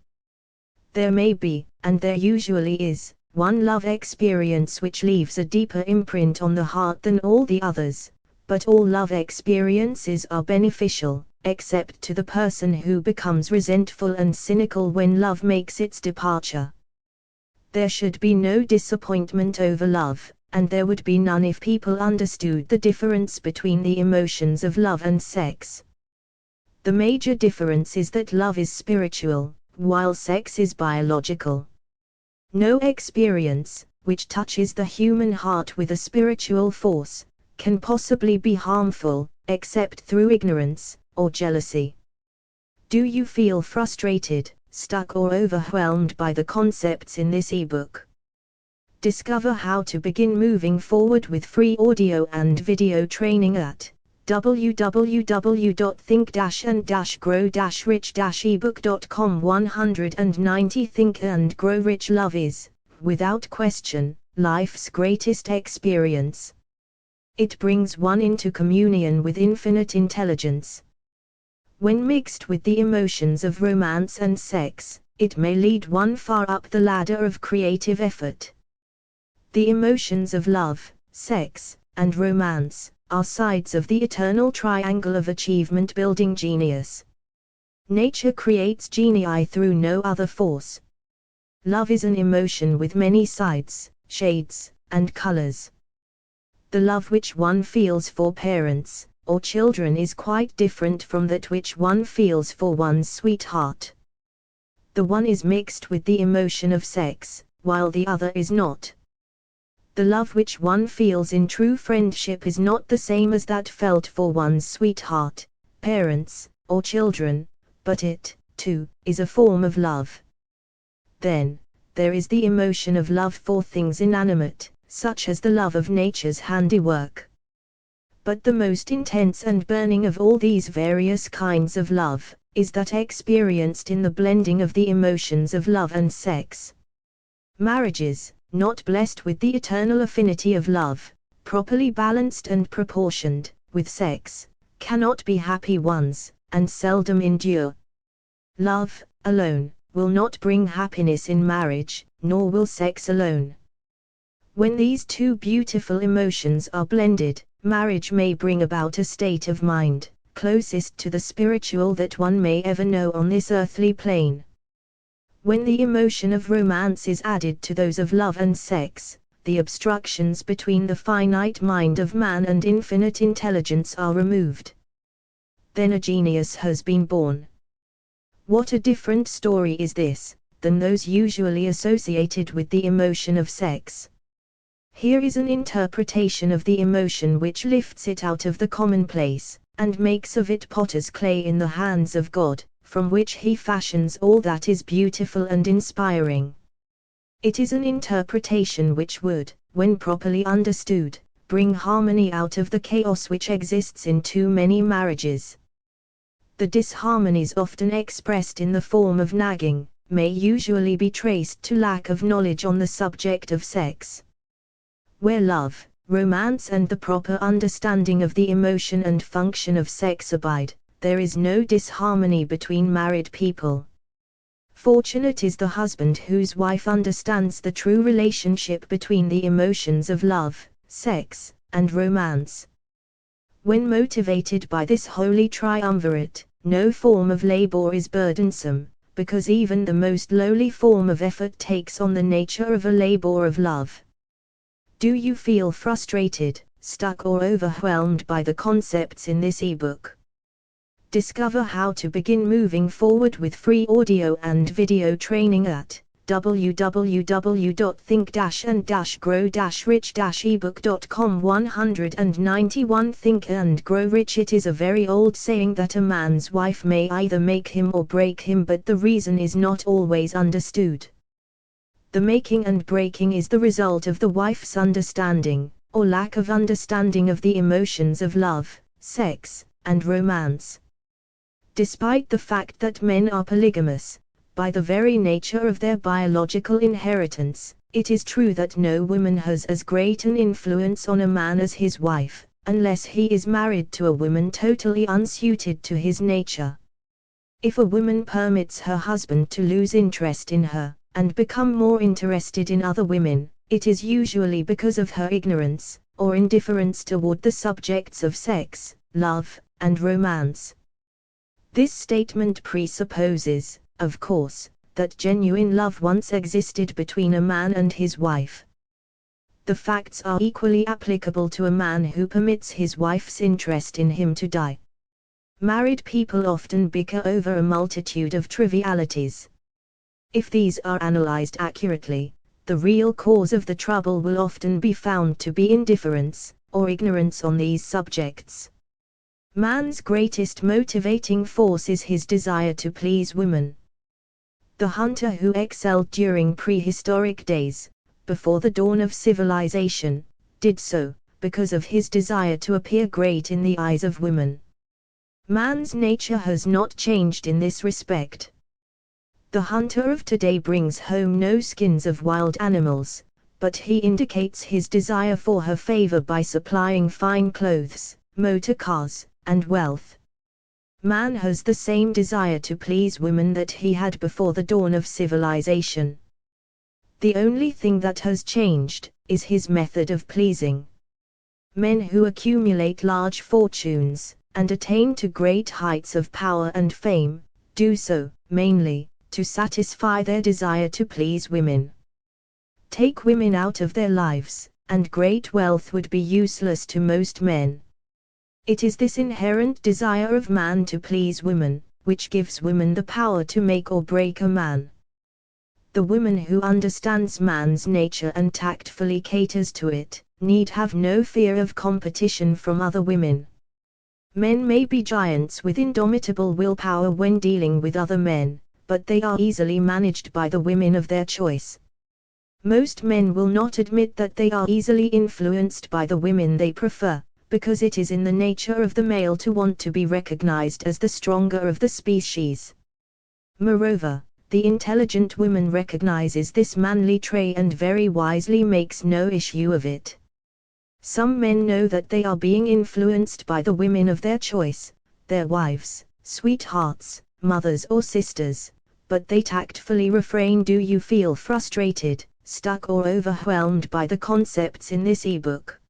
Speaker 2: There may be, and there usually is, one love experience which leaves a deeper imprint on the heart than all the others, but all love experiences are beneficial, except to the person who becomes resentful and cynical when love makes its departure. There should be no disappointment over love, and there would be none if people understood the difference between the emotions of love and sex. The major difference is that love is spiritual, while sex is biological. No experience, which touches the human heart with a spiritual force, can possibly be harmful, except through ignorance, or jealousy. Do you feel frustrated, stuck or overwhelmed by the concepts in this ebook? Discover how to begin moving forward with free audio and video training at www.think-and-grow-rich-ebook.com 190 Think and Grow Rich. Love is, without question, life's greatest experience. It brings one into communion with infinite intelligence. When mixed with the emotions of romance and sex, it may lead one far up the ladder of creative effort. The emotions of love, sex, and romance are sides of the eternal triangle of achievement-building genius. Nature creates genii through no other force. Love is an emotion with many sides, shades, and colors. The love which one feels for parents or children is quite different from that which one feels for one's sweetheart. The one is mixed with the emotion of sex, while the other is not. The love which one feels in true friendship is not the same as that felt for one's sweetheart, parents, or children, but it, too, is a form of love. Then, there is the emotion of love for things inanimate, such as the love of nature's handiwork. But the most intense and burning of all these various kinds of love is that experienced in the blending of the emotions of love and sex. Marriages, not blessed with the eternal affinity of love, properly balanced and proportioned with sex, cannot be happy ones, and seldom endure. Love, alone, will not bring happiness in marriage, nor will sex alone. When these two beautiful emotions are blended, marriage may bring about a state of mind, closest to the spiritual that one may ever know on this earthly plane. When the emotion of romance is added to those of love and sex, the obstructions between the finite mind of man and infinite intelligence are removed. Then a genius has been born. What a different story is this, than those usually associated with the emotion of sex. Here is an interpretation of the emotion which lifts it out of the commonplace, and makes of it potter's clay in the hands of God, from which he fashions all that is beautiful and inspiring. It is an interpretation which would, when properly understood, bring harmony out of the chaos which exists in too many marriages. The disharmonies often expressed in the form of nagging, may usually be traced to lack of knowledge on the subject of sex. Where love, romance and the proper understanding of the emotion and function of sex abide, there is no disharmony between married people. Fortunate is the husband whose wife understands the true relationship between the emotions of love, sex, and romance. When motivated by this holy triumvirate, no form of labor is burdensome, because even the most lowly form of effort takes on the nature of a labor of love. Do you feel frustrated, stuck or overwhelmed by the concepts in this ebook? Discover how to begin moving forward with free audio and video training at www.think-and-grow-rich-ebook.com 191 Think and Grow Rich. It is a very old saying that a man's wife may either make him or break him, but the reason is not always understood. The making and breaking is the result of the wife's understanding, or lack of understanding of the emotions of love, sex, and romance. Despite the fact that men are polygamous, by the very nature of their biological inheritance, it is true that no woman has as great an influence on a man as his wife, unless he is married to a woman totally unsuited to his nature. If a woman permits her husband to lose interest in her, and become more interested in other women, it is usually because of her ignorance, or indifference toward the subjects of sex, love, and romance. This statement presupposes, of course, that genuine love once existed between a man and his wife. The facts are equally applicable to a man who permits his wife's interest in him to die. Married people often bicker over a multitude of trivialities. If these are analyzed accurately, the real cause of the trouble will often be found to be indifference, or ignorance on these subjects. Man's greatest motivating force is his desire to please women. The hunter who excelled during prehistoric days, before the dawn of civilization, did so, because of his desire to appear great in the eyes of women. Man's nature has not changed in this respect. The hunter of today brings home no skins of wild animals, but he indicates his desire for her favor by supplying fine clothes, motor cars, and wealth. Man has the same desire to please women that he had before the dawn of civilization. The only thing that has changed is his method of pleasing. Men who accumulate large fortunes and attain to great heights of power and fame do so, mainly, to satisfy their desire to please women. Take women out of their lives, and great wealth would be useless to most men. It is this inherent desire of man to please women, which gives women the power to make or break a man. The woman who understands man's nature and tactfully caters to it, need have no fear of competition from other women. Men may be giants with indomitable willpower when dealing with other men, but they are easily managed by the women of their choice. Most men will not admit that they are easily influenced by the women they prefer, because it is in the nature of the male to want to be recognized as the stronger of the species. Moreover, the intelligent woman recognizes this manly trait and very wisely makes no issue of it. Some men know that they are being influenced by the women of their choice, their wives, sweethearts, mothers or sisters, but they tactfully refrain. Do you feel frustrated, stuck or overwhelmed by the concepts in this ebook?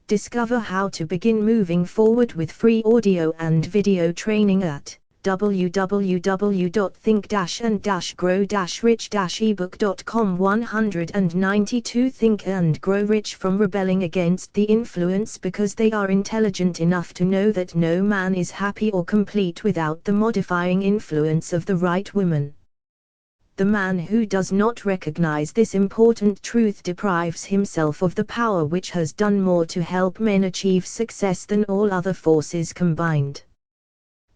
Speaker 2: Discover how to begin moving forward with free audio and video training at www.think-and-grow-rich-ebook.com. 192 Think and Grow Rich from rebelling against the influence because they are intelligent enough to know that no man is happy or complete without the modifying influence of the right woman. The man who does not recognize this important truth deprives himself of the power which has done more to help men achieve success than all other forces combined.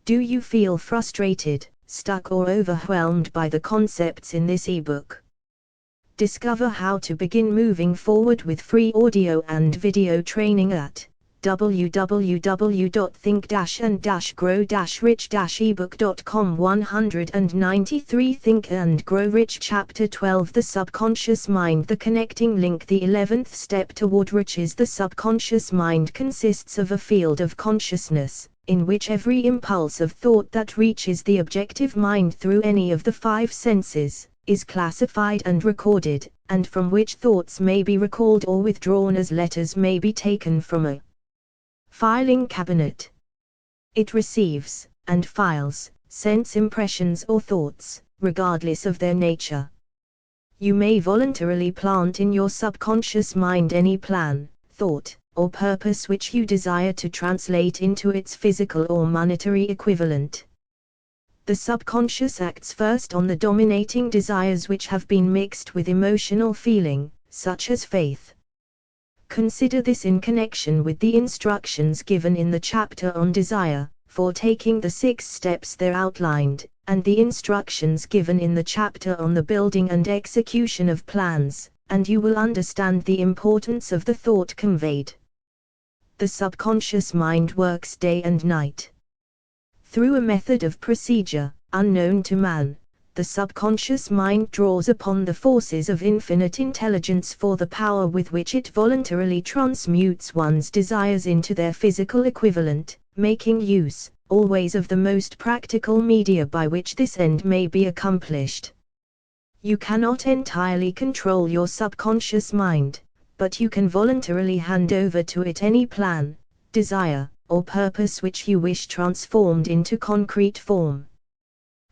Speaker 2: Do you feel frustrated, stuck or overwhelmed by the concepts in this ebook? Discover how to begin moving forward with free audio and video training at www.think-and-grow-rich-ebook.com. 193 Think and Grow Rich Chapter 12 The Subconscious Mind. The connecting link. The 11th step toward riches. The subconscious mind consists of a field of consciousness, in which every impulse of thought that reaches the objective mind through any of the 5 senses, is classified and recorded, and from which thoughts may be recalled or withdrawn as letters may be taken from a filing cabinet. It receives, and files, sense impressions or thoughts, regardless of their nature. You may voluntarily plant in your subconscious mind any plan, thought, or purpose which you desire to translate into its physical or monetary equivalent. The subconscious acts first on the dominating desires which have been mixed with emotional feeling, such as faith. Consider this in connection with the instructions given in the chapter on desire, for taking the 6 steps there outlined, and the instructions given in the chapter on the building and execution of plans, and you will understand the importance of the thought conveyed. The subconscious mind works day and night. Through a method of procedure, unknown to man, the subconscious mind draws upon the forces of infinite intelligence for the power with which it voluntarily transmutes one's desires into their physical equivalent, making use, always, of the most practical media by which this end may be accomplished. You cannot entirely control your subconscious mind, but you can voluntarily hand over to it any plan, desire, or purpose which you wish transformed into concrete form.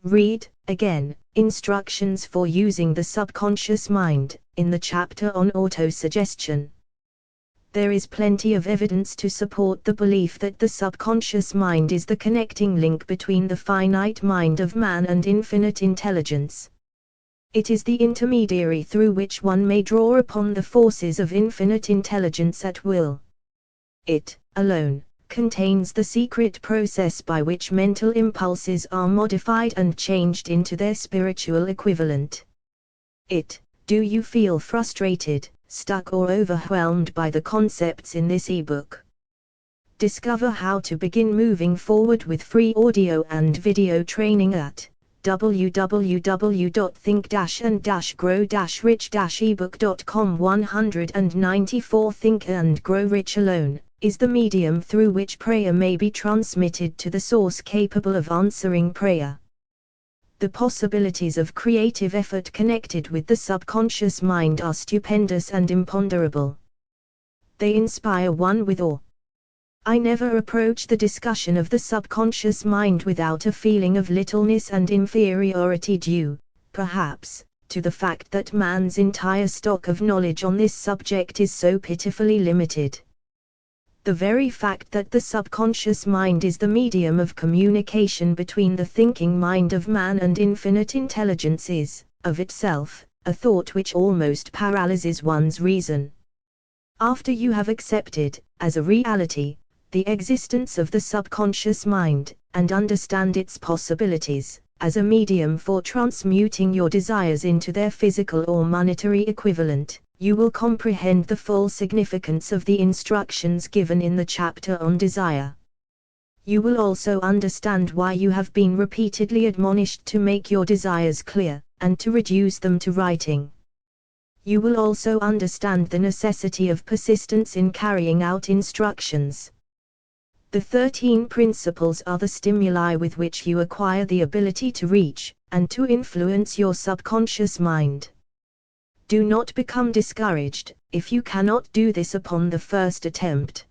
Speaker 2: Read, again, instructions for using the subconscious mind, in the chapter on autosuggestion. There is plenty of evidence to support the belief that the subconscious mind is the connecting link between the finite mind of man and infinite intelligence. It is the intermediary through which one may draw upon the forces of infinite intelligence at will. It, alone, contains the secret process by which mental impulses are modified and changed into their spiritual equivalent. Do you feel frustrated, stuck or overwhelmed by the concepts in this ebook. Discover how to begin moving forward with free audio and video training at www.think-and-grow-rich-ebook.com. 194 Think and Grow Rich alone is the medium through which prayer may be transmitted to the source capable of answering prayer. The possibilities of creative effort connected with the subconscious mind are stupendous and imponderable. They inspire one with awe. I never approach the discussion of the subconscious mind without a feeling of littleness and inferiority due, perhaps, to the fact that man's entire stock of knowledge on this subject is so pitifully limited. The very fact that the subconscious mind is the medium of communication between the thinking mind of man and infinite intelligence is, of itself, a thought which almost paralyzes one's reason. After you have accepted, as a reality, the existence of the subconscious mind, and understand its possibilities, as a medium for transmuting your desires into their physical or monetary equivalent, you will comprehend the full significance of the instructions given in the chapter on desire. You will also understand why you have been repeatedly admonished to make your desires clear, and to reduce them to writing. You will also understand the necessity of persistence in carrying out instructions. The 13 principles are the stimuli with which you acquire the ability to reach, and to influence your subconscious mind. Do not become discouraged, if you cannot do this upon the first attempt.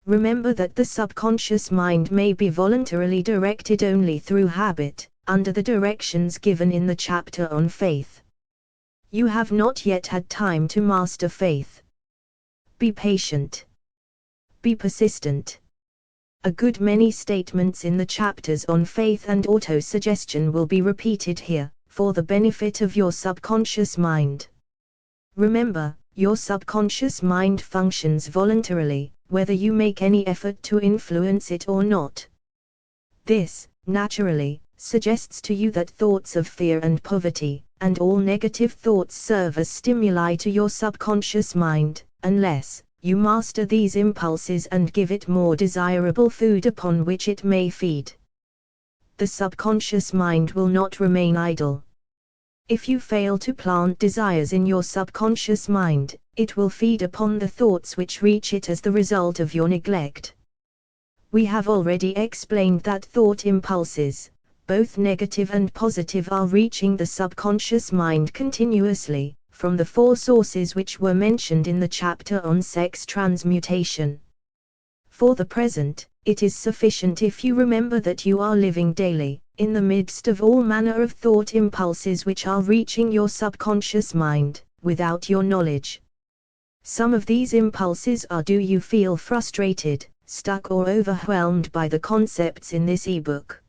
Speaker 2: Remember that the subconscious mind may be voluntarily directed only through habit, under the directions given in the chapter on faith. You have not yet had time to master faith. Be patient. Be persistent. A good many statements in the chapters on faith and autosuggestion will be repeated here, for the benefit of your subconscious mind. Remember, your subconscious mind functions voluntarily, whether you make any effort to influence it or not. This, naturally, suggests to you that thoughts of fear and poverty, and all negative thoughts serve as stimuli to your subconscious mind, unless you master these impulses and give it more desirable food upon which it may feed. The subconscious mind will not remain idle. If you fail to plant desires in your subconscious mind, it will feed upon the thoughts which reach it as the result of your neglect. We have already explained that thought impulses, both negative and positive, are reaching the subconscious mind continuously, from the 4 sources which were mentioned in the chapter on sex transmutation. For the present, it is sufficient if you remember that you are living daily, in the midst of all manner of thought impulses which are reaching your subconscious mind, without your knowledge. Some of these impulses are: do you feel frustrated, stuck or overwhelmed by the concepts in this ebook?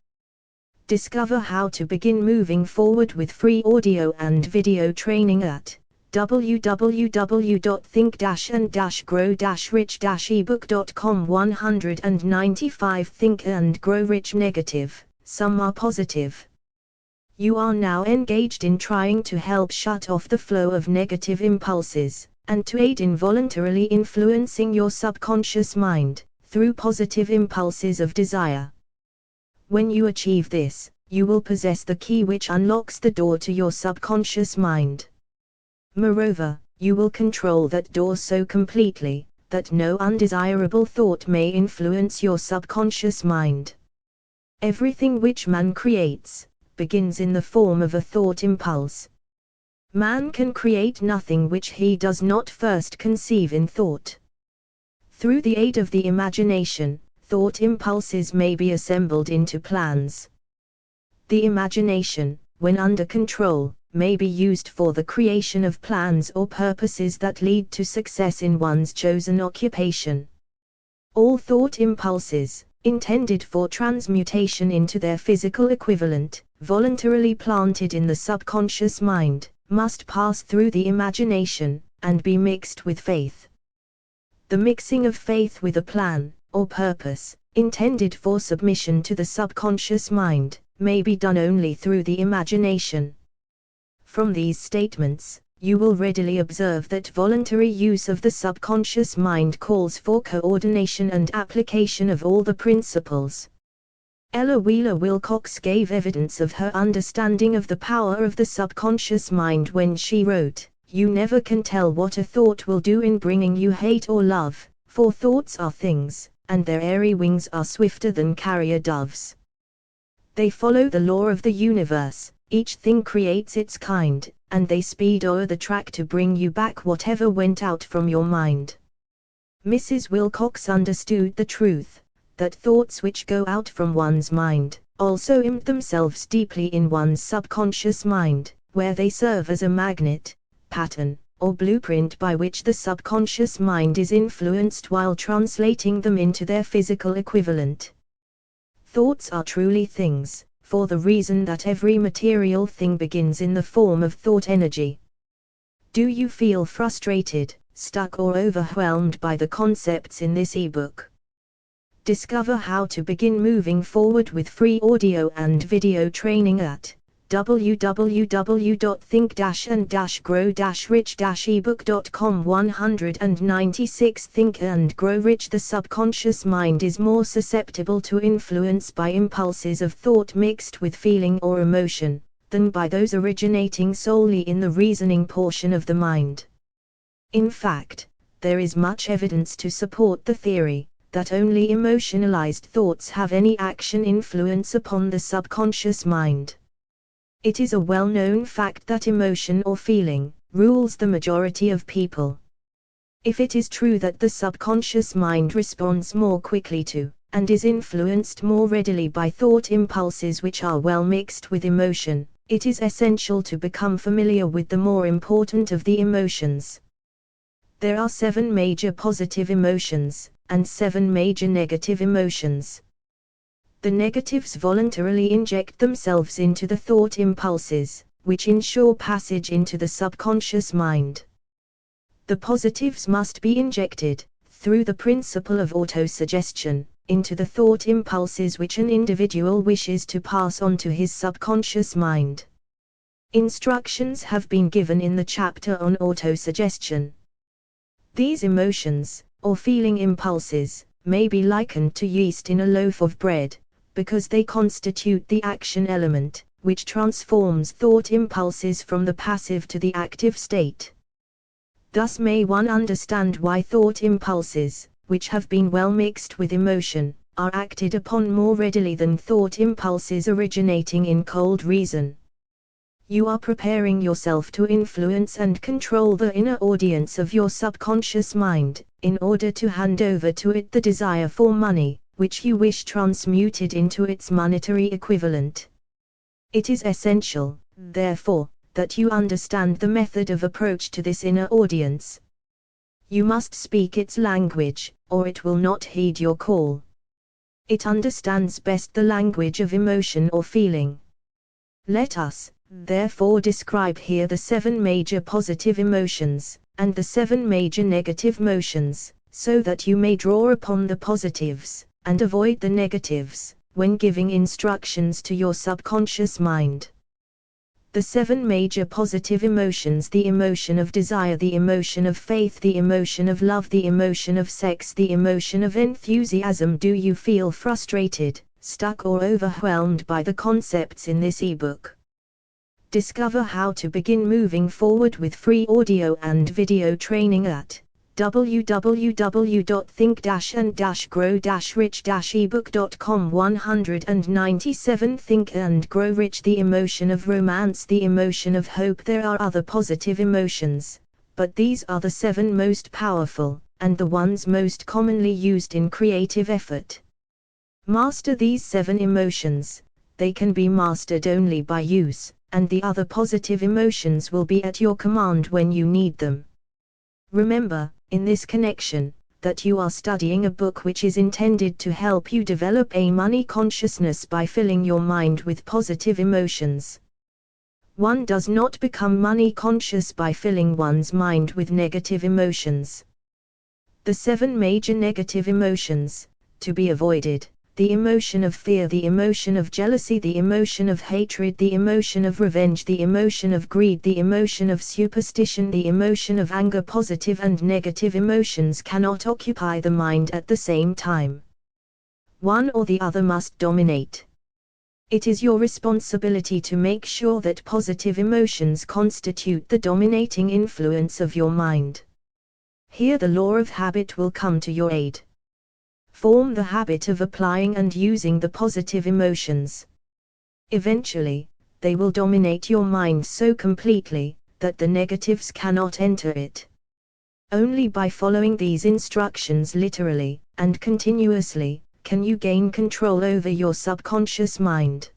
Speaker 2: Discover how to begin moving forward with free audio and video training at www.think-and-grow-rich-ebook.com. 195 Think and Grow Rich negative, some are positive. You are now engaged in trying to help shut off the flow of negative impulses, and to aid in voluntarily influencing your subconscious mind, through positive impulses of desire. When you achieve this, you will possess the key which unlocks the door to your subconscious mind. Moreover, you will control that door so completely, that no undesirable thought may influence your subconscious mind. Everything which man creates, begins in the form of a thought impulse. Man can create nothing which he does not first conceive in thought. Through the aid of the imagination, thought impulses may be assembled into plans. The imagination, when under control, may be used for the creation of plans or purposes that lead to success in one's chosen occupation. All thought impulses, intended for transmutation into their physical equivalent, voluntarily planted in the subconscious mind, must pass through the imagination, and be mixed with faith. The mixing of faith with a plan, or purpose, intended for submission to the subconscious mind, may be done only through the imagination. From these statements, you will readily observe that voluntary use of the subconscious mind calls for coordination and application of all the principles. Ella Wheeler Wilcox gave evidence of her understanding of the power of the subconscious mind when she wrote, "You never can tell what a thought will do in bringing you hate or love, for thoughts are things, and their airy wings are swifter than carrier doves. They follow the law of the universe, each thing creates its kind, and they speed o'er the track to bring you back whatever went out from your mind." Mrs. Wilcox understood the truth, that thoughts which go out from one's mind, also imprint themselves deeply in one's subconscious mind, where they serve as a magnet, pattern, or blueprint by which the subconscious mind is influenced while translating them into their physical equivalent. Thoughts are truly things, for the reason that every material thing begins in the form of thought energy. Do you feel frustrated, stuck or overwhelmed by the concepts in this ebook? Discover how to begin moving forward with free audio and video training at www.think-and-grow-rich-ebook.com. 196 Think and Grow Rich. The subconscious mind is more susceptible to influence by impulses of thought mixed with feeling or emotion, than by those originating solely in the reasoning portion of the mind. In fact, there is much evidence to support the theory that only emotionalized thoughts have any action influence upon the subconscious mind. It is a well-known fact that emotion or feeling rules the majority of people. If it is true that the subconscious mind responds more quickly to, and is influenced more readily by thought impulses which are well mixed with emotion, it is essential to become familiar with the more important of the emotions. There are 7 major positive emotions, and 7 major negative emotions. The negatives voluntarily inject themselves into the thought impulses, which ensure passage into the subconscious mind. The positives must be injected, through the principle of autosuggestion, into the thought impulses which an individual wishes to pass on to his subconscious mind. Instructions have been given in the chapter on autosuggestion. These emotions, or feeling impulses, may be likened to yeast in a loaf of bread, because they constitute the action element, which transforms thought impulses from the passive to the active state. Thus may one understand why thought impulses, which have been well mixed with emotion, are acted upon more readily than thought impulses originating in cold reason. You are preparing yourself to influence and control the inner audience of your subconscious mind, in order to hand over to it the desire for money, which you wish transmuted into its monetary equivalent. It is essential, therefore, that you understand the method of approach to this inner audience. You must speak its language, or it will not heed your call. It understands best the language of emotion or feeling. Let us, therefore, describe here the 7 major positive emotions, and the 7 major negative emotions, so that you may draw upon the positives, and avoid the negatives, when giving instructions to your subconscious mind. The 7 major positive emotions: the emotion of desire, the emotion of faith, the emotion of love, the emotion of sex, the emotion of enthusiasm. Do you feel frustrated, stuck or overwhelmed by the concepts in this ebook? Discover how to begin moving forward with free audio and video training at www.think-and-grow-rich-ebook.com. 197 Think and Grow Rich. The emotion of romance, the emotion of hope. There are other positive emotions, but these are the 7 most powerful, and the ones most commonly used in creative effort. Master these 7 emotions. They can be mastered only by use, and the other positive emotions will be at your command when you need them. Remember, in this connection, that you are studying a book which is intended to help you develop a money consciousness by filling your mind with positive emotions. One does not become money conscious by filling one's mind with negative emotions. The 7 major negative emotions, to be avoided, the emotion of fear, the emotion of jealousy, the emotion of hatred, the emotion of revenge, the emotion of greed, the emotion of superstition, the emotion of anger. Positive and negative emotions cannot occupy the mind at the same time. One or the other must dominate. It is your responsibility to make sure that positive emotions constitute the dominating influence of your mind. Here the law of habit will come to your aid. Form the habit of applying and using the positive emotions. Eventually, they will dominate your mind so completely that the negatives cannot enter it. Only by following these instructions literally and continuously can you gain control over your subconscious mind.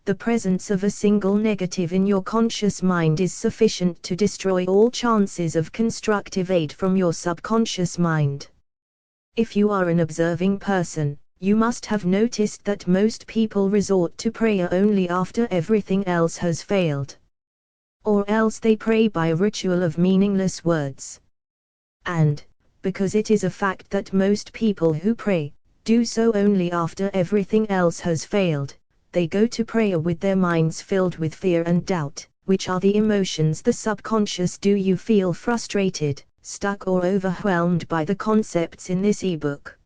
Speaker 2: The presence of a single negative in your conscious mind is sufficient to destroy all chances of constructive aid from your subconscious mind. If you are an observing person, you must have noticed that most people resort to prayer only after everything else has failed. Or else they pray by a ritual of meaningless words. And, because it is a fact that most people who pray, do so only after everything else has failed, they go to prayer with their minds filled with fear and doubt, which are the emotions the subconscious. Do you feel frustrated, stuck or overwhelmed by the concepts in this ebook?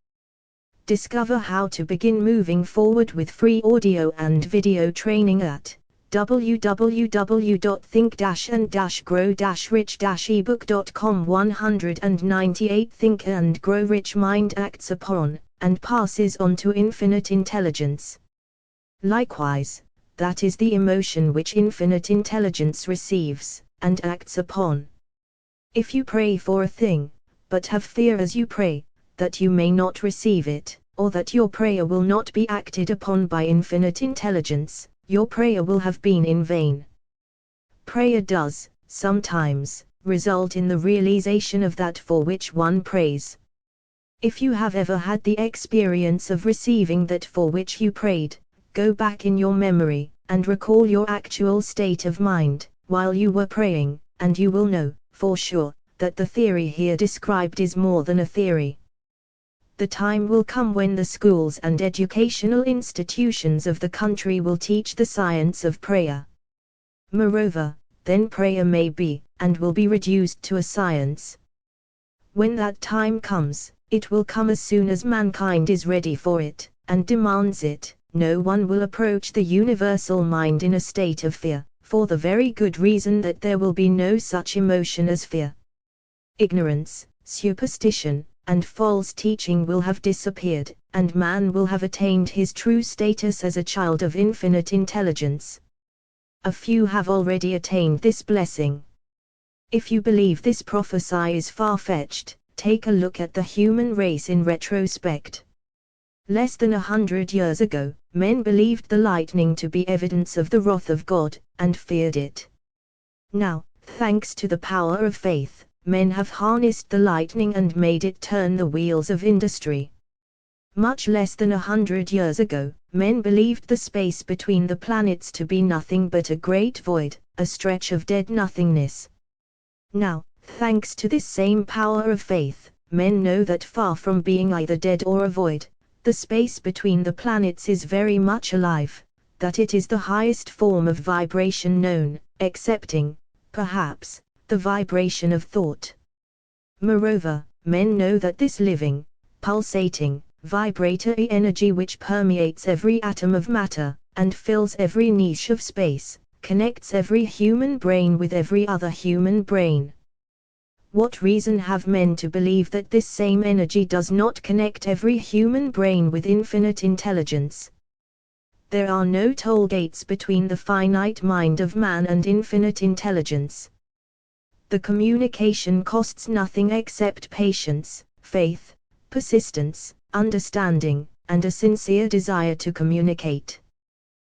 Speaker 2: Discover how to begin moving forward with free audio and video training at www.think-and-grow-rich-ebook.com. 198 Think and Grow Rich Mind acts upon, and passes on to infinite intelligence. Likewise, that is the emotion which infinite intelligence receives, and acts upon. If you pray for a thing, but have fear as you pray, that you may not receive it, or that your prayer will not be acted upon by infinite intelligence, your prayer will have been in vain. Prayer does, sometimes, result in the realization of that for which one prays. If you have ever had the experience of receiving that for which you prayed, go back in your memory, and recall your actual state of mind, while you were praying, and you will know, for sure, that the theory here described is more than a theory. The time will come when the schools and educational institutions of the country will teach the science of prayer. Moreover, then prayer may be, and will be reduced to a science. When that time comes, it will come as soon as mankind is ready for it, and demands it. No one will approach the universal mind in a state of fear, for the very good reason that there will be no such emotion as fear. Ignorance, superstition, and false teaching will have disappeared, and man will have attained his true status as a child of infinite intelligence. A few have already attained this blessing. If you believe this prophecy is far-fetched, take a look at the human race in retrospect. Less than 100 years ago, men believed the lightning to be evidence of the wrath of God, and feared it. Now, thanks to the power of faith, men have harnessed the lightning and made it turn the wheels of industry. Much less than 100 years ago, men believed the space between the planets to be nothing but a great void, a stretch of dead nothingness. Now, thanks to this same power of faith, men know that far from being either dead or a void, the space between the planets is very much alive, that it is the highest form of vibration known, excepting, perhaps, the vibration of thought. Moreover, men know that this living, pulsating, vibratory energy which permeates every atom of matter, and fills every niche of space, connects every human brain with every other human brain. What reason have men to believe that this same energy does not connect every human brain with infinite intelligence? There are no toll gates between the finite mind of man and infinite intelligence. The communication costs nothing except patience, faith, persistence, understanding, and a sincere desire to communicate.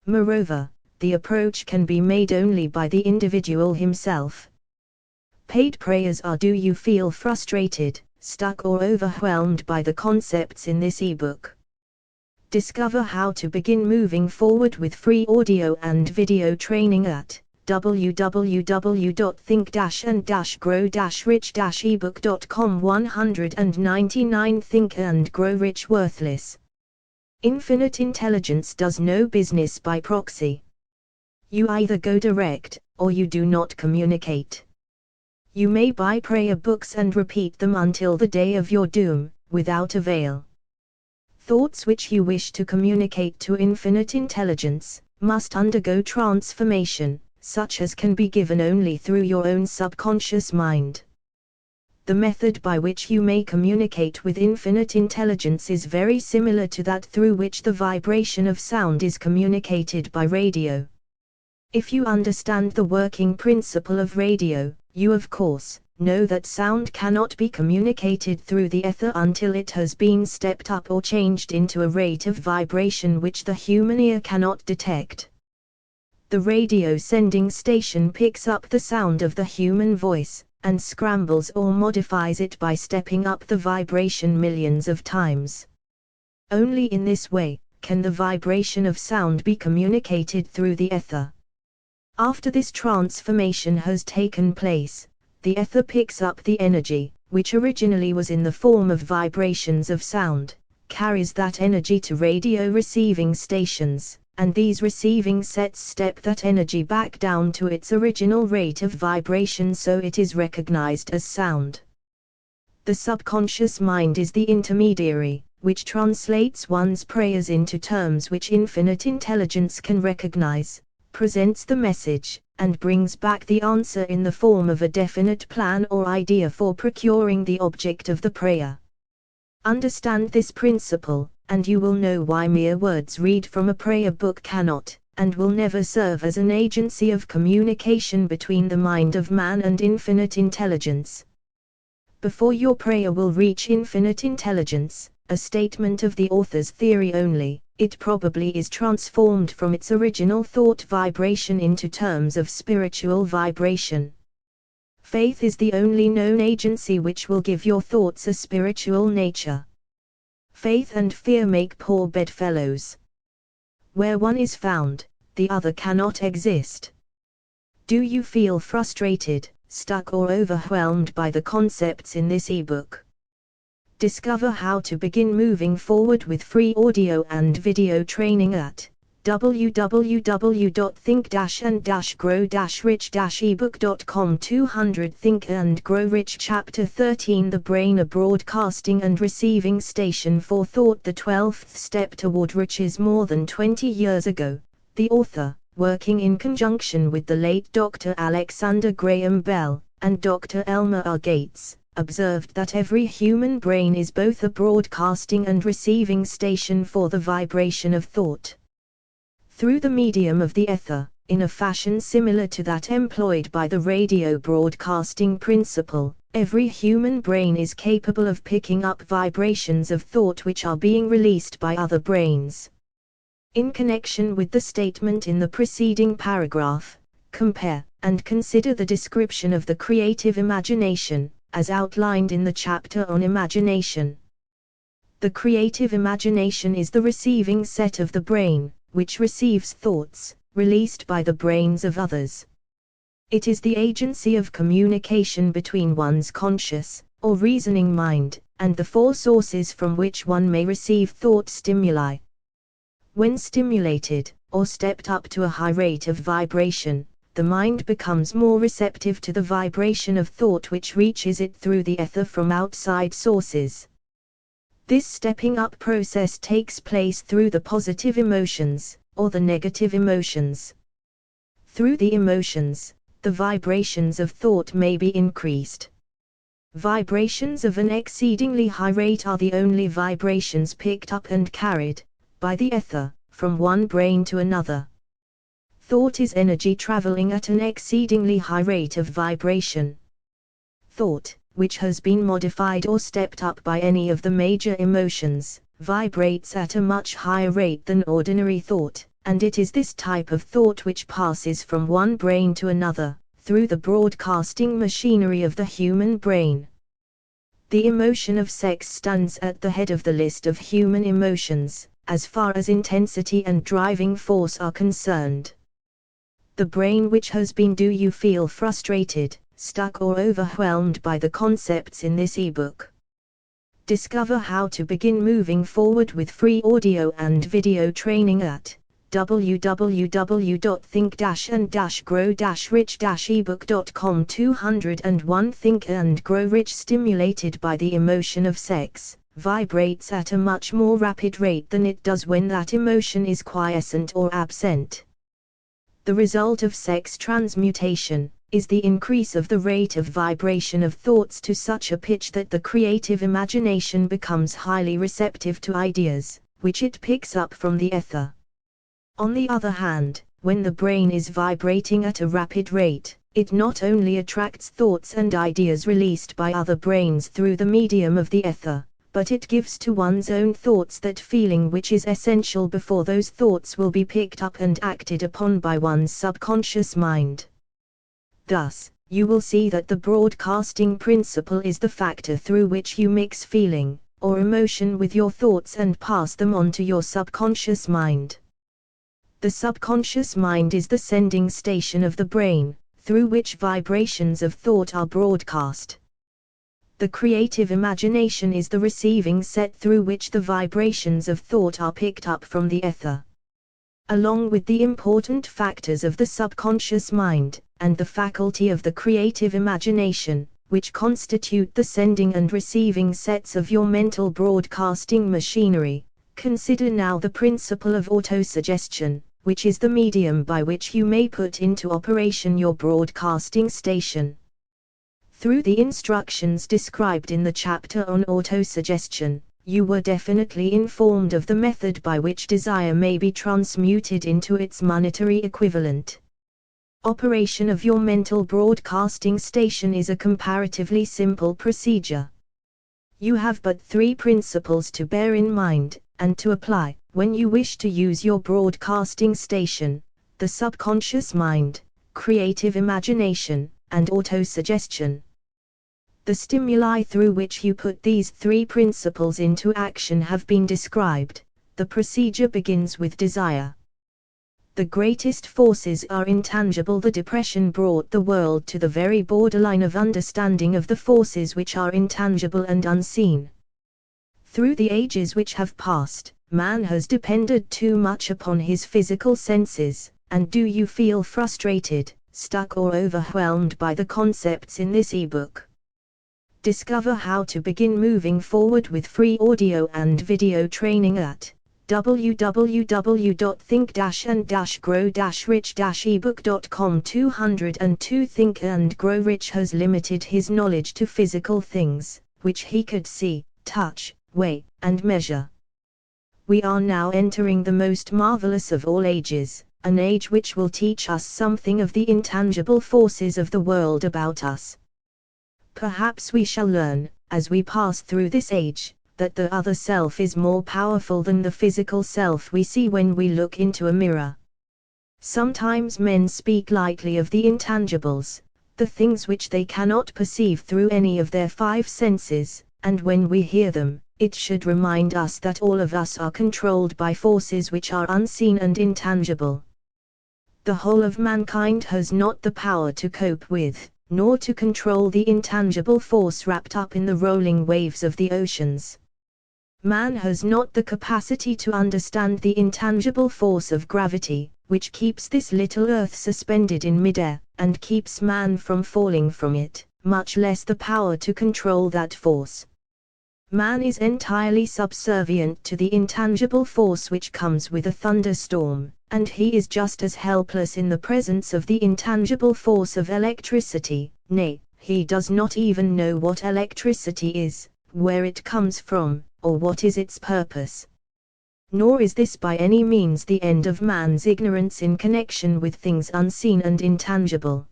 Speaker 2: Moreover, the approach can be made only by the individual himself. Paid prayers are: do you feel frustrated, stuck or overwhelmed by the concepts in this ebook? Discover how to begin moving forward with free audio and video training at www.think-and-grow-rich-ebook.com. 199 Think and Grow Rich Worthless. Infinite intelligence does no business by proxy. You either go direct, or you do not communicate. You may buy prayer books and repeat them until the day of your doom, without avail. Thoughts which you wish to communicate to infinite intelligence must undergo transformation, such as can be given only through your own subconscious mind. The method by which you may communicate with infinite intelligence is very similar to that through which the vibration of sound is communicated by radio. If you understand the working principle of radio, you of course know that sound cannot be communicated through the ether until it has been stepped up or changed into a rate of vibration which the human ear cannot detect. The radio sending station picks up the sound of the human voice, and scrambles or modifies it by stepping up the vibration millions of times. Only in this way can the vibration of sound be communicated through the ether. After this transformation has taken place, the ether picks up the energy, which originally was in the form of vibrations of sound, carries that energy to radio receiving stations, and these receiving sets step that energy back down to its original rate of vibration so it is recognized as sound. The subconscious mind is the intermediary, which translates one's prayers into terms which infinite intelligence can recognize, presents the message, and brings back the answer in the form of a definite plan or idea for procuring the object of the prayer. Understand this principle, and you will know why mere words read from a prayer book cannot, and will never serve as an agency of communication between the mind of man and infinite intelligence. Before your prayer will reach infinite intelligence, a statement of the author's theory only, it probably is transformed from its original thought vibration into terms of spiritual vibration. Faith is the only known agency which will give your thoughts a spiritual nature. Faith and fear make poor bedfellows. Where one is found, the other cannot exist. Do you feel frustrated, stuck or overwhelmed by the concepts in this ebook? Discover how to begin moving forward with free audio and video training at www.think-and-grow-rich-ebook.com. 200 Think and Grow Rich Chapter 13 The Brain, a broadcasting and receiving station for thought. The 12th step toward riches. More than 20 years ago, the author, working in conjunction with the late Dr. Alexander Graham Bell and Dr. Elmer R. Gates, observed that every human brain is both a broadcasting and receiving station for the vibration of thought. Through the medium of the ether, in a fashion similar to that employed by the radio broadcasting principle, every human brain is capable of picking up vibrations of thought which are being released by other brains. In connection with the statement in the preceding paragraph, compare and consider the description of the creative imagination, as outlined in the chapter on imagination. The creative imagination is the receiving set of the brain, which receives thoughts, released by the brains of others. It is the agency of communication between one's conscious, or reasoning mind, and the four sources from which one may receive thought stimuli. When stimulated, or stepped up to a high rate of vibration, the mind becomes more receptive to the vibration of thought which reaches it through the ether from outside sources. This stepping up process takes place through the positive emotions, or the negative emotions. Through the emotions, the vibrations of thought may be increased. Vibrations of an exceedingly high rate are the only vibrations picked up and carried, by the ether, from one brain to another. Thought is energy traveling at an exceedingly high rate of vibration. Thought, which has been modified or stepped up by any of the major emotions, vibrates at a much higher rate than ordinary thought, and it is this type of thought which passes from one brain to another, through the broadcasting machinery of the human brain. The emotion of sex stands at the head of the list of human emotions, as far as intensity and driving force are concerned. The brain which has been. Do you feel frustrated, stuck or overwhelmed by the concepts in this ebook? Discover how to begin moving forward with free audio and video training at www.think-and-grow-rich-ebook.com. 201 Think and Grow Rich, stimulated by the emotion of sex, vibrates at a much more rapid rate than it does when that emotion is quiescent or absent. The result of sex transmutation is the increase of the rate of vibration of thoughts to such a pitch that the creative imagination becomes highly receptive to ideas, which it picks up from the ether. On the other hand, when the brain is vibrating at a rapid rate, it not only attracts thoughts and ideas released by other brains through the medium of the ether, but it gives to one's own thoughts that feeling which is essential before those thoughts will be picked up and acted upon by one's subconscious mind. Thus, you will see that the broadcasting principle is the factor through which you mix feeling, or emotion with your thoughts and pass them on to your subconscious mind. The subconscious mind is the sending station of the brain, through which vibrations of thought are broadcast. The creative imagination is the receiving set through which the vibrations of thought are picked up from the ether. Along with the important factors of the subconscious mind, and the faculty of the creative imagination, which constitute the sending and receiving sets of your mental broadcasting machinery, consider now the principle of autosuggestion, which is the medium by which you may put into operation your broadcasting station. Through the instructions described in the chapter on autosuggestion, you were definitely informed of the method by which desire may be transmuted into its monetary equivalent. Operation of your mental broadcasting station is a comparatively simple procedure. You have but 3 principles to bear in mind, and to apply, when you wish to use your broadcasting station: the subconscious mind, creative imagination, and autosuggestion. The stimuli through which you put these 3 principles into action have been described. The procedure begins with desire. The greatest forces are intangible. The Depression brought the world to the very borderline of understanding of the forces which are intangible and unseen. Through the ages which have passed, man has depended too much upon his physical senses. And do you feel frustrated, stuck or overwhelmed by the concepts in this ebook? Discover how to begin moving forward with free audio and video training at www.think-and-grow-rich-ebook.com. 202 Think and Grow Rich has limited his knowledge to physical things, which he could see, touch, weigh, and measure. We are now entering the most marvelous of all ages, an age which will teach us something of the intangible forces of the world about us. Perhaps we shall learn, as we pass through this age, that the other self is more powerful than the physical self we see when we look into a mirror. Sometimes men speak lightly of the intangibles, the things which they cannot perceive through any of their 5 senses, and when we hear them, it should remind us that all of us are controlled by forces which are unseen and intangible. The whole of mankind has not the power to cope with, nor to control the intangible force wrapped up in the rolling waves of the oceans. Man has not the capacity to understand the intangible force of gravity, which keeps this little earth suspended in midair, and keeps man from falling from it, much less the power to control that force. Man is entirely subservient to the intangible force which comes with a thunderstorm, and he is just as helpless in the presence of the intangible force of electricity. Nay, he does not even know what electricity is, where it comes from, or what is its purpose. Nor is this by any means the end of man's ignorance in connection with things unseen and intangible.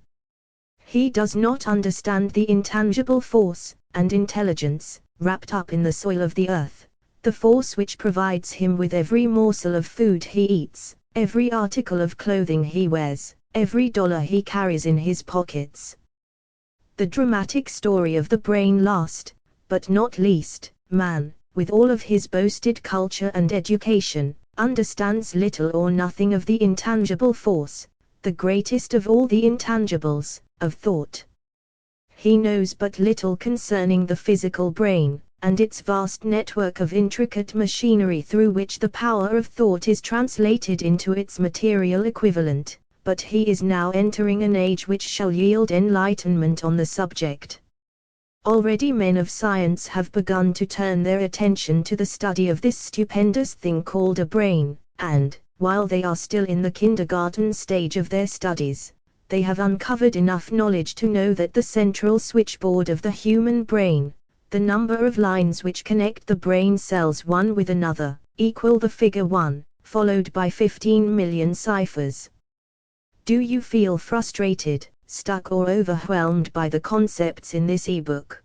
Speaker 2: He does not understand the intangible force and intelligence wrapped up in the soil of the earth, the force which provides him with every morsel of food he eats, every article of clothing he wears, every dollar he carries in his pockets. The dramatic story of the brain. Last, but not least, man, with all of his boasted culture and education, understands little or nothing of the intangible force, the greatest of all the intangibles, of thought. He knows but little concerning the physical brain, and its vast network of intricate machinery through which the power of thought is translated into its material equivalent, but he is now entering an age which shall yield enlightenment on the subject. Already men of science have begun to turn their attention to the study of this stupendous thing called a brain, and, while they are still in the kindergarten stage of their studies, they have uncovered enough knowledge to know that the central switchboard of the human brain, the number of lines which connect the brain cells one with another, equal the figure 1, followed by 15 million ciphers. Do you feel frustrated, stuck or overwhelmed by the concepts in this ebook?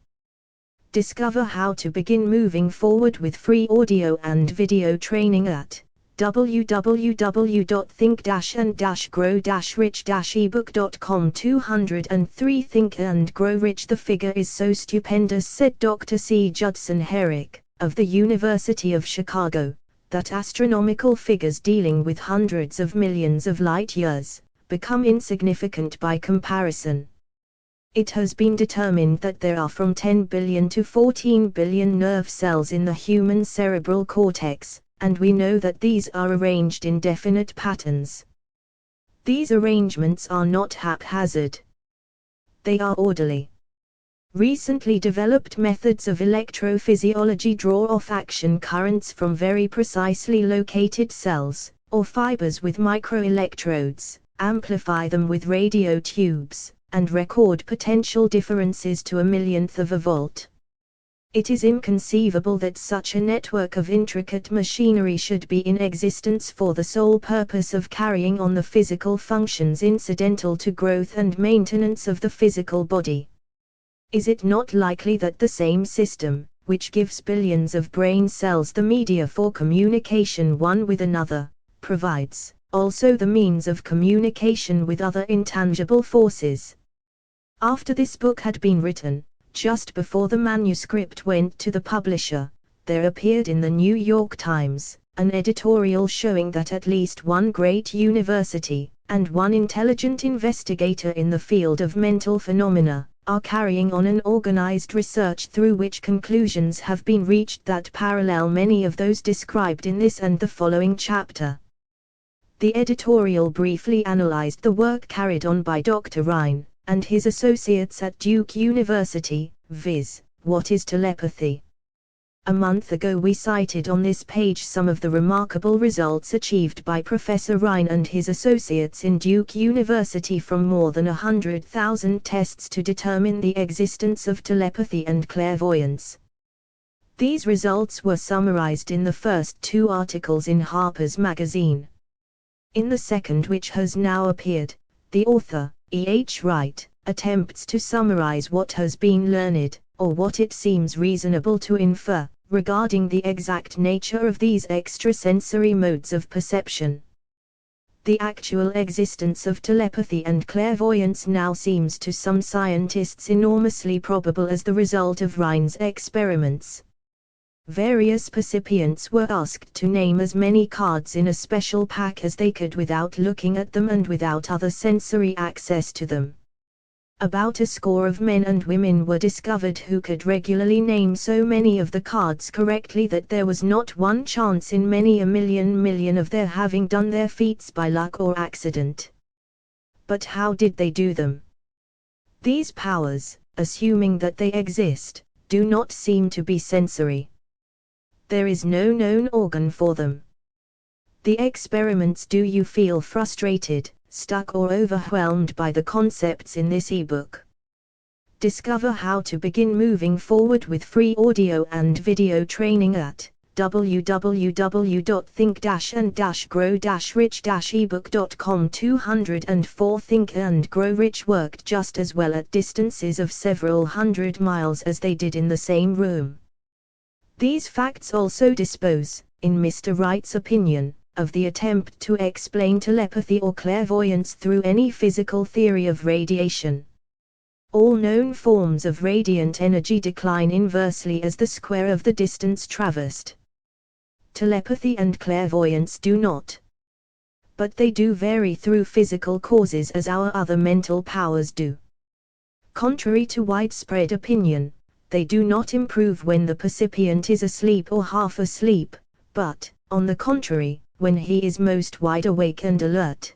Speaker 2: Discover how to begin moving forward with free audio and video training at www.think-and-grow-rich-ebook.com. 203 Think and Grow Rich. The figure is so stupendous, said Dr. C. Judson Herrick, of the University of Chicago, that astronomical figures dealing with hundreds of millions of light years become insignificant by comparison. It has been determined that there are from 10 billion to 14 billion nerve cells in the human cerebral cortex, and we know that these are arranged in definite patterns. These arrangements are not haphazard. They are orderly. Recently developed methods of electrophysiology draw off action currents from very precisely located cells, or fibers with microelectrodes, amplify them with radio tubes, and record potential differences to a millionth of a volt. It is inconceivable that such a network of intricate machinery should be in existence for the sole purpose of carrying on the physical functions incidental to growth and maintenance of the physical body. Is it not likely that the same system, which gives billions of brain cells the media for communication one with another, provides also the means of communication with other intangible forces? After this book had been written, just before the manuscript went to the publisher, there appeared in the New York Times an editorial showing that at least one great university, and one intelligent investigator in the field of mental phenomena, are carrying on an organized research through which conclusions have been reached that parallel many of those described in this and the following chapter. The editorial briefly analyzed the work carried on by Dr. Rhine and his associates at Duke University, viz., what is telepathy? A month ago we cited on this page some of the remarkable results achieved by Professor Rhine and his associates in Duke University from more than 100,000 tests to determine the existence of telepathy and clairvoyance. These results were summarized in the first two articles in Harper's Magazine. In the second, which has now appeared, the author, E. H. Wright, attempts to summarize what has been learned, or what it seems reasonable to infer, regarding the exact nature of these extrasensory modes of perception. The actual existence of telepathy and clairvoyance now seems to some scientists enormously probable as the result of Rhine's experiments. Various percipients were asked to name as many cards in a special pack as they could without looking at them and without other sensory access to them. About a score of men and women were discovered who could regularly name so many of the cards correctly that there was not one chance in many a million of their having done their feats by luck or accident. But how did they do them? These powers, assuming that they exist, do not seem to be sensory. There is no known organ for them. The experiments. Do you feel frustrated, stuck or overwhelmed by the concepts in this ebook? Discover how to begin moving forward with free audio and video training at www.think-and-grow-rich-ebook.com. 204 Think and Grow Rich worked just as well at distances of several hundred miles as they did in the same room. These facts also dispose, in Mr. Wright's opinion, of the attempt to explain telepathy or clairvoyance through any physical theory of radiation. All known forms of radiant energy decline inversely as the square of the distance traversed. Telepathy and clairvoyance do not. But they do vary through physical causes as our other mental powers do. Contrary to widespread opinion, they do not improve when the percipient is asleep or half asleep, but, on the contrary, when he is most wide awake and alert.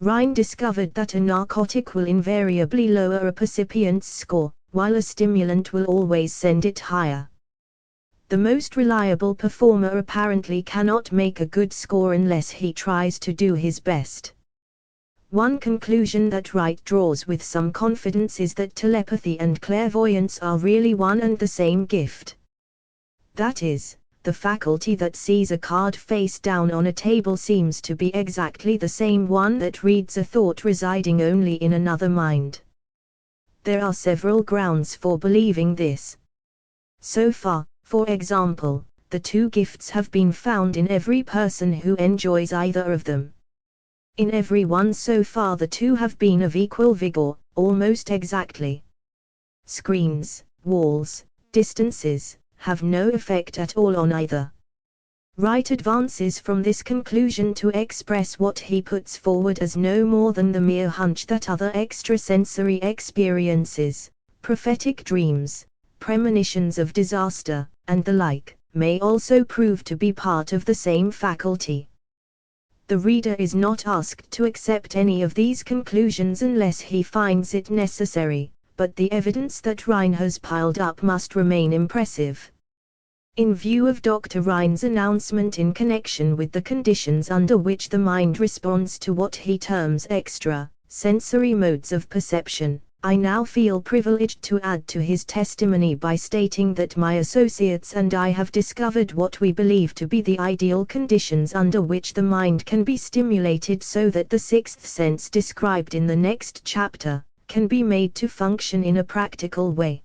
Speaker 2: Rhine discovered that a narcotic will invariably lower a percipient's score, while a stimulant will always send it higher. The most reliable performer apparently cannot make a good score unless he tries to do his best. One conclusion that Wright draws with some confidence is that telepathy and clairvoyance are really one and the same gift. That is, the faculty that sees a card face down on a table seems to be exactly the same one that reads a thought residing only in another mind. There are several grounds for believing this. So far, for example, the two gifts have been found in every person who enjoys either of them. In every one so far the two have been of equal vigor, almost exactly. Screens, walls, distances, have no effect at all on either. Wright advances from this conclusion to express what he puts forward as no more than the mere hunch that other extrasensory experiences, prophetic dreams, premonitions of disaster, and the like, may also prove to be part of the same faculty. The reader is not asked to accept any of these conclusions unless he finds it necessary, but the evidence that Rhine has piled up must remain impressive. In view of Dr. Rhine's announcement in connection with the conditions under which the mind responds to what he terms extra-sensory modes of perception, I now feel privileged to add to his testimony by stating that my associates and I have discovered what we believe to be the ideal conditions under which the mind can be stimulated so that the sixth sense described in the next chapter can be made to function in a practical way.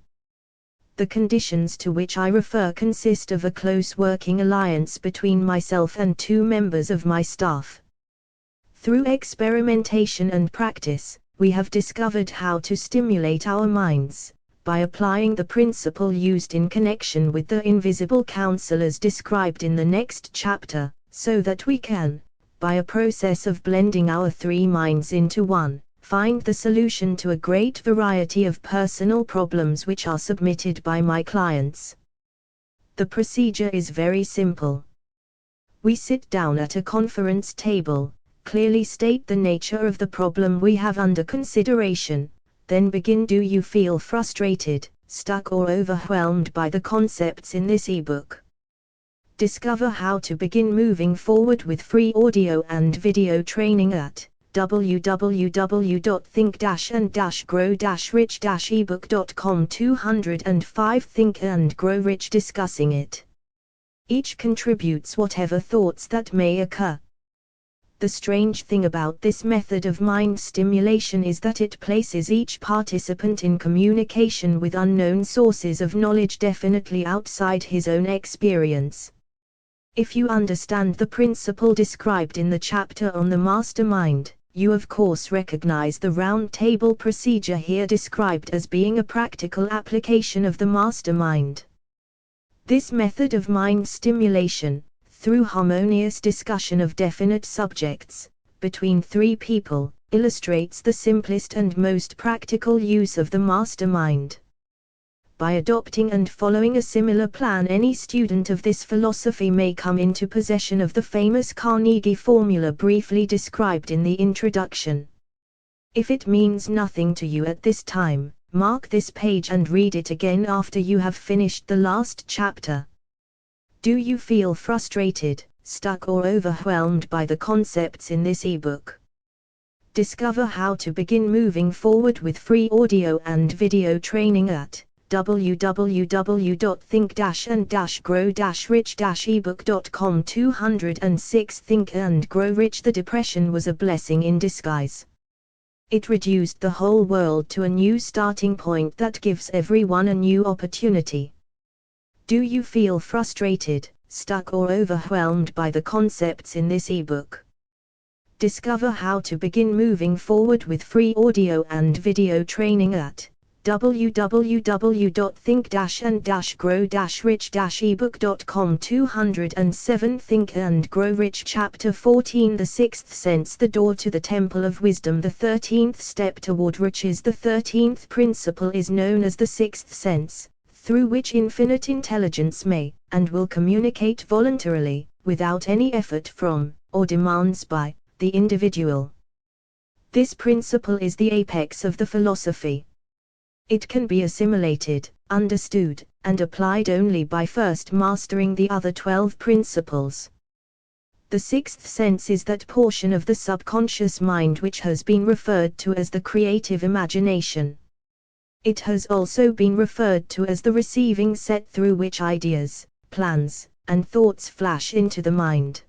Speaker 2: The conditions to which I refer consist of a close working alliance between myself and two members of my staff. Through experimentation and practice, we have discovered how to stimulate our minds, by applying the principle used in connection with the invisible counselors described in the next chapter, so that we can, by a process of blending our three minds into one, find the solution to a great variety of personal problems which are submitted by my clients. The procedure is very simple. We sit down at a conference table, clearly state the nature of the problem we have under consideration, then begin. Do you feel frustrated, stuck or overwhelmed by the concepts in this ebook? Discover how to begin moving forward with free audio and video training at www.think-and-grow-rich-ebook.com. 205 Think and Grow Rich discussing it. Each contributes whatever thoughts that may occur. The strange thing about this method of mind stimulation is that it places each participant in communication with unknown sources of knowledge definitely outside his own experience. If you understand the principle described in the chapter on the mastermind, you of course recognize the round table procedure here described as being a practical application of the mastermind. This method of mind stimulation, through harmonious discussion of definite subjects, between three people, illustrates the simplest and most practical use of the mastermind. By adopting and following a similar plan, any student of this philosophy may come into possession of the famous Carnegie formula briefly described in the introduction. If it means nothing to you at this time, mark this page and read it again after you have finished the last chapter. Do you feel frustrated, stuck or overwhelmed by the concepts in this ebook? Discover how to begin moving forward with free audio and video training at www.think-and-grow-rich-ebook.com. 206 Think and Grow Rich. The Depression was a blessing in disguise. It reduced the whole world to a new starting point that gives everyone a new opportunity. Do you feel frustrated, stuck or overwhelmed by the concepts in this ebook? Discover how to begin moving forward with free audio and video training at www.think-and-grow-rich-ebook.com. 207 Think and Grow Rich. Chapter 14 The Sixth Sense, the Door to the Temple of Wisdom. The 13th step toward riches. The 13th principle is known as the Sixth Sense. through which infinite intelligence may, and will communicate voluntarily, without any effort from, or demands by, the individual. This principle is the apex of the philosophy. It can be assimilated, understood, and applied only by first mastering the other 12 principles. The sixth sense is that portion of the subconscious mind which has been referred to as the creative imagination. It has also been referred to as the receiving set through which ideas, plans, and thoughts flash into the mind.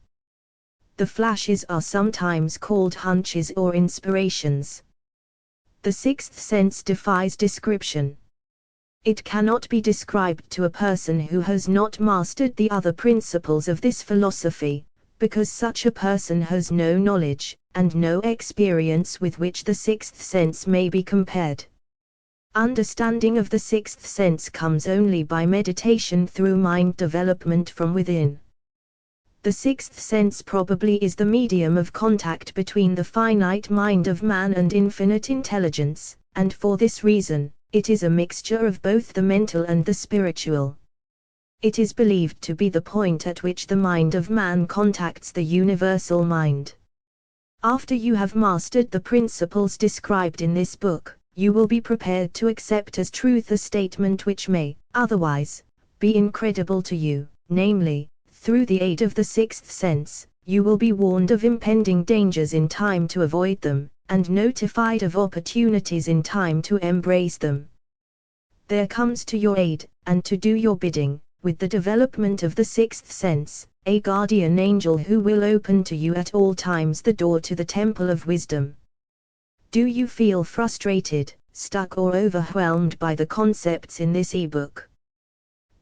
Speaker 2: The flashes are sometimes called hunches or inspirations. The sixth sense defies description. It cannot be described to a person who has not mastered the other principles of this philosophy, because such a person has no knowledge, and no experience with which the sixth sense may be compared. Understanding of the sixth sense comes only by meditation through mind development from within. The sixth sense probably is the medium of contact between the finite mind of man and infinite intelligence, and for this reason, it is a mixture of both the mental and the spiritual. It is believed to be the point at which the mind of man contacts the universal mind. After you have mastered the principles described in this book, you will be prepared to accept as truth a statement which may, otherwise, be incredible to you, namely, through the aid of the sixth sense, you will be warned of impending dangers in time to avoid them, and notified of opportunities in time to embrace them. There comes to your aid, and to do your bidding, with the development of the sixth sense, a guardian angel who will open to you at all times the door to the temple of wisdom. Do you feel frustrated, stuck or overwhelmed by the concepts in this ebook?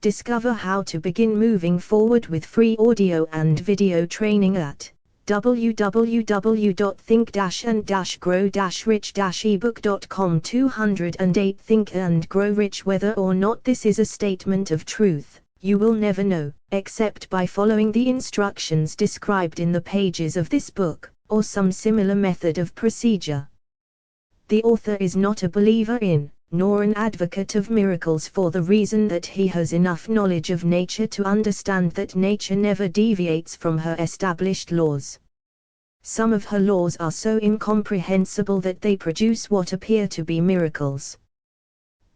Speaker 2: Discover how to begin moving forward with free audio and video training at www.think-and-grow-rich-ebook.com. 208 Think and Grow Rich. Whether or not this is a statement of truth, you will never know, except by following the instructions described in the pages of this book, or some similar method of procedure. The author is not a believer in, nor an advocate of miracles, for the reason that he has enough knowledge of nature to understand that nature never deviates from her established laws. Some of her laws are so incomprehensible that they produce what appear to be miracles.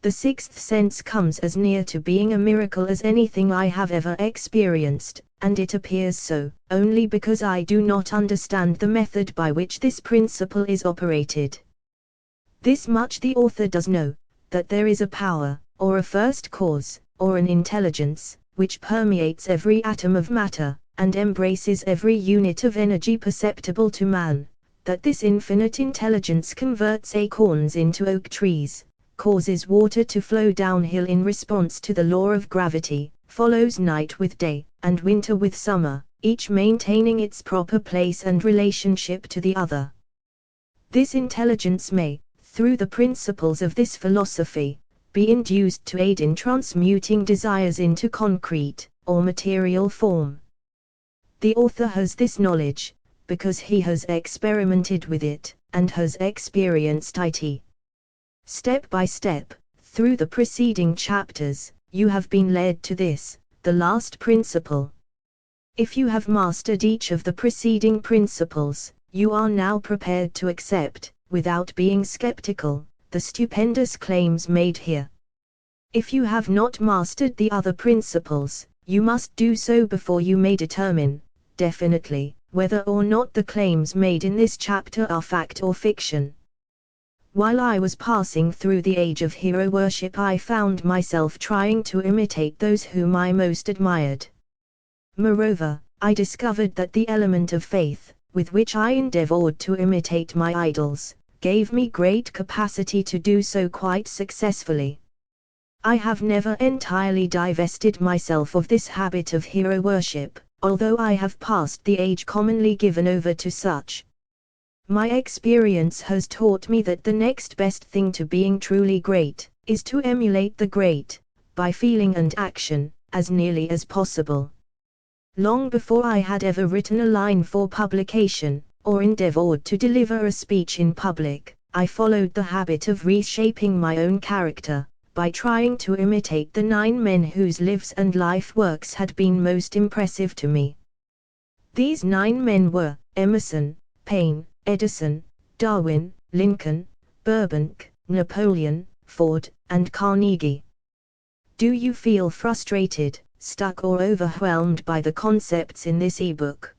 Speaker 2: The sixth sense comes as near to being a miracle as anything I have ever experienced, and it appears so, only because I do not understand the method by which this principle is operated. This much the author does know, that there is a power, or a first cause, or an intelligence, which permeates every atom of matter, and embraces every unit of energy perceptible to man, that this infinite intelligence converts acorns into oak trees, causes water to flow downhill in response to the law of gravity, follows night with day, and winter with summer, each maintaining its proper place and relationship to the other. This intelligence may, through the principles of this philosophy, be induced to aid in transmuting desires into concrete, or material form. The author has this knowledge, because he has experimented with it, and has experienced it. Step by step, through the preceding chapters, you have been led to this, the last principle. If you have mastered each of the preceding principles, you are now prepared to accept, without being skeptical, the stupendous claims made here. If you have not mastered the other principles, you must do so before you may determine, definitely, whether or not the claims made in this chapter are fact or fiction. While I was passing through the age of hero worship, I found myself trying to imitate those whom I most admired. Moreover, I discovered that the element of faith, with which I endeavored to imitate my idols, gave me great capacity to do so quite successfully. I have never entirely divested myself of this habit of hero worship, although I have passed the age commonly given over to such. My experience has taught me that the next best thing to being truly great, is to emulate the great, by feeling and action, as nearly as possible. Long before I had ever written a line for publication, or endeavored to deliver a speech in public, I followed the habit of reshaping my own character, by trying to imitate the 9 men whose lives and life works had been most impressive to me. These 9 men were Emerson, Paine, Edison, Darwin, Lincoln, Burbank, Napoleon, Ford, and Carnegie. Do you feel frustrated, stuck, or overwhelmed by the concepts in this ebook?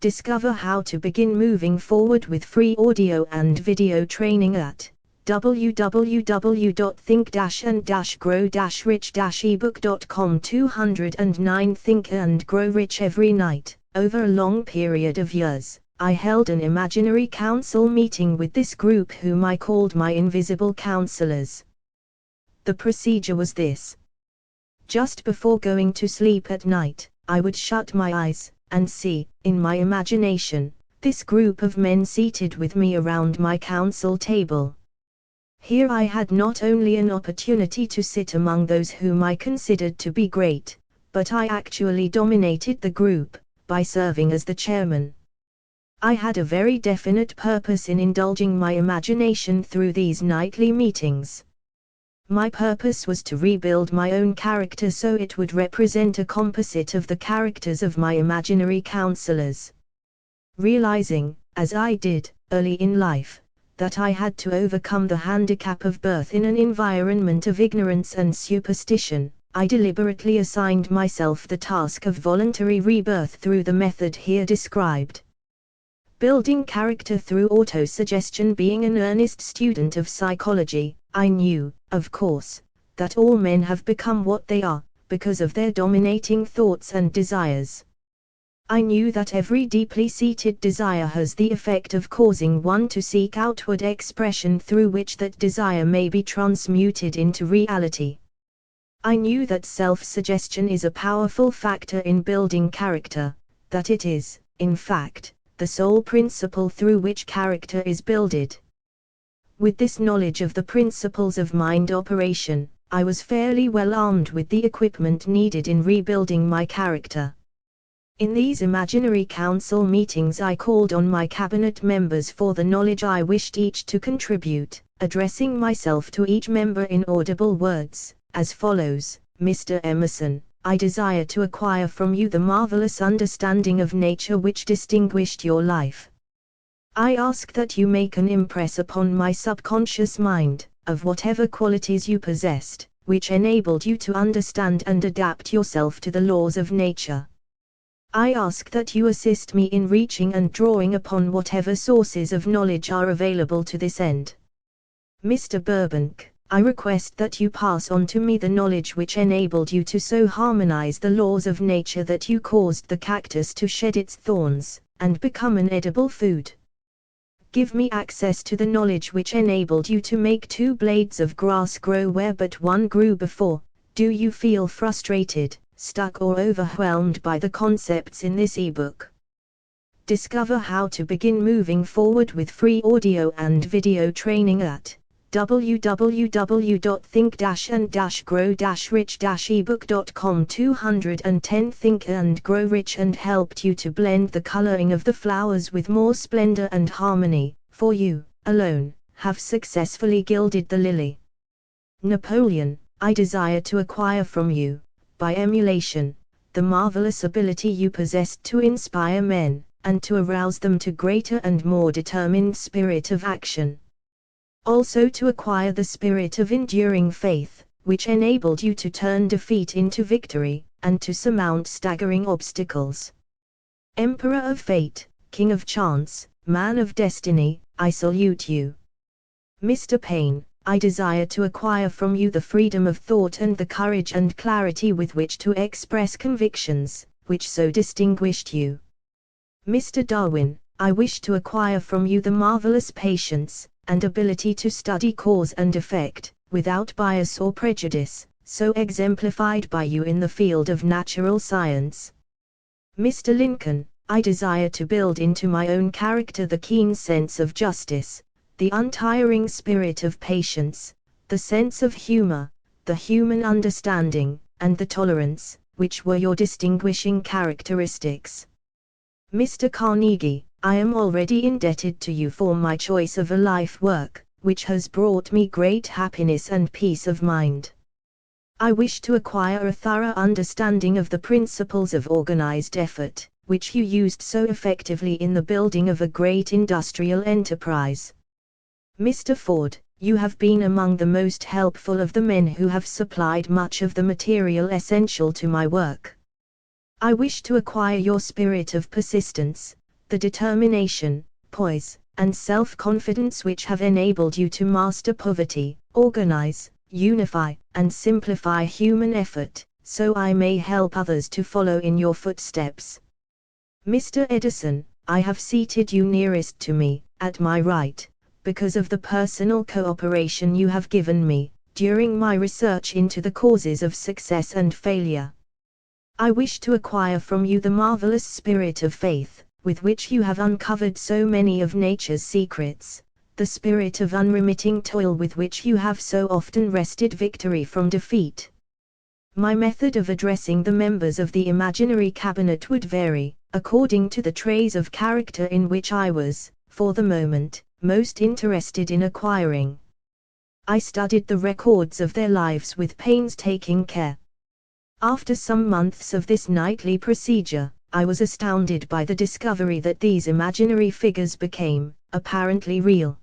Speaker 2: Discover how to begin moving forward with free audio and video training at www.think-and-grow-rich-ebook.com. 209 Think and Grow Rich. Every night, over a long period of years, I held an imaginary council meeting with this group whom I called my invisible counselors. The procedure was this. Just before going to sleep at night, I would shut my eyes and see, in my imagination, this group of men seated with me around my council table. Here I had not only an opportunity to sit among those whom I considered to be great, but I actually dominated the group, by serving as the chairman. I had a very definite purpose in indulging my imagination through these nightly meetings. My purpose was to rebuild my own character so it would represent a composite of the characters of my imaginary counselors. Realizing, as I did, early in life, that I had to overcome the handicap of birth in an environment of ignorance and superstition, I deliberately assigned myself the task of voluntary rebirth through the method here described. Building character through autosuggestion. Being an earnest student of psychology, I knew, of course, that all men have become what they are, because of their dominating thoughts and desires. I knew that every deeply seated desire has the effect of causing one to seek outward expression through which that desire may be transmuted into reality. I knew that self-suggestion is a powerful factor in building character, that it is, in fact, the sole principle through which character is builded. With this knowledge of the principles of mind operation, I was fairly well armed with the equipment needed in rebuilding my character. In these imaginary council meetings I called on my cabinet members for the knowledge I wished each to contribute, addressing myself to each member in audible words, as follows: Mr. Emerson, I desire to acquire from you the marvelous understanding of nature which distinguished your life. I ask that you make an impress upon my subconscious mind, of whatever qualities you possessed, which enabled you to understand and adapt yourself to the laws of nature. I ask that you assist me in reaching and drawing upon whatever sources of knowledge are available to this end. Mr. Burbank, I request that you pass on to me the knowledge which enabled you to so harmonize the laws of nature that you caused the cactus to shed its thorns, and become an edible food. Give me access to the knowledge which enabled you to make 2 blades of grass grow where but one grew before. Do you feel frustrated, stuck, or overwhelmed by the concepts in this ebook? Discover how to begin moving forward with free audio and video training at www.think-and-grow-rich-ebook.com. 210 Think and Grow Rich and helped you to blend the coloring of the flowers with more splendor and harmony, for you, alone, have successfully gilded the lily. Napoleon, I desire to acquire from you, by emulation, the marvelous ability you possessed to inspire men, and to arouse them to greater and more determined spirit of action. Also to acquire the spirit of enduring faith, which enabled you to turn defeat into victory, and to surmount staggering obstacles. Emperor of Fate, King of Chance, Man of Destiny, I salute you. Mr. Paine, I desire to acquire from you the freedom of thought and the courage and clarity with which to express convictions, which so distinguished you. Mr. Darwin, I wish to acquire from you the marvelous patience and ability to study cause and effect, without bias or prejudice, so exemplified by you in the field of natural science. Mr. Lincoln, I desire to build into my own character the keen sense of justice, the untiring spirit of patience, the sense of humor, the human understanding, and the tolerance, which were your distinguishing characteristics. Mr. Carnegie, I am already indebted to you for my choice of a life work, which has brought me great happiness and peace of mind. I wish to acquire a thorough understanding of the principles of organized effort, which you used so effectively in the building of a great industrial enterprise. Mr. Ford, you have been among the most helpful of the men who have supplied much of the material essential to my work. I wish to acquire your spirit of persistence, the determination, poise, and self-confidence which have enabled you to master poverty, organize, unify, and simplify human effort, so I may help others to follow in your footsteps. Mr. Edison, I have seated you nearest to me, at my right, because of the personal cooperation you have given me, during my research into the causes of success and failure. I wish to acquire from you the marvelous spirit of faith, with which you have uncovered so many of nature's secrets, the spirit of unremitting toil with which you have so often wrested victory from defeat. My method of addressing the members of the imaginary cabinet would vary, according to the traits of character in which I was, for the moment, most interested in acquiring. I studied the records of their lives with painstaking care. After some months of this nightly procedure, I was astounded by the discovery that these imaginary figures became, apparently real.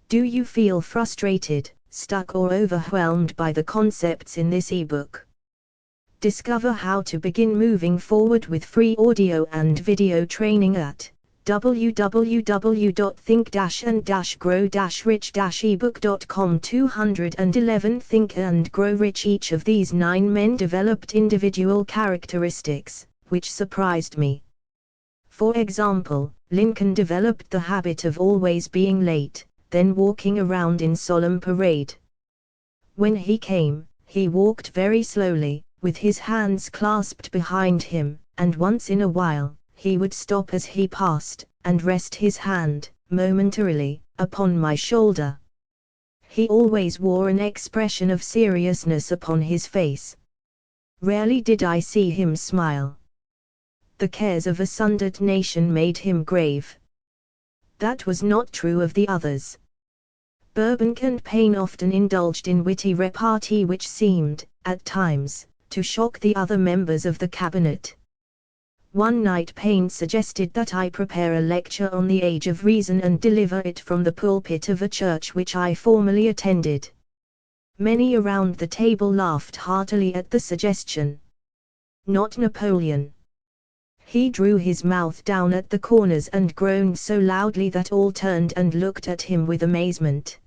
Speaker 2: Do you feel frustrated, stuck or overwhelmed by the concepts in this ebook? Discover how to begin moving forward with free audio and video training at www.think-and-grow-rich-ebook.com. 211 Think and Grow Rich. Each of these 9 men developed individual characteristics, which surprised me. For example, Lincoln developed the habit of always being late, then walking around in solemn parade. When he came, he walked very slowly, with his hands clasped behind him, and once in a while, he would stop as he passed, and rest his hand, momentarily, upon my shoulder. He always wore an expression of seriousness upon his face. Rarely did I see him smile. The cares of a sundered nation made him grave. That was not true of the others. Burbank and Paine often indulged in witty repartee which seemed, at times, to shock the other members of the cabinet. One night Paine suggested that I prepare a lecture on the age of reason and deliver it from the pulpit of a church which I formerly attended. Many around the table laughed heartily at the suggestion. Not Napoleon. He drew his mouth down at the corners and groaned so loudly that all turned and looked at him with amazement.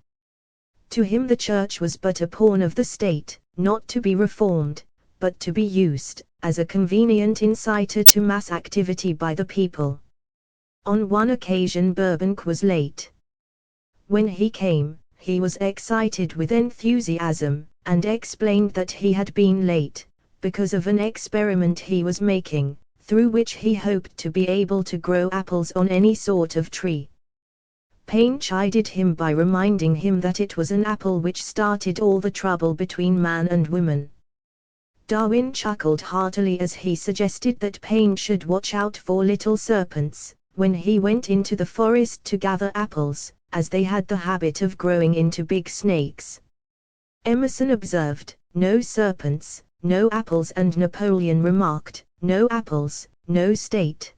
Speaker 2: To him the church was but a pawn of the state, not to be reformed, but to be used as a convenient inciter to mass activity by the people. On one occasion Burbank was late. When he came, he was excited with enthusiasm, and explained that he had been late, because of an experiment he was making, through which he hoped to be able to grow apples on any sort of tree. Paine chided him by reminding him that it was an apple which started all the trouble between man and woman. Darwin chuckled heartily as he suggested that Paine should watch out for little serpents, when he went into the forest to gather apples, as they had the habit of growing into big snakes. Emerson observed, "No serpents, no apples," and Napoleon remarked, "No apples, no state."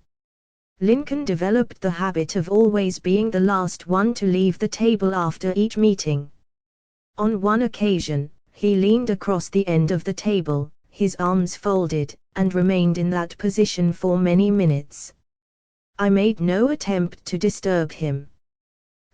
Speaker 2: Lincoln developed the habit of always being the last one to leave the table after each meeting. On one occasion, he leaned across the end of the table, his arms folded, and remained in that position for many minutes. I made no attempt to disturb him.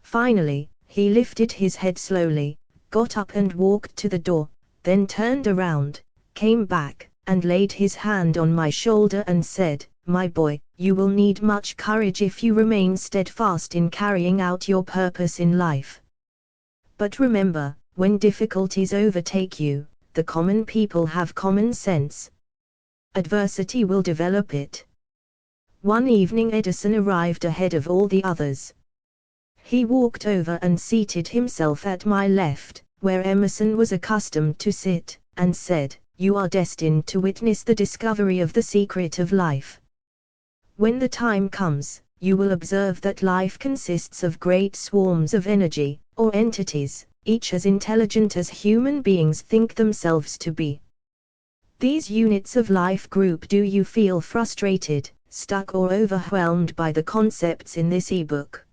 Speaker 2: Finally, he lifted his head slowly, got up and walked to the door, then turned around, came back, and laid his hand on my shoulder and said, "My boy, you will need much courage if you remain steadfast in carrying out your purpose in life. But remember, when difficulties overtake you, the common people have common sense. Adversity will develop it." One evening Edison arrived ahead of all the others. He walked over and seated himself at my left, where Emerson was accustomed to sit, and said, "You are destined to witness the discovery of the secret of life. When the time comes, you will observe that life consists of great swarms of energy, or entities, each as intelligent as human beings think themselves to be. These units of life group. Do you feel frustrated, stuck or overwhelmed by the concepts in this ebook?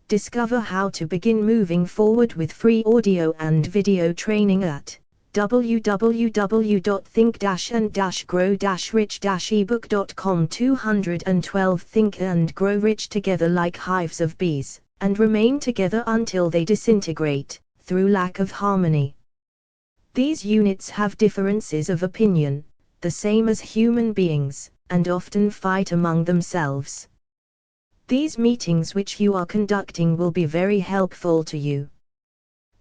Speaker 2: Discover how to begin moving forward with free audio and video training at www.think-and-grow-rich-ebook.com. 212 Think and grow rich together like hives of bees, and remain together until they disintegrate, through lack of harmony. These units have differences of opinion, the same as human beings, and often fight among themselves. These meetings which you are conducting will be very helpful to you.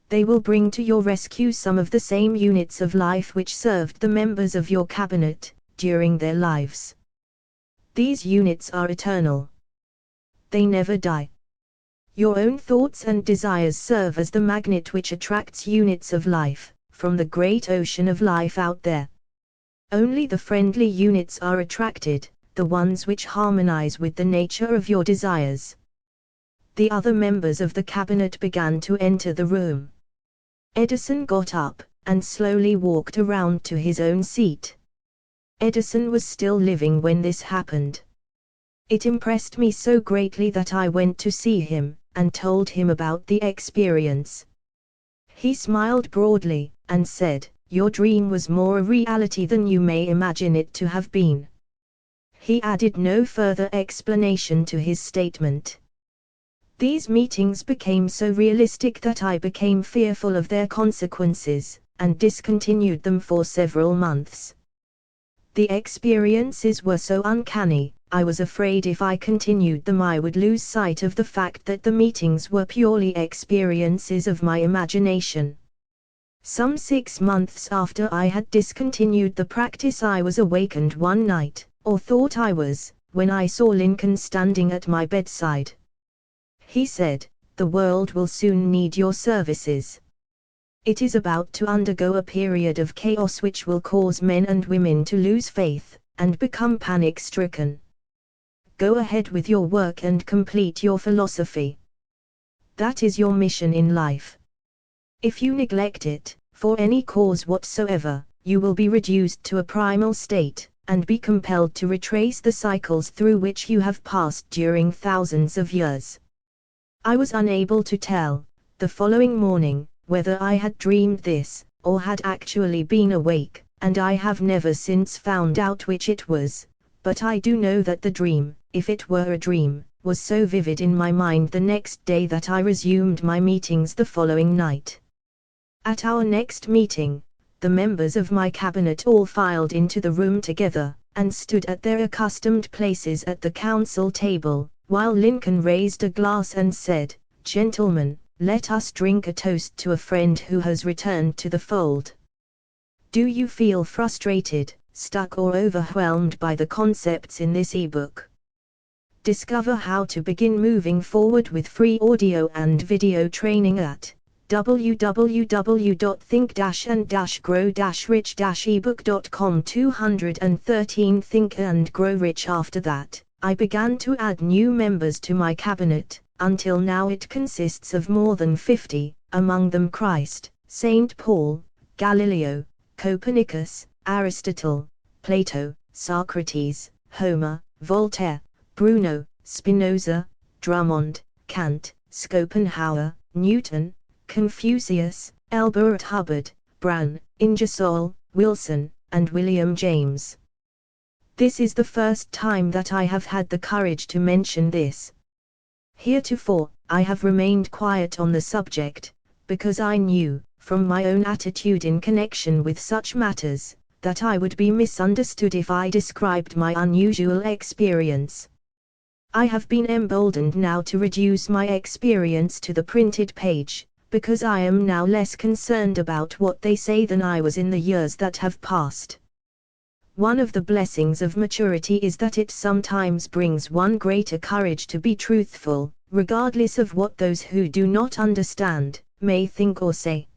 Speaker 2: They will bring to your rescue some of the same units of life which served the members of your cabinet during their lives. These units are eternal. They never die. Your own thoughts and desires serve as the magnet which attracts units of life from the great ocean of life out there. Only the friendly units are attracted, the ones which harmonize with the nature of your desires. The other members of the cabinet began to enter the room. Edison got up, and slowly walked around to his own seat. Edison was still living when this happened. It impressed me so greatly that I went to see him, and told him about the experience. He smiled broadly, and said, "Your dream was more a reality than you may imagine it to have been." He added no further explanation to his statement. These meetings became so realistic that I became fearful of their consequences, and discontinued them for several months. The experiences were so uncanny, I was afraid if I continued them I would lose sight of the fact that the meetings were purely experiences of my imagination. Some 6 months after I had discontinued the practice I was awakened one night, or thought I was, when I saw Lincoln standing at my bedside. He said, "The world will soon need your services. It is about to undergo a period of chaos which will cause men and women to lose faith, and become panic-stricken. Go ahead with your work and complete your philosophy. That is your mission in life. If you neglect it, for any cause whatsoever, you will be reduced to a primal state, and be compelled to retrace the cycles through which you have passed during thousands of years." I was unable to tell, the following morning, whether I had dreamed this, or had actually been awake, and I have never since found out which it was, but I do know that the dream, if it were a dream, was so vivid in my mind the next day that I resumed my meetings the following night. At our next meeting, the members of my cabinet all filed into the room together, and stood at their accustomed places at the council table, while Lincoln raised a glass and said, "Gentlemen, let us drink a toast to a friend who has returned to the fold." Do you feel frustrated, stuck or overwhelmed by the concepts in this ebook? Discover how to begin moving forward with free audio and video training at www.think-and-grow-rich-ebook.com. 213 Think and Grow Rich. After that, I began to add new members to my cabinet, until now it consists of more than 50, among them Christ, St. Paul, Galileo, Copernicus, Aristotle, Plato, Socrates, Homer, Voltaire, Bruno, Spinoza, Drummond, Kant, Schopenhauer, Newton, Confucius, Elbert Hubbard, Brown, Ingersoll, Wilson, and William James. This is the first time that I have had the courage to mention this. Heretofore, I have remained quiet on the subject, because I knew, from my own attitude in connection with such matters, that I would be misunderstood if I described my unusual experience. I have been emboldened now to reduce my experience to the printed page, because I am now less concerned about what they say than I was in the years that have passed. One of the blessings of maturity is that it sometimes brings one greater courage to be truthful, regardless of what those who do not understand may think or say.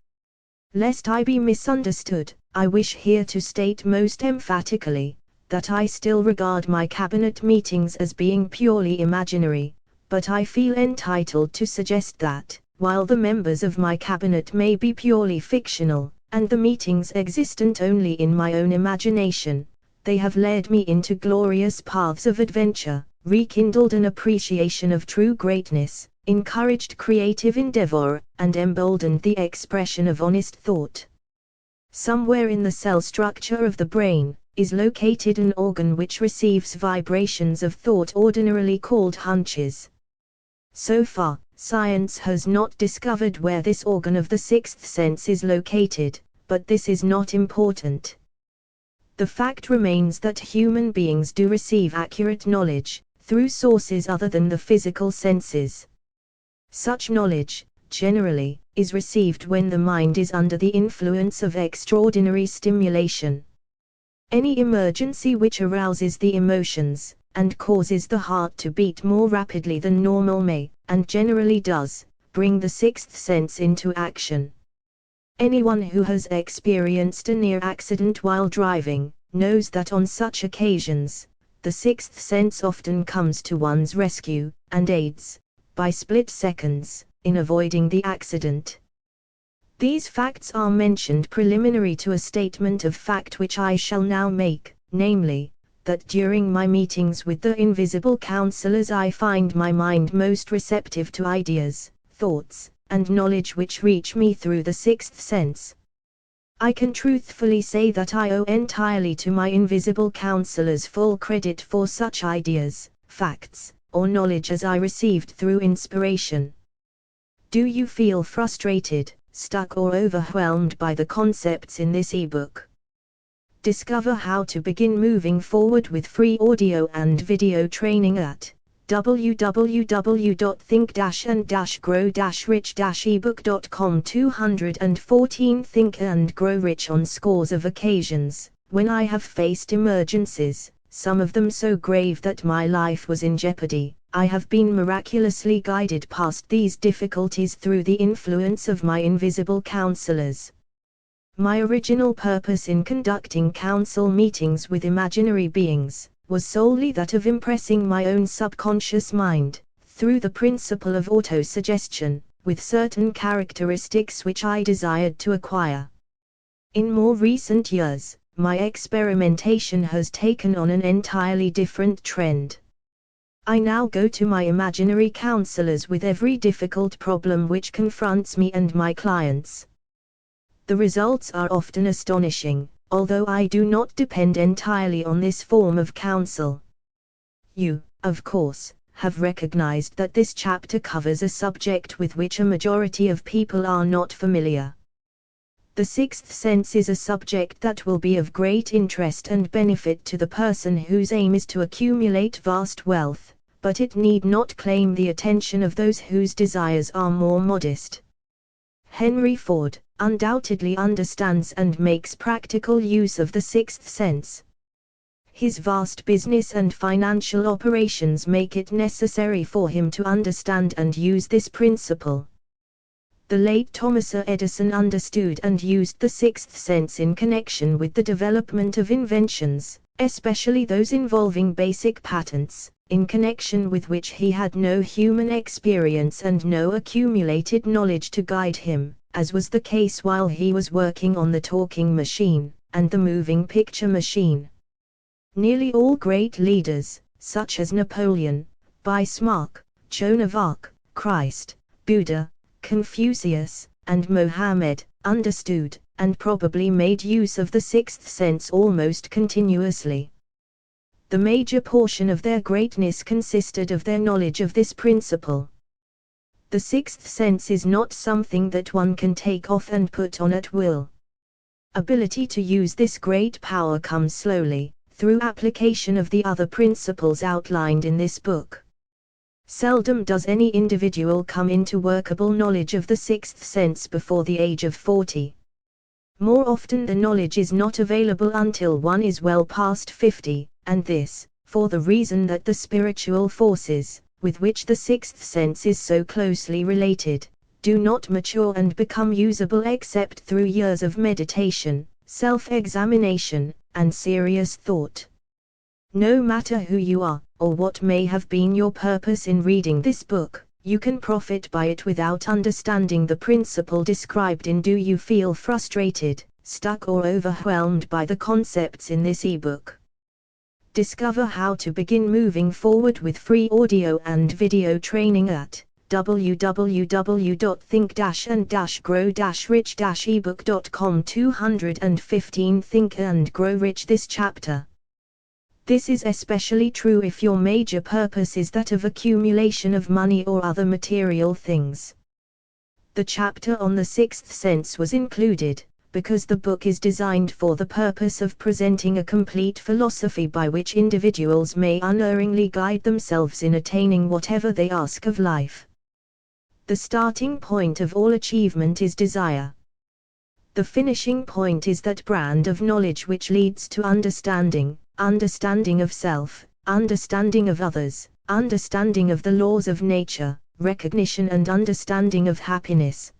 Speaker 2: Lest I be misunderstood, I wish here to state most emphatically that I still regard my cabinet meetings as being purely imaginary, but I feel entitled to suggest that, while the members of my cabinet may be purely fictional, and the meetings existent only in my own imagination, they have led me into glorious paths of adventure, rekindled an appreciation of true greatness, encouraged creative endeavor, and emboldened the expression of honest thought. Somewhere in the cell structure of the brain is located an organ which receives vibrations of thought ordinarily called hunches. So far, science has not discovered where this organ of the sixth sense is located, but this is not important. The fact remains that human beings do receive accurate knowledge through sources other than the physical senses. Such knowledge, generally, is received when the mind is under the influence of extraordinary stimulation. Any emergency which arouses the emotions, and causes the heart to beat more rapidly than normal may, and generally does, bring the sixth sense into action. Anyone who has experienced a near accident while driving, knows that on such occasions, the sixth sense often comes to one's rescue, and aids, by split seconds, in avoiding the accident. These facts are mentioned preliminary to a statement of fact which I shall now make, namely, that during my meetings with the invisible counselors I find my mind most receptive to ideas, thoughts, and knowledge which reach me through the sixth sense. I can truthfully say that I owe entirely to my invisible counselors full credit for such ideas, facts, or knowledge as I received through inspiration. Do you feel frustrated, stuck or overwhelmed by the concepts in this ebook? Discover how to begin moving forward with free audio and video training at www.think-and-grow-rich-ebook.com. 214 Think and Grow Rich. On scores of occasions, when I have faced emergencies, some of them so grave that my life was in jeopardy, I have been miraculously guided past these difficulties through the influence of my invisible counselors. My original purpose in conducting council meetings with imaginary beings was solely that of impressing my own subconscious mind, through the principle of autosuggestion, with certain characteristics which I desired to acquire. In more recent years, my experimentation has taken on an entirely different trend. I now go to my imaginary counselors with every difficult problem which confronts me and my clients. The results are often astonishing, although I do not depend entirely on this form of counsel. You, of course, have recognized that this chapter covers a subject with which a majority of people are not familiar. The sixth sense is a subject that will be of great interest and benefit to the person whose aim is to accumulate vast wealth, but it need not claim the attention of those whose desires are more modest. Henry Ford undoubtedly understands and makes practical use of the sixth sense. His vast business and financial operations make it necessary for him to understand and use this principle. The late Thomas Edison understood and used the sixth sense in connection with the development of inventions, especially those involving basic patents, in connection with which he had no human experience and no accumulated knowledge to guide him, as was the case while he was working on the talking machine and the moving picture machine. Nearly all great leaders, such as Napoleon, Bismarck, Joan of Arc, Christ, Buddha, Confucius, and Mohammed, understood, and probably made use of the sixth sense almost continuously. The major portion of their greatness consisted of their knowledge of this principle. The sixth sense is not something that one can take off and put on at will. Ability to use this great power comes slowly, through application of the other principles outlined in this book. Seldom does any individual come into workable knowledge of the sixth sense before the age of 40. More often the knowledge is not available until one is well past 50, and this, for the reason that the spiritual forces, with which the sixth sense is so closely related, do not mature and become usable except through years of meditation, self-examination, and serious thought. No matter who you are, or what may have been your purpose in reading this book, you can profit by it without understanding the principle described in Do You Feel Frustrated, Stuck or Overwhelmed by the Concepts in this ebook? Discover how to begin moving forward with free audio and video training at www.think-and-grow-rich-ebook.com. 215 Think and Grow Rich. This chapter. This is especially true if your major purpose is that of accumulation of money or other material things. The chapter on the sixth sense was included, because the book is designed for the purpose of presenting a complete philosophy by which individuals may unerringly guide themselves in attaining whatever they ask of life. The starting point of all achievement is desire. The finishing point is that brand of knowledge which leads to understanding of self, understanding of others, understanding of the laws of nature, recognition and understanding of happiness.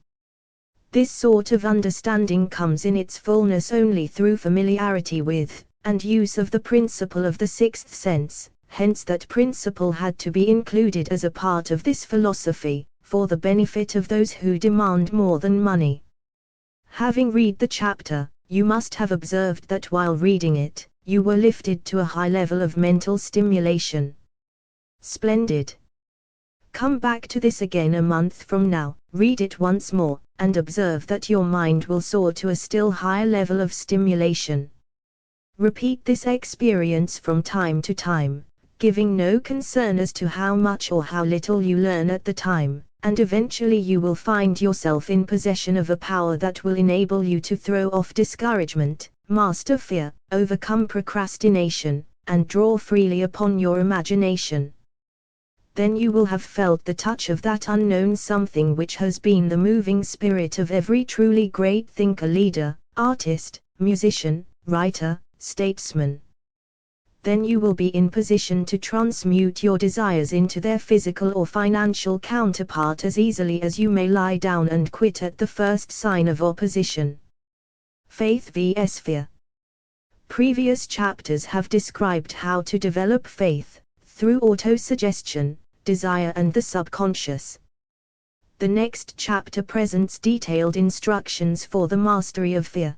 Speaker 2: This sort of understanding comes in its fullness only through familiarity with, and use of the principle of the sixth sense, hence that principle had to be included as a part of this philosophy, for the benefit of those who demand more than money. Having read the chapter, you must have observed that while reading it, you were lifted to a high level of mental stimulation. Splendid. Come back to this again a month from now, read it once more, and observe that your mind will soar to a still higher level of stimulation. Repeat this experience from time to time, giving no concern as to how much or how little you learn at the time, and eventually you will find yourself in possession of a power that will enable you to throw off discouragement, master fear, overcome procrastination, and draw freely upon your imagination. Then you will have felt the touch of that unknown something which has been the moving spirit of every truly great thinker, leader, artist, musician, writer, statesman. Then you will be in position to transmute your desires into their physical or financial counterpart as easily as you may lie down and quit at the first sign of opposition. Faith vs. Fear. Previous chapters have described how to develop faith, through autosuggestion, desire and the subconscious. The next chapter presents detailed instructions for the mastery of fear.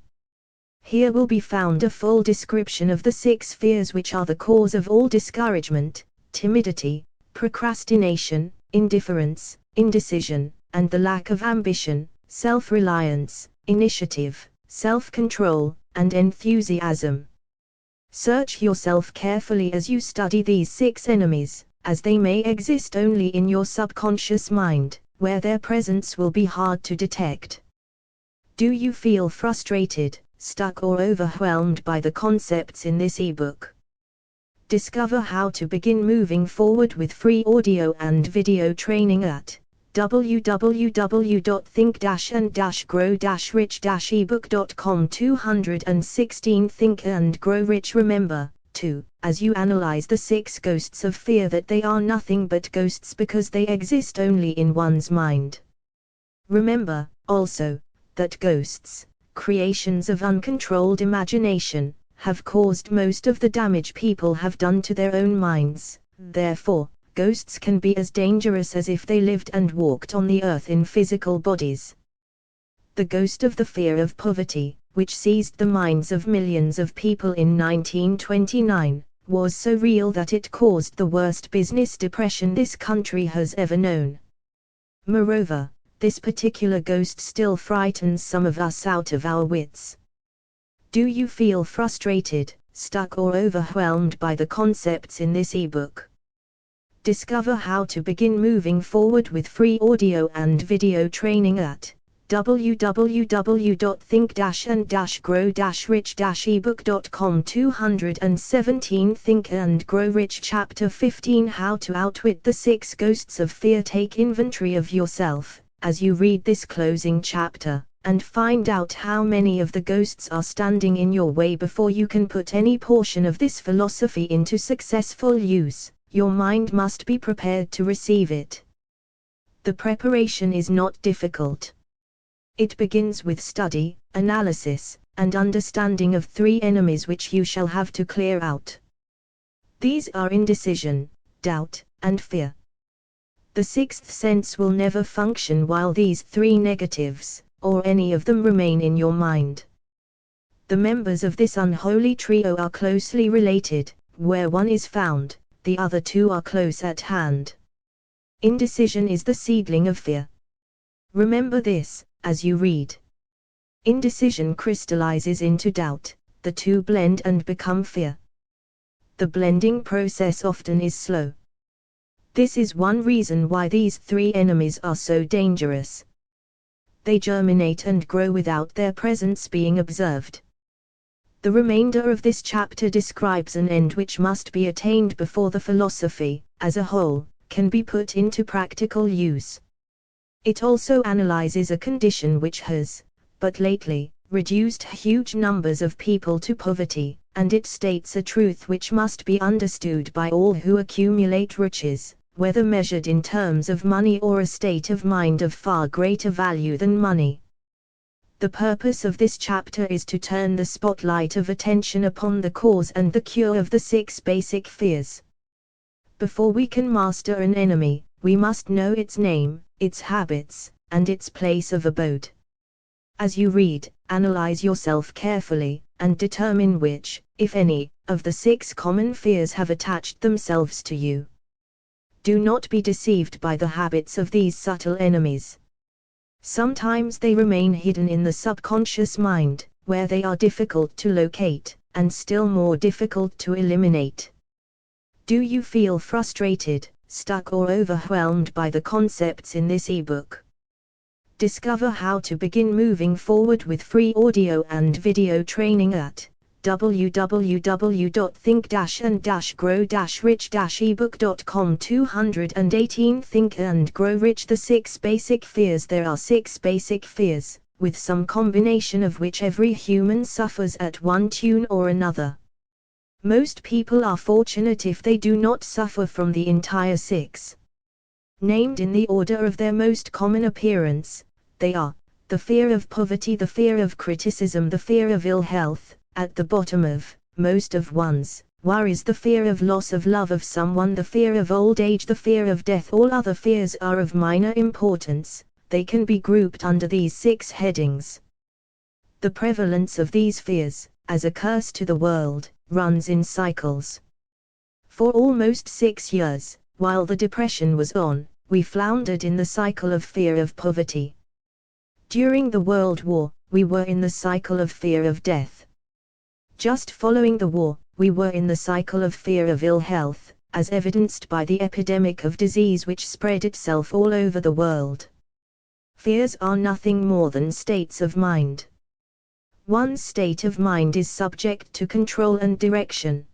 Speaker 2: Here will be found a full description of the 6 fears which are the cause of all discouragement, timidity, procrastination, indifference, indecision, and the lack of ambition, self-reliance, initiative, self-control, and enthusiasm. Search yourself carefully as you study these 6 enemies, as they may exist only in your subconscious mind, where their presence will be hard to detect. Do you feel frustrated, stuck or overwhelmed by the concepts in this ebook? Discover how to begin moving forward with free audio and video training at www.think-and-grow-rich-ebook.com. 216 Think and Grow Rich. Remember, too, as you analyze the 6 ghosts of fear, that they are nothing but ghosts because they exist only in one's mind. Remember, also, that ghosts, creations of uncontrolled imagination, have caused most of the damage people have done to their own minds. Therefore, ghosts can be as dangerous as if they lived and walked on the earth in physical bodies. The ghost of the fear of poverty, which seized the minds of millions of people in 1929, was so real that it caused the worst business depression this country has ever known. Moreover, this particular ghost still frightens some of us out of our wits. Do you feel frustrated, stuck or overwhelmed by the concepts in this ebook? Discover how to begin moving forward with free audio and video training at www.think-and-grow-rich-ebook.com. 217 Think and Grow Rich. Chapter 15 How to Outwit the 6 Ghosts of Fear. Take inventory of yourself, as you read this closing chapter, and find out how many of the ghosts are standing in your way before you can put any portion of this philosophy into successful use. Your mind must be prepared to receive it. The preparation is not difficult. It begins with study, analysis, and understanding of 3 enemies which you shall have to clear out. These are indecision, doubt, and fear. The sixth sense will never function while these three negatives, or any of them, remain in your mind. The members of this unholy trio are closely related. Where one is found, the other two are close at hand. Indecision is the seedling of fear. Remember this, as you read. Indecision crystallizes into doubt, the two blend and become fear. The blending process often is slow. This is one reason why these three enemies are so dangerous. They germinate and grow without their presence being observed. The remainder of this chapter describes an end which must be attained before the philosophy, as a whole, can be put into practical use. It also analyzes a condition which has, but lately, reduced huge numbers of people to poverty, and it states a truth which must be understood by all who accumulate riches, whether measured in terms of money or a state of mind of far greater value than money. The purpose of this chapter is to turn the spotlight of attention upon the cause and the cure of the 6 basic fears. Before we can master an enemy, we must know its name, its habits, and its place of abode. As you read, analyze yourself carefully, and determine which, if any, of the 6 common fears have attached themselves to you. Do not be deceived by the habits of these subtle enemies. Sometimes they remain hidden in the subconscious mind, where they are difficult to locate, and still more difficult to eliminate. Do you feel frustrated, stuck, or overwhelmed by the concepts in this ebook? Discover how to begin moving forward with free audio and video training at www.think-and-grow-rich-ebook.com. 218 Think and Grow Rich. The 6 basic fears. There are 6 basic fears, with some combination of which every human suffers at one tune or another. Most people are fortunate if they do not suffer from the entire 6. Named in the order of their most common appearance, they are the fear of poverty, the fear of criticism, the fear of ill health. At the bottom of most of one's worries, the fear of loss of love of someone, the fear of old age, the fear of death. All other fears are of minor importance. They can be grouped under these 6 headings. The prevalence of these fears, as a curse to the world, runs in cycles. For almost 6 years, while the Depression was on, we floundered in the cycle of fear of poverty. During the World War, we were in the cycle of fear of death. Just following the war, we were in the cycle of fear of ill health, as evidenced by the epidemic of disease which spread itself all over the world. Fears are nothing more than states of mind. One's state of mind is subject to control and direction.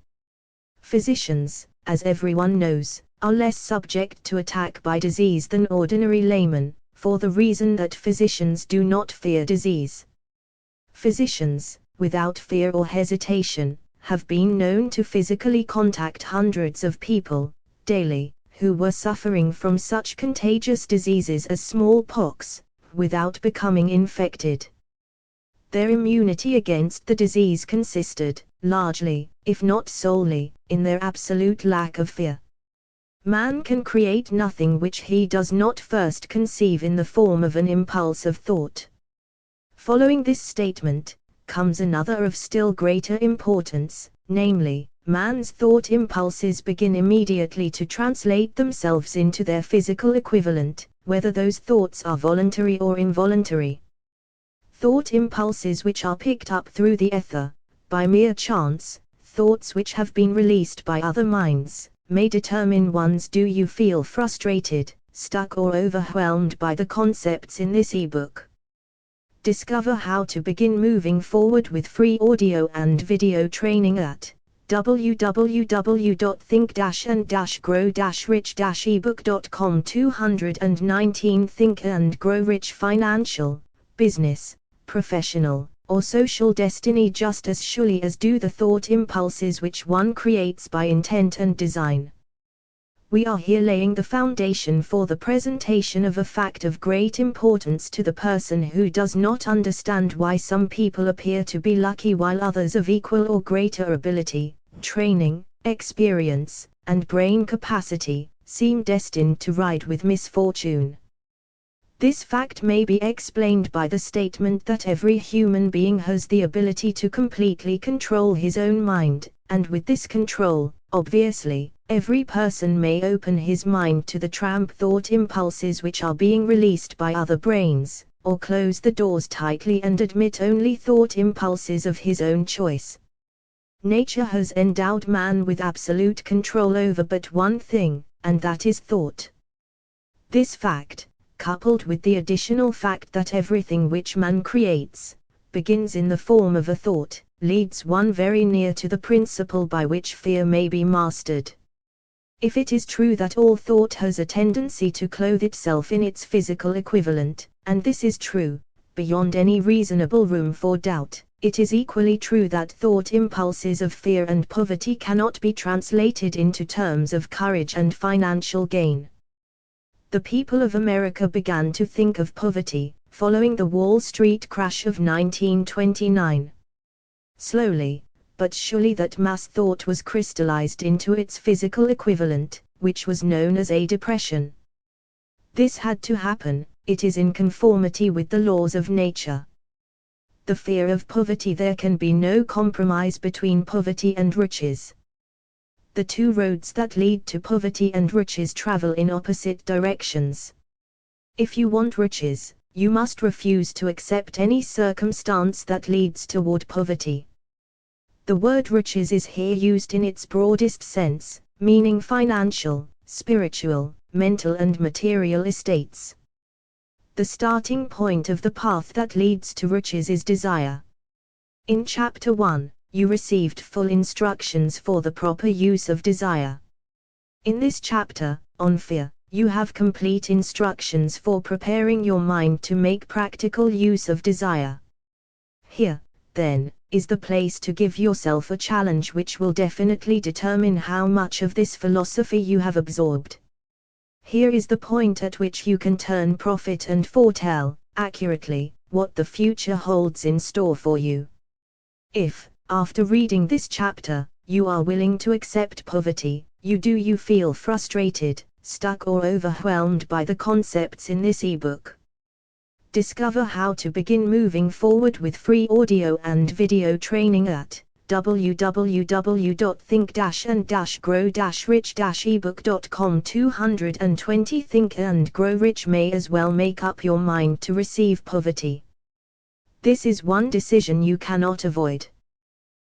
Speaker 2: Physicians, as everyone knows, are less subject to attack by disease than ordinary laymen, for the reason that physicians do not fear disease. Physicians, without fear or hesitation, have been known to physically contact hundreds of people, daily, who were suffering from such contagious diseases as smallpox, without becoming infected. Their immunity against the disease consisted, largely, if not solely, in their absolute lack of fear. Man can create nothing which he does not first conceive in the form of an impulse of thought. Following this statement, comes another of still greater importance, namely, man's thought impulses begin immediately to translate themselves into their physical equivalent, whether those thoughts are voluntary or involuntary. Thought impulses which are picked up through the ether, by mere chance, thoughts which have been released by other minds, may determine one's. Do you feel frustrated, stuck, or overwhelmed by the concepts in this ebook? Discover how to begin moving forward with free audio and video training at www.think-and-grow-rich-ebook.com. 219 Think and Grow Rich. Financial, business, professional, or social destiny. Just as surely as do the thought impulses which one creates by intent and design. We are here laying the foundation for the presentation of a fact of great importance to the person who does not understand why some people appear to be lucky while others of equal or greater ability, training, experience, and brain capacity, seem destined to ride with misfortune. This fact may be explained by the statement that every human being has the ability to completely control his own mind, and with this control, obviously, every person may open his mind to the tramp thought impulses which are being released by other brains, or close the doors tightly and admit only thought impulses of his own choice. Nature has endowed man with absolute control over but one thing, and that is thought. This fact, coupled with the additional fact that everything which man creates, begins in the form of a thought, leads one very near to the principle by which fear may be mastered. If it is true that all thought has a tendency to clothe itself in its physical equivalent, and this is true, beyond any reasonable room for doubt, it is equally true that thought impulses of fear and poverty cannot be translated into terms of courage and financial gain. The people of America began to think of poverty, following the Wall Street crash of 1929. Slowly, but surely that mass thought was crystallized into its physical equivalent, which was known as a depression. This had to happen, it is in conformity with the laws of nature. The fear of poverty. There can be no compromise between poverty and riches. The two roads that lead to poverty and riches travel in opposite directions. If you want riches, you must refuse to accept any circumstance that leads toward poverty. The word riches is here used in its broadest sense, meaning financial, spiritual, mental and material estates. The starting point of the path that leads to riches is desire. In Chapter 1, you received full instructions for the proper use of desire. In this chapter, on fear, you have complete instructions for preparing your mind to make practical use of desire. Here, then, is the place to give yourself a challenge which will definitely determine how much of this philosophy you have absorbed. Here is the point at which you can turn prophet and foretell, accurately, what the future holds in store for you. If, after reading this chapter, you are willing to accept poverty, you feel frustrated, stuck or overwhelmed by the concepts in this ebook. Discover how to begin moving forward with free audio and video training at www.think-and-grow-rich-ebook.com. 220 Think and Grow Rich may as well make up your mind to receive poverty. This is one decision you cannot avoid.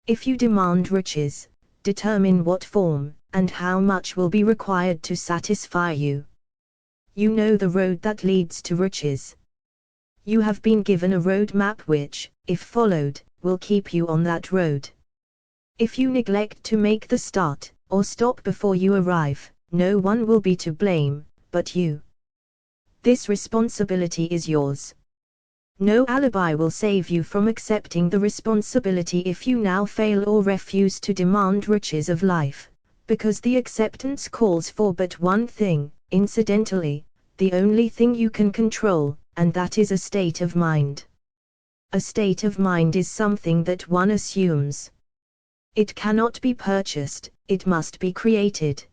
Speaker 2: If you demand riches, determine what form, and how much will be required to satisfy you. You know the road that leads to riches. You have been given a road map which, if followed, will keep you on that road. If you neglect to make the start, or stop before you arrive, no one will be to blame, but you. This responsibility is yours. No alibi will save you from accepting the responsibility if you now fail or refuse to demand riches of life, because the acceptance calls for but one thing, incidentally, the only thing you can control, and that is a state of mind. A state of mind is something that one assumes. It cannot be purchased, it must be created.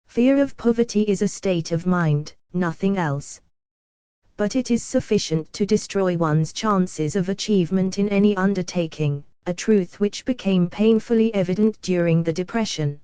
Speaker 2: Fear of poverty is a state of mind, nothing else. But it is sufficient to destroy one's chances of achievement in any undertaking, a truth which became painfully evident during the Depression.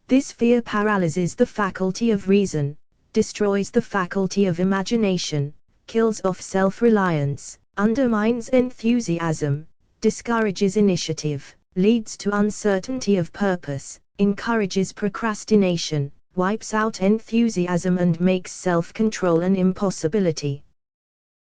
Speaker 2: This fear paralyzes the faculty of reason, destroys the faculty of imagination, kills off self-reliance, undermines enthusiasm, discourages initiative, leads to uncertainty of purpose, encourages procrastination, wipes out enthusiasm and makes self-control an impossibility.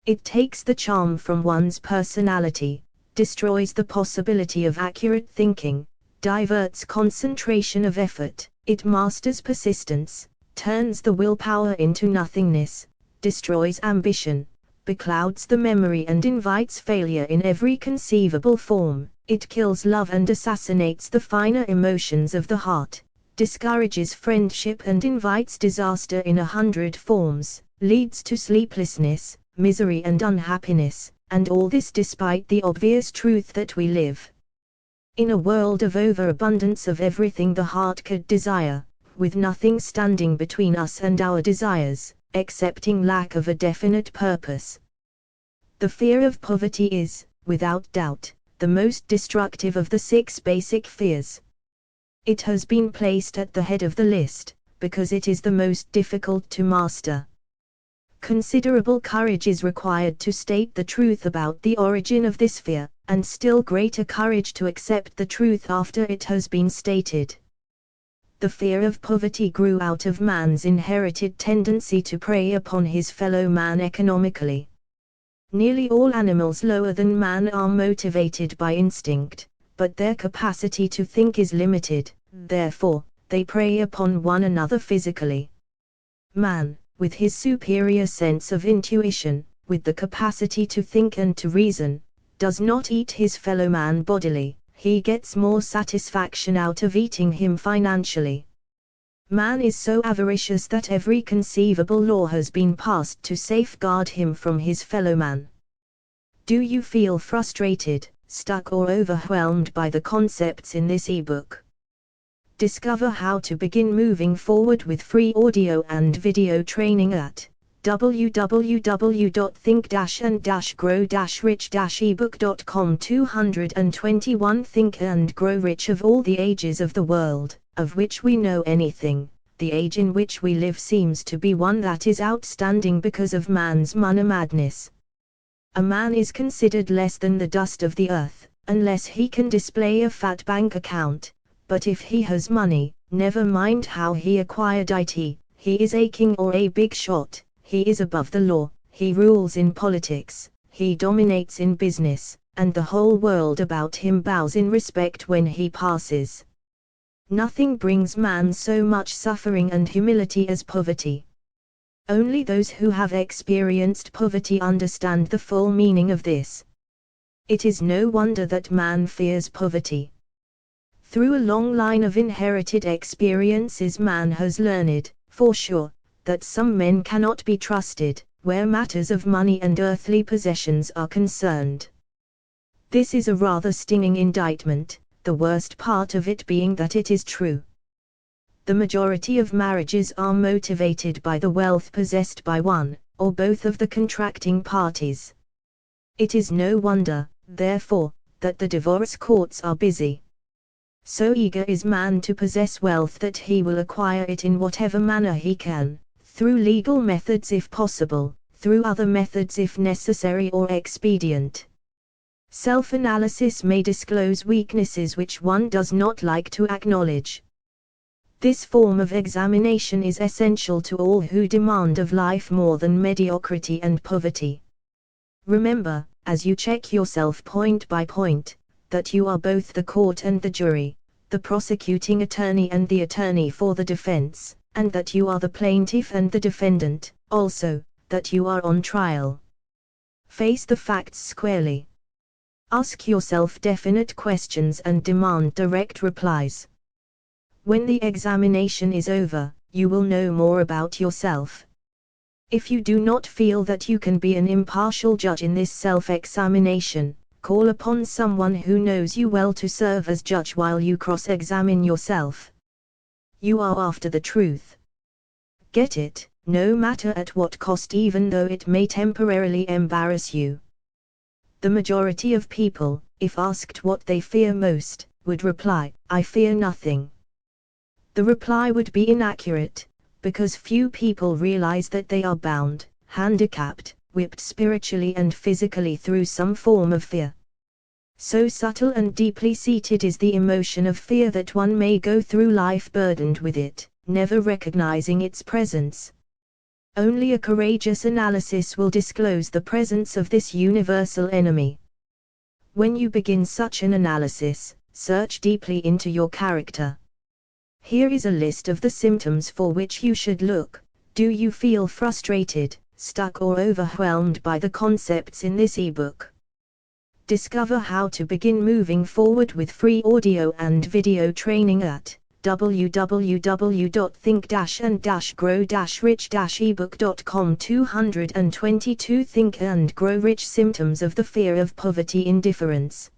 Speaker 2: It takes the charm from one's personality, destroys the possibility of accurate thinking, diverts concentration of effort, it masters persistence, turns the willpower into nothingness, destroys ambition, beclouds the memory and invites failure in every conceivable form, it kills love and assassinates the finer emotions of the heart, discourages friendship and invites disaster in 100 forms, leads to sleeplessness, misery and unhappiness, and all this despite the obvious truth that we live In a world of overabundance of everything the heart could desire, with nothing standing between us and our desires, excepting lack of a definite purpose. The fear of poverty is, without doubt, the most destructive of the 6 basic fears. It has been placed at the head of the list, because it is the most difficult to master. Considerable courage is required to state the truth about the origin of this fear, and still greater courage to accept the truth after it has been stated. The fear of poverty grew out of man's inherited tendency to prey upon his fellow man economically. Nearly all animals lower than man are motivated by instinct, but their capacity to think is limited, therefore, they prey upon one another physically. Man, with his superior sense of intuition, with the capacity to think and to reason, does not eat his fellow man bodily, he gets more satisfaction out of eating him financially. Man is so avaricious that every conceivable law has been passed to safeguard him from his fellow man. Do you feel frustrated, stuck or overwhelmed by the concepts in this ebook? Discover how to begin moving forward with free audio and video training at www.think-and-grow-rich-ebook.com. 221 Think and Grow Rich. Of all the ages of the world, of which we know anything, the age in which we live seems to be one that is outstanding because of man's money madness. A man is considered less than the dust of the earth, unless he can display a fat bank account. But if he has money, never mind how he acquired it, he is a king or a big shot, he is above the law, he rules in politics, he dominates in business, and the whole world about him bows in respect when he passes. Nothing brings man so much suffering and humility as poverty. Only those who have experienced poverty understand the full meaning of this. It is no wonder that man fears poverty. Through a long line of inherited experiences man has learned, for sure, that some men cannot be trusted, where matters of money and earthly possessions are concerned. This is a rather stinging indictment, the worst part of it being that it is true. The majority of marriages are motivated by the wealth possessed by one, or both of the contracting parties. It is no wonder, therefore, that the divorce courts are busy. So eager is man to possess wealth that he will acquire it in whatever manner he can, through legal methods if possible, through other methods if necessary or expedient. Self-analysis may disclose weaknesses which one does not like to acknowledge. This form of examination is essential to all who demand of life more than mediocrity and poverty. Remember, as you check yourself point by point, that you are both the court and the jury, the prosecuting attorney and the attorney for the defense, and that you are the plaintiff and the defendant, also, that you are on trial. Face the facts squarely. Ask yourself definite questions and demand direct replies. When the examination is over, you will know more about yourself. If you do not feel that you can be an impartial judge in this self-examination, call upon someone who knows you well to serve as judge while you cross-examine yourself. You are after the truth. Get it, no matter at what cost, even though it may temporarily embarrass you. The majority of people, if asked what they fear most, would reply, "I fear nothing." The reply would be inaccurate, because few people realize that they are bound, handicapped, whipped spiritually and physically through some form of fear. So subtle and deeply seated is the emotion of fear that one may go through life burdened with it, never recognizing its presence. Only a courageous analysis will disclose the presence of this universal enemy. When you begin such an analysis, search deeply into your character. Here is a list of the symptoms for which you should look. Do you feel frustrated, stuck or overwhelmed by the concepts in this ebook? Discover how to begin moving forward with free audio and video training at www.think-and-grow-rich-ebook.com. 222 Think and Grow Rich. Symptoms of the Fear of Poverty. Indifference.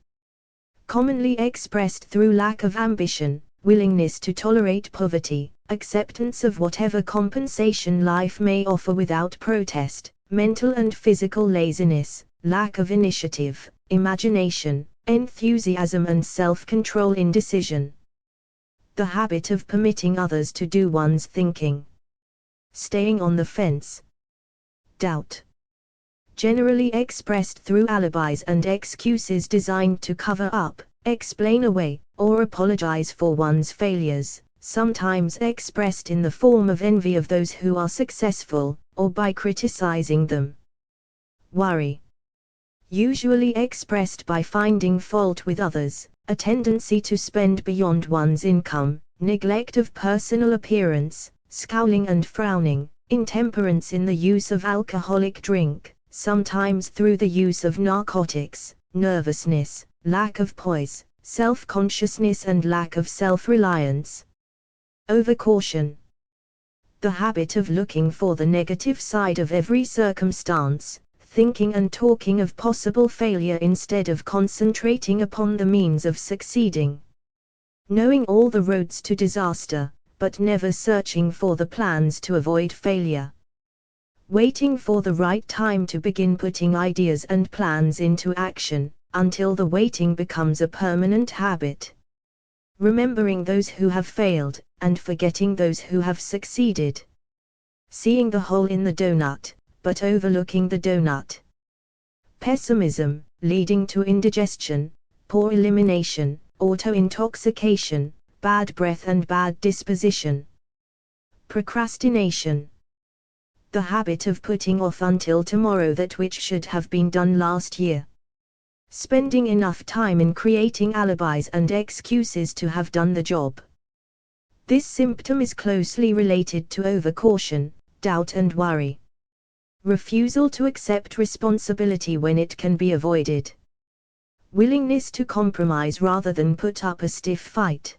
Speaker 2: commonly expressed through lack of ambition, willingness to tolerate poverty, acceptance of whatever compensation life may offer without protest, mental and physical laziness, lack of initiative, imagination, enthusiasm and self-control in decision. The habit of permitting others to do one's thinking. Staying on the fence. Doubt. Generally expressed through alibis and excuses designed to cover up, explain away, or apologize for one's failures, sometimes expressed in the form of envy of those who are successful, or by criticizing them. Worry. Usually expressed by finding fault with others, a tendency to spend beyond one's income, neglect of personal appearance, scowling and frowning, intemperance in the use of alcoholic drink, sometimes through the use of narcotics, nervousness, lack of poise, self-consciousness and lack of self-reliance. Overcaution. The habit of looking for the negative side of every circumstance, thinking and talking of possible failure instead of concentrating upon the means of succeeding. Knowing all the roads to disaster, but never searching for the plans to avoid failure. Waiting for the right time to begin putting ideas and plans into action, until the waiting becomes a permanent habit. Remembering those who have failed, and forgetting those who have succeeded. Seeing the hole in the donut, but overlooking the donut. Pessimism, leading to indigestion, poor elimination, auto-intoxication, bad breath and bad disposition. Procrastination. The habit of putting off until tomorrow that which should have been done last year. Spending enough time in creating alibis and excuses to have done the job. This symptom is closely related to overcaution, doubt and worry. Refusal to accept responsibility when it can be avoided. Willingness to compromise rather than put up a stiff fight.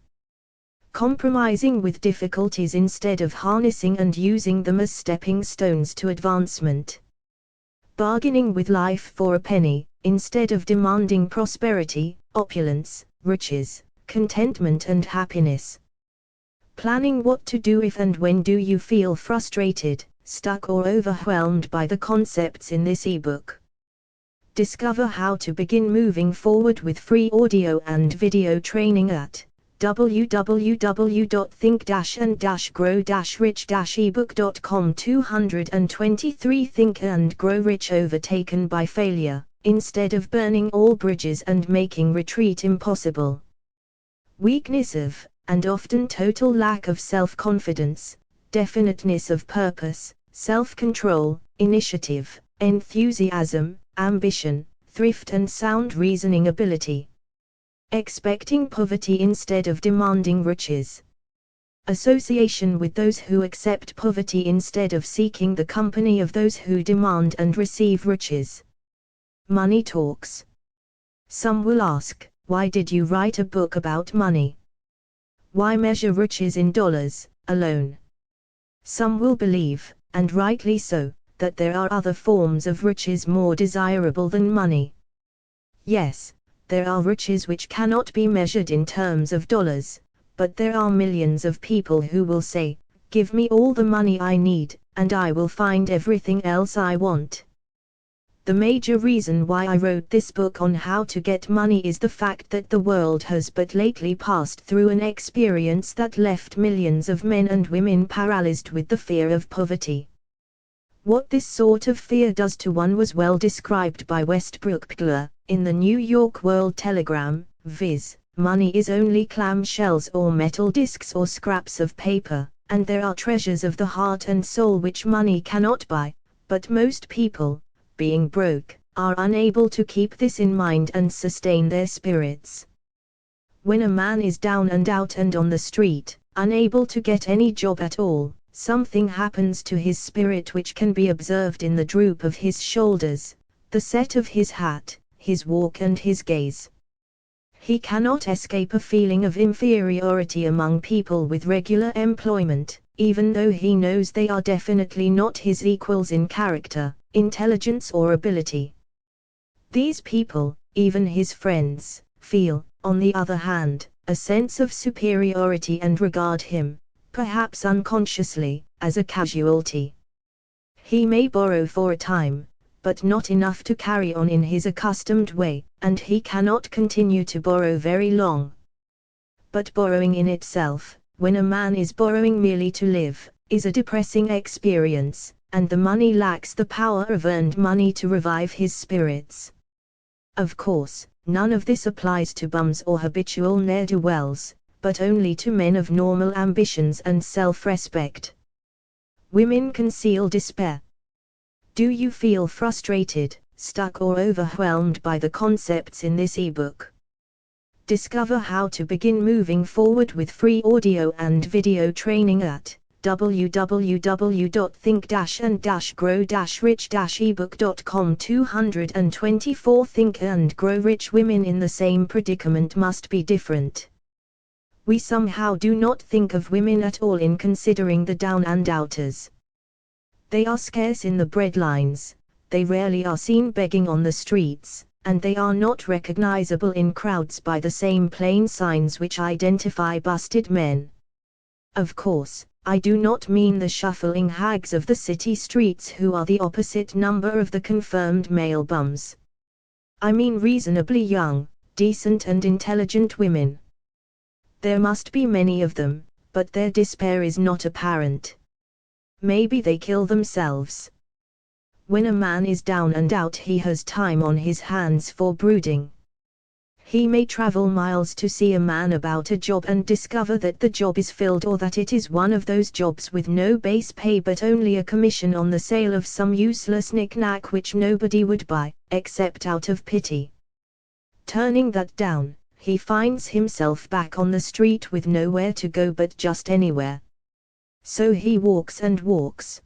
Speaker 2: Compromising with difficulties instead of harnessing and using them as stepping stones to advancement. Bargaining with life for a penny, instead of demanding prosperity, opulence, riches, contentment and happiness. Planning what to do if and when do you feel frustrated, stuck or overwhelmed by the concepts in this ebook. Discover how to begin moving forward with free audio and video training at www.think-and-grow-rich-ebook.com. 223 Think and Grow Rich overtaken by failure, instead of burning all bridges and making retreat impossible. Weakness of, and often total lack of self-confidence, definiteness of purpose, self-control, initiative, enthusiasm, ambition, thrift and sound reasoning ability. Expecting poverty instead of demanding riches. Association with those who accept poverty instead of seeking the company of those who demand and receive riches. Money talks. Some will ask, why did you write a book about money? Why measure riches in dollars alone? Some will believe, and rightly so, that there are other forms of riches more desirable than money. Yes, there are riches which cannot be measured in terms of dollars, but there are millions of people who will say, give me all the money I need, and I will find everything else I want. The major reason why I wrote this book on how to get money is the fact that the world has but lately passed through an experience that left millions of men and women paralyzed with the fear of poverty. What this sort of fear does to one was well described by Westbrook Pgler, in the New York World Telegram, viz., money is only clamshells or metal discs or scraps of paper, and there are treasures of the heart and soul which money cannot buy, but most people, being broke, are unable to keep this in mind and sustain their spirits. When a man is down and out and on the street, unable to get any job at all, something happens to his spirit which can be observed in the droop of his shoulders, the set of his hat, his walk and his gaze. He cannot escape a feeling of inferiority among people with regular employment, even though he knows they are definitely not his equals in character, intelligence or ability. These people, even his friends, feel, on the other hand, a sense of superiority and regard him, perhaps unconsciously, as a casualty. He may borrow for a time, but not enough to carry on in his accustomed way, and he cannot continue to borrow very long. But borrowing in itself, when a man is borrowing merely to live, is a depressing experience, and the money lacks the power of earned money to revive his spirits. Of course, none of this applies to bums or habitual ne'er-do-wells, but only to men of normal ambitions and self-respect. Women conceal despair. Do you feel frustrated, stuck or overwhelmed by the concepts in this ebook? Discover how to begin moving forward with free audio and video training at www.think-and-grow-rich-ebook.com. 224 Think and Grow Rich women in the same predicament must be different. We somehow do not think of women at all in considering the down and outers. They are scarce in the breadlines, they rarely are seen begging on the streets, and they are not recognizable in crowds by the same plain signs which identify busted men. Of course, I do not mean the shuffling hags of the city streets who are the opposite number of the confirmed male bums. I mean reasonably young, decent and intelligent women. There must be many of them, but their despair is not apparent. Maybe they kill themselves. When a man is down and out, he has time on his hands for brooding. He may travel miles to see a man about a job and discover that the job is filled, or that it is one of those jobs with no base pay but only a commission on the sale of some useless knick-knack which nobody would buy, except out of pity. Turning that down, he finds himself back on the street with nowhere to go but just anywhere. So he walks and walks.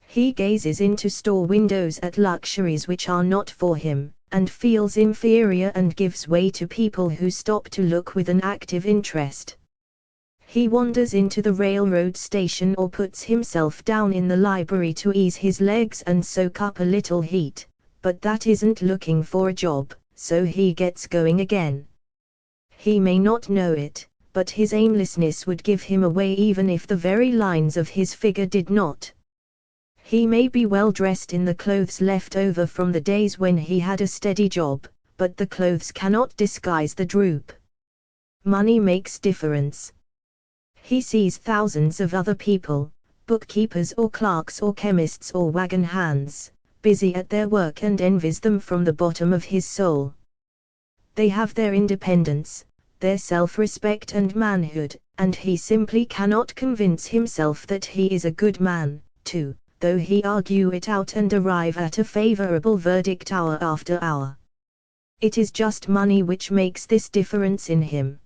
Speaker 2: He gazes into store windows at luxuries which are not for him, and feels inferior and gives way to people who stop to look with an active interest. He wanders into the railroad station or puts himself down in the library to ease his legs and soak up a little heat, but that isn't looking for a job, so he gets going again. He may not know it, but his aimlessness would give him away even if the very lines of his figure did not. He may be well dressed in the clothes left over from the days when he had a steady job, but the clothes cannot disguise the droop. Money makes difference. He sees thousands of other people, bookkeepers or clerks or chemists or wagon hands, busy at their work, and envies them from the bottom of his soul. They have their independence, their self-respect and manhood, and he simply cannot convince himself that he is a good man, too, though he argue it out and arrive at a favorable verdict hour after hour. It is just money which makes this difference in him.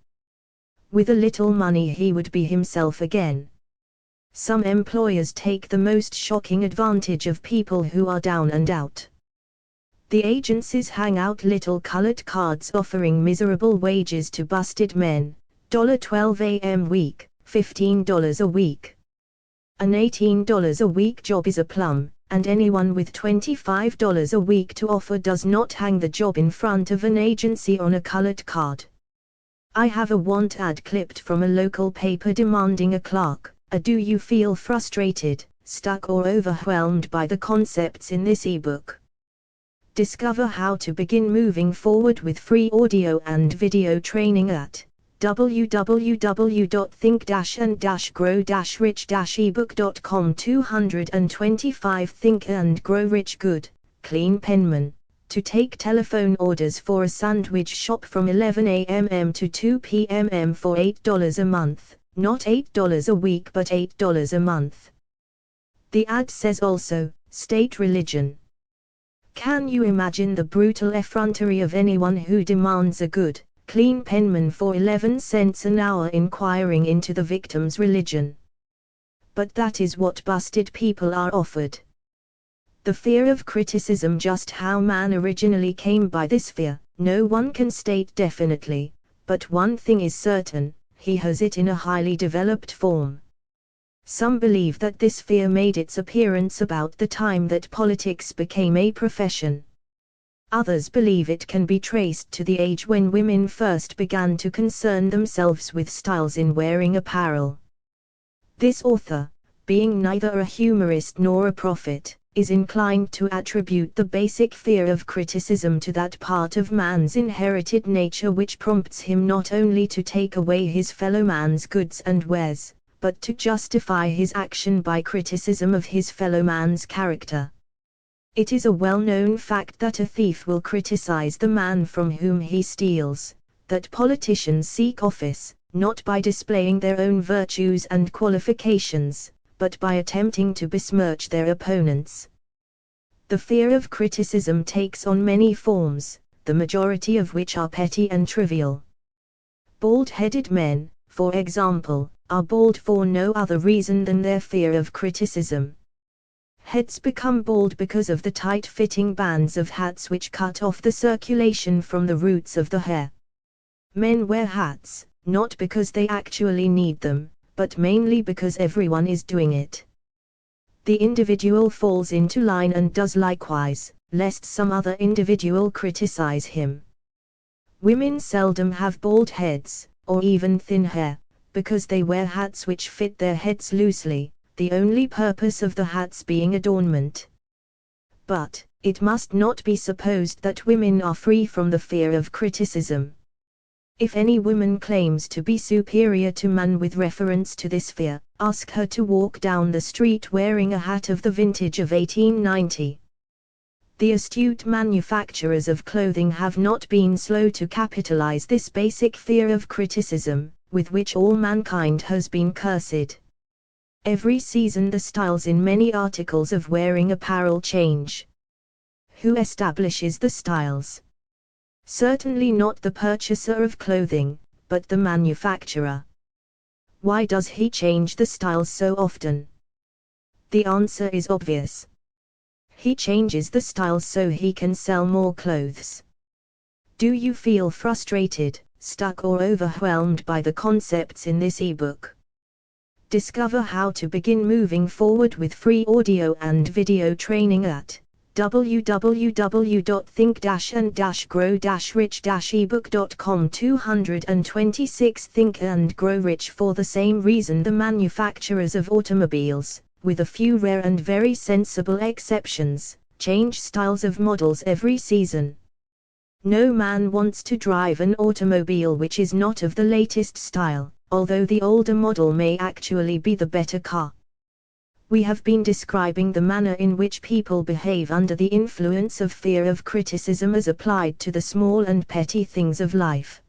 Speaker 2: With a little money he would be himself again. Some employers take the most shocking advantage of people who are down and out. The agencies hang out little colored cards offering miserable wages to busted men, $12 a week, $15 a week. An $18 a week job is a plum, and anyone with $25 a week to offer does not hang the job in front of an agency on a colored card. I have a want ad clipped from a local paper demanding a clerk. Do you feel frustrated, stuck or overwhelmed by the concepts in this ebook? Discover how to begin moving forward with free audio and video training at www.think-and-grow-rich-ebook.com. 225 Think and Grow Rich Good, Clean Penman. To take telephone orders for a sandwich shop from 11 a.m. to 2 p.m. for $8 a month, not $8 a week but $8 a month. The ad says also, state religion. Can you imagine the brutal effrontery of anyone who demands a good, clean penman for 11 cents an hour inquiring into the victim's religion? But that is what busted people are offered. The fear of criticism. Just how man originally came by this fear, no one can state definitely, but one thing is certain, he has it in a highly developed form. Some believe that this fear made its appearance about the time that politics became a profession. Others believe it can be traced to the age when women first began to concern themselves with styles in wearing apparel. This author, being neither a humorist nor a prophet, is inclined to attribute the basic fear of criticism to that part of man's inherited nature which prompts him not only to take away his fellow man's goods and wares, but to justify his action by criticism of his fellow man's character. It is a well-known fact that a thief will criticize the man from whom he steals, that politicians seek office, not by displaying their own virtues and qualifications, but by attempting to besmirch their opponents. The fear of criticism takes on many forms, the majority of which are petty and trivial. Bald-headed men, for example, are bald for no other reason than their fear of criticism. Heads become bald because of the tight-fitting bands of hats which cut off the circulation from the roots of the hair. Men wear hats, not because they actually need them, but mainly because everyone is doing it. The individual falls into line and does likewise, lest some other individual criticize him. Women seldom have bald heads, or even thin hair, because they wear hats which fit their heads loosely, the only purpose of the hats being adornment. But, it must not be supposed that women are free from the fear of criticism. If any woman claims to be superior to man with reference to this fear, ask her to walk down the street wearing a hat of the vintage of 1890. The astute manufacturers of clothing have not been slow to capitalize this basic fear of criticism, with which all mankind has been cursed. Every season the styles in many articles of wearing apparel change. Who establishes the styles? Certainly not the purchaser of clothing, but the manufacturer. Why does he change the styles so often? The answer is obvious. He changes the styles so he can sell more clothes. Do you feel frustrated, stuck or overwhelmed by the concepts in this ebook? Discover how to begin moving forward with free audio and video training at www.think-and-grow-rich-ebook.com. 226 Think and Grow Rich. For the same reason the manufacturers of automobiles, with a few rare and very sensible exceptions, change styles of models every season. No man wants to drive an automobile which is not of the latest style, although the older model may actually be the better car. We have been describing the manner in which people behave under the influence of fear of criticism as applied to the small and petty things of life.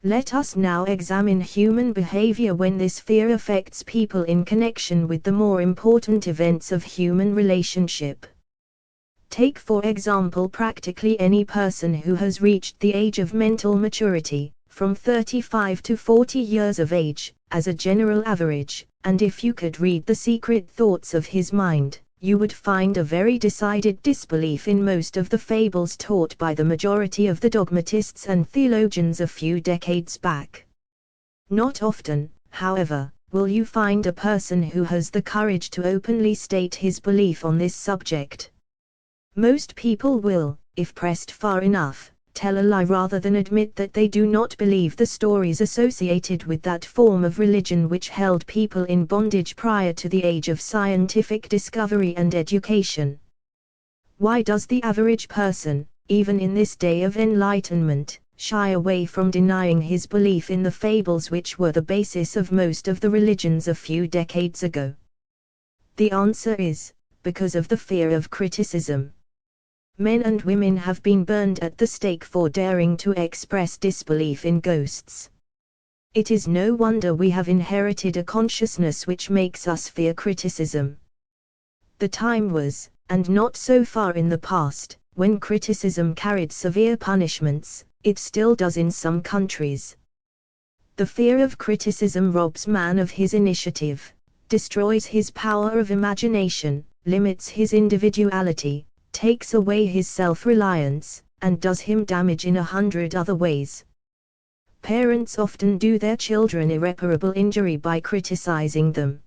Speaker 2: Let us now examine human behavior when this fear affects people in connection with the more important events of human relationship. Take for example practically any person who has reached the age of mental maturity, from 35 to 40 years of age, as a general average, and if you could read the secret thoughts of his mind, you would find a very decided disbelief in most of the fables taught by the majority of the dogmatists and theologians a few decades back. Not often, however, will you find a person who has the courage to openly state his belief on this subject. Most people will, if pressed far enough, tell a lie rather than admit that they do not believe the stories associated with that form of religion which held people in bondage prior to the age of scientific discovery and education. Why does the average person, even in this day of enlightenment, shy away from denying his belief in the fables which were the basis of most of the religions a few decades ago? The answer is, because of the fear of criticism. Men and women have been burned at the stake for daring to express disbelief in ghosts. It is no wonder we have inherited a consciousness which makes us fear criticism. The time was, and not so far in the past, when criticism carried severe punishments. It still does in some countries. The fear of criticism robs man of his initiative, destroys his power of imagination, limits his individuality, takes away his self-reliance, and does him damage in 100 other ways. Parents often do their children irreparable injury by criticizing them.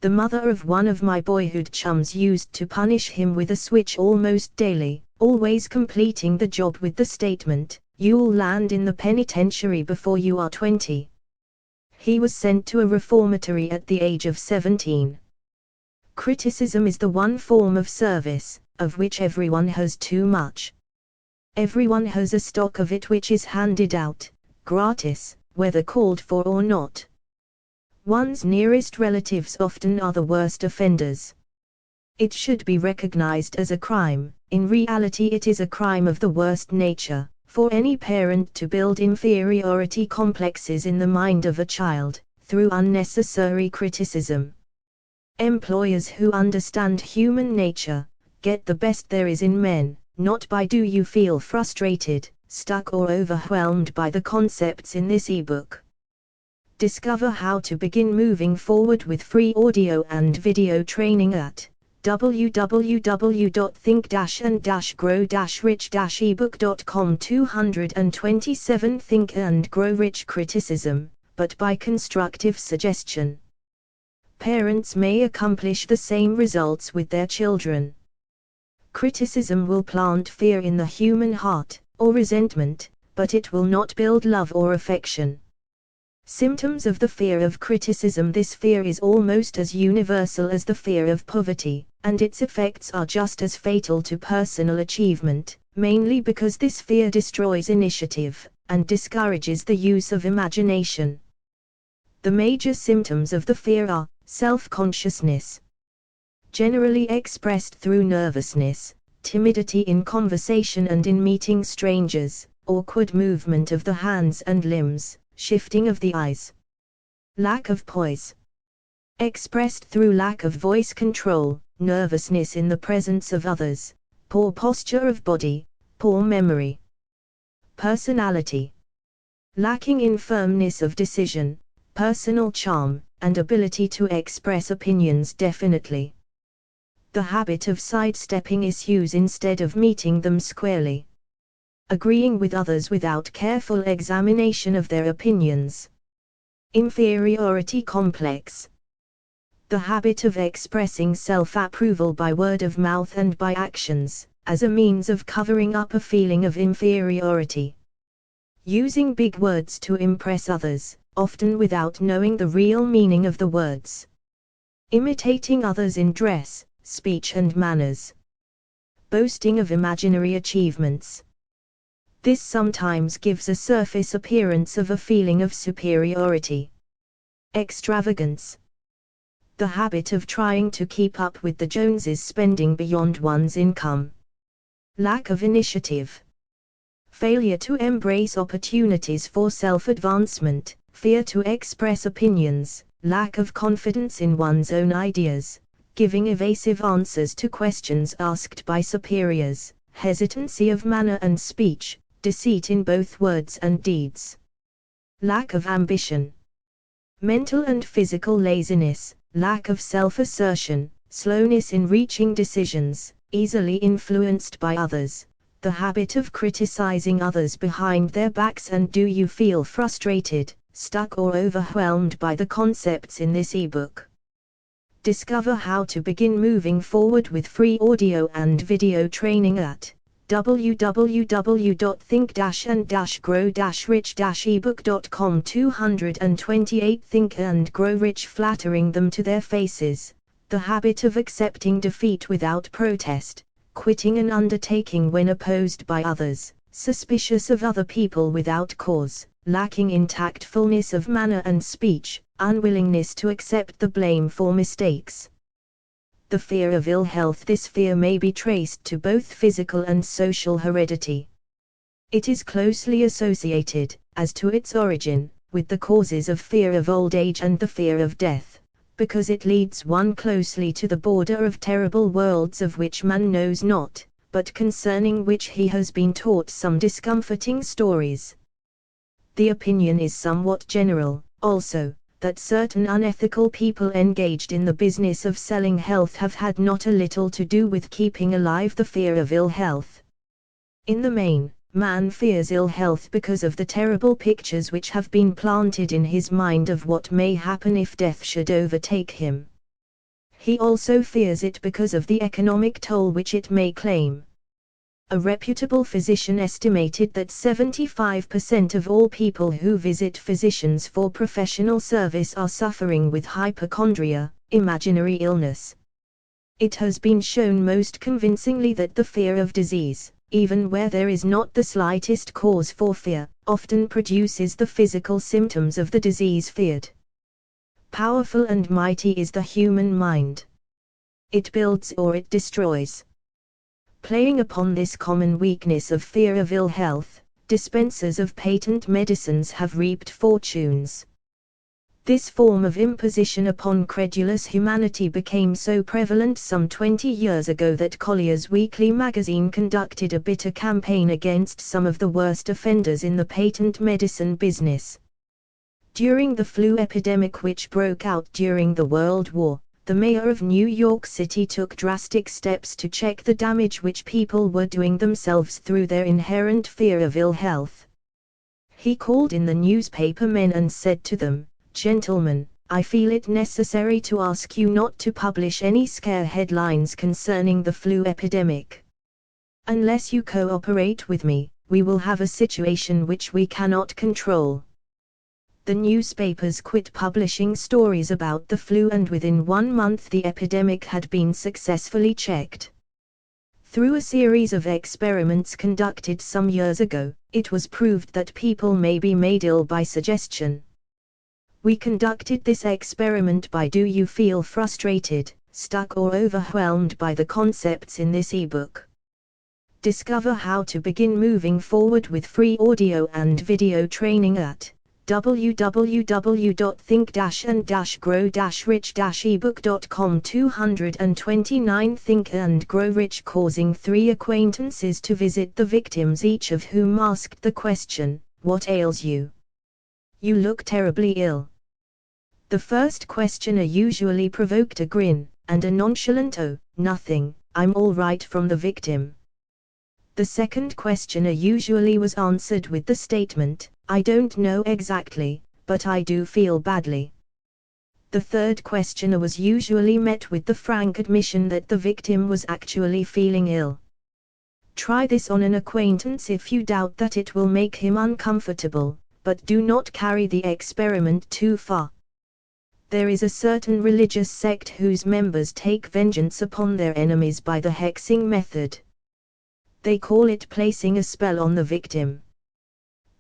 Speaker 2: The mother of one of my boyhood chums used to punish him with a switch almost daily, always completing the job with the statement, "You'll land in the penitentiary before you are 20. He was sent to a reformatory at the age of 17. Criticism is the one form of service, of which everyone has too much. Everyone has a stock of it which is handed out, gratis, whether called for or not. One's nearest relatives often are the worst offenders. It should be recognized as a crime. In reality it is a crime of the worst nature, for any parent to build inferiority complexes in the mind of a child, through unnecessary criticism. Employers who understand human nature, get the best there is in men, not by "Do you feel frustrated, stuck or overwhelmed by the concepts in this ebook?" Discover how to begin moving forward with free audio and video training at www.think-and-grow-rich-ebook.com. 227 Think and Grow Rich Criticism, but by constructive suggestion. Parents may accomplish the same results with their children. Criticism will plant fear in the human heart, or resentment, but it will not build love or affection. Symptoms of the fear of criticism. This fear is almost as universal as the fear of poverty, and its effects are just as fatal to personal achievement, mainly because this fear destroys initiative, and discourages the use of imagination. The major symptoms of the fear are self-consciousness, generally expressed through nervousness, timidity in conversation and in meeting strangers, awkward movement of the hands and limbs, shifting of the eyes. Lack of poise, expressed through lack of voice control, nervousness in the presence of others, poor posture of body, poor memory. Personality, lacking in firmness of decision, personal charm, and ability to express opinions definitely. The habit of sidestepping issues instead of meeting them squarely. Agreeing with others without careful examination of their opinions. Inferiority complex, the habit of expressing self-approval by word of mouth and by actions, as a means of covering up a feeling of inferiority. Using big words to impress others, often without knowing the real meaning of the words. Imitating others in dress, speech and manners. Boasting of imaginary achievements. This sometimes gives a surface appearance of a feeling of superiority. Extravagance, the habit of trying to keep up with the Joneses, spending beyond one's income. Lack of initiative, failure to embrace opportunities for self-advancement, fear to express opinions, lack of confidence in one's own ideas, giving evasive answers to questions asked by superiors, hesitancy of manner and speech, deceit in both words and deeds. Lack of ambition, mental and physical laziness, lack of self-assertion, slowness in reaching decisions, easily influenced by others, the habit of criticizing others behind their backs. And do you feel frustrated, stuck or overwhelmed by the concepts in this ebook? Discover how to begin moving forward with free audio and video training at www.think-and-grow-rich-ebook.com. 228 Think and Grow Rich, flattering them to their faces, the habit of accepting defeat without protest, quitting an undertaking when opposed by others, suspicious of other people without cause, lacking in tactfulness of manner and speech, unwillingness to accept the blame for mistakes. The fear of ill health. This fear may be traced to both physical and social heredity. It is closely associated, as to its origin, with the causes of fear of old age and the fear of death, because it leads one closely to the border of terrible worlds of which man knows not, but concerning which he has been taught some discomforting stories. The opinion is somewhat general, also, that certain unethical people engaged in the business of selling health have had not a little to do with keeping alive the fear of ill health. In the main, man fears ill health because of the terrible pictures which have been planted in his mind of what may happen if death should overtake him. He also fears it because of the economic toll which it may claim. A reputable physician estimated that 75% of all people who visit physicians for professional service are suffering with hypochondria, imaginary illness. It has been shown most convincingly that the fear of disease, even where there is not the slightest cause for fear, often produces the physical symptoms of the disease feared. Powerful and mighty is the human mind. It builds or it destroys. Playing upon this common weakness of fear of ill health, dispensers of patent medicines have reaped fortunes. This form of imposition upon credulous humanity became so prevalent some 20 years ago that Collier's Weekly magazine conducted a bitter campaign against some of the worst offenders in the patent medicine business. During the flu epidemic which broke out during the World War, the mayor of New York City took drastic steps to check the damage which people were doing themselves through their inherent fear of ill health. He called in the newspaper men and said to them, "Gentlemen, I feel it necessary to ask you not to publish any scare headlines concerning the flu epidemic. Unless you cooperate with me, we will have a situation which we cannot control." The newspapers quit publishing stories about the flu, and within 1 month the epidemic had been successfully checked. Through a series of experiments conducted some years ago, it was proved that people may be made ill by suggestion. We conducted this experiment by Do you feel frustrated, stuck or overwhelmed by the concepts in this ebook? Discover how to begin moving forward with free audio and video training at www.think-and-grow-rich-ebook.com. 229 Think and Grow Rich, causing 3 acquaintances to visit the victims, each of whom asked the question, "What ails you? You look terribly ill." The first questioner usually provoked a grin, and a nonchalant "Oh, nothing, I'm all right" from the victim. The second questioner usually was answered with the statement, "I don't know exactly, but I do feel badly." The third questioner was usually met with the frank admission that the victim was actually feeling ill. Try this on an acquaintance if you doubt that it will make him uncomfortable, but do not carry the experiment too far. There is a certain religious sect whose members take vengeance upon their enemies by the hexing method. They call it placing a spell on the victim.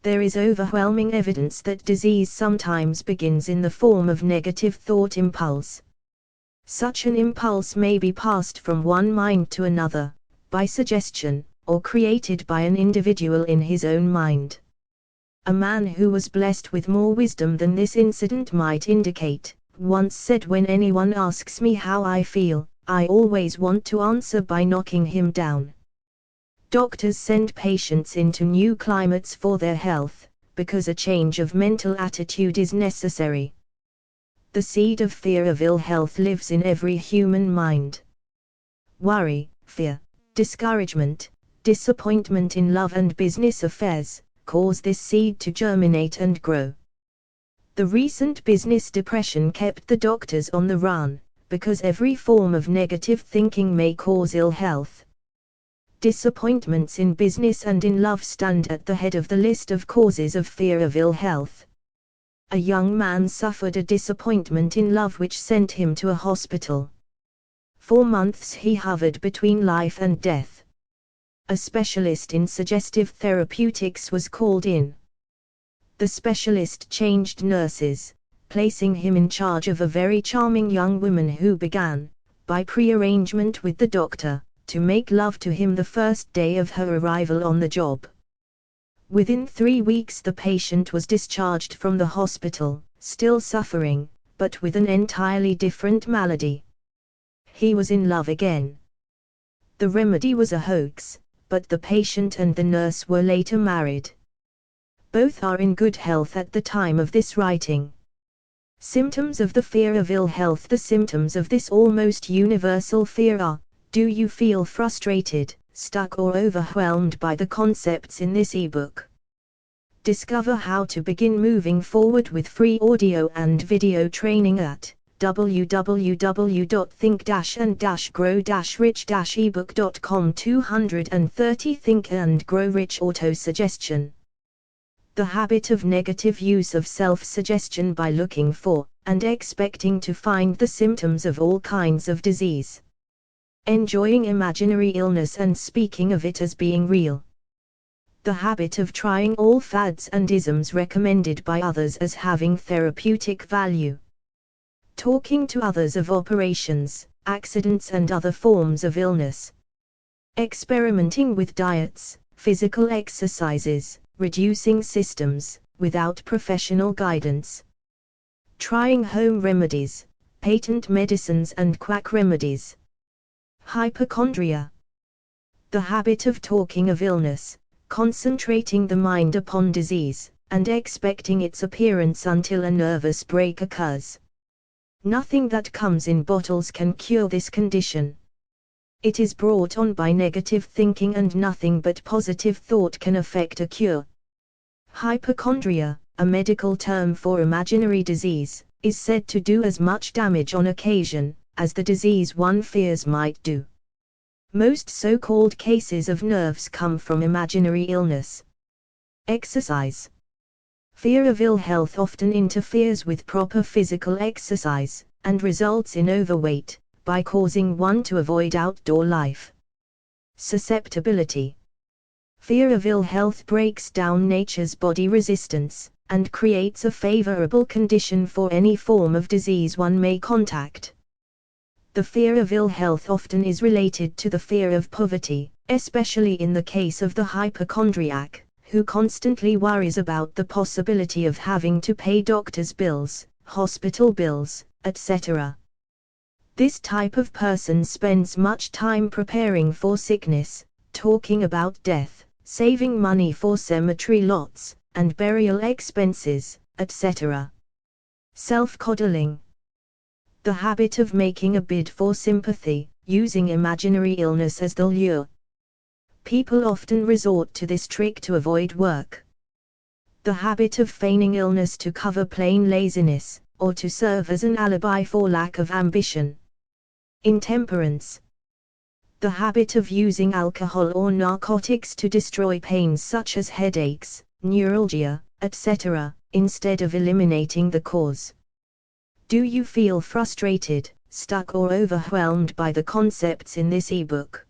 Speaker 2: There is overwhelming evidence that disease sometimes begins in the form of negative thought impulse. Such an impulse may be passed from one mind to another, by suggestion, or created by an individual in his own mind. A man who was blessed with more wisdom than this incident might indicate, once said, "When anyone asks me how I feel, I always want to answer by knocking him down." Doctors send patients into new climates for their health, because a change of mental attitude is necessary. The seed of fear of ill health lives in every human mind. Worry, fear, discouragement, disappointment in love and business affairs, cause this seed to germinate and grow. The recent business depression kept the doctors on the run, because every form of negative thinking may cause ill health. Disappointments in business and in love stand at the head of the list of causes of fear of ill health. A young man suffered a disappointment in love which sent him to a hospital. For months he hovered between life and death. A specialist in suggestive therapeutics was called in. The specialist changed nurses, placing him in charge of a very charming young woman who began, by prearrangement with the doctor, to make love to him the first day of her arrival on the job. Within 3 weeks the patient was discharged from the hospital, still suffering, but with an entirely different malady. He was in love again. The remedy was a hoax, but the patient and the nurse were later married. Both are in good health at the time of this writing. Symptoms of the fear of ill health. The symptoms of this almost universal fear are: do you feel frustrated, stuck or overwhelmed by the concepts in this ebook? Discover how to begin moving forward with free audio and video training at www.think-and-grow-rich-ebook.com 230 Think and Grow Rich Autosuggestion. The habit of negative use of self-suggestion by looking for, and expecting to find the symptoms of all kinds of disease. Enjoying imaginary illness and speaking of it as being real. The habit of trying all fads and isms recommended by others as having therapeutic value. Talking to others of operations, accidents and other forms of illness. Experimenting with diets, physical exercises, reducing systems, without professional guidance. Trying home remedies, patent medicines and quack remedies. Hypochondria. The habit of talking of illness, concentrating the mind upon disease, and expecting its appearance until a nervous break occurs. Nothing that comes in bottles can cure this condition. It is brought on by negative thinking, and nothing but positive thought can effect a cure. Hypochondria, a medical term for imaginary disease, is said to do as much damage on occasion as the disease one fears might do. Most so-called cases of nerves come from imaginary illness. Exercise. Fear of ill health often interferes with proper physical exercise, and results in overweight, by causing one to avoid outdoor life. Susceptibility. Fear of ill health breaks down nature's body resistance, and creates a favorable condition for any form of disease one may contact. The fear of ill health often is related to the fear of poverty, especially in the case of the hypochondriac, who constantly worries about the possibility of having to pay doctor's bills, hospital bills, etc. This type of person spends much time preparing for sickness, talking about death, saving money for cemetery lots, and burial expenses, etc. Self-coddling. The habit of making a bid for sympathy, using imaginary illness as the lure. People often resort to this trick to avoid work. The habit of feigning illness to cover plain laziness, or to serve as an alibi for lack of ambition. Intemperance. The habit of using alcohol or narcotics to destroy pains such as headaches, neuralgia, etc., instead of eliminating the cause. Do you feel frustrated, stuck or overwhelmed by the concepts in this ebook?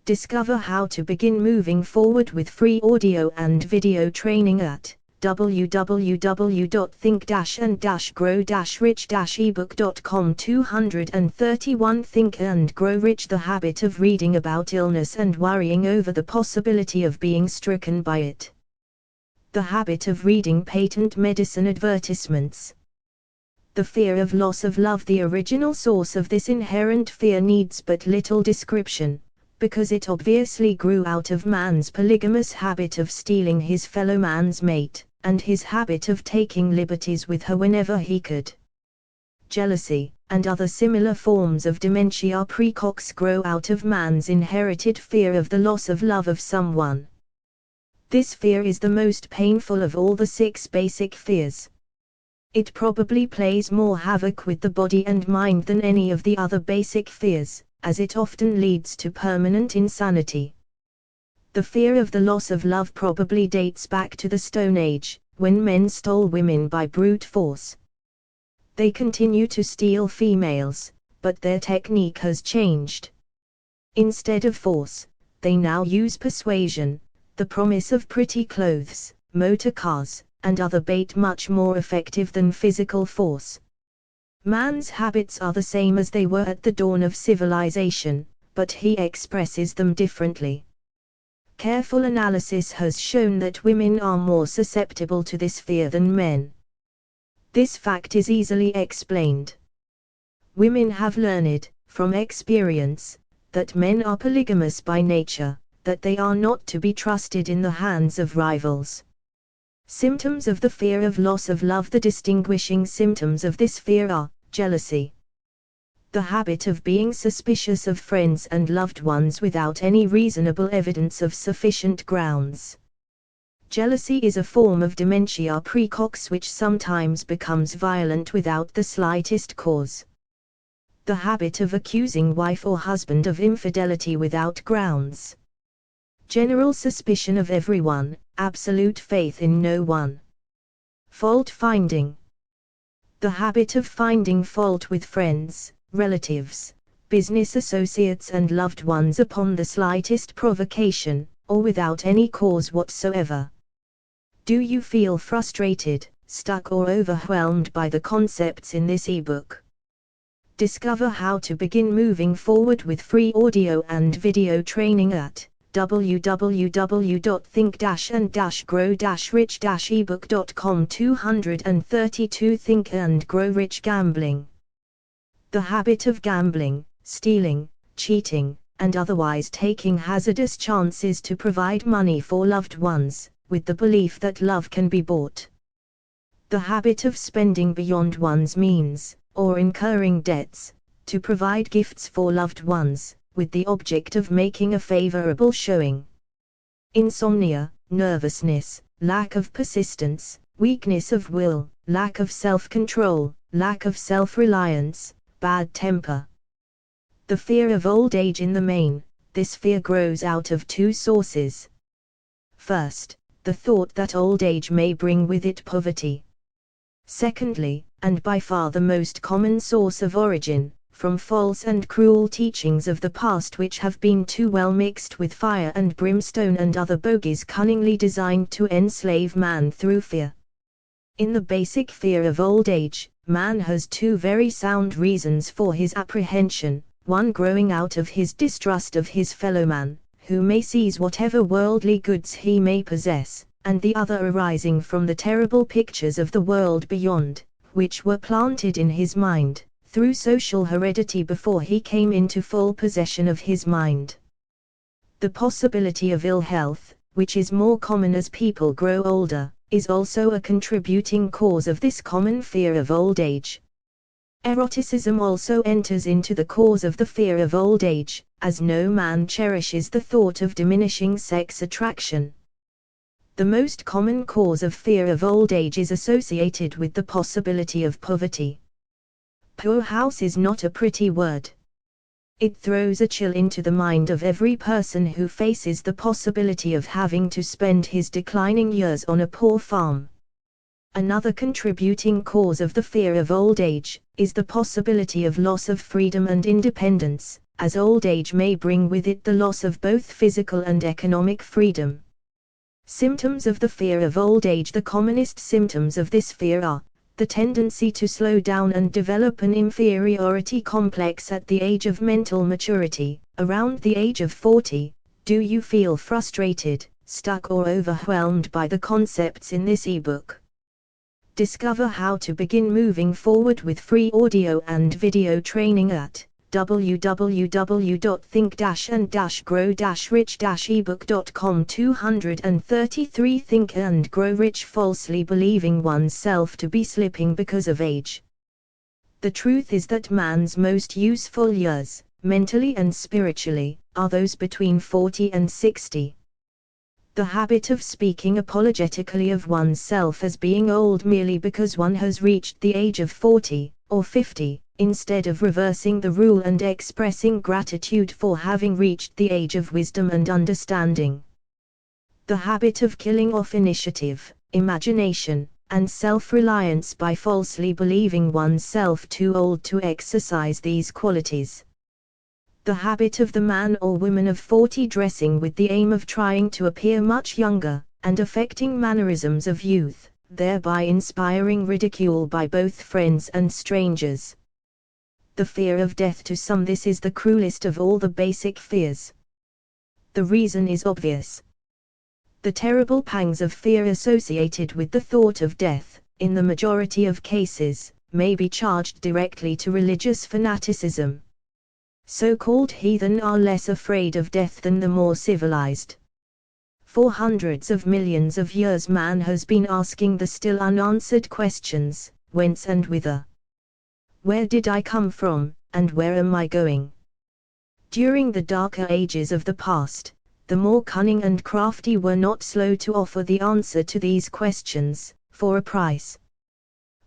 Speaker 2: Discover how to begin moving forward with free audio and video training at www.think-and-grow-rich-ebook.com 231 Think and Grow Rich. The habit of reading about illness and worrying over the possibility of being stricken by it. The habit of reading patent medicine advertisements. The fear of loss of love. The original source of this inherent fear needs but little description, because it obviously grew out of man's polygamous habit of stealing his fellow man's mate, and his habit of taking liberties with her whenever he could. Jealousy, and other similar forms of dementia precox grow out of man's inherited fear of the loss of love of someone. This fear is the most painful of all the 6 basic fears. It probably plays more havoc with the body and mind than any of the other basic fears, as it often leads to permanent insanity. The fear of the loss of love probably dates back to the Stone Age, when men stole women by brute force. They continue to steal females, but their technique has changed. Instead of force, they now use persuasion, the promise of pretty clothes, motor cars, and other bait much more effective than physical force. Man's habits are the same as they were at the dawn of civilization, but he expresses them differently. Careful analysis has shown that women are more susceptible to this fear than men. This fact is easily explained. Women have learned, from experience, that men are polygamous by nature, that they are not to be trusted in the hands of rivals. Symptoms of the fear of loss of love. The distinguishing symptoms of this fear are jealousy, the habit of being suspicious of friends and loved ones without any reasonable evidence of sufficient grounds. Jealousy is a form of dementia precox which sometimes becomes violent without the slightest cause. The habit of accusing wife or husband of infidelity without grounds. General suspicion of everyone, absolute faith in no one. Fault finding. The habit of finding fault with friends, relatives, business associates and loved ones upon the slightest provocation, or without any cause whatsoever. Do you feel frustrated, stuck or overwhelmed by the concepts in this ebook? Discover how to begin moving forward with free audio and video training at www.think-and-grow-rich-ebook.com. 232 Think and Grow Rich. Gambling. The habit of gambling, stealing, cheating, and otherwise taking hazardous chances to provide money for loved ones, with the belief that love can be bought. The habit of spending beyond one's means, or incurring debts, to provide gifts for loved ones, with the object of making a favorable showing. Insomnia, nervousness, lack of persistence, weakness of will, lack of self-control, lack of self-reliance, bad temper. The fear of old age. In the main, this fear grows out of two sources. First, the thought that old age may bring with it poverty. Secondly, and by far the most common source of origin, from false and cruel teachings of the past which have been too well mixed with fire and brimstone and other bogies cunningly designed to enslave man through fear. In the basic fear of old age, man has two very sound reasons for his apprehension, one growing out of his distrust of his fellowman, who may seize whatever worldly goods he may possess, and the other arising from the terrible pictures of the world beyond, which were planted in his mind, through social heredity before he came into full possession of his mind. The possibility of ill health, which is more common as people grow older, is also a contributing cause of this common fear of old age. Eroticism also enters into the cause of the fear of old age, as no man cherishes the thought of diminishing sex attraction. The most common cause of fear of old age is associated with the possibility of poverty. Poor house is not a pretty word. It throws a chill into the mind of every person who faces the possibility of having to spend his declining years on a poor farm. Another contributing cause of the fear of old age is the possibility of loss of freedom and independence, as old age may bring with it the loss of both physical and economic freedom. Symptoms of the fear of old age. The commonest symptoms of this fear are the tendency to slow down and develop an inferiority complex at the age of mental maturity, around the age of 40. Do you feel frustrated, stuck or overwhelmed by the concepts in this ebook? Discover how to begin moving forward with free audio and video training at www.think-and-grow-rich-ebook.com. 233 Think and Grow Rich. Falsely believing oneself to be slipping because of age. The truth is that man's most useful years, mentally and spiritually, are those between 40 and 60. The habit of speaking apologetically of oneself as being old merely because one has reached the age of 40 or 50, instead of reversing the rule and expressing gratitude for having reached the age of wisdom and understanding. The habit of killing off initiative, imagination, and self-reliance by falsely believing oneself too old to exercise these qualities. The habit of the man or woman of 40 dressing with the aim of trying to appear much younger, and affecting mannerisms of youth, thereby inspiring ridicule by both friends and strangers. The fear of death. To some this is the cruelest of all the basic fears. The reason is obvious. The terrible pangs of fear associated with the thought of death, in the majority of cases, may be charged directly to religious fanaticism. So-called heathen are less afraid of death than the more civilized. For hundreds of millions of years man has been asking the still unanswered questions, whence and whither? Where did I come from, and where am I going? During the darker ages of the past, the more cunning and crafty were not slow to offer the answer to these questions, for a price.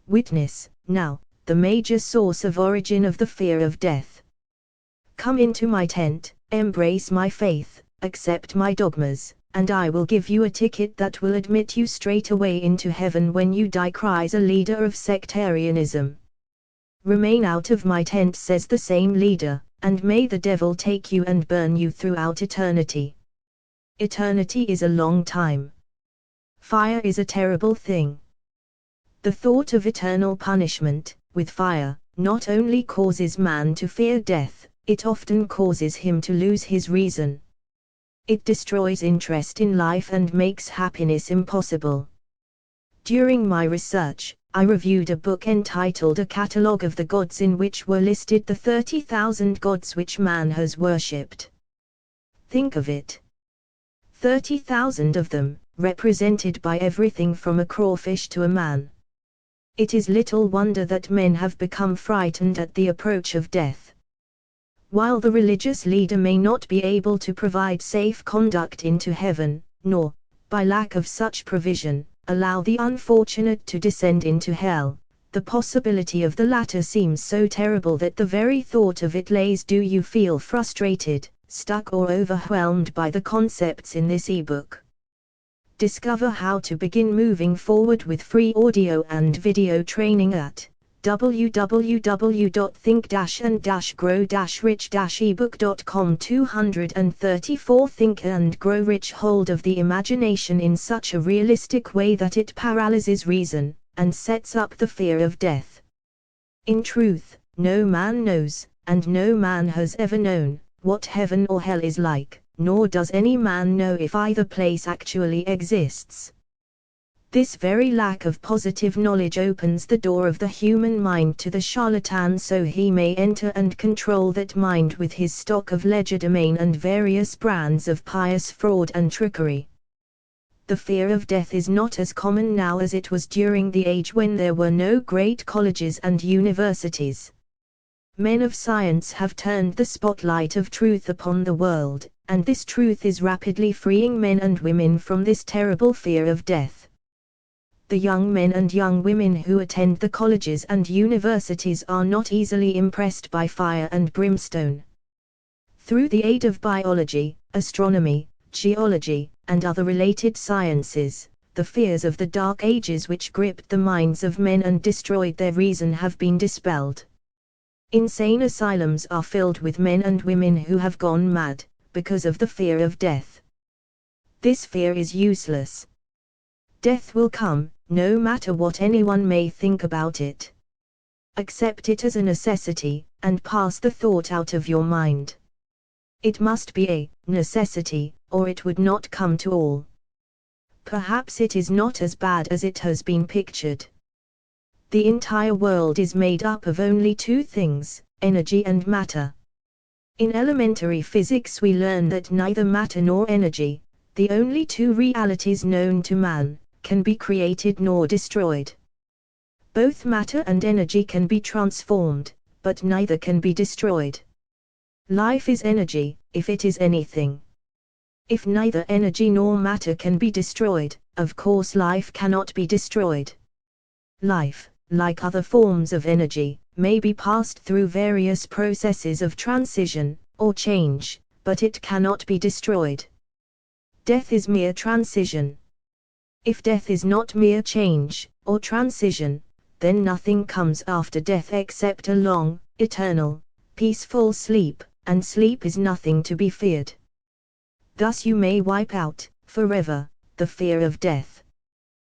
Speaker 2: Witness, now, the major source of origin of the fear of death. Come into my tent, embrace my faith, accept my dogmas, and I will give you a ticket that will admit you straight away into heaven when you die, cries a leader of sectarianism. Remain out of my tent, says the same leader, and may the devil take you and burn you throughout eternity. Eternity is a long time. Fire is a terrible thing. The thought of eternal punishment, with fire, not only causes man to fear death, it often causes him to lose his reason. It destroys interest in life and makes happiness impossible. During my research, I reviewed a book entitled A Catalogue of the Gods, in which were listed the 30,000 gods which man has worshipped. Think of it. 30,000 of them, represented by everything from a crawfish to a man. It is little wonder that men have become frightened at the approach of death. While the religious leader may not be able to provide safe conduct into heaven, nor, by lack of such provision, allow the unfortunate to descend into hell, the possibility of the latter seems so terrible that the very thought of it lays. Do you feel frustrated, stuck or overwhelmed by the concepts in this ebook? Discover how to begin moving forward with free audio and video training at www.think-and-grow-rich-ebook.com. 234 Think and Grow Rich. Hold of the imagination in such a realistic way that it paralyzes reason, and sets up the fear of death. In truth, no man knows, and no man has ever known, what heaven or hell is like, nor does any man know if either place actually exists. This very lack of positive knowledge opens the door of the human mind to the charlatan, so he may enter and control that mind with his stock of legerdemain and various brands of pious fraud and trickery. The fear of death is not as common now as it was during the age when there were no great colleges and universities. Men of science have turned the spotlight of truth upon the world, and this truth is rapidly freeing men and women from this terrible fear of death. The young men and young women who attend the colleges and universities are not easily impressed by fire and brimstone. Through the aid of biology, astronomy, geology, and other related sciences, the fears of the Dark Ages which gripped the minds of men and destroyed their reason have been dispelled. Insane asylums are filled with men and women who have gone mad, because of the fear of death. This fear is useless. Death will come, no matter what anyone may think about it. Accept it as a necessity, and pass the thought out of your mind. It must be a necessity, or it would not come to all. Perhaps it is not as bad as it has been pictured. The entire world is made up of only two things, energy and matter. In elementary physics we learn that neither matter nor energy, the only two realities known to man, can be created nor destroyed. Both matter and energy can be transformed, but neither can be destroyed. Life is energy, if it is anything. If neither energy nor matter can be destroyed, of course life cannot be destroyed. Life, like other forms of energy, may be passed through various processes of transition, or change, but it cannot be destroyed. Death is mere transition. If death is not mere change, or transition, then nothing comes after death except a long, eternal, peaceful sleep, and sleep is nothing to be feared. Thus you may wipe out, forever, the fear of death.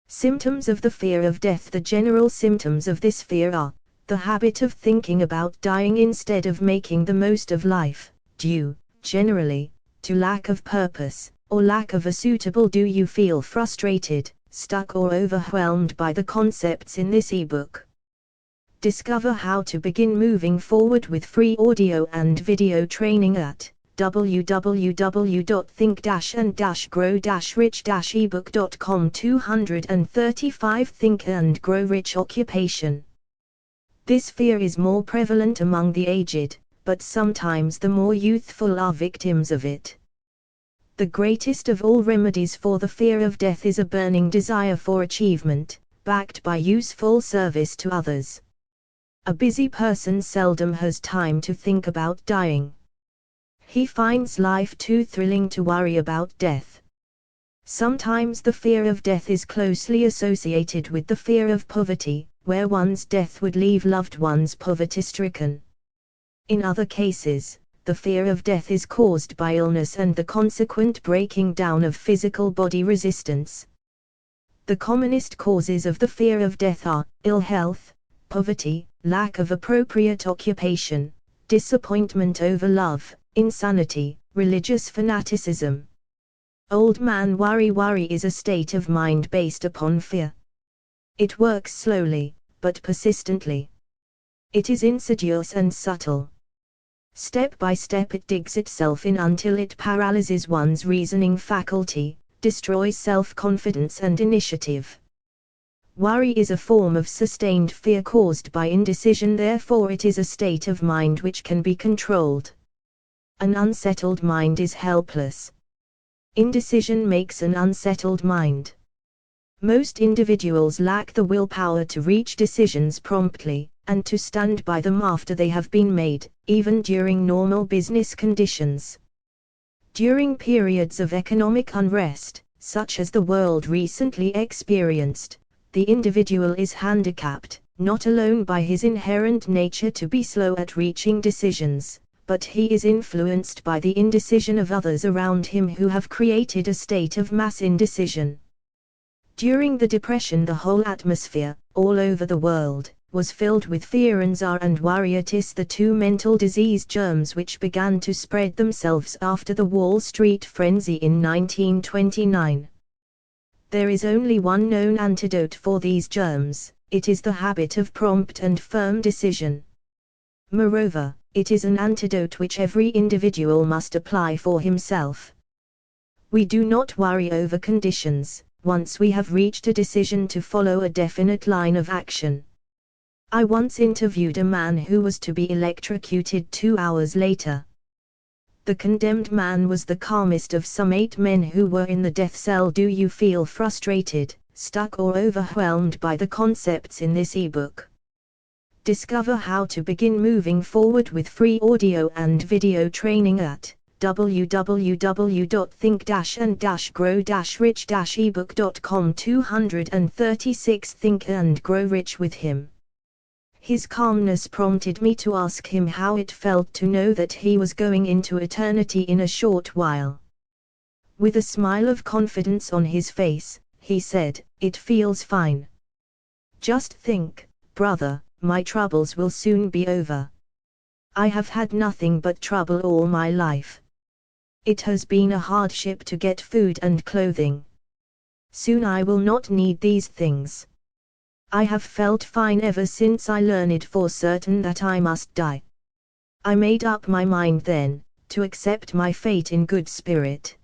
Speaker 2: Symptoms of the fear of death. The general symptoms of this fear are the habit of thinking about dying instead of making the most of life, due, generally, to lack of purpose, or lack of a suitable. Do you feel frustrated, stuck or overwhelmed by the concepts in this ebook? Discover how to begin moving forward with free audio and video training at www.think-and-grow-rich-ebook.com. 235 Think and Grow Rich. Occupation. This fear is more prevalent among the aged, but sometimes the more youthful are victims of it. The greatest of all remedies for the fear of death is a burning desire for achievement, backed by useful service to others. A busy person seldom has time to think about dying. He finds life too thrilling to worry about death. Sometimes the fear of death is closely associated with the fear of poverty, where one's death would leave loved ones poverty-stricken. In other cases, the fear of death is caused by illness and the consequent breaking down of physical body resistance. The commonest causes of the fear of death are ill health, poverty, lack of appropriate occupation, disappointment over love, insanity, religious fanaticism. Old man worry. Worry is a state of mind based upon fear. It works slowly, but persistently. It is insidious and subtle. Step by step it digs itself in until it paralyzes one's reasoning faculty, destroys self-confidence and initiative. Worry is a form of sustained fear caused by indecision, therefore it is a state of mind which can be controlled. An unsettled mind is helpless. Indecision makes an unsettled mind. Most individuals lack the willpower to reach decisions promptly, and to stand by them after they have been made, even during normal business conditions. During periods of economic unrest, such as the world recently experienced, the individual is handicapped, not alone by his inherent nature to be slow at reaching decisions, but he is influenced by the indecision of others around him who have created a state of mass indecision. During the Depression, the whole atmosphere, all over the world, was filled with fear and worry. It is the two mental disease germs which began to spread themselves after the Wall Street frenzy in 1929. There is only one known antidote for these germs, it is the habit of prompt and firm decision. Moreover, it is an antidote which every individual must apply for himself. We do not worry over conditions, once we have reached a decision to follow a definite line of action. I once interviewed a man who was to be electrocuted 2 hours later. The condemned man was the calmest of some 8 men who were in the death cell. Do you feel frustrated, stuck or overwhelmed by the concepts in this ebook? Discover how to begin moving forward with free audio and video training at www.think-and-grow-rich-ebook.com. 236 Think and Grow Rich with him. His calmness prompted me to ask him how it felt to know that he was going into eternity in a short while. With a smile of confidence on his face, he said, "It feels fine. Just think, brother, my troubles will soon be over. I have had nothing but trouble all my life. It has been a hardship to get food and clothing. Soon I will not need these things. I have felt fine ever since I learned for certain that I must die. I made up my mind then, to accept my fate in good spirit."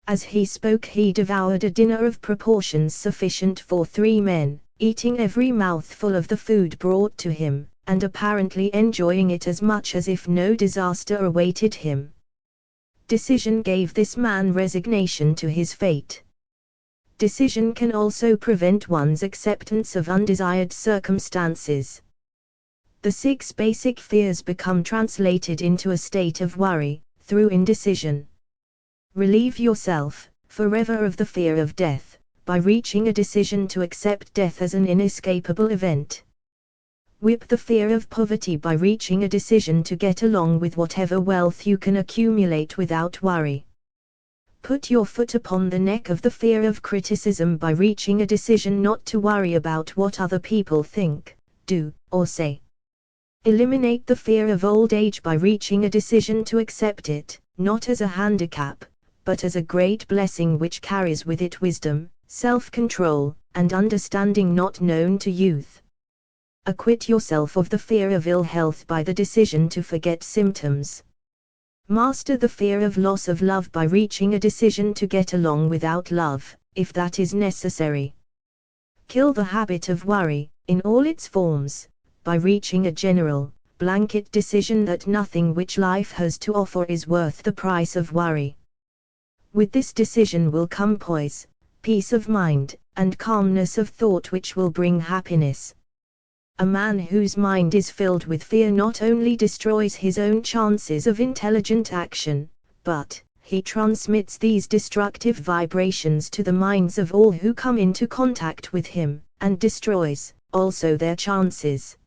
Speaker 2: As he spoke he devoured a dinner of proportions sufficient for 3 men, eating every mouthful of the food brought to him, and apparently enjoying it as much as if no disaster awaited him. Decision gave this man resignation to his fate. Decision can also prevent one's acceptance of undesired circumstances. The 6 basic fears become translated into a state of worry, through indecision. Relieve yourself, forever, of the fear of death, by reaching a decision to accept death as an inescapable event. Whip the fear of poverty by reaching a decision to get along with whatever wealth you can accumulate without worry. Put your foot upon the neck of the fear of criticism by reaching a decision not to worry about what other people think, do, or say. Eliminate the fear of old age by reaching a decision to accept it, not as a handicap, but as a great blessing which carries with it wisdom, self-control, and understanding not known to youth. Acquit yourself of the fear of ill health by the decision to forget symptoms. Master the fear of loss of love by reaching a decision to get along without love, if that is necessary. Kill the habit of worry, in all its forms, by reaching a general, blanket decision that nothing which life has to offer is worth the price of worry. With this decision will come poise, peace of mind, and calmness of thought which will bring happiness. A man whose mind is filled with fear not only destroys his own chances of intelligent action, but he transmits these destructive vibrations to the minds of all who come into contact with him, and destroys also their chances.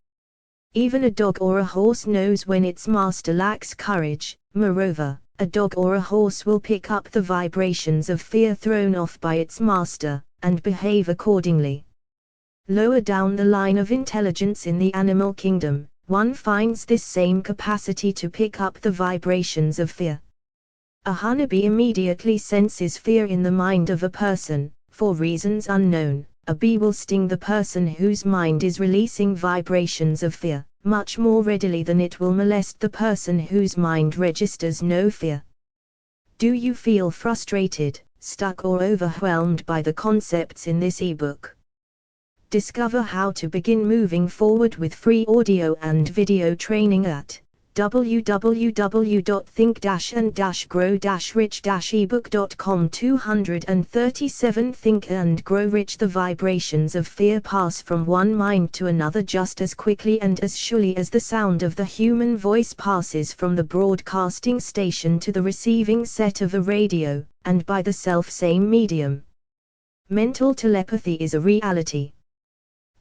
Speaker 2: Even a dog or a horse knows when its master lacks courage. Moreover, a dog or a horse will pick up the vibrations of fear thrown off by its master, and behave accordingly. Lower down the line of intelligence in the animal kingdom, one finds this same capacity to pick up the vibrations of fear. A honeybee immediately senses fear in the mind of a person. For reasons unknown, a bee will sting the person whose mind is releasing vibrations of fear, much more readily than it will molest the person whose mind registers no fear. Do you feel frustrated, stuck or overwhelmed by the concepts in this ebook? Discover how to begin moving forward with free audio and video training at www.think-and-grow-rich-ebook.com. 237 Think and Grow Rich. The vibrations of fear pass from one mind to another just as quickly and as surely as the sound of the human voice passes from the broadcasting station to the receiving set of a radio, and by the self-same medium. Mental telepathy is a reality.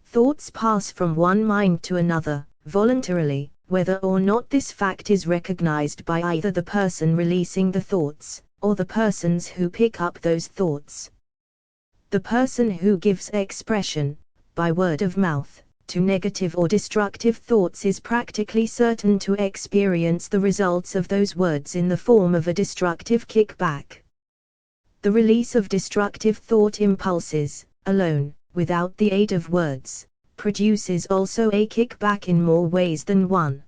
Speaker 2: Thoughts pass from one mind to another, voluntarily, whether or not this fact is recognized by either the person releasing the thoughts, or the persons who pick up those thoughts. The person who gives expression, by word of mouth, to negative or destructive thoughts is practically certain to experience the results of those words in the form of a destructive kickback. The release of destructive thought impulses, alone, without the aid of words, produces also a kickback in more ways than one.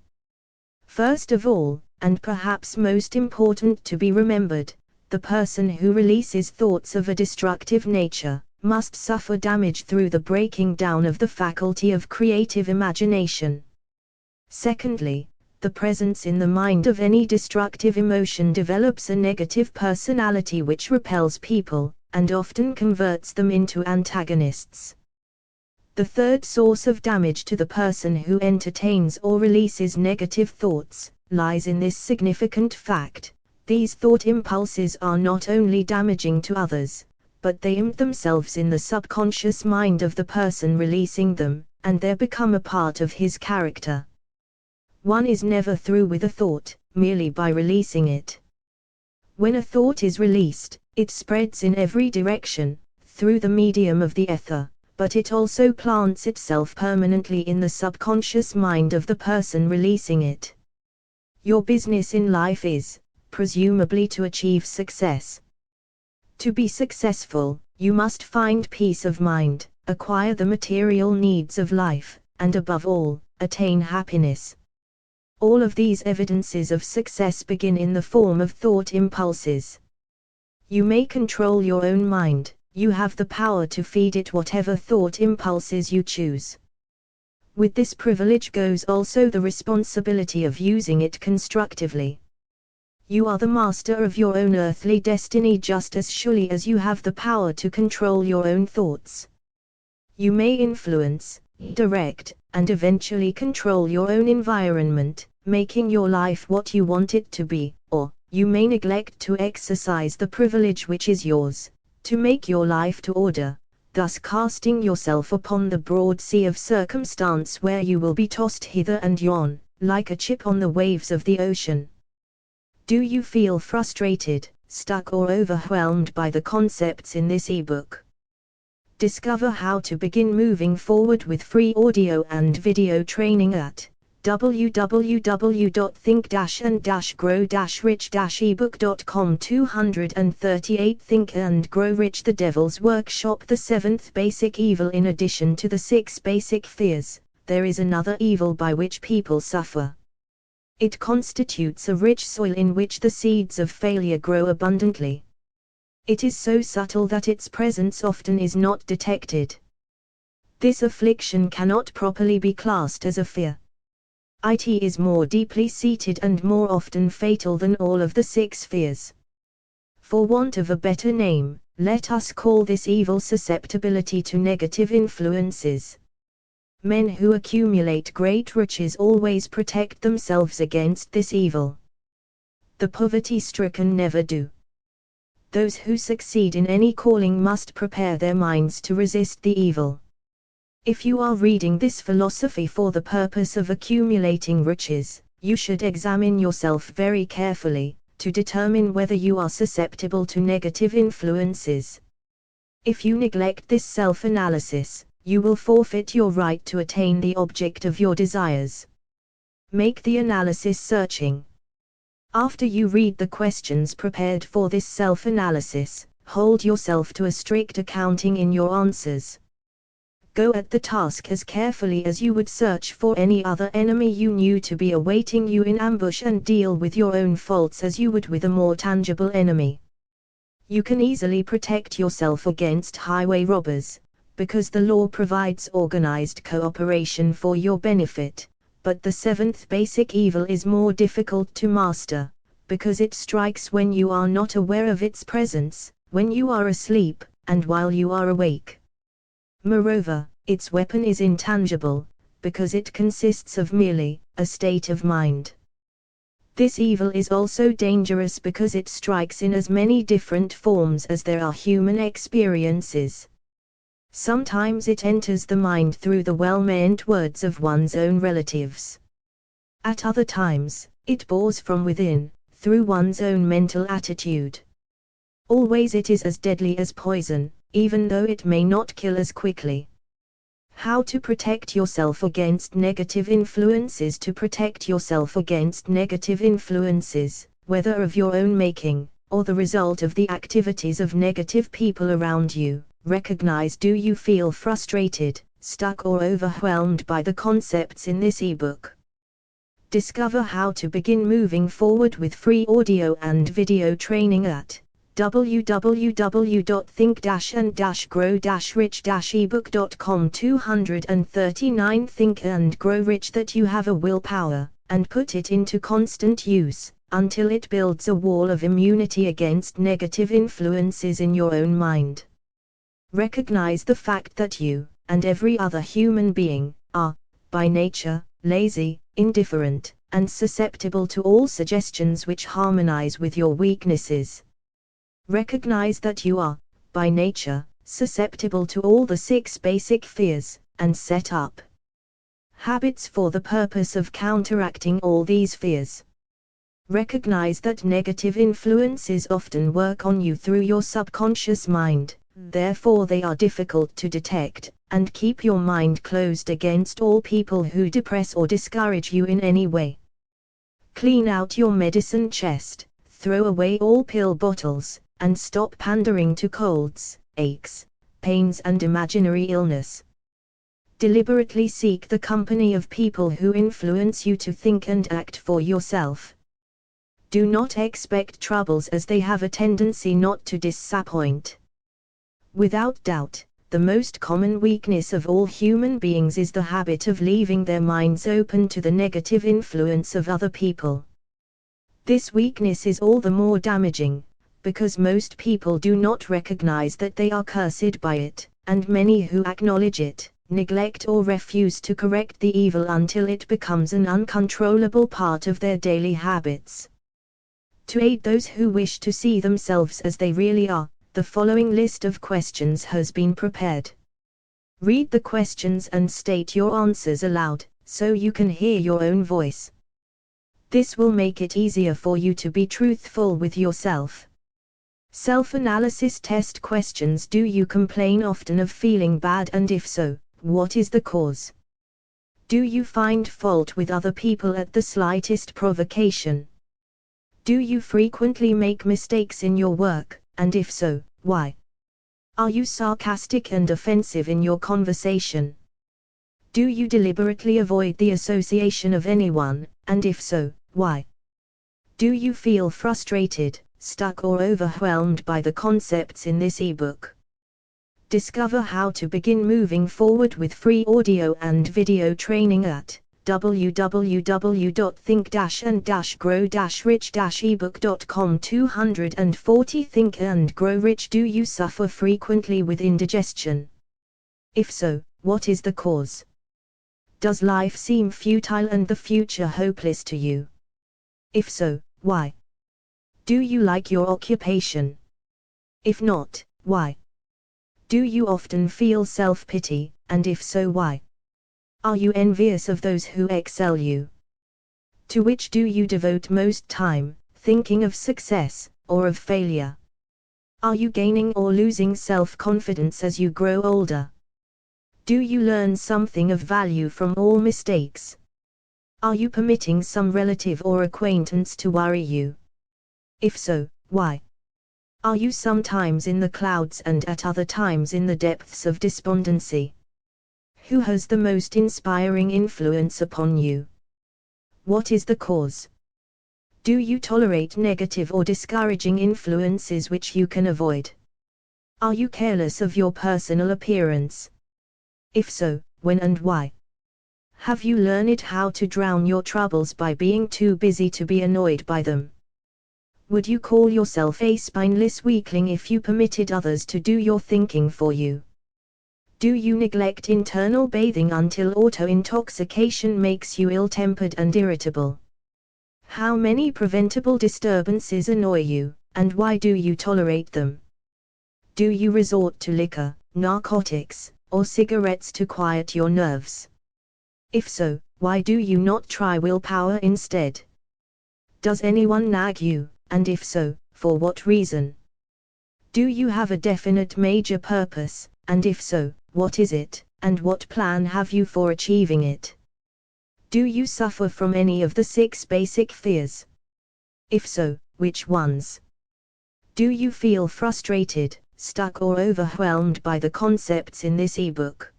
Speaker 2: First of all, and perhaps most important to be remembered, the person who releases thoughts of a destructive nature must suffer damage through the breaking down of the faculty of creative imagination. Secondly, the presence in the mind of any destructive emotion develops a negative personality which repels people, and often converts them into antagonists. The third source of damage to the person who entertains or releases negative thoughts lies in this significant fact: these thought impulses are not only damaging to others, but they imprint themselves in the subconscious mind of the person releasing them, and they become a part of his character. One is never through with a thought, merely by releasing it. When a thought is released, it spreads in every direction, through the medium of the ether, but it also plants itself permanently in the subconscious mind of the person releasing it. Your business in life is, presumably, to achieve success. To be successful, you must find peace of mind, acquire the material needs of life, and above all, attain happiness. All of these evidences of success begin in the form of thought impulses. You may control your own mind, you have the power to feed it whatever thought impulses you choose. With this privilege goes also the responsibility of using it constructively. You are the master of your own earthly destiny just as surely as you have the power to control your own thoughts. You may influence, direct, and eventually control your own environment, making your life what you want it to be, or you may neglect to exercise the privilege which is yours, to make your life to order, thus casting yourself upon the broad sea of circumstance where you will be tossed hither and yon, like a chip on the waves of the ocean. Do you feel frustrated, stuck or overwhelmed by the concepts in this ebook? Discover how to begin moving forward with free audio and video training at www.think-and-grow-rich-ebook.com. 238 Think and Grow Rich. The Devil's Workshop. The seventh basic evil. In addition to the 6 basic fears, there is another evil by which people suffer. It constitutes a rich soil in which the seeds of failure grow abundantly. It is so subtle that its presence often is not detected. This affliction cannot properly be classed as a fear. It is more deeply seated and more often fatal than all of the 6 fears. For want of a better name, let us call this evil susceptibility to negative influences. Men who accumulate great riches always protect themselves against this evil. The poverty-stricken never do. Those who succeed in any calling must prepare their minds to resist the evil. If you are reading this philosophy for the purpose of accumulating riches, you should examine yourself very carefully, to determine whether you are susceptible to negative influences. If you neglect this self-analysis, you will forfeit your right to attain the object of your desires. Make the analysis searching. After you read the questions prepared for this self-analysis, hold yourself to a strict accounting in your answers. Go at the task as carefully as you would search for any other enemy you knew to be awaiting you in ambush, and deal with your own faults as you would with a more tangible enemy. You can easily protect yourself against highway robbers, because the law provides organized cooperation for your benefit, but the seventh basic evil is more difficult to master, because it strikes when you are not aware of its presence, when you are asleep, and while you are awake. Moreover, its weapon is intangible, because it consists of merely a state of mind. This evil is also dangerous because it strikes in as many different forms as there are human experiences. Sometimes it enters the mind through the well-meant words of one's own relatives. At other times, it bores from within, through one's own mental attitude. Always it is as deadly as poison, even though it may not kill as quickly. How to protect yourself against negative influences? To protect yourself against negative influences, whether of your own making, or the result of the activities of negative people around you, recognize: do you feel frustrated, stuck or overwhelmed by the concepts in this ebook? Discover how to begin moving forward with free audio and video training at www.think-and-grow-rich-ebook.com. 239 Think and Grow Rich. That you have a willpower, and put it into constant use, until it builds a wall of immunity against negative influences in your own mind. Recognize the fact that you, and every other human being, are, by nature, lazy, indifferent, and susceptible to all suggestions which harmonize with your weaknesses. Recognize that you are, by nature, susceptible to all the 6 basic fears, and set up habits for the purpose of counteracting all these fears. Recognize that negative influences often work on you through your subconscious mind, therefore they are difficult to detect, and keep your mind closed against all people who depress or discourage you in any way. Clean out your medicine chest, throw away all pill bottles, and stop pandering to colds, aches, pains and imaginary illness. Deliberately seek the company of people who influence you to think and act for yourself. Do not expect troubles, as they have a tendency not to disappoint. Without doubt, the most common weakness of all human beings is the habit of leaving their minds open to the negative influence of other people. This weakness is all the more damaging, because most people do not recognize that they are cursed by it, and many who acknowledge it, neglect or refuse to correct the evil until it becomes an uncontrollable part of their daily habits. To aid those who wish to see themselves as they really are, the following list of questions has been prepared. Read the questions and state your answers aloud, so you can hear your own voice. This will make it easier for you to be truthful with yourself. Self-analysis test questions. Do you complain often of feeling bad, and if so, what is the cause? Do you find fault with other people at the slightest provocation? Do you frequently make mistakes in your work, and if so, why? Are you sarcastic and offensive in your conversation? Do you deliberately avoid the association of anyone, and if so, why? Do you feel frustrated, stuck or overwhelmed by the concepts in this ebook? Discover how to begin moving forward with free audio and video training at www.think-and-grow-rich-ebook.com 240 Think and Grow Rich. Do you suffer frequently with indigestion? If so, what is the cause? Does life seem futile and the future hopeless to you? If so, why? Do you like your occupation? If not, why? Do you often feel self-pity, and if so, why? Are you envious of those who excel you? To which do you devote most time, thinking of success, or of failure? Are you gaining or losing self-confidence as you grow older? Do you learn something of value from all mistakes? Are you permitting some relative or acquaintance to worry you? If so, why? Are you sometimes in the clouds and at other times in the depths of despondency? Who has the most inspiring influence upon you? What is the cause? Do you tolerate negative or discouraging influences which you can avoid? Are you careless of your personal appearance? If so, when and why? Have you learned how to drown your troubles by being too busy to be annoyed by them? Would you call yourself a spineless weakling if you permitted others to do your thinking for you? Do you neglect internal bathing until auto-intoxication makes you ill-tempered and irritable? How many preventable disturbances annoy you, and why do you tolerate them? Do you resort to liquor, narcotics, or cigarettes to quiet your nerves? If so, why do you not try willpower instead? Does anyone nag you, and if so, for what reason? Do you have a definite major purpose, and if so, what is it, and what plan have you for achieving it? Do you suffer from any of the 6 basic fears? If so, which ones? Do you feel frustrated, stuck or overwhelmed by the concepts in this ebook?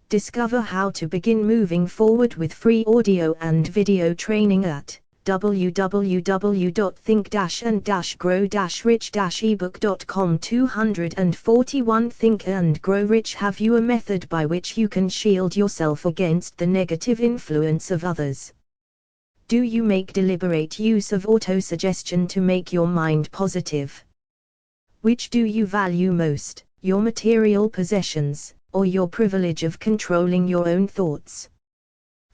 Speaker 2: Discover how to begin moving forward with free audio and video training at www.think-and-grow-rich-ebook.com 241 Think and Grow Rich. Have you a method by which you can shield yourself against the negative influence of others? Do you make deliberate use of autosuggestion to make your mind positive? Which do you value most, your material possessions, or your privilege of controlling your own thoughts?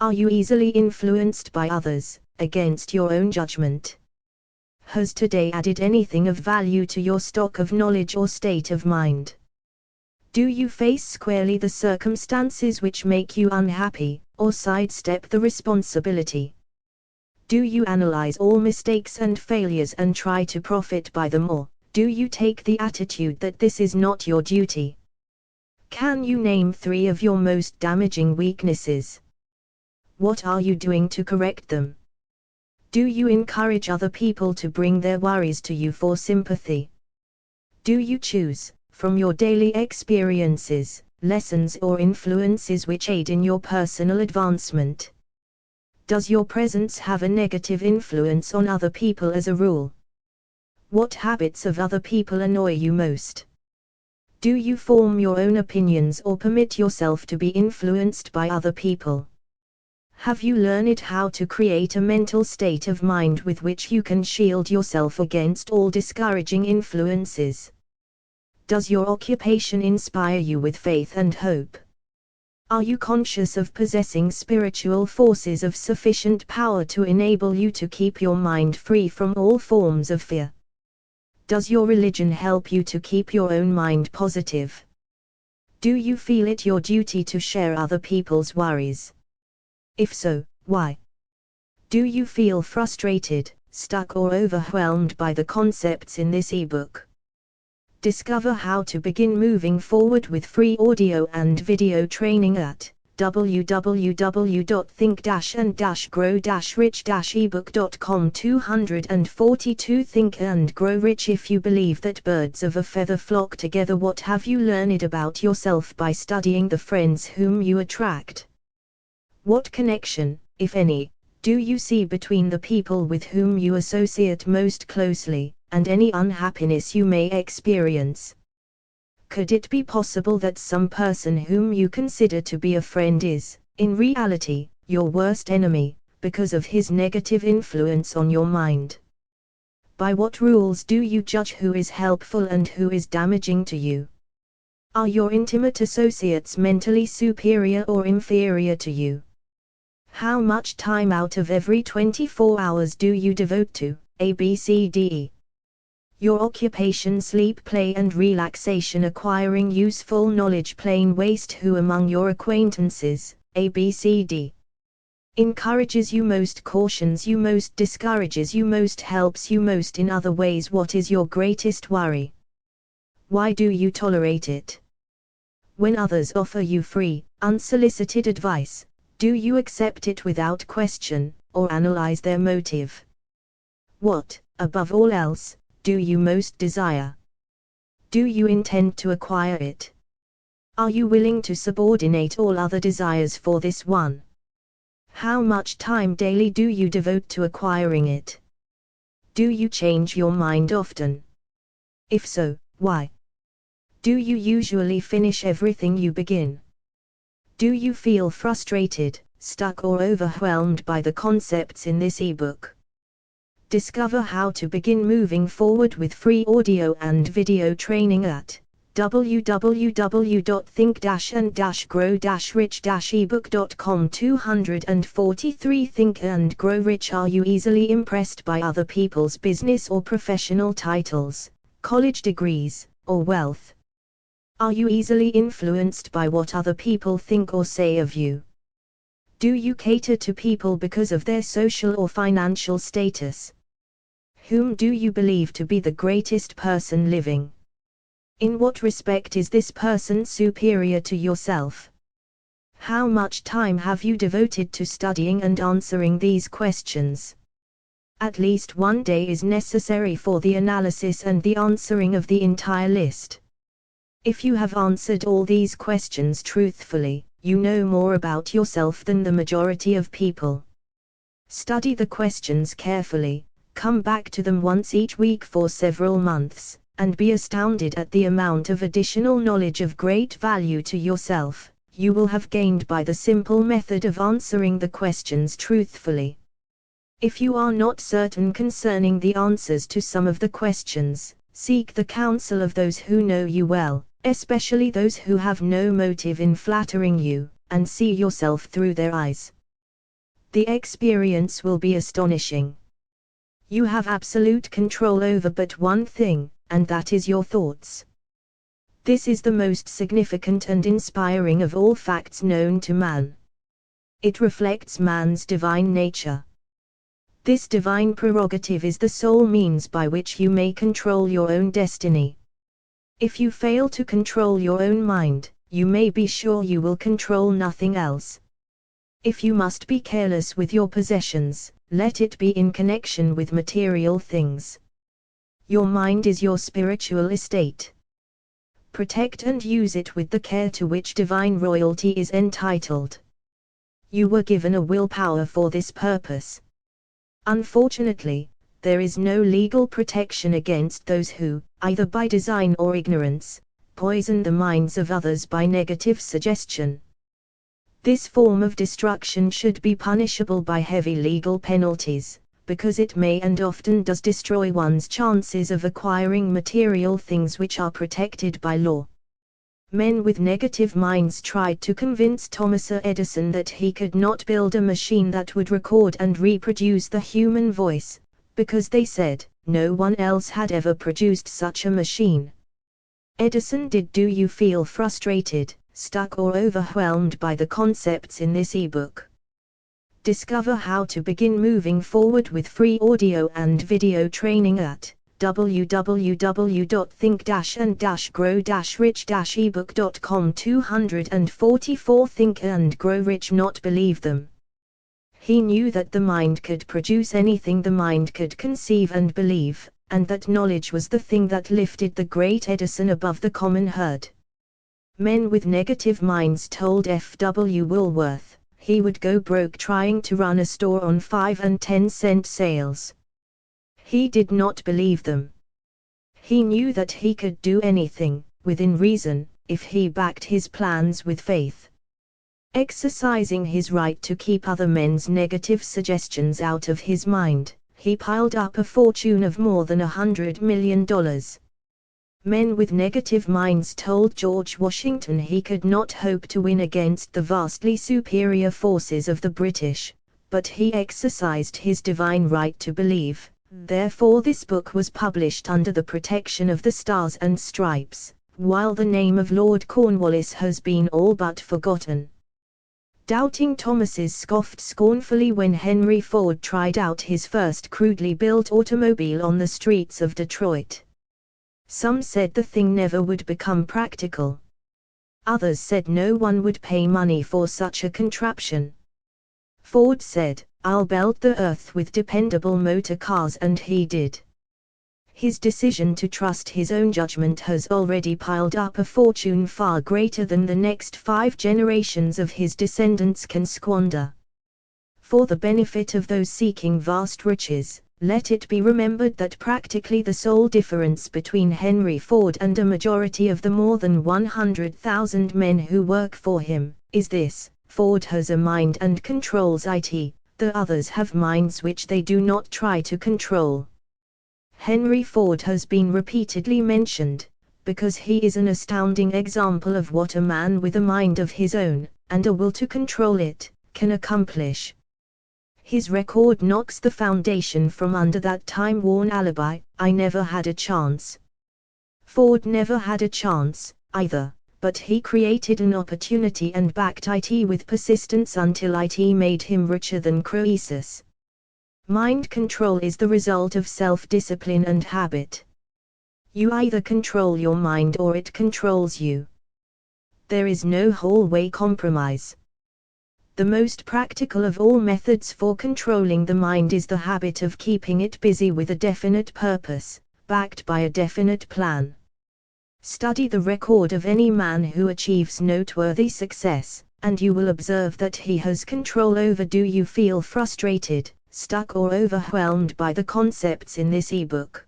Speaker 2: Are you easily influenced by others, against your own judgment? Has today added anything of value to your stock of knowledge or state of mind? Do you face squarely the circumstances which make you unhappy, or sidestep the responsibility? Do you analyze all mistakes and failures and try to profit by them, or do you take the attitude that this is not your duty? Can you name 3 of your most damaging weaknesses? What are you doing to correct them? Do you encourage other people to bring their worries to you for sympathy? Do you choose, from your daily experiences, lessons or influences which aid in your personal advancement? Does your presence have a negative influence on other people as a rule? What habits of other people annoy you most? Do you form your own opinions or permit yourself to be influenced by other people? Have you learned how to create a mental state of mind with which you can shield yourself against all discouraging influences? Does your occupation inspire you with faith and hope? Are you conscious of possessing spiritual forces of sufficient power to enable you to keep your mind free from all forms of fear? Does your religion help you to keep your own mind positive? Do you feel it your duty to share other people's worries? If so, why? Do you feel frustrated, stuck or overwhelmed by the concepts in this ebook? Discover how to begin moving forward with free audio and video training at www.think-and-grow-rich-ebook.com 242 Think and Grow Rich. If you believe that birds of a feather flock together, what have you learned about yourself by studying the friends whom you attract? What connection, if any, do you see between the people with whom you associate most closely, and any unhappiness you may experience? Could it be possible that some person whom you consider to be a friend is, in reality, your worst enemy, because of his negative influence on your mind. By what rules do you judge who is helpful and who is damaging to you? Are your intimate associates mentally superior or inferior to you? How much time out of every 24 hours do you devote to ABCDE? Your occupation, sleep, play and relaxation, acquiring useful knowledge, plain waste. Who among your acquaintances, ABCD, encourages you most, cautions you most, discourages you most, helps you most in other ways? What is your greatest worry? Why do you tolerate it? When others offer you free, unsolicited advice, do you accept it without question, or analyze their motive? What, above all else, do you most desire? Do you intend to acquire it? Are you willing to subordinate all other desires for this one? How much time daily do you devote to acquiring it? Do you change your mind often? If so, why? Do you usually finish everything you begin? Do you feel frustrated, stuck or overwhelmed by the concepts in this ebook? Discover how to begin moving forward with free audio and video training at www.think-and-grow-rich-ebook.com. 243 Think and Grow Rich. Are you easily impressed by other people's business or professional titles, college degrees, or wealth? Are you easily influenced by what other people think or say of you? Do you cater to people because of their social or financial status? Whom do you believe to be the greatest person living? In what respect is this person superior to yourself? How much time have you devoted to studying and answering these questions? At least one day is necessary for the analysis and the answering of the entire list. If you have answered all these questions truthfully, you know more about yourself than the majority of people. Study the questions carefully, come back to them once each week for several months, and be astounded at the amount of additional knowledge of great value to yourself you will have gained by the simple method of answering the questions truthfully. If you are not certain concerning the answers to some of the questions, seek the counsel of those who know you well, especially those who have no motive in flattering you, and see yourself through their eyes. The experience will be astonishing. You have absolute control over but one thing, and that is your thoughts. This is the most significant and inspiring of all facts known to man. It reflects man's divine nature. This divine prerogative is the sole means by which you may control your own destiny. If you fail to control your own mind, you may be sure you will control nothing else. If you must be careless with your possessions, let it be in connection with material things. Your mind is your spiritual estate. Protect and use it with the care to which divine royalty is entitled. You were given a willpower for this purpose. Unfortunately, there is no legal protection against those who, either by design or ignorance, poison the minds of others by negative suggestion. This form of destruction should be punishable by heavy legal penalties, because it may and often does destroy one's chances of acquiring material things which are protected by law. Men with negative minds tried to convince Thomas Edison that he could not build a machine that would record and reproduce the human voice, because they said, no one else had ever produced such a machine. Edison did. Do you feel frustrated, stuck or overwhelmed by the concepts in this ebook? Discover how to begin moving forward with free audio and video training at www.think-and-grow-rich-ebook.com. 244 Think and Grow Rich. Not believe them. He knew that the mind could produce anything the mind could conceive and believe, and that knowledge was the thing that lifted the great Edison above the common herd. Men with negative minds told F.W. Woolworth he would go broke trying to run a store on 5 and 10-cent sales. He did not believe them. He knew that he could do anything, within reason, if he backed his plans with faith. Exercising his right to keep other men's negative suggestions out of his mind, he piled up a fortune of more than $100 million. Men with negative minds told George Washington he could not hope to win against the vastly superior forces of the British, but he exercised his divine right to believe. Therefore this book was published under the protection of the Stars and Stripes, while the name of Lord Cornwallis has been all but forgotten. Doubting Thomases scoffed scornfully when Henry Ford tried out his first crudely built automobile on the streets of Detroit. Some said the thing never would become practical. Others said no one would pay money for such a contraption. Ford said, "I'll belt the earth with dependable motor cars," and he did. His decision to trust his own judgment has already piled up a fortune far greater than the next 5 generations of his descendants can squander. For the benefit of those seeking vast riches, let it be remembered that practically the sole difference between Henry Ford and a majority of the more than 100,000 men who work for him, is this: Ford has a mind and controls it, the others have minds which they do not try to control. Henry Ford has been repeatedly mentioned, because he is an astounding example of what a man with a mind of his own, and a will to control it, can accomplish. His record knocks the foundation from under that time-worn alibi, "I never had a chance." Ford never had a chance, either, but he created an opportunity and backed it with persistence until it made him richer than Croesus. Mind control is the result of self-discipline and habit. You either control your mind or it controls you. There is no whole-way compromise. The most practical of all methods for controlling the mind is the habit of keeping it busy with a definite purpose, backed by a definite plan. Study the record of any man who achieves noteworthy success, and you will observe that he has control over. Do you feel frustrated, stuck or overwhelmed by the concepts in this ebook?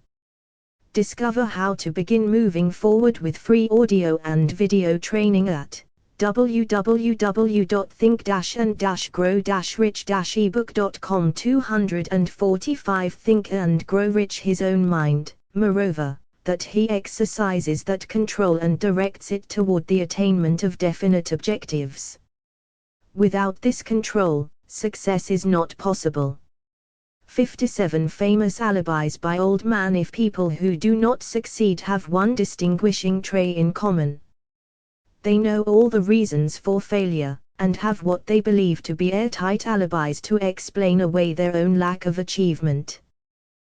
Speaker 2: Discover how to begin moving forward with free audio and video training at www.think-and-grow-rich-ebook.com. 245 Think and Grow Rich. His own mind, moreover, that he exercises that control and directs it toward the attainment of definite objectives. Without this control, success is not possible. 57 Famous Alibis by Old Man. If people who do not succeed have one distinguishing trait in common, they know all the reasons for failure, and have what they believe to be airtight alibis to explain away their own lack of achievement.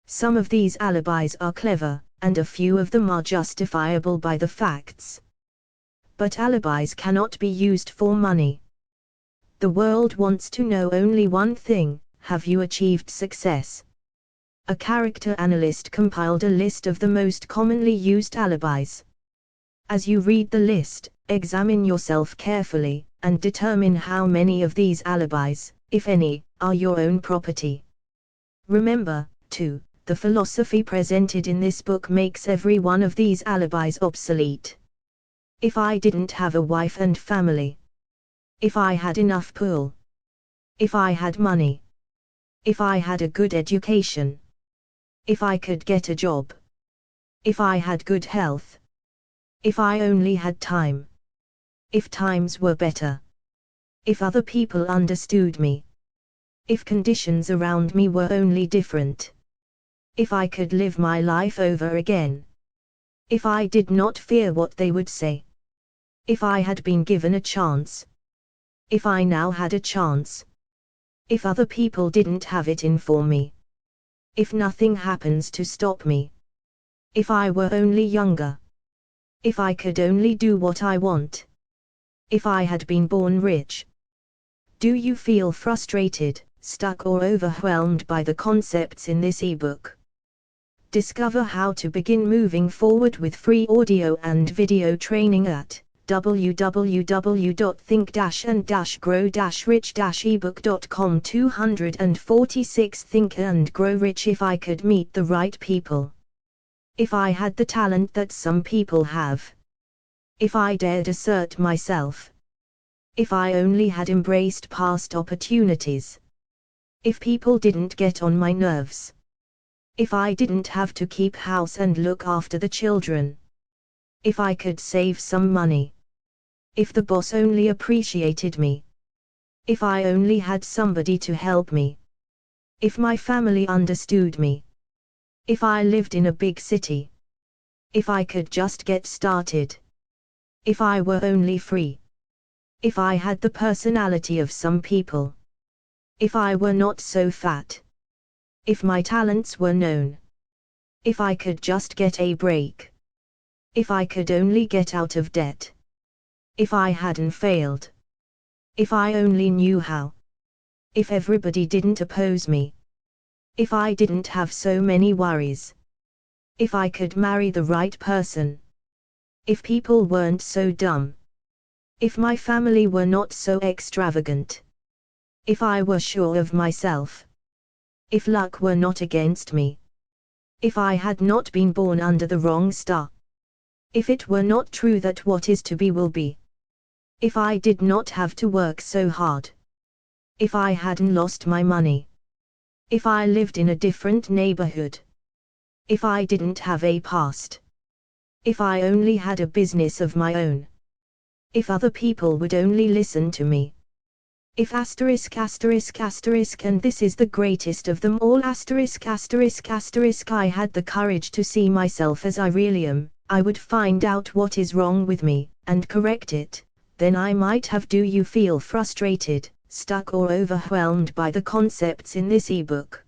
Speaker 2: Some of these alibis are clever, and a few of them are justifiable by the facts. But alibis cannot be used for money. The world wants to know only one thing: have you achieved success? A character analyst compiled a list of the most commonly used alibis. As you read the list, examine yourself carefully, and determine how many of these alibis, if any, are your own property. Remember, too, the philosophy presented in this book makes every one of these alibis obsolete. If I didn't have a wife and family. If I had enough pool. If I had money. If I had a good education. If I could get a job. If I had good health. If I only had time. If times were better. If other people understood me. If conditions around me were only different. If I could live my life over again. If I did not fear what they would say. If I had been given a chance. If I now had a chance. If other people didn't have it in for me. If nothing happens to stop me. If I were only younger. If I could only do what I want. If I had been born rich. Do you feel frustrated, stuck or overwhelmed by the concepts in this ebook? Discover how to begin moving forward with free audio and video training at www.think-and-grow-rich-ebook.com. 246 Think and Grow Rich. If I could meet the right people. If I had the talent that some people have. If I dared assert myself. If I only had embraced past opportunities. If people didn't get on my nerves. If I didn't have to keep house and look after the children. If I could save some money. If the boss only appreciated me. If I only had somebody to help me. If my family understood me. If I lived in a big city. If I could just get started. If I were only free. If I had the personality of some people. If I were not so fat. If my talents were known. If I could just get a break. If I could only get out of debt. If I hadn't failed. If I only knew how. If everybody didn't oppose me. If I didn't have so many worries. If I could marry the right person. If people weren't so dumb. If my family were not so extravagant. If I were sure of myself. If luck were not against me. If I had not been born under the wrong star. If it were not true that what is to be will be. If I did not have to work so hard. If I hadn't lost my money. If I lived in a different neighborhood. If I didn't have a past. If I only had a business of my own. If other people would only listen to me. If asterisk asterisk asterisk and this is the greatest of them all asterisk asterisk asterisk I had the courage to see myself as I really am, I would find out what is wrong with me, and correct it, then I might have. Do you feel frustrated, stuck or overwhelmed by the concepts in this ebook?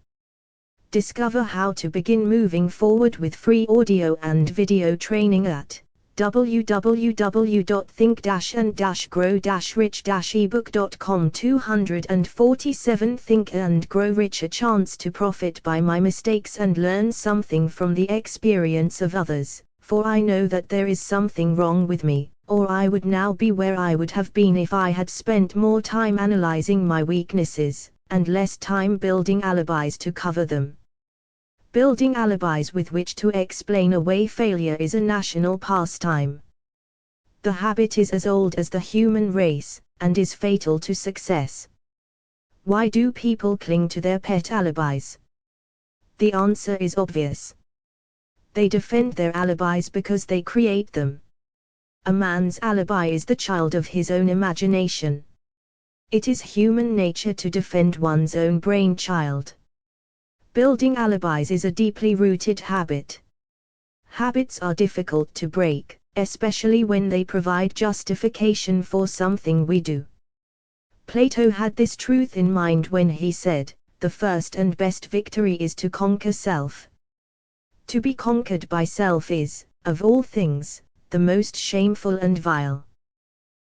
Speaker 2: Discover how to begin moving forward with free audio and video training at www.think-and-grow-rich-ebook.com 247 Think and Grow Rich, a chance to profit by my mistakes and learn something from the experience of others, for I know that there is something wrong with me, or I would now be where I would have been if I had spent more time analyzing my weaknesses, and less time building alibis to cover them. Building alibis with which to explain away failure is a national pastime. The habit is as old as the human race, and is fatal to success. Why do people cling to their pet alibis? The answer is obvious. They defend their alibis because they create them. A man's alibi is the child of his own imagination. It is human nature to defend one's own brainchild. Building alibis is a deeply rooted habit. Habits are difficult to break, especially when they provide justification for something we do. Plato had this truth in mind when he said, "The first and best victory is to conquer self." To be conquered by self is, of all things, the most shameful and vile.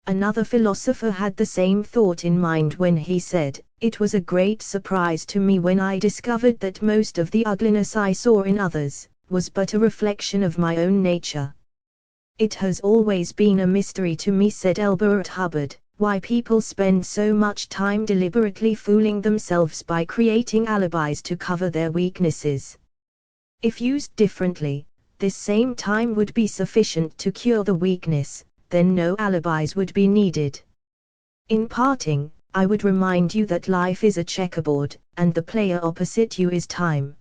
Speaker 2: Another philosopher had the same thought in mind when he said, "It was a great surprise to me when I discovered that most of the ugliness I saw in others was but a reflection of my own nature." It has always been a mystery to me, said Elbert Hubbard, why people spend so much time deliberately fooling themselves by creating alibis to cover their weaknesses. If used differently, this same time would be sufficient to cure the weakness, then no alibis would be needed. In parting, I would remind you that life is a checkerboard, and the player opposite you is time.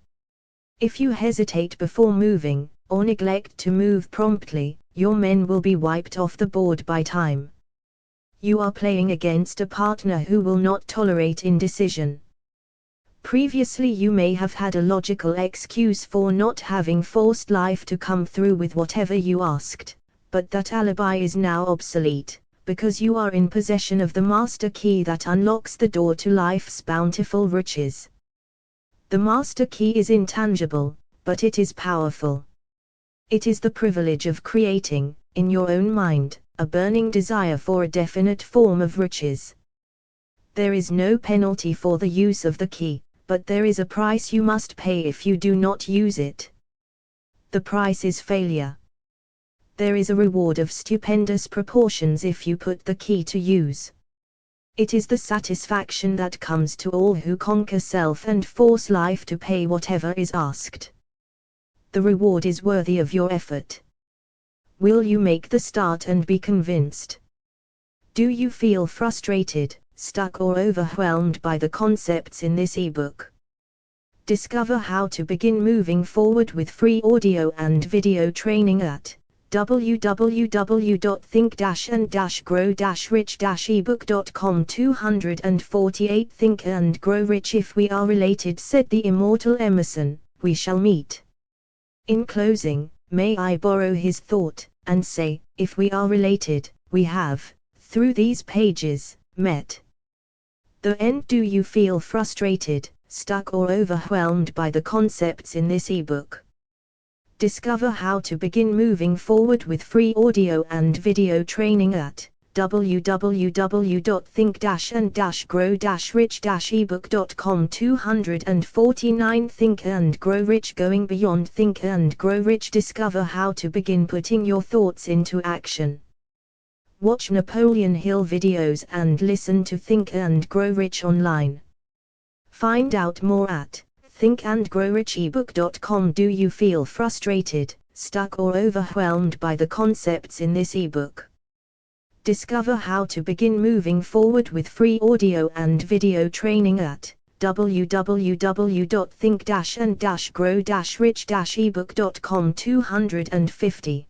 Speaker 2: If you hesitate before moving, or neglect to move promptly, your men will be wiped off the board by time. You are playing against a partner who will not tolerate indecision. Previously you may have had a logical excuse for not having forced life to come through with whatever you asked, but that alibi is now obsolete, because you are in possession of the master key that unlocks the door to life's bountiful riches. The master key is intangible, but it is powerful. It is the privilege of creating, in your own mind, a burning desire for a definite form of riches. There is no penalty for the use of the key, but there is a price you must pay if you do not use it. The price is failure. There is a reward of stupendous proportions if you put the key to use. It is the satisfaction that comes to all who conquer self and force life to pay whatever is asked. The reward is worthy of your effort. Will you make the start and be convinced? Do you feel frustrated, stuck or overwhelmed by the concepts in this ebook? Discover how to begin moving forward with free audio and video training at www.think-and-grow-rich-ebook.com. 248 Think and Grow Rich. If we are related, said the immortal Emerson, we shall meet. In closing, may I borrow his thought, and say, if we are related, we have, through these pages, met. The end. Do you feel frustrated, stuck or overwhelmed by the concepts in this ebook? Discover how to begin moving forward with free audio and video training at www.think-and-grow-rich-ebook.com. 249 Think and Grow Rich. Going beyond Think and Grow Rich. Discover how to begin putting your thoughts into action. Watch Napoleon Hill videos and listen to Think and Grow Rich online. Find out more at thinkandgrowrichebook.com. Do you feel frustrated, stuck or overwhelmed by the concepts in this ebook? Discover how to begin moving forward with free audio and video training at www.think-and-grow-rich-ebook.com. 250